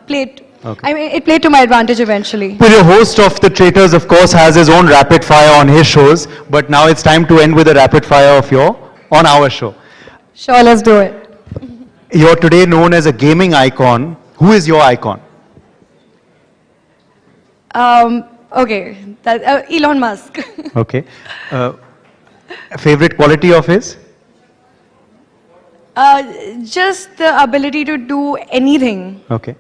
played. I mean, it played to my advantage eventually. Well, the host of The Traitors, of course, has his own rapid fire on his shows, but now it's time to end with a rapid fire of on our show. Sure, let's do it. You're today known as a gaming icon. Who is your icon? Elon Musk. Okay. Favorite quality of his? Just the ability to do anything. Okay.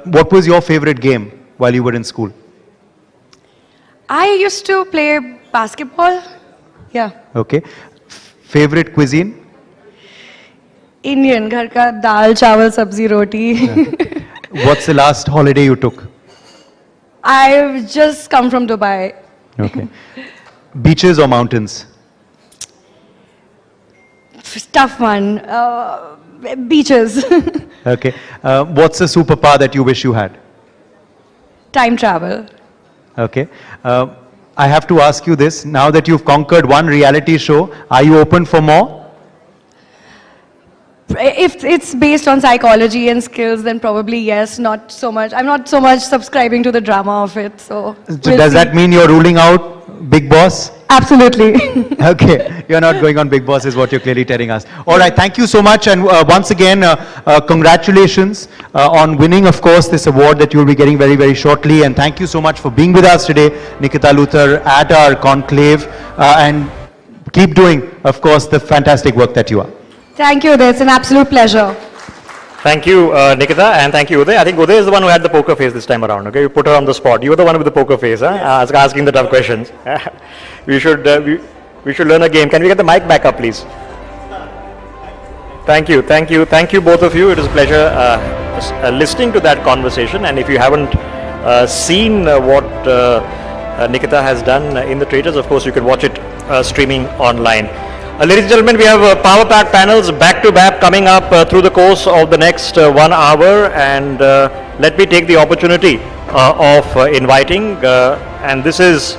What was your favorite game while you were in school? I used to play basketball. Yeah. Okay. Favorite cuisine? Indian. Ghar ka dal, chawal, sabzi, roti. What's the last holiday you took? I've just come from Dubai. Okay. Beaches or mountains? Tough one. Beaches. Okay. What's a superpower that you wish you had? Time travel. Okay. I have to ask you this. Now that you've conquered one reality show, are you open for more? If it's based on psychology and skills, then probably yes, not so much. I'm not so much subscribing to the drama of it, so does that mean you're ruling out Big Boss? Absolutely. Okay, you're not going on Big Boss is what you're clearly telling us. All right, thank you so much, and once again, congratulations on winning, of course, this award that you'll be getting very, very shortly, and thank you so much for being with us today, Nikita Luthar, at our conclave, and keep doing, of course, the fantastic work that you are. Thank you, it's an absolute pleasure. Thank you, Nikita, and thank you, Uday. I think Uday is the one who had the poker face this time around, okay? You put her on the spot. You were the one with the poker face, huh? Asking the tough questions. we should learn a game. Can we get the mic back up, please? Thank you, both of you. It is a pleasure listening to that conversation. And if you haven't seen what Nikita has done in the traitors, of course, you can watch it streaming online. Ladies and gentlemen, we have power-packed panels back-to-back coming up through the course of the next 1 hour, and let me take the opportunity of inviting, and this is,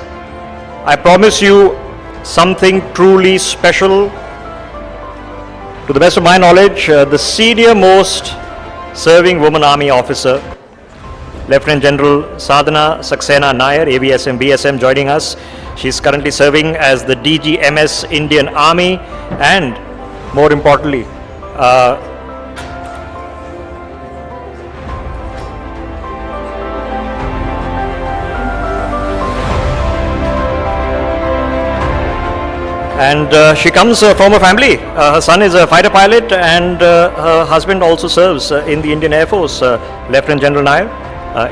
I promise you, something truly special. To the best of my knowledge, the senior most serving woman army officer, Lieutenant General Sadhana Saxena Nair, ABSM, BSM, joining us. She's currently serving as the DGMS Indian Army, and more importantly, she comes from a family. Her son is a fighter pilot, and her husband also serves in the Indian Air Force, Lieutenant General Nair.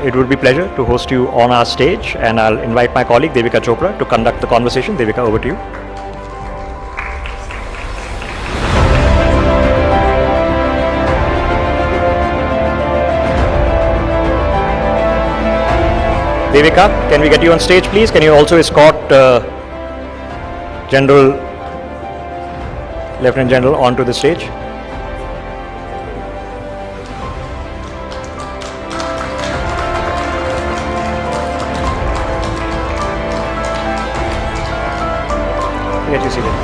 It would be a pleasure to host you on our stage, and I'll invite my colleague Devika Chopra to conduct the conversation. Devika, over to you. Devika, can we get you on stage, please? Can you also escort Lieutenant General onto the stage? Get you seated.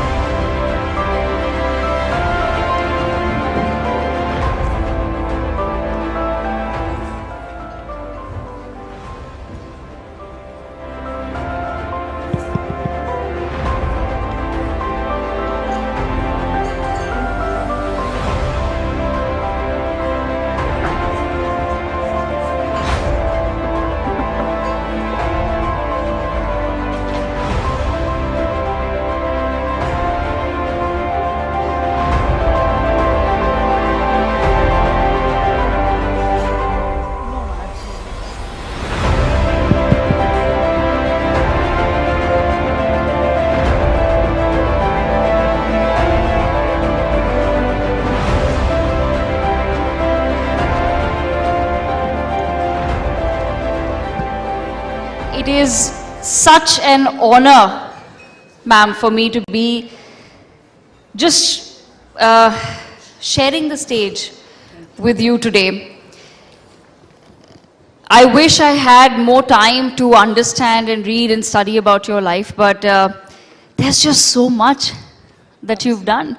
It is such an honor, ma'am, for me to be just sharing the stage with you today. I wish I had more time to understand and read and study about your life, but there's just so much that you've done.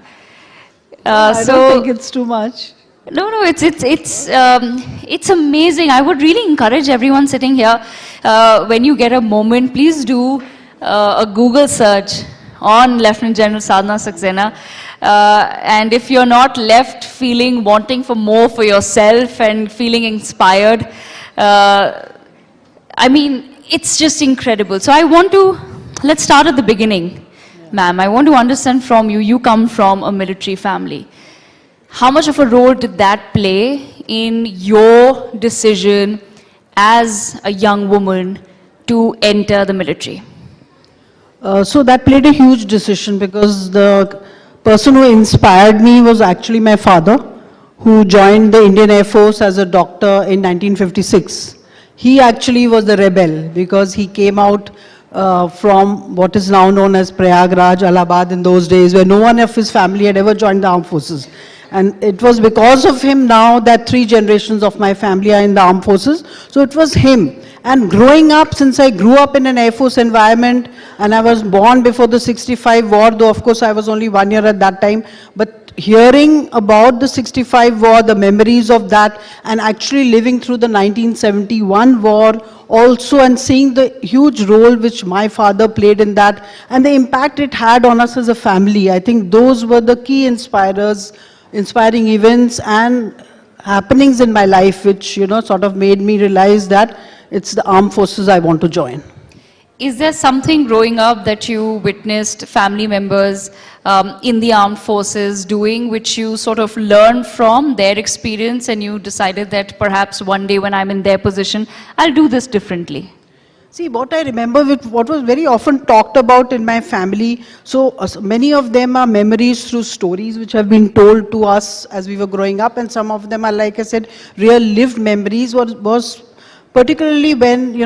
I don't think it's too much. No, it's amazing. I would really encourage everyone sitting here, when you get a moment, please do a Google search on Lieutenant General Sadhana Saxena. And if you're not left feeling wanting for more for yourself and feeling inspired, I mean, it's just incredible. So let's start at the beginning, ma'am. I want to understand from you, you come from a military family. How much of a role did that play in your decision as a young woman to enter the military? So that played a huge decision, because the person who inspired me was actually my father, who joined the Indian Air Force as a doctor in 1956. He actually was the rebel, because he came out from what is now known as Prayagraj, Allahabad in those days, where no one of his family had ever joined the armed forces. And it was because of him now that 3 generations of my family are in the armed forces. So it was him. And growing up, since I grew up in an Air Force environment, and I was born before the 65 war, though of course I was only 1 year at that time, but hearing about the 65 war, the memories of that, and actually living through the 1971 war also, and seeing the huge role which my father played in that, and the impact it had on us as a family, I think those were the key inspiring events and happenings in my life, which, sort of made me realize that it's the armed forces I want to join. Is there something growing up that you witnessed family members in the armed forces doing, which you sort of learned from their experience and you decided that perhaps one day when I'm in their position, I'll do this differently? See, what I remember, what was very often talked about in my family, so many of them are memories through stories which have been told to us as we were growing up, and some of them are, like I said, real lived memories, was particularly when,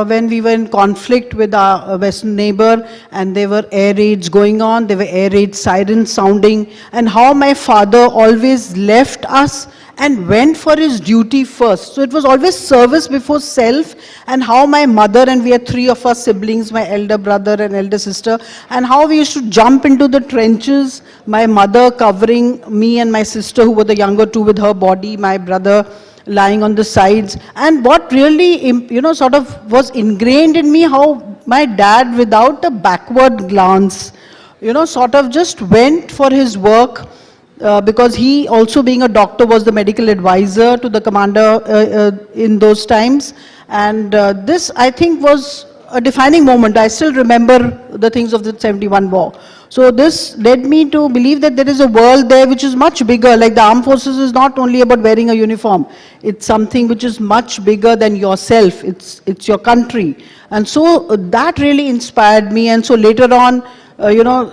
when we were in conflict with our western neighbor and there were air raids going on, there were air raid sirens sounding, and how my father always left us and went for his duty first. So it was always service before self, and how my mother, and we had 3 of us siblings, my elder brother and elder sister, and how we used to jump into the trenches, my mother covering me and my sister who were the younger 2 with her body, my brother lying on the sides. And what really, sort of was ingrained in me, how my dad, without a backward glance, sort of just went for his work, because he also, being a doctor, was the medical advisor to the commander in those times. And this, I think, was a defining moment. I still remember the things of the 71 war. So this led me to believe that there is a world there which is much bigger. Like the armed forces is not only about wearing a uniform. It's something which is much bigger than yourself. It's your country. And so that really inspired me. And so later on,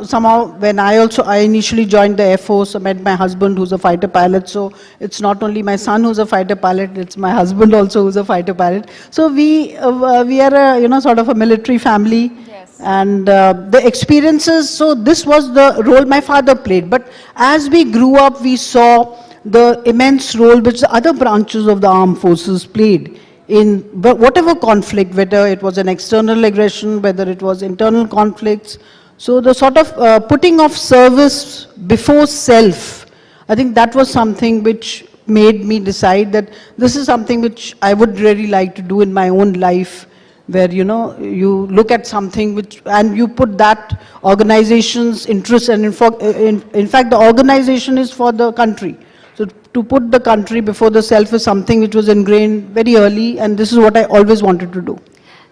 somehow when I initially joined the Air Force, I met my husband who's a fighter pilot. So it's not only my son who's a fighter pilot, it's my husband also who's a fighter pilot. So we are a, sort of a military family. Yes. And the experiences, so this was the role my father played. But as we grew up, we saw the immense role which the other branches of the armed forces played in whatever conflict, whether it was an external aggression, whether it was internal conflicts. So the sort of putting of service before self, I think that was something which made me decide that this is something which I would really like to do in my own life, where, you look at something which, and you put that organization's interest, and in fact the organization is for the country. So to put the country before the self is something which was ingrained very early, and this is what I always wanted to do.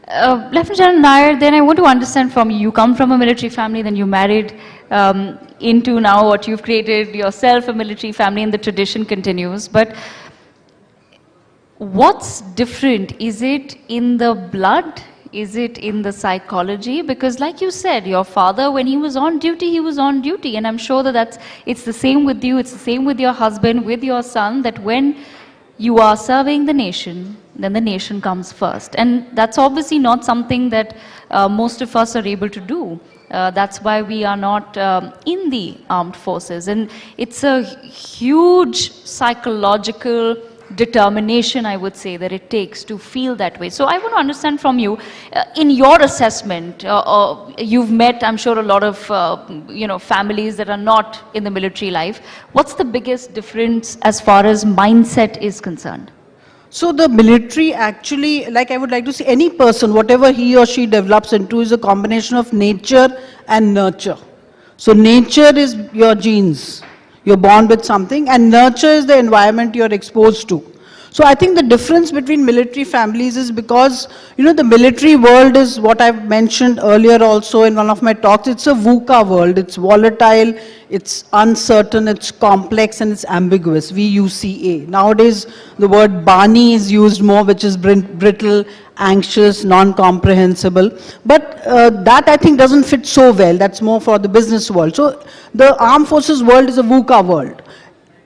Lieutenant General Nair, then I want to understand from you, you come from a military family, then you married into now what you've created yourself, a military family, and the tradition continues. But what's different? Is it in the blood? Is it in the psychology? Because like you said, your father, when he was on duty, he was on duty. And I'm sure that it's the same with you, it's the same with your husband, with your son, that when you are serving the nation, then the nation comes first. And that's obviously not something that most of us are able to do. That's why we are not in the armed forces. And it's a huge psychological determination, I would say, that it takes to feel that way. So I want to understand from you, in your assessment, you've met, I'm sure, a lot of families that are not in the military life. What's the biggest difference as far as mindset is concerned? So the military actually, like I would like to say, any person, whatever he or she develops into, is a combination of nature and nurture. So nature is your genes. You're born with something, and nurture is the environment you're exposed to. So I think the difference between military families is because, the military world is what I've mentioned earlier also in one of my talks. It's a VUCA world. It's volatile, it's uncertain, it's complex, and it's ambiguous, VUCA. Nowadays, the word Bani is used more, which is brittle, anxious, non-comprehensible. But that, I think, doesn't fit so well. That's more for the business world. So the armed forces world is a VUCA world.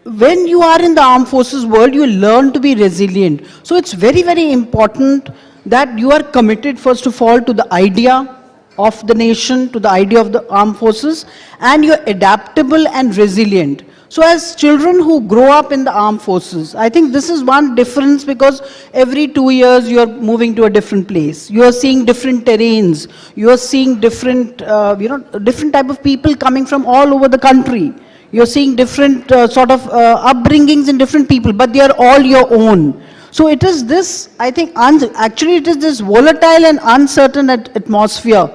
When you are in the armed forces world, you learn to be resilient. So it's very, very important that you are committed, first of all, to the idea of the nation, to the idea of the armed forces, and you're adaptable and resilient. So as children who grow up in the armed forces, I think this is one difference, because every 2 years you're moving to a different place. You are seeing different terrains. You are seeing different, different type of people coming from all over the country. You're seeing different upbringings in different people, but they are all your own. So it is this, I think, actually it is this volatile and uncertain atmosphere,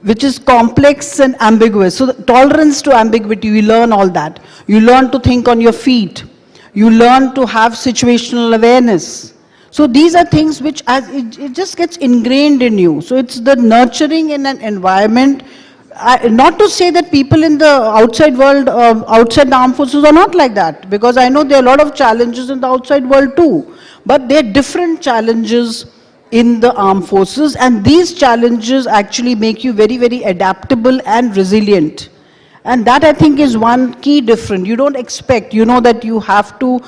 which is complex and ambiguous. So the tolerance to ambiguity, you learn all that. You learn to think on your feet. You learn to have situational awareness. So these are things which it just gets ingrained in you. So it's the nurturing in an environment. Not to say that people in the outside world, outside the armed forces are not like that, because I know there are a lot of challenges in the outside world too. But there are different challenges in the armed forces, and these challenges actually make you very, very adaptable and resilient. And that, I think, is one key difference. You don't expect, you know, that you have to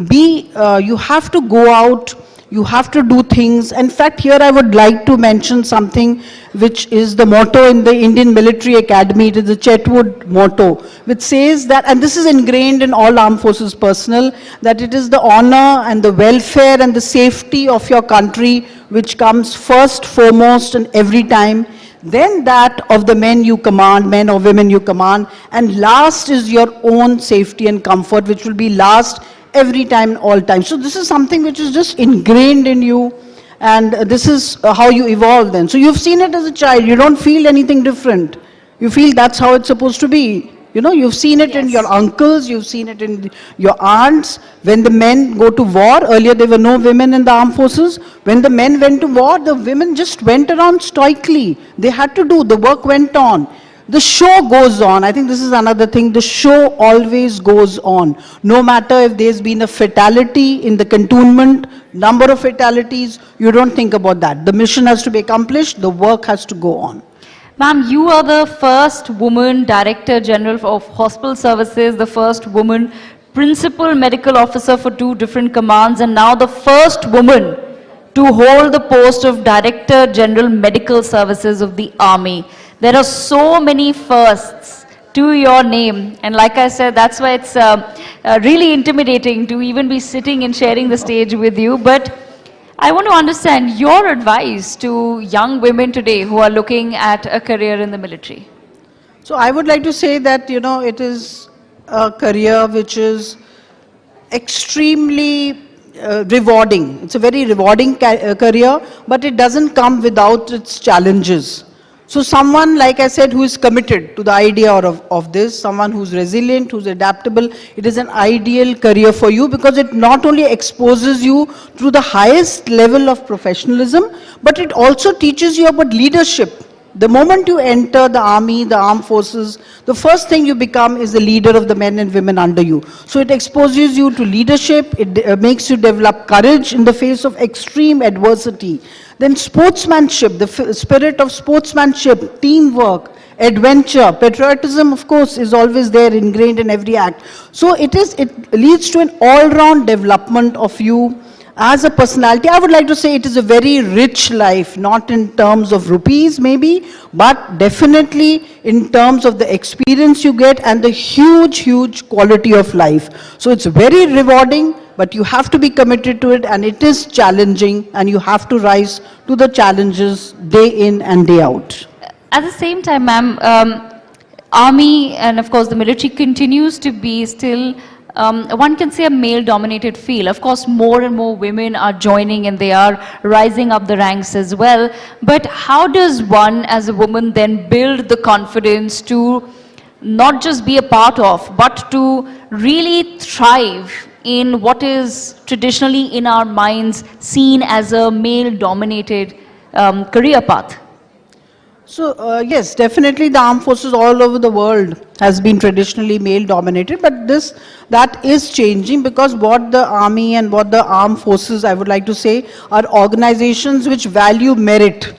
be, you have to go out, you have to do things. In fact, here I would like to mention something which is the motto in the Indian Military Academy. It is the Chetwood motto, which says that, and this is ingrained in all armed forces personnel, that it is the honor and the welfare and the safety of your country which comes first, foremost, and every time. Then that of the men you command, men or women you command, and last is your own safety and comfort, which will be last every time, all time. So this is something which is just ingrained in you, and this is how you evolve then. So you've seen it as a child, you don't feel anything different. You feel that's how it's supposed to be. You know, you've seen it in your uncles, you've seen it in your aunts. When the men go to war, earlier there were no women in the armed forces. When the men went to war, the women just went around stoically. They had to do, the work went on. The show goes on. I think this is another thing. The show always goes on. No matter if there's been a fatality in the cantonment, number of fatalities, you don't think about that. The mission has to be accomplished, the work has to go on. Ma'am, you are the first woman Director General of Hospital Services, the first woman Principal Medical Officer for 2 different commands, and now the first woman to hold the post of Director General Medical Services of the Army. There are so many firsts to your name, and like I said, that's why it's really intimidating to even be sitting and sharing the stage with you. But I want to understand your advice to young women today who are looking at a career in the military. So I would like to say that, you know, it is a career which is extremely rewarding. It's a very rewarding career, but it doesn't come without its challenges. So someone, like I said, who is committed to the idea of this, someone who's resilient, who's adaptable, it is an ideal career for you, because it not only exposes you to the highest level of professionalism, but it also teaches you about leadership. The moment you enter the army, the armed forces, the first thing you become is the leader of the men and women under you. So it exposes you to leadership, it makes you develop courage in the face of extreme adversity. Then sportsmanship, the spirit of sportsmanship, teamwork, adventure, patriotism, of course, is always there, ingrained in every act. So it leads to an all-round development of you as a personality. I would like to say it is a very rich life, not in terms of rupees maybe, but definitely in terms of the experience you get and the huge, huge quality of life. So it's very rewarding, but you have to be committed to it, and it is challenging, and you have to rise to the challenges day in and day out. At the same time, ma'am, Army and of course the military continues to be still, one can say, a male-dominated field. Of course, more and more women are joining and they are rising up the ranks as well. But how does one as a woman then build the confidence to not just be a part of, but to really thrive in what is traditionally in our minds seen as a male-dominated career path? So yes, definitely the armed forces all over the world has been traditionally male-dominated, but that is changing, because what the army and what the armed forces, I would like to say, are organizations which value merit.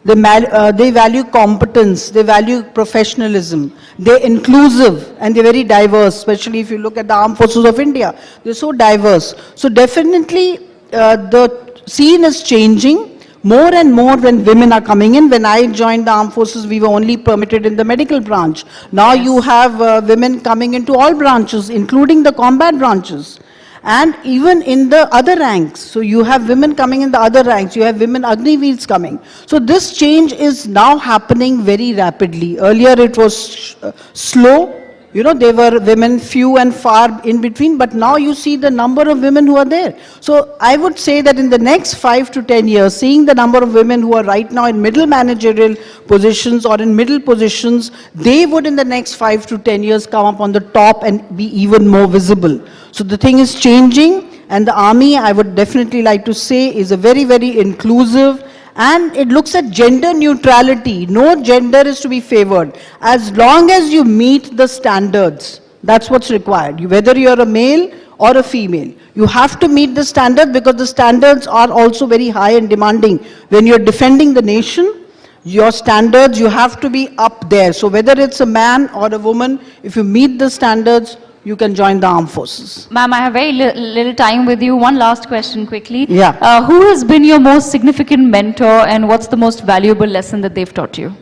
They value competence, they value professionalism, they're inclusive, and they're very diverse, especially if you look at the armed forces of India. They're so diverse. So definitely the scene is changing more and more when women are coming in. When I joined the armed forces, we were only permitted in the medical branch. Now you have women coming into all branches, including the combat branches. And even in the other ranks, so you have women coming in the other ranks, you have women Agniveers coming. So this change is now happening very rapidly. Earlier it was slow, you know, there were women few and far in between, but now you see the number of women who are there. So I would say that in the next 5 to 10 years, seeing the number of women who are right now in middle managerial positions or in middle positions, they would in the next 5 to 10 years come up on the top and be even more visible. So the thing is changing, And the army, I would definitely like to say, is a very, very inclusive, and it looks at gender neutrality. No gender is to be favored. As long as you meet the standards, that's what's required. Whether you're a male or a female, you have to meet the standard, because the standards are also very high and demanding. When you're defending the nation, your standards, you have to be up there. So whether it's a man or a woman, if you meet the standards, you can join the armed forces. Ma'am, I have very little time with you. One last question quickly. Yeah. Who has been your most significant mentor, and what's the most valuable lesson that they've taught you?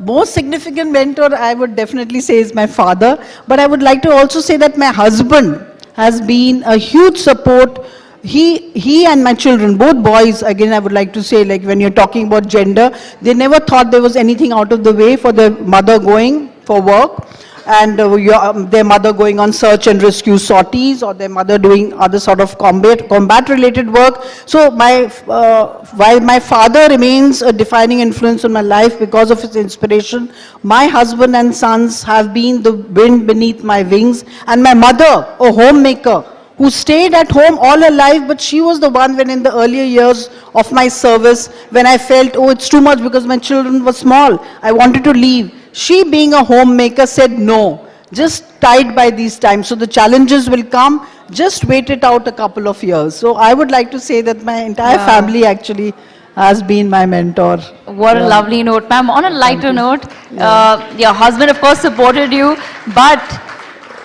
Most significant mentor, I would definitely say, is my father. But I would like to also say that my husband has been a huge support. He and my children, both boys, again I would like to say, like when you're talking about gender, they never thought there was anything out of the way for their mother going for work, and their mother going on search and rescue sorties, or their mother doing other sort of combat related work. So while my father remains a defining influence on my life because of his inspiration, my husband and sons have been the wind beneath my wings, and my mother, a homemaker, who stayed at home all her life, but she was the one when in the earlier years of my service, when I felt, oh, it's too much because my children were small, I wanted to leave. She, being a homemaker, said no, just tide by these times. So the challenges will come, just wait it out a couple of years. So I would like to say that my entire family actually has been my mentor. What a lovely note, ma'am. On a lighter note, your husband of course supported you, but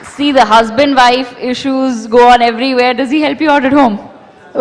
see, the husband-wife issues go on everywhere. Does he help you out at home?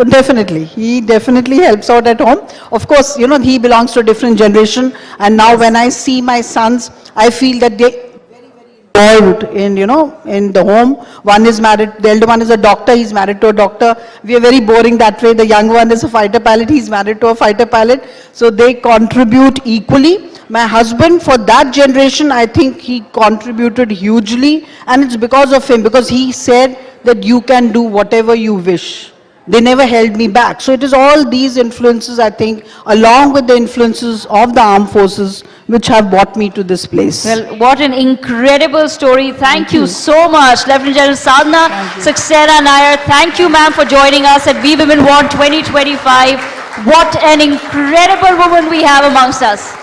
Definitely. He definitely helps out at home. Of course, you know, he belongs to a different generation. And now when I see my sons, I feel that they are very, very involved in, you know, in the home. One is married, the elder one is a doctor, he's married to a doctor. We are very boring that way. The young one is a fighter pilot, he's married to a fighter pilot. So they contribute equally. My husband, for that generation, I think he contributed hugely, and it's because of him, because he said that you can do whatever you wish. They never held me back. So it is all these influences, I think, along with the influences of the armed forces, which have brought me to this place. Well, what an incredible story. Thank you so much, Lieutenant General Sadhana Saxena Nair. Thank you, ma'am, for joining us at We Women Want 2025. What an incredible woman we have amongst us.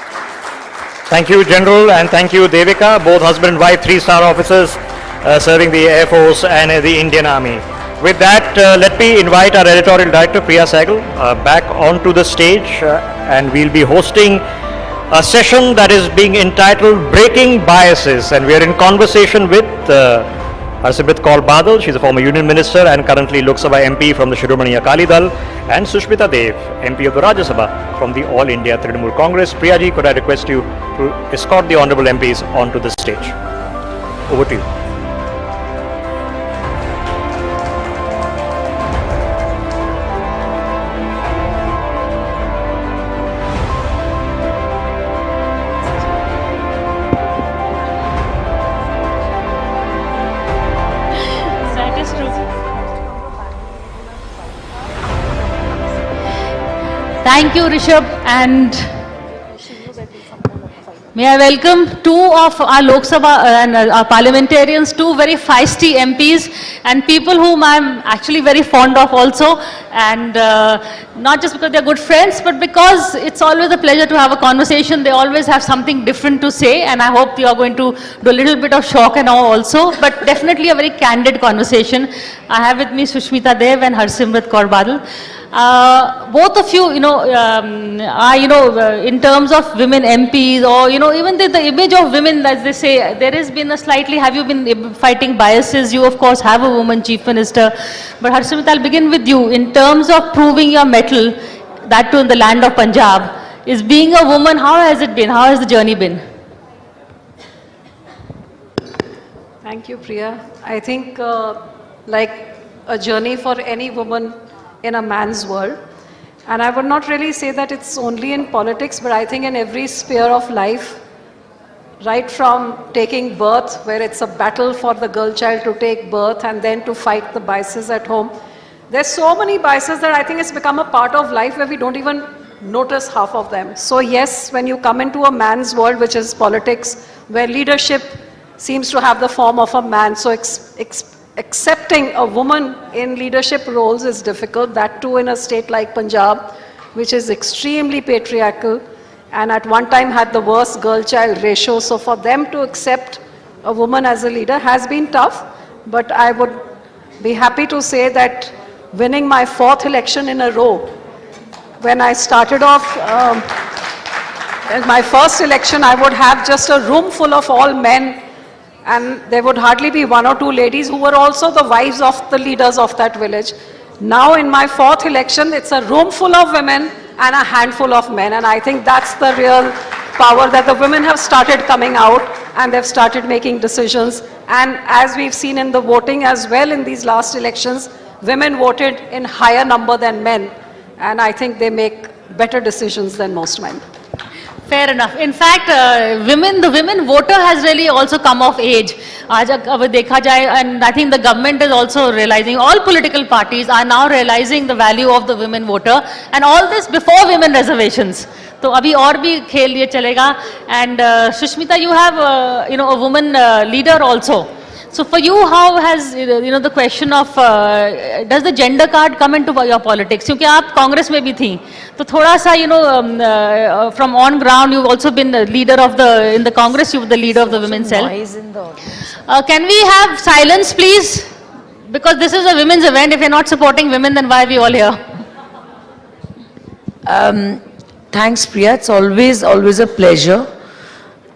Thank you, General, and thank you, Devika, both husband and wife, 3-star officers serving the Air Force and the Indian Army. With that, let me invite our editorial director, Priya Sehgal, back onto the stage, and we'll be hosting a session that is being entitled Breaking Biases, and we are in conversation with Harsimrat Kaur Badal. She's a former Union Minister and currently Lok Sabha MP from the Shiromani Akali Dal, and Sushmita Dev, MP of the Rajya Sabha from the All India Trinamool Congress. Priyaji, could I request you to escort the honorable MPs onto the stage? Over to you. Thank you, Rishabh, and may I welcome two of our Lok Sabha and our parliamentarians, two very feisty MPs, and people whom I'm actually very fond of also, and not just because they're good friends, but because it's always a pleasure to have a conversation. They always have something different to say, and I hope you are going to do a little bit of shock and awe also, but definitely a very candid conversation. I have with me Sushmita Dev and Harsimrat Kaur Badal. Both of you, in terms of women MPs, or, even the image of women, as they say, there has been a slightly, have you been fighting biases? You, of course, have a woman chief minister. But Harsimrat, I'll begin with you. In terms of proving your mettle, that too in the land of Punjab, is being a woman, how has it been? How has the journey been? Thank you, Priya. I think like a journey for any woman in a man's world. And I would not really say that it's only in politics, but I think in every sphere of life, right from taking birth, where it's a battle for the girl child to take birth and then to fight the biases at home. There's so many biases that I think it's become a part of life where we don't even notice half of them. So yes, when you come into a man's world, which is politics, where leadership seems to have the form of a man, so accepting a woman in leadership roles is difficult, that too in a state like Punjab, which is extremely patriarchal and at one time had the worst girl-child ratio. So for them to accept a woman as a leader has been tough, but I would be happy to say that winning my 4th election in a row, when I started off in my first election, I would have just a room full of all men, and there would hardly be 1 or 2 ladies who were also the wives of the leaders of that village. Now in my 4th election, it's a room full of women and a handful of men, and I think that's the real power, that the women have started coming out and they've started making decisions. And as we've seen in the voting as well in these last elections, women voted in higher number than men, and I think they make better decisions than most men. Fair enough. In fact, the women voter has really also come of age. आज अब देखा जाए, and I think the government is also realizing, all political parties are now realizing the value of the women voter, and all this before women reservations. तो अभी और भी खेल ये चलेगा. And Sushmita, you have a woman leader also. So for you, how has the question of does the gender card come into your politics? क्योंकि आप कांग्रेस में भी थी, तो थोड़ा सा from on ground you've also been the leader of in the Congress, you were the leader of the women's cell. Can we have silence, please? Because this is a women's event. If you're not supporting women, then why are we all here? Thanks, Priya. It's always a pleasure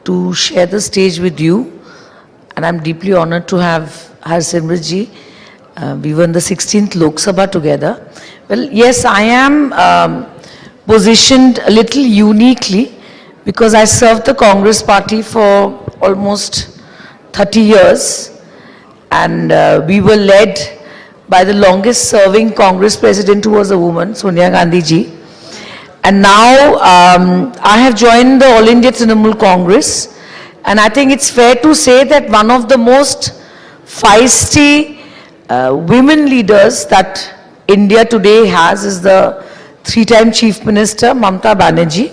to share the stage with you. And I'm deeply honored to have Harsimrat ji. We were in the 16th Lok Sabha together. Well, yes, I am positioned a little uniquely because I served the Congress party for almost 30 years. And we were led by the longest serving Congress president who was a woman, Sonia Gandhi ji. And now I have joined the All India Trinamool Congress. And I think it's fair to say that one of the most feisty women leaders that India today has is the 3-time Chief Minister, Mamata Banerjee.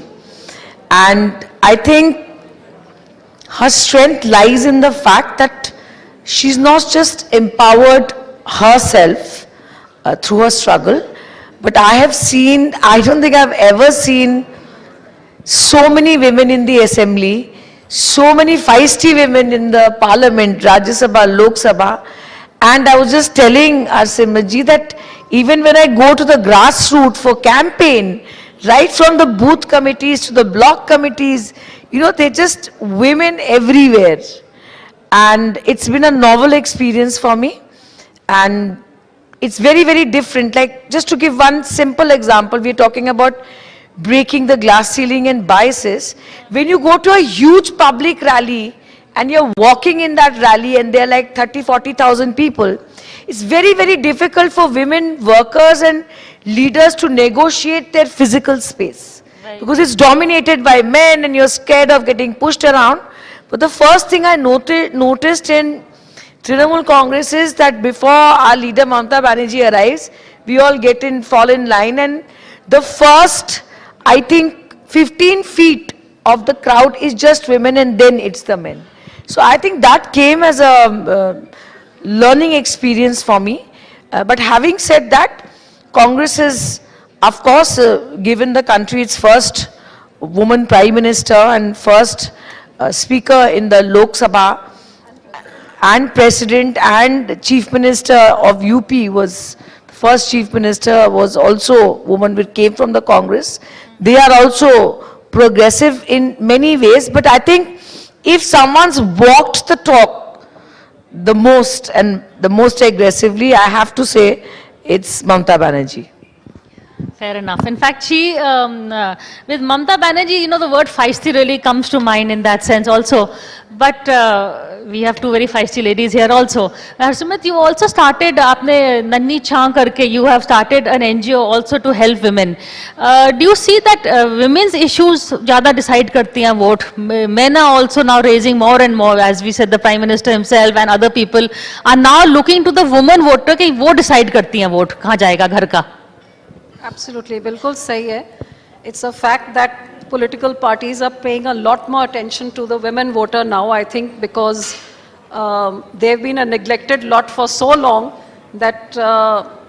And I think her strength lies in the fact that she's not just empowered herself through her struggle, but I don't think I've ever seen so many women in the assembly, so many feisty women in the parliament, Rajya Sabha, Lok Sabha. And I was just telling Harsimrat ji that even when I go to the grassroots for campaign, right from the booth committees to the block committees, they're just women everywhere. And it's been a novel experience for me. And it's very, very different. Like, just to give one simple example, we're talking about breaking the glass ceiling and biases. When you go to a huge public rally and you're walking in that rally and there are like 30,000-40,000 people, it's very, very difficult for women workers and leaders to negotiate their physical space. Right. Because it's dominated by men and you're scared of getting pushed around. But the first thing I noticed in Trinamool Congress is that before our leader Mamata Banerjee arrives, we all fall in line, and the first, I think, 15 feet of the crowd is just women, and then it's the men. So I think that came as a learning experience for me. But having said that, Congress has, of course, given the country its first woman Prime Minister and first Speaker in the Lok Sabha, and President and Chief Minister of UP was, the first Chief Minister was also a woman who came from the Congress. They are also progressive in many ways, but I think if someone's walked the talk the most and the most aggressively, I have to say it's Mamata Banerjee. Fair enough. In fact, with Mamata Banerjee, the word feisty really comes to mind in that sense also. But we have two very feisty ladies here also. Harsimrat, you also started, aapne Nanni Chhaan karke, you have started an NGO also to help women. Do you see that women's issues ज़्यादा decide करती हैं vote? Men are also now raising more and more, as we said, the Prime Minister himself and other people are now looking to the woman voter कि वो decide करती हैं vote कहाँ जाएगा घर का. Absolutely, bilkul sahi hai. It's a fact that political parties are paying a lot more attention to the women voter now, I think, because they've been a neglected lot for so long that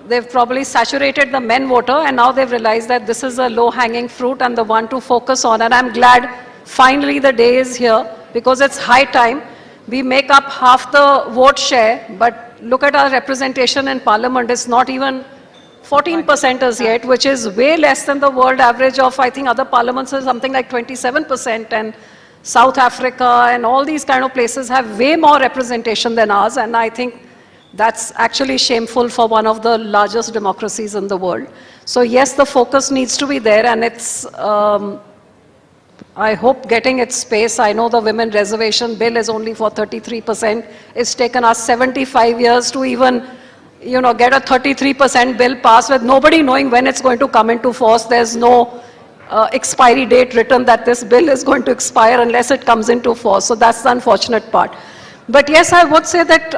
they've probably saturated the men voter, and now they've realized that this is a low-hanging fruit and the one to focus on. And I'm glad finally the day is here, because it's high time. We make up half the vote share, but look at our representation in parliament. It's not even 14% as yet, which is way less than the world average of, I think, other parliaments is something like 27%, and South Africa and all these kind of places have way more representation than ours, and I think that's actually shameful for one of the largest democracies in the world. So yes, the focus needs to be there, and it's, I hope, getting its space. I know the women reservation bill is only for 33%. It's taken us 75 years to even, you know, get a 33% bill passed with nobody knowing when it's going to come into force. There's no expiry date written that this bill is going to expire unless it comes into force. So that's the unfortunate part. But yes, I would say that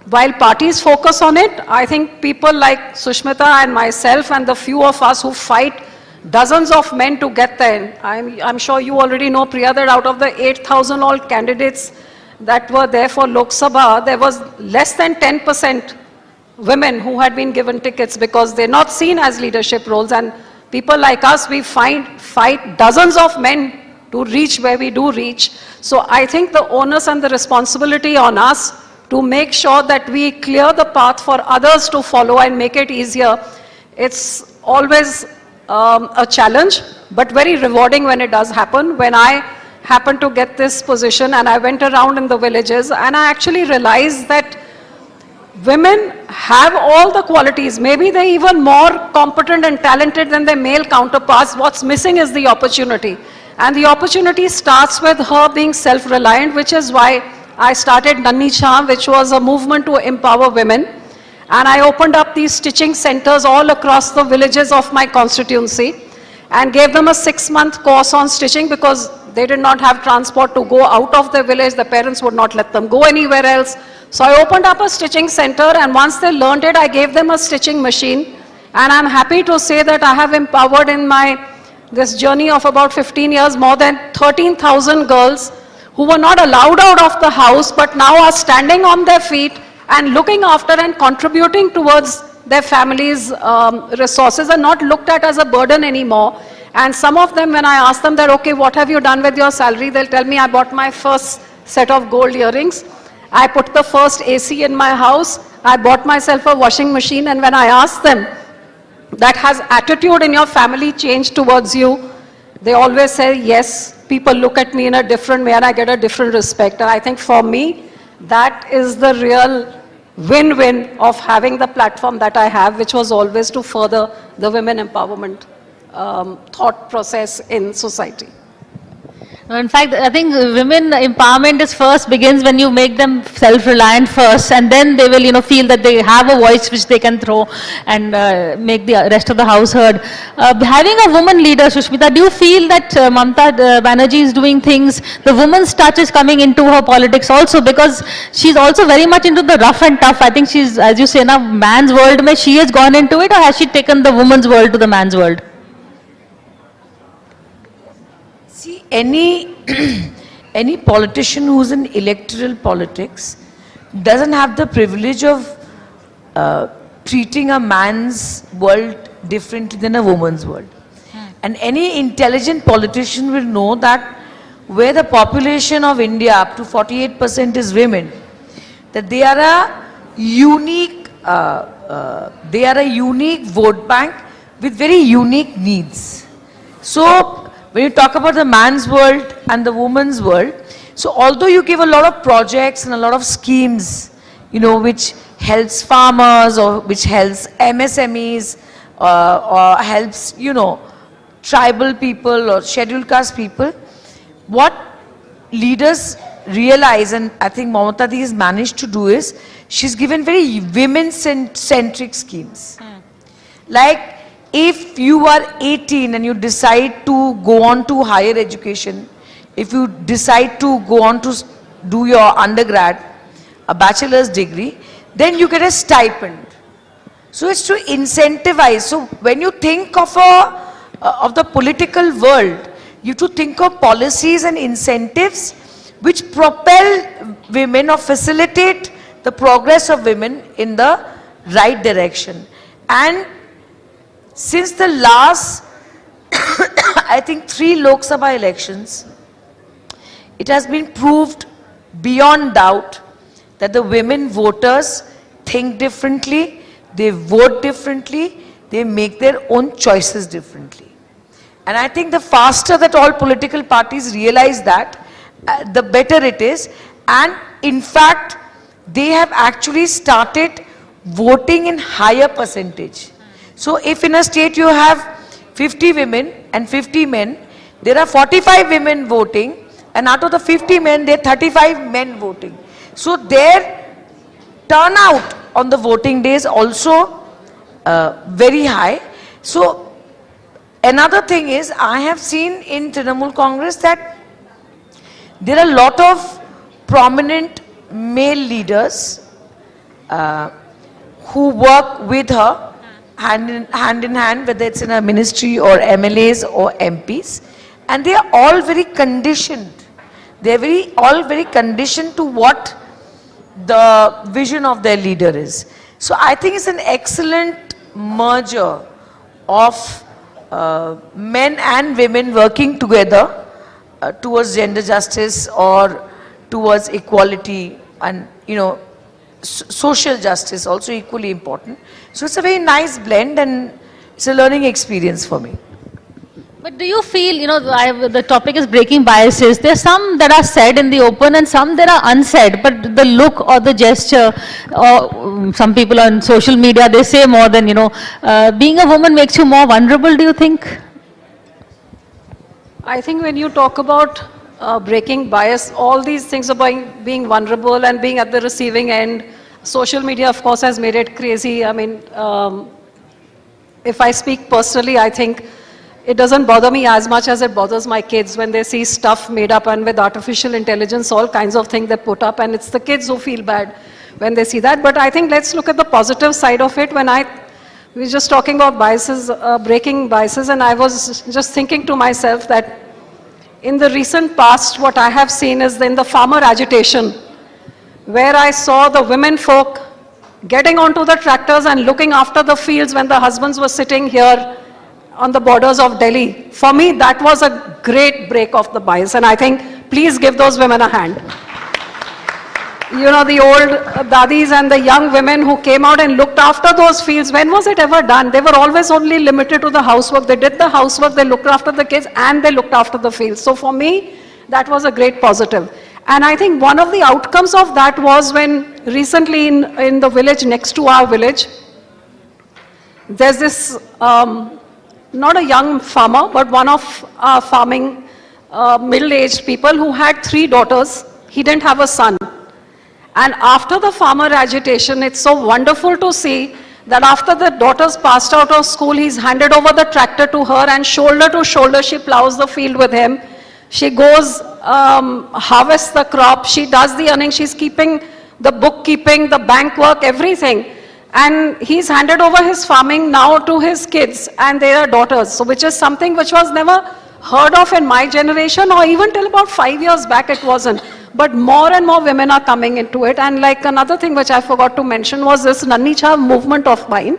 while parties focus on it, I think people like Sushmita and myself and the few of us who fight dozens of men to get there. I'm sure you already know, Priya, that out of the 8,000 all candidates that were there for Lok Sabha, there was less than 10% women who had been given tickets because they're not seen as leadership roles. And people like us, we fight dozens of men to reach where we do reach. So I think the onus and the responsibility on us to make sure that we clear the path for others to follow and make it easier. It's always a challenge, but very rewarding when it does happen. When I happened to get this position and I went around in the villages, and I actually realized that women have all the qualities. Maybe they're even more competent and talented than their male counterparts. What's missing is the opportunity. And the opportunity starts with her being self-reliant, which is why I started Nanni Chha, which was a movement to empower women. And I opened up these stitching centers all across the villages of my constituency and gave them a 6-month course on stitching because they did not have transport to go out of the village. The parents would not let them go anywhere else. So I opened up a stitching center, and once they learned it, I gave them a stitching machine. And I'm happy to say that I have empowered in this journey of about 15 years, more than 13,000 girls who were not allowed out of the house, but now are standing on their feet and looking after and contributing towards their families' resources, and not looked at as a burden anymore. And some of them, when I ask them that, okay, what have you done with your salary? They'll tell me, I bought my first set of gold earrings. I put the first AC in my house. I bought myself a washing machine. And when I ask them, that has attitude in your family changed towards you? They always say, yes. People look at me in a different way and I get a different respect. And I think for me, that is the real win-win of having the platform that I have, which was always to further the women empowerment thought process in society. In fact, I think women empowerment begins when you make them self-reliant first, and then they will, feel that they have a voice which they can throw and make the rest of the house heard. Having a woman leader, Sushmita, do you feel that Mamata Banerjee is doing things, the woman's touch is coming into her politics also, because she's also very much into the rough and tough. I think she's, as you say, now man's world, she has gone into it, or has she taken the woman's world to the man's world? See, any politician who's in electoral politics doesn't have the privilege of treating a man's world differently than a woman's world. And any intelligent politician will know that where the population of India up to 48% is women, that they are a unique vote bank with very unique needs. So when you talk about the man's world and the woman's world, so although you give a lot of projects and a lot of schemes, which helps farmers or which helps MSMEs or helps, tribal people or scheduled caste people, what leaders realize, and I think Mamata Di has managed to do, is she's given very women-centric schemes. Like, if you are 18 and you decide to go on to higher education, if you decide to go on to do your undergrad, a bachelor's degree, then you get a stipend. So it's to incentivize. So when you think of the political world, you have to think of policies and incentives which propel women or facilitate the progress of women in the right direction. And since the last, I think 3 Lok Sabha elections, it has been proved beyond doubt that the women voters think differently, they vote differently, they make their own choices differently. And I think the faster that all political parties realize that, the better it is. And in fact, they have actually started voting in higher percentage. So if in a state you have 50 women and 50 men, there are 45 women voting, and out of the 50 men, there are 35 men voting. So their turnout on the voting day is also very high. So another thing is, I have seen in Trinamool Congress that there are a lot of prominent male leaders who work with her hand in hand, whether it's in a ministry or MLAs or MPs, and they are all very conditioned. They're all very conditioned to what the vision of their leader is. So I think it's an excellent merger of men and women working together towards gender justice or towards equality, and social justice also equally important. So it's a very nice blend, and it's a learning experience for me. But do you feel, the topic is breaking biases. There's some that are said in the open and some that are unsaid, but the look or the gesture, or some people on social media, they say more than, being a woman makes you more vulnerable, do you think? I think when you talk about breaking bias, all these things about being vulnerable and being at the receiving end, social media, of course, has made it crazy. I mean, if I speak personally, I think it doesn't bother me as much as it bothers my kids when they see stuff made up and with artificial intelligence, all kinds of things they put up, and it's the kids who feel bad when they see that. But I think let's look at the positive side of it. We were just talking about biases, breaking biases, and I was just thinking to myself that in the recent past, what I have seen is in the farmer agitation, where I saw the women folk getting onto the tractors and looking after the fields when the husbands were sitting here on the borders of Delhi. For me, that was a great break of the bias, and I think please give those women a hand. The old dadis and the young women who came out and looked after those fields, when was it ever done? They were always only limited to the housework. They did the housework, they looked after the kids, and they looked after the fields. So for me, that was a great positive. And I think one of the outcomes of that was when recently in the village next to our village, there's this, not a young farmer, but one of our farming middle-aged people who had 3 daughters. He didn't have a son. And after the farmer agitation, it's so wonderful to see that after the daughters passed out of school, he's handed over the tractor to her, and shoulder to shoulder, she plows the field with him. She goes, harvests the crop, she does the earning, she's keeping the bookkeeping, the bank work, everything. And he's handed over his farming now to his kids and their daughters, so which is something which was never heard of in my generation, or even till about 5 years back it wasn't. But more and more women are coming into it. And like another thing which I forgot to mention was this Nanni Cha movement of mine.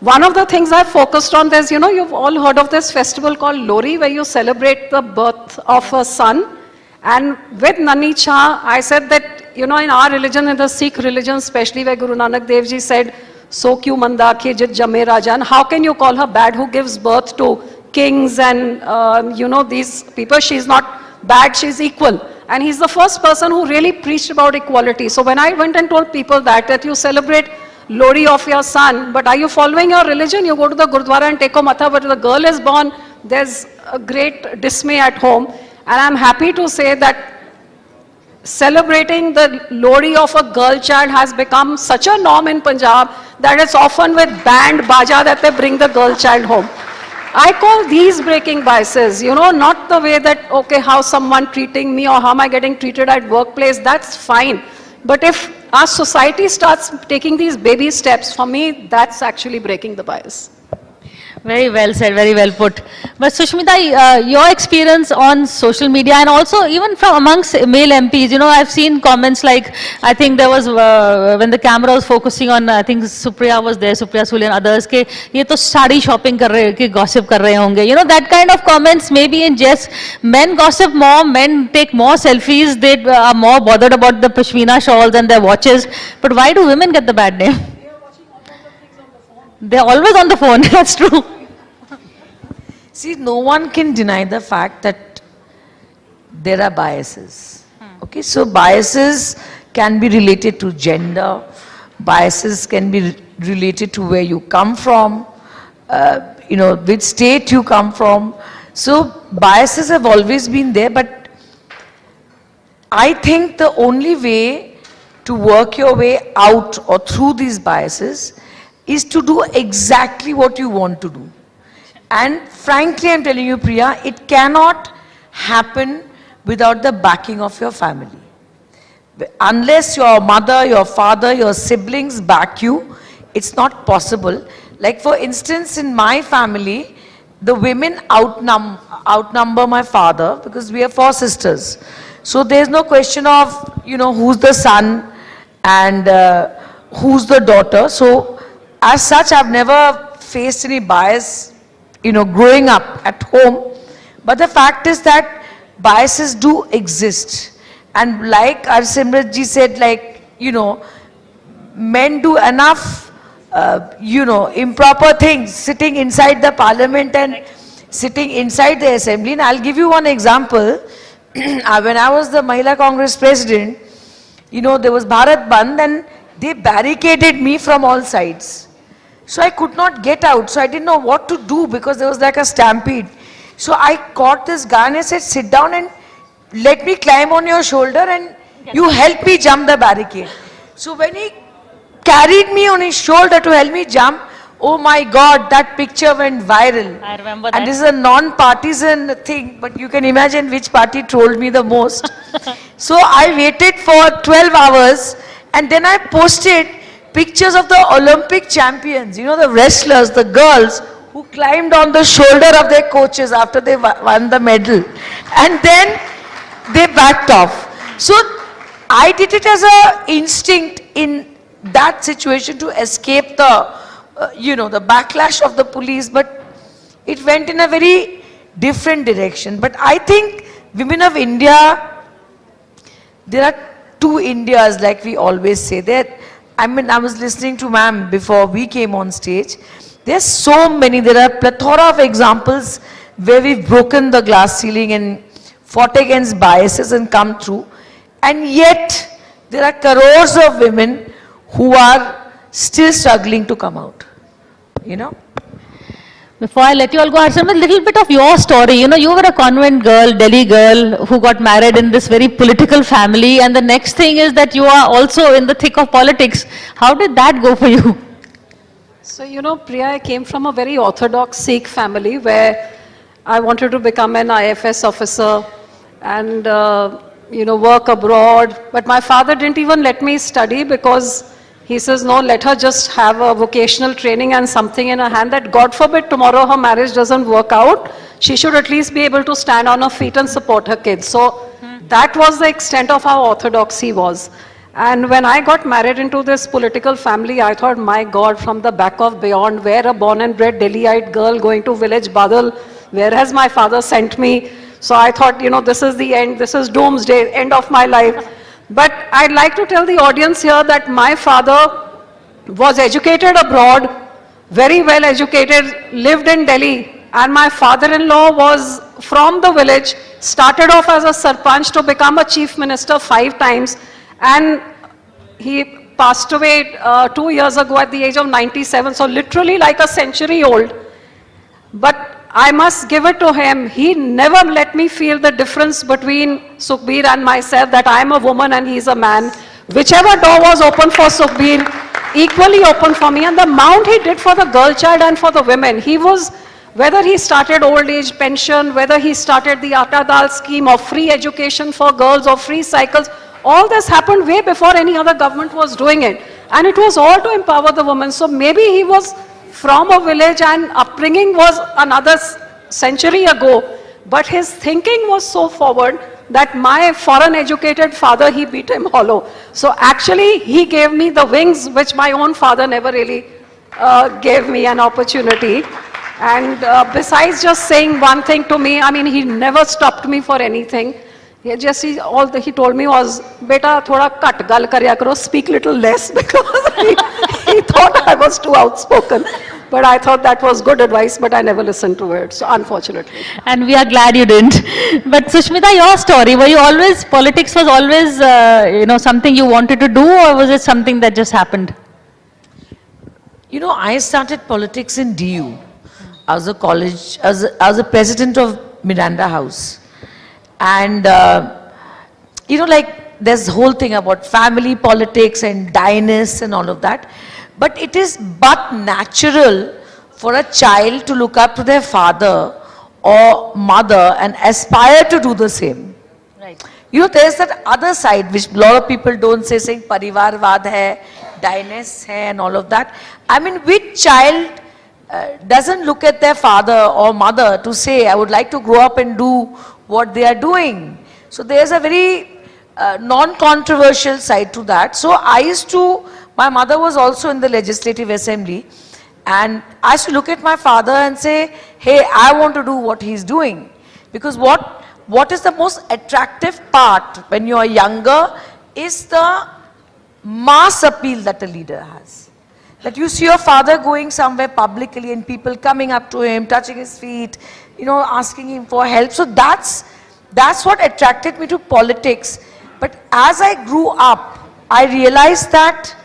One of the things I focused on, there's, you've all heard of this festival called Lori, where you celebrate the birth of a son. And with Nanni Cha, I said that, in our religion, in the Sikh religion especially, where Guru Nanak Dev Ji said, "So kyu manda ke jit jame rajan," how can you call her bad who gives birth to kings and, these people? She's not bad, she's equal. And he's the first person who really preached about equality. So when I went and told people that you celebrate Lori of your son, but are you following your religion? You go to the Gurdwara and take a matha, but if the girl is born, there's a great dismay at home. And I'm happy to say that celebrating the Lori of a girl child has become such a norm in Punjab that it's often with band, baja that they bring the girl child home. I call these breaking biases, not the way that, okay, how someone treating me or how am I getting treated at workplace, that's fine. But if our society starts taking these baby steps, for me, that's actually breaking the bias. Very well said, very well put. But Sushmita, your experience on social media and also even from amongst male MPs, you know, I've seen comments like, I think there was, when the camera was focusing on, I think Supriya was there, Supriya Sule and others, ke, ye to sari shopping kar rahe, ke gossip kar rahe honge. You know, that kind of comments maybe in jest. Men gossip more, men take more selfies, they are more bothered about the pashmina shawls and their watches. But why do women get the bad name? They're always on the phone, that's true. See, no one can deny the fact that there are biases. Okay, so biases can be related to gender, biases can be related to where you come from, you know, which state you come from. So biases have always been there, but I think the only way to work your way out or through these biases is to do exactly what you want to do. And frankly, I'm telling you, Priya, it cannot happen without the backing of your family. Unless your mother, your father, your siblings back you, it's not possible. Like for instance, in my family, the women outnumber my father because we are 4 sisters. So there's no question of, you know, who's the son and who's the daughter. So as such, I've never faced any bias, you know, growing up at home. But the fact is that biases do exist. And like Simrat said, like, you know, men do enough, you know, improper things sitting inside the parliament and sitting inside the assembly. And I'll give you one example. When I was the Mahila Congress president, you know, there was Bharat Bandh and they barricaded me from all sides. So I could not get out. So I didn't know what to do because there was like a stampede. So I caught this guy and I said, sit down and let me climb on your shoulder and you help me jump the barricade. So when he carried me on his shoulder to help me jump, oh my God, that picture went viral. I remember that. And this is a non-partisan thing, but you can imagine which party trolled me the most. So I waited for 12 hours and then I posted pictures of the Olympic champions, you know, the wrestlers, the girls who climbed on the shoulder of their coaches after they won the medal. And then they backed off. So I did it as an instinct in that situation to escape the, you know, the backlash of the police, but it went in a very different direction. But I think women of India, there are 2 Indias, like we always say. I mean, I was listening to ma'am before we came on stage. There's so many, there are plethora of examples where we've broken the glass ceiling and fought against biases and come through. And yet, there are crores of women who are still struggling to come out, you know. Before I let you all go, Arsham, a little bit of your story. You know, you were a convent girl, Delhi girl, who got married in this very political family, and the next thing is that you are also in the thick of politics. How did that go for you? So, you know, Priya, I came from a very orthodox Sikh family where I wanted to become an IFS officer and, you know, work abroad. But my father didn't even let me study because he says, no, let her just have a vocational training and something in her hand that God forbid tomorrow her marriage doesn't work out. She should at least be able to stand on her feet and support her kids. So that was the extent of how orthodox he was. And when I got married into this political family, I thought, my God, from the back of beyond, where a born and bred Delhiite girl going to village Badal, where has my father sent me? So I thought, you know, this is the end, this is doomsday, end of my life. But I'd like to tell the audience here that my father was educated abroad, very well educated, lived in Delhi, and my father-in-law was from the village, started off as a sarpanch to become a chief minister 5 times, and he passed away 2 years ago at the age of 97, so literally like a century old. But I must give it to him. He never let me feel the difference between Sukhbir and myself, that I am a woman and he's a man. Whichever door was open for Sukhbir, equally open for me. And the amount he did for the girl child and for the women, he was, whether he started old age pension, whether he started the Atta Dal scheme or free education for girls or free cycles, all this happened way before any other government was doing it. And it was all to empower the women. So maybe he was from a village and upbringing was another century ago, but his thinking was so forward that my foreign educated father, he beat him hollow. So actually he gave me the wings which my own father never really gave me an opportunity. And besides just saying one thing to me, I mean, he never stopped me for anything. He just, all he told me was, beta thoda cut gal karya karo, speak little less, because he thought I was too outspoken. But I thought that was good advice, but I never listened to it, so unfortunately. And we are glad you didn't. But Sushmita, your story, were you always, politics was always, something you wanted to do, or was it something that just happened? You know, I started politics in DU. I was a president of Miranda House. And, like there's the whole thing about family politics and dynasts and all of that. But it is but natural for a child to look up to their father or mother and aspire to do the same. Right. You know, there's that other side which a lot of people don't say, saying parivarvad hai, dynasts hai and all of that. I mean, which child doesn't look at their father or mother to say, I would like to grow up and do what they are doing. So there's a very non-controversial side to that. So my mother was also in the Legislative Assembly, and I used to look at my father and say, hey, I want to do what he's doing. Because what is the most attractive part when you are younger is the mass appeal that a leader has. That you see your father going somewhere publicly and people coming up to him, touching his feet, asking him for help. So that's what attracted me to politics. But as I grew up, I realized that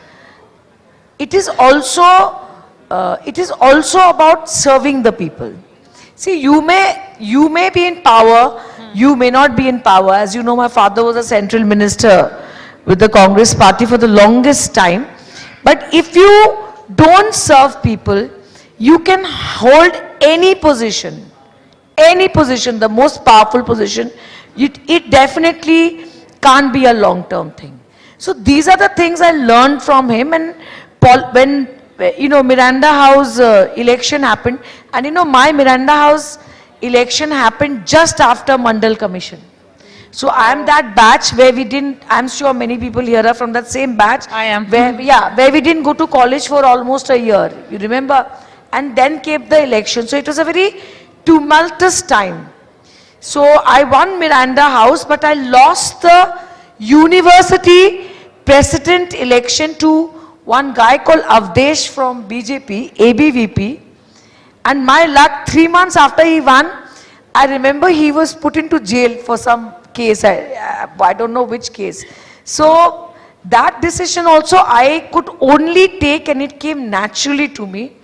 it is also about serving the people. See, you may be in power, you may not be in power. As you know, my father was a central minister with the Congress party for the longest time. But if you don't serve people, you can hold any position, the most powerful position. It definitely can't be a long-term thing. So these are the things I learned from him. And when Miranda House election happened, and my Miranda House election happened just after Mandal Commission. So I am that batch where we didn't, I'm sure many people here are from that same batch. I am. Where we didn't go to college for almost a year, you remember? And then came the election. So it was a very tumultuous time. So I won Miranda House, but I lost the university president election to one guy called Avdesh from BJP, ABVP. And my luck, 3 months after he won, I remember he was put into jail for some case, I don't know which case. So that decision also I could only take, and it came naturally to me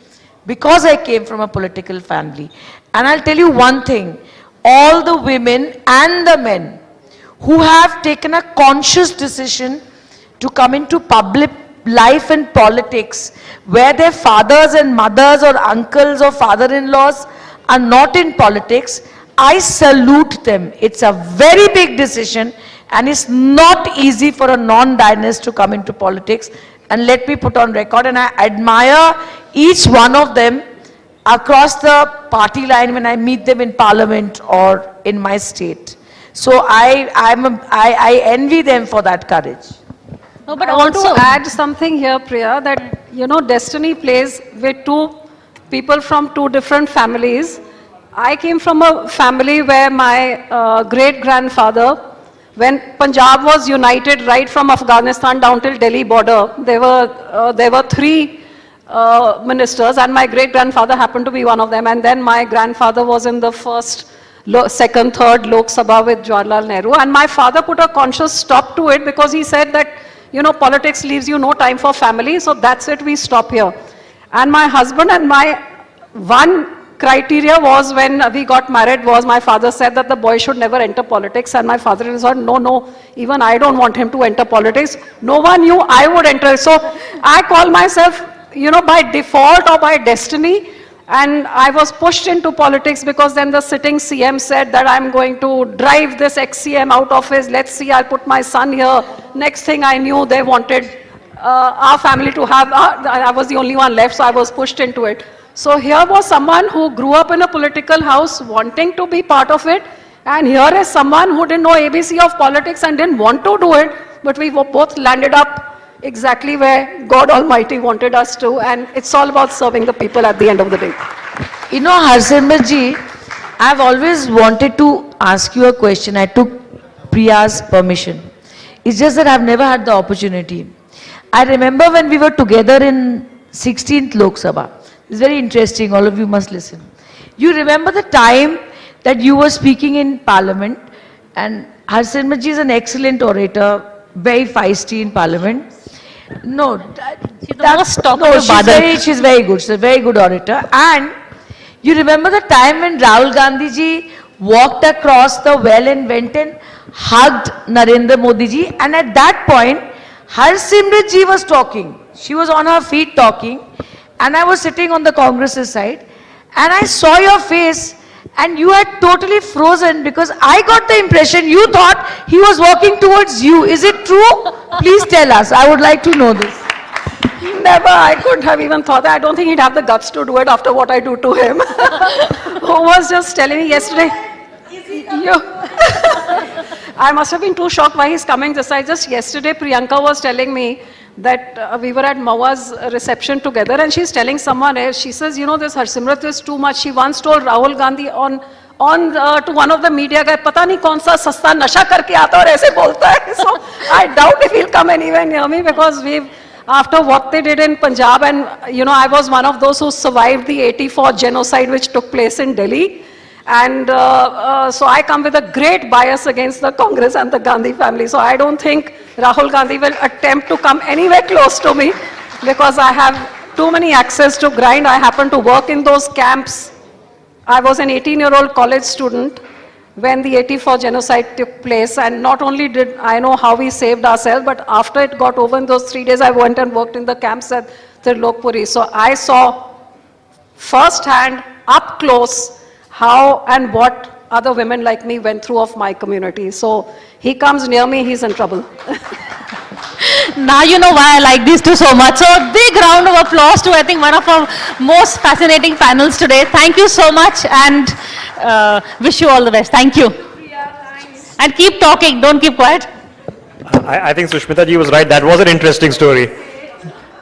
because I came from a political family. And I'll tell you one thing, all the women and the men who have taken a conscious decision to come into public life and politics, where their fathers and mothers or uncles or father-in-laws are not in politics, I salute them. It's a very big decision, and it's not easy for a non-dynast to come into politics. And let me put on record, and I admire each one of them across the party line when I meet them in parliament or in my state. So I envy them for that courage. No, but I want to add something here, Priya, that, destiny plays with two people from two different families. I came from a family where my great-grandfather, when Punjab was united right from Afghanistan down till Delhi border, there were 3 ministers, and my great-grandfather happened to be one of them. And then my grandfather was in the first, second, third Lok Sabha with Jawaharlal Nehru. And my father put a conscious stop to it because he said that, politics leaves you no time for family, so that's it, we stop here. And my husband and my one criteria was, when we got married, was my father said that the boy should never enter politics, and my father said, no, even I don't want him to enter politics. No one knew I would enter. So I call myself, by default or by destiny, and I was pushed into politics because then the sitting CM said that I'm going to drive this ex-CM out of his, let's see, I'll put my son here. Next thing I knew, they wanted our family to have, I was the only one left, so I was pushed into it. So here was someone who grew up in a political house wanting to be part of it, and here is someone who didn't know ABC of politics and didn't want to do it, but we both landed up exactly where God Almighty wanted us to, and it's all about serving the people at the end of the day. You know, Harsimrat-ji, I've always wanted to ask you a question. I took Priya's permission. It's just that I've never had the opportunity. I remember when we were together in 16th Lok Sabha. It's very interesting, all of you must listen. You remember the time that you were speaking in Parliament, and Harsimrat-ji is an excellent orator, very feisty in Parliament. No, she's very good. She's a very good orator. And you remember the time when Rahul Gandhi ji walked across the well and went and hugged Narendra Modi ji, and at that point, Harsimrat ji was talking. She was on her feet talking, and I was sitting on the Congress's side, and I saw your face, and you had totally frozen because I got the impression you thought he was walking towards you. Is it true? Please tell us. I would like to know this. Never, I couldn't have even thought that. I don't think he'd have the guts to do it after what I do to him. Who was just telling me yesterday. I must have been too shocked why he's coming this side. Just yesterday, Priyanka was telling me that we were at Mawa's reception together, and she's telling someone else, she says, you know, this Harsimrat is too much. She once told Rahul Gandhi to one of the media guy, pata nahi kaun sa sasta nasha karke aata aur aise bolta hai. So I doubt if he'll come anywhere near me, because after what they did in Punjab, and you know, I was one of those who survived the 84 genocide which took place in Delhi. And so I come with a great bias against the Congress and the Gandhi family. So I don't think Rahul Gandhi will attempt to come anywhere close to me, because I have too many access to grind. I happen to work in those camps. I was an 18-year-old college student when the 84 genocide took place, and not only did I know how we saved ourselves, but after it got over in those 3 days, I went and worked in the camps at Trilokpuri. So I saw firsthand, up close, how and what other women like me went through of my community. So he comes near me, he's in trouble. Now you know why I like these two so much. So a big round of applause to, I think, one of our most fascinating panels today. Thank you so much, and wish you all the best. Thank you. And keep talking, don't keep quiet. I think Sushmita ji was right. That was an interesting story.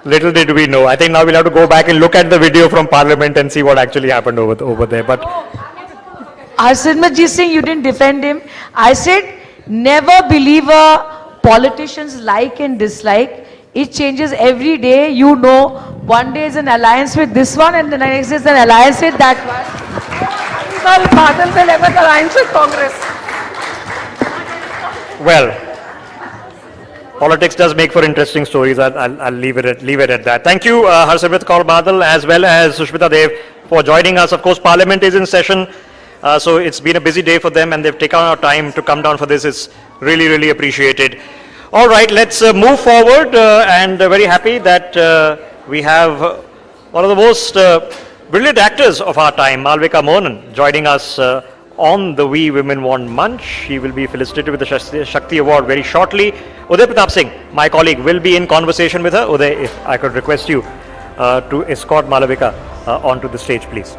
Little did we know. I think now we'll have to go back and look at the video from Parliament and see what actually happened over there. But Harsimrat ji saying you didn't defend him. I said, never believe a politician's like and dislike. It changes every day. You know, one day is an alliance with this one, and the next is an alliance with that one. Well, Badal will ever alliance with Congress. well, politics does make for interesting stories. I'll leave it at that. Thank you, Harsimrat Kaur Badal, as well as Sushmita Dev, for joining us. Of course, Parliament is in session, so it's been a busy day for them, and they've taken our time to come down for this. It's really, really appreciated. All right, let's move forward, and very happy that we have one of the most brilliant actors of our time, Malvika Mohan, joining us on the We Women Want Munch. She will be felicitated with the Shakti Award very shortly. Uday Pratap Singh, my colleague, will be in conversation with her. Uday, if I could request you to escort Malvika onto the stage, please.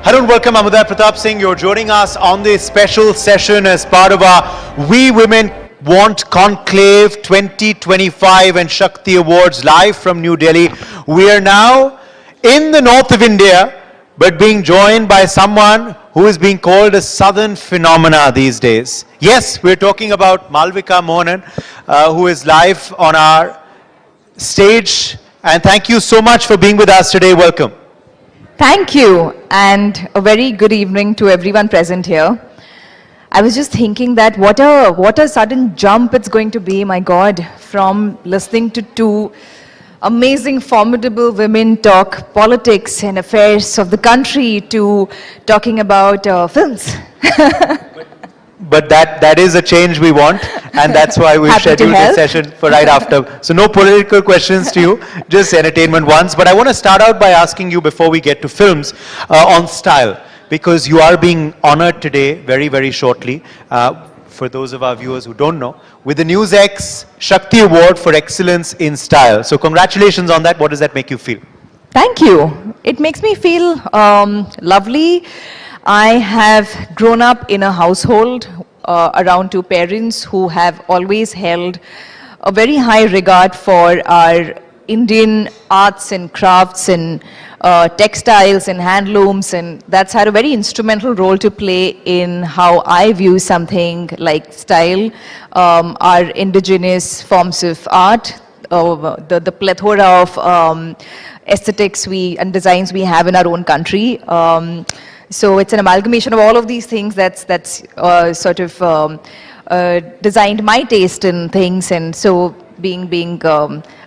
Hello and welcome, Uday Pratap Singh. You're joining us on this special session as part of our We Women Want Conclave 2025 and Shakti Awards live from New Delhi. We are now in the north of India, but being joined by someone who is being called a southern phenomena these days. Yes, we're talking about Malvika Mohan, who is live on our stage. And thank you so much for being with us today. Welcome. Thank you, and a very good evening to everyone present here. I was just thinking that what a sudden jump it's going to be, my God, from listening to two amazing, formidable women talk politics and affairs of the country to talking about films. But that is a change we want, and that's why we've scheduled this session for right after. So no political questions to you, just entertainment ones. But I want to start out by asking you, before we get to films, on style, because you are being honored today very, very shortly, for those of our viewers who don't know, with the NewsX Shakti Award for Excellence in Style. So congratulations on that. What does that make you feel? Thank you. It makes me feel lovely. I have grown up in a household around two parents who have always held a very high regard for our Indian arts and crafts and textiles and handlooms, and that's had a very instrumental role to play in how I view something like style, our indigenous forms of art, the plethora of aesthetics and designs we have in our own country. So it's an amalgamation of all of these things that's sort of designed my taste in things, and so being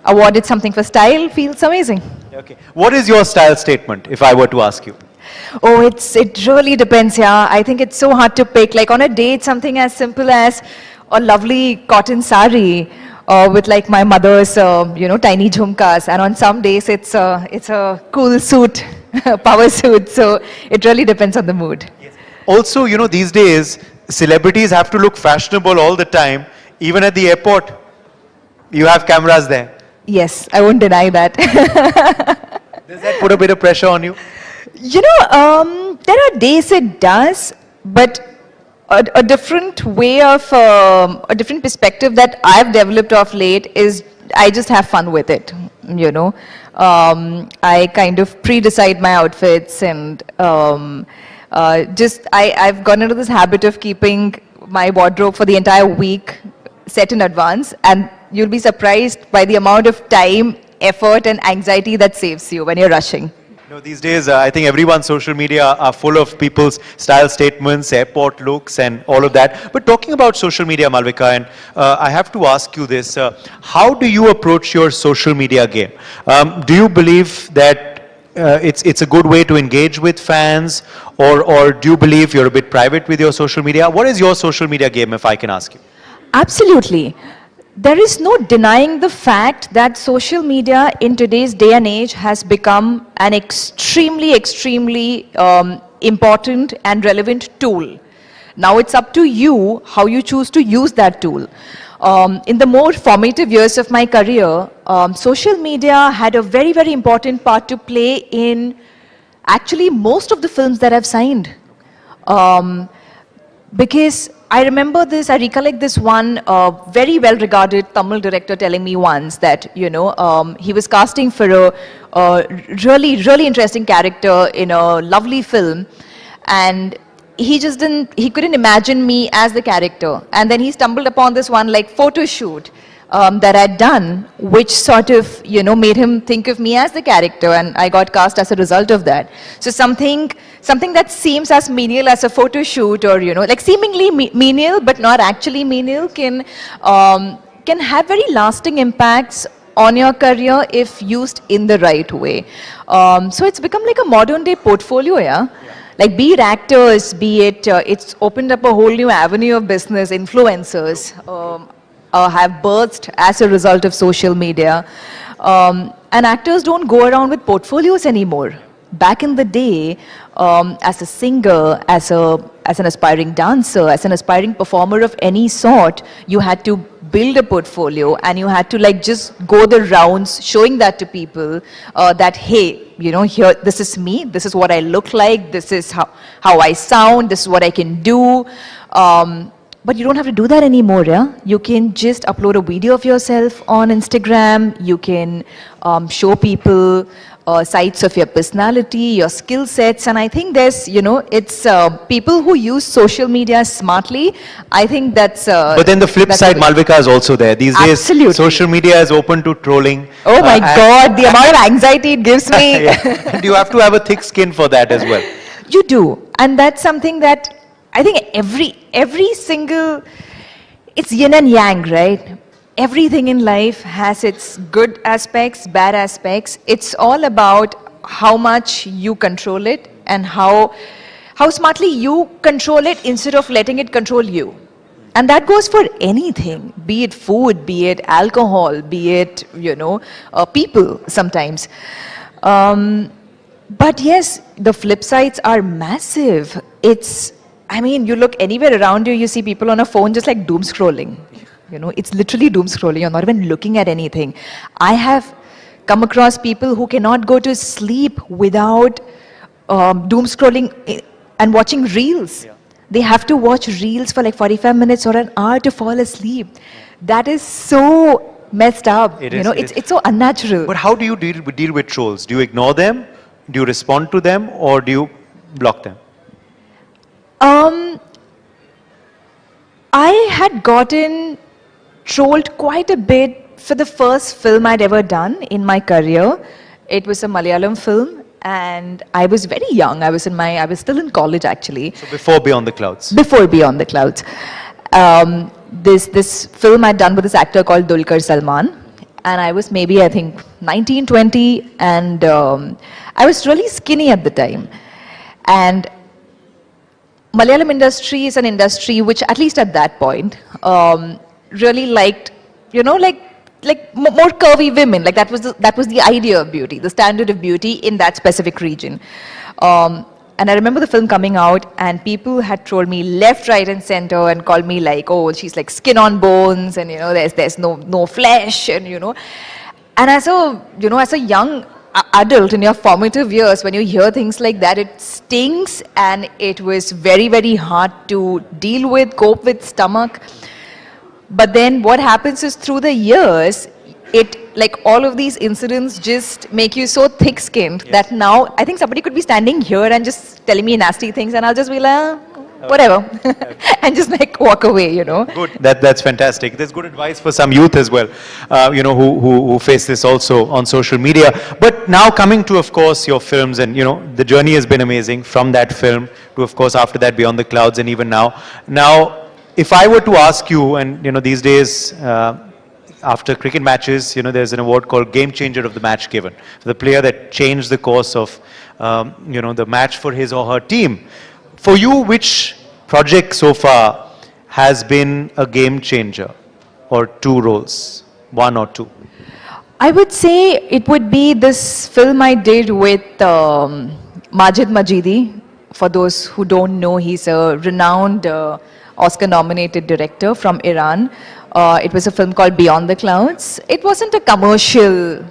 awarded something for style feels amazing. Okay. What is your style statement, if I were to ask you? Oh, it really depends, yeah. I think it's so hard to pick. Like on a day, it's something as simple as a lovely cotton sari with like my mother's, tiny jhumkas. And on some days, it's a cool suit, power suit. So it really depends on the mood. Yes. Also, these days, celebrities have to look fashionable all the time. Even at the airport, you have cameras there. Yes, I won't deny that. Does that put a bit of pressure on you? There are days it does, but a different way of, a different perspective that I've developed of late is I just have fun with it, I kind of pre-decide my outfits, and I've gone into this habit of keeping my wardrobe for the entire week set in advance, and you'll be surprised by the amount of time, effort and anxiety that saves you when you're rushing. These days, I think everyone's social media are full of people's style statements, airport looks and all of that. But talking about social media, Malvika, and I have to ask you this, how do you approach your social media game? Do you believe that it's a good way to engage with fans, or do you believe you're a bit private with your social media? What is your social media game, if I can ask you? Absolutely. There is no denying the fact that social media in today's day and age has become an extremely, extremely important and relevant tool. Now it's up to you how you choose to use that tool. In the more formative years of my career, social media had a very, very important part to play in actually most of the films that I've signed. Because I remember this, I recollect this one very well-regarded Tamil director telling me once that, he was casting for a really, really interesting character in a lovely film, and he couldn't imagine me as the character. And then he stumbled upon this one photo shoot that I'd done, which sort of, made him think of me as the character, and I got cast as a result of that. So something that seems as menial as a photo shoot, or, seemingly menial, but not actually menial, can have very lasting impacts on your career if used in the right way. So it's become like a modern day portfolio, yeah? Like, be it actors, be it, it's opened up a whole new avenue of business, influencers, have burst as a result of social media. And actors don't go around with portfolios anymore. Back in the day, as a singer, as an aspiring dancer, as an aspiring performer of any sort, you had to build a portfolio, and you had to just go the rounds showing that to people, that hey, here, this is me, this is what I look like, this is how I sound, this is what I can do. But you don't have to do that anymore, yeah? You can just upload a video of yourself on Instagram. You can show people sides of your personality, your skill sets. And I think there's, it's people who use social media smartly. I think that's... but then the flip side, Malvika, is also there. These days, social media is open to trolling. Oh my God, the amount of anxiety it gives me. And you have to have a thick skin for that as well. You do. And that's something that I think every single, it's yin and yang, right? Everything in life has its good aspects, bad aspects. It's all about how much you control it and how smartly you control it instead of letting it control you. And that goes for anything, be it food, be it alcohol, be it, people sometimes. But yes, the flip sides are massive. You look anywhere around you, you see people on a phone just like doom scrolling. It's literally doom scrolling. You're not even looking at anything. I have come across people who cannot go to sleep without doom scrolling and watching reels. Yeah. They have to watch reels for like 45 minutes or an hour to fall asleep. That is so messed up. It's so unnatural. But how do you deal with trolls? Do you ignore them? Do you respond to them? Or do you block them? I had gotten trolled quite a bit for the first film I'd ever done in my career. It was a Malayalam film, and I was very young. I was still in college, actually. So before Beyond the Clouds? Before Beyond the Clouds. This film I'd done with this actor called Dulquer Salman, and I was maybe, I think, 19, 20, and I was really skinny at the time. And Malayalam industry is an industry which, at least at that point, really liked, like more curvy women. Like that was the idea of beauty, the standard of beauty in that specific region. And I remember the film coming out, and people had trolled me left, right, and center, and called me like, oh, she's like skin on bones, and there's no flesh, and And as a young adult in your formative years, when you hear things like that, it stings, and it was very, very hard to deal with, cope with, stomach. But then what happens is through the years, like all of these incidents just make you so thick-skinned that now I think somebody could be standing here and just telling me nasty things, and I'll just be like, whatever, and just like walk away, Good. That's fantastic. There's good advice for some youth as well, who face this also on social media. But now coming to, of course, your films, and the journey has been amazing from that film to, of course, after that Beyond the Clouds, and even now. Now, if I were to ask you, and these days, after cricket matches, there's an award called Game Changer of the Match given. So the player that changed the course of, the match for his or her team. For you, which project so far has been a game changer, or two roles, one or two? I would say it would be this film I did with Majid Majidi. For those who don't know, he's a renowned Oscar-nominated director from Iran. It was a film called Beyond the Clouds. It wasn't a commercial,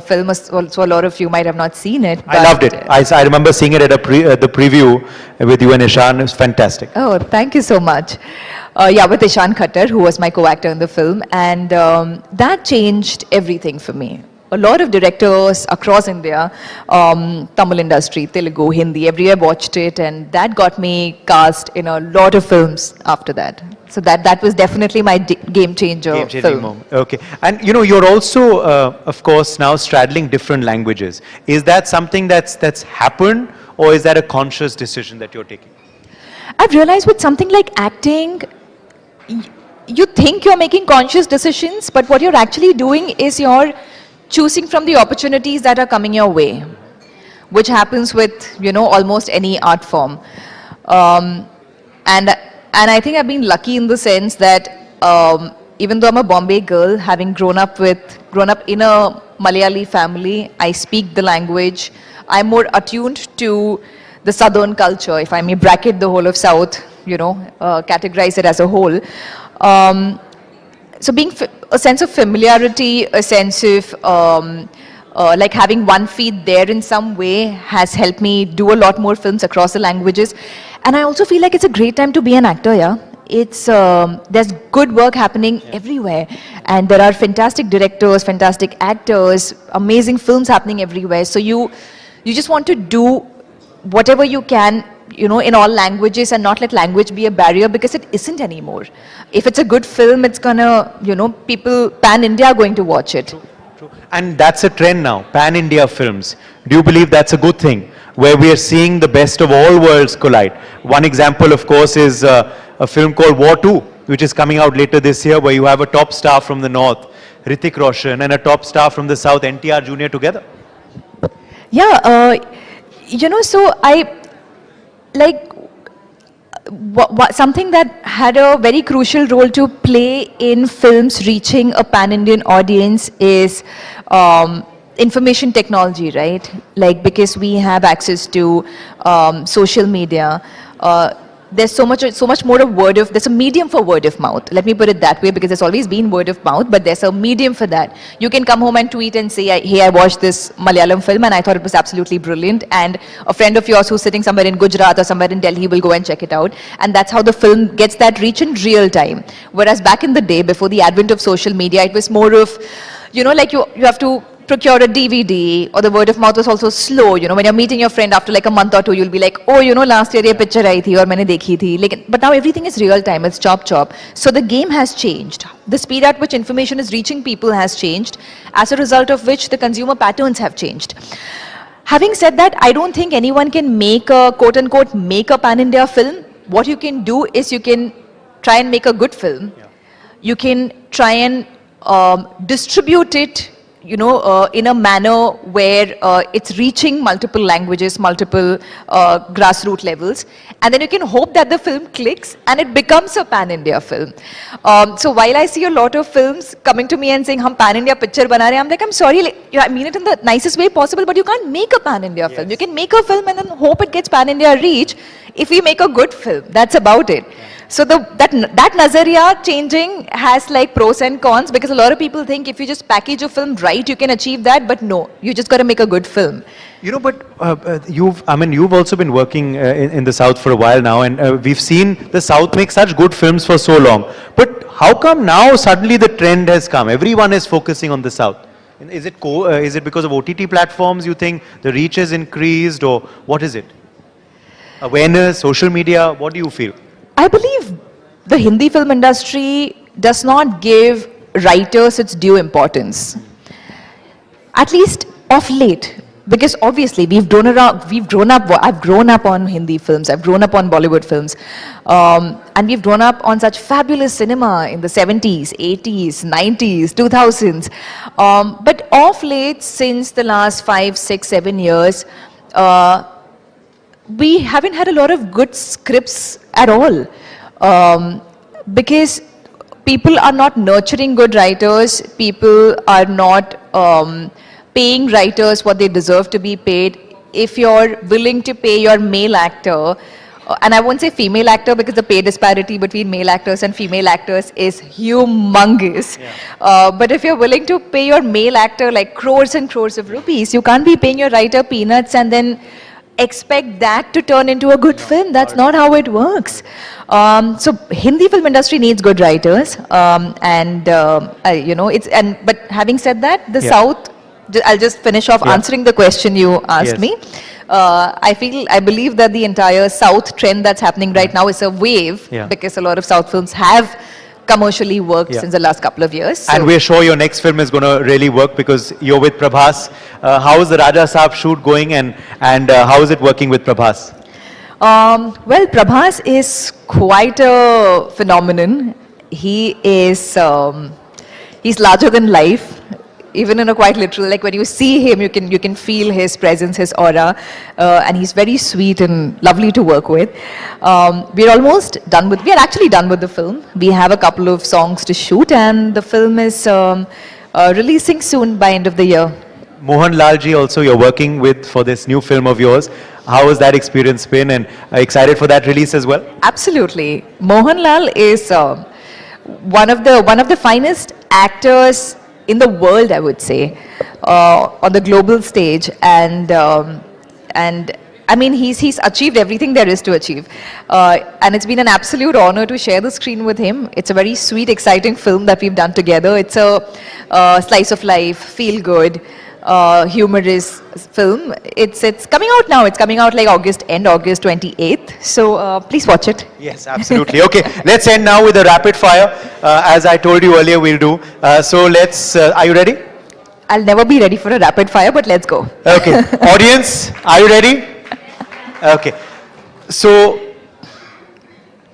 film, so a lot of you might have not seen it. I loved it. I remember seeing it at the preview with you and Ishan. It was fantastic. Oh, thank you so much. With Ishan Khattar, who was my co-actor in the film, and that changed everything for me. A lot of directors across India, Tamil industry, Telugu, Hindi, everywhere watched it, and that got me cast in a lot of films after that. So that was definitely my game changer film. Moment. Okay. And you're also, of course, now straddling different languages. Is that something that's happened, or is that a conscious decision that you're taking? I've realized with something like acting, you think you're making conscious decisions, but what you're actually doing is you're choosing from the opportunities that are coming your way, which happens with, almost any art form. And I think I've been lucky in the sense that even though I'm a Bombay girl, having grown up in a Malayali family, I speak the language. I'm more attuned to the southern culture, if I may bracket the whole of South, categorize it as a whole. So being a sense of familiarity, a sense of like having one feet there in some way has helped me do a lot more films across the languages. And I also feel like it's a great time to be an actor, yeah. There's good work happening everywhere. And there are fantastic directors, fantastic actors, amazing films happening everywhere. So you just want to do whatever you can, in all languages, and not let language be a barrier, because it isn't anymore. If it's a good film, it's gonna, people pan-India are going to watch it. True. And that's a trend now, pan-India films. Do you believe that's a good thing? where we are seeing the best of all worlds collide. One example, of course, is a film called War 2, which is coming out later this year, where you have a top star from the north, Hrithik Roshan, and a top star from the south, NTR Jr. together. Yeah, you know, so I, like, something that had a very crucial role to play in films reaching a pan-Indian audience is information technology, right? Like, because we have access to social media, there's so much more of there's a medium for word of mouth. Let me put it that way, because there's always been word of mouth, but there's a medium for that. You can come home and tweet and say, hey, I watched this Malayalam film and I thought it was absolutely brilliant. And a friend of yours who's sitting somewhere in Gujarat or somewhere in Delhi will go and check it out. And that's how the film gets that reach in real time. Whereas back in the day, before the advent of social media, it was more of, you know, like you have to procure a DVD, or the word of mouth was also slow. You know, when you're meeting your friend after like a month or two, you'll be like, oh, you know, last year ye picture aayi thi aur maine dekhi thi. Like, but now everything is real time, it's chop. So the game has changed. The speed at which information is reaching people has changed, as a result of which the consumer patterns have changed. Having said that, I don't think anyone can make a, quote unquote, make a pan-India film. What you can do is you can try and make a good film. Yeah. You can try and distribute it, you know, in a manner where it's reaching multiple languages, multiple grassroots levels, and then you can hope that the film clicks and it becomes a pan-India film. So while I see a lot of films coming to me and saying, "Hum pan-India picture bana rahe hain," I'm like, I'm sorry, like, I mean it in the nicest way possible, but you can't make a pan-India film. You can make a film and then hope it gets pan-India reach if we make a good film. That's about it. So that nazariya changing has like pros and cons, because a lot of people think if you just package a film right, you can achieve that, but no, you just got to make a good film. You know, but you've also been working in the South for a while now, and we've seen the South make such good films for so long. But how come now suddenly the trend has come? Everyone is focusing on the South. Is it because of OTT platforms, you think the reach has increased, or what is it? Awareness, social media, what do you feel? I believe the Hindi film industry does not give writers its due importance, at least of late, because obviously I've grown up on Hindi films, I've grown up on Bollywood films, and we've grown up on such fabulous cinema in the 70s, 80s, 90s, 2000s. But of late, since the last 5, 6, 7 years, we haven't had a lot of good scripts at all, because people are not nurturing good writers, people are not paying writers what they deserve to be paid. If you're willing to pay your male actor, and I won't say female actor because the pay disparity between male actors and female actors is humongous. Yeah. But if you're willing to pay your male actor like crores and crores of rupees, you can't be paying your writer peanuts and then expect that to turn into a good film. That's not how it works. So Hindi film industry needs good writers, you know, but having said that, the South, I'll just finish off answering the question you asked me. I believe that the entire South trend that's happening right now is a wave, because a lot of South films have commercially worked since the last couple of years. So. And we're sure your next film is going to really work, because you're with Prabhas. How is the Raja Saab shoot going, and how is it working with Prabhas? Well, Prabhas is quite a phenomenon. He is, he's larger than life. Even in a quite literal, like when you see him, you can feel his presence, his aura, and he's very sweet and lovely to work with. We are actually done with the film. We have a couple of songs to shoot, and the film is releasing soon by end of the year. Mohan Lalji also you're working with for this new film of yours. How has that experience been, and excited for that release as well? Absolutely. Mohan Lal is one of the finest actors in the world, I would say, on the global stage, and I mean he's achieved everything there is to achieve, and it's been an absolute honor to share the screen with him. It's a very sweet, exciting film that we've done together. It's a slice of life, feel good, humorous film. It's coming out now. It's coming out like end August 28th. So please watch it. Yes, absolutely. Okay, let's end now with a rapid fire. As I told you earlier, we'll do. So let's. Are you ready? I'll never be ready for a rapid fire, but let's go. Okay. Audience, are you ready? Okay. So,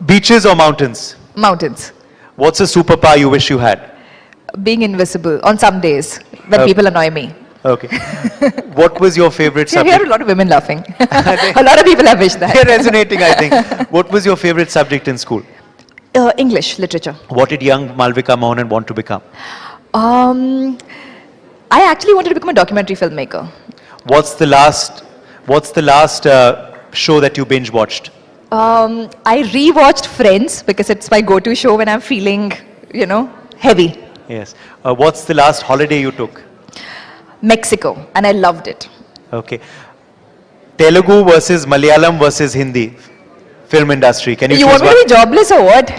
beaches or mountains? Mountains. What's a superpower you wish you had? Being invisible on some days when Okay. people annoy me. Okay. What was your favorite See, I subject? hear a lot of women laughing. A lot of people have wished that. They're resonating, I think. What was your favorite subject in school? English literature. What did young Malvika Mohanan want to become? I actually wanted to become a documentary filmmaker. What's the last show that you binge watched? I rewatched Friends because it's my go-to show when I'm feeling, heavy. Yes. What's the last holiday you took? Mexico, and I loved it. Okay. Telugu versus Malayalam versus Hindi. Film industry. Can you You choose want me one? to be jobless or what?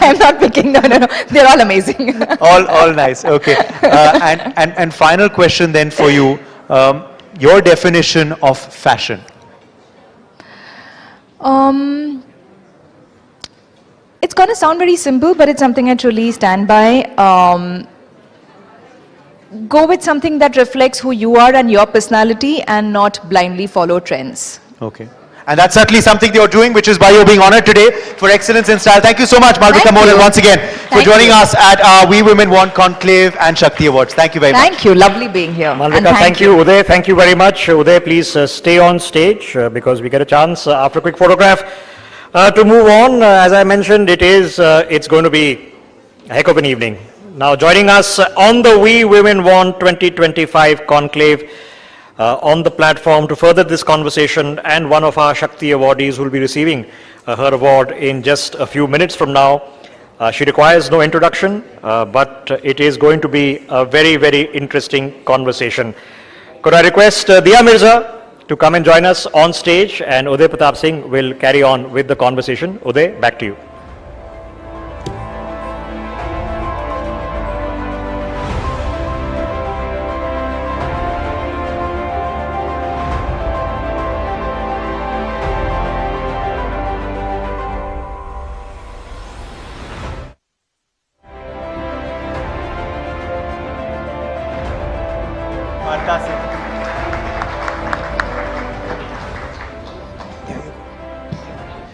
I'm not picking. No. They're all amazing. all nice. Okay. And final question then for you. Your definition of fashion. It's going to sound very simple, but it's something I truly stand by. Go with something that reflects who you are and your personality and not blindly follow trends. Okay. And that's certainly something you're doing, which is why you're being honored today for excellence in style. Thank you so much, Malvika Mohanan, once again, for joining us at our We Women Want Conclave and Shakti Awards. Thank you very much. Thank you. Lovely being here. Malvika, thank you. Uday, thank you very much. Uday, please stay on stage because we get a chance after a quick photograph to move on. As I mentioned, it's going to be a heck of an evening. Now, joining us on the We Women Want 2025 Conclave, on the platform to further this conversation, and one of our Shakti awardees will be receiving her award in just a few minutes from now. She requires no introduction, but it is going to be a very, very interesting conversation. Could I request Diya Mirza to come and join us on stage, and Uday Pratap Singh will carry on with the conversation. Uday, back to you.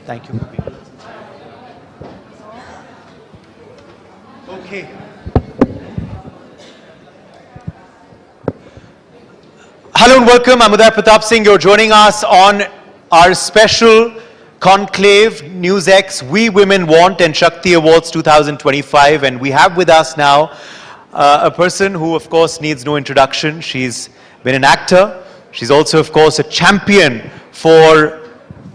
Thank you. Okay. Hello and welcome. I'm Uday Pratap Singh. You're joining us on our special Conclave NewsX We Women Want and Shakti Awards 2025. And we have with us now a person who, of course, needs no introduction. She's been an actor. She's also, of course, a champion for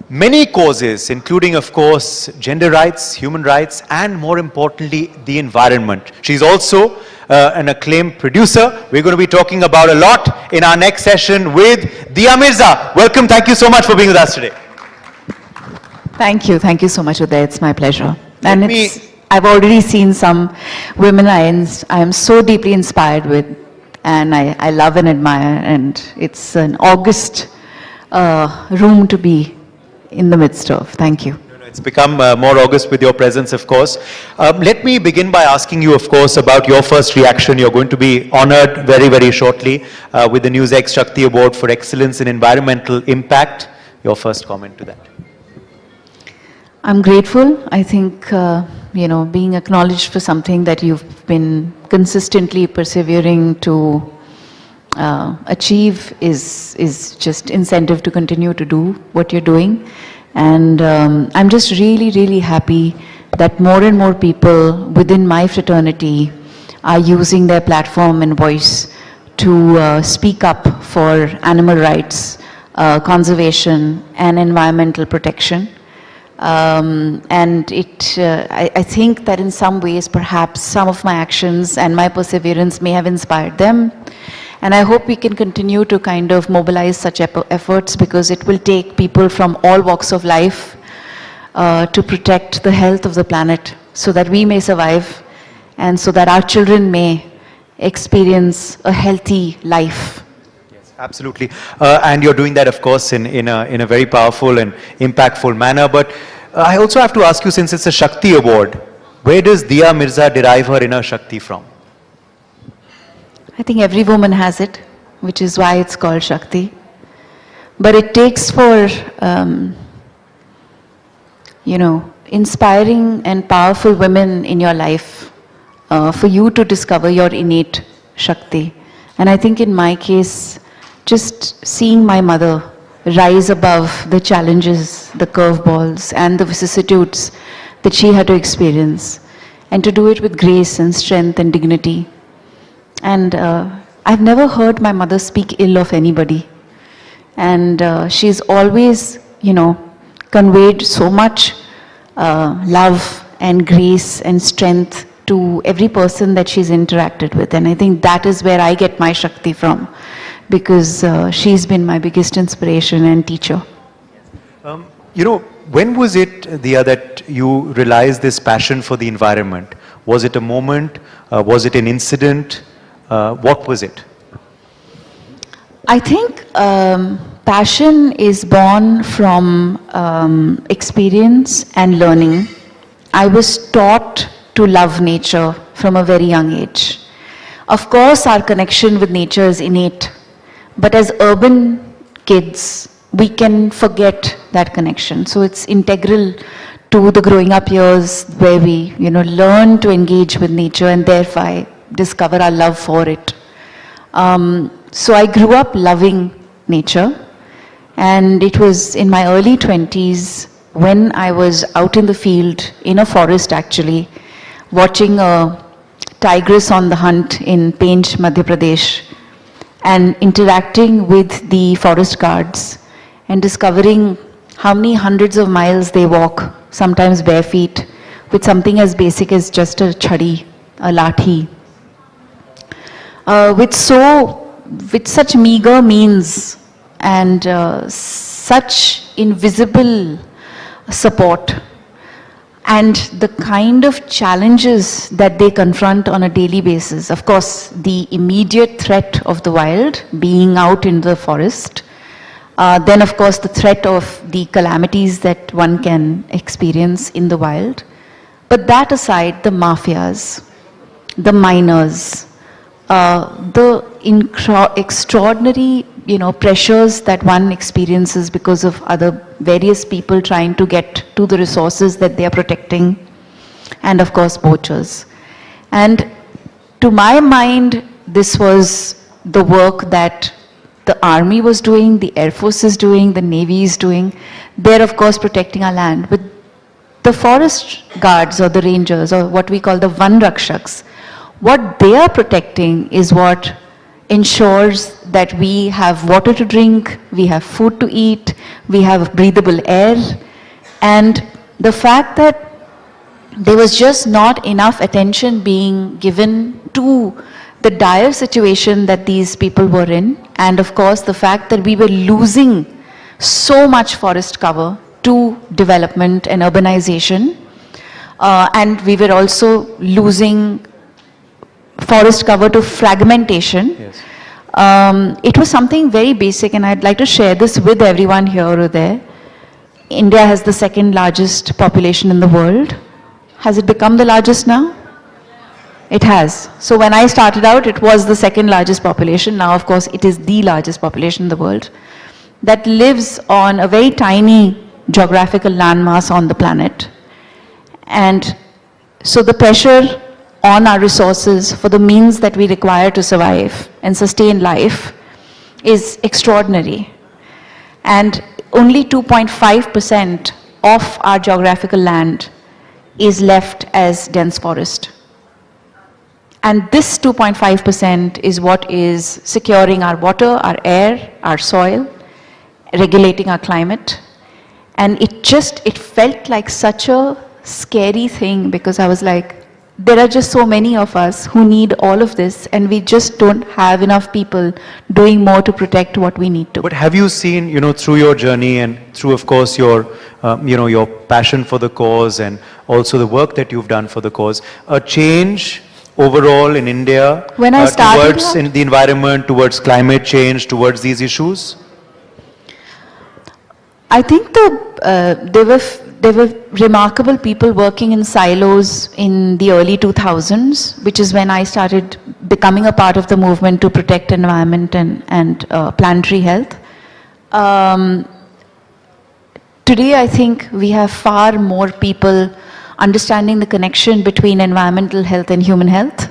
many causes, including, of course, gender rights, human rights, and more importantly, the environment. She's also an acclaimed producer. We're going to be talking about a lot in our next session with Diya Mirza. Welcome. Thank you so much for being with us today. Thank you. Thank you so much, Uday. It's my pleasure. I've already seen some women I am so deeply inspired with, and I love and admire, and it's an august room to be in the midst of. Thank you. It's become more august with your presence, of course. Let me begin by asking you, of course, about your first reaction. You're going to be honored very, very shortly with the NewsX Shakti Award for Excellence in Environmental Impact. Your first comment to that. I'm grateful. I think, being acknowledged for something that you've been consistently persevering to achieve is just incentive to continue to do what you're doing. And I'm just really, really happy that more and more people within my fraternity are using their platform and voice to speak up for animal rights, conservation, and environmental protection. And I think that in some ways, perhaps some of my actions and my perseverance may have inspired them. And I hope we can continue to kind of mobilize such efforts, because it will take people from all walks of life to protect the health of the planet so that we may survive and so that our children may experience a healthy life. Yes, absolutely. And you're doing that, of course, in a very powerful and impactful manner. But I also have to ask you, since it's a Shakti Award, where does Diya Mirza derive her inner Shakti from? I think every woman has it, which is why it's called Shakti. But it takes for, inspiring and powerful women in your life for you to discover your innate Shakti. And I think in my case, just seeing my mother rise above the challenges, the curveballs, and the vicissitudes that she had to experience, and to do it with grace and strength and dignity. And I've never heard my mother speak ill of anybody. And she's always, conveyed so much love and grace and strength to every person that she's interacted with. And I think that is where I get my Shakti from, because she's been my biggest inspiration and teacher. When was it, Diya, that you realized this passion for the environment? Was it a moment? Was it an incident? What was it? I think passion is born from experience and learning. I was taught to love nature from a very young age. Of course, our connection with nature is innate, but as urban kids, we can forget that connection. So it's integral to the growing up years where we, learn to engage with nature and thereby discover our love for it. So I grew up loving nature, and it was in my early 20s when I was out in the field, in a forest actually, watching a tigress on the hunt in Pench, Madhya Pradesh, and interacting with the forest guards and discovering how many hundreds of miles they walk, sometimes bare feet, with something as basic as just a chhadi, a lathi. With such meager means and such invisible support, and the kind of challenges that they confront on a daily basis. Of course, the immediate threat of the wild, being out in the forest, then of course the threat of the calamities that one can experience in the wild. But that aside, the mafias, the miners, the extraordinary, pressures that one experiences because of other various people trying to get to the resources that they are protecting, and of course poachers. And to my mind, this was the work that the army was doing, the air force is doing, the navy is doing. They're of course protecting our land. But the forest guards or the rangers, or what we call the Van Rakshaks, what they are protecting is what ensures that we have water to drink, we have food to eat, we have breathable air. And the fact that there was just not enough attention being given to the dire situation that these people were in, and of course the fact that we were losing so much forest cover to development and urbanization, and we were also losing forest cover to fragmentation. Yes. It was something very basic, and I'd like to share this with everyone here or there. India has the second largest population in the world. Has it become the largest now? It has. So when I started out, it was the second largest population. Now, of course, it is the largest population in the world that lives on a very tiny geographical landmass on the planet. And so the pressure on our resources for the means that we require to survive and sustain life is extraordinary. And only 2.5% of our geographical land is left as dense forest. And this 2.5% is what is securing our water, our air, our soil, regulating our climate. And it felt like such a scary thing, because I was like, there are just so many of us who need all of this, and we just don't have enough people doing more to protect what we need to. But have you seen, through your journey and through, of course, your, your passion for the cause and also the work that you've done for the cause, a change overall in India when I started towards in the environment, towards climate change, towards these issues? I think there were remarkable people working in silos in the early 2000s, which is when I started becoming a part of the movement to protect environment and planetary health. Today, I think we have far more people understanding the connection between environmental health and human health.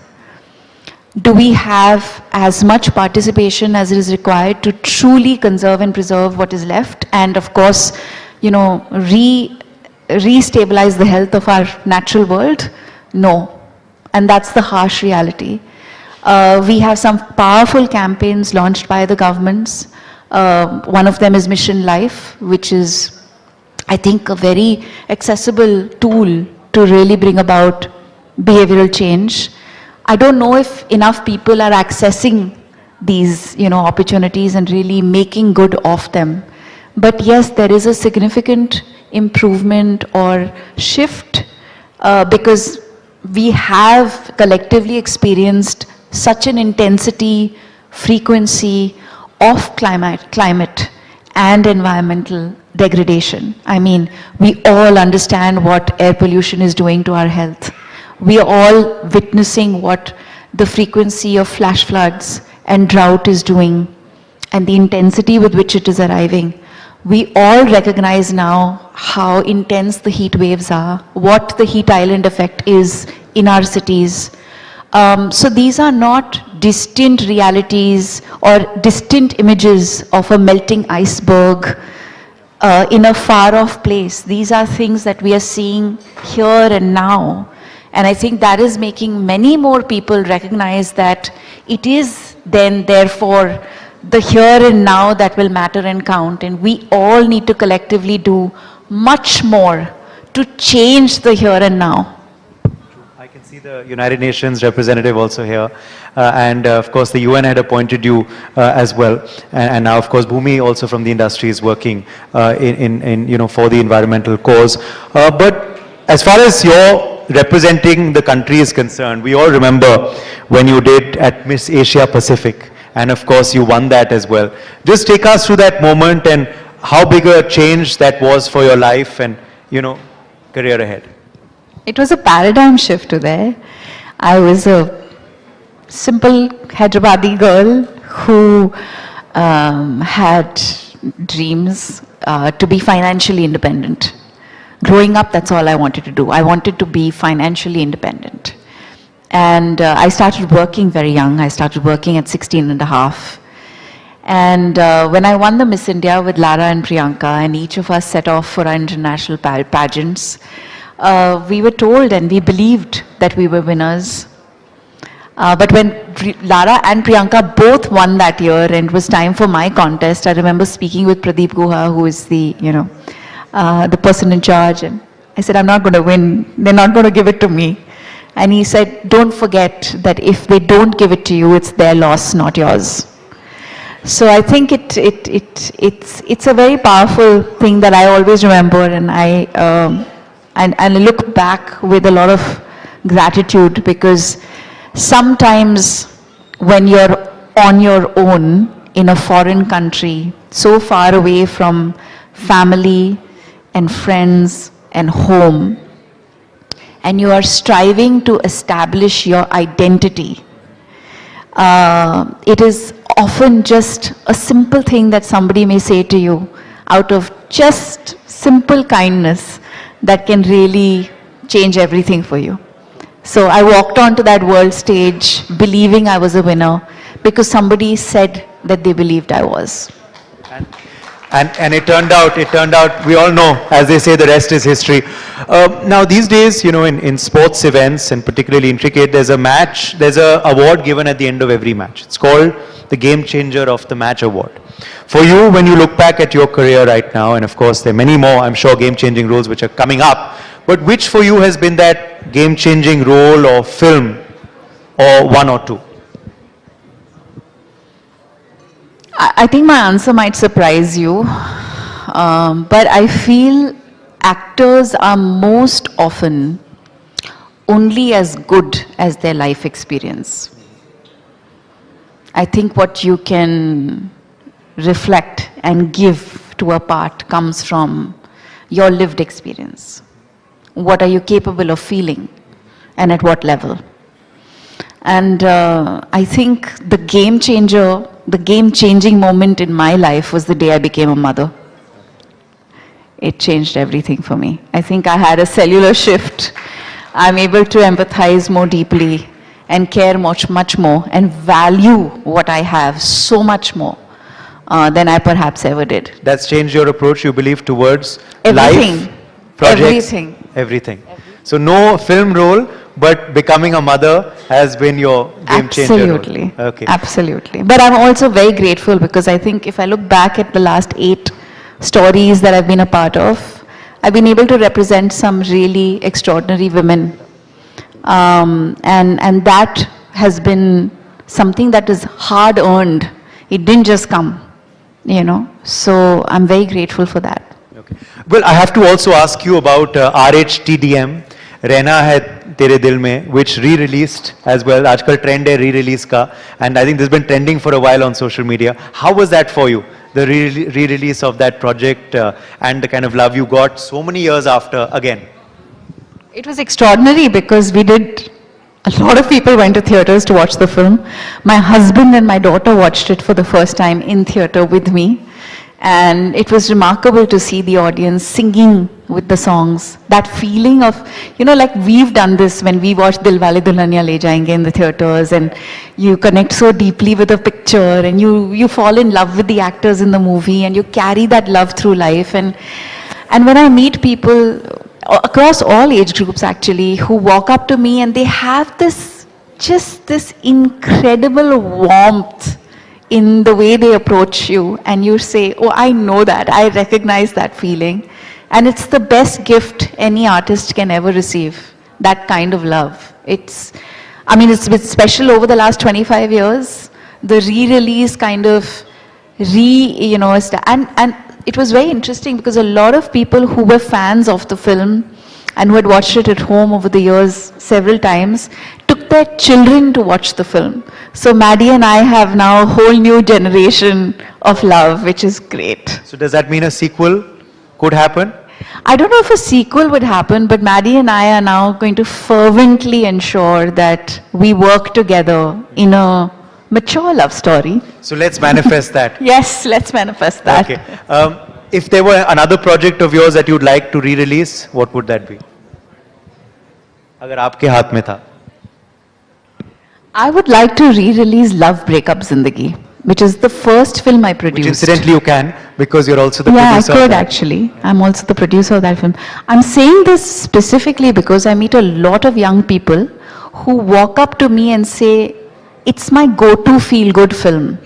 Do we have as much participation as is required to truly conserve and preserve what is left? And of course, you know, re-stabilize the health of our natural world? No. And that's the harsh reality. We have some powerful campaigns launched by the governments. One of them is Mission Life, which is, I think, a very accessible tool to really bring about behavioral change. I don't know if enough people are accessing these, you know, opportunities and really making good of them. But yes, there is a significant improvement or shift because we have collectively experienced such an intensity, frequency of climate and environmental degradation. I mean, we all understand what air pollution is doing to our health. We are all witnessing what the frequency of flash floods and drought is doing and the intensity with which it is arriving. We all recognize now how intense the heat waves are, what the heat island effect is in our cities. So these are not distant realities or distant images of a melting iceberg in a far-off place. These are things that we are seeing here and now. And I think that is making many more people recognize that it is then, therefore, the here and now that will matter and count. And we all need to collectively do much more to change the here and now. I can see the United Nations representative also here. And of course, the UN had appointed you as well. And now, of course, Bhumi also from the industry is working in you know, for the environmental cause. But as far as your representing the country is concerned, we all remember when you did at Miss Asia Pacific, and of course you won that as well. Just take us through that moment and how big a change that was for your life and, you know, career ahead. It was a paradigm shift today. I was a simple Hyderabadi girl who had dreams to be financially independent. Growing up, that's all I wanted to do. I wanted to be financially independent. And I started working very young. I started working at 16 and a half. And when I won the Miss India with Lara and Priyanka, and each of us set off for our international pageants, we were told and we believed that we were winners. But when Lara and Priyanka both won that year and it was time for my contest, I remember speaking with Pradeep Guha, who is the, you know, the person in charge, and I said, I'm not going to win, they're not going to give it to me. And he said, don't forget that if they don't give it to you, it's their loss, not yours. So I think it's a very powerful thing that I always remember, and I look back with a lot of gratitude, because sometimes when you're on your own in a foreign country, so far away from family and friends and home, and you are striving to establish your identity, it is often just a simple thing that somebody may say to you out of just simple kindness that can really change everything for you. So I walked onto that world stage believing I was a winner because somebody said that they believed I was. And it turned out, we all know, as they say, the rest is history. Now these days, you know, in sports events, and particularly in cricket, there's a award given at the end of every match. It's called the Game Changer of the Match Award. For you, when you look back at your career right now, and of course there are many more, I'm sure, game-changing roles which are coming up, but which for you has been that game-changing role or film, or one or two? I think my answer might surprise you, but I feel actors are most often only as good as their life experience. I think what you can reflect and give to a part comes from your lived experience. What are you capable of feeling, and at what level? And I think the game changer, the game-changing moment in my life was the day I became a mother. It changed everything for me. I think I had a cellular shift. I'm able to empathize more deeply and care much more and value what I have so much more than I perhaps ever did. That's changed your approach, you believe, towards Everything. life, projects? Everything. So no film role, but becoming a mother has been your game changer. Absolutely. Okay. Absolutely. But I'm also very grateful because I think if I look back at the last 8 stories that I've been a part of, I've been able to represent some really extraordinary women. And that has been something that is hard earned. It didn't just come, you know. So I'm very grateful for that. Okay. Well, I have to also ask you about RHTDM, Rehna Hai Tere Dil Mein, which re-released as well. Aajkal trend hai re-release ka, and I think this has been trending for a while on social media. How was that for you? The re-release of that project and the kind of love you got so many years after again? It was extraordinary because a lot of people went to theatres to watch the film. My husband and my daughter watched it for the first time in theatre with me. And it was remarkable to see the audience singing with the songs. That feeling of, you know, like we've done this when we watched Dilwale Dulhaniya Le Jayenge in the theatres, and you connect so deeply with a picture and you fall in love with the actors in the movie and you carry that love through life. And when I meet people across all age groups actually who walk up to me and they have this incredible warmth in the way they approach you, and you say, oh, I know that, I recognize that feeling. And it's the best gift any artist can ever receive, that kind of love. It's been special over the last 25 years. The re-release kind of and it was very interesting because a lot of people who were fans of the film and who had watched it at home over the years several times took their children to watch the film. So Maddie and I have now a whole new generation of love, which is great. So does that mean a sequel could happen? I don't know if a sequel would happen, but Maddie and I are now going to fervently ensure that we work together in a mature love story. So let's manifest that. Yes, let's manifest that. Okay. If there were another project of yours that you'd like to re-release, what would that be? अगर आपके हाथ में था. I would like to re-release Love Breakup Zindagi, which is the first film I produced. Which incidentally you can, because you're also the Yeah, producer. I could actually. I'm also the producer of that film. I'm saying this specifically because I meet a lot of young people who walk up to me and say, it's my go-to feel-good film.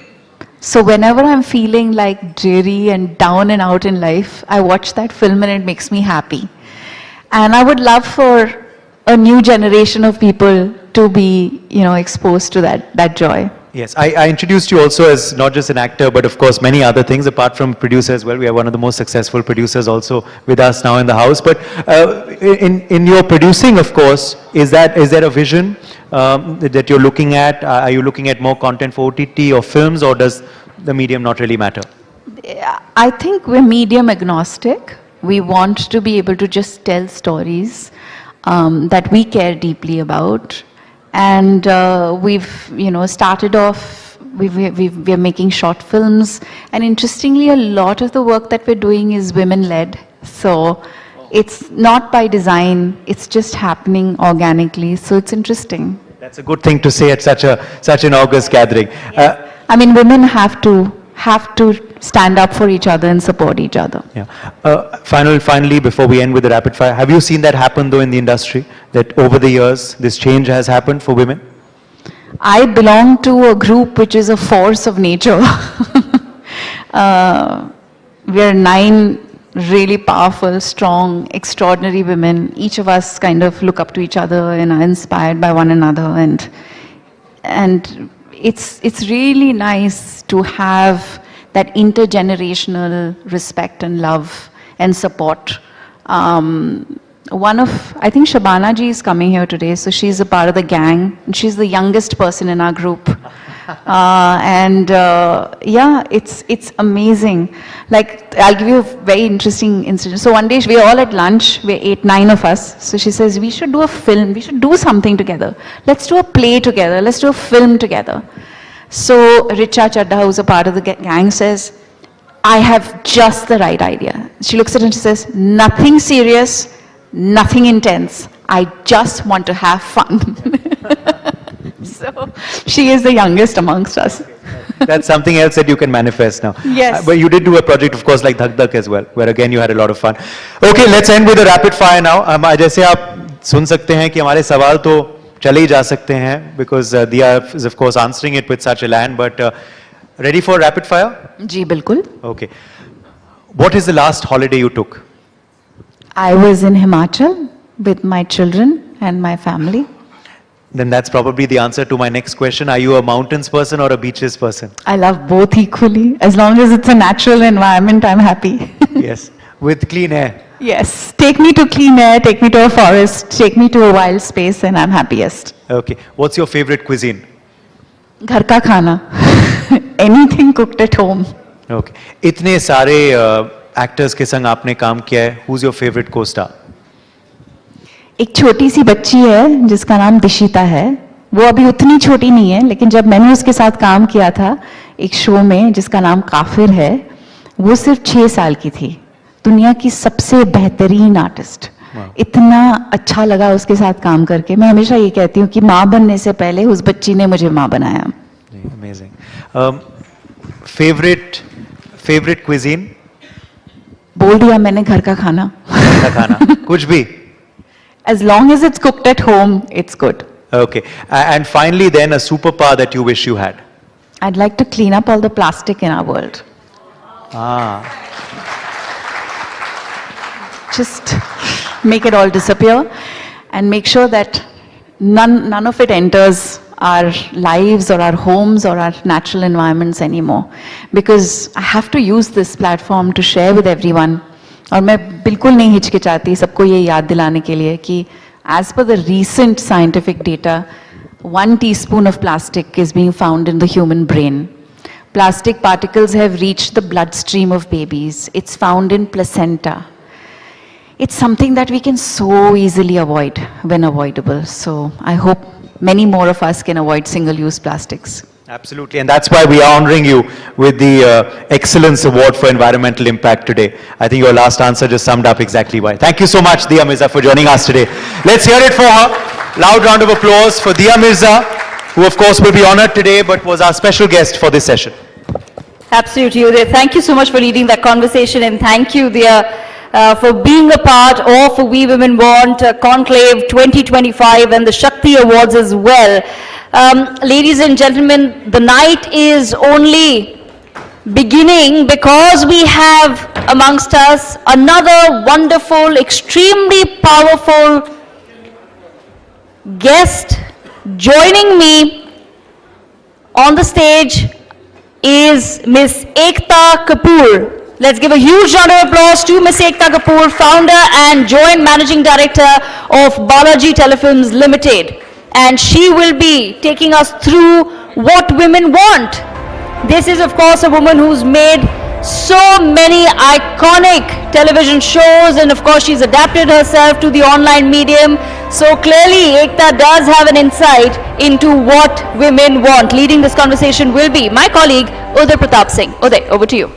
So whenever I'm feeling like dreary and down and out in life, I watch that film and it makes me happy. And I would love for a new generation of people to be, exposed to that joy. Yes, I introduced you also as not just an actor, but of course many other things apart from producer as well. We have one of the most successful producers also with us now in the house. But in your producing, of course, is there a vision that you're looking at? Are you looking at more content for OTT or films, or does the medium not really matter? I think we're medium agnostic. We want to be able to just tell stories that we care deeply about. And we've, started off, we're making short films. And interestingly, a lot of the work that we're doing is women-led. So it's not by design, it's just happening organically. So it's interesting. That's a good thing to say at such an august gathering. Yeah. Women have to stand up for each other and support each other. Yeah. Finally, before we end with the rapid fire, have you seen that happen though in the industry, that over the years this change has happened for women? I belong to a group which is a force of nature. We are 9 really powerful, strong, extraordinary women. Each of us kind of look up to each other and are inspired by one another, and it's really nice to have that intergenerational respect and love and support. I think Shabana ji is coming here today, so she's a part of the gang, and she's the youngest person in our group. Yeah, it's amazing. Like, I'll give you a very interesting incident. So one day we were all at lunch, we 8-9 of us. So she says, we should do a film, we should do something together. Let's do a play together, let's do a film together. So Richa Chadda, who's a part of the gang, says, I have just the right idea. She looks at it and she says, nothing serious, nothing intense. I just want to have fun. So she is the youngest amongst us. That's something else that you can manifest now. Yes. But you did do a project, of course, like Dhak Dhak as well, where again you had a lot of fun. Okay, let's end with a rapid fire now. जैसे आप सुन सकते हैं कि हमारे सवाल तो चले ही जा सकते हैं, because Diya is of course answering it with such a land, but ready for rapid fire? जी बिल्कुल. Okay. What is the last holiday you took? I was in Himachal with my children and my family. Then that's probably the answer to my next question. Are you a mountains person or a beaches person? I love both equally. As long as it's a natural environment, I'm happy. Yes. With clean air? Yes. Take me to clean air, take me to a forest, take me to a wild space, and I'm happiest. Okay. What's your favorite cuisine? Ghar ka khana. Anything cooked at home. Okay. इतने सारे actors के संग आपने काम किया है. Who's your favorite co-star? एक छोटी सी बच्ची है जिसका नाम दिशिता है. वो अभी उतनी छोटी नहीं है, लेकिन जब मैंने उसके साथ काम किया था एक शो में जिसका नाम काफिर है, वो सिर्फ 6 साल की थी. दुनिया की सबसे बेहतरीन आर्टिस्ट. इतना अच्छा लगा उसके साथ काम करके. मैं हमेशा ये कहती हूँ कि माँ बनने से पहले उस बच्ची ने मुझे माँ बनाया. Amazing. Favorite cuisine? बोल दिया मैंने घर का खाना. घर का खाना. कुछ भी? As long as it's cooked at home, it's good. Okay. And finally then, a superpower that you wish you had? I'd like to clean up all the plastic in our world. Just make it all disappear and make sure that none of it enters our lives or our homes or our natural environments anymore. Because I have to use this platform to share with everyone. और मैं बिल्कुल नहीं हिचकिचाती सबको ये याद दिलाने के लिए कि as per the recent scientific data, 1 teaspoon of plastic is being found in the human brain. Plastic particles have reached the bloodstream of babies. It's found in placenta. It's something that we can so easily avoid when avoidable. So I hope many more of us can avoid single-use plastics. Absolutely, and that's why we are honoring you with the Excellence Award for Environmental Impact today. I think your last answer just summed up exactly why. Thank you so much, Diya Mirza, for joining us today. Let's hear it for her. Loud round of applause for Diya Mirza, who of course will be honored today, but was our special guest for this session. Absolutely, Uday. Thank you so much for leading that conversation, and thank you, Diya, for being a part of We Women Want Conclave 2025 and the Shakti Awards as well. Ladies and gentlemen, the night is only beginning because we have amongst us another wonderful, extremely powerful guest. Joining me on the stage is Miss Ekta Kapoor. Let's give a huge round of applause to Miss Ekta Kapoor, founder and joint managing director of Balaji Telefilms Limited. And she will be taking us through what women want. This is of course a woman who's made so many iconic television shows, and of course she's adapted herself to the online medium. So clearly Ekta does have an insight into what women want. Leading this conversation will be my colleague Uday Pratap Singh. Uday, over to you.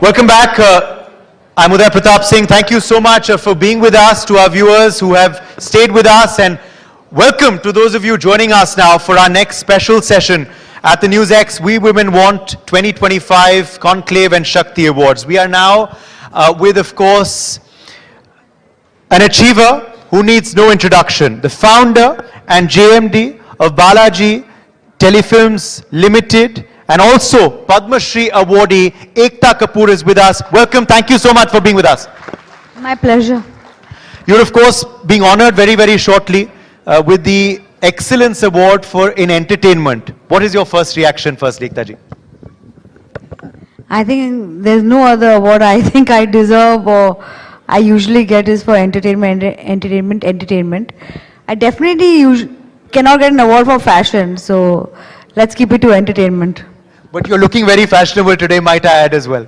Welcome back. I'm Uday Pratap Singh. Thank you so much for being with us, to our viewers who have stayed with us, and welcome to those of you joining us now for our next special session at the NewsX We Women Want 2025 Conclave and Shakti Awards. We are now with, of course, an achiever who needs no introduction, the founder and JMD of Balaji Telefilms Limited, and also Padma Shri awardee Ekta Kapoor is with us. Welcome, thank you so much for being with us. My pleasure. You're of course being honored very, very shortly with the Excellence Award in entertainment. What is your first reaction first, Ekta ji? I think there's no other award I think I deserve or I usually get is for entertainment. I definitely cannot get an award for fashion, so let's keep it to entertainment. But you're looking very fashionable today, might I add as well.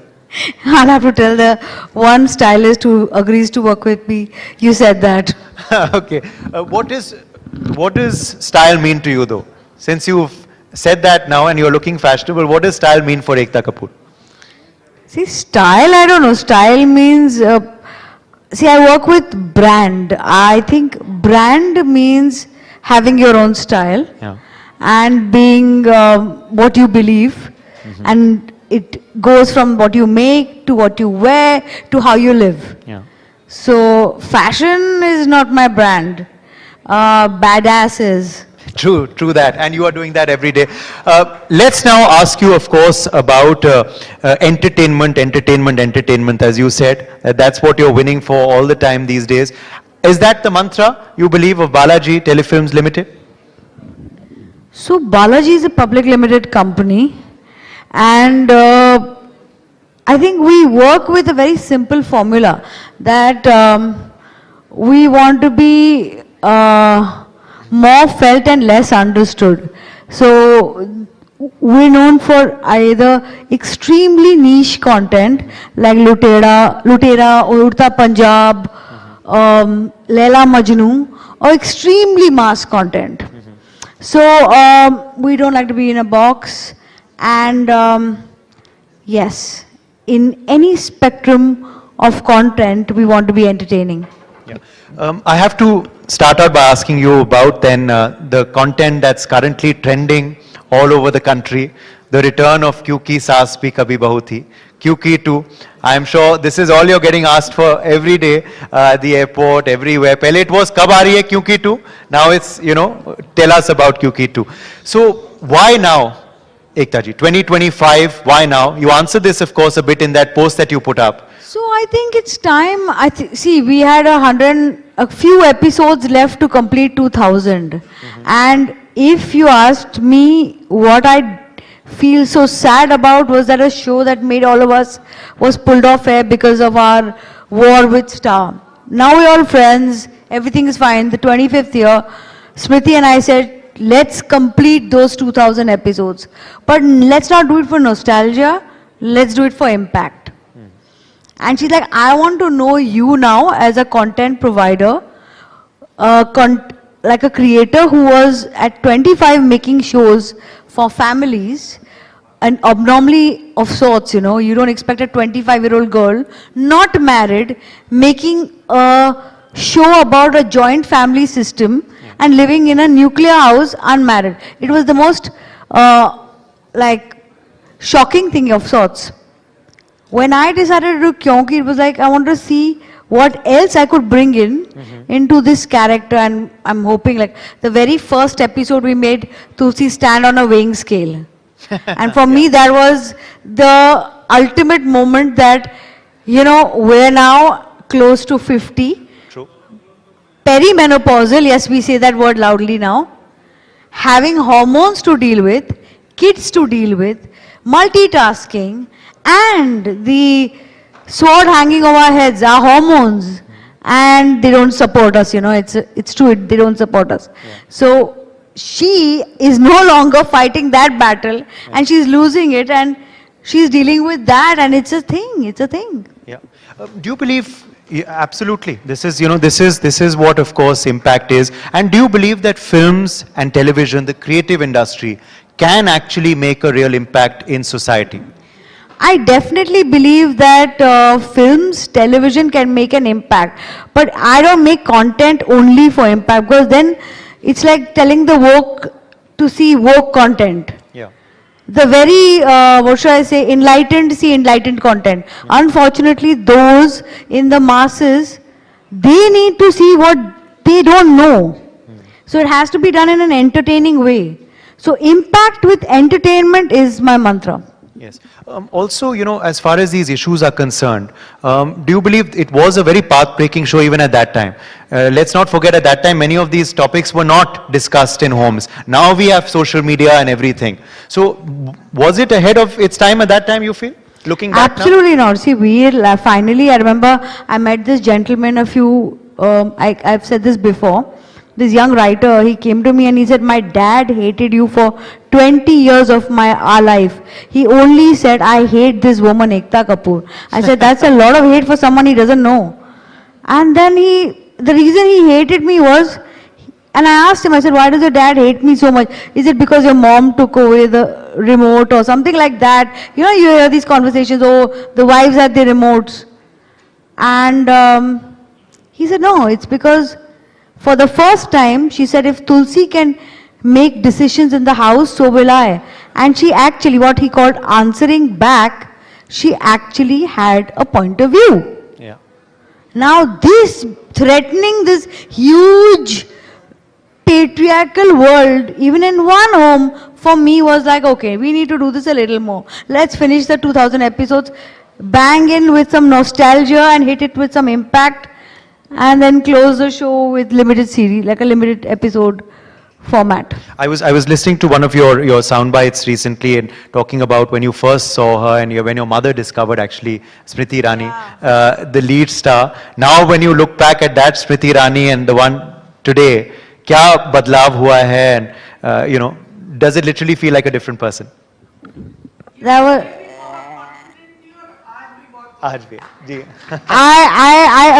I'll have to tell the one stylist who agrees to work with me, you said that. Okay. What does style mean to you though? Since you've said that now and you're looking fashionable, what does style mean for Ekta Kapoor? See, style, I don't know. Style means, see, I work with brand. I think brand means having your own style and being what you believe. And it goes from what you make to what you wear to how you live. So fashion is not my brand. Badass is. True that. And you are doing that every day. Let's now ask you, of course, about entertainment, as you said. That's what you're winning for all the time these days. Is that the mantra, you believe, of Balaji Telefilms Limited? So Balaji is a public limited company. And I think we work with a very simple formula that we want to be more felt and less understood. So we're known for either extremely niche content like Lutera, Udta Punjab, Laila Majnu, or extremely mass content. So we don't like to be in a box. And yes, in any spectrum of content, we want to be entertaining. I have to start out by asking you about then the content that's currently trending all over the country, the return of Kyunki Saas Bhi Kabhi Bahu Thi, Kyunki 2. I'm sure this is all you're getting asked for every day at the airport, everywhere. Pehle it was Kab aa rahi hai Kyunki 2? Now it's, tell us about Kyunki 2. So why now? Ekta ji, 2025, why now? You answered this, of course, a bit in that post that you put up. So I think it's time. See, we had a few episodes left to complete 2000. And if you asked me what I feel so sad about was that a show that made all of us was pulled off air because of our war with Star. Now we're all friends, everything is fine. The 25th year, Smriti and I said, let's complete those 2000 episodes. But let's not do it for nostalgia, let's do it for impact. And she's like, I want to know you now as a content provider, like a creator who was at 25 making shows for families, and abnormally of sorts, you don't expect a 25-year-old girl, not married, making a show about a joint family system and living in a nuclear house unmarried. It was the most shocking thing of sorts. When I decided to do Kyunki, it was like I wanted to see what else I could bring into this character, and I'm hoping the very first episode we made Tulsi stand on a weighing scale. And for me that was the ultimate moment that, we're now close to 50. Perimenopausal, yes, we say that word loudly now. Having hormones to deal with, kids to deal with, multitasking, and the sword hanging over our heads, our hormones, and they don't support us, it's true, they don't support us. So she is no longer fighting that battle, and she's losing it, and she's dealing with that, and it's a thing. Yeah. Do you believe? Yeah, absolutely. This is what, of course, impact is. And do you believe that films and television, the creative industry, can actually make a real impact in society? I definitely believe that films, television can make an impact. But I don't make content only for impact, because then it's like telling the woke to see woke content. The very, what should I say, enlightened see enlightened content. Unfortunately, those in the masses, they need to see what they don't know. So it has to be done in an entertaining way. So impact with entertainment is my mantra. Yes. Also, you know, as far as these issues are concerned, do you believe it was a very path-breaking show even at that time? Let's not forget at that time many of these topics were not discussed in homes. Now we have social media and everything. So was it ahead of its time at that time, you feel? Looking back Absolutely not. See, finally, I remember I met this gentleman I've said this before. This young writer, he came to me and he said, my dad hated you for 20 years of our life. He only said, I hate this woman, Ekta Kapoor. I said, that's a lot of hate for someone he doesn't know. And then the reason he hated me was, and I asked him, I said, why does your dad hate me so much? Is it because your mom took away the remote or something like that? You know, you hear these conversations, oh, the wives had the remotes. And he said, no, it's because for the first time, she said, if Tulsi can make decisions in the house, so will I. And she actually, what he called answering back, she actually had a point of view. Yeah. Now this threatening this huge patriarchal world, even in one home, for me was like, okay, we need to do this a little more. Let's finish the 2000 episodes, bang in with some nostalgia and hit it with some impact, and then close the show with limited series, like a limited episode format. I was listening to one of your sound bites recently and talking about when you first saw her and when your mother discovered actually Smriti Irani, the lead star. Now when you look back at that Smriti Irani and the one today, kya badlav hua hai, and you know, does it literally feel like a different person? That was. I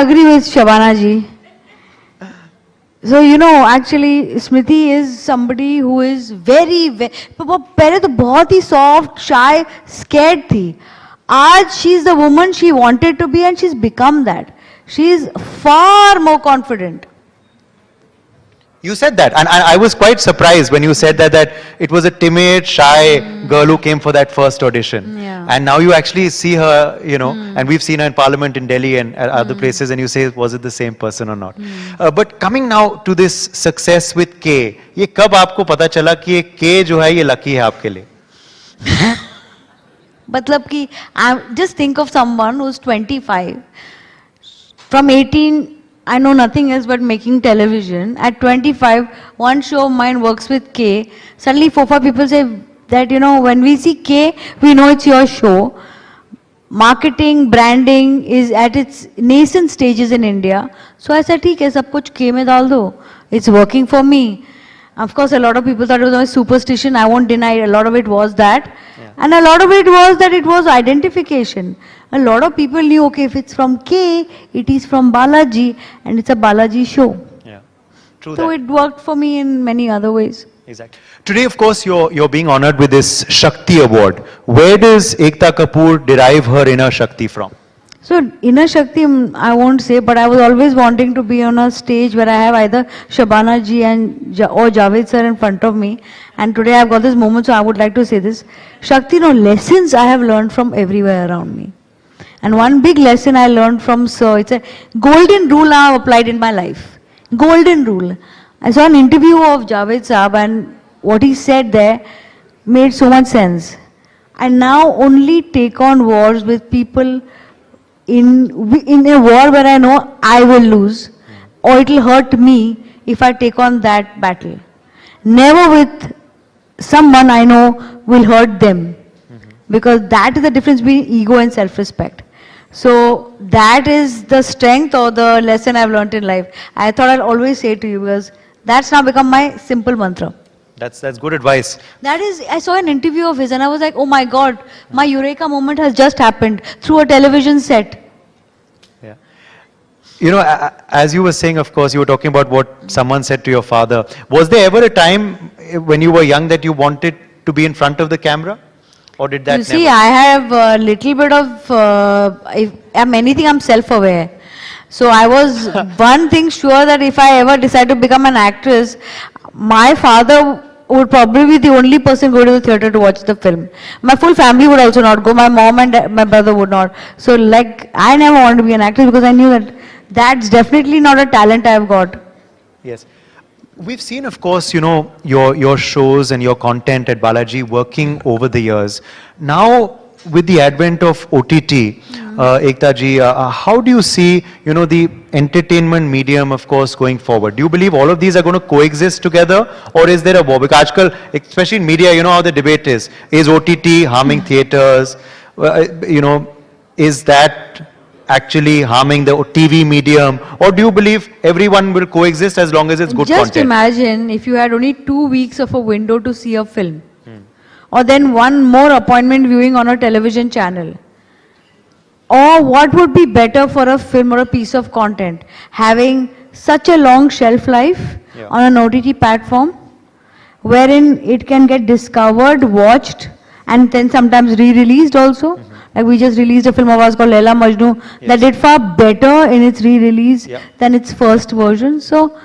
agree with Shabana ji. So, you know, actually, Smriti is somebody who is very, पहले तो बहुत ही soft, shy, scared थी. आज she's the woman she wanted to be and she's become that. She is far more confident. You said that, and I was quite surprised when you said that it was a timid, shy girl who came for that first audition. Yeah. And now you actually see her, you know, and we've seen her in Parliament in Delhi and other places, and you say, was it the same person or not? But coming now to this success with K, ये कब आपको पता चला कि ये K जो है ये lucky है आपके लिए? मतलब कि just think of someone who's 25, from 18. I know nothing else but making television. At 25, one show of mine works with K. Suddenly 4-5 people say that, you know, when we see K, we know it's your show. Marketing, branding is at its nascent stages in India. So I said, ठीक है, सब कुछ K में डाल दो. It's working for me. Of course, a lot of people thought it was a superstition. I won't deny it. A lot of it was that. And a lot of it was that it was identification. A lot of people knew, okay, if it's from K, it is from Balaji, and it's a Balaji show. Yeah, true. So it worked for me in many other ways. Exactly. Today, of course, you're being honored with this Shakti Award. Where does Ekta Kapoor derive her inner Shakti from? So inner Shakti, I won't say, but I was always wanting to be on a stage where I have either Shabana ji or Javed sir in front of me. And today I've got this moment, so I would like to say this. Shakti, no, lessons I have learned from everywhere around me. And one big lesson I learned from Sir, it's a golden rule I have applied in my life. Golden rule. I saw an interview of Javed Saab and what he said there made so much sense. I now only take on wars with people in a war where I know I will lose or it will hurt me if I take on that battle. Never with someone I know will hurt them. Because that is the difference between ego and self-respect. So that is the strength or the lesson I've learned in life. I thought I'll always say to you because that's now become my simple mantra. That's good advice. That is, I saw an interview of his and I was like, oh my God, my eureka moment has just happened through a television set. Yeah. You know, as you were saying, of course, you were talking about what someone said to your father. Was there ever a time when you were young that you wanted to be in front of the camera? Or did that You see, I have a little bit of, if I'm anything, I'm self-aware. So I was one thing sure that if I ever decide to become an actress, my father would probably be the only person going to the theatre to watch the film. My full family would also not go. My mom and my brother would not. So like, I never wanted to be an actress because I knew that that's definitely not a talent I've got. Yes. We've seen, of course, your shows and your content at Balaji working over the years. Now, with the advent of OTT, Ekta ji, how do you see, the entertainment medium, of course, going forward? Do you believe all of these are going to coexist together, or is there a war? Because especially in media, how the debate is OTT harming theatres? Is that actually harming the TV medium, or do you believe everyone will coexist as long as it's good content? Just imagine if you had only 2 weeks of a window to see a film, or then one more appointment viewing on a television channel. Or what would be better for a film or a piece of content? Having such a long shelf life on an OTT platform, wherein it can get discovered, watched, and then sometimes re-released also. Like we just released a film of ours called Laila Majnu that did far better in its re-release than its first version. So,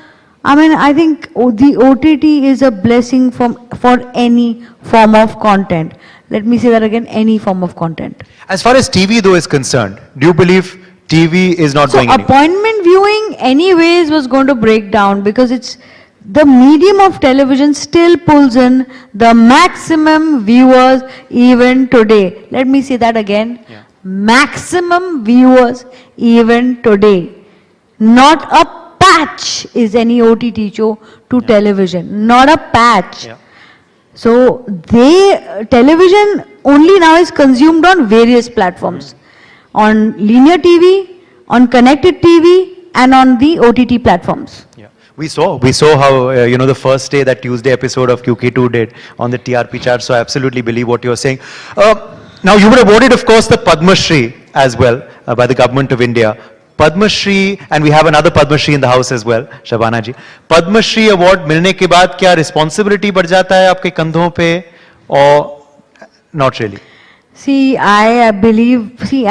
I think the OTT is a blessing for any form of content. Let me say that again, any form of content. As far as TV though is concerned, do you believe TV is not going anywhere? Appointment viewing anyways was going to break down because it's the medium of television still pulls in the maximum viewers even today. Let me say that again. Maximum viewers even today. Not a patch is any OTT show to television. Not a patch. So television only now is consumed on various platforms. On linear TV, on connected TV, and on the OTT platforms. We saw how, the first day, that Tuesday episode of QK2 did on the TRP chart, so I absolutely believe what you're saying. Now, you were awarded, of course, the Padma Shri as well by the Government of India. Padma Shri, and we have another Padma Shri in the house as well, Shabana ji. Padma Shri award milne ke baad kya responsibility बढ़ जाता है आपके कंधों पे, or not really? See, I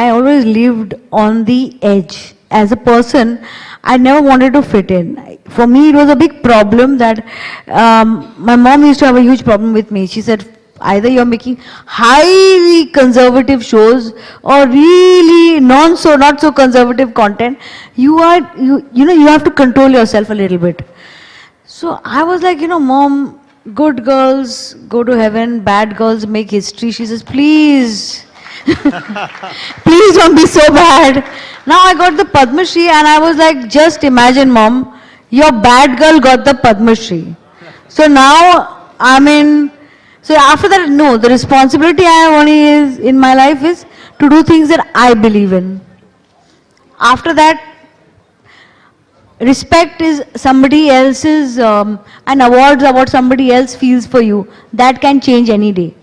always lived on the edge. As a person, I never wanted to fit in. For me, it was a big problem that my mom used to have a huge problem with me. She said, either you're making highly conservative shows or really not so conservative content. You have to control yourself a little bit. So I was like, Mom, good girls go to heaven, bad girls make history. She says, please. Please don't be so bad. Now I got the Padma Shri and I was like, just imagine, Mom, your bad girl got the Padma Shri. So now, so after that, no, the responsibility I have only is in my life is to do things that I believe in. After that, respect is somebody else's, and awards are what somebody else feels for you. That can change any day.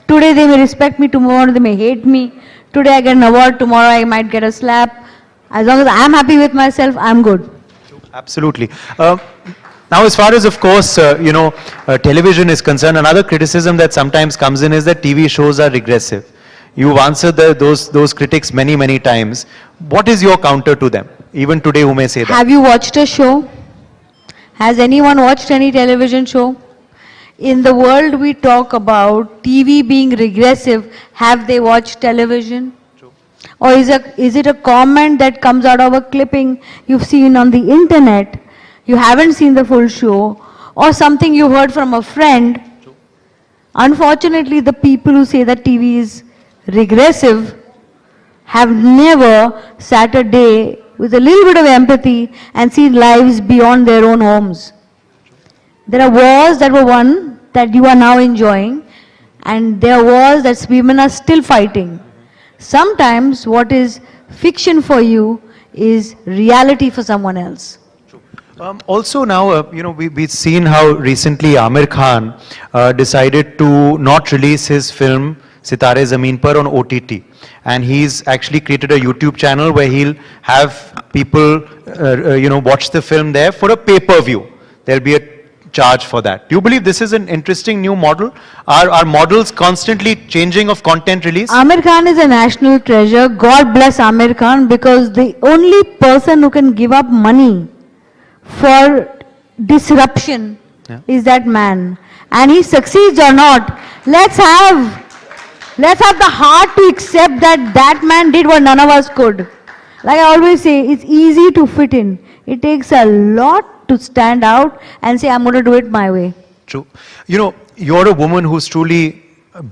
Today they may respect me, tomorrow they may hate me. Today I get an award, tomorrow I might get a slap. As long as I am happy with myself, I am good. Absolutely. Now, as far as, of course, television is concerned, another criticism that sometimes comes in is that TV shows are regressive. You've answered those critics many, many times. What is your counter to them? Even today, who may say that? Have you watched a show? Has anyone watched any television show? In the world we talk about TV being regressive, have they watched television? True. Or is it a comment that comes out of a clipping you've seen on the internet, you haven't seen the full show, or something you heard from a friend? True. Unfortunately, the people who say that TV is regressive have never sat a day with a little bit of empathy and seen lives beyond their own homes. There are wars that were won that you are now enjoying, and there are wars that women are still fighting. Sometimes what is fiction for you is reality for someone else. Also now, we've seen how recently Amir Khan decided to not release his film Sitare Zameen Par on OTT. And he's actually created a YouTube channel where he'll have people, watch the film there for a pay-per-view. There'll be a charge for that. Do you believe this is an interesting new model? Are models constantly changing of content release? Amir Khan is a national treasure. God bless Amir Khan, because the only person who can give up money for disruption is that man. And he succeeds or not, let's have the heart to accept that man did what none of us could. Like I always say, it's easy to fit in. It takes a lot to stand out and say, I'm going to do it my way. True. You know, you're a woman who's truly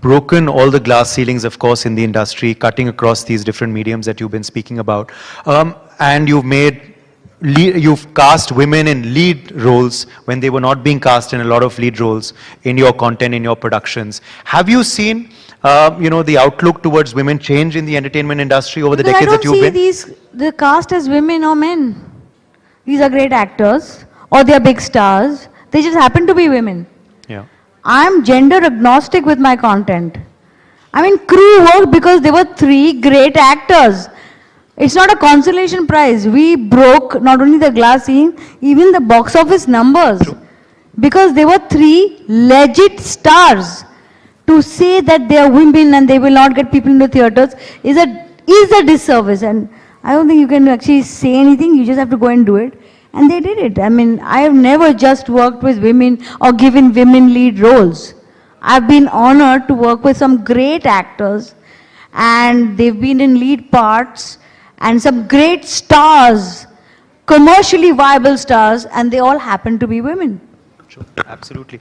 broken all the glass ceilings, of course, in the industry, cutting across these different mediums that you've been speaking about. And you've cast women in lead roles when they were not being cast in a lot of lead roles in your content, in your productions. Have you seen, the outlook towards women change in the entertainment industry over the decades that you've been? I don't see the cast as women or men. These are great actors, or they are big stars. They just happen to be women. Yeah. I'm gender agnostic with my content. I mean, crew worked because there were 3 great actors. It's not a consolation prize. We broke not only the glass ceiling, even the box office numbers. True. Because there were 3 legit stars. To say that they are women and they will not get people into theatres is a disservice. And I don't think you can actually say anything. You just have to go and do it. And they did it. I mean, I have never just worked with women or given women lead roles. I've been honored to work with some great actors, and they've been in lead parts, and some great stars, commercially viable stars, and they all happen to be women. Sure, absolutely.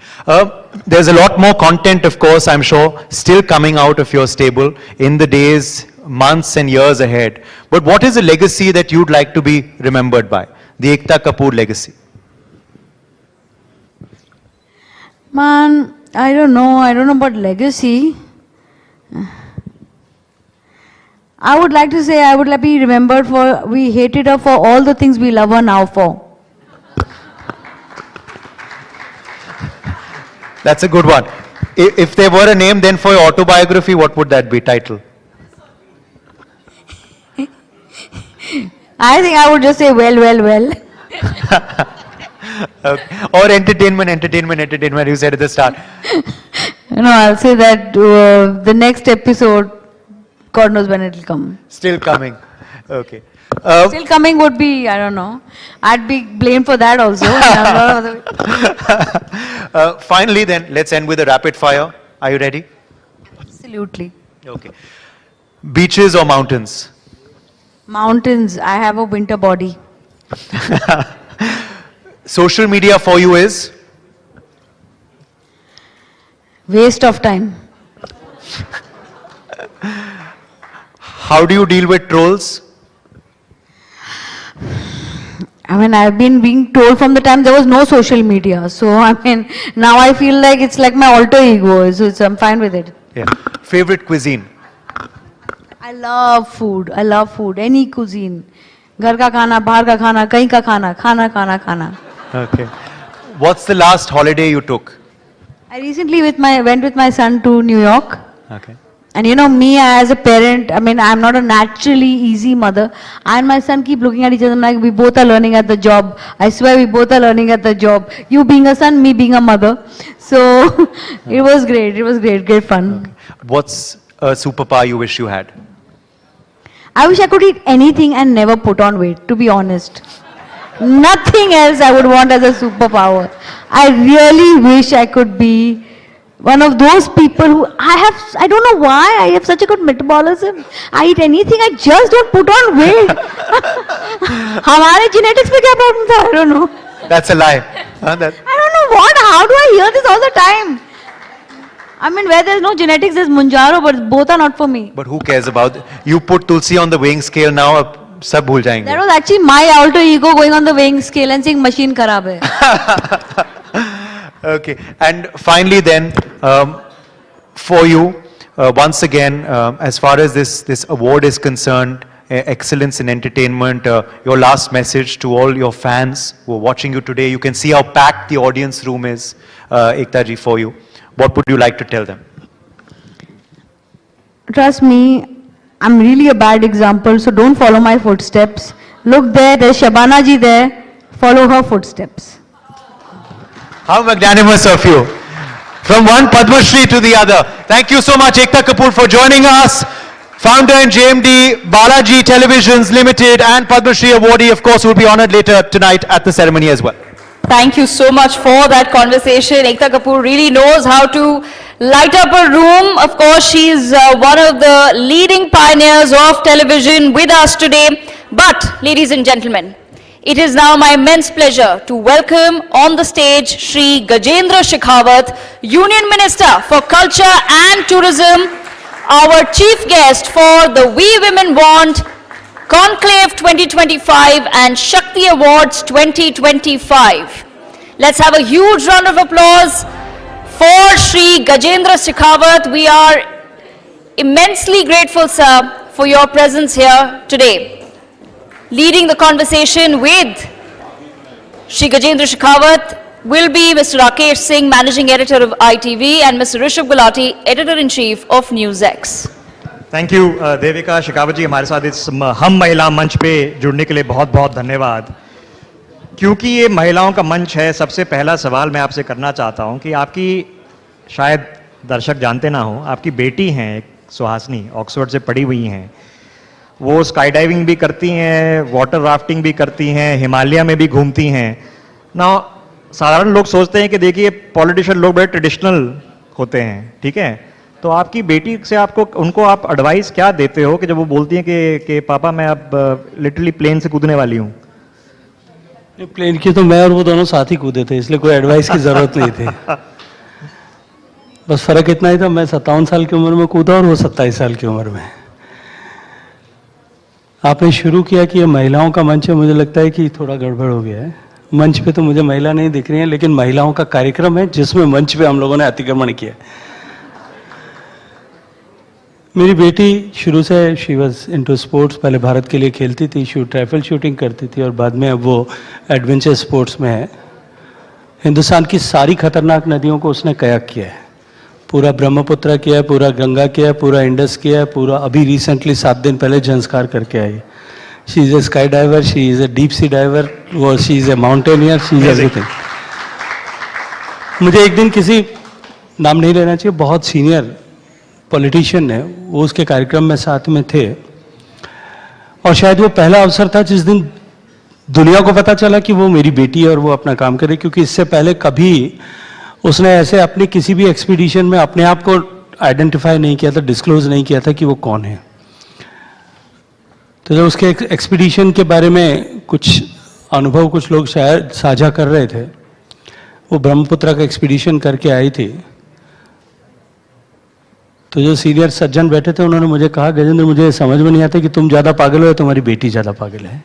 There's a lot more content, of course, I'm sure, still coming out of your stable in the days, months and years ahead. But what is a legacy that you'd like to be remembered by? The Ekta Kapoor legacy. Man, I don't know about legacy. I would like to say I would like to be remembered for, we hated her for all the things we love her now for. That's a good one. If there were a name then for your autobiography, what would that be, title? I think I would just say, well. Okay. Or entertainment, you said at the start. I'll say that the next episode, God knows when it will come. Still coming. Okay. Still coming would be, I don't know. I'd be blamed for that also. Finally then, let's end with a rapid fire. Are you ready? Absolutely. Okay. Beaches or mountains? Mountains. I have a winter body. Social media for you is? Waste of time. How do you deal with trolls? I mean, I've been being told from the time there was no social media. So, I mean, now I feel like it's like my alter ego. So, I'm fine with it. Yeah. Favorite cuisine? I love food. Any cuisine. Ghar ka khana, bahar ka khana, kahin ka khana. Okay. What's the last holiday you took? I recently went with my son to New York. Okay. And me as a parent, I mean, I'm not a naturally easy mother. I and my son keep looking at each other. I'm like, we both are learning at the job. I swear we both are learning at the job. You being a son, me being a mother. So, it was great. Great fun. Okay. What's a superpower you wish you had? I wish I could eat anything and never put on weight, to be honest. Nothing else I would want as a superpower. I really wish I could be one of those people who I don't know why, I have such a good metabolism. I eat anything, I just don't put on weight. Hamare genetics mein kya problem tha? I don't know. That's a lie. I don't know what, how do I hear this all the time? I mean, where there's no genetics, there's Munjaro, but both are not for me. But who cares about it? You put Tulsi on the weighing scale now, sab bhul jayenge. That was actually my alter ego going on the weighing scale and saying machine kharab hai. Okay. And finally then, for you, once again, as far as this award is concerned, excellence in entertainment, your last message to all your fans who are watching you today, you can see how packed the audience room is, Ekta ji, for you. What would you like to tell them? Trust me, I'm really a bad example, so don't follow my footsteps. Look there, there's Shabana ji there, follow her footsteps. How magnanimous of you. From one Padma Shri to the other. Thank you so much, Ekta Kapoor, for joining us. Founder and JMD, Balaji Televisions Limited, and Padma Shri awardee, of course, will be honored later tonight at the ceremony as well. Thank you so much for that conversation. Ekta Kapoor really knows how to light up a room. Of course, she's one of the leading pioneers of television with us today. But, ladies and gentlemen, It is now my immense pleasure to welcome on the stage Shri Gajendra Shekhawat, Union Minister for Culture and Tourism, our chief guest for the We Women Want Conclave 2025 and Shakti Awards 2025. Let's have a huge round of applause for Shri Gajendra Shekhawat. We are immensely grateful, sir, for your presence here today. Leading the conversation with Shri Gajendra Shekhawat will be Mr. Rakesh Singh, Managing Editor of ITV, and Mr. Rishabh Gulati, Editor-in-Chief of NewsX. Thank you Devika Shekhawat ji, हमारे साथ इस हम महिला मंच पे जुड़ने के लिए बहुत बहुत धन्यवाद। क्योंकि ये महिलाओं का मंच है, सबसे पहला सवाल मैं आपसे करना चाहता हूँ कि आपकी, शायद दर्शक जानते ना हो, आपकी बेटी हैं सुहासिनी, ऑक्सफोर्ड से पढ़ी हुई हैं। वो स्काई डाइविंग भी करती हैं, वाटर राफ्टिंग भी करती हैं, हिमालय में भी घूमती हैं ना। साधारण लोग सोचते हैं कि देखिए पॉलिटिशियन लोग बड़े ट्रेडिशनल होते हैं, ठीक है, तो आपकी बेटी से उनको आप एडवाइस क्या देते हो कि जब वो बोलती हैं कि पापा मैं अब लिटरली प्लेन से कूदने वाली हूँ? प्लेन की तो मैं और वो दोनों साथ ही कूदे थे, इसलिए कोई एडवाइस की जरूरत नहीं थी। बस फर्क इतना ही था, मैं 57 साल की उम्र में कूदा और वो 27 साल की उम्र में। आपने शुरू किया कि ये महिलाओं का मंच है, मुझे लगता है कि थोड़ा गड़बड़ हो गया है। मंच पे तो मुझे महिला नहीं दिख रही है, लेकिन महिलाओं का कार्यक्रम है जिसमें मंच पे हम लोगों ने अतिक्रमण किया। मेरी बेटी शुरू से शी वॉज इनटू स्पोर्ट्स, पहले भारत के लिए खेलती थी, ट्राइफल शूटिंग करती थी और बाद में अब वो एडवेंचर स्पोर्ट्स में है। हिंदुस्तान की सारी खतरनाक नदियों को उसने कयाक किया है, पूरा ब्रह्मपुत्र किया है, पूरा गंगा किया है, पूरा इंडस किया है, पूरा अभी रिसेंटली 7 दिन पहले संस्कार करके आई। She is a sky diver, she is a deep sea diver, वो she is a mountaineer, she is everything. मुझे एक दिन किसी, नाम नहीं लेना चाहिए, बहुत सीनियर पॉलिटिशियन है, वो उसके कार्यक्रम में साथ में थे और शायद वो पहला अवसर था जिस दिन दुनिया को पता चला कि वो मेरी बेटी है और वो अपना काम करे, क्योंकि इससे पहले कभी उसने ऐसे अपनी किसी भी एक्सपीडिशन में अपने आप को आइडेंटिफाई नहीं किया था, डिस्क्लोज नहीं किया था कि वो कौन है। तो जब उसके एक्सपीडिशन के बारे में कुछ अनुभव कुछ लोग शायद साझा कर रहे थे, वो ब्रह्मपुत्र का एक्सपीडिशन करके आई थी, तो जो सीनियर सज्जन बैठे थे उन्होंने मुझे कहा, गजेंद्र मुझे समझ में नहीं आता कि तुम ज़्यादा पागल हो या तुम्हारी बेटी ज़्यादा पागल है।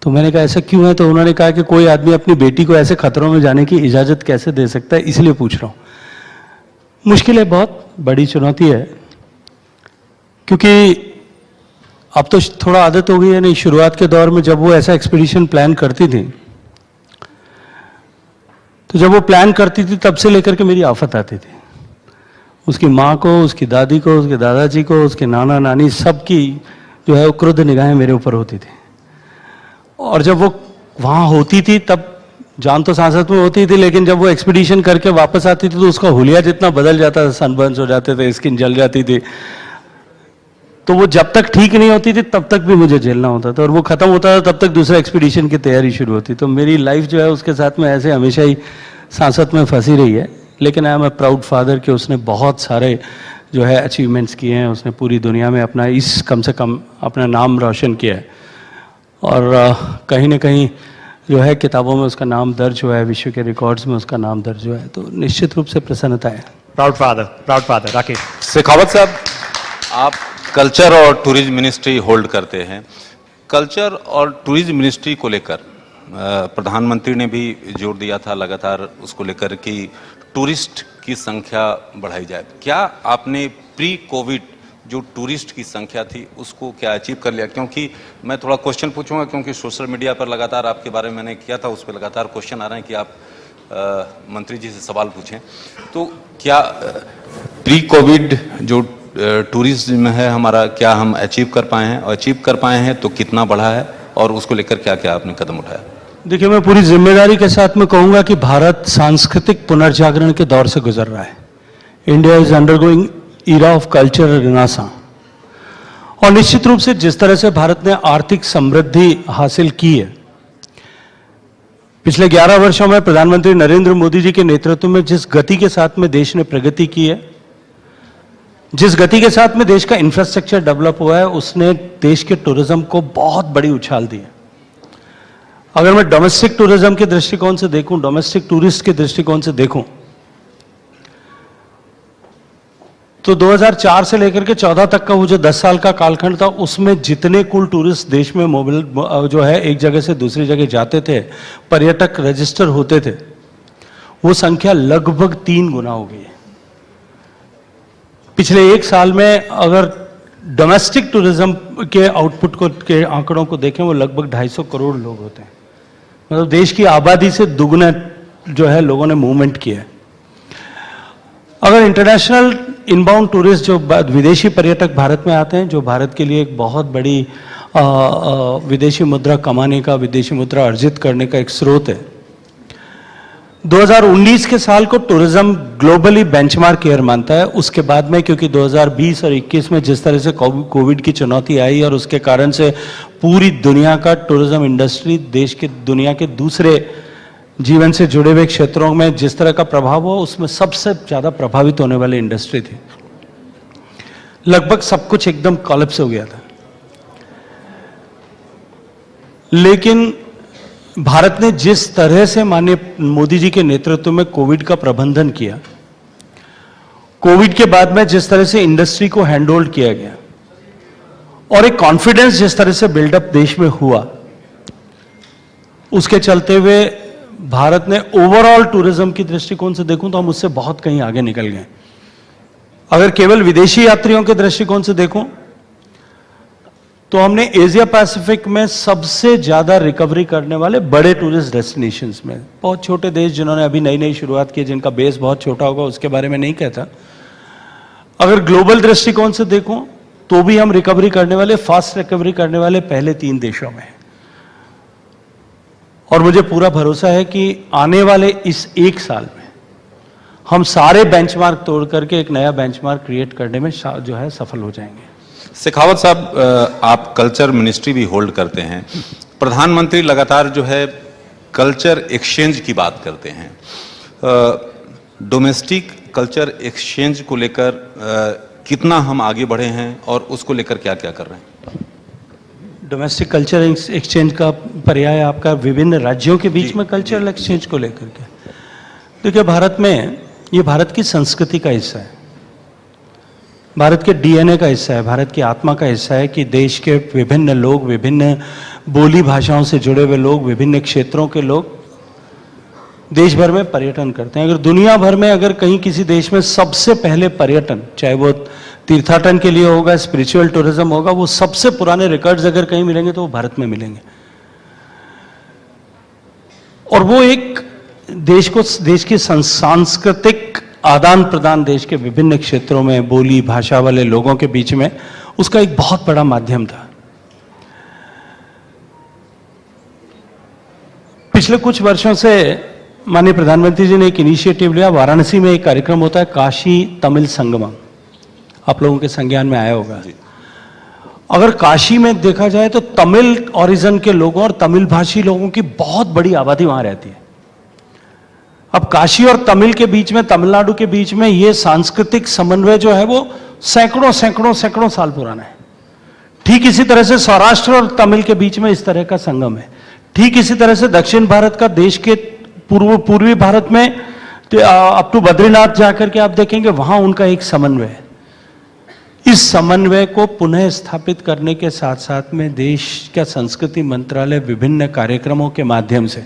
तो मैंने कहा ऐसा क्यों है? तो उन्होंने कहा कि कोई आदमी अपनी बेटी को ऐसे खतरों में जाने की इजाज़त कैसे दे सकता है, इसलिए पूछ रहा हूँ। मुश्किल है, बहुत बड़ी चुनौती है, क्योंकि अब तो थोड़ा आदत हो गई है। नहीं, शुरुआत के दौर में जब वो ऐसा एक्सपीडिशन प्लान करती थी, तो जब वो प्लान करती थी तब से लेकर के मेरी आफत आती थी। उसकी माँ को, उसकी दादी को, उसके दादाजी को, उसके नाना नानी, सबकी जो है वो क्रुद्ध निगाहें मेरे ऊपर होती थी। और जब वो वहाँ होती थी तब जान तो सांसद में होती थी, लेकिन जब वो एक्सपीडिशन करके वापस आती थी तो उसका हुलिया जितना बदल जाता था, सनबर्न्स हो जाते थे, स्किन जल जाती थी, तो वो जब तक ठीक नहीं होती थी तब तक भी मुझे झेलना होता था, और वो खत्म होता था तब तक दूसरा एक्सपीडिशन की तैयारी शुरू होती। तो मेरी लाइफ जो है उसके साथ में ऐसे हमेशा ही सांसद में फंसी रही है। लेकिन I am a proud father कि उसने बहुत सारे जो है अचीवमेंट्स किए हैं, उसने पूरी दुनिया में अपना कम से कम अपना नाम रोशन किया है, और कहीं ना कहीं जो है किताबों में उसका नाम दर्ज हुआ है, विश्व के रिकॉर्ड्स में उसका नाम दर्ज हुआ है, तो निश्चित रूप से प्रसन्नता है। Proud father. राकेश शेखावत साहब, आप कल्चर और टूरिज्म मिनिस्ट्री होल्ड करते हैं। कल्चर और टूरिज्म मिनिस्ट्री को लेकर प्रधानमंत्री ने भी जोर दिया था लगातार उसको लेकर कि टूरिस्ट की संख्या बढ़ाई जाए। क्या आपने प्री कोविड जो टूरिस्ट की संख्या थी उसको क्या अचीव कर लिया? क्योंकि मैं थोड़ा क्वेश्चन पूछूंगा, क्योंकि सोशल मीडिया पर लगातार आपके बारे में मैंने किया था, उस पर लगातार क्वेश्चन आ रहे हैं कि आप मंत्री जी से सवाल पूछें। तो क्या प्री कोविड जो टूरिज्म है हमारा, क्या हम अचीव कर पाए हैं, और अचीव कर पाए हैं तो कितना बढ़ा है, और उसको लेकर क्या क्या आपने कदम उठाया? देखिए, मैं पूरी जिम्मेदारी के साथ में कहूँगा कि भारत सांस्कृतिक पुनर्जागरण के दौर से गुजर रहा है। India is undergoing era of cultural renaissance, और निश्चित रूप से जिस तरह से भारत ने आर्थिक समृद्धि हासिल की है, पिछले 11 वर्षों में प्रधानमंत्री नरेंद्र मोदी जी के नेतृत्व में जिस गति के साथ में देश ने प्रगति की है, जिस गति के साथ में देश का इंफ्रास्ट्रक्चर डेवलप हुआ है, उसने देश के टूरिज्म को बहुत बड़ी उछाल दी है। अगर मैं डोमेस्टिक टूरिज्म के दृष्टिकोण से देखूं, डोमेस्टिक टूरिस्ट के दृष्टिकोण से देखूं, तो 2004 से लेकर के 14 तक का वो जो 10 साल का कालखंड था, उसमें जितने कुल टूरिस्ट देश में मोबाइल जो है एक जगह से दूसरी जगह जाते थे, पर्यटक रजिस्टर होते थे, वो संख्या लगभग 3 गुना हो गई है। पिछले 1 साल में अगर डोमेस्टिक टूरिज्म के आउटपुट को के आंकड़ों को देखें, वो लगभग 250 करोड़ लोग होते हैं। मतलब देश की आबादी से दुगना जो है लोगों ने मूवमेंट किया है। अगर इंटरनेशनल इनबाउंड टूरिस्ट जो विदेशी पर्यटक भारत में आते हैं, जो भारत के लिए एक बहुत बड़ी विदेशी मुद्रा कमाने का, विदेशी मुद्रा अर्जित करने का एक स्रोत है, 2019 के साल को टूरिज्म ग्लोबली बेंचमार्क ईयर मानता है। उसके बाद में क्योंकि 2020 और 21 में जिस तरह से कोविड की चुनौती आई और उसके कारण से पूरी दुनिया का टूरिज्म इंडस्ट्री देश के दुनिया के दूसरे जीवन से जुड़े हुए क्षेत्रों में जिस तरह का प्रभाव हुआ, उसमें सबसे ज्यादा प्रभावित होने वाली इंडस्ट्री थी। लगभग सब कुछ एकदम कोलैप्स हो गया था। लेकिन भारत ने जिस तरह से माननीय मोदी जी के नेतृत्व में कोविड का प्रबंधन किया, कोविड के बाद में जिस तरह से इंडस्ट्री को हैंडहोल्ड किया गया और एक कॉन्फिडेंस जिस तरह से बिल्डअप देश में हुआ, उसके चलते हुए भारत ने ओवरऑल टूरिज्म की दृष्टिकोण से देखूं तो हम उससे बहुत कहीं आगे निकल गए। अगर केवल विदेशी यात्रियों के दृष्टिकोण से देखूं तो हमने एशिया पैसिफिक में सबसे ज्यादा रिकवरी करने वाले बड़े टूरिस्ट डेस्टिनेशंस में, बहुत छोटे देश जिन्होंने अभी नई नई शुरुआत की, जिनका बेस बहुत छोटा होगा, उसके बारे में नहीं कहता। अगर ग्लोबल दृष्टिकोण से देखूं तो भी हम रिकवरी करने वाले, फास्ट रिकवरी करने वाले पहले 3 देशों में। और मुझे पूरा भरोसा है कि आने वाले इस 1 साल में हम सारे बेंचमार्क तोड़ करके एक नया बेंचमार्क क्रिएट करने में जो है सफल हो जाएंगे। शेखावत साहब, आप कल्चर मिनिस्ट्री भी होल्ड करते हैं। प्रधानमंत्री लगातार जो है कल्चर एक्सचेंज की बात करते हैं। डोमेस्टिक कल्चर एक्सचेंज को लेकर कितना हम आगे बढ़े हैं और उसको लेकर क्या क्या कर रहे हैं? डोमेस्टिक कल्चर एक्सचेंज का पर्याय आपका विभिन्न राज्यों के बीच में कल्चरल एक्सचेंज को लेकर के। देखिए, भारत में ये भारत की संस्कृति का हिस्सा है, भारत के डीएनए का हिस्सा है, भारत की आत्मा का हिस्सा है कि देश के विभिन्न लोग, विभिन्न बोली भाषाओं से जुड़े हुए लोग, विभिन्न क्षेत्रों के लोग देश भर में पर्यटन करते हैं। अगर दुनिया भर में अगर कहीं किसी देश में सबसे पहले पर्यटन, चाहे वो तीर्थाटन के लिए होगा, स्पिरिचुअल टूरिज्म होगा, वो सबसे पुराने रिकॉर्ड्स अगर कहीं मिलेंगे तो वो भारत में मिलेंगे। और वो एक देश की सांस्कृतिक आदान प्रदान देश के विभिन्न क्षेत्रों में बोली भाषा वाले लोगों के बीच में उसका एक बहुत बड़ा माध्यम था। पिछले कुछ वर्षों से माननीय प्रधानमंत्री जी ने एक इनिशिएटिव लिया। वाराणसी में एक कार्यक्रम होता है, काशी तमिल संगमम, आप लोगों के संज्ञान में आया होगा। अगर काशी में देखा जाए तो तमिल ओरिजिन के लोगों और तमिल भाषी लोगों की बहुत बड़ी आबादी वहां रहती है। अब काशी और तमिल के बीच में, तमिलनाडु के बीच में ये सांस्कृतिक समन्वय जो है वो सैकड़ों साल पुराना है। ठीक इसी तरह से सौराष्ट्र और तमिल के बीच में इस तरह का संगम है। ठीक इसी तरह से दक्षिण भारत का, देश के पूर्वी भारत में अप टू बद्रीनाथ जाकर के आप देखेंगे वहां उनका एक समन्वय है। इस समन्वय को पुनः स्थापित करने के साथ साथ में देश का संस्कृति मंत्रालय विभिन्न कार्यक्रमों के माध्यम से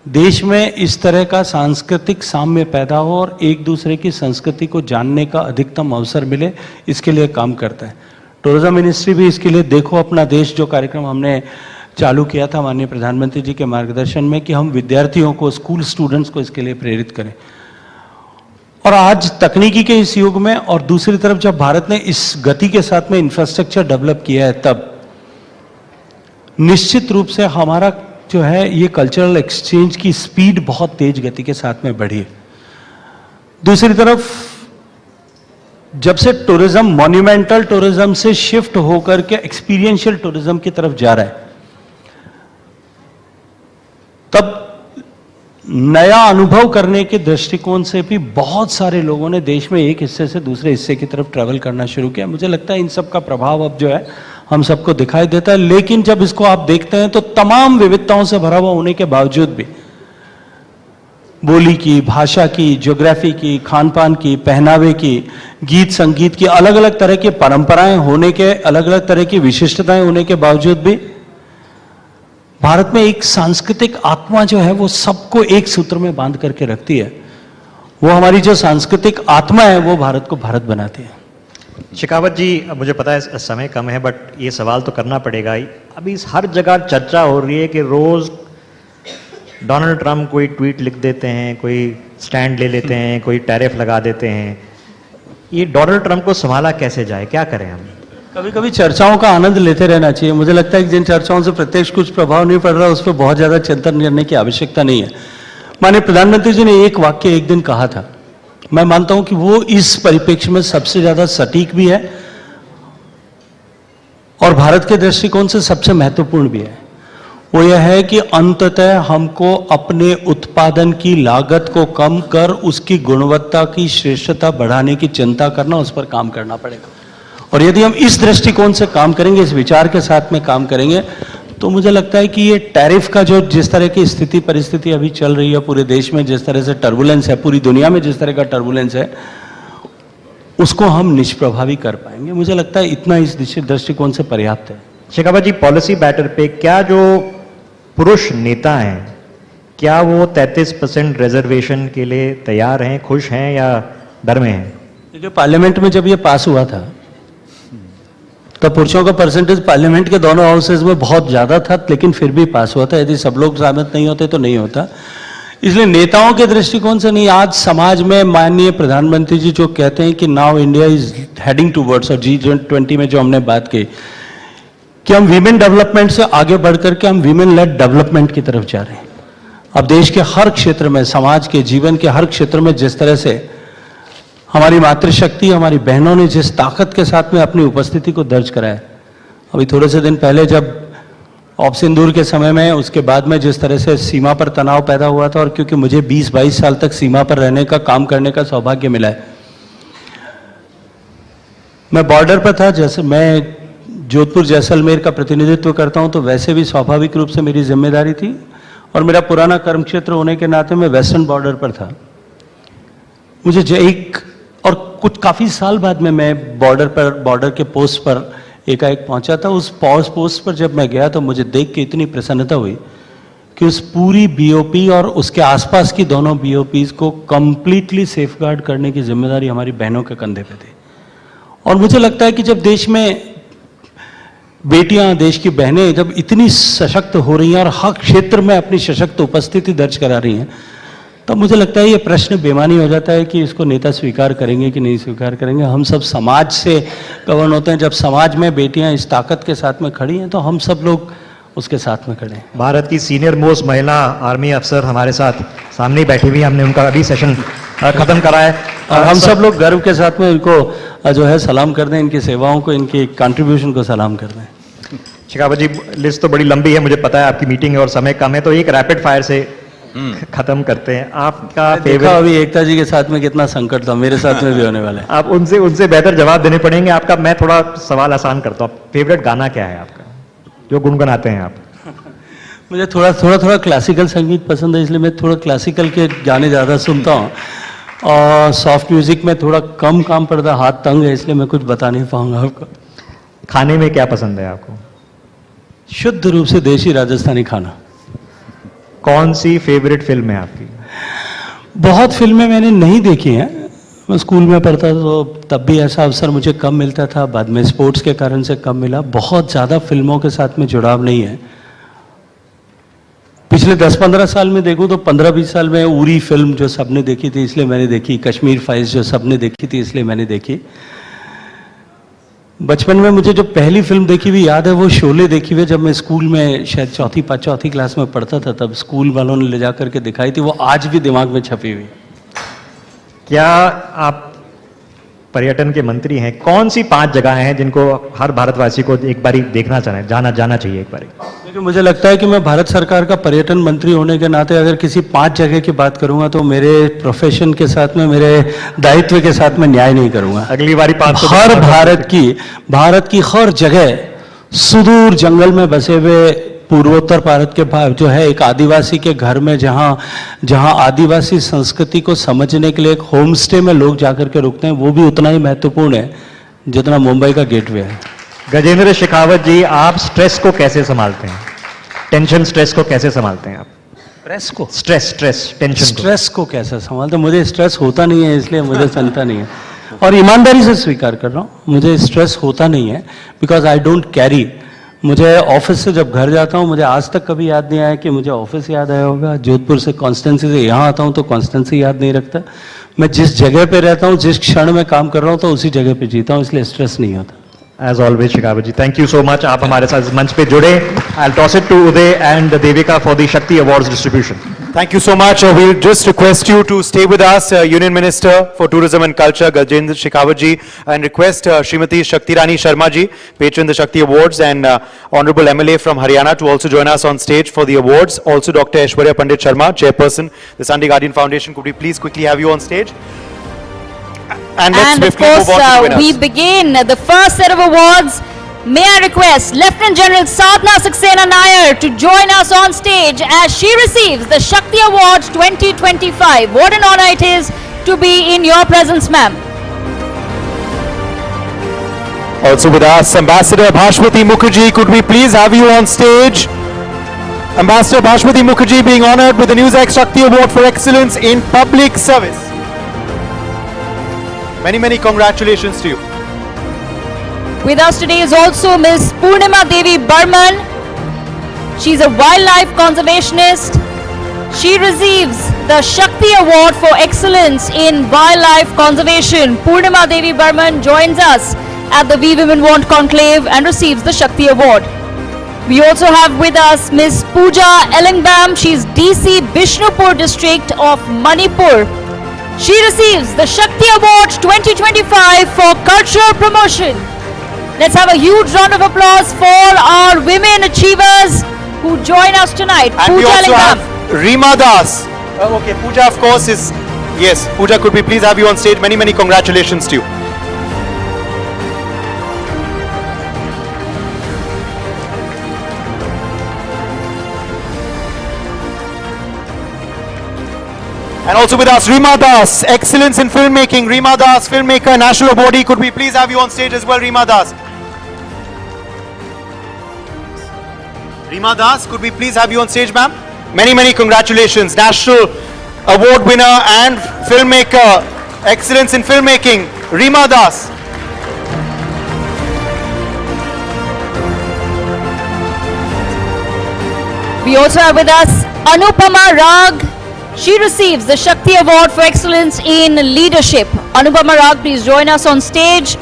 देश में इस तरह का सांस्कृतिक साम्य पैदा हो और एक दूसरे की संस्कृति को जानने का अधिकतम अवसर मिले, इसके लिए काम करता है। टूरिज्म मिनिस्ट्री भी इसके लिए देखो अपना देश जो कार्यक्रम हमने चालू किया था माननीय प्रधानमंत्री जी के मार्गदर्शन में कि हम विद्यार्थियों को, स्कूल स्टूडेंट्स को इसके लिए प्रेरित करें। और आज तकनीकी के इस युग में और दूसरी तरफ जब भारत ने इस गति के साथ में इंफ्रास्ट्रक्चर डेवलप किया है, तब निश्चित रूप से हमारा जो है ये कल्चरल एक्सचेंज की स्पीड बहुत तेज गति के साथ में बढ़ी है। दूसरी तरफ जब से टूरिज्म मॉन्यूमेंटल टूरिज्म से शिफ्ट होकर के एक्सपीरियंशियल टूरिज्म की तरफ जा रहा है, तब नया अनुभव करने के दृष्टिकोण से भी बहुत सारे लोगों ने देश में एक हिस्से से दूसरे हिस्से की तरफ ट्रैवल करना शुरू किया। मुझे लगता है इन सब का प्रभाव अब जो है हम सबको दिखाई देता है, लेकिन जब इसको आप देखते हैं तो तमाम विविधताओं से भरा हुआ होने के बावजूद भी बोली की, भाषा की, ज्योग्राफी की, खान पान की, पहनावे की, गीत संगीत की, अलग अलग तरह की परंपराएं होने के, अलग अलग तरह की विशिष्टताएं होने के बावजूद भी भारत में एक सांस्कृतिक आत्मा जो है वो सबको एक सूत्र में बांध करके रखती है। वो हमारी जो सांस्कृतिक आत्मा है वो भारत को भारत बनाती है। शेखावत जी, मुझे पता है समय कम है, बट ये सवाल तो करना पड़ेगा ही। अभी हर जगह चर्चा हो रही है कि रोज डोनाल्ड ट्रंप कोई ट्वीट लिख देते हैं, कोई स्टैंड ले लेते हैं, कोई टैरिफ लगा देते हैं। ये डोनाल्ड ट्रंप को संभाला कैसे जाए, क्या करें हम? कभी कभी चर्चाओं का आनंद लेते रहना चाहिए। मुझे लगता है कि जिन चर्चाओं से प्रत्यक्ष कुछ प्रभाव नहीं पड़ रहा उस पर बहुत ज्यादा चिंतन करने की आवश्यकता नहीं है। माननीय प्रधानमंत्री जी ने एक वाक्य एक दिन कहा था, मैं मानता हूं कि वो इस परिप्रेक्ष्य में सबसे ज्यादा सटीक भी है और भारत के दृष्टिकोण से सबसे महत्वपूर्ण भी है। वो यह है कि अंततः हमको अपने उत्पादन की लागत को कम कर उसकी गुणवत्ता की श्रेष्ठता बढ़ाने की चिंता करना, उस पर काम करना पड़ेगा। और यदि हम इस दृष्टिकोण से काम करेंगे, इस विचार के साथ में काम करेंगे, तो मुझे लगता है कि ये टैरिफ का जो जिस तरह की स्थिति परिस्थिति अभी चल रही है पूरे देश में, जिस तरह से टर्बुलेंस है, पूरी दुनिया में जिस तरह का टर्बुलेंस है, उसको हम निष्प्रभावी कर पाएंगे। मुझे लगता है इतना इस दृष्टिकोण से पर्याप्त है। शेखावत जी, पॉलिसी बैटर पे क्या जो पुरुष नेता हैं, क्या वो 33% रिजर्वेशन के लिए तैयार हैं, खुश हैं या डर में हैं? जो पार्लियामेंट में जब ये पास हुआ था तो पुरुषों का परसेंटेज पार्लियामेंट के दोनों हाउसेज में बहुत ज्यादा था, लेकिन फिर भी पास हुआ था। यदि सब लोग सहमत नहीं होते तो नहीं होता। इसलिए नेताओं के दृष्टिकोण से नहीं, आज समाज में माननीय प्रधानमंत्री जी जो कहते हैं कि now India is heading towards, और G20 में जो हमने बात की कि हम वीमेन डेवलपमेंट से आगे बढ़ करके हम वीमेन लेड डेवलपमेंट की तरफ जा रहे हैं। अब देश के हर क्षेत्र में, समाज के जीवन के हर क्षेत्र में जिस तरह से हमारी मातृशक्ति, हमारी बहनों ने जिस ताकत के साथ में अपनी उपस्थिति को दर्ज कराया, अभी थोड़े से दिन पहले जब ऑप सिंदूर के समय में, उसके बाद में जिस तरह से सीमा पर तनाव पैदा हुआ था, और क्योंकि मुझे 20-22 साल तक सीमा पर रहने का, काम करने का सौभाग्य मिला है, मैं बॉर्डर पर था। जैसे मैं जोधपुर जैसलमेर का प्रतिनिधित्व करता हूं, तो वैसे भी स्वाभाविक रूप से मेरी जिम्मेदारी थी, और मेरा पुराना कर्म क्षेत्र होने के नाते मैं वेस्टर्न बॉर्डर पर था। मुझे एक और कुछ काफी साल बाद में मैं बॉर्डर के पोस्ट पर एकाएक पहुंचा था। उस पोस्ट पर जब मैं गया तो मुझे देख के इतनी प्रसन्नता हुई कि उस पूरी बीओपी और उसके आसपास की दोनों बीओपीज को कंप्लीटली सेफगार्ड करने की जिम्मेदारी हमारी बहनों के कंधे पे थी। और मुझे लगता है कि जब देश में बेटियां, देश की बहनें जब इतनी सशक्त हो रही हैं और हर क्षेत्र में अपनी सशक्त उपस्थिति दर्ज करा रही हैं, तब मुझे लगता है ये प्रश्न बेमानी हो जाता है कि इसको नेता स्वीकार करेंगे कि नहीं स्वीकार करेंगे। हम सब समाज से गवर्न होते हैं। जब समाज में बेटियां इस ताकत के साथ में खड़ी हैं तो हम सब लोग उसके साथ में खड़े हैं। भारत की सीनियर मोस्ट महिला आर्मी अफसर हमारे साथ सामने बैठी हुई, हमने उनका अभी सेशन खत्म करा है। हम सब लोग गर्व के साथ में उनको जो है सलाम कर दें, इनकी सेवाओं को, इनकी कंट्रीब्यूशन को सलाम कर दें। शेखावत जी, लिस्ट तो बड़ी लंबी है, मुझे पता है आपकी मीटिंग है और समय कम है, तो एक रैपिड फायर से खत्म करते हैं। आपका देखा अभी एकता जी के साथ में कितना संकट था, मेरे साथ में भी होने वाला है। आप उनसे बेहतर जवाब देने पड़ेंगे आपका। मैं थोड़ा सवाल आसान करता हूँ, फेवरेट गाना क्या है आपका जो गुनगुनाते हैं आप? मुझे थोड़ा क्लासिकल संगीत पसंद है, इसलिए मैं थोड़ा क्लासिकल के गाने ज़्यादा सुनता हूँ, और सॉफ्ट म्यूजिक में थोड़ा कम काम पड़ता, हाथ तंग है, इसलिए मैं कुछ बता नहीं पाऊंगा आपको। खाने में क्या पसंद है आपको? शुद्ध रूप से देशी राजस्थानी खाना। कौन सी फेवरेट फिल्म है आपकी? बहुत फिल्में मैंने नहीं देखी हैं। मैं स्कूल में पढ़ता था तो तब भी ऐसा अवसर मुझे कम मिलता था, बाद में स्पोर्ट्स के कारण से कम मिला। बहुत ज़्यादा फिल्मों के साथ में जुड़ाव नहीं है। पिछले 10-15 साल में देखूं तो 15-20 साल में उरी फिल्म जो सबने देखी थी इसलिए मैंने देखी, कश्मीर फाइल्स जो सबने देखी थी इसलिए मैंने देखी। बचपन में मुझे जो पहली फिल्म देखी हुई याद है वो शोले देखी हुई, जब मैं स्कूल में शायद चौथी क्लास में पढ़ता था, तब स्कूल वालों ने ले जा करके दिखाई थी। वो आज भी दिमाग में छपी हुई। क्या आप पर्यटन के मंत्री हैं, कौन सी 5 जगह हैं जिनको हर भारतवासी को एक बारी देखना जाना चाहिए एक बारी? क्योंकि मुझे लगता है कि मैं भारत सरकार का पर्यटन मंत्री होने के नाते अगर किसी 5 जगह की बात करूंगा तो मेरे प्रोफेशन के साथ में, मेरे दायित्व के साथ में न्याय नहीं करूंगा। अगली बारी 5 भारत की हर जगह सुदूर जंगल में बसे हुए पूर्वोत्तर भारत के जो है एक आदिवासी के घर में जहां आदिवासी संस्कृति को समझने के लिए एक होम स्टे में लोग जाकर के रुकते हैं, वो भी उतना ही महत्वपूर्ण है जितना मुंबई का गेटवे है। गजेंद्र शेखावत जी, आप स्ट्रेस को कैसे संभालते हैं? टेंशन स्ट्रेस को कैसे संभालते हैं आप? स्ट्रेस को कैसे संभालते हैं? मुझे स्ट्रेस होता नहीं है, इसलिए मुझे चिंता नहीं है, और ईमानदारी से स्वीकार कर रहा हूँ, मुझे स्ट्रेस होता नहीं है, बिकॉज आई डोंट कैरी। मुझे ऑफिस से जब घर जाता हूँ, मुझे आज तक कभी याद नहीं आया कि मुझे ऑफिस याद आया होगा। जोधपुर से कॉन्स्टेंसी से यहाँ आता हूँ तो कॉन्स्टेंसी याद नहीं रखता। मैं जिस जगह पे रहता हूँ, जिस क्षण में काम कर रहा हूँ, तो उसी जगह पे जीता हूँ, इसलिए स्ट्रेस नहीं होता। As always, Shekhawat ji, thank you so much. आप हमारे साथ इस मंच पे जुड़े। I'll toss it to Uday and Devika for the Shakti Awards distribution. Thank you so much. We'll just request you to stay with us, Union Minister for Tourism and Culture, Gajendra Shekhawat ji, and request Srimati Shakti Irani Sharma ji, patron the Shakti Awards, and Honorable MLA from Haryana to also join us on stage for the awards. Also Dr. Aishwarya Pandit Sharma, Chairperson, the Sunday Guardian Foundation. Could we please quickly have you on stage? And of course, we begin the first set of awards. May I request Lieutenant General Sadhna Saxena Nair to join us on stage as she receives the Shakti Awards 2025. What an honor it is to be in your presence, ma'am. Also with us, Ambassador Bhashmati Mukherjee. Could we please have you on stage? Ambassador Bhashmati Mukherjee being honored with the NewsX Shakti Award for Excellence in Public Service. Many, many congratulations to you. With us today is also Ms. Purnima Devi Burman. She's a wildlife conservationist. She receives the Shakti Award for Excellence in Wildlife Conservation. Purnima Devi Burman joins us at the We Women Want Conclave and receives the Shakti Award. We also have with us Ms. Pooja Ellingbam. She's DC Bishnupur district of Manipur. She receives the Shakti Awards 2025 for cultural promotion. Let's have a huge round of applause for our women achievers who join us tonight. And Pooja we also Lingam. have Reema Das. Okay, Pooja of course is, yes, Pooja, could we please have you on stage? Many, many congratulations to you. And also with us, Reema Das, Excellence in Filmmaking. Reema Das, filmmaker, national awardee. Could we please have you on stage as well, Reema Das? Reema Das, could we please have you on stage, ma'am? Many, many congratulations. National award winner and filmmaker, Excellence in Filmmaking, Reema Das. We also have with us Anupama Rag. She receives the Shakti Award for Excellence in Leadership. Anupama Rag, please join us on stage.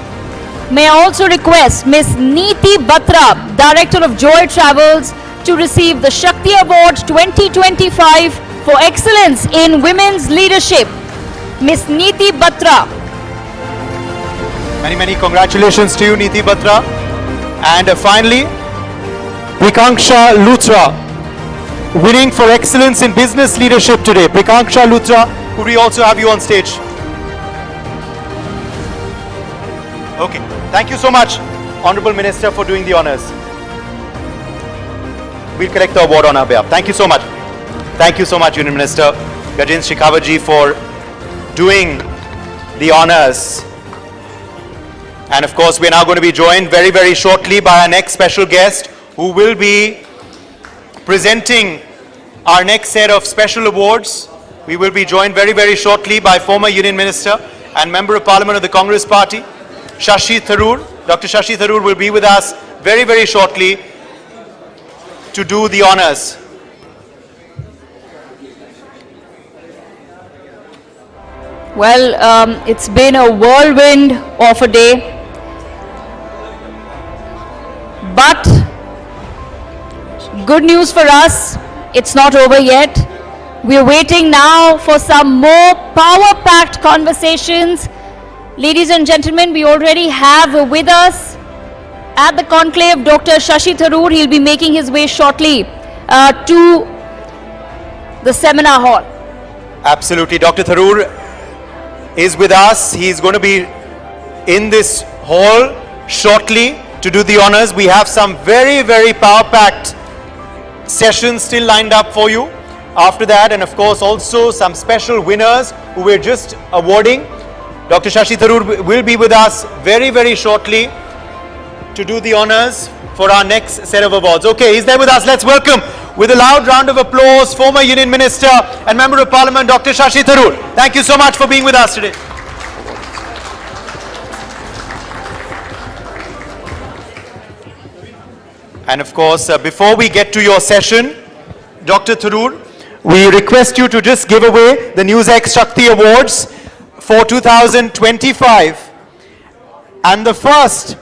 May I also request Ms. Neeti Batra, Director of Joy Travels, to receive the Shakti Award 2025 for Excellence in Women's Leadership. Ms. Neeti Batra. Many, many congratulations to you, Neeti Batra. And finally, Prikanksha Luthra, winning for excellence in business leadership today. Prikanksha Luthra, could we also have you on stage? Okay, thank you so much, Honorable Minister, for doing the honors. We'll collect the award on our behalf. Thank you so much. Thank you so much, Union Minister Gajendra Shekhawat ji, for doing the honors. And of course, we're now going to be joined very, very shortly by our next special guest, who will be presenting our next set of special awards. We will be joined very, very shortly by former Union Minister and Member of Parliament of the Congress Party, Shashi Tharoor. Dr. Shashi Tharoor will be with us very, very shortly to do the honors. Well, it's been a whirlwind of a day. But good news for us, it's not over yet. We're waiting now for some more power-packed conversations. Ladies and gentlemen, we already have with us at the conclave Dr. Shashi Tharoor. He'll be making his way shortly to the seminar hall. Absolutely. Dr. Tharoor is with us. He's going to be in this hall shortly. to do the honors. We have some very, very power-packed sessions still lined up for you after that, and of course also some special winners who we're just awarding. Dr. Shakti Tharoor will be with us very, very shortly to do the honors for our next set of awards. Okay, he's there with us. Let's welcome with a loud round of applause former Union Minister and Member of Parliament Dr. Shakti Tharoor. Thank you so much for being with us today. And of course, before we get to your session, Dr. Tharoor, we request you to just give away the NewsX Shakti Awards for 2025. And the first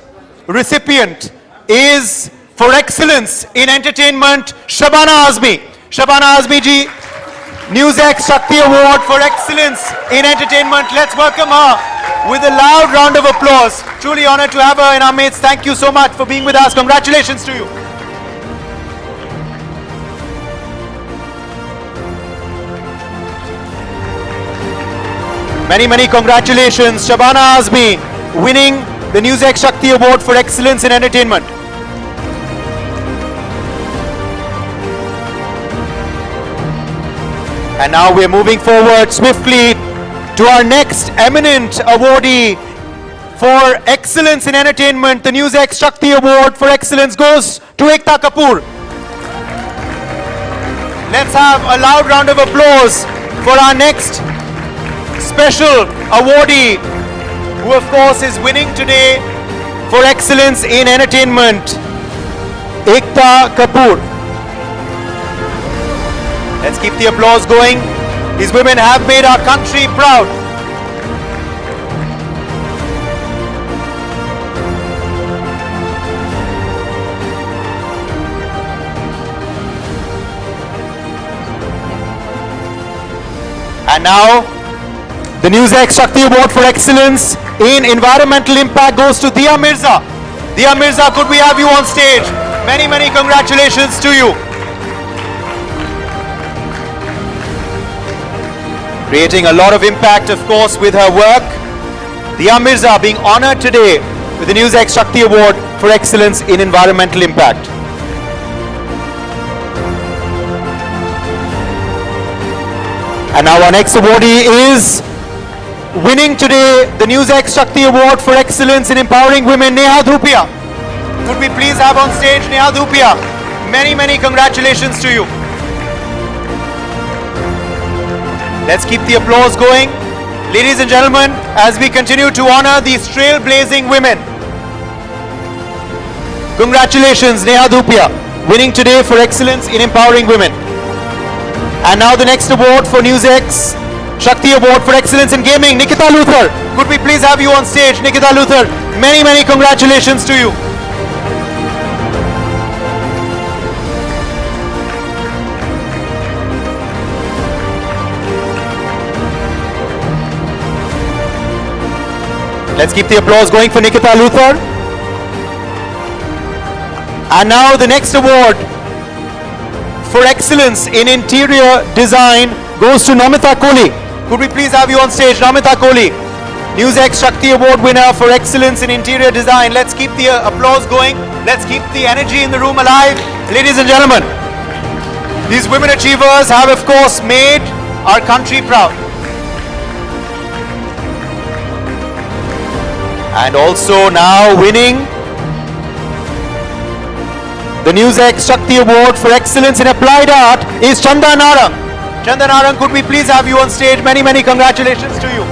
recipient is for excellence in entertainment, Shabana Azmi. Shabana Azmi ji, NewsX Shakti Award for excellence in entertainment. Let's welcome her with a loud round of applause. Truly honored to have her in our midst. Thank you so much for being with us. Congratulations to you. Many, many congratulations. Shabana Azmi winning the NewsX Shakti Award for excellence in entertainment. And now we're moving forward swiftly to our next eminent awardee for excellence in entertainment. The NewsX Shakti Award for excellence goes to Ekta Kapoor. Let's have a loud round of applause for our next special awardee, who of course is winning today for excellence in entertainment, Ekta Kapoor. Let's keep the applause going. These women have made our country proud. And now, the NewsX Shakti Award for excellence in environmental impact goes to Dia Mirza. Dia Mirza, could we have you on stage? Many, many congratulations to you. Creating a lot of impact, of course, with her work. Dia Mirza being honored today with the NewsX Shakti Award for excellence in environmental impact. And now our next awardee is winning today the NewsX Shakti Award for excellence in empowering women, Neha Dhupia. Could we please have on stage Neha Dhupia? Many, many congratulations to you. Let's keep the applause going. Ladies and gentlemen, as we continue to honor these trailblazing women. Congratulations, Neha Dhupia, winning today for excellence in empowering women. And now the next award for NewsX Shakti Award for excellence in gaming, Nikita Luthar. Could we please have you on stage, Nikita Luthar? Many, many congratulations to you. Let's keep the applause going for Nikita Luthar. And now the next award for excellence in interior design goes to Namita Kohli. Could we please have you on stage, Namita Kohli, NewsX Shakti Award winner for excellence in interior design. Let's keep the applause going. Let's keep the energy in the room alive. Ladies and gentlemen, these women achievers have of course made our country proud. And also now winning the NewsX Shakti Award for excellence in applied art is Chanda Narang. Chanda Narang, could we please have you on stage? Many, many congratulations to you.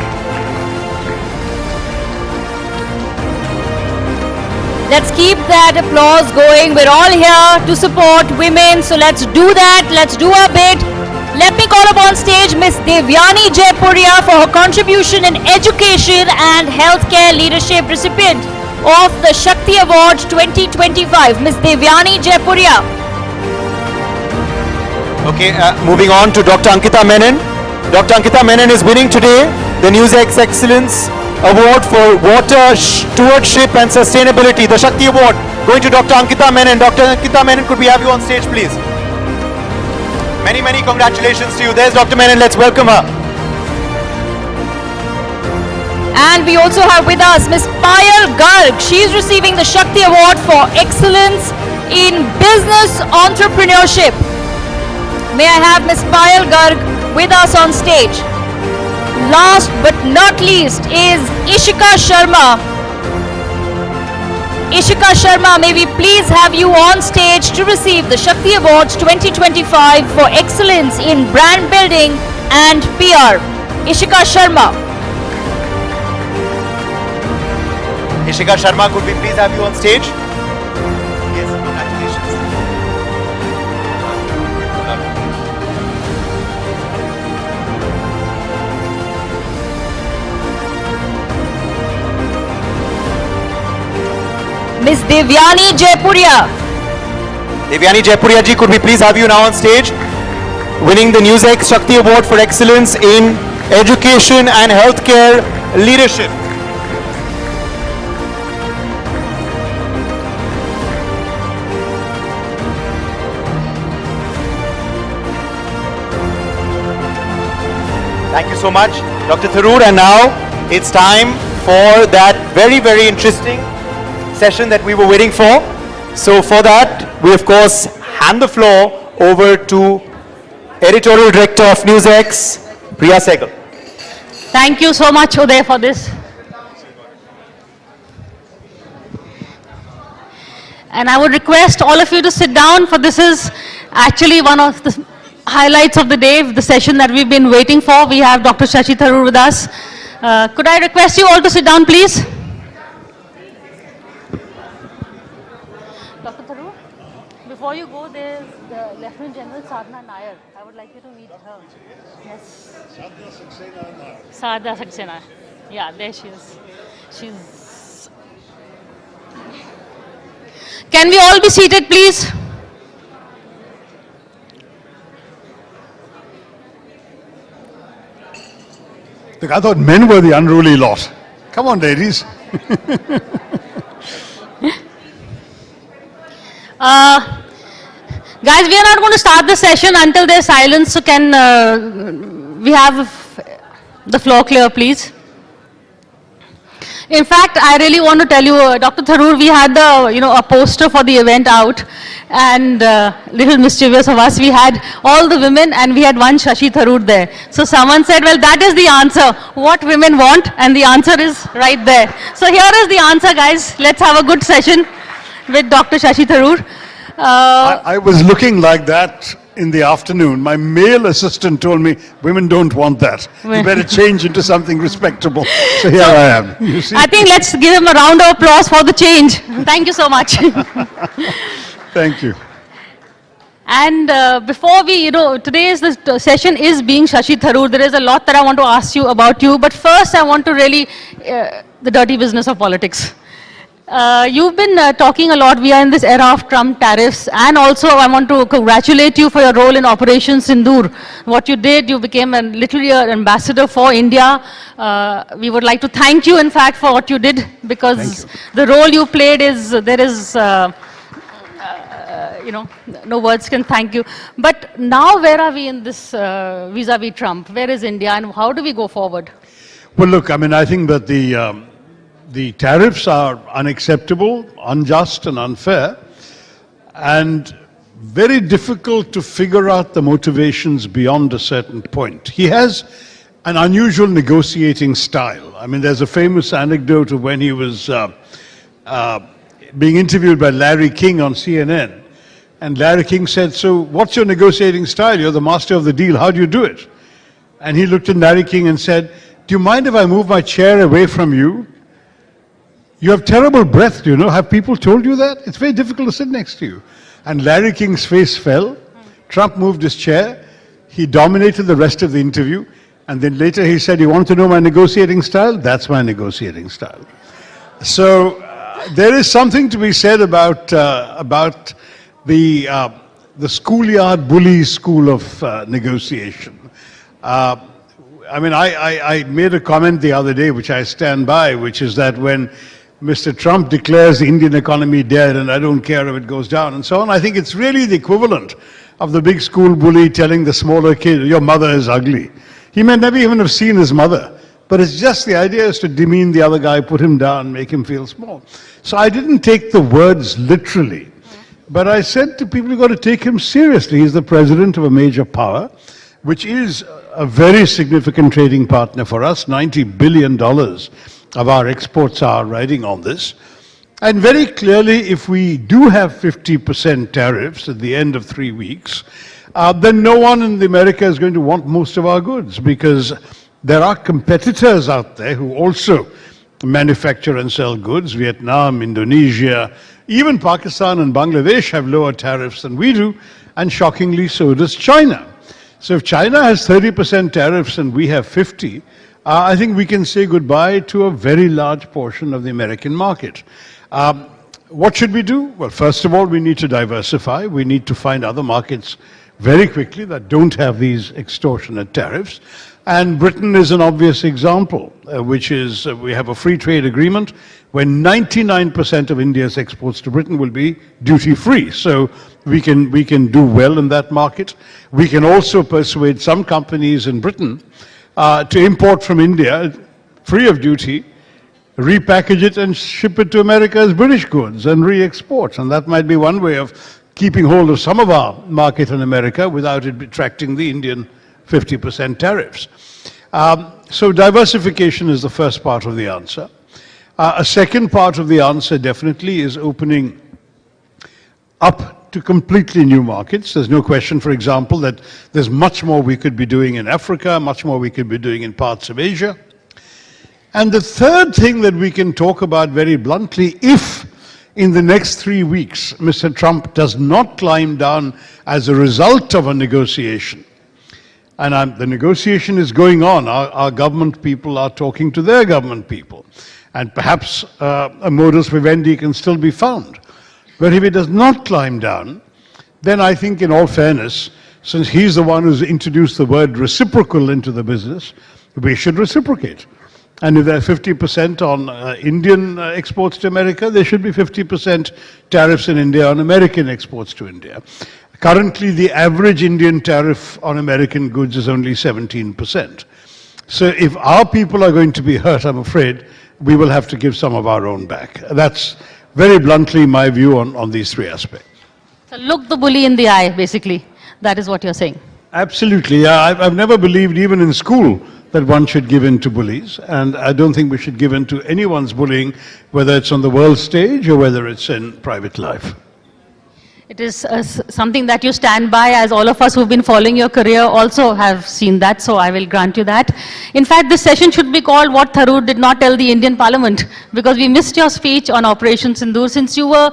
Let's keep that applause going. We're all here to support women, so let's do that. Let's do our bit. Let me call up on stage Miss Devyani Jaipuria for her contribution in education and healthcare leadership, recipient of the Shakti Award 2025. Miss Devyani Jaipuria. Okay, moving on to Dr. Ankita Menon. Dr. Ankita Menon is winning today the NewsX Excellence Award for Water Stewardship and Sustainability, the Shakti Award, going to Dr. Ankita Menon. Dr. Ankita Menon, could we have you on stage, please? Many, many congratulations to you. There's Dr. Menon. Let's welcome her. And we also have with us Ms. Payal Garg. She is receiving the Shakti Award for Excellence in Business Entrepreneurship. May I have Ms. Payal Garg with us on stage. Last but not least is Ishika Sharma. Ishika Sharma, may we please have you on stage to receive the Shakti Awards 2025 for Excellence in Brand Building and PR. Ishika Sharma. Ishika Sharma, could we please have you on stage? Yes, congratulations. Ms. Devyani Jaipuria. Devyani Jaipuria ji, could we please have you now on stage? Winning the NewsX Shakti Award for Excellence in Education and Healthcare Leadership. Thank you so much, Dr. Tharoor. And now it's time for that very, very interesting session that we were waiting for. So for that, we of course hand the floor over to Editorial Director of NewsX, Priya Sehgal. Thank you so much, Uday, for this. And I would request all of you to sit down, for this is actually one of the highlights of the day, the session that we've been waiting for. We have Dr. Shashi Tharoor with us. Could I request you all to sit down, please? Dr. Tharoor, before you go, there's the Lieutenant General Sadhana Nair. I would like you to meet her. Yes. Sadhana Saxena. Yeah, there she is. She's... Can we all be seated, please? Look, I thought men were the unruly lot. Come on, ladies. Guys, we are not going to start the session until there's silence. So can we have the floor clear, please? In fact, I really want to tell you, Dr. Tharoor, we had a poster for the event out, and little mischievous of us, we had all the women and we had one Shashi Tharoor there. So someone said, well, that is the answer, what women want, and the answer is right there. So here is the answer, guys. Let's have a good session with Dr. Shashi Tharoor. I was looking like that in the afternoon. My male assistant told me, women don't want that. You better change into something respectable. So here I am. You see? I think let's give him a round of applause for the change. Thank you so much. Thank you. And before we, today's the session is being Shashi Tharoor. There is a lot that I want to ask you about you. But first, I want to really, the dirty business of politics. You've been talking a lot. We are in this era of Trump tariffs, and also I want to congratulate you for your role in Operation Sindoor. What you did, you became a literally an ambassador for India. We would like to thank you, in fact, for what you did, because the role you played is, there is, no words can thank you. But now where are we in this vis-a-vis Trump? Where is India, and how do we go forward? Well, look, I mean, I think that the tariffs are unacceptable, unjust and unfair, and very difficult to figure out the motivations beyond a certain point. He has an unusual negotiating style. I mean, there's a famous anecdote of when he was being interviewed by Larry King on CNN, and Larry King said, so what's your negotiating style? You're the master of the deal. How do you do it? And he looked at Larry King and said, do you mind if I move my chair away from you? You have terrible breath, Have people told you that? It's very difficult to sit next to you. And Larry King's face fell. Trump moved his chair. He dominated the rest of the interview. And then later he said, you want to know my negotiating style? That's my negotiating style. So there is something to be said about the schoolyard bully school of negotiation. I mean, I made a comment the other day, which I stand by, which is that when Mr. Trump declares the Indian economy dead and I don't care if it goes down and so on, I think it's really the equivalent of the big school bully telling the smaller kid, your mother is ugly. He may never even have seen his mother, but it's just the idea is to demean the other guy, put him down, make him feel small. So I didn't take the words literally, but I said to people, you've got to take him seriously. He's the president of a major power, which is a very significant trading partner for us. $90 billion of our exports are riding on this. And very clearly, if we do have 50% tariffs at the end of 3 weeks, then no one in America is going to want most of our goods, because there are competitors out there who also manufacture and sell goods. Vietnam, Indonesia, even Pakistan and Bangladesh have lower tariffs than we do, and shockingly so does China. So if China has 30% tariffs and we have 50, I think we can say goodbye to a very large portion of the American market. What should we do? Well, first of all, we need to diversify. We need to find other markets very quickly that don't have these extortionate tariffs. And Britain is an obvious example, which is we have a free trade agreement where 99% of India's exports to Britain will be duty-free. So we can do well in that market. We can also persuade some companies in Britain to import from India free of duty, repackage it and ship it to America as British goods and re-export. And that might be one way of keeping hold of some of our market in America without it attracting the Indian 50% tariffs. So diversification is the first part of the answer. A second part of the answer definitely is opening up to completely new markets. There's no question, for example, that there's much more we could be doing in Africa, much more we could be doing in parts of Asia. And the third thing that we can talk about very bluntly, if in the next 3 weeks Mr. Trump does not climb down as a result of a negotiation, and the negotiation is going on, our government people are talking to their government people, and perhaps a modus vivendi can still be found. But if he does not climb down, then I think in all fairness, since he's the one who's introduced the word reciprocal into the business, we should reciprocate. And if there are 50% on Indian exports to America, there should be 50% tariffs in India on American exports to India. Currently, the average Indian tariff on American goods is only 17%. So if our people are going to be hurt, I'm afraid, we will have to give some of our own back. That's very bluntly my view on these three aspects. So look the bully in the eye, basically. That is what you're saying. Absolutely. Yeah, I've never believed, even in school, that one should give in to bullies. And I don't think we should give in to anyone's bullying, whether it's on the world stage or whether it's in private life. It is something that you stand by, as all of us who've been following your career also have seen that, so I will grant you that. In fact, this session should be called What Tharoor Did Not Tell the Indian Parliament, because we missed your speech on Operation Sindoor, since you were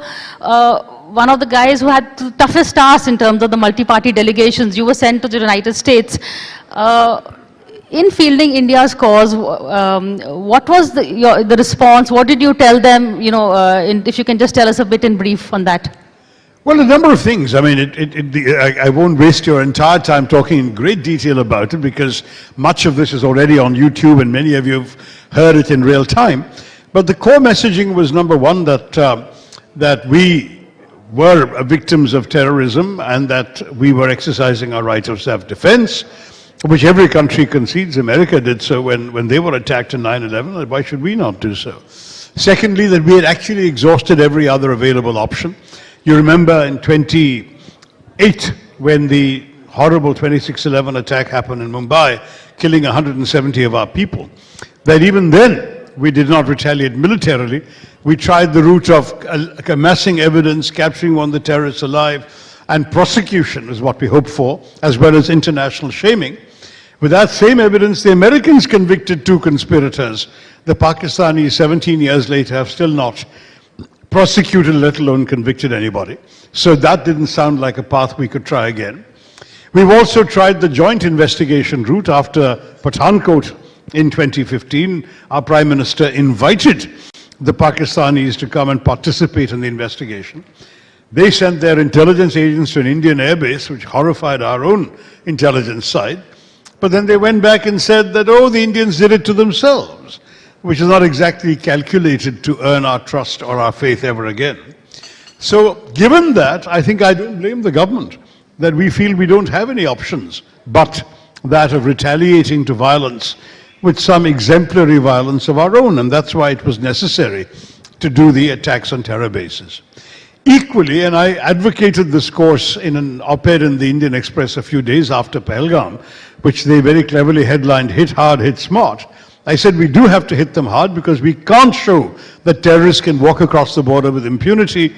one of the guys who had the toughest task in terms of the multi-party delegations. You were sent to the United States. In fielding India's cause, what was the response? What did you tell them? You know, if you can just tell us a bit in brief on that. Well, a number of things. I mean, I won't waste your entire time talking in great detail about it, because much of this is already on YouTube and many of you have heard it in real time. But the core messaging was, number one, that we were victims of terrorism and that we were exercising our right of self-defense, which every country concedes. America did so when they were attacked in 9/11. Why should we not do so? Secondly, that we had actually exhausted every other available option. You remember in 2008, when the horrible 26/11 attack happened in Mumbai, killing 170 of our people, that even then we did not retaliate militarily. We tried the route of amassing evidence, capturing one of the terrorists alive, and prosecution is what we hoped for, as well as international shaming. With that same evidence, the Americans convicted 2 conspirators. The Pakistanis, 17 years later, have still not prosecuted, let alone convicted anybody. So that didn't sound like a path we could try again. We've also tried the joint investigation route after Pathankot in 2015. Our Prime Minister invited the Pakistanis to come and participate in the investigation. They sent their intelligence agents to an Indian airbase, which horrified our own intelligence side. But then they went back and said that, oh, the Indians did it to themselves, which is not exactly calculated to earn our trust or our faith ever again. So given that, I think I don't blame the government, that we feel we don't have any options but that of retaliating to violence with some exemplary violence of our own, and that's why it was necessary to do the attacks on terror bases. Equally, and I advocated this course in an op-ed in the Indian Express a few days after Pahalgam, which they very cleverly headlined, "Hit Hard, Hit Smart." I said we do have to hit them hard because we can't show that terrorists can walk across the border with impunity,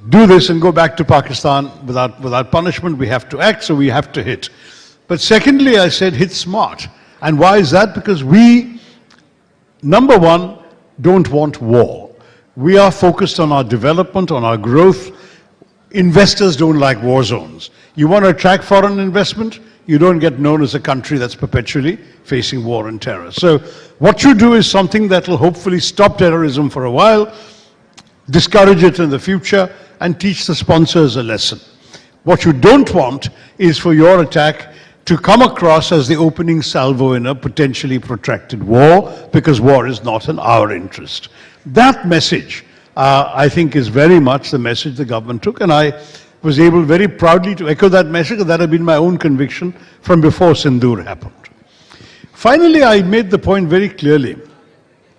do this and go back to Pakistan without punishment. We have to act, so we have to hit. But secondly, I said hit smart. And why is that? Because we, number one, don't want war. We are focused on our development, on our growth. Investors don't like war zones. You want to attract foreign investment? You don't get known as a country that's perpetually facing war and terror. So what you do is something that will hopefully stop terrorism for a while, discourage it in the future, and teach the sponsors a lesson. What you don't want is for your attack to come across as the opening salvo in a potentially protracted war, because war is not in our interest. That message, I think, is very much the message the government took, and I was able very proudly to echo that message, and that had been my own conviction from before Sindoor happened. Finally, I made the point very clearly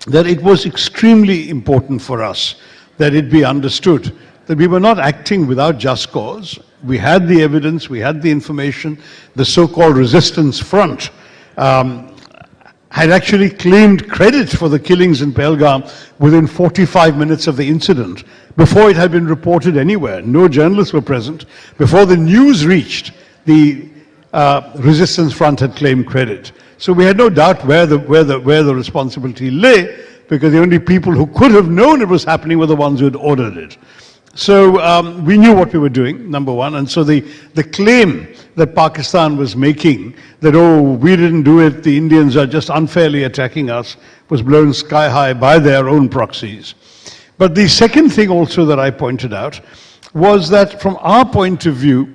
that it was extremely important for us that it be understood that we were not acting without just cause. We had the evidence, we had the information. The so-called resistance front had actually claimed credit for the killings in Pahalgam within 45 minutes of the incident, before it had been reported anywhere. No journalists were present. Before the news reached, the resistance front had claimed credit. So we had no doubt where the responsibility lay, because the only people who could have known it was happening were the ones who had ordered it. So we knew what we were doing, number one, and so the claim that Pakistan was making that, oh, we didn't do it, the Indians are just unfairly attacking us, was blown sky high by their own proxies. But the second thing also that I pointed out was that from our point of view,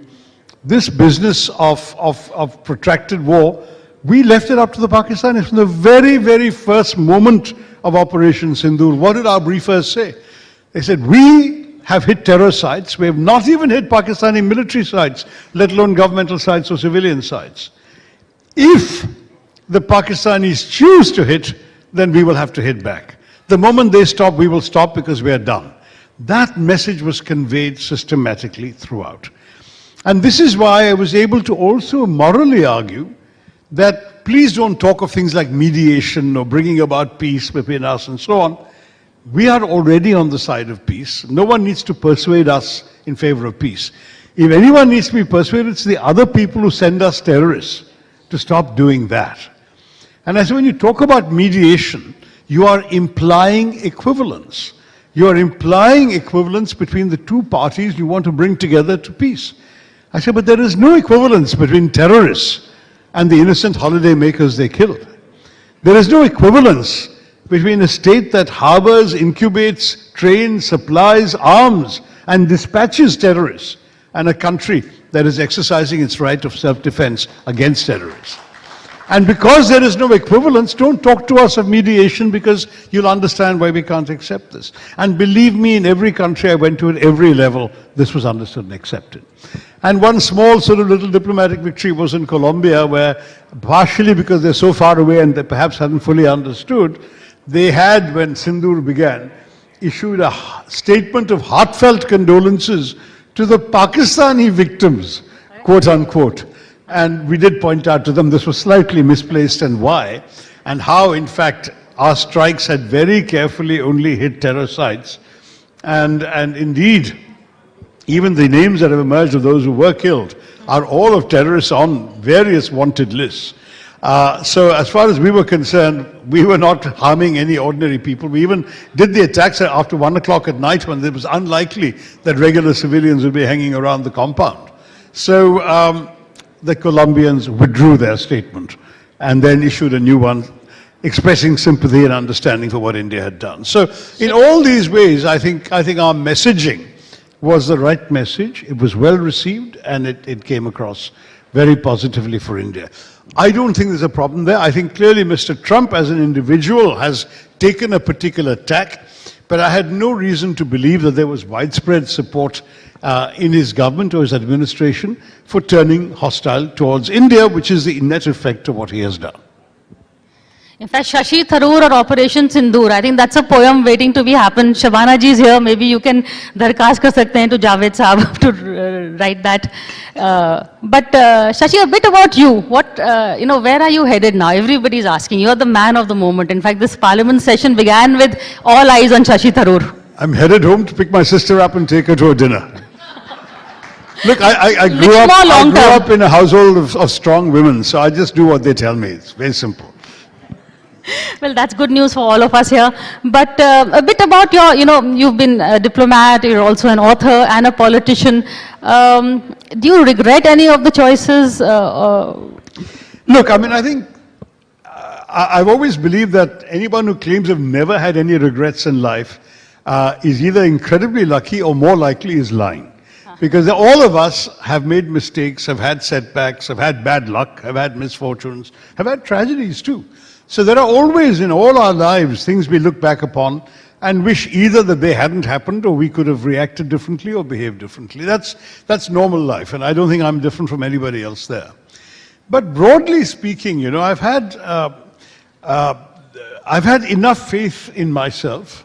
this business of protracted war, we left it up to the Pakistanis from the very, very first moment of Operation Sindoor. What did our briefers say? They said, we have hit terror sites. We have not even hit Pakistani military sites, let alone governmental sites or civilian sites. If the Pakistanis choose to hit, then we will have to hit back. The moment they stop, we will stop because we are done. That message was conveyed systematically throughout. And this is why I was able to also morally argue that please don't talk of things like mediation or bringing about peace between us and so on. We are already on the side of peace. No one needs to persuade us in favor of peace. If anyone needs to be persuaded, it's the other people who send us terrorists to stop doing that. And as when you talk about mediation, you are implying equivalence. You are implying equivalence between the two parties you want to bring together to peace. I said, but there is no equivalence between terrorists and the innocent holiday makers they killed. There is no equivalence between a state that harbors, incubates, trains, supplies, arms, and dispatches terrorists, and a country that is exercising its right of self-defense against terrorists. And because there is no equivalence, don't talk to us of mediation, because you'll understand why we can't accept this. And believe me, in every country I went to at every level, this was understood and accepted. And one small sort of little diplomatic victory was in Colombia, where partially because they're so far away and they perhaps hadn't fully understood, they had, when Sindoor began, issued a statement of heartfelt condolences to the Pakistani victims, quote unquote. And we did point out to them this was slightly misplaced and why, and how in fact our strikes had very carefully only hit terror sites. And indeed, even the names that have emerged of those who were killed are all of terrorists on various wanted lists. So as far as we were concerned, we were not harming any ordinary people. We even did the attacks after 1 o'clock at night, when it was unlikely that regular civilians would be hanging around the compound. So the Colombians withdrew their statement and then issued a new one expressing sympathy and understanding for what India had done. So in all these ways, I think our messaging was the right message. It was well received, and it came across very positively for India. I don't think there's a problem there. I think clearly Mr. Trump as an individual has taken a particular tack, but I had no reason to believe that there was widespread support in his government or his administration for turning hostile towards India, which is the net effect of what he has done. In fact, Shashi Tharoor or Operation Sindoor, I think that's a poem waiting to be happened. Shabana ji is here, maybe you can darkhast kar sakte hain to Javed Saab to write that. But Shashi, a bit about you. What, where are you headed now? Everybody's asking. You're the man of the moment. In fact, this parliament session began with all eyes on Shashi Tharoor. I'm headed home to pick my sister up and take her to a dinner. Look, I grew up in a household of strong women, so I just do what they tell me. It's very simple. Well, that's good news for all of us here. But a bit about your, you've been a diplomat, you're also an author and a politician. Do you regret any of the choices? Look, I mean, I think I've always believed that anyone who claims they've never had any regrets in life is either incredibly lucky or more likely is lying. Because all of us have made mistakes, have had setbacks, have had bad luck, have had misfortunes, have had tragedies too. So there are always in all our lives things we look back upon and wish either that they hadn't happened or we could have reacted differently or behaved differently. That's normal life, and I don't think I'm different from anybody else there. But broadly speaking, I've had enough faith in myself,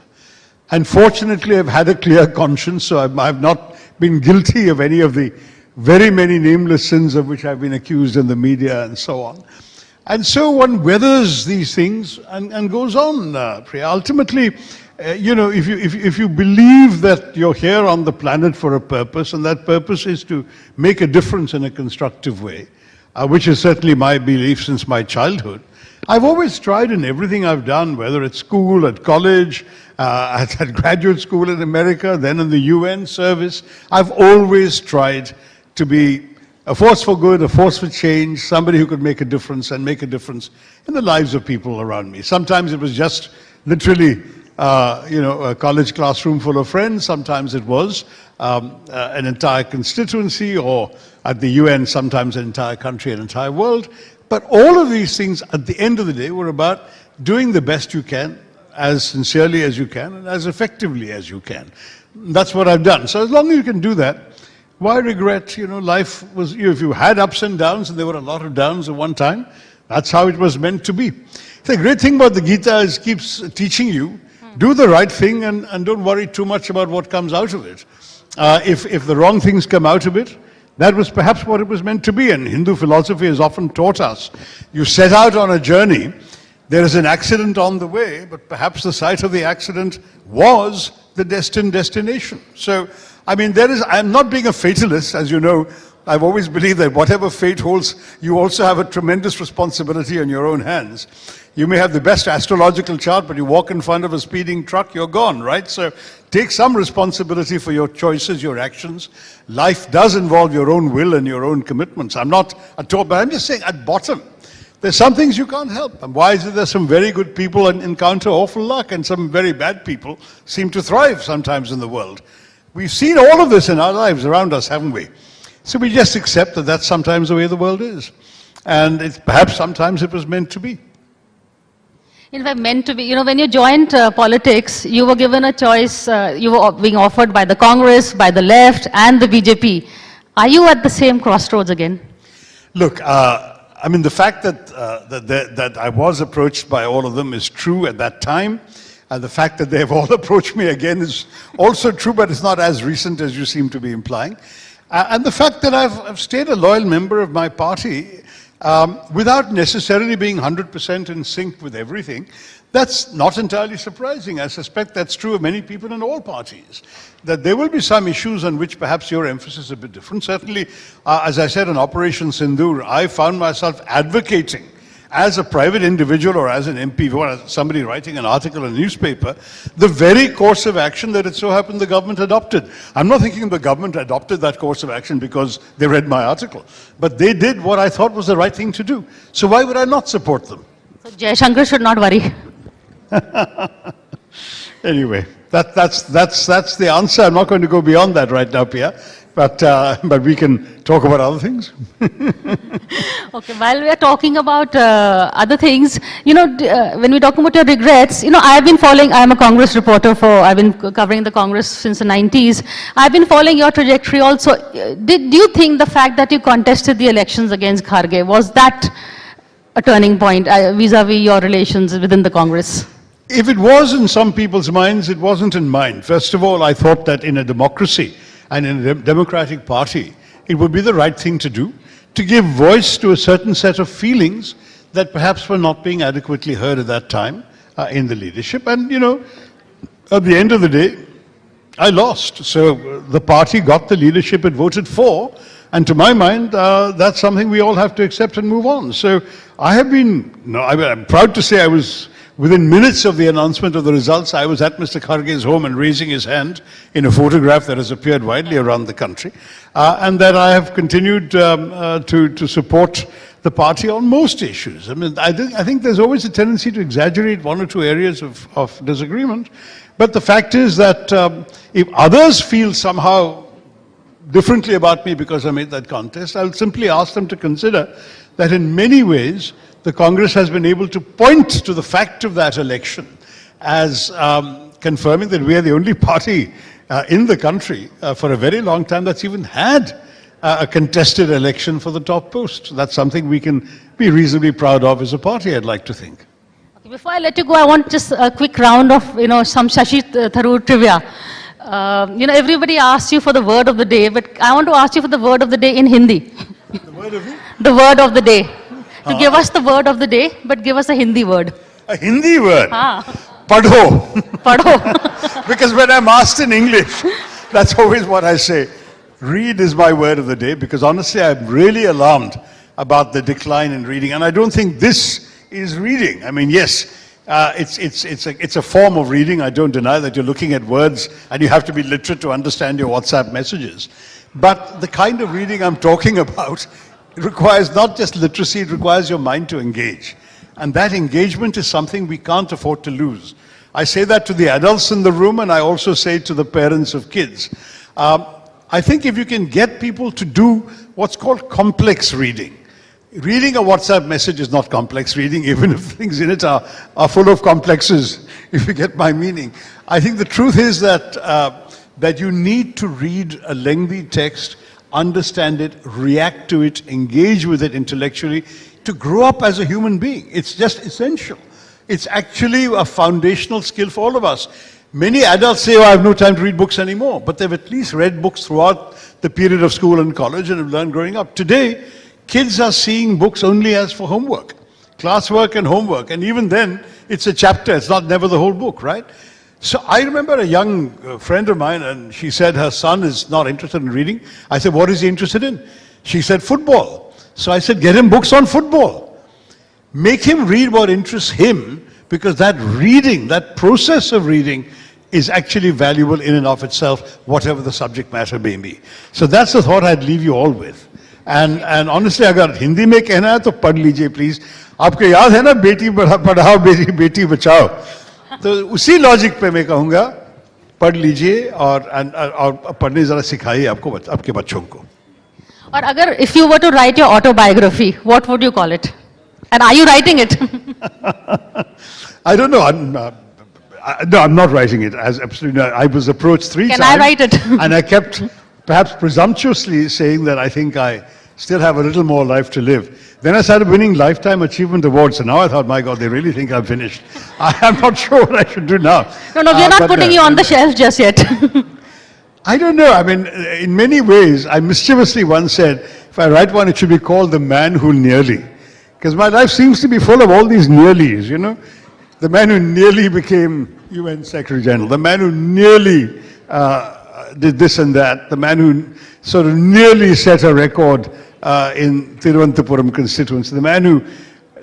and fortunately I've had a clear conscience, so I've not been guilty of any of the very many nameless sins of which I've been accused in the media and so on. And so one weathers these things and goes on, Priya. Ultimately, if you believe that you're here on the planet for a purpose, and that purpose is to make a difference in a constructive way, which is certainly my belief since my childhood, I've always tried in everything I've done, whether at school, at college, at graduate school in America, then in the UN service, I've always tried to be a force for good, a force for change, somebody who could make a difference and make a difference in the lives of people around me. Sometimes it was just literally, a college classroom full of friends. Sometimes it was an entire constituency, or at the UN, sometimes an entire country, an entire world. But all of these things, at the end of the day, were about doing the best you can, as sincerely as you can, and as effectively as you can. That's what I've done. So as long as you can do that, why regret? Life was, if you had ups and downs, and there were a lot of downs at one time, that's how it was meant to be. The great thing about the Gita is it keeps teaching you, do the right thing and don't worry too much about what comes out of it. If the wrong things come out of it, that was perhaps what it was meant to be. And Hindu philosophy has often taught us, you set out on a journey, there is an accident on the way, but perhaps the site of the accident was the destined destination. So, I mean, I'm not being a fatalist, as you know. I've always believed that whatever fate holds, you also have a tremendous responsibility in your own hands. You may have the best astrological chart, but you walk in front of a speeding truck, you're gone, right? So take some responsibility for your choices, your actions. Life does involve your own will and your own commitments. I'm not at all, but I'm just saying at bottom, there's some things you can't help. And why is it that some very good people encounter awful luck and some very bad people seem to thrive sometimes in the world? We've seen all of this in our lives around us, haven't we? So we just accept that that's sometimes the way the world is. And perhaps sometimes it was meant to be. In fact, meant to be. When you joined politics, you were given a choice. You were being offered by the Congress, by the left, and the BJP. Are you at the same crossroads again? Look, I mean, the fact that I was approached by all of them is true at that time. And the fact that they have all approached me again is also true, but it's not as recent as you seem to be implying. And the fact that I've stayed a loyal member of my party without necessarily being 100% in sync with everything, that's not entirely surprising. I suspect that's true of many people in all parties, that there will be some issues on which perhaps your emphasis is a bit different. Certainly, as I said, in Operation Sindoor, I found myself advocating as a private individual or as an MP or as somebody writing an article in a newspaper, the very course of action that it so happened the government adopted. I'm not thinking the government adopted that course of action because they read my article, but they did what I thought was the right thing to do. So why would I not support them? So Jai Shankar should not worry. Anyway, that's the answer. I'm not going to go beyond that right now, Pia. But we can talk about other things. Okay, while we are talking about other things, when we talk about your regrets, I've been following, I'm a Congress reporter I've been covering the Congress since the 90s. I've been following your trajectory also. Do you think the fact that you contested the elections against Kharge, was that a turning point vis-a-vis your relations within the Congress? If it was in some people's minds, it wasn't in mine. First of all, I thought that in a democracy and in a democratic party, it would be the right thing to do, to give voice to a certain set of feelings that perhaps were not being adequately heard at that time in the leadership. And, you know, at the end of the day, I lost. So the party got the leadership it voted for. And to my mind, that's something we all have to accept and move on. So I have been, I'm proud to say I was, within minutes of the announcement of the results, I was at Mr. Kharge's home and raising his hand in a photograph that has appeared widely around the country. And that I have continued to support the party on most issues. I mean, I think there's always a tendency to exaggerate one or two areas of disagreement. But the fact is that if others feel somehow differently about me because I made that contest, I'll simply ask them to consider that in many ways, the Congress has been able to point to the fact of that election as confirming that we are the only party in the country for a very long time that's even had a contested election for the top post. That's something we can be reasonably proud of as a party, I'd like to think. Okay, before I let you go, I want just a quick round of, some Shashi Tharoor trivia. Everybody asks you for the word of the day, but I want to ask you for the word of the day in Hindi. The word of it? The word of the day. To give us the word of the day, but give us a Hindi word. A Hindi word? Padho. Padho. Because when I'm asked in English, that's always what I say. Read is my word of the day, because honestly, I'm really alarmed about the decline in reading. And I don't think this is reading. I mean, yes, it's a form of reading. I don't deny that you're looking at words and you have to be literate to understand your WhatsApp messages. But the kind of reading I'm talking about, it requires not just literacy, it requires your mind to engage. And that engagement is something we can't afford to lose. I say that to the adults in the room, and I also say to the parents of kids. I think if you can get people to do what's called complex reading. Reading a WhatsApp message is not complex reading, even if things in it are full of complexes, if you get my meaning. I think the truth is that you need to read a lengthy text, understand it, react to it, engage with it intellectually, to grow up as a human being. It's just essential. It's actually a foundational skill for all of us. Many adults say, I have no time to read books anymore, but they've at least read books throughout the period of school and college and have learned growing up. Today, kids are seeing books only as for homework, classwork and homework, and even then, it's a chapter, it's never the whole book, right? So I remember a young friend of mine, and she said her son is not interested in reading. I said, what is he interested in? She said, football. So I said, get him books on football. Make him read what interests him, because that reading, that process of reading, is actually valuable in and of itself, whatever the subject matter may be. So that's the thought I'd leave you all with. And honestly, अगर हिंदी में कहना है तो पढ़ लीजिए please. आपको याद है ना बेटी पढ़ाओ बेटी बचाओ. तो उसी लॉजिक पे मैं कहूँगा पढ़ लीजिए और पढ़ने जरा सिखाइए आपके बच्चों को. और अगर if you were to write your autobiography, what would you call it? And are you writing it? I don't know. No, I'm not writing it. As absolutely, I was approached 3 times. Can I write it? And I kept, perhaps presumptuously, saying that I think I still have a little more life to live. Then I started winning Lifetime Achievement Awards, and now I thought, my God, they really think I'm finished. I'm not sure what I should do now. No, we're not putting you on the shelf just yet. I don't know. I mean, in many ways, I mischievously once said, if I write one, it should be called The Man Who Nearly. Because my life seems to be full of all these nearlies, you know. The man who nearly became UN Secretary General, the man who nearly did this and that, the man who sort of nearly set a record in Thiruvananthapuram constituency, the man who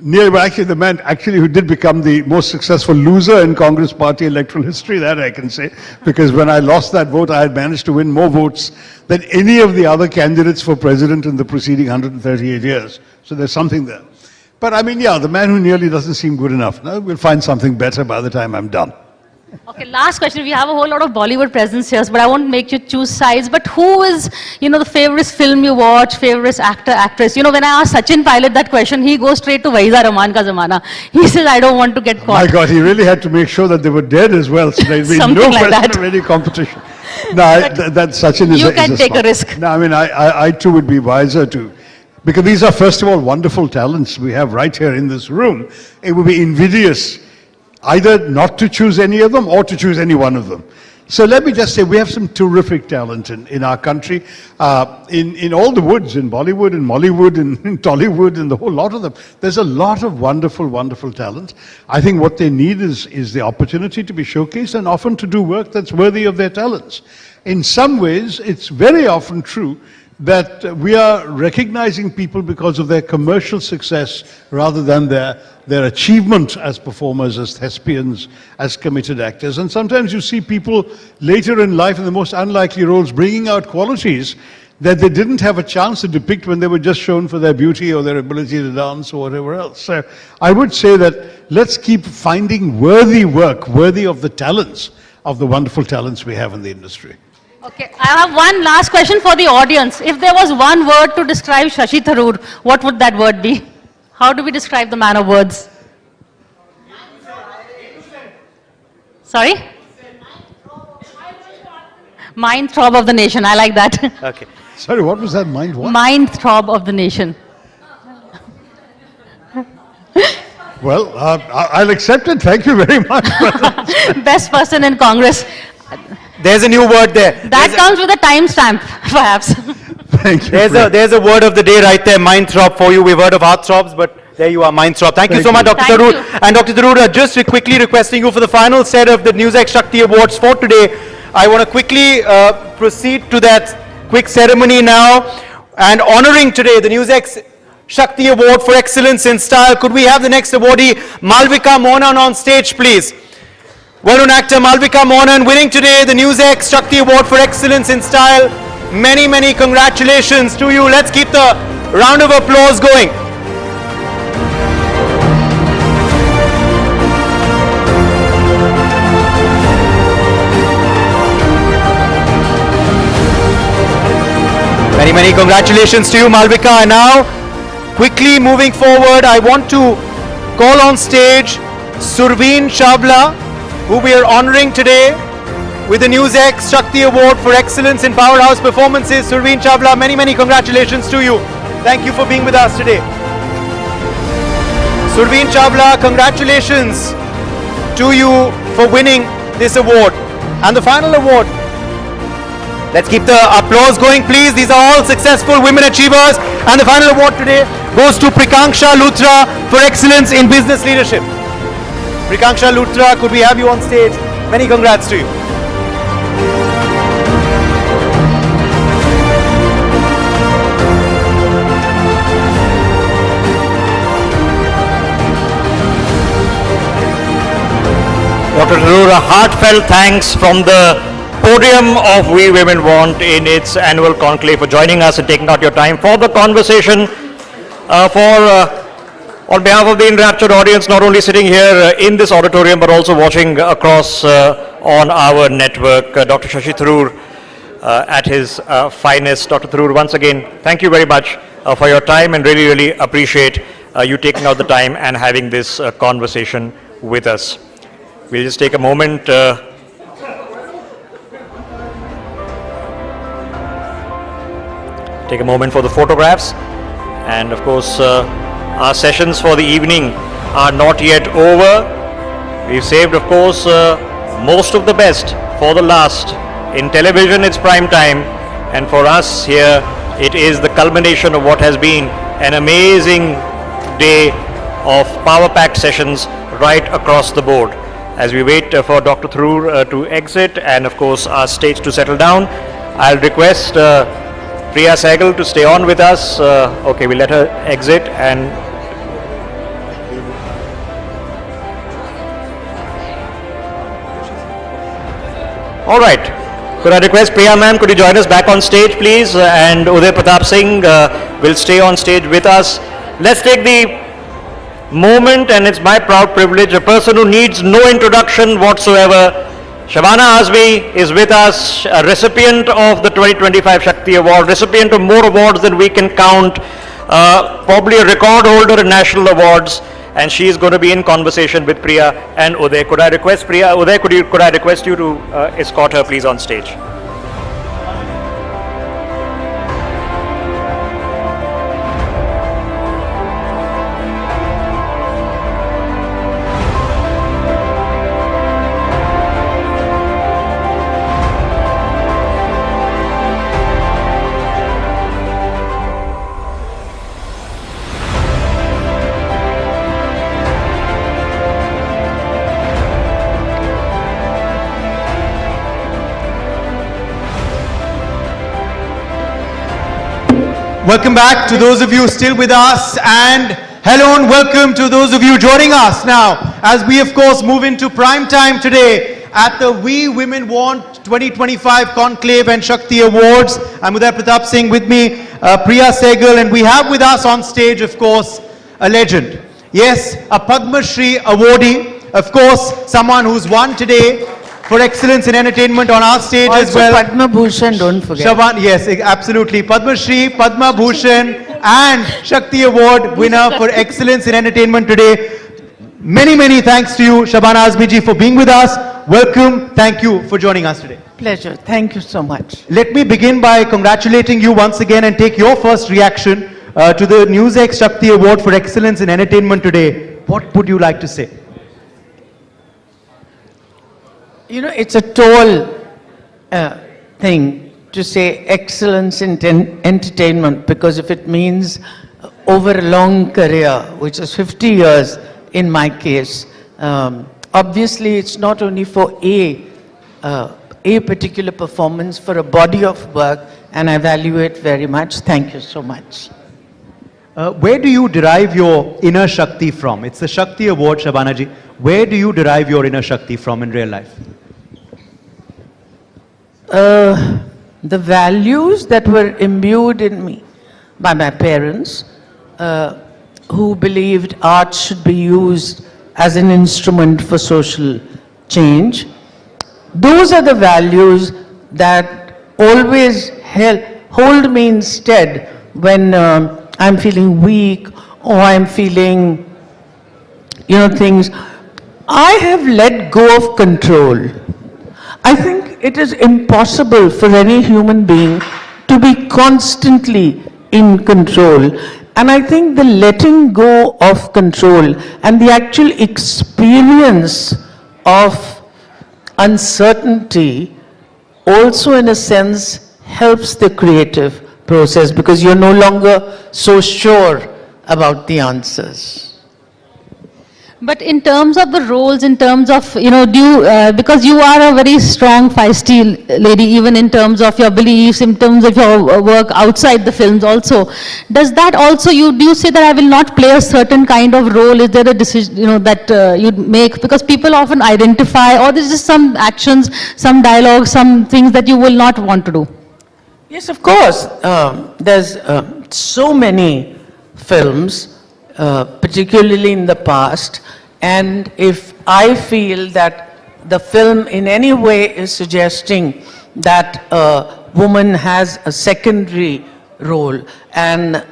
the man who did become the most successful loser in Congress party electoral history, that I can say, because when I lost that vote, I had managed to win more votes than any of the other candidates for president in the preceding 138 years. So there's something there. But I mean, yeah, the man who nearly doesn't seem good enough. No, we'll find something better by the time I'm done. Okay, last question. We have a whole lot of Bollywood presence here, but I won't make you choose sides. But who is, the favorite film you watch, favorite actor, actress? When I ask Sachin Pilot that question, he goes straight to Wahiza Rahman ka zamana. He says, I don't want to get caught. My God, he really had to make sure that they were dead as well, so there'd be no question of any competition. No, that Sachin is you can take a risk. No, I mean, I too would be wiser to because these are, first of all, wonderful talents we have right here in this room. It would be invidious either not to choose any of them or to choose any one of them. So let me just say, we have some terrific talent in our country, in all the woods, in Bollywood, in Mollywood, in Tollywood, and the whole lot of them. There's a lot of wonderful, wonderful talent. I think what they need is the opportunity to be showcased and often to do work that's worthy of their talents. In some ways, it's very often true that we are recognizing people because of their commercial success rather than their achievement as performers, as thespians, as committed actors. And sometimes you see people later in life in the most unlikely roles bringing out qualities that they didn't have a chance to depict when they were just shown for their beauty or their ability to dance or whatever else. So I would say that let's keep finding worthy work, worthy of the talents, of the wonderful talents we have in the industry. Okay, I have one last question for the audience. If there was one word to describe Shashi Tharoor, what would that word be? How do we describe the man of words? Sorry? Mind throb of the nation. I like that. Okay. Sorry, what was that? Mind what? Mind throb of the nation. Well, I'll accept it. Thank you very much. Best person in Congress. There's a new word there. That comes with a timestamp, perhaps. Thank you. There's a word of the day right there, mind throb for you. We've heard of heart throbs, but there you are, mind throb. Thank you so much, Dr. Tharoor. And Dr. Tharoor, just quickly requesting you for the final set of the NewsX Shakti Awards for today. I want to quickly proceed to that quick ceremony now and honoring today the NewsX Shakti Award for Excellence in Style. Could we have the next awardee, Malvika Mohan, on stage, please? Well-known actor Malvika Mohan winning today the NewsX Shakti Award for Excellence in Style. Many, many congratulations to you. Let's keep the round of applause going. Many, many congratulations to you, Malvika. And now, quickly moving forward, I want to call on stage Surveen Chawla, who we are honoring today with the NewsX Shakti Award for Excellence in Powerhouse Performances. Surveen Chawla, many, many congratulations to you. Thank you for being with us today. Surveen Chawla, congratulations to you for winning this award. And the final award, let's keep the applause going, please. These are all successful women achievers. And the final award today goes to Prikanksha Luthra for Excellence in Business Leadership. Prikanksha Luthra, could we have you on stage? Many congrats to you. Dr. Tharoor, a heartfelt thanks from the podium of We Women Want in its annual conclave for joining us and taking out your time for the conversation. On behalf of the enraptured audience, not only sitting here in this auditorium, but also watching across on our network, Dr. Shashi Tharoor at his finest. Dr. Tharoor, once again, thank you very much for your time and really, really appreciate you taking out the time and having this conversation with us. We'll just take a moment. Take a moment for the photographs. And of course, our sessions for the evening are not yet over. We've saved, of course, most of the best for the last. In television, it's prime time. And for us here, it is the culmination of what has been an amazing day of power-packed sessions right across the board. As we wait for Dr. Tharoor to exit and, of course, our stage to settle down, I'll request Priya Sehgal to stay on with us. Okay, we'll let her exit and all right. Could I request Priya ma'am, could you join us back on stage, please? And Uday Pratap Singh will stay on stage with us. Let's take the moment, and it's my proud privilege, a person who needs no introduction whatsoever. Shabana Azmi is with us, a recipient of the 2025 Shakti Award, recipient of more awards than we can count, probably a record holder in national awards, and she is going to be in conversation with Priya and Uday. Could I request Priya, Uday, could I request you to escort her please on stage? Welcome back to those of you still with us, and hello and welcome to those of you joining us now as we of course move into prime time today at the We Women Want 2025 Conclave and Shakti Awards. I'm Uday Pratap Singh, with me Priya Sehgal, and we have with us on stage of course a legend. Yes, a Padma Shri awardee, of course someone who's won today for excellence in entertainment on our stage also as well. Padma Bhushan, don't forget. Shaban, yes, absolutely. Padma Shri, Padma Bhushan and Shakti Award winner for excellence in entertainment today. Many, many thanks to you, Shabana Azmi ji, for being with us. Welcome. Thank you for joining us today. Pleasure. Thank you so much. Let me begin by congratulating you once again and take your first reaction to the NewsX Shakti Award for excellence in entertainment today. What would you like to say? You know, it's a tall thing to say excellence in entertainment, because if it means over a long career, which is 50 years in my case, obviously it's not only for a particular performance, for a body of work, and I value it very much. Thank you so much. Where do you derive your inner Shakti from? It's the Shakti Award, Shabana ji. Where do you derive your inner Shakti from in real life? The values that were imbued in me by my parents, who believed art should be used as an instrument for social change. Those are the values that always hold me in stead when I'm feeling weak or I'm feeling, things. I have let go of control. I think it is impossible for any human being to be constantly in control. And I think the letting go of control and the actual experience of uncertainty also in a sense helps the creative process, because you're no longer so sure about the answers. But in terms of the roles, in terms of, because you are a very strong, feisty lady, even in terms of your beliefs, in terms of your work outside the films also, does that also, do you say that I will not play a certain kind of role? Is there a decision, that you make? Because people often identify, or there's just some actions, some dialogue, some things that you will not want to do. Yes, of course. There's so many films, particularly in the past, and if I feel that the film in any way is suggesting that a woman has a secondary role and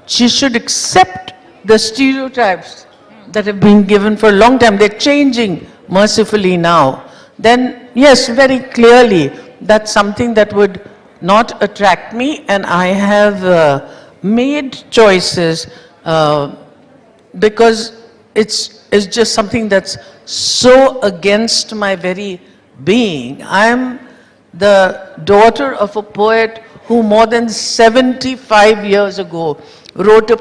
she should accept the stereotypes that have been given for a long time, they're changing mercifully now, then yes, very clearly that's something that would not attract me, and I have made choices because it's just something that's so against my very being. I'm the daughter of a poet who more than 75 years ago wrote a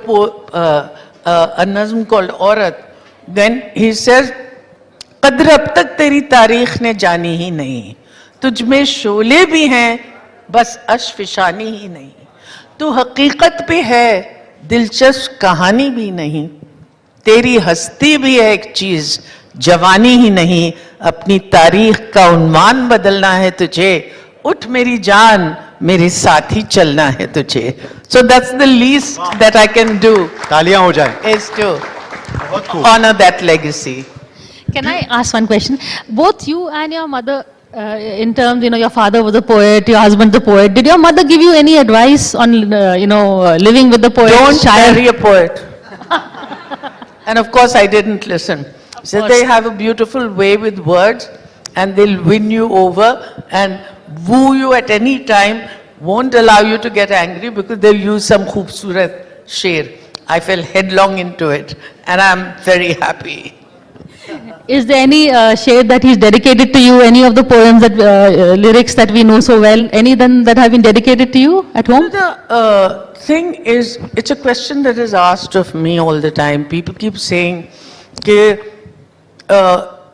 nazm called Aurat. Then he says, "Qadr ab tak teri taarikh ne jaani hi nahi, tujh mein Sholay भी हैं, बस अशफिशानी ही नहीं, तू हकीकत पे है, दिलचस्प कहानी भी नहीं, तेरी हस्ती भी है एक चीज, जवानी ही नहीं, अपनी तारीख का उन्वान बदलना है तुझे, उठ मेरी जान, मेरे साथ ही चलना है तुझे." So that's the least that I can do. तालियां हो जाए. Is to honor that legacy. Can I ask one question? Both you and your mother, in terms, your father was a poet, your husband the poet. Did your mother give you any advice on, living with the poet? Don't marry a poet. And of course I didn't listen. So they have a beautiful way with words and they'll win you over and woo you at any time, won't allow you to get angry because they'll use some khoobsurat sher. I fell headlong into it and I'm very happy. Is there any shade that he's dedicated to you? Any of the poems, that lyrics that we know so well? Any then that have been dedicated to you at home? The thing is, it's a question that is asked of me all the time. People keep saying, कि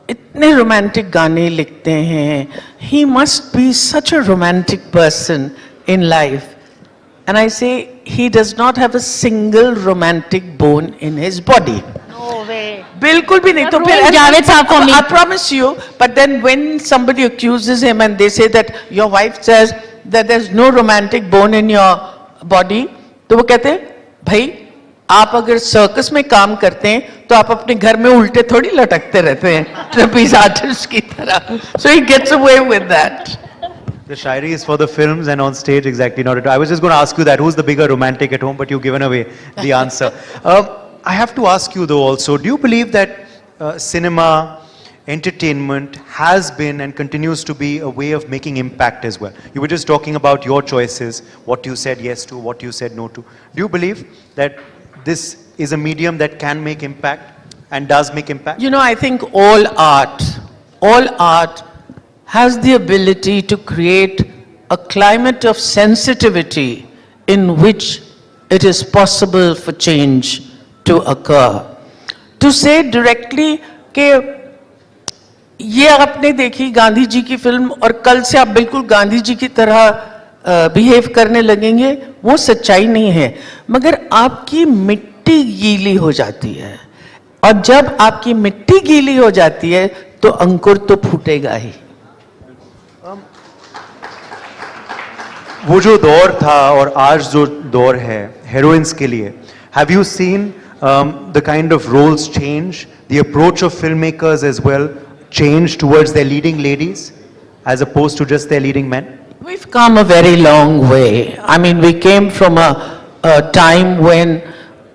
इतने romantic गाने लिखते हैं. He must be such a romantic person in life. And I say, he does not have a single romantic bone in his body. No way. बिल्कुल भी नहीं. तो फिर Javed साहब for me. I promise you. But then when somebody accuses him and they say that your wife says that there's no romantic bone in your body, तो वो कहते हैं भाई आप अगर सर्कस में काम करते हैं तो आप अपने घर में उल्टे थोड़ी लटकते रहते हैं ट्रेपेज आर्टिस्ट की तरह. So he gets away with that. The shairi is for the films and on stage exactly not at all. I was just going to ask you that, who's the bigger romantic at home, but you've given away the answer. I have to ask you though also, do you believe that cinema, entertainment has been and continues to be a way of making impact as well? You were just talking about your choices, what you said yes to, what you said no to. Do you believe that this is a medium that can make impact and does make impact? You know, I think all art has the ability to create a climate of sensitivity in which it is possible for change to occur. To say directly कि ये आपने देखी गांधी जी की film और कल से आप बिल्कुल गांधी जी की तरह बिहेव करने लगेंगे, वो सच्चाई नहीं है. मगर आपकी मिट्टी गीली हो जाती है और जब आपकी मिट्टी गीली हो जाती है तो अंकुर तो फूटेगा ही. वो जो दौर था और आज जो दौर है heroines के लिए, have you seen the kind of roles change, the approach of filmmakers as well change towards their leading ladies as opposed to just their leading men? We've come a very long way. I mean, we came from a time when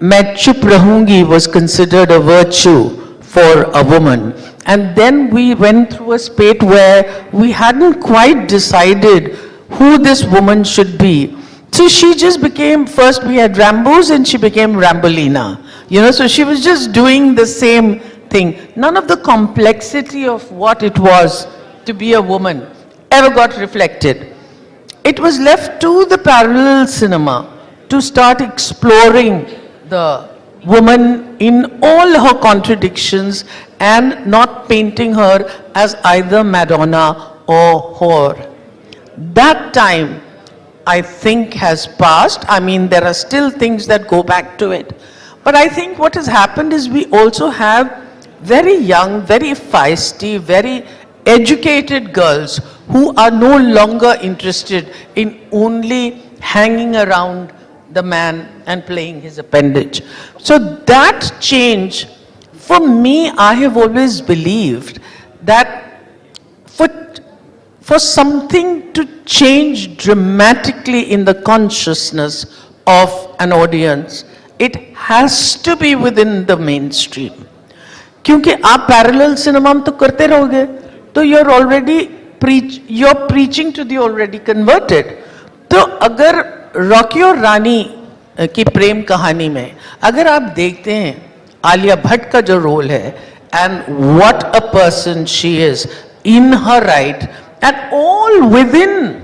"main chup rahungi" was considered a virtue for a woman. And then we went through a spate where we hadn't quite decided who this woman should be. So she just became, first we had Rambos and she became Rambolina. You know, so she was just doing the same thing. None of the complexity of what it was to be a woman ever got reflected. It was left to the parallel cinema to start exploring the woman in all her contradictions and not painting her as either Madonna or whore. That time, I think, has passed. I mean, there are still things that go back to it. But I think what has happened is we also have very young, very feisty, very educated girls who are no longer interested in only hanging around the man and playing his appendage. So that change, for me, I have always believed that for something to change dramatically in the consciousness of an audience, it has to be within the mainstream. क्योंकि आप parallel cinema में तो करते रहोगे, तो you're preaching to the already converted. तो अगर Rocky और रानी की प्रेम कहानी में अगर आप देखते हैं आलिया भट्ट का जो रोल है and what a person she is in her right, and all within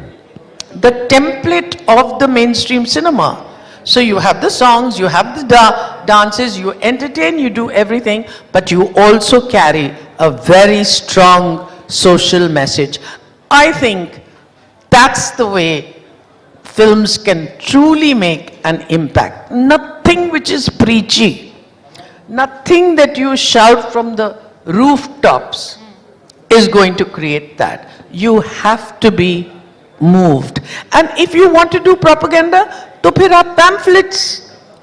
the template of the mainstream cinema. So you have the songs, you have the dances, you entertain, you do everything, but you also carry a very strong social message. I think that's the way films can truly make an impact. Nothing which is preachy, nothing that you shout from the rooftops is going to create that. You have to be moved. And if you want to do propaganda, तो फिर आप pamphlets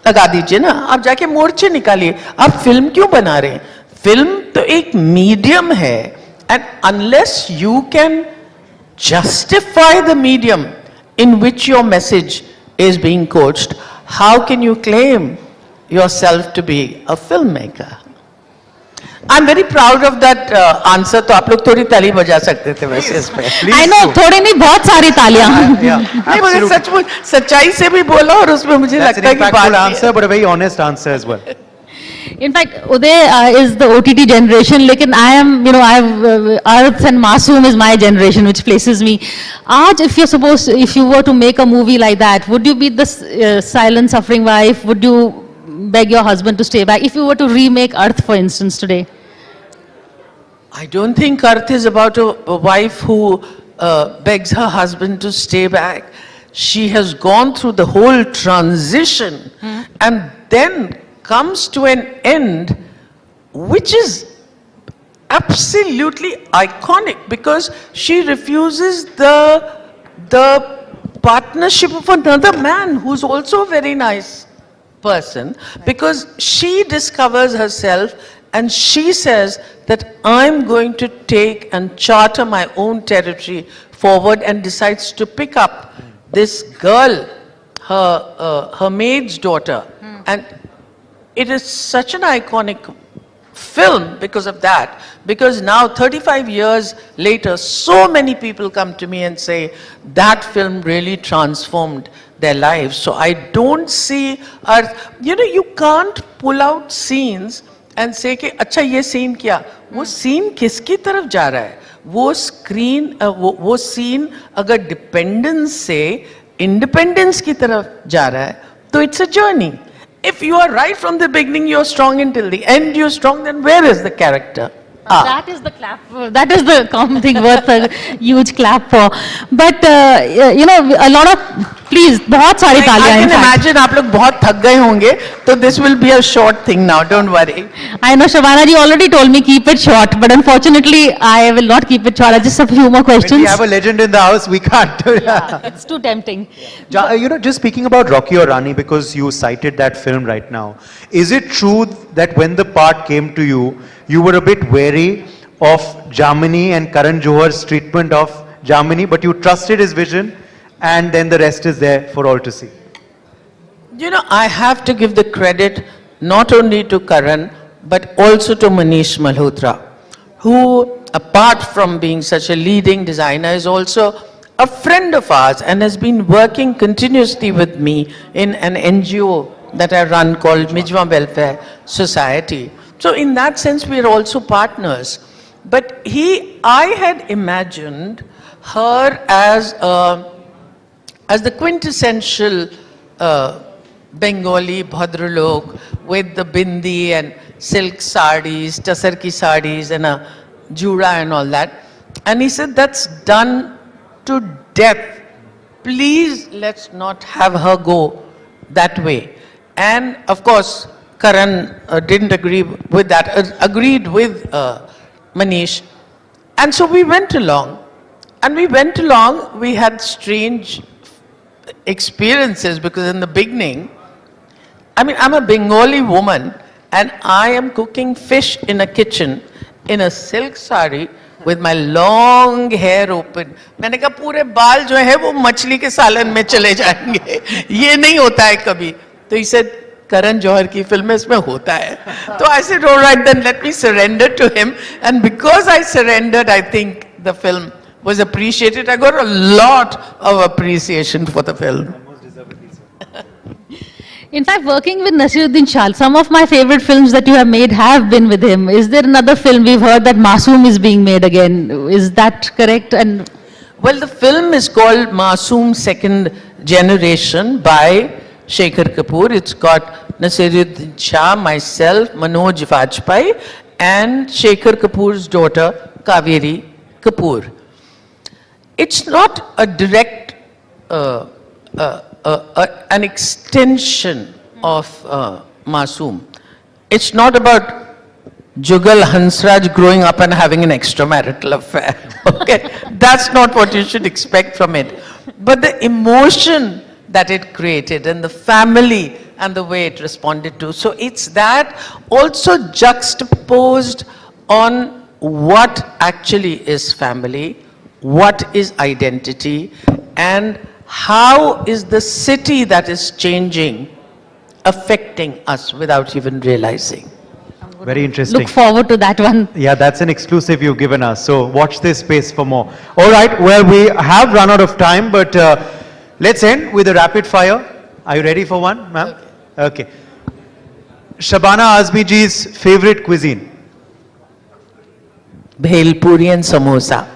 लगा दीजिए ना, आप जाके मोर्चे निकालिए. आप फिल्म क्यों बना रहे हैं? फिल्म तो एक मीडियम है, and unless you can justify the medium in which your message is being coached, how can you claim yourself to be a filmmaker? I'm very proud of that answer. तो आप लोग थोड़ी ताली बजा सकते थे वैसे इस पे. I know, थोड़ी नहीं बहुत सारी तालियां. नहीं मगर सचमुच सच्चाई से भी बोला और उसमें मुझे लगता है कि बात. That's an impactful answer, but a very honest answer as well. In fact, Uday is the OTT generation, लेकिन I am, you know, Arif and Masoom is my generation, which places me. Aaj, if you were to make a movie like that, would you be the silent suffering wife? Would you beg your husband to stay back? If you were to remake Earth, for instance, today? I don't think Earth is about a wife who begs her husband to stay back. she has gone through the whole transition and then comes to an end, which is absolutely iconic because she refuses the partnership of another man who's also a very nice person, because she discovers herself and she says that I'm going to take and charter my own territory forward, and decides to pick up this girl, her maid's daughter. And it is such an iconic film because of that, because now 35 years later, so many people come to me and say that film really transformed their lives. So I don't see, you can't pull out scenes and say कि अच्छा ये scene क्या, वो scene किसकी तरफ जा रहा है, वो scene अगर dependence से independence की तरफ जा रहा है, तो it's a journey. If you are right from the beginning, you're strong until the end, you're strong, then where is the character? That is the clap. That is the common thing worth a huge clap for. But a lot of please, बहुत सारी तालियां. I can imagine आप लोग बहुत थक गए होंगे, तो this will be a short thing now. Don't worry. I know Shabana ji already told me keep it short, but unfortunately I will not keep it short. I just have a few more questions. When we have a legend in the house, we can't. Yeah, it's too tempting. Just speaking about Rocky or Rani, because you cited that film right now, is it true that when the part came to you, you were a bit wary of Jamini and Karan Johar's treatment of Jamini, but you trusted his vision, and then the rest is there for all to see? I have to give the credit not only to Karan, but also to Manish Malhotra, who, apart from being such a leading designer, is also a friend of ours and has been working continuously with me in an NGO that I run called Mijwa Welfare Society. So in that sense, we are also partners. But I had imagined her as the quintessential Bengali Bhadralok with the bindi and silk sarees, tasar ki sarees and a jura and all that. And he said, that's done to death. Please let's not have her go that way. And of course, Karan didn't agree with that, agreed with Manish. And so we went along. And we had strange experiences because in the beginning, I'm a Bengali woman and I am cooking fish in a kitchen in a silk sari with my long hair open. मैंने कहा पूरे बाल जो है वो मछली के सालन में चले जाएंगे, ये नहीं होता है कभी. तो he said, Karan Johar की फिल्म में इसमें होता है. तो I said, all right, then let me surrender to him. And because I surrendered, I think the film was appreciated. I got a lot of appreciation for the film. In fact, working with Nasiruddin Shah, some of my favorite films that you have made have been with him. Is there another film? We've heard that Masoom is being made again. Is that correct? And well, the film is called Masoom Second Generation by Shekhar Kapoor. It's got Nasiruddin Shah, myself, Manoj Vajpayee, and Shekhar Kapoor's daughter, Kaveri Kapoor. It's not a direct, an extension of Masoom. It's not about Jugal Hansraj growing up and having an extramarital affair. Okay, that's not what you should expect from it. But the emotion that it created and the family and the way it responded to. So it's that also juxtaposed on what actually is family, what is identity, and how is the city that is changing affecting us without even realizing. Very interesting. Look forward to that one. Yeah, that's an exclusive you've given us. So watch this space for more. All right, well, we have run out of time, but let's end with a rapid fire. Are you ready for one, ma'am? Okay. Shabana Azmi ji's favorite cuisine? Bhel puri and samosa.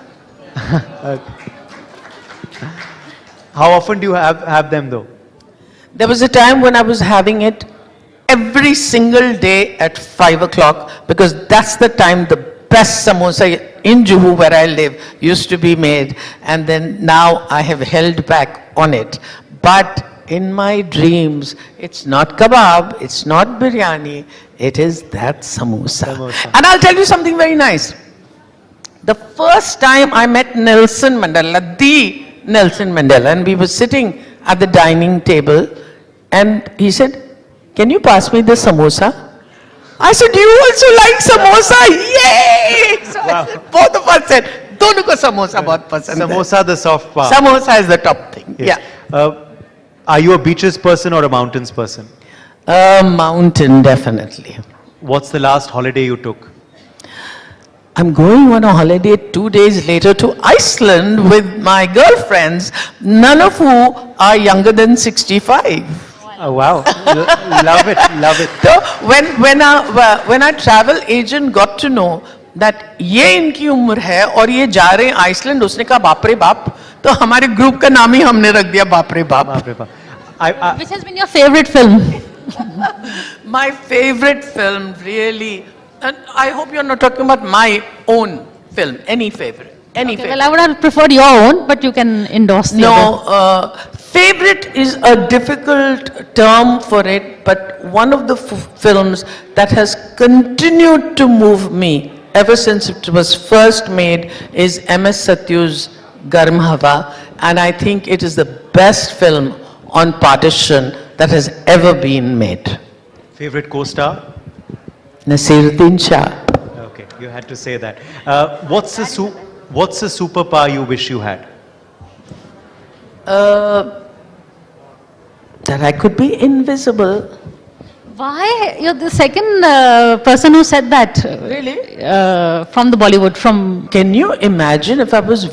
How often do you have them though? There was a time when I was having it every single day at 5 o'clock because that's the time the best samosa in Juhu, where I live, used to be made, and then now I have held back on it. But in my dreams, it's not kebab, it's not biryani, it is that samosa. And I'll tell you something very nice. The first time I met Nelson Mandela, the Nelson Mandela, and we were sitting at the dining table, and he said, "Can you pass me the samosa?" I said, "You also like samosa?" Yay! So Wow. both of us said, "Dono ko samosa bahut pasand hai." Samosa, the soft part. Samosa is the top thing. Yes. Yeah. Are you a beaches person or a mountains person? Mountain, definitely. What's the last holiday you took? I'm going on a holiday 2 days later to Iceland with my girlfriends, none of who are younger than 65. Oh, wow. Love it, love it. So when our travel agent got to know that ये इनकी उम्र है और ये जा रहे हैं Iceland, उसने कहा बाप रे बाप, तो हमारे ग्रुप का नाम ही हमने रख दिया बाप रे बाप. Which has been your favorite film? My favorite film, really, and I hope you're not talking about my own film, any favorite. Any favorite. Well, I would have preferred your own, but you can endorse the other. Favorite is a difficult term for it, but one of the films that has continued to move me ever since it was first made is MS Satyu's Garm Hava, and I think it is the best film on partition that has ever been made. Favorite co-star? Nasiruddin Shah. Okay, you had to say that. What's the superpower you wish you had? That I could be invisible. Why? You're the second person who said that. Really? From the Bollywood, from... Can you imagine if I was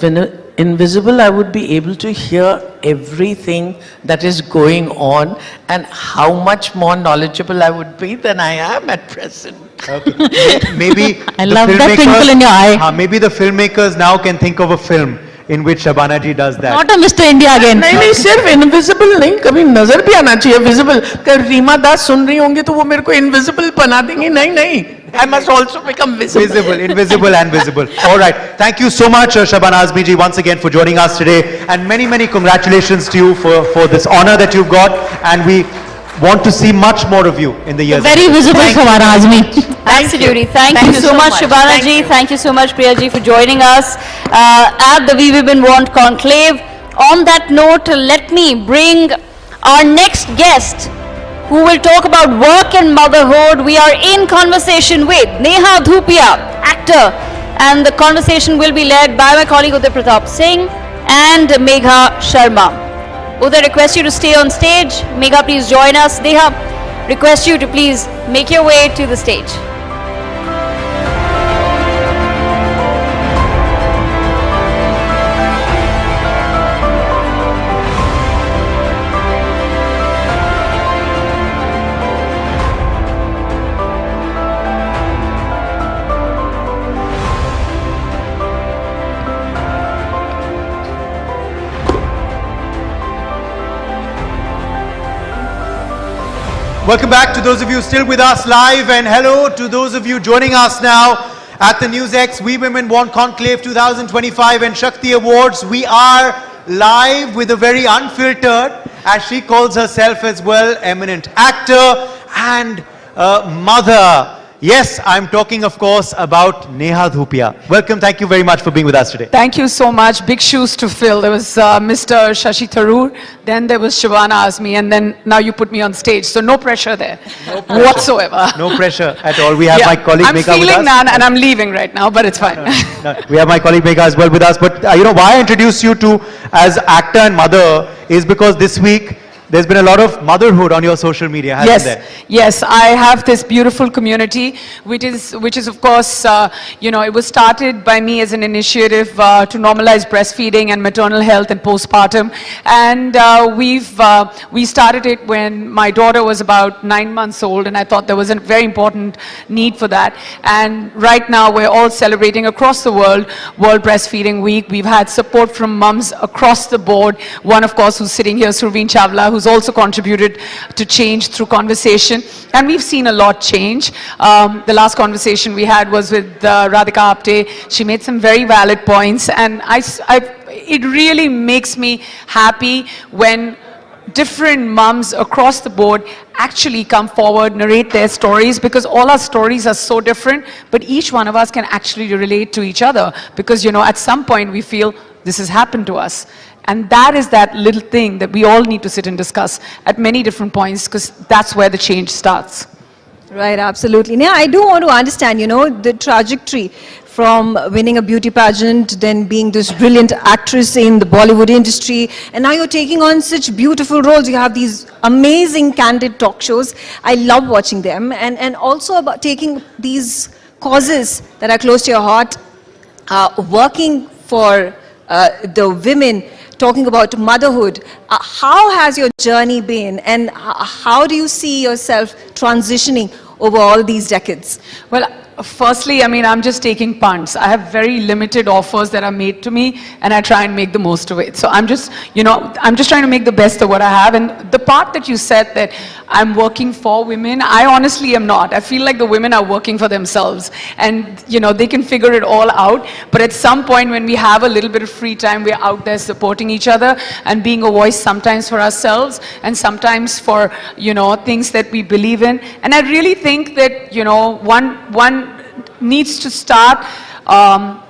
invisible, I would be able to hear everything that is going on, and how much more knowledgeable I would be than I am at present. Okay. Maybe I love that twinkle in your eye. Maybe the filmmakers now can think of a film in which Shabana ji does that. Not a Mr. India again. नहीं नहीं, सिर्फ invisible नहीं, कभी नजर भी आना चाहिए visible. कर रीमा दास सुन रही होंगी तो वो मेरे को invisible बना देंगी. नहीं नहीं, I must also become visible. Visible, invisible and visible. All right. Thank you so much, Shabana Azmi ji, once again for joining us today. And many, many congratulations to you for this honor that you've got. And we want to see much more of you in the years Very ahead. visible, Shabana Azmi. Absolutely. Thank you so much, Shabana ji. Thank you so much, Priya ji, for joining us at the We Women Want Conclave. On that note, let me bring our next guest, who will talk about work and motherhood. We are in conversation with Neha Dhupia, actor, and the conversation will be led by my colleague Uday Pratap Singh and Megha Sharma. Uday, request you to stay on stage. Megha, please join us. Neha, request you to please make your way to the stage. Welcome back to those of you still with us live, and hello to those of you joining us now at the NewsX We Women Want Conclave 2025 and Shakti Awards. We are live with a very unfiltered, as she calls herself as well, eminent actor and mother. Yes, I'm talking, of course, about Neha Dhupia. Welcome, thank you very much for being with us today. Thank you so much. Big shoes to fill. There was Mr. Shashi Tharoor, then there was Shabana Azmi, and then now you put me on stage. So no pressure there whatsoever. No pressure at all. We have my colleague I'm Megha with us. feeling none and I'm leaving right now, but it's fine. No, we have my colleague Megha as well with us. But you know, why I introduced you to as actor and mother is because this week there's been a lot of motherhood on your social media, hasn't there? Yes, I have this beautiful community, which is of course, you know, it was started by me as an initiative to normalize breastfeeding and maternal health and postpartum. And we started it when my daughter was about 9 months old, and I thought there was a very important need for that. And right now we're all celebrating across the world World Breastfeeding Week. We've had support from mums across the board. One, of course, who's sitting here, Surveen Chawla, who's who's also contributed to change through conversation. And we've seen a lot change. The last conversation we had was with Radhika Apte. She made some very valid points, and it really makes me happy when different mums across the board actually come forward, narrate their stories, because all our stories are so different, but each one of us can actually relate to each other, because, you know, at some point we feel this has happened to us. And that is that little thing that we all need to sit and discuss at many different points, because that's where the change starts. Right, absolutely. Now, I do want to understand, you know, the trajectory from winning a beauty pageant, then being this brilliant actress in the Bollywood industry, and now you're taking on such beautiful roles. You have these amazing candid talk shows. I love watching them. And also about taking these causes that are close to your heart, working for the women, talking about motherhood. How has your journey been, and how do you see yourself transitioning over all these decades? Well, firstly, I mean, I'm just taking punts. I have very limited offers that are made to me, and I try and make the most of it. So I'm just, you know, I'm just trying to make the best of what I have. And the part that you said that I'm working for women, I honestly am not. I feel like the women are working for themselves, and, you know, they can figure it all out. But at some point when we have a little bit of free time, we're out there supporting each other and being a voice sometimes for ourselves and sometimes for, you know, things that we believe in. And I really think that, you know, one needs to start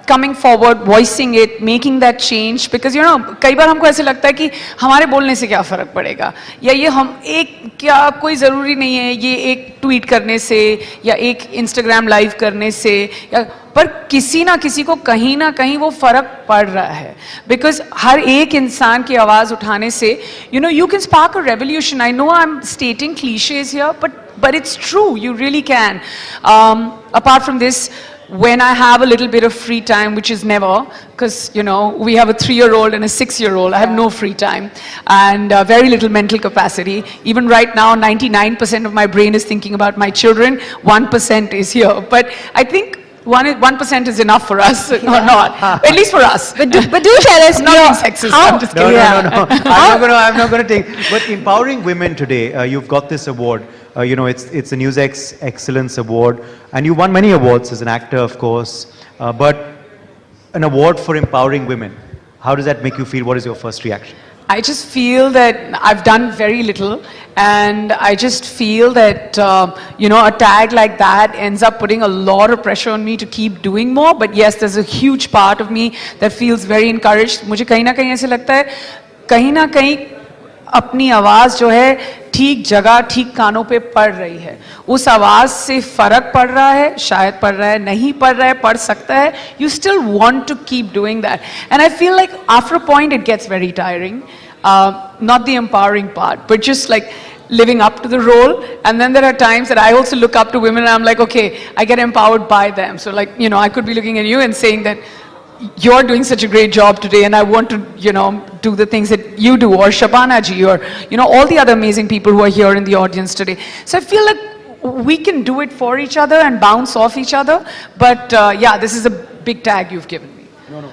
coming forward, voicing it, making that change, because, you know, कई बार हमको ऐसे लगता है कि हमारे बोलने से क्या फर्क पड़ेगा, या ये हम एक क्या कोई ज़रूरी नहीं है ये एक ट्वीट करने से या एक इंस्टाग्राम लाइव करने से, या पर किसी ना किसी को कहीं ना कहीं वो फर्क पड़ रहा है, बिकॉज हर एक इंसान की आवाज़ उठाने से, you know, you can spark a revolution. I know I'm stating cliches here, but it's true, you really can. Apart from this, when I have a little bit of free time, which is never, because, you know, we have a 3-year-old and a 6-year-old, I have no free time and very little mental capacity. Even right now, 99% of my brain is thinking about my children, 1% is here. But I think 1% is enough for us, or not, at least for us. But do tell us, not being sexist. I'm just kidding. No. I'm not going to take. But empowering women today, you've got this award. You know, it's a NewsX Excellence Award, and you won many awards as an actor, of course. But an award for empowering women. How does that make you feel? What is your first reaction? I just feel that I've done very little, and I just feel that, you know, a tag like that ends up putting a lot of pressure on me to keep doing more. But yes, there's a huge part of me that feels very encouraged. मुझे कहीं ना कहीं ऐसे लगता है, कहीं ना कहीं अपनी आवाज़ जो है ठीक जगह ठीक कानों पे पड़ रही है, उस आवाज़ से फर्क पड़ रहा है, शायद पड़ रहा है, नहीं पड़ रहा है, पड़ सकता है. You still want to keep doing that, and I feel like after a point it gets very tiring. Not the empowering part, but just like living up to the role. And then there are times that I also look up to women and I'm like, okay, I get empowered by them. So like, you know, I could be looking at you and saying that you're doing such a great job today and I want to, you know, do the things that you do, or Shabana ji, or, you know, all the other amazing people who are here in the audience today. So I feel like we can do it for each other and bounce off each other. But yeah, this is a big tag you've given me.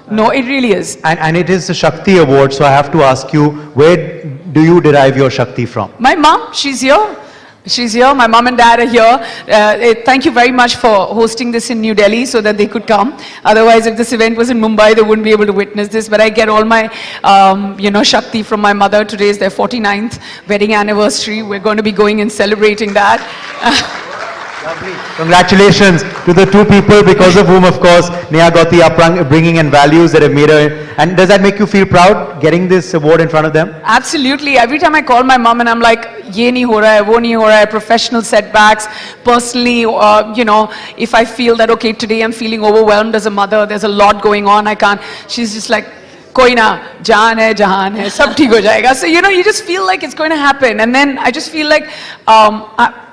No, it really is. And it is the Shakti Award, so I have to ask you, where do you derive your Shakti from? My mom, she's here. She's here. My mom and dad are here. Thank you very much for hosting this in New Delhi so that they could come. Otherwise, if this event was in Mumbai, they wouldn't be able to witness this. But I get all my, you know, Shakti from my mother. Today is their 49th wedding anniversary. We're going to be going and celebrating that. Lovely. Congratulations to the two people because of whom, of course, Neha got the upbringing and values that have made her. And does that make you feel proud, getting this award in front of them? Absolutely. Every time I call my mom and I'm like, ye nahi ho raha hai, wo nahi ho raha hai, professional setbacks, personally, you know, if I feel that, okay, today I'm feeling overwhelmed as a mother, there's a lot going on, I can't, she's just like, koi na, jahan hai, sab theek ho jayega. So, you know, you just feel like it's going to happen. And then I just feel like,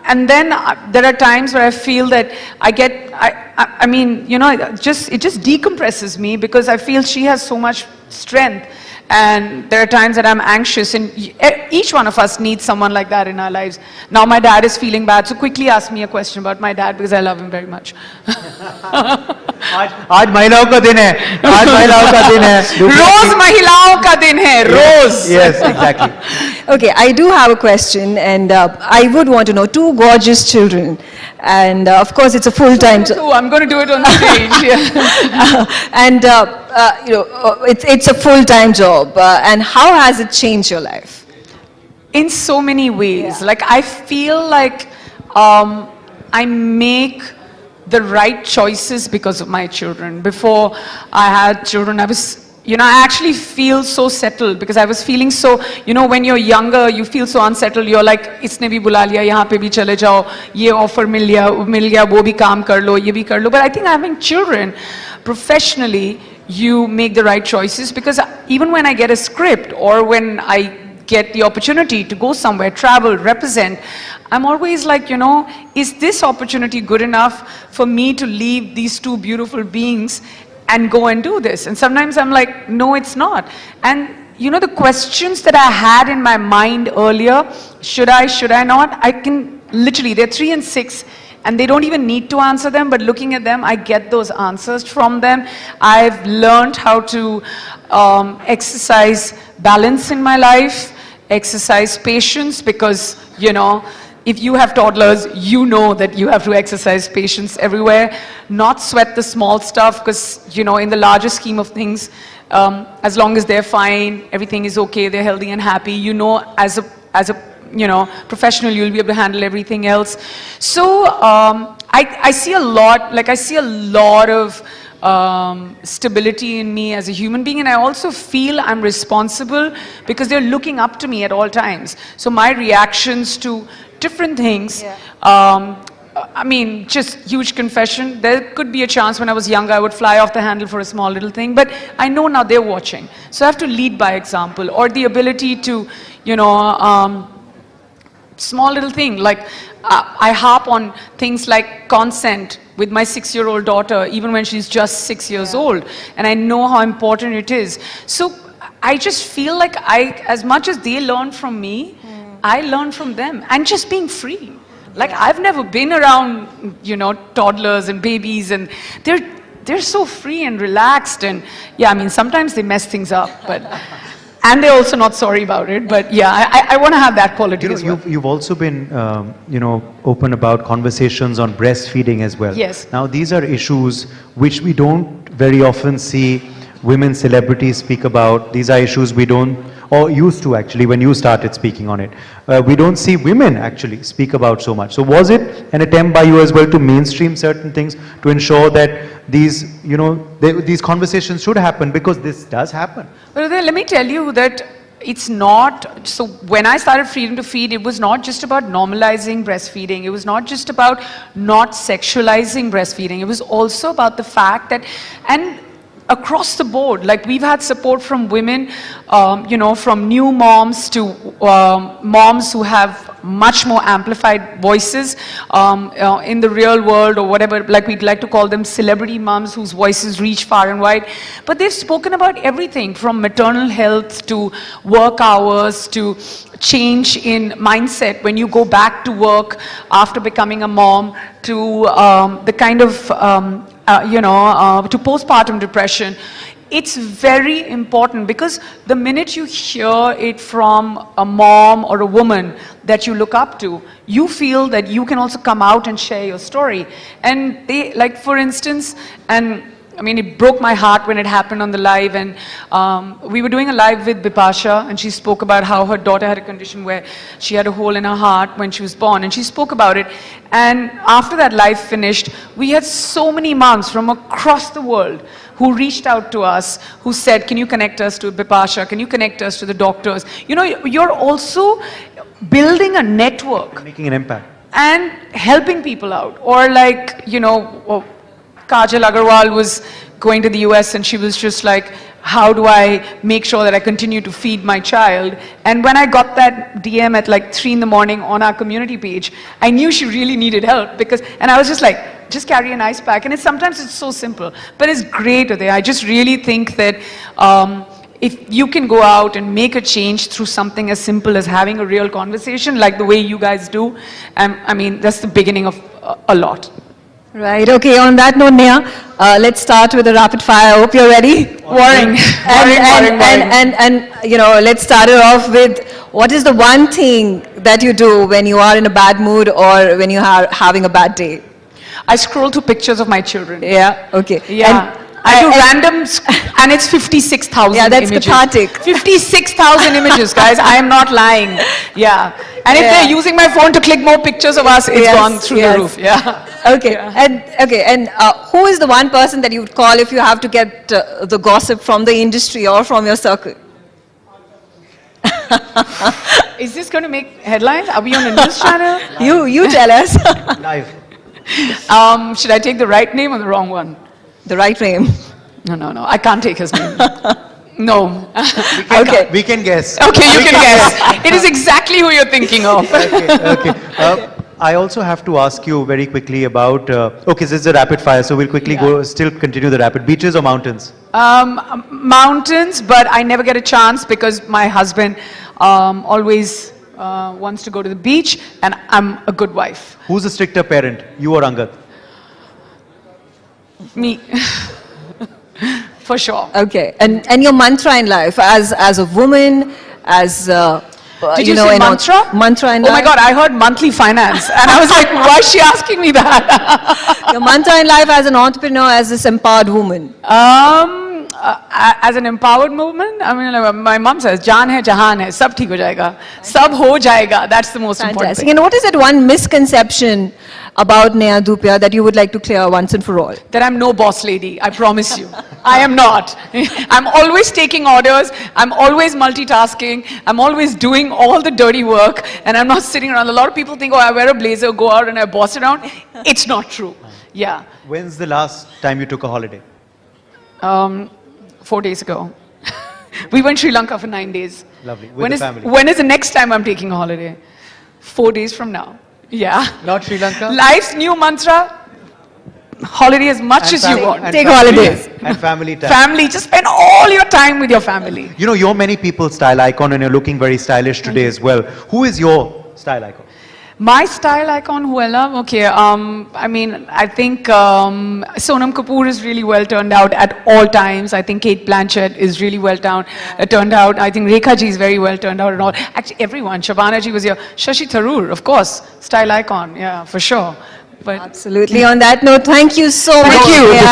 and then there are times where I feel that I mean, you know, it just decompresses me because I feel she has so much strength. And there are times that I'm anxious, and each one of us needs someone like that in our lives. Now my dad is feeling bad, so quickly ask me a question about my dad because I love him very much. आज महिलाओं का दिन है, आज महिलाओं का दिन है. रोज महिलाओं का दिन है, रोज. Yes, exactly. Okay, I do have a question, and I would want to know, two gorgeous children, and of course it's a full-time job. I'm going to do it on stage. Yeah. And you know, it's a full-time job, and how has it changed your life? In so many ways. Like I feel like I make the right choices because of my children. Before I had children, I was, you know, I actually feel so settled because I was feeling so, you know, when you're younger, you feel so unsettled. You're like, इसने भी बुला लिया, यहाँ पे भी चले जाओ, ये offer मिल गया, वो भी काम कर लो, ये भी कर लो. But I think having children, professionally, you make the right choices because even when I get a script or when I get the opportunity to go somewhere, travel, represent, I'm always like, you know, is this opportunity good enough for me to leave these two beautiful beings and go and do this? And sometimes I'm like, no, it's not. And you know, the questions that I had in my mind earlier, should I not? I can literally, they're 3 and 6, and they don't even need to answer them, but looking at them, I get those answers from them. I've learned how to exercise balance in my life, exercise patience, because, you know, if you have toddlers, you know that you have to exercise patience everywhere. Not sweat the small stuff, because, you know, in the larger scheme of things, as long as they're fine, everything is okay, they're healthy and happy, you know, as a you know, professional, you'll be able to handle everything else. So I see a lot, like I see a lot of stability in me as a human being, and I also feel I'm responsible because they're looking up to me at all times. So my reactions to different things, I mean, just huge confession, there could be a chance when I was younger I would fly off the handle for a small little thing, but I know now they're watching. So I have to lead by example, or the ability to, you know, small little thing, like I harp on things like consent with my 6-year-old daughter, even when she's just 6 years old, and I know how important it is. So I just feel like as much as they learn from me, I learn from them, and just being free. Like I've never been around, you know, toddlers and babies, and they're so free and relaxed, and yeah, I mean, sometimes they mess things up, but and they're also not sorry about it, but yeah, I want to have that quality as well. You've also been, you know, open about conversations on breastfeeding as well. Yes. Now, these are issues which we don't very often see women celebrities speak about. These are issues we don't, or used to actually, when you started speaking on it. We don't see women actually speak about so much. So was it an attempt by you as well to mainstream certain things to ensure that these, you know, these conversations should happen, because this does happen? Well, let me tell you that it's not, so when I started Freedom to Feed, it was not just about normalizing breastfeeding. It was not just about not sexualizing breastfeeding. It was also about the fact that, and across the board, like we've had support from women, you know, from new moms to moms who have much more amplified voices in the real world, or whatever, like we'd like to call them, celebrity moms whose voices reach far and wide. But they've spoken about everything from maternal health to work hours to change in mindset when you go back to work after becoming a mom, to the kind of you know, to postpartum depression. It's very important, because the minute you hear it from a mom or a woman that you look up to, you feel that you can also come out and share your story. And they, like for instance, and I mean, it broke my heart when it happened on the live, and we were doing a live with Bipasha, and she spoke about how her daughter had a condition where she had a hole in her heart when she was born, and she spoke about it. And after that live finished, we had so many moms from across the world who reached out to us, who said, can you connect us to Bipasha? Can you connect us to the doctors? You know, you're also building a network. Making an impact. And helping people out. Or like, you know, Kajal Agarwal was going to the US, and she was just like, how do I make sure that I continue to feed my child? And when I got that DM at like 3 in the morning on our community page, I knew she really needed help, because, and I was just like, just carry an ice pack. And sometimes it's so simple, but it's great. I just really think that if you can go out and make a change through something as simple as having a real conversation, like the way you guys do, I mean, that's the beginning of a lot. Right, okay, on that note, Neha, let's start with the rapid fire. I hope you're ready. Boring. And you know, let's start it off with, what is the one thing that you do when you are in a bad mood or when you are having a bad day? I scroll through pictures of my children. Yeah, okay. Yeah. I do random, and it's 56,000 Yeah, that's images. cathartic. 56,000 images, guys. I am not lying. Yeah. And if they're using my phone to click more pictures of us, it's gone through the roof. Yeah. Okay. And who is the one person that you would call if you have to get the gossip from the industry or from your circle? Is this going to make headlines? Are we on a news channel? You tell us. Live. Should I take the right name or the wrong one? The right name. No. I can't take his name. No. We can guess. Okay, you can guess. It is exactly who you're thinking of. Okay. I also have to ask you very quickly about, okay, this is a rapid fire, so we'll quickly still continue the rapid. Beaches or mountains? Mountains, but I never get a chance because my husband always wants to go to the beach, and I'm a good wife. Who's the stricter parent, you or Angad? Me. For sure. Okay, and your mantra in life as a woman, as Did you say mantra? Mantra in life. Oh my God, I heard monthly finance, and I was like, why is she asking me that? Your mantra in life as an entrepreneur, as this empowered woman. As an empowered woman, I mean, like my mom says, "Jaan hai, jahan hai, sab theek ho jayega, sab ho jayega." That's the most important thing. And what is that one misconception about Neha Dhupia that you would like to clear once and for all? That I'm no boss lady, I promise you. I am not. I'm always taking orders, I'm always multitasking, I'm always doing all the dirty work, and I'm not sitting around. A lot of people think, oh, I wear a blazer, go out and I boss around. It's not true. Yeah. When's the last time you took a holiday? 4 days ago. We went Sri Lanka for 9 days. Lovely. With the family. When is the next time I'm taking a holiday? 4 days from now. Yeah. Not Sri Lanka? Life's new mantra, holiday as much as you want. Take holidays. And family time. Family, just spend all your time with your family. You know, you're many people's style icon and you're looking very stylish today as well. Who is your style icon? My style icon, who I love? Okay, I mean, I think Sonam Kapoor is really well turned out at all times. I think Kate Blanchett is really well turned out. I think Rekha ji is very well turned out and all. Actually, everyone. Shabana ji was here. Shashi Tharoor, of course, style icon, yeah, for sure. But absolutely. On that note, thank you so much. Thank you. It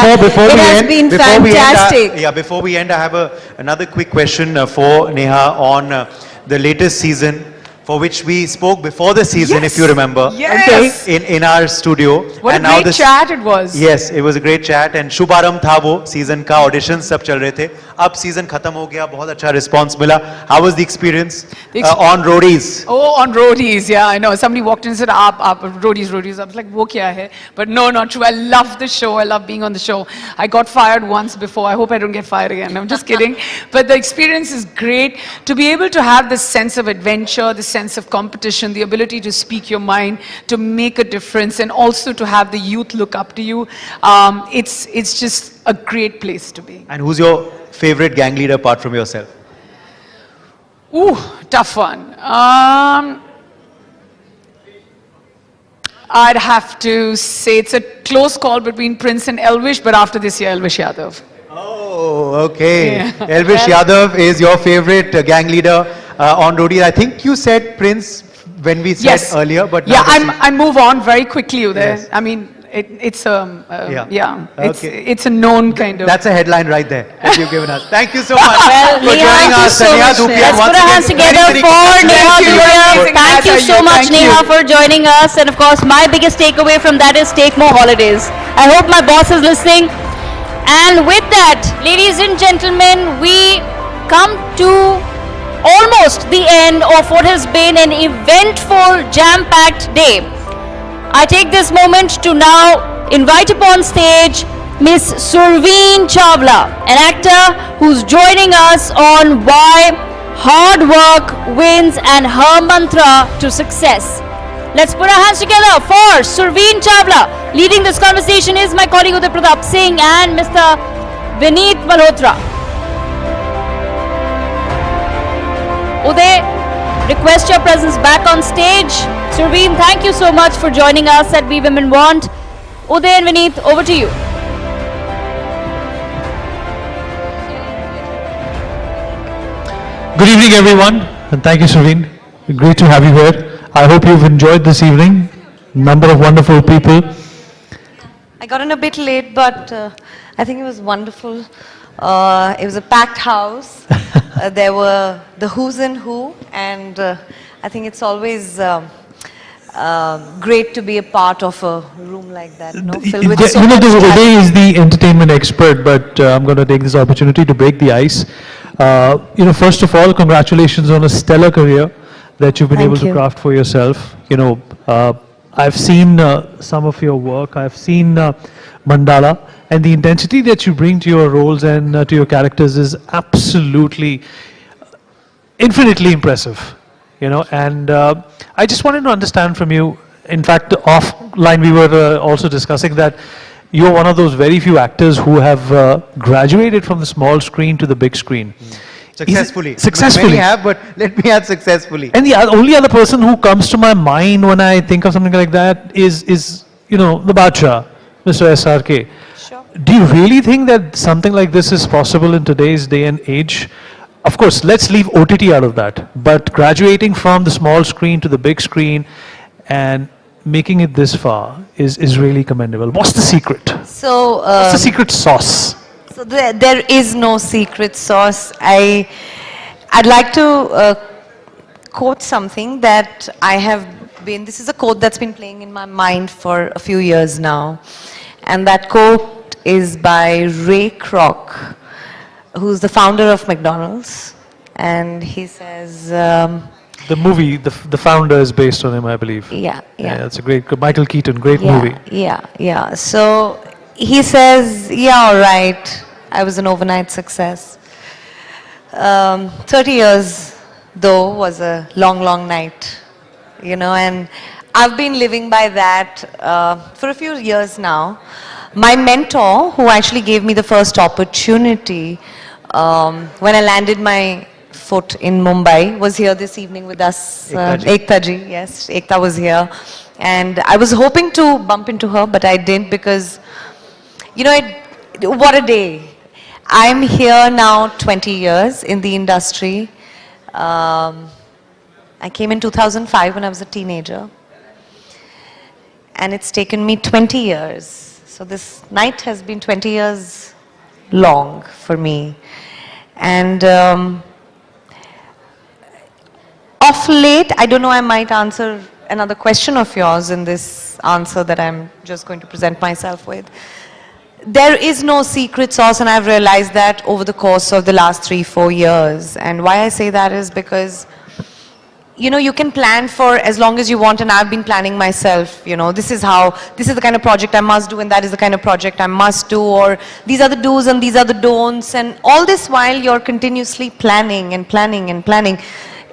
has been fantastic. Before we end, I have another quick question for Neha on the latest season, for which we spoke before the season, if you remember. Yes. In our studio. What a great chat it was. Yes, it was a great chat. And शुभारंभ था वो season का, auditions सब चल रहे थे. अब season खत्म हो गया, बहुत अच्छा response मिला. How was the experience on roadies? Oh, on roadies, yeah, I know. Somebody walked in and said, roadies. I was like, wo kya hai? But no, not true. I love the show. I love being on the show. I got fired once before. I hope I don't get fired again. I'm just kidding. But the experience is great. To be able to have this sense of adventure, the sense of competition, the ability to speak your mind, to make a difference, and also to have the youth look up to you, it's just a great place to be. And who's your favorite gang leader apart from yourself? Ooh, tough one. I'd have to say it's a close call between Prince and Elvish, but after this year, Elvish Yadav. Oh, okay. Elvish Yadav is your favorite gang leader on roadies. I think you said Prince when we said earlier, but yeah, I move on very quickly there. Yes. I mean, it's a known kind of. That's a headline right there that you've given us. Thank you so much for joining us. Let's put our hands together for Neha Dhupia. Thank you so much, Neha, for joining us. And of course, my biggest takeaway from that is take more holidays. I hope my boss is listening. And with that, ladies and gentlemen, we come to almost the end of what has been an eventful, jam-packed day. I take this moment to now invite upon stage Miss Surveen Chawla, an actor who's joining us on why hard work wins and her mantra to success. Let's put our hands together for Surveen Chawla. Leading this conversation is my colleague Udai Pratap Singh and Mr. Vineet Malhotra. Uday, request your presence back on stage. Surveen, thank you so much for joining us at We Women Want. Uday and Vineet, over to you. Good evening, everyone, and thank you, Surveen. Great to have you here. I hope you've enjoyed this evening. Number of wonderful people. I got in a bit late, but I think it was wonderful. It was a packed house. There were the who's and who, and I think it's always great to be a part of a room like that, filled with so much talent. Uday is the entertainment expert, but I'm going to take this opportunity to break the ice. First of all, congratulations on a stellar career that you've been able to craft for yourself. I've seen some of your work. I've seen Mandala, and the intensity that you bring to your roles and to your characters is absolutely infinitely impressive. And I just wanted to understand from you, in fact, offline we were also discussing that you're one of those very few actors who have graduated from the small screen to the big screen. Successfully. Successfully. Many have, but let me add successfully. And the only other person who comes to my mind when I think of something like that is the Badshah, Mr. SRK. Sure. Do you really think that something like this is possible in today's day and age? Of course, let's leave OTT out of that. But graduating from the small screen to the big screen and making it this far is really commendable. What's the secret? So, what's the secret sauce? So there is no secret sauce. I'd like to quote something that this is a quote that's been playing in my mind for a few years now. And that quote is by Ray Kroc, who's the founder of McDonald's. And he says... the movie, the founder is based on him, I believe. Yeah. That's a great, Michael Keaton, great movie. Yeah. So he says, yeah, all right, I was an overnight success. 30 years, though, was a long, long night, and I've been living by that for a few years now. My mentor, who actually gave me the first opportunity when I landed my foot in Mumbai, was here this evening with us. Ektaji, yes, Ekta was here. And I was hoping to bump into her, but I didn't because, what a day. I'm here now 20 years in the industry. I came in 2005 when I was a teenager. And it's taken me 20 years. So this night has been 20 years long for me. And of late, I don't know, I might answer another question of yours in this answer that I'm just going to present myself with. There is no secret sauce, and I've realized that over the course of the last 3-4 years. And why I say that is because, you can plan for as long as you want, and I've been planning myself, this is the kind of project I must do, and that is the kind of project I must do, or these are the do's and these are the don'ts, and all this while you're continuously planning and planning and planning.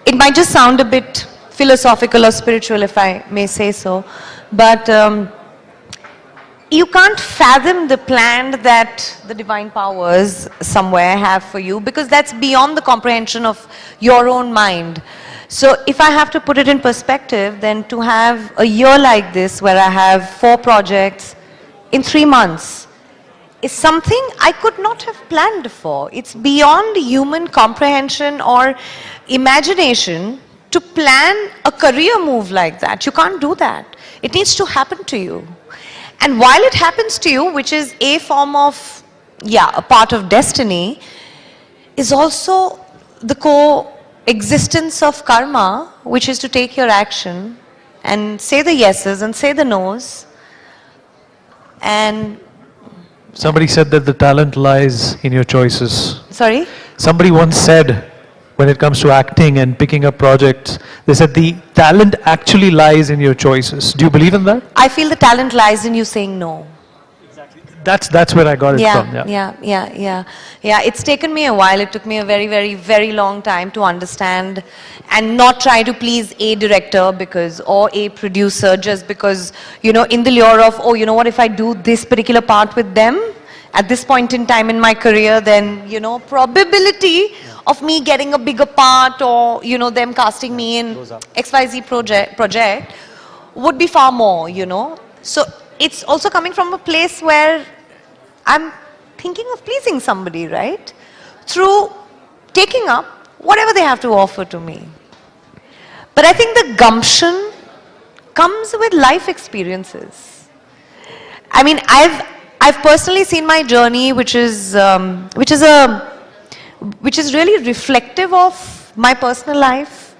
It might just sound a bit philosophical or spiritual, if I may say so, but you can't fathom the plan that the divine powers somewhere have for you, because that's beyond the comprehension of your own mind. So if I have to put it in perspective, then to have a year like this where I have 4 projects in 3 months is something I could not have planned for. It's beyond human comprehension or imagination to plan a career move like that. You can't do that. It needs to happen to you. And while it happens to you, which is a form of, a part of destiny, is also the coexistence of karma, which is to take your action and say the yeses and say the nos. And somebody said that the talent lies in your choices. Sorry? Somebody once said, when it comes to acting and picking up projects, they said the talent actually lies in your choices. Do you believe in that? I feel the talent lies in you saying no. That's where I got it from. Yeah. It's taken me a while. It took me a very, very, very long time to understand and not try to please a director or a producer just because, in the lure of, what if I do this particular part with them at this point in time in my career, then, probability of me getting a bigger part or, you know, them casting me in XYZ project would be far more, you know. So it's also coming from a place where I'm thinking of pleasing somebody, right? Through taking up whatever they have to offer to me. But I think the gumption comes with life experiences. I mean, I've personally seen my journey, which is really reflective of my personal life,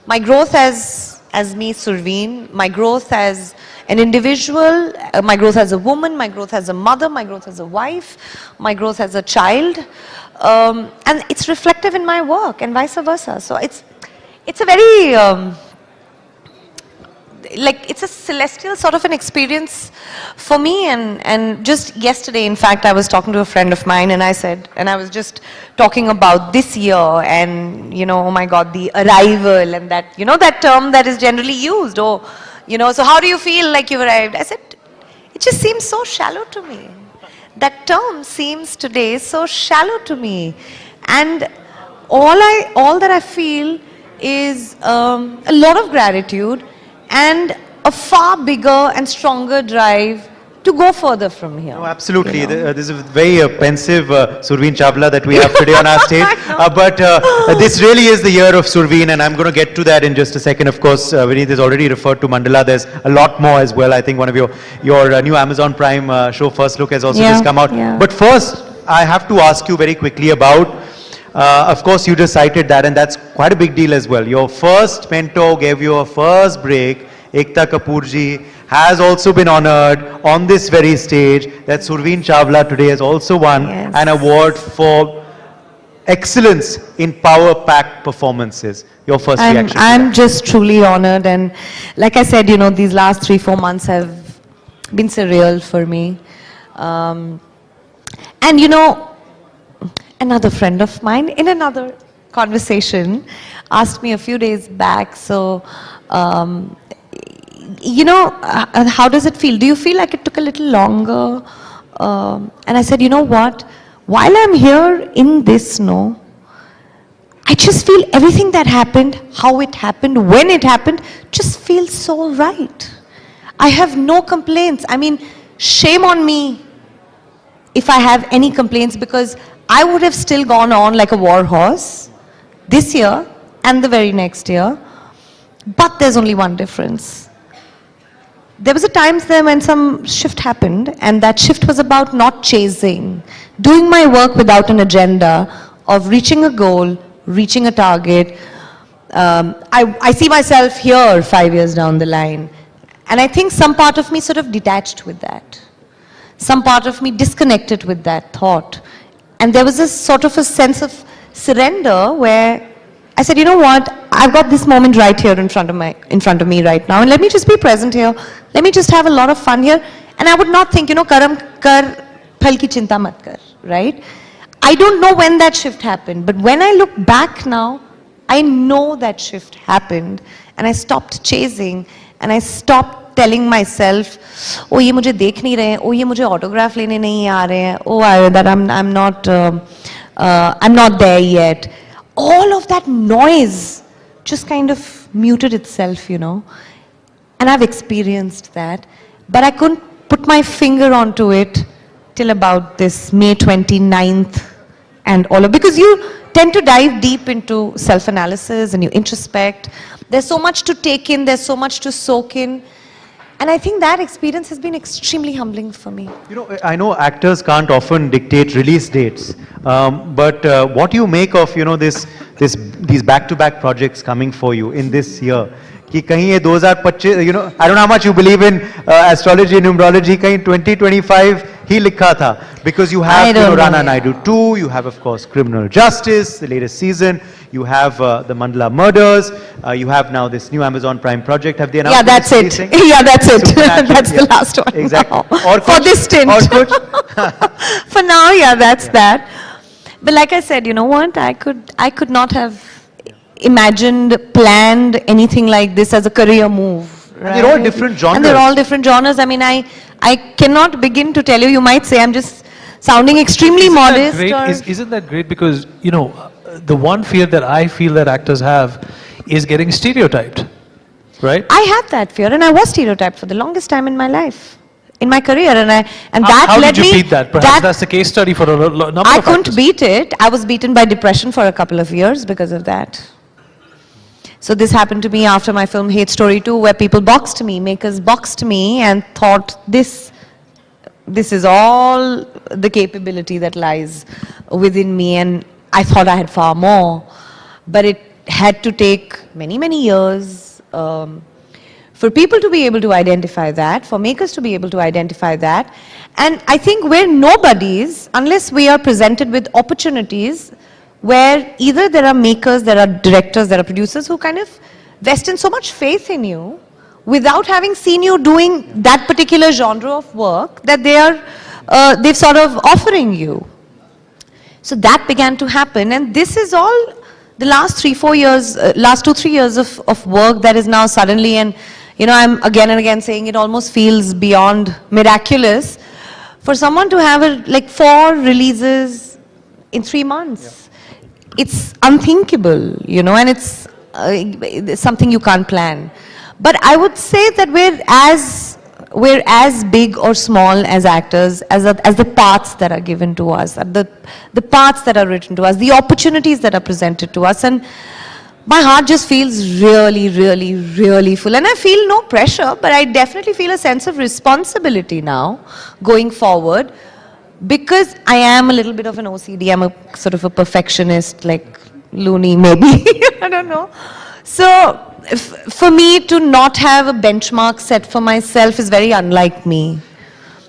my growth as me, Surveen, my growth as an individual, my growth as a woman, my growth as a mother, my growth as a wife, my growth as a child, and it's reflective in my work and vice versa. So it's a very like it's a celestial sort of an experience for me. And just yesterday, in fact, I was talking to a friend of mine, and I was just talking about this year, and you know, oh my God, the arrival, and that, you know, that term that is generally used, or you know, so how do you feel like you've arrived? I said, it just seems so shallow to me. That term seems today so shallow to me, and all that I feel is a lot of gratitude and a far bigger and stronger drive to go further from here. No, absolutely. You know? This is very pensive Surveen Chawla that we have today on our stage. But this really is the year of Surveen, and I'm going to get to that in just a second. Of course, Vineet has already referred to Mandala. There's a lot more as well. I think one of your new Amazon Prime show, First Look, has also just come out. Yeah. But first, I have to ask you very quickly about, of course, you just cited that, and that's quite a big deal as well. Your first mentor gave you a first break. Ekta Kapoorji has also been honored on this very stage. That Surveen Chawla today has also won an award for excellence in power-packed performances. Your first reaction? I'm just truly honored, and like I said, you know, these last 3-4 months have been surreal for me. And you know, another friend of mine in another conversation asked me a few days back, so you know, how does it feel? Do you feel like it took a little longer? And I said, you know what? While I'm here in this, I just feel everything that happened, how it happened, when it happened, just feels so right. I have no complaints. I mean, shame on me if I have any complaints, because I would have still gone on like a war horse this year and the very next year. But there's only one difference. There was a time there when some shift happened, and that shift was about not chasing, doing my work without an agenda of reaching a goal, reaching a target. I see myself here 5 years down the line, and I think some part of me sort of detached with that. Some part of me disconnected with that thought. And there was a sort of a sense of surrender where I said, you know what, I've got this moment right here in front of me right now, and let me just be present here. Let me just have a lot of fun here. And I would not think, you know, karam kar, phal ki chinta mat kar, right? I don't know when that shift happened, but when I look back now, I know that shift happened, and I stopped chasing, and I stopped telling myself, oh, ye mujhe dekh nahi rahe hain, oh, ye mujhe autograph lene nahi aa rahe hain, oh, that I'm not there yet. All of that noise just kind of muted itself, you know. And I've experienced that. But I couldn't put my finger onto it till about this May 29th and all of, because you tend to dive deep into self-analysis and you introspect. There's so much to take in, there's so much to soak in. And I think that experience has been extremely humbling for me. You know, I know actors can't often dictate release dates, but what do you make of, you know, these back-to-back projects coming for you in this year? कि कहीं ये 2025, you know, I don't know how much you believe in astrology and numerology, कहीं 2025 ही लिखा था, because you have, you know, Rana Naidu 2, you have of course Criminal Justice, the latest season, you have the Mandala Murders, you have now this new Amazon Prime project. Have they announced? Yeah, that's it. Yeah, that's it. That's the last one. Exactly. For this stint. For now, yeah, that's that. But like I said, you know what? I could not have imagined, planned anything like this as a career move. Right? And they're all different genres. And they're all different genres. I mean, I cannot begin to tell you. You might say I'm just sounding extremely modest. Isn't that great? Because, you know, the one fear that I feel that actors have is getting stereotyped, right? I had that fear, and I was stereotyped for the longest time in my life, in my career, and that How led did you me. beat that? Perhaps that's the case study for a number I of couldn't actors. beat it. I was beaten by depression for a couple of years because of that. So this happened to me after my film Hate Story 2, where people boxed me, makers boxed me, and thought this is all the capability that lies within me, and I thought I had far more. But it had to take many, many years for people to be able to identify that, for makers to be able to identify that. And I think we're nobodies unless we are presented with opportunities where either there are makers, there are directors, there are producers who kind of vest in so much faith in you without having seen you doing that particular genre of work that they've sort of offering you. So that began to happen, and this is all the last 3-4 years, last 2-3 years of work that is now suddenly, and I'm again and again saying it almost feels beyond miraculous for someone to have like 4 releases in 3 months. Yeah. It's unthinkable, and it's something you can't plan. But I would say that we're as big or small as actors as the parts that are given to us, the parts that are written to us, the opportunities that are presented to us, and my heart just feels really, really, really full. And I feel no pressure, but I definitely feel a sense of responsibility now going forward, because I am a little bit of an OCD. I'm a sort of a perfectionist, like loony maybe, I don't know. So for me to not have a benchmark set for myself is very unlike me.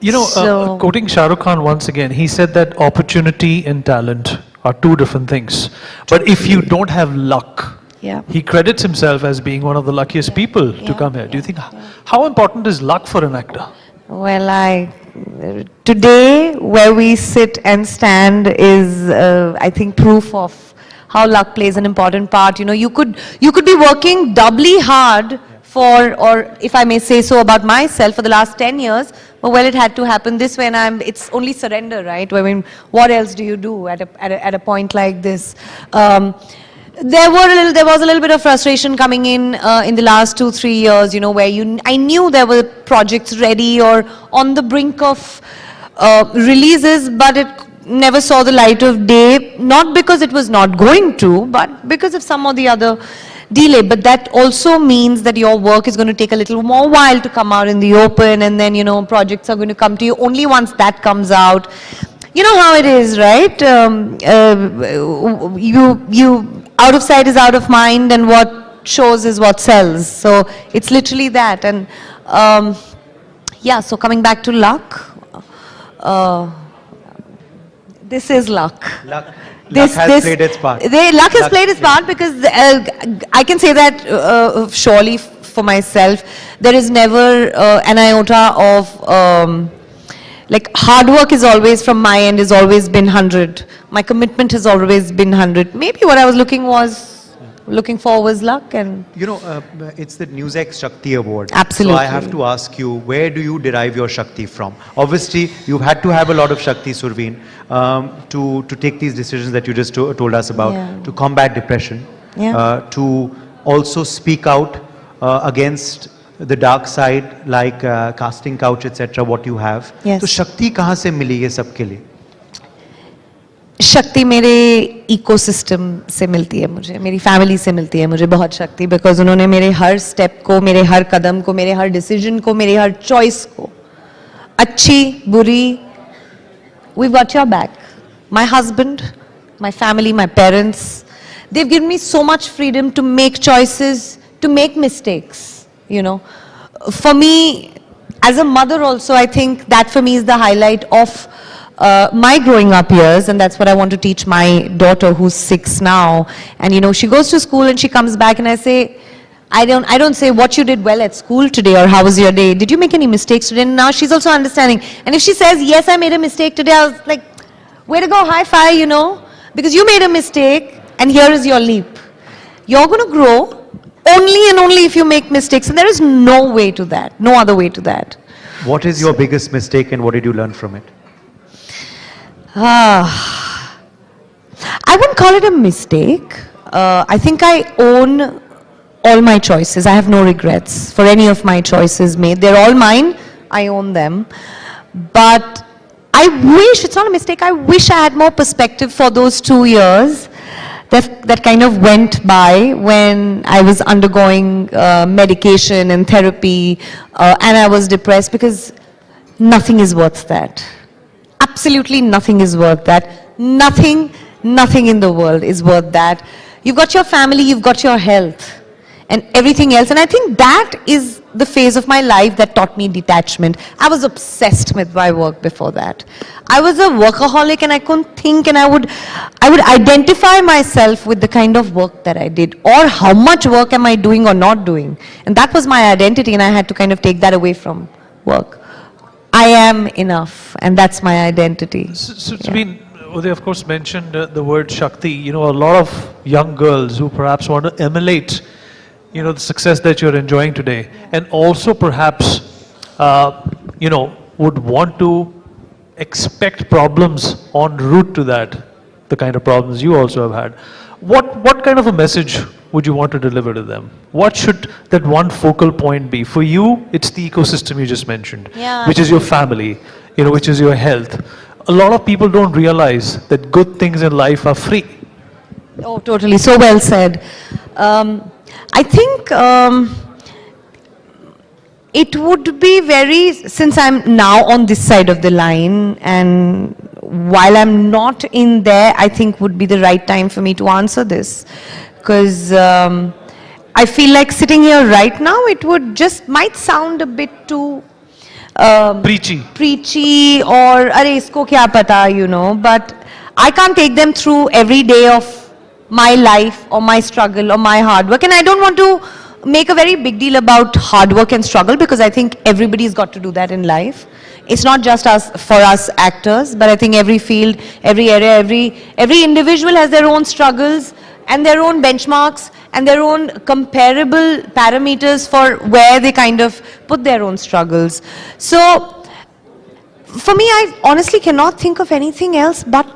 Quoting Shah Rukh Khan once again, he said that opportunity and talent are 2 different things. But if you don't have luck, he credits himself as being one of the luckiest people to come here. Do you think, how important is luck for an actor? Well, today where we sit and stand is, I think, proof of how luck plays an important part. You could be working doubly hard for, or if I may say so about myself, for the last 10 years, but well, it had to happen this way, and it's only surrender, right? I mean, what else do you do at a point like this? There was a little bit of frustration coming in the last 2-3 years, where I knew there were projects ready or on the brink of releases, but it never saw the light of day, not because it was not going to, but because of some or the other delay. But that also means that your work is going to take a little more while to come out in the open, and then, projects are going to come to you only once that comes out. You know how it is, right? You out of sight is out of mind, and what shows is what sells. So it's literally that. And so coming back to luck, this is luck. Luck has played its part. Luck has played its part, because I can say that surely for myself, there is never an iota of like hard work is always, from my end, has always been 100. My commitment has always been 100. Maybe what I was looking for was luck. And it's the NewsX Shakti Award. Absolutely. So I have to ask you, where do you derive your Shakti from? Obviously, you've had to have a lot of Shakti, Surveen, to take these decisions that you just told us about, to combat depression, to also speak out against the dark side, like casting couch, etc., what you have. Yes. So Shakti kahan se mili ye sabke liye? शक्ति मेरे ecosystem से मिलती है मुझे, मेरी family से मिलती है मुझे बहुत शक्ति, बिकॉज उन्होंने मेरे हर स्टेप को, मेरे हर कदम को, मेरे हर डिसीजन को, मेरे हर चॉइस को, अच्छी बुरी, we've got your back. My husband, my family, my parents, they've given me so much freedom to make choices, to make mistakes, For me, as a mother also, I think that for me is the highlight of my growing up years, and that's what I want to teach my daughter, who's 6 now. And she goes to school and she comes back, and I say, I don't say what you did well at school today or how was your day. Did you make any mistakes today? And now she's also understanding. And if she says, yes, I made a mistake today, I was like, way to go, high five, because you made a mistake and here is your leap. You're going to grow only and only if you make mistakes, and there is no way to that, no other way to that. What is your biggest mistake, and what did you learn from it? I wouldn't call it a mistake. I think I own all my choices. I have no regrets for any of my choices made. They're all mine. I own them. But I wish, it's not a mistake, I wish I had more perspective for those 2 years that kind of went by when I was undergoing medication and therapy and I was depressed, because nothing is worth that. Absolutely nothing is worth that. Nothing in the world is worth that. You've got your family, you've got your health and everything else. And I think that is the phase of my life that taught me detachment. I was obsessed with my work before that. I was a workaholic and I couldn't think, and I would identify myself with the kind of work that I did, or how much work am I doing or not doing. And that was my identity, and I had to kind of take that away from work. I am enough, and that's my identity. So it's been, they of course mentioned the word Shakti. You know, a lot of young girls who perhaps want to emulate, you know, the success that you're enjoying today, and also perhaps, you know, would want to expect problems en route to that, the kind of problems you also have had. What kind of a message would you want to deliver to them? What should that one focal point be? For you, it's the ecosystem you just mentioned, which is your family, you know, which is your health. A lot of people don't realize that good things in life are free. Oh, totally. So well said. I think it would be very, since I'm now on this side of the line, and while I'm not in there, I think would be the right time for me to answer this. Because I feel like sitting here right now, it would just might sound a bit too preachy, or arey isko kya pata, you know, but I can't take them through every day of my life or my struggle or my hard work. And I don't want to make a very big deal about hard work and struggle, because I think everybody's got to do that in life. It's not just for us actors, but I think every field, every area, every individual has their own struggles and their own benchmarks and their own comparable parameters for where they kind of put their own struggles. So for me, I honestly cannot think of anything else but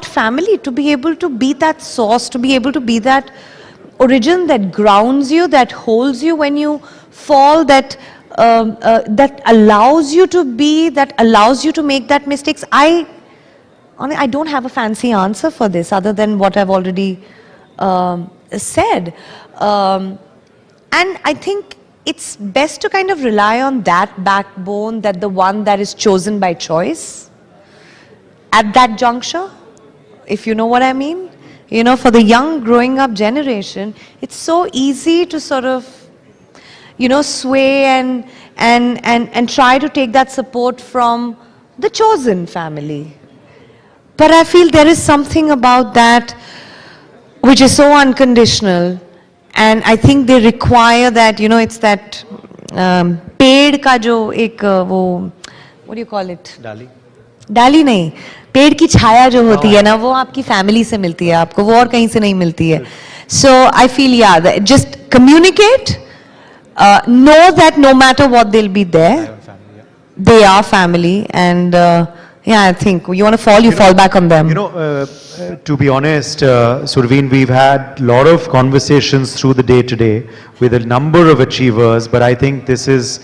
family, to be able to be that source, to be able to be that origin that grounds you, that holds you when you fall, that allows you to be, that allows you to make that mistakes. I don't have a fancy answer for this other than what I've already said. And I think it's best to kind of rely on that backbone, that the one that is chosen by choice at that juncture, if you know what I mean. You know, for the young growing up generation, it's so easy to sort of, you know, sway and try to take that support from the chosen family. But I feel there is something about that which is so unconditional, and I think they require that, you know, it's that पेड़ का जो एक वो, what do you call it? डाली नहीं, पेड़ की छाया जो होती है ना, वो आपकी फैमिली से मिलती है आपको, वो और कहीं से नहीं मिलती है. So I feel, yeah, just communicate, know that no matter what, they'll be there. They are family, and yeah, I think you want to fall, you fall back on them. You know, to be honest, Surveen, we've had a lot of conversations through the day today with a number of achievers, but I think this has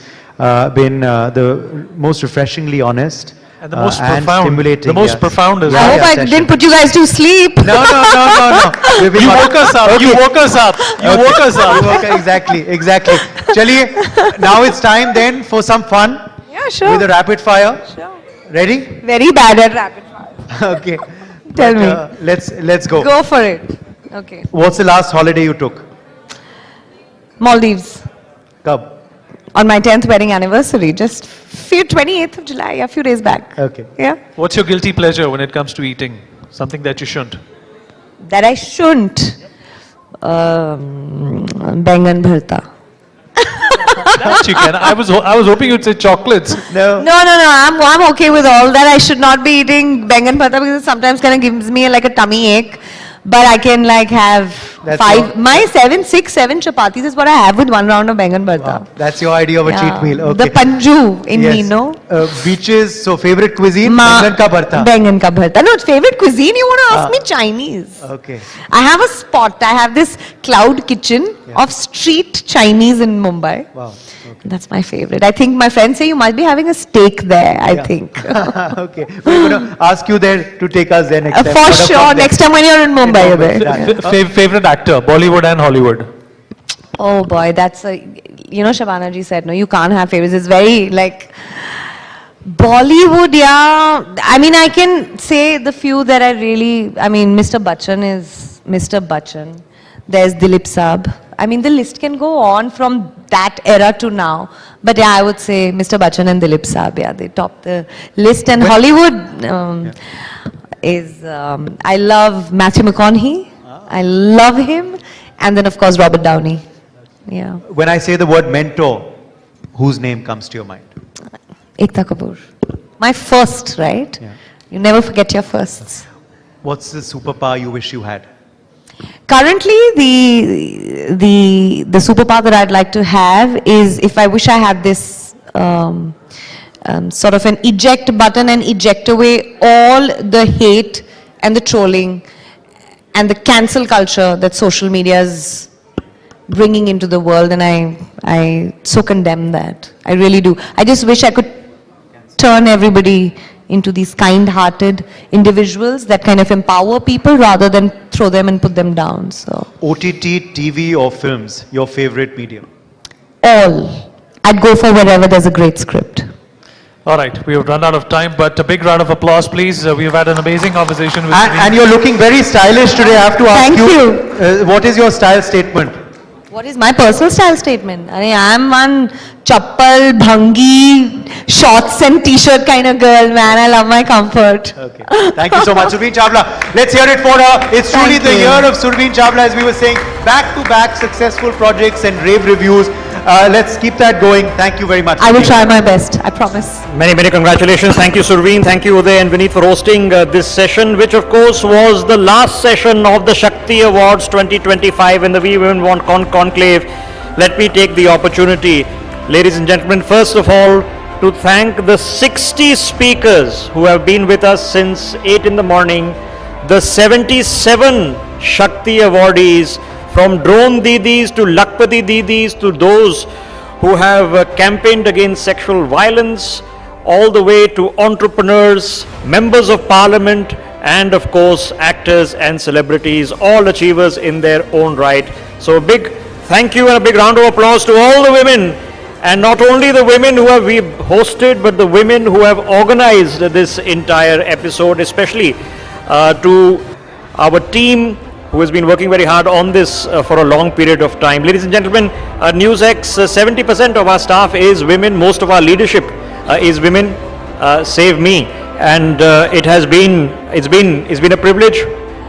been the most refreshingly honest. And the most and profound, stimulating. the most profound as I hope I didn't put you guys to sleep. No. You woke us up. You woke us up. You woke us up. Exactly. Chaliye, now it's time then for some fun. Yeah, sure. With a rapid fire. Sure. Ready? Very bad at rapid fire. Okay. Tell me. Let's go. Go for it. Okay. What's the last holiday you took? Maldives. Kab? On my 10th wedding anniversary, just 28th of July, a few days back. Okay. Yeah. What's your guilty pleasure when it comes to eating? Something that you shouldn't? That I shouldn't. Bengan bharta. That you can. I was hoping you'd say chocolates. No. I'm okay with all that. I should not be eating bengan bharta because it sometimes kind of gives me like a tummy ache. But I can like have My 6, 7 chapatis is what I have with 1 round of Bengan Bharta. Wow. That's your idea of a cheat meal. Okay. The Panju in me, no? Beaches, so favorite cuisine, Bengan ka Bharta. Bengan ka Bharta. No, favorite cuisine, you want to ask me Chinese. Okay. I have a spot. I have this cloud kitchen of street Chinese in Mumbai. Wow. Okay. That's my favorite. I think my friends say you must be having a steak there, I think. Okay. We're going to ask you there to take us there next time. For sure. Next time when you're in Mumbai, you're there. Favorite actor, Bollywood and Hollywood? Oh boy, that's a, you know, Shabana ji said, no, you can't have favorites. It's very like, Bollywood, yeah. I mean, I can say the few that I really, I mean, Mr. Bachchan is Mr. Bachchan. There's Dilip Saab. I mean, the list can go on from that era to now. But yeah, I would say Mr. Bachchan and Dilip Saab, yeah, they top the list. And Hollywood is, I love Matthew McConaughey. I love him. And then, of course, Robert Downey. Yeah. When I say the word mentor, whose name comes to your mind? Ekta Kapoor. My first, right? Yeah. You never forget your firsts. What's the superpower you wish you had? Currently, the superpower that I'd like to have is, if I wish I had this sort of an eject button and eject away all the hate and the trolling and the cancel culture that social media is bringing into the world, and I so condemn that. I really do. I just wish I could turn everybody into these kind-hearted individuals that kind of empower people rather than throw them and put them down. So OTT, TV or films, your favorite medium? all. I'd go for wherever there's a great script. All right, we have run out of time, but a big round of applause, please. We've had an amazing conversation with and you're looking very stylish today. I have to ask you, what is your style statement? What is my personal style statement? I mean, I'm one chappal, bhangi, shorts and t-shirt kind of girl, man. I love my comfort. Okay. Thank you so much, Surveen Chawla. Let's hear it for her. It's truly the year of Surveen Chawla, as we were saying. Back-to-back successful projects and rave reviews. Let's keep that going. Thank you very much. I will try my best, I promise. Many, many congratulations. Thank you, Surveen. Thank you, Uday and Vineet, for hosting this session, which of course was the last session of the Shakti Awards 2025 in the We Women Want Conclave. Let me take the opportunity, ladies and gentlemen, first of all, to thank the 60 speakers who have been with us since 8 in the morning, the 77 Shakti awardees, from drone didis to Lakpati didis to those who have campaigned against sexual violence, all the way to entrepreneurs, members of parliament, and of course actors and celebrities, all achievers in their own right. So a big thank you and a big round of applause to all the women, and not only the women who have we hosted, but the women who have organized this entire episode, especially to our team who has been working very hard on this for a long period of time. Ladies and gentlemen, NewsX, 70% of our staff is women, most of our leadership is women, save me, and it's been a privilege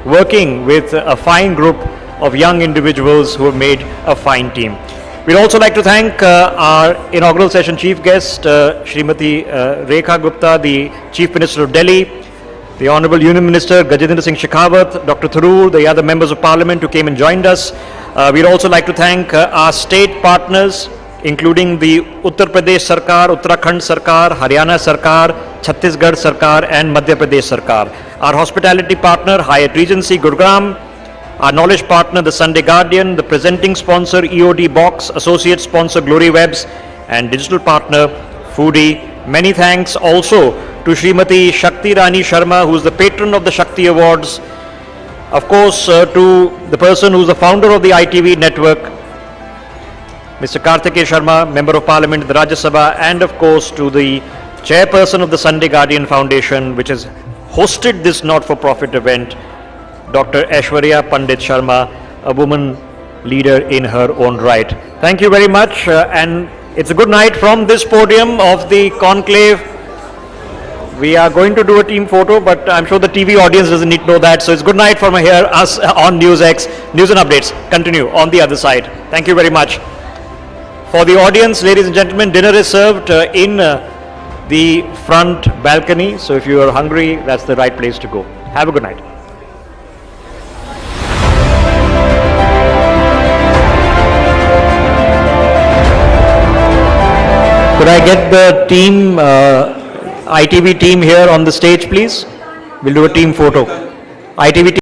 working with a fine group of young individuals who have made a fine team. We'd also like to thank our inaugural session chief guest, Srimati Rekha Gupta, the Chief Minister of Delhi, the Honorable Union Minister Gajendra Singh Shekhawat, Dr. Tharoor, the other members of Parliament who came and joined us. We'd also like to thank our state partners, including the Uttar Pradesh Sarkar, Uttarakhand Sarkar, Haryana Sarkar, Chhattisgarh Sarkar and Madhya Pradesh Sarkar. Our hospitality partner, Hyatt Regency, Gurugram. Our knowledge partner, the Sunday Guardian. The presenting sponsor, EOD Box. Associate sponsor, Glory Webs. And digital partner, Foodie. Many thanks also to Srimati Shakti Irani Sharma, who is the patron of the Shakti Awards. Of course, to the person who is the founder of the ITV network, Mr. Karthikeya Sharma, Member of Parliament in the Rajya Sabha, and of course to the chairperson of the Sunday Guardian Foundation, which has hosted this not-for-profit event, Dr. Aishwarya Pandit Sharma, a woman leader in her own right. Thank you very much, and it's a good night from this podium of the conclave. We are going to do a team photo, but I'm sure the TV audience doesn't need to know that. So it's good night from here, us on NewsX. News and updates continue on the other side. Thank you very much. For the audience, ladies and gentlemen, dinner is served in the front balcony. So if you are hungry, that's the right place to go. Have a good night. Could I get the team, ITV team here on the stage, please? We'll do a team photo. ITV team.